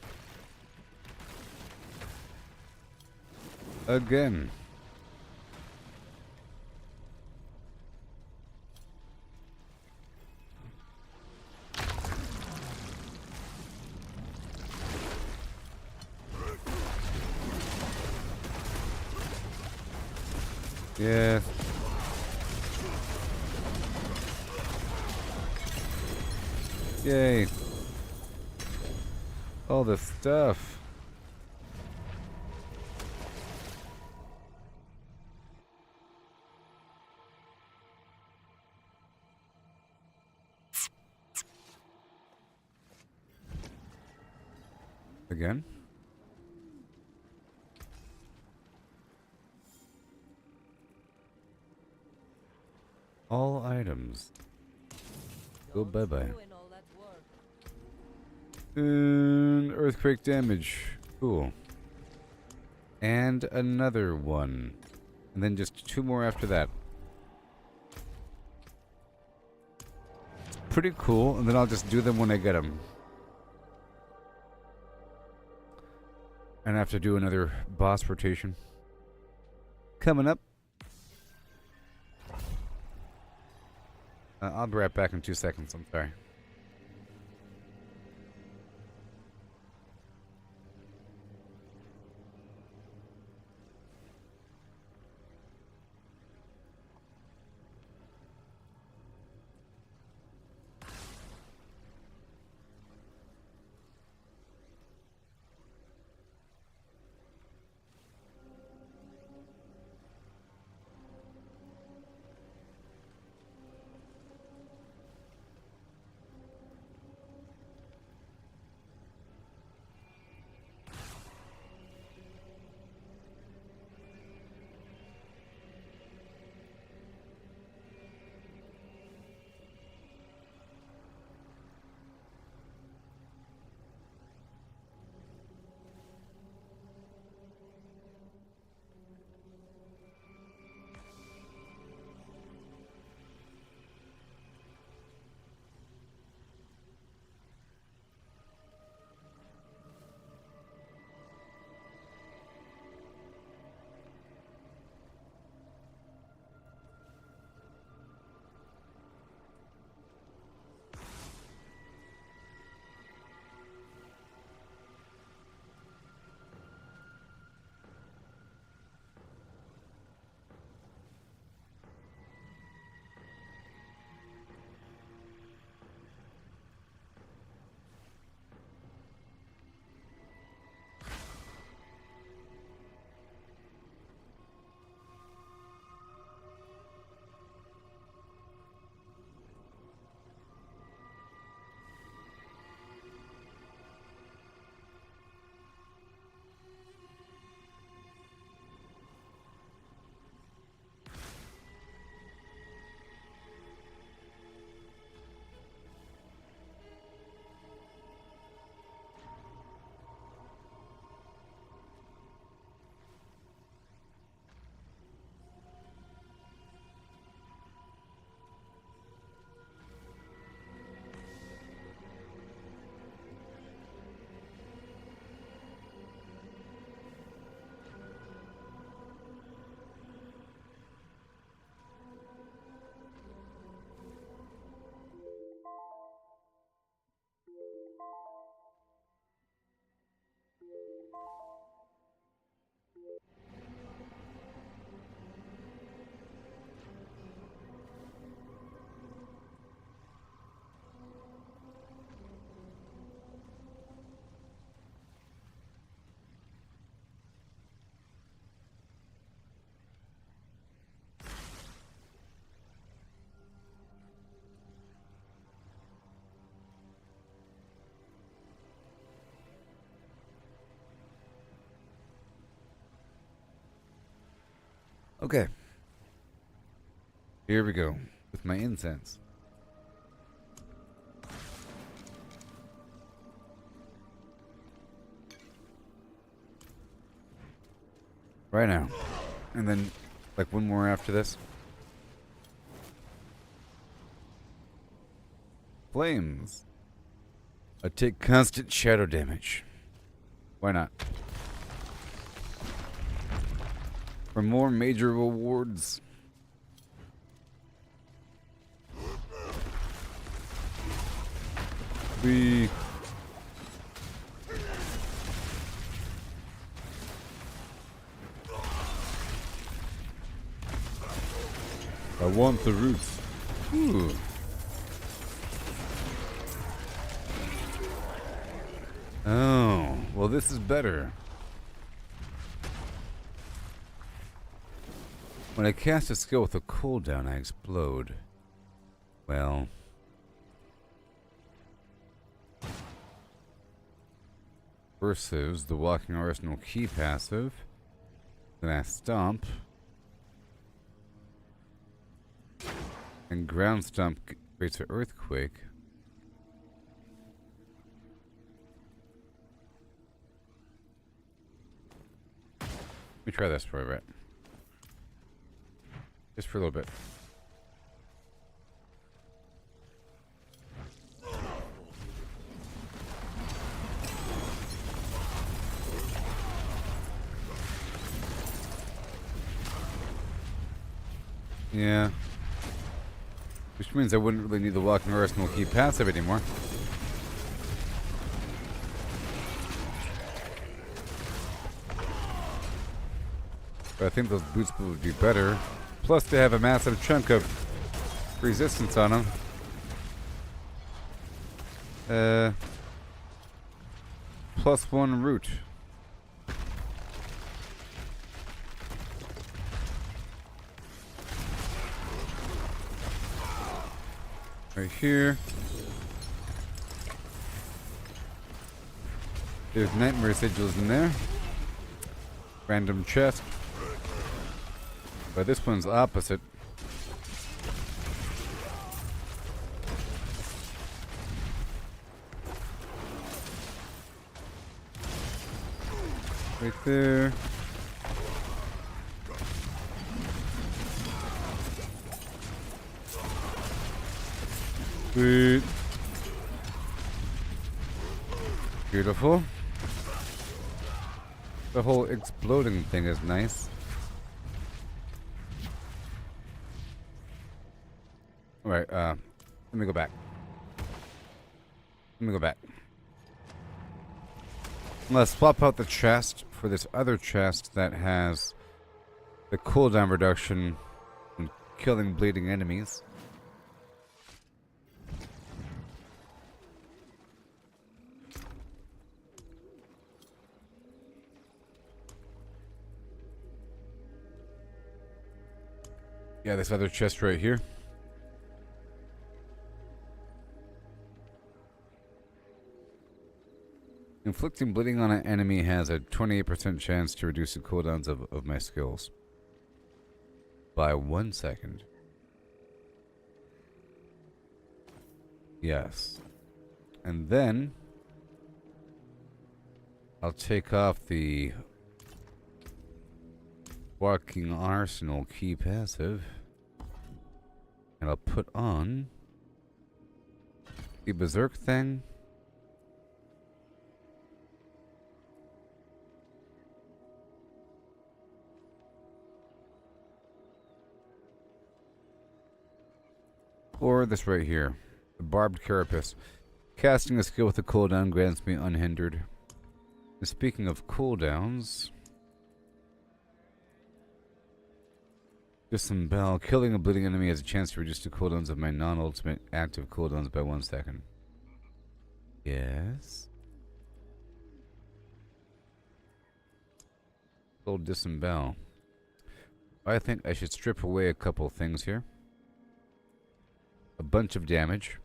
Again. Yeah. Yay. All the stuff. Again? All items. Go bye-bye. Doing all that work. And earthquake damage. Cool. And another one. And then just 2 more after that. Pretty cool. And then I'll just do them when I get them. And I have to do another boss rotation. Coming up. I'll be right back in 2 seconds. I'm sorry. Okay. Here we go with my incense. Right now. And then, like, one more after this. Flames. I take constant shadow damage. Why not? For more major rewards. I want the roots. Ooh. Oh, well, this is better. When I cast a skill with a cooldown, I explode. Well. Versus the Walking Arsenal key passive. Then I stomp. And ground stomp creates an earthquake. Let me try this for a bit. Just for a little bit. Yeah. Which means I wouldn't really need the Walking Arsenal key passive anymore. But I think those boots would be better. Plus they have a massive chunk of resistance on them. +1 root. Right here. There's nightmare sigils in there. Random chest. But this one's opposite. Right there. Sweet. Beautiful. The whole exploding thing is nice. Alright, let me go back. Let's swap out the chest for this other chest that has the cooldown reduction when killing bleeding enemies. Yeah, this other chest right here. Inflicting bleeding on an enemy has a 28% chance to reduce the cooldowns of my skills by 1 second. Yes. And then I'll take off the Walking Arsenal key passive and I'll put on the Berserk thing. Or this right here, the Barbed Carapace. Casting a skill with a cooldown grants me unhindered. And speaking of cooldowns, Disembowel. Killing a bleeding enemy has a chance to reduce the cooldowns of my non-ultimate active cooldowns by 1 second. Yes. Old Disembowel. I think I should strip away a couple things here. A bunch of damage.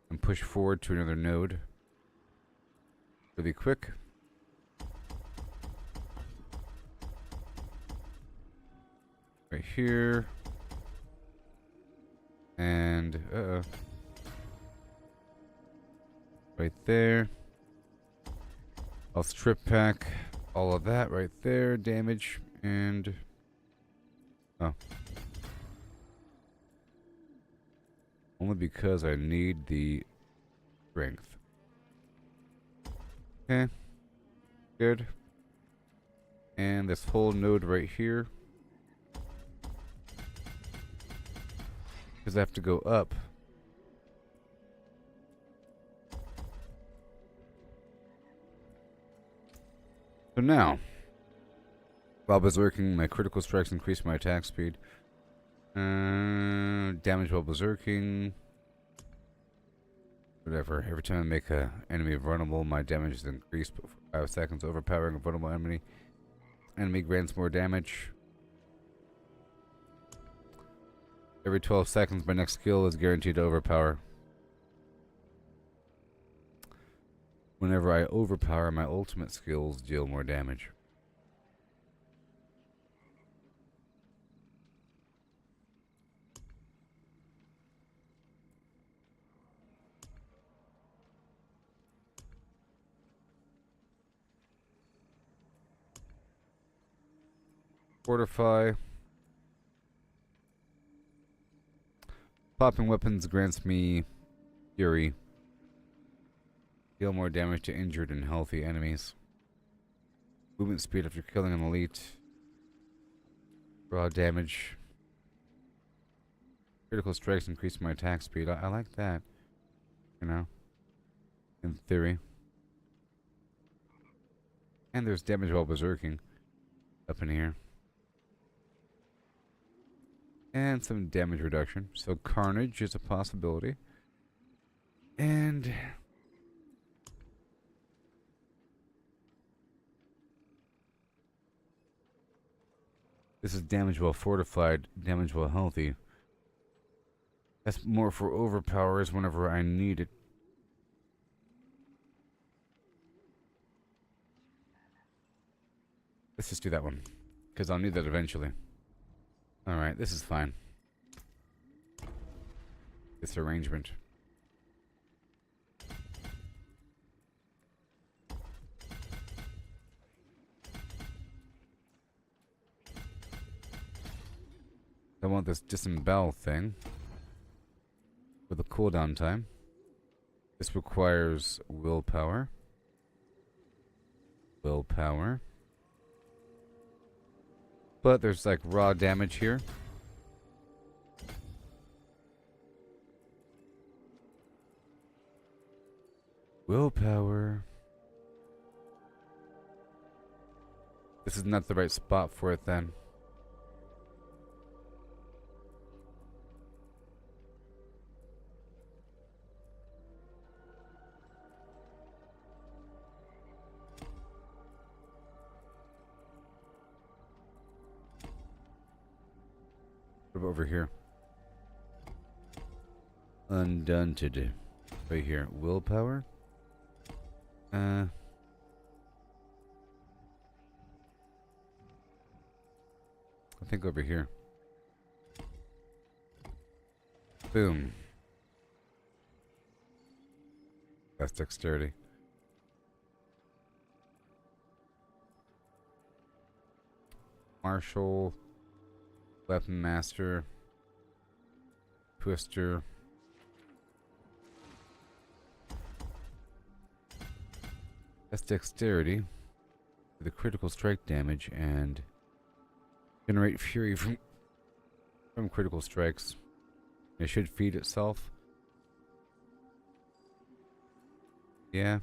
And push forward to another node. really quick. Right here. And, right there. I'll strip pack all of that right there. Damage and... Oh. Only because I need the strength. Okay. Good. And this whole node right here. Because I have to go up. So now, while berserking, my critical strikes increase my attack speed. Damage while berserking. Whatever. Every time I make an enemy vulnerable, my damage is increased for 5 seconds. Overpowering a vulnerable enemy. Enemy grants more damage. Every 12 seconds, my next skill is guaranteed to overpower. Whenever I overpower, my ultimate skills deal more damage. Fortify. Popping weapons grants me fury. Deal more damage to injured and healthy enemies. Movement speed after killing an elite. Raw damage. Critical strikes increase my attack speed. I like that. You know. In theory. And there's damage while berserking. Up in here. And some damage reduction. So carnage is a possibility. And... this is damage while fortified, damage while healthy. That's more for overpowers whenever I need it. Let's just do that one. Because I'll need that eventually. Alright, this is fine. This arrangement. I want this disembowel thing with a cooldown time. This requires willpower. Willpower. But there's like raw damage here. Willpower. This is not the right spot for it then. Over here. Undaunted. Right here. Willpower. I think over here. Boom. That's dexterity. Marshal. Weapon Master, Twister, that's dexterity, the critical strike damage, and generate fury from critical strikes. It should feed itself. Yeah.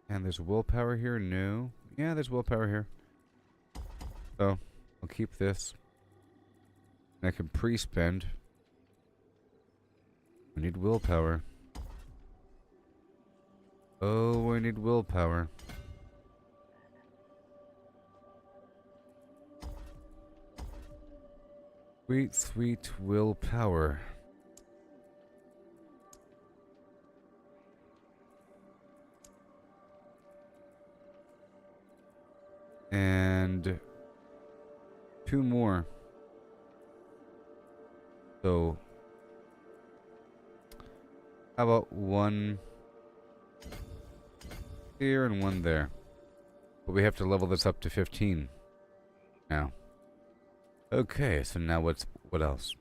And there's willpower here? No. Yeah, there's willpower here. So, I'll keep this. I can pre-spend. I need willpower. Oh, I need willpower. Sweet, sweet willpower. and 2 more. So, how about 1 here and 1 there? But we have to level this up to 15 now. Okay, so now what else?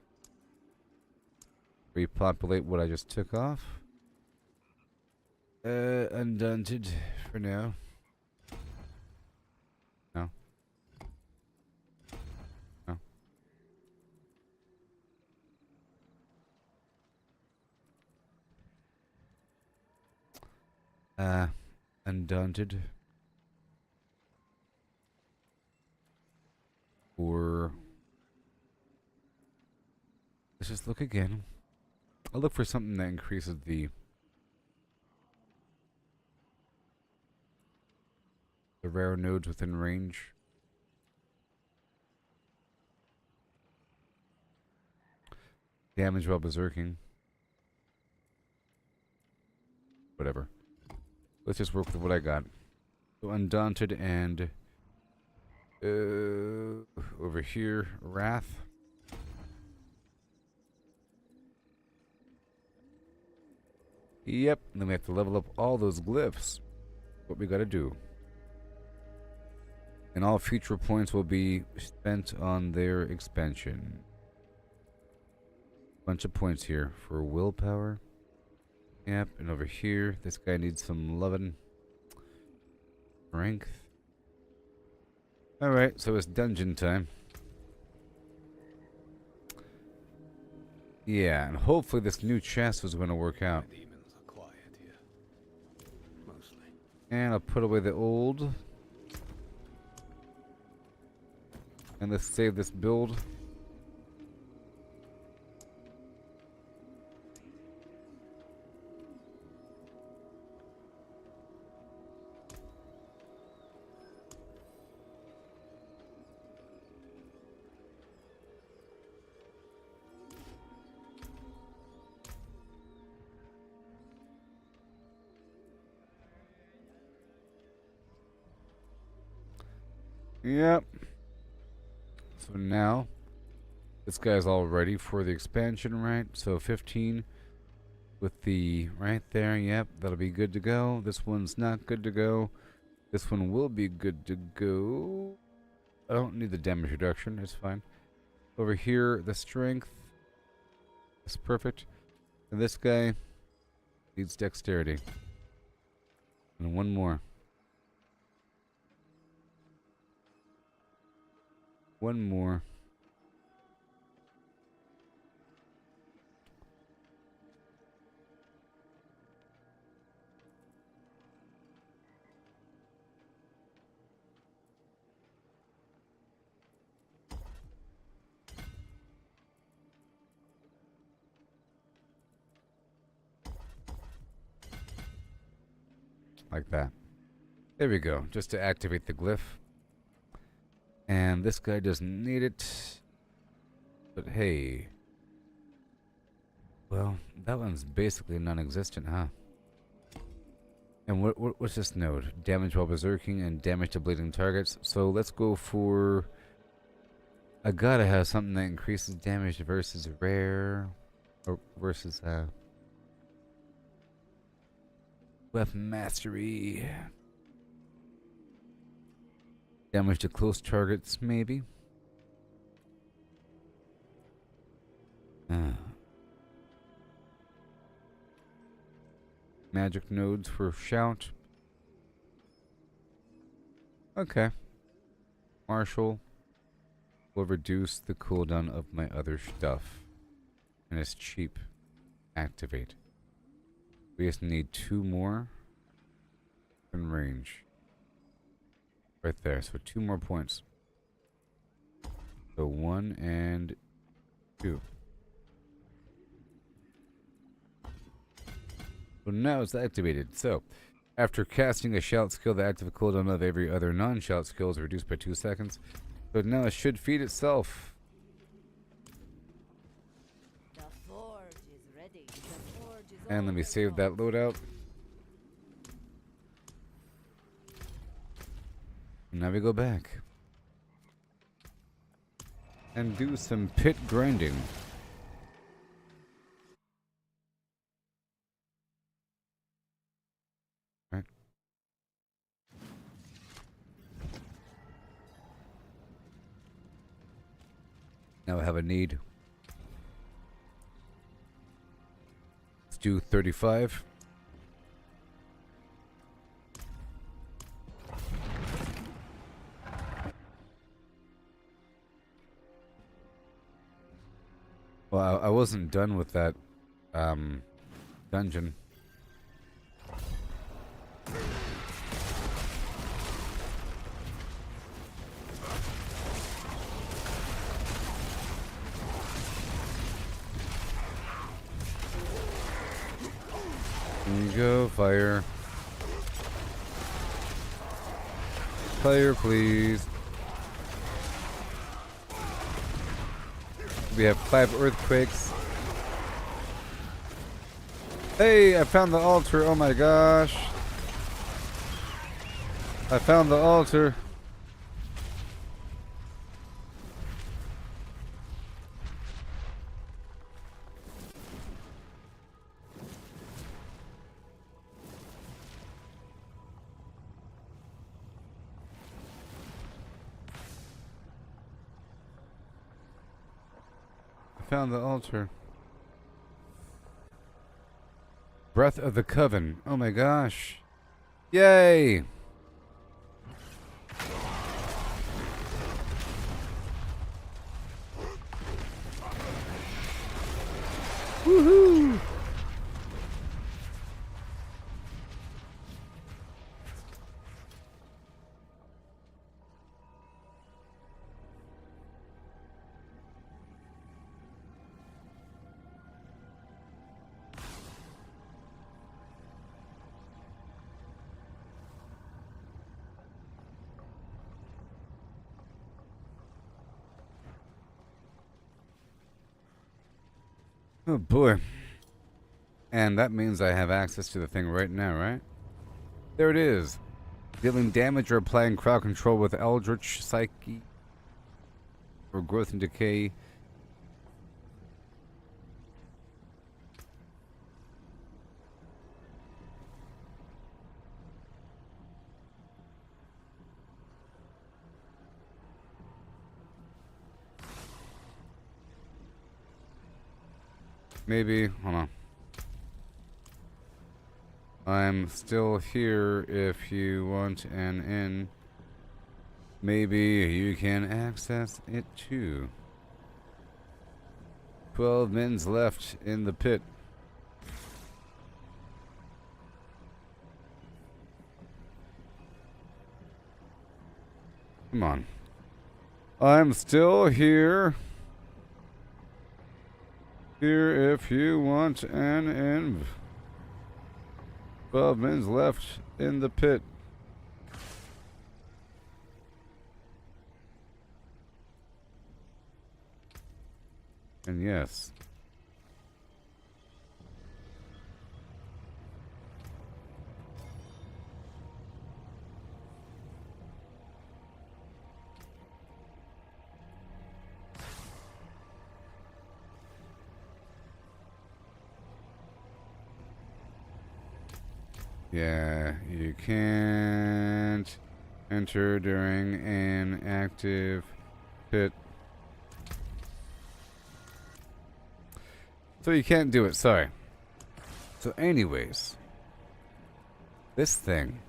Repopulate what I just took off. Undunted for now. No. No. Undaunted. Or let's just look again. I'll look for something that increases the rare nodes within range. Damage while berserking. Whatever. Let's just work with what I got. So Undaunted and over here, Wrath. Yep, and then we have to level up all those glyphs. What we gotta do. And all future points will be spent on their expansion. Bunch of points here for willpower. Yep, and over here, this guy needs some loving. Strength. Alright, so it's dungeon time. Yeah, and hopefully this new chest is going to work out. Demons are quiet here. Mostly. And I'll put away the old. And let's save this build. Yep. So now, this guy's all ready for the expansion, right? So 15 with the right there. Yep, that'll be good to go. This one's not good to go. This one will be good to go. I don't need the damage reduction. It's fine. Over here, the strength is perfect. And this guy needs dexterity. And 1 more. 1 more. Like that. There we go. Just to activate the glyph. And this guy doesn't need it. But hey. Well, that one's basically non-existent, huh? And what's this node? Damage while berserking and damage to bleeding targets. So let's go for... I gotta have something that increases damage versus rare. Or versus, weapon mastery. Damage to close targets, maybe. Magic nodes for shout. Okay. Marshal will reduce the cooldown of my other stuff. And it's cheap. Activate. We just need 2 more in range. Right there, so 2 more points. So 1 and 2. So now it's activated. So, after casting a shout skill, the active cooldown of every other non-shout skill is reduced by 2 seconds. So now it should feed itself. The forge is ready. The forge is And let me always save on. that loadout. Now we go back. and do some pit grinding. Right. Now I have a need. Let's do 35. Well, I wasn't done with that dungeon. Go, fire. Fire, please. We have 5 earthquakes. Hey, I found the altar. Oh my gosh. I found the altar. Found the altar. Breath of the Coven. Oh my gosh. Yay! Woohoo! Oh boy. And that means I have access to the thing right now, right? There it is. Dealing damage or applying crowd control with Eldritch Psyche or Growth and Decay. Maybe, hold on. I'm still here if you want an in. Maybe you can access it too. 12 men's left in the pit. Come on. I'm still here. Here if you want an in. 12 men's left in the pit. And yes. Yeah, you can't enter during an active pit. So you can't do it, sorry. So anyways, this thing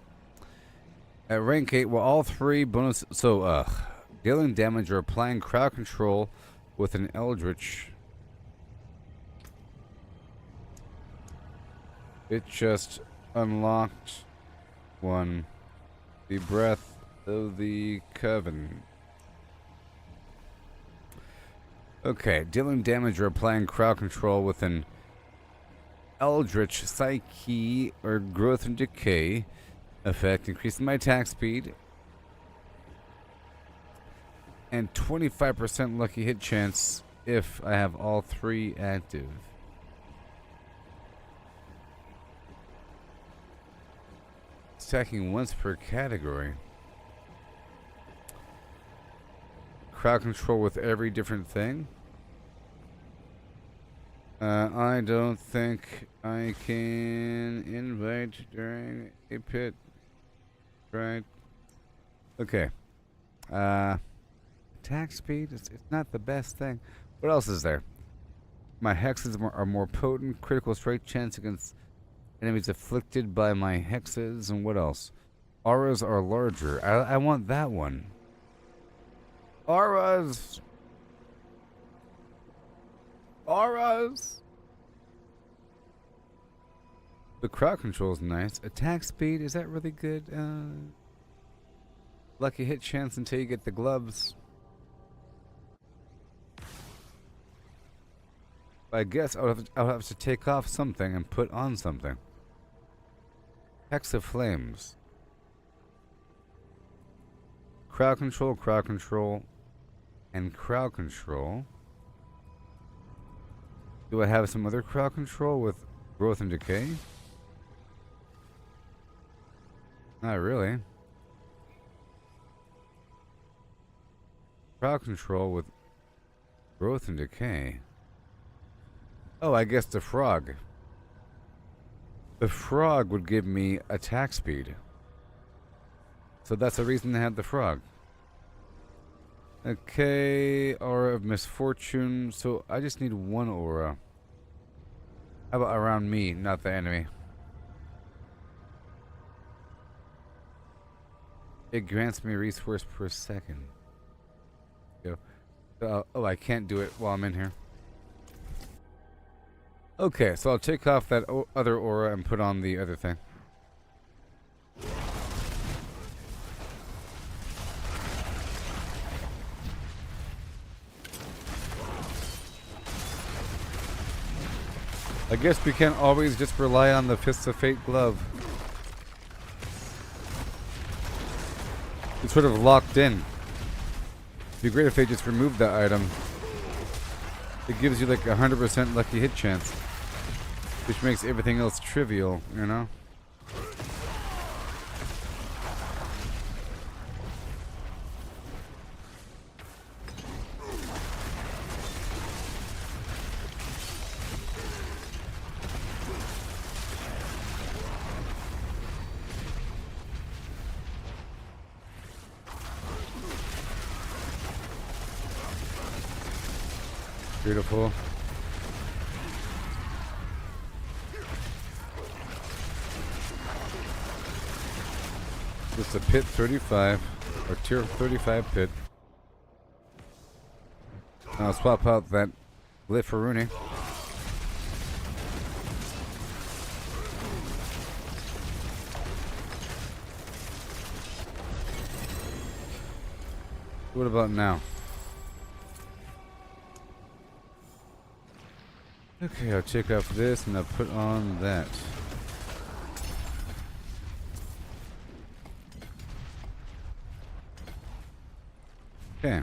at rank 8, well, all 3 bonus, so dealing damage or applying crowd control with an Eldritch. It just unlocked one. The Breath of the Coven. Okay, dealing damage or applying crowd control with an Eldritch Psyche or Growth and Decay effect, increasing my attack speed and 25% lucky hit chance if I have all 3 active. Attacking once per category. crowd control with every different thing? I don't think I can invite during a pit. Right. Okay. Attack speed, it's not the best thing. What else is there? My hexes are more potent. Critical strike chance against enemies afflicted by my hexes. And what else? Auras are larger. I want that one. Auras! Auras! The crowd control is nice. Attack speed, is that really good? Lucky hit chance until you get the gloves. I guess I'll have to take off something and put on something. Hex of Flames. Crowd control, and crowd control. Do I have some other crowd control with growth and decay? Not really. Crowd control with growth and decay. Oh, I guess the frog. The frog would give me attack speed. So that's the reason they had the frog. Okay, aura of misfortune. So I just need one aura. How about around me, not the enemy? It grants me resource per second. Oh, I can't do it while I'm in here. Okay, so I'll take off that other aura and put on the other thing. I guess we can't always just rely on the Fists of Fate glove. It's sort of locked in. It'd be great if they just removed that item. It gives you like 100% lucky hit chance, which makes everything else trivial, you know? Beautiful. Just a pit 35, or tier 35 pit. Now I'll swap out that glyph for Rooney. What about now? Okay, I'll take off this and I'll put on that. Okay.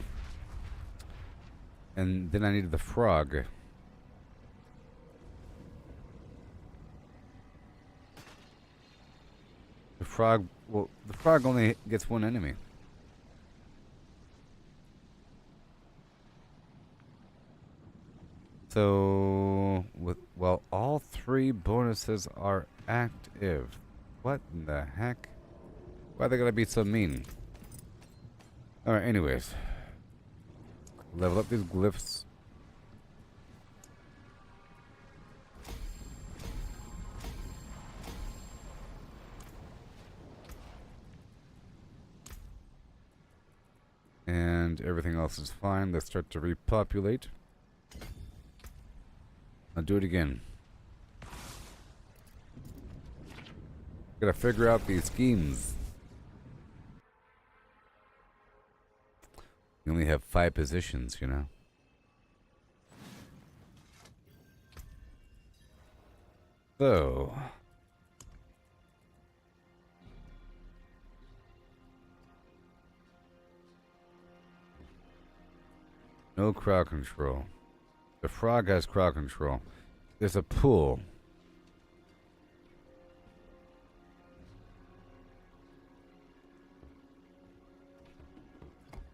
And then I need the frog. The frog, well, the frog only gets one enemy. So, well, all three bonuses are active. What in the heck? Why are they gonna be so mean? Alright, anyways. Level up these glyphs. And everything else is fine. Let's start to repopulate. I'll do it again. Gotta figure out these schemes. You only have 5 positions, you know. So. No crowd control. The frog has crowd control. There's a pool.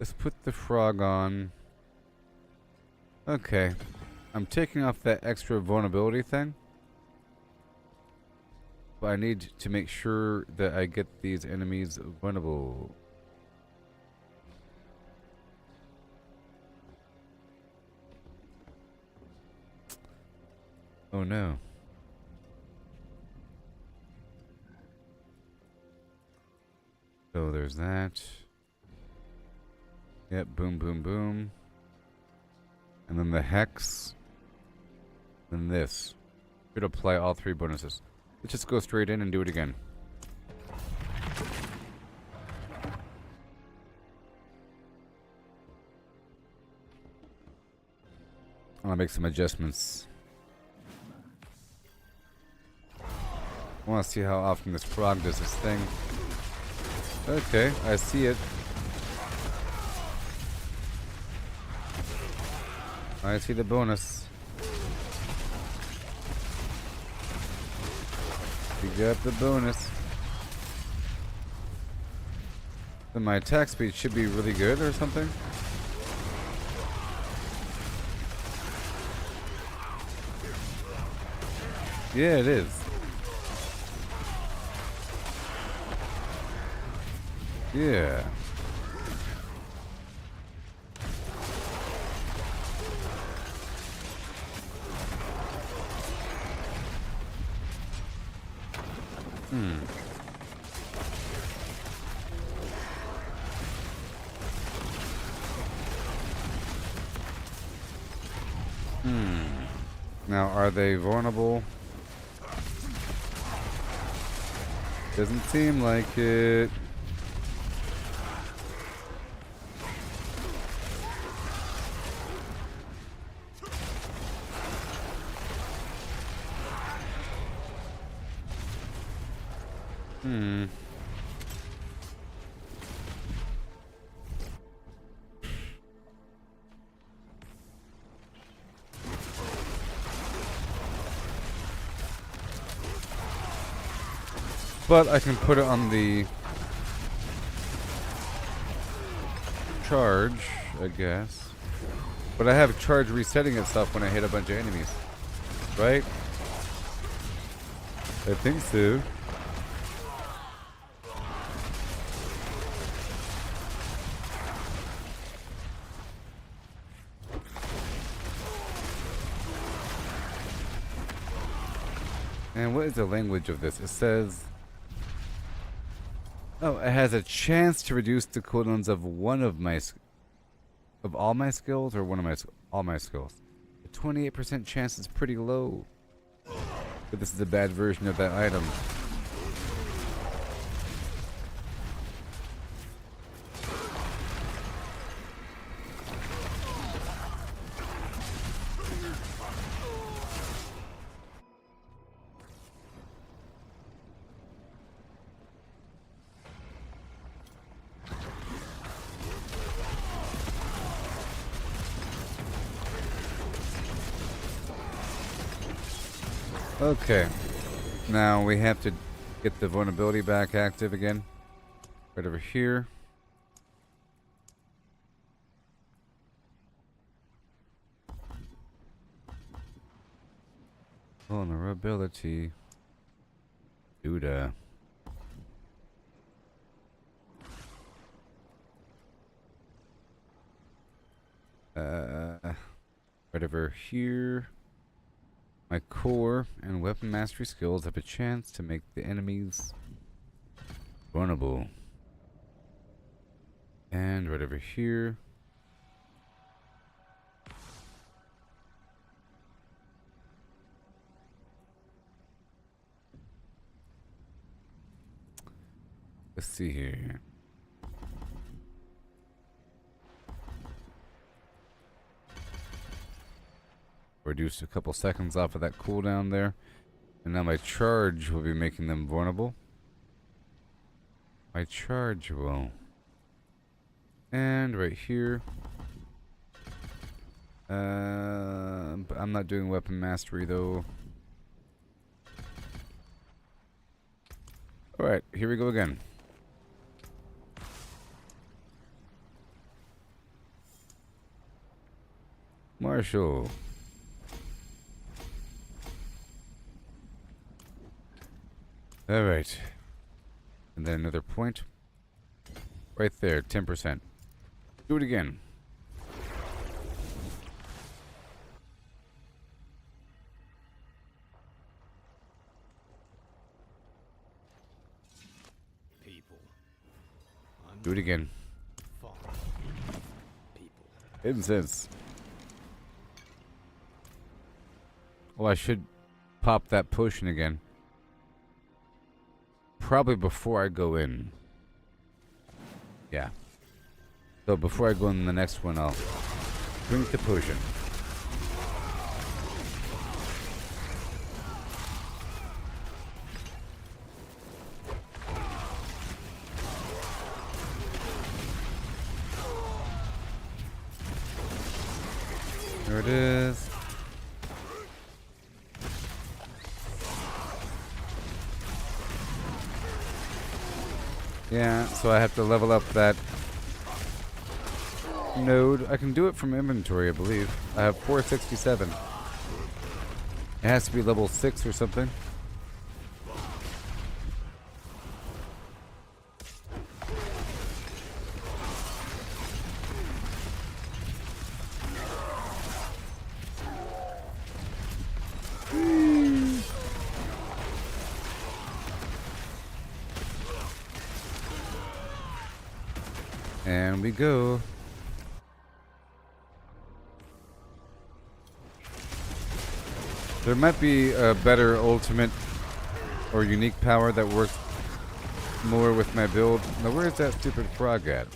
Let's put the frog on. Okay. I'm taking off that extra vulnerability thing. But I need to make sure that I get these enemies vulnerable. Oh no. So there's that. Yep, boom, boom, boom. And then the hex. Then this. Should apply all three bonuses. Let's just go straight in and do it again. I'll make some adjustments. I want to see how often this frog does this thing. Okay, I see it. I see the bonus. We got the bonus. Then my attack speed should be really good or something. Yeah, it is. Yeah. Now, are they vulnerable? Doesn't seem like it. But I can put it on the charge, I guess. But I have charge resetting itself when I hit a bunch of enemies. Right? I think so. And what is the language of this? It says... Oh, it has a chance to reduce the cooldowns of one of my... Of all my skills, or one of my... All my skills. A 28% chance is pretty low. But this is a bad version of that item. Okay, now we have to get the vulnerability back active again. Right over here. Vulnerability. Duda. Right over here. My core and weapon mastery skills have a chance to make the enemies vulnerable. And right over here. Let's see here. Reduced a couple seconds off of that cooldown there. And now my charge will be making them vulnerable. My charge will. And right here. But I'm not doing weapon mastery though. Alright, here we go again. Marshall. Alright. And then another point. Right there, 10%. Do it again. People. Do it again. Fun. People. Incense. Well, I should pop that potion again. Probably before I go in. Yeah. So before I go in the next one, I'll drink the potion. There it is. Yeah, so I have to level up that node. I can do it from inventory, I believe. I have 467. It has to be level 6 or something. And we go. There might be a better ultimate or unique power that works more with my build. Now, where's that stupid frog at?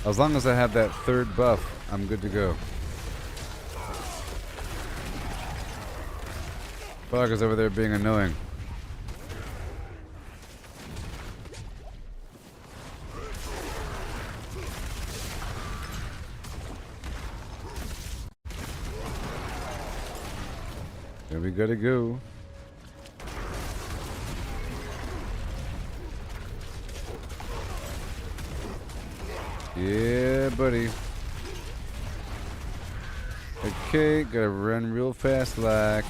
As long as I have that third buff, I'm good to go. Frog is over there being annoying. There we gotta go. Yeah, buddy. Okay, gotta run real fast like.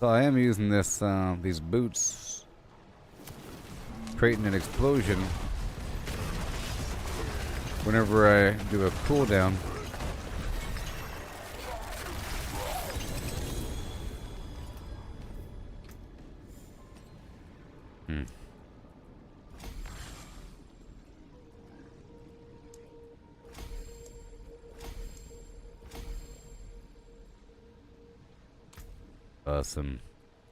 So I am using this, these boots, creating an explosion whenever I do a cooldown. Awesome.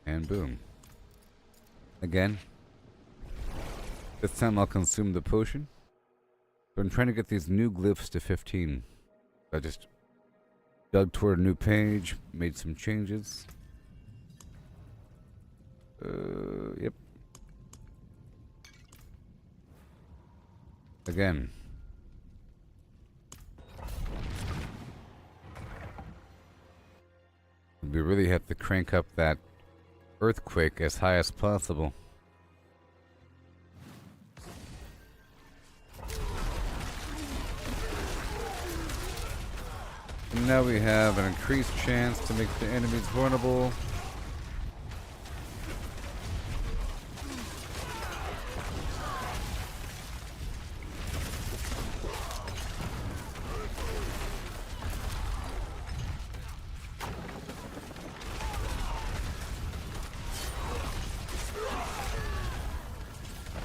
And boom. Again. This time I'll consume the potion. So I'm trying to get these new glyphs to 15. I just dug toward a new page, made some changes. Yep. Again. We really have to crank up that earthquake as high as possible. And now we have an increased chance to make the enemies vulnerable.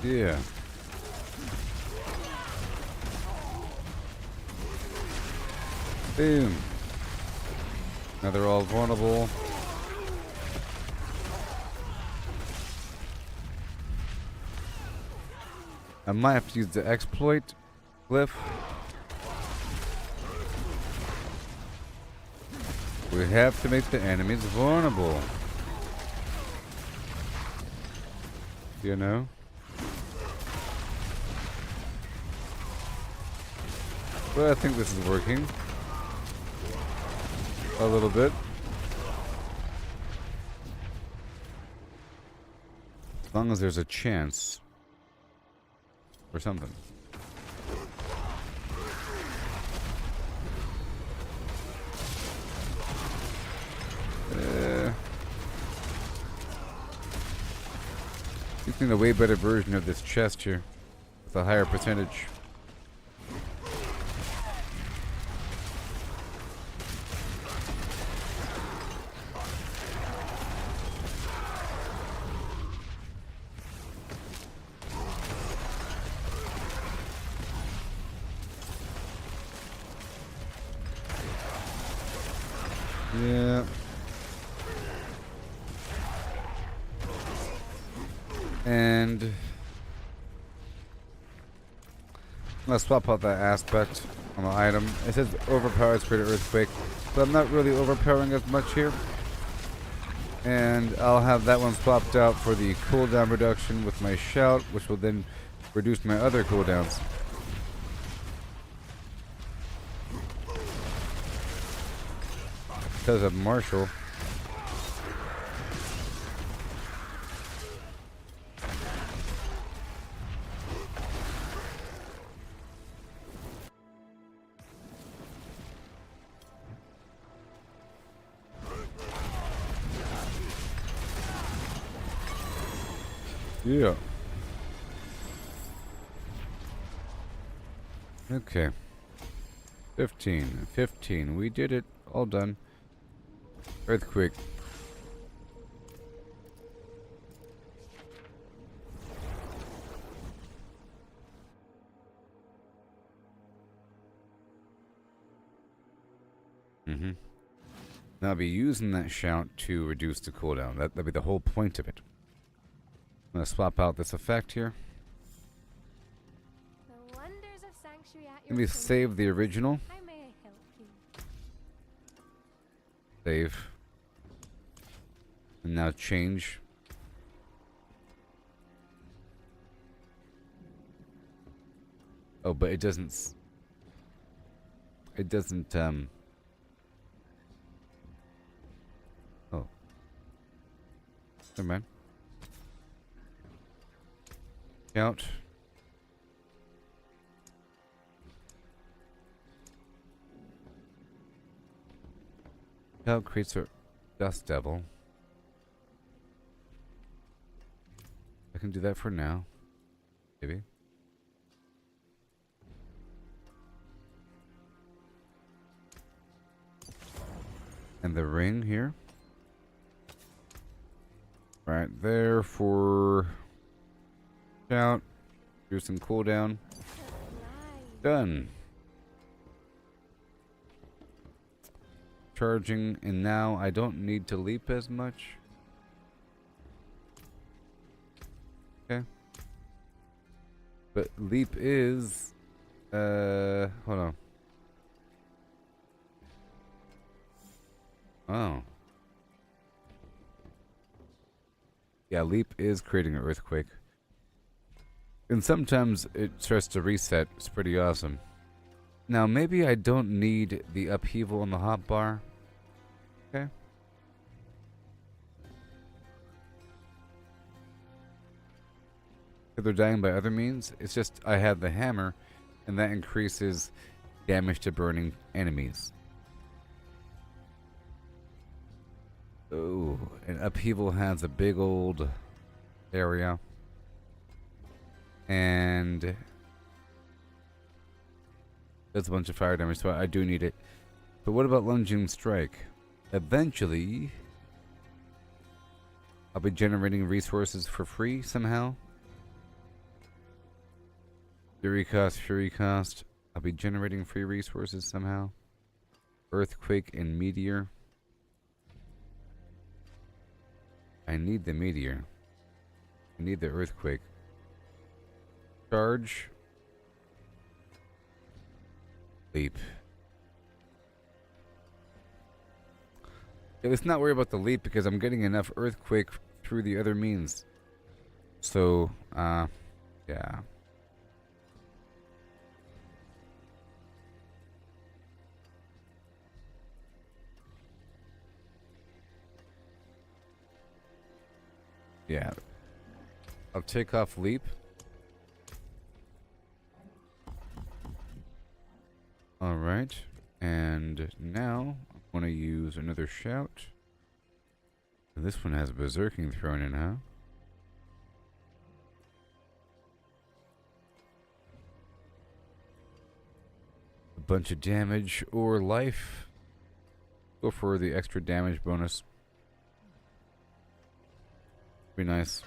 Yeah. Boom. Now they're all vulnerable. I might have to use the exploit glyph. We have to make the enemies vulnerable. You know? But I think this is working. A little bit. As long as there's a chance for something. Using a way better version of this chest here with a higher percentage. Yeah. And I'm gonna swap out that aspect on the item. It says overpowered spirit earthquake, but I'm not really overpowering as much here. And I'll have that one swapped out for the cooldown reduction with my shout, which will then reduce my other cooldowns. Because of Marshall. Yeah. Okay. 15. We did it. All done. Earthquake. Now I'll be using that shout to reduce the cooldown. That'll be the whole point of it. I'm gonna swap out this effect here. The wonders of sanctuary at Let your me service. save the original. How may I help you? Save. And now change. Oh, but it doesn't. It doesn't. Oh. Never mind. Count. Count creates a dust devil. I can do that for now. Maybe. And the ring here. Right there for shout. Do some cooldown. Done. Charging, and now I don't need to leap as much. Okay. But leap is hold on. Oh. Yeah, leap is creating an earthquake. And sometimes it starts to reset. It's pretty awesome. Now, maybe I don't need the upheaval on the hotbar. Okay. If they're dying by other means, it's just I have the hammer, and that increases damage to burning enemies. Oh, and upheaval has a big old area. And that's a bunch of fire damage, so I do need it. But what about lunging strike? Eventually, I'll be generating resources for free somehow. Fury cost. I'll be generating free resources somehow. Earthquake and meteor. I need the meteor. I need the earthquake. Charge. Leap. Yeah, let's not worry about the leap because I'm getting enough earthquake through the other means. So, yeah. Yeah. I'll take off leap. Alright. And now I'm going to use another shout. This one has berserking thrown in, huh? A bunch of damage or life. Go for the extra damage bonus. Be nice.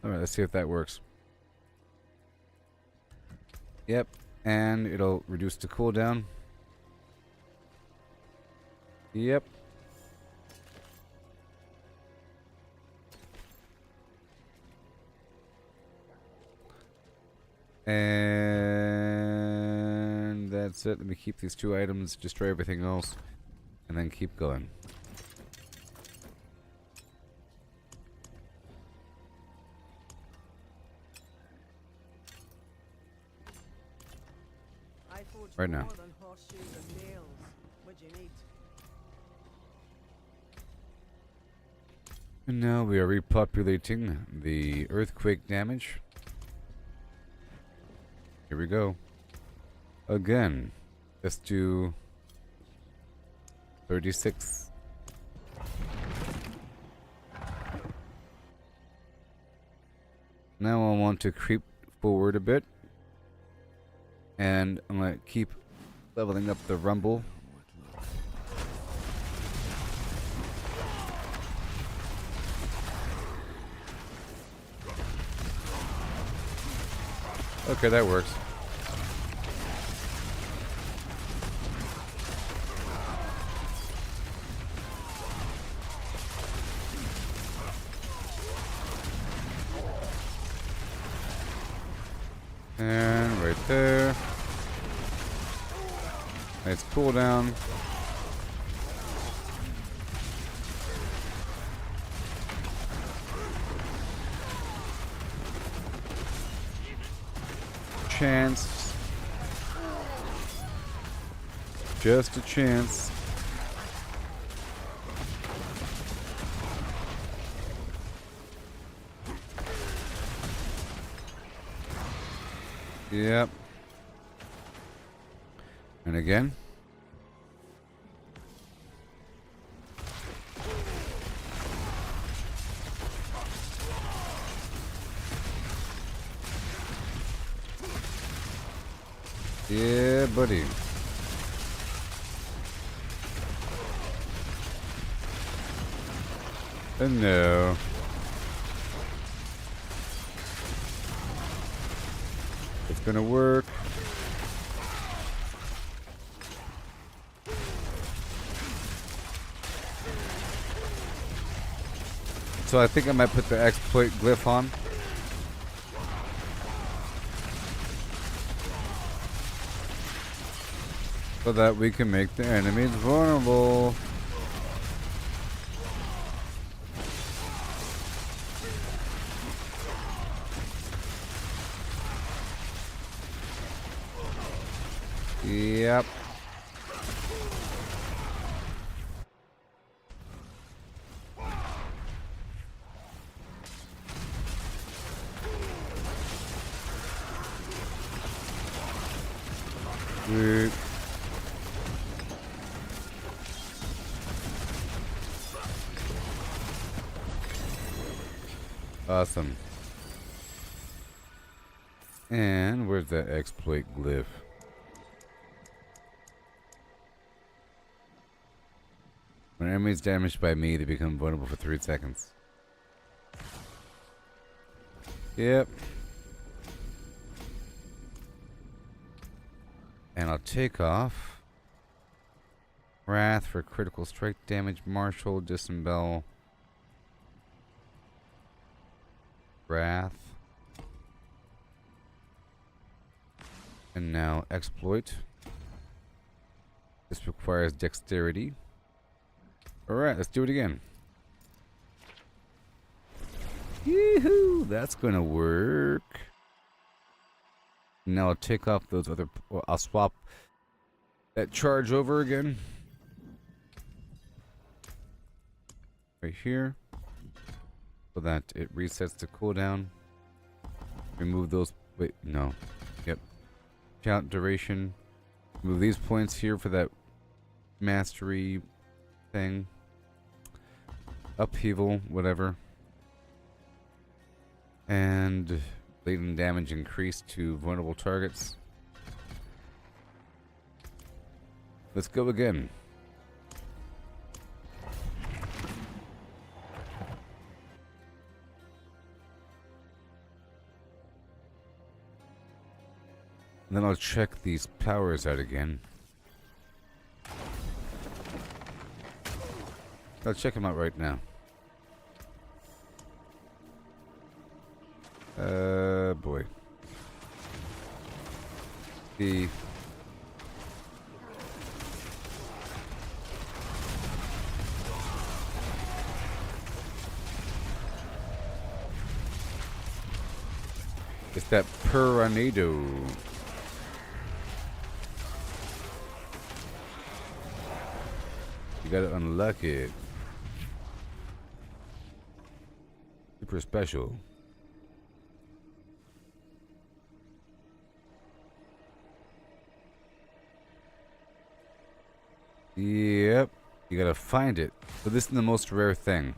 Alright, let's see if that works. Yep, and it'll reduce the cooldown. Yep. And that's it. Let me keep these 2 items, destroy everything else, and then keep going. I forged Right now. more than horseshoes and nails. What'd you need? And now we are repopulating the earthquake damage. Here we go. Again. Let's do 36. Now I want to creep forward a bit. And I'm going to keep leveling up the rumble. Okay, that works. And right there. Nice cooldown. Chance. Just a chance. Yep. And again. Yeah, buddy. And no. It's gonna work. So I think I might put the exploit glyph on. So that we can make the enemies vulnerable. Yep. Sweet. Awesome. And where's that exploit glyph? When enemies damaged by me, they become vulnerable for 3 seconds. Yep. And I'll take off Wrath for critical strike damage, Marshal, Disembowel, Wrath, and now Exploit. This requires Dexterity. Alright, let's do it again. Yoo-hoo! That's gonna work. Now I'll take off those other... Well, I'll swap that charge over again. Right here. So that it resets the cooldown. Remove those. Wait, no. Yep. Count duration. Remove these points here for that mastery thing. Upheaval, whatever. And bleeding damage increased to vulnerable targets. Let's go again. And then I'll check these powers out again. I'll check them out right now. Boy. The it's that Piranado. You gotta unlock it. Super special. Yep. You gotta find it. So this is the most rare thing.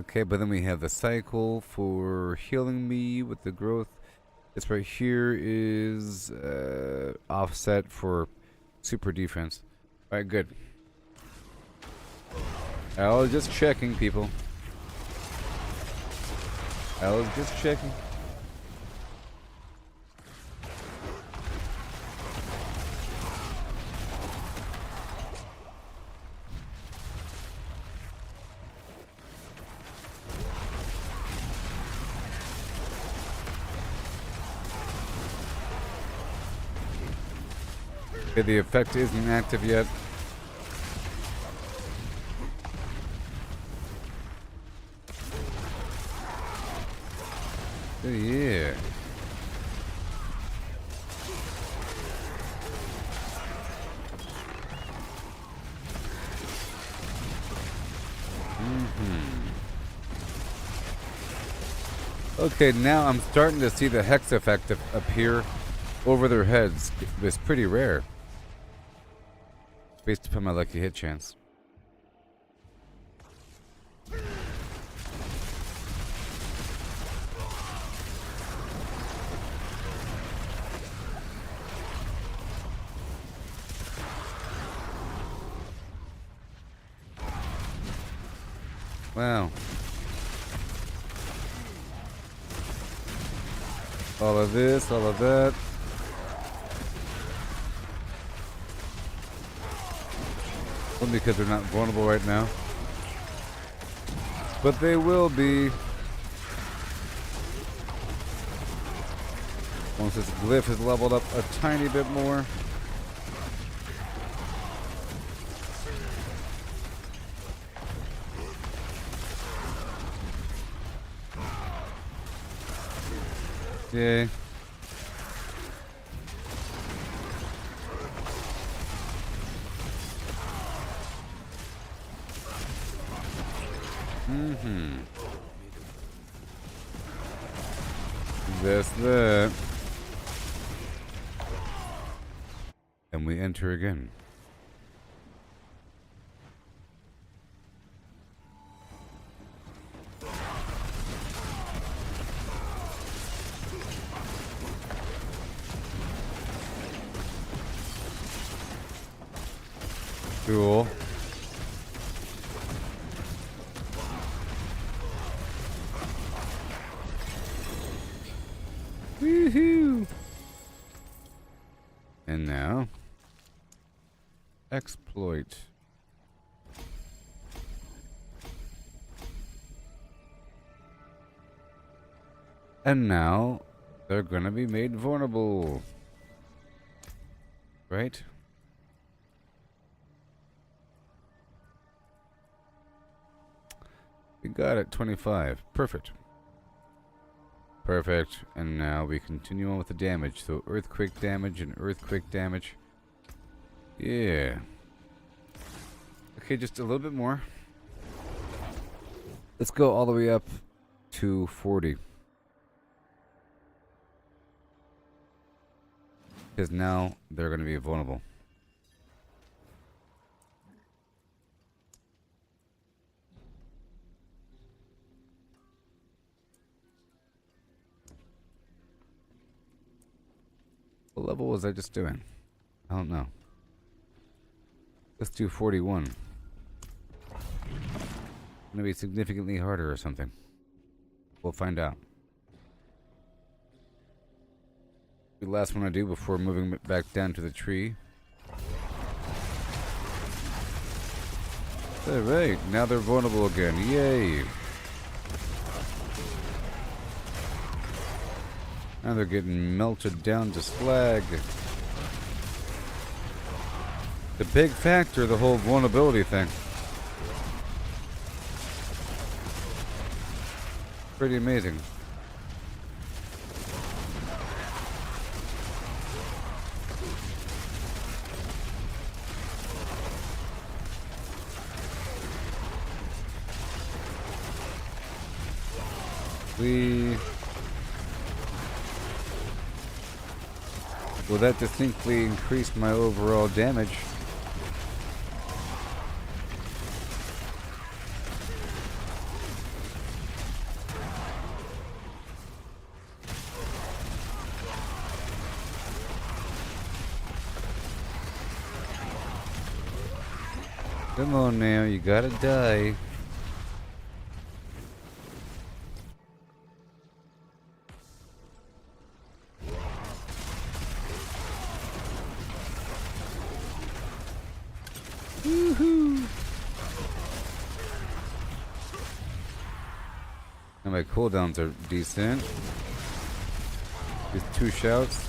Okay, but then we have the cycle for healing me with the growth. This right here is offset for super defense. Alright, good. I was just checking, people. I was just checking. Okay, the effect isn't active yet. Oh, yeah. Okay, now I'm starting to see the hex effect appear over their heads. It's pretty rare. Based upon my lucky hit chance. Wow. All of this, all of that. Well, because they're not vulnerable right now. But they will be. Once this glyph is leveled up a tiny bit more. Yay. That. And we enter again. Cool. Woohoo! And now, exploit. And now, they're gonna be made vulnerable. Right? We got it, 25. Perfect. Perfect. And now we continue on with the damage. So earthquake damage and earthquake damage. Yeah. Okay, just a little bit more. Let's go all the way up to 40. Because now they're going to be vulnerable. What level was I just doing? I don't know. Let's do 41. Gonna be significantly harder or something. We'll find out. The last one I do before moving back down to the tree. Alright, now they're vulnerable again. Yay! Now they're getting melted down to slag. The big factor, the whole vulnerability thing. Pretty amazing. Well, that distinctly increased my overall damage. Come on now, you gotta die. Woohoo! And my cooldowns are decent. These 2 shouts.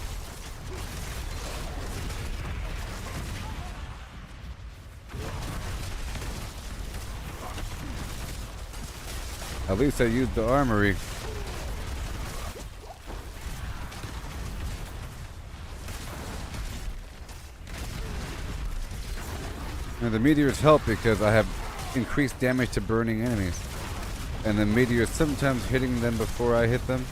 At least I used the armory. Now the meteors help because I have increased damage to burning enemies. And the meteors sometimes hitting them before I hit them.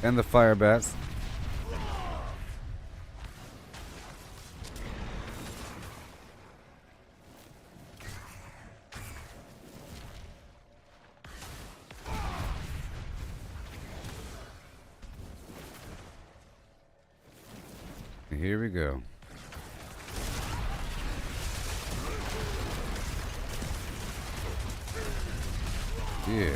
And the fire bats. Here we go. Yeah.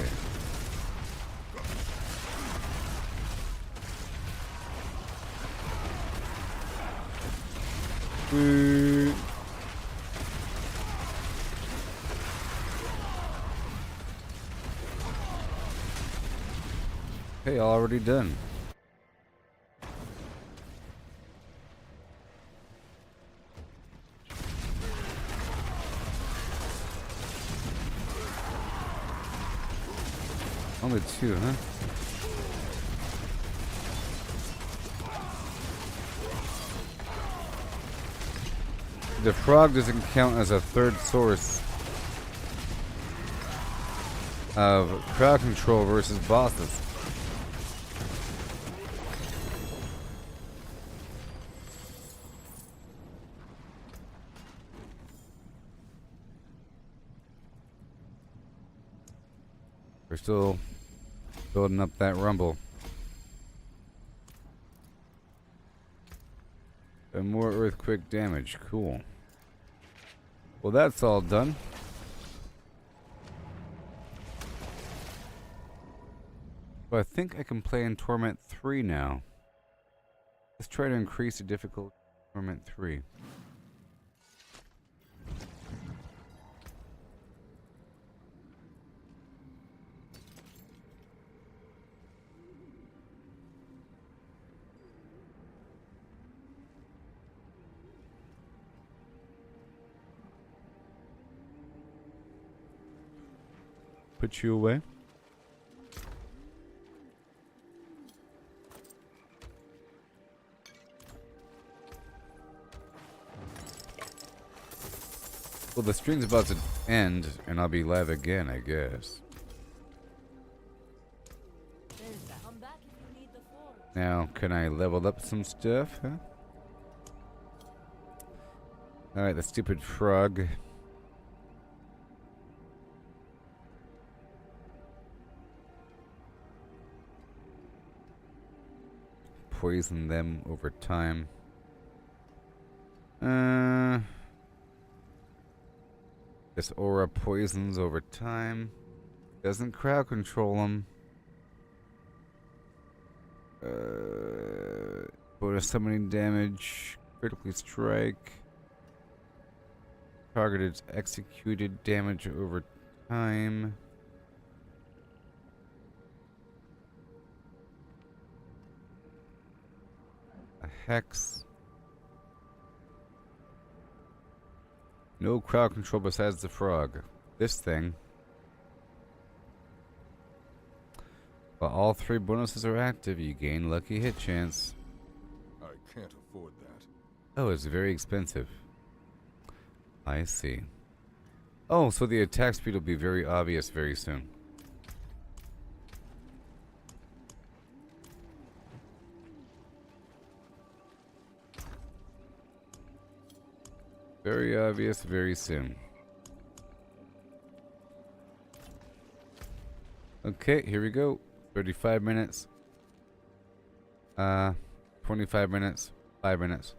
Hey, already done. Only 2, huh? The frog doesn't count as a third source of crowd control versus bosses. We're still building up that rumble. And more earthquake damage. Cool. Well, that's all done. So I think I can play in Torment 3 now. Let's try to increase the difficulty of Torment 3. put you away. Well, the stream's about to end, and I'll be live again, I guess. Come back if you need the forge. Now, can I level up some stuff, huh? Alright, the stupid frog. Poison them over time. This aura poisons over time. Doesn't crowd control them. Bonus summoning damage. Critically strike. Targeted executed damage over time. A hex. No crowd control besides the frog. This thing. While all 3 bonuses are active, you gain lucky hit chance. I can't afford that. Oh, it's very expensive. I see. Oh, so the attack speed will be very obvious very soon. Very obvious very soon. Okay, here we go. 35 minutes. 25 minutes. 5 minutes.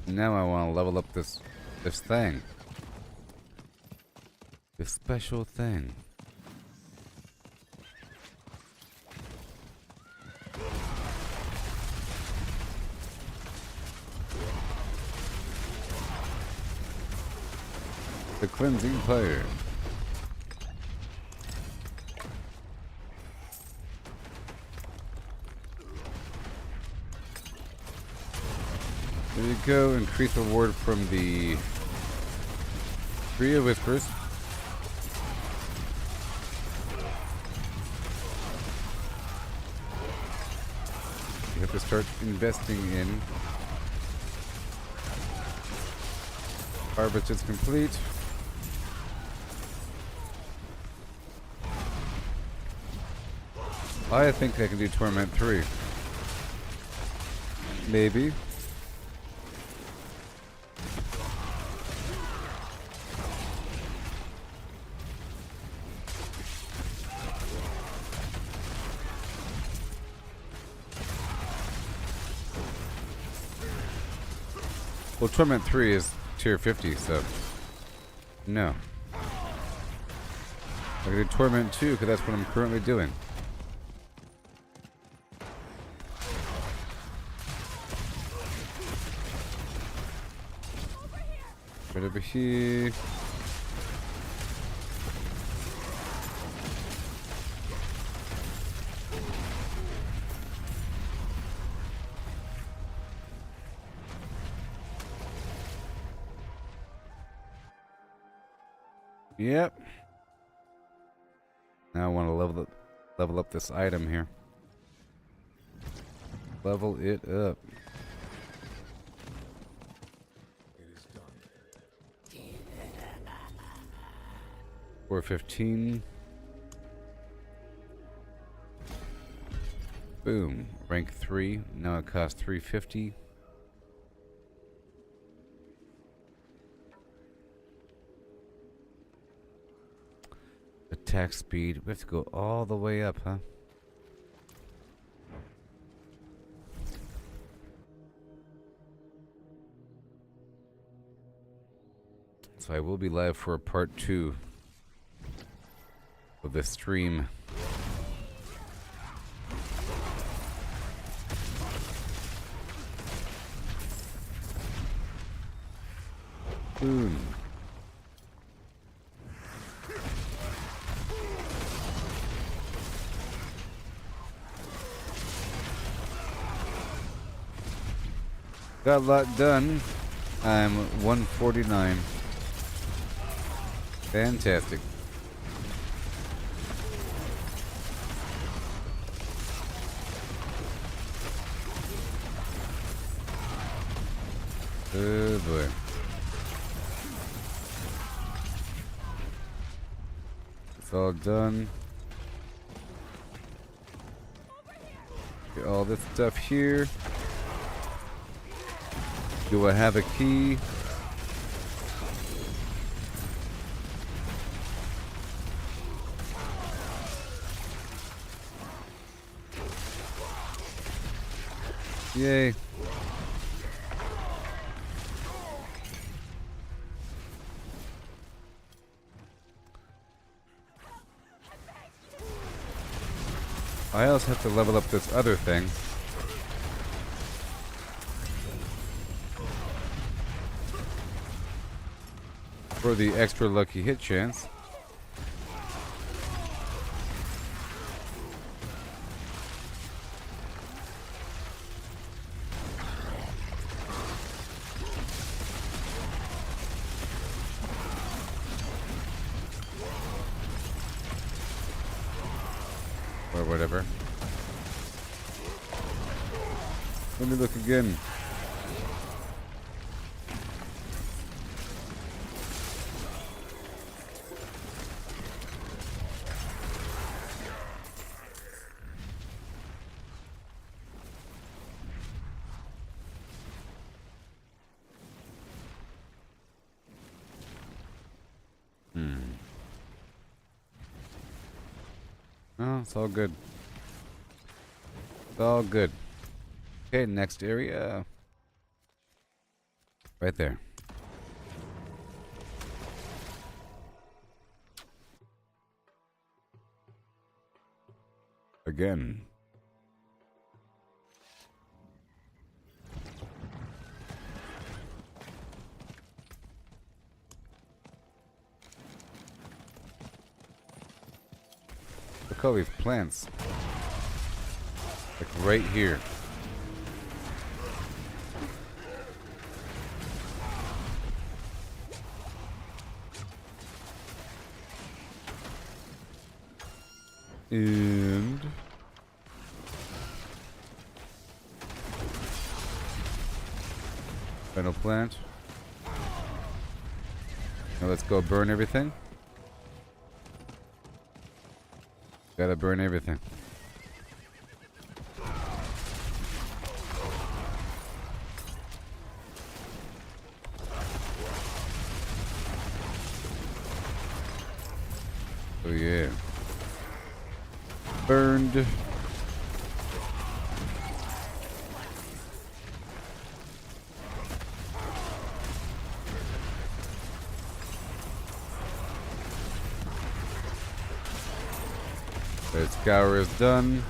Now I want to level up this thing. This special thing. The cleansing fire. There you go. Increase reward from the Tree of Whispers. You have to start investing in. Harvest is complete. I think I can do Torment 3. Maybe. Well, Torment 3 is tier 50, so no. I can do Torment 2 because that's what I'm currently doing. Right over here. Yep. Now I want to level up this item here. Level it up. It is done. 415. Boom. Rank 3. Now it costs 350. Attack speed. We have to go all the way up, huh? So I will be live for a part 2 of this stream. Boom. Got a lot done. I'm 149. Fantastic. Oh boy. It's all done. Get all this stuff here. Do I have a key? Yay. I also have to level up this other thing. For the extra lucky hit chance. Or whatever. Let me look again. Oh, it's all good. It's all good. Okay, next area. Right there. Again. Look at all these plants. Like right here. And final plant. Now let's go burn everything. Gotta burn everything. Oh yeah. Burned. The scour is done.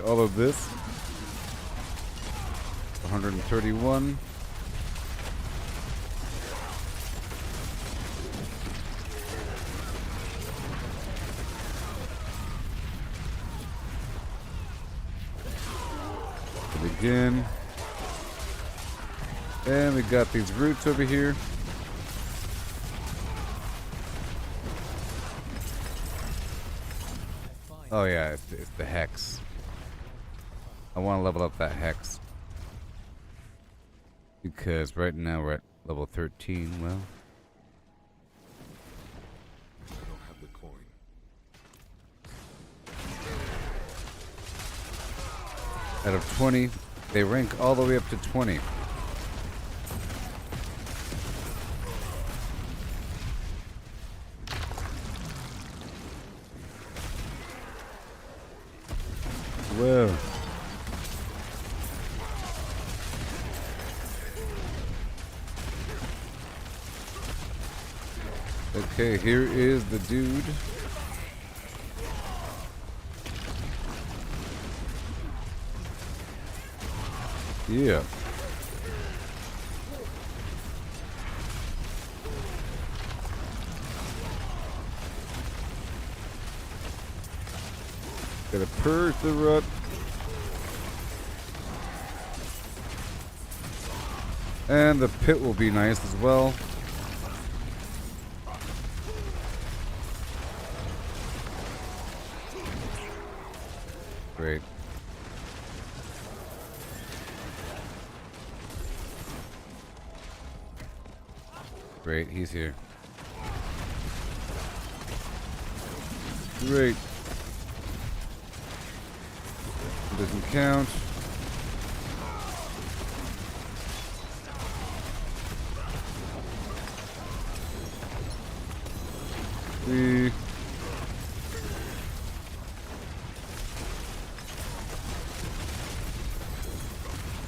All of this. 131. Again. And we got these roots over here. Oh yeah, it's the hex. I want to level up that hex. Because right now we're at level 13, well. I don't have the coin. Out of 20, they rank all the way up to 20. Whoa. Okay, here is the dude. Yeah. Gotta purge the rut. And the pit will be nice as well. Great. Great, he's here. Great. Doesn't count.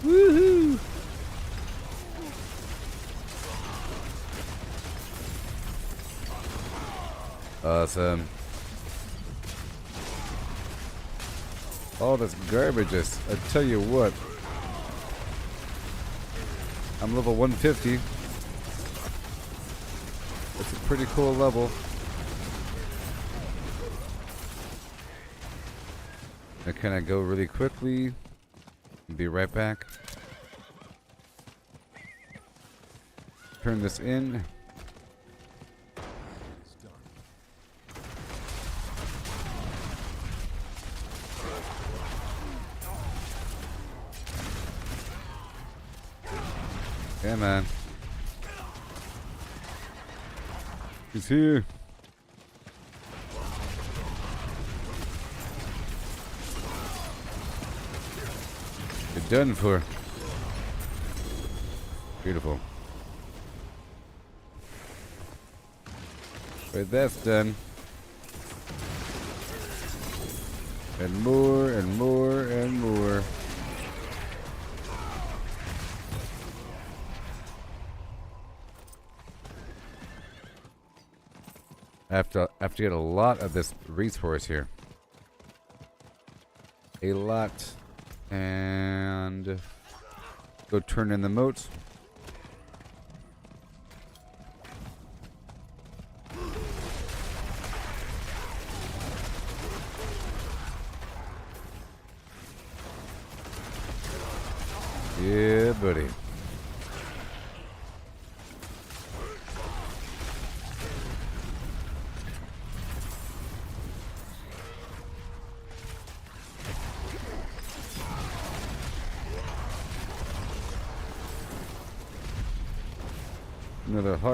Woohoo! Awesome. All this garbage is, I tell you what. I'm level 150. It's a pretty cool level. Now can I go really quickly? Be right back. Turn this in. Come on. He's here. You're done for. Beautiful. But that's done. And more and more and more. I have to get a lot of this resource here. A lot. And go turn in the moats. Yeah, buddy. Another harvest.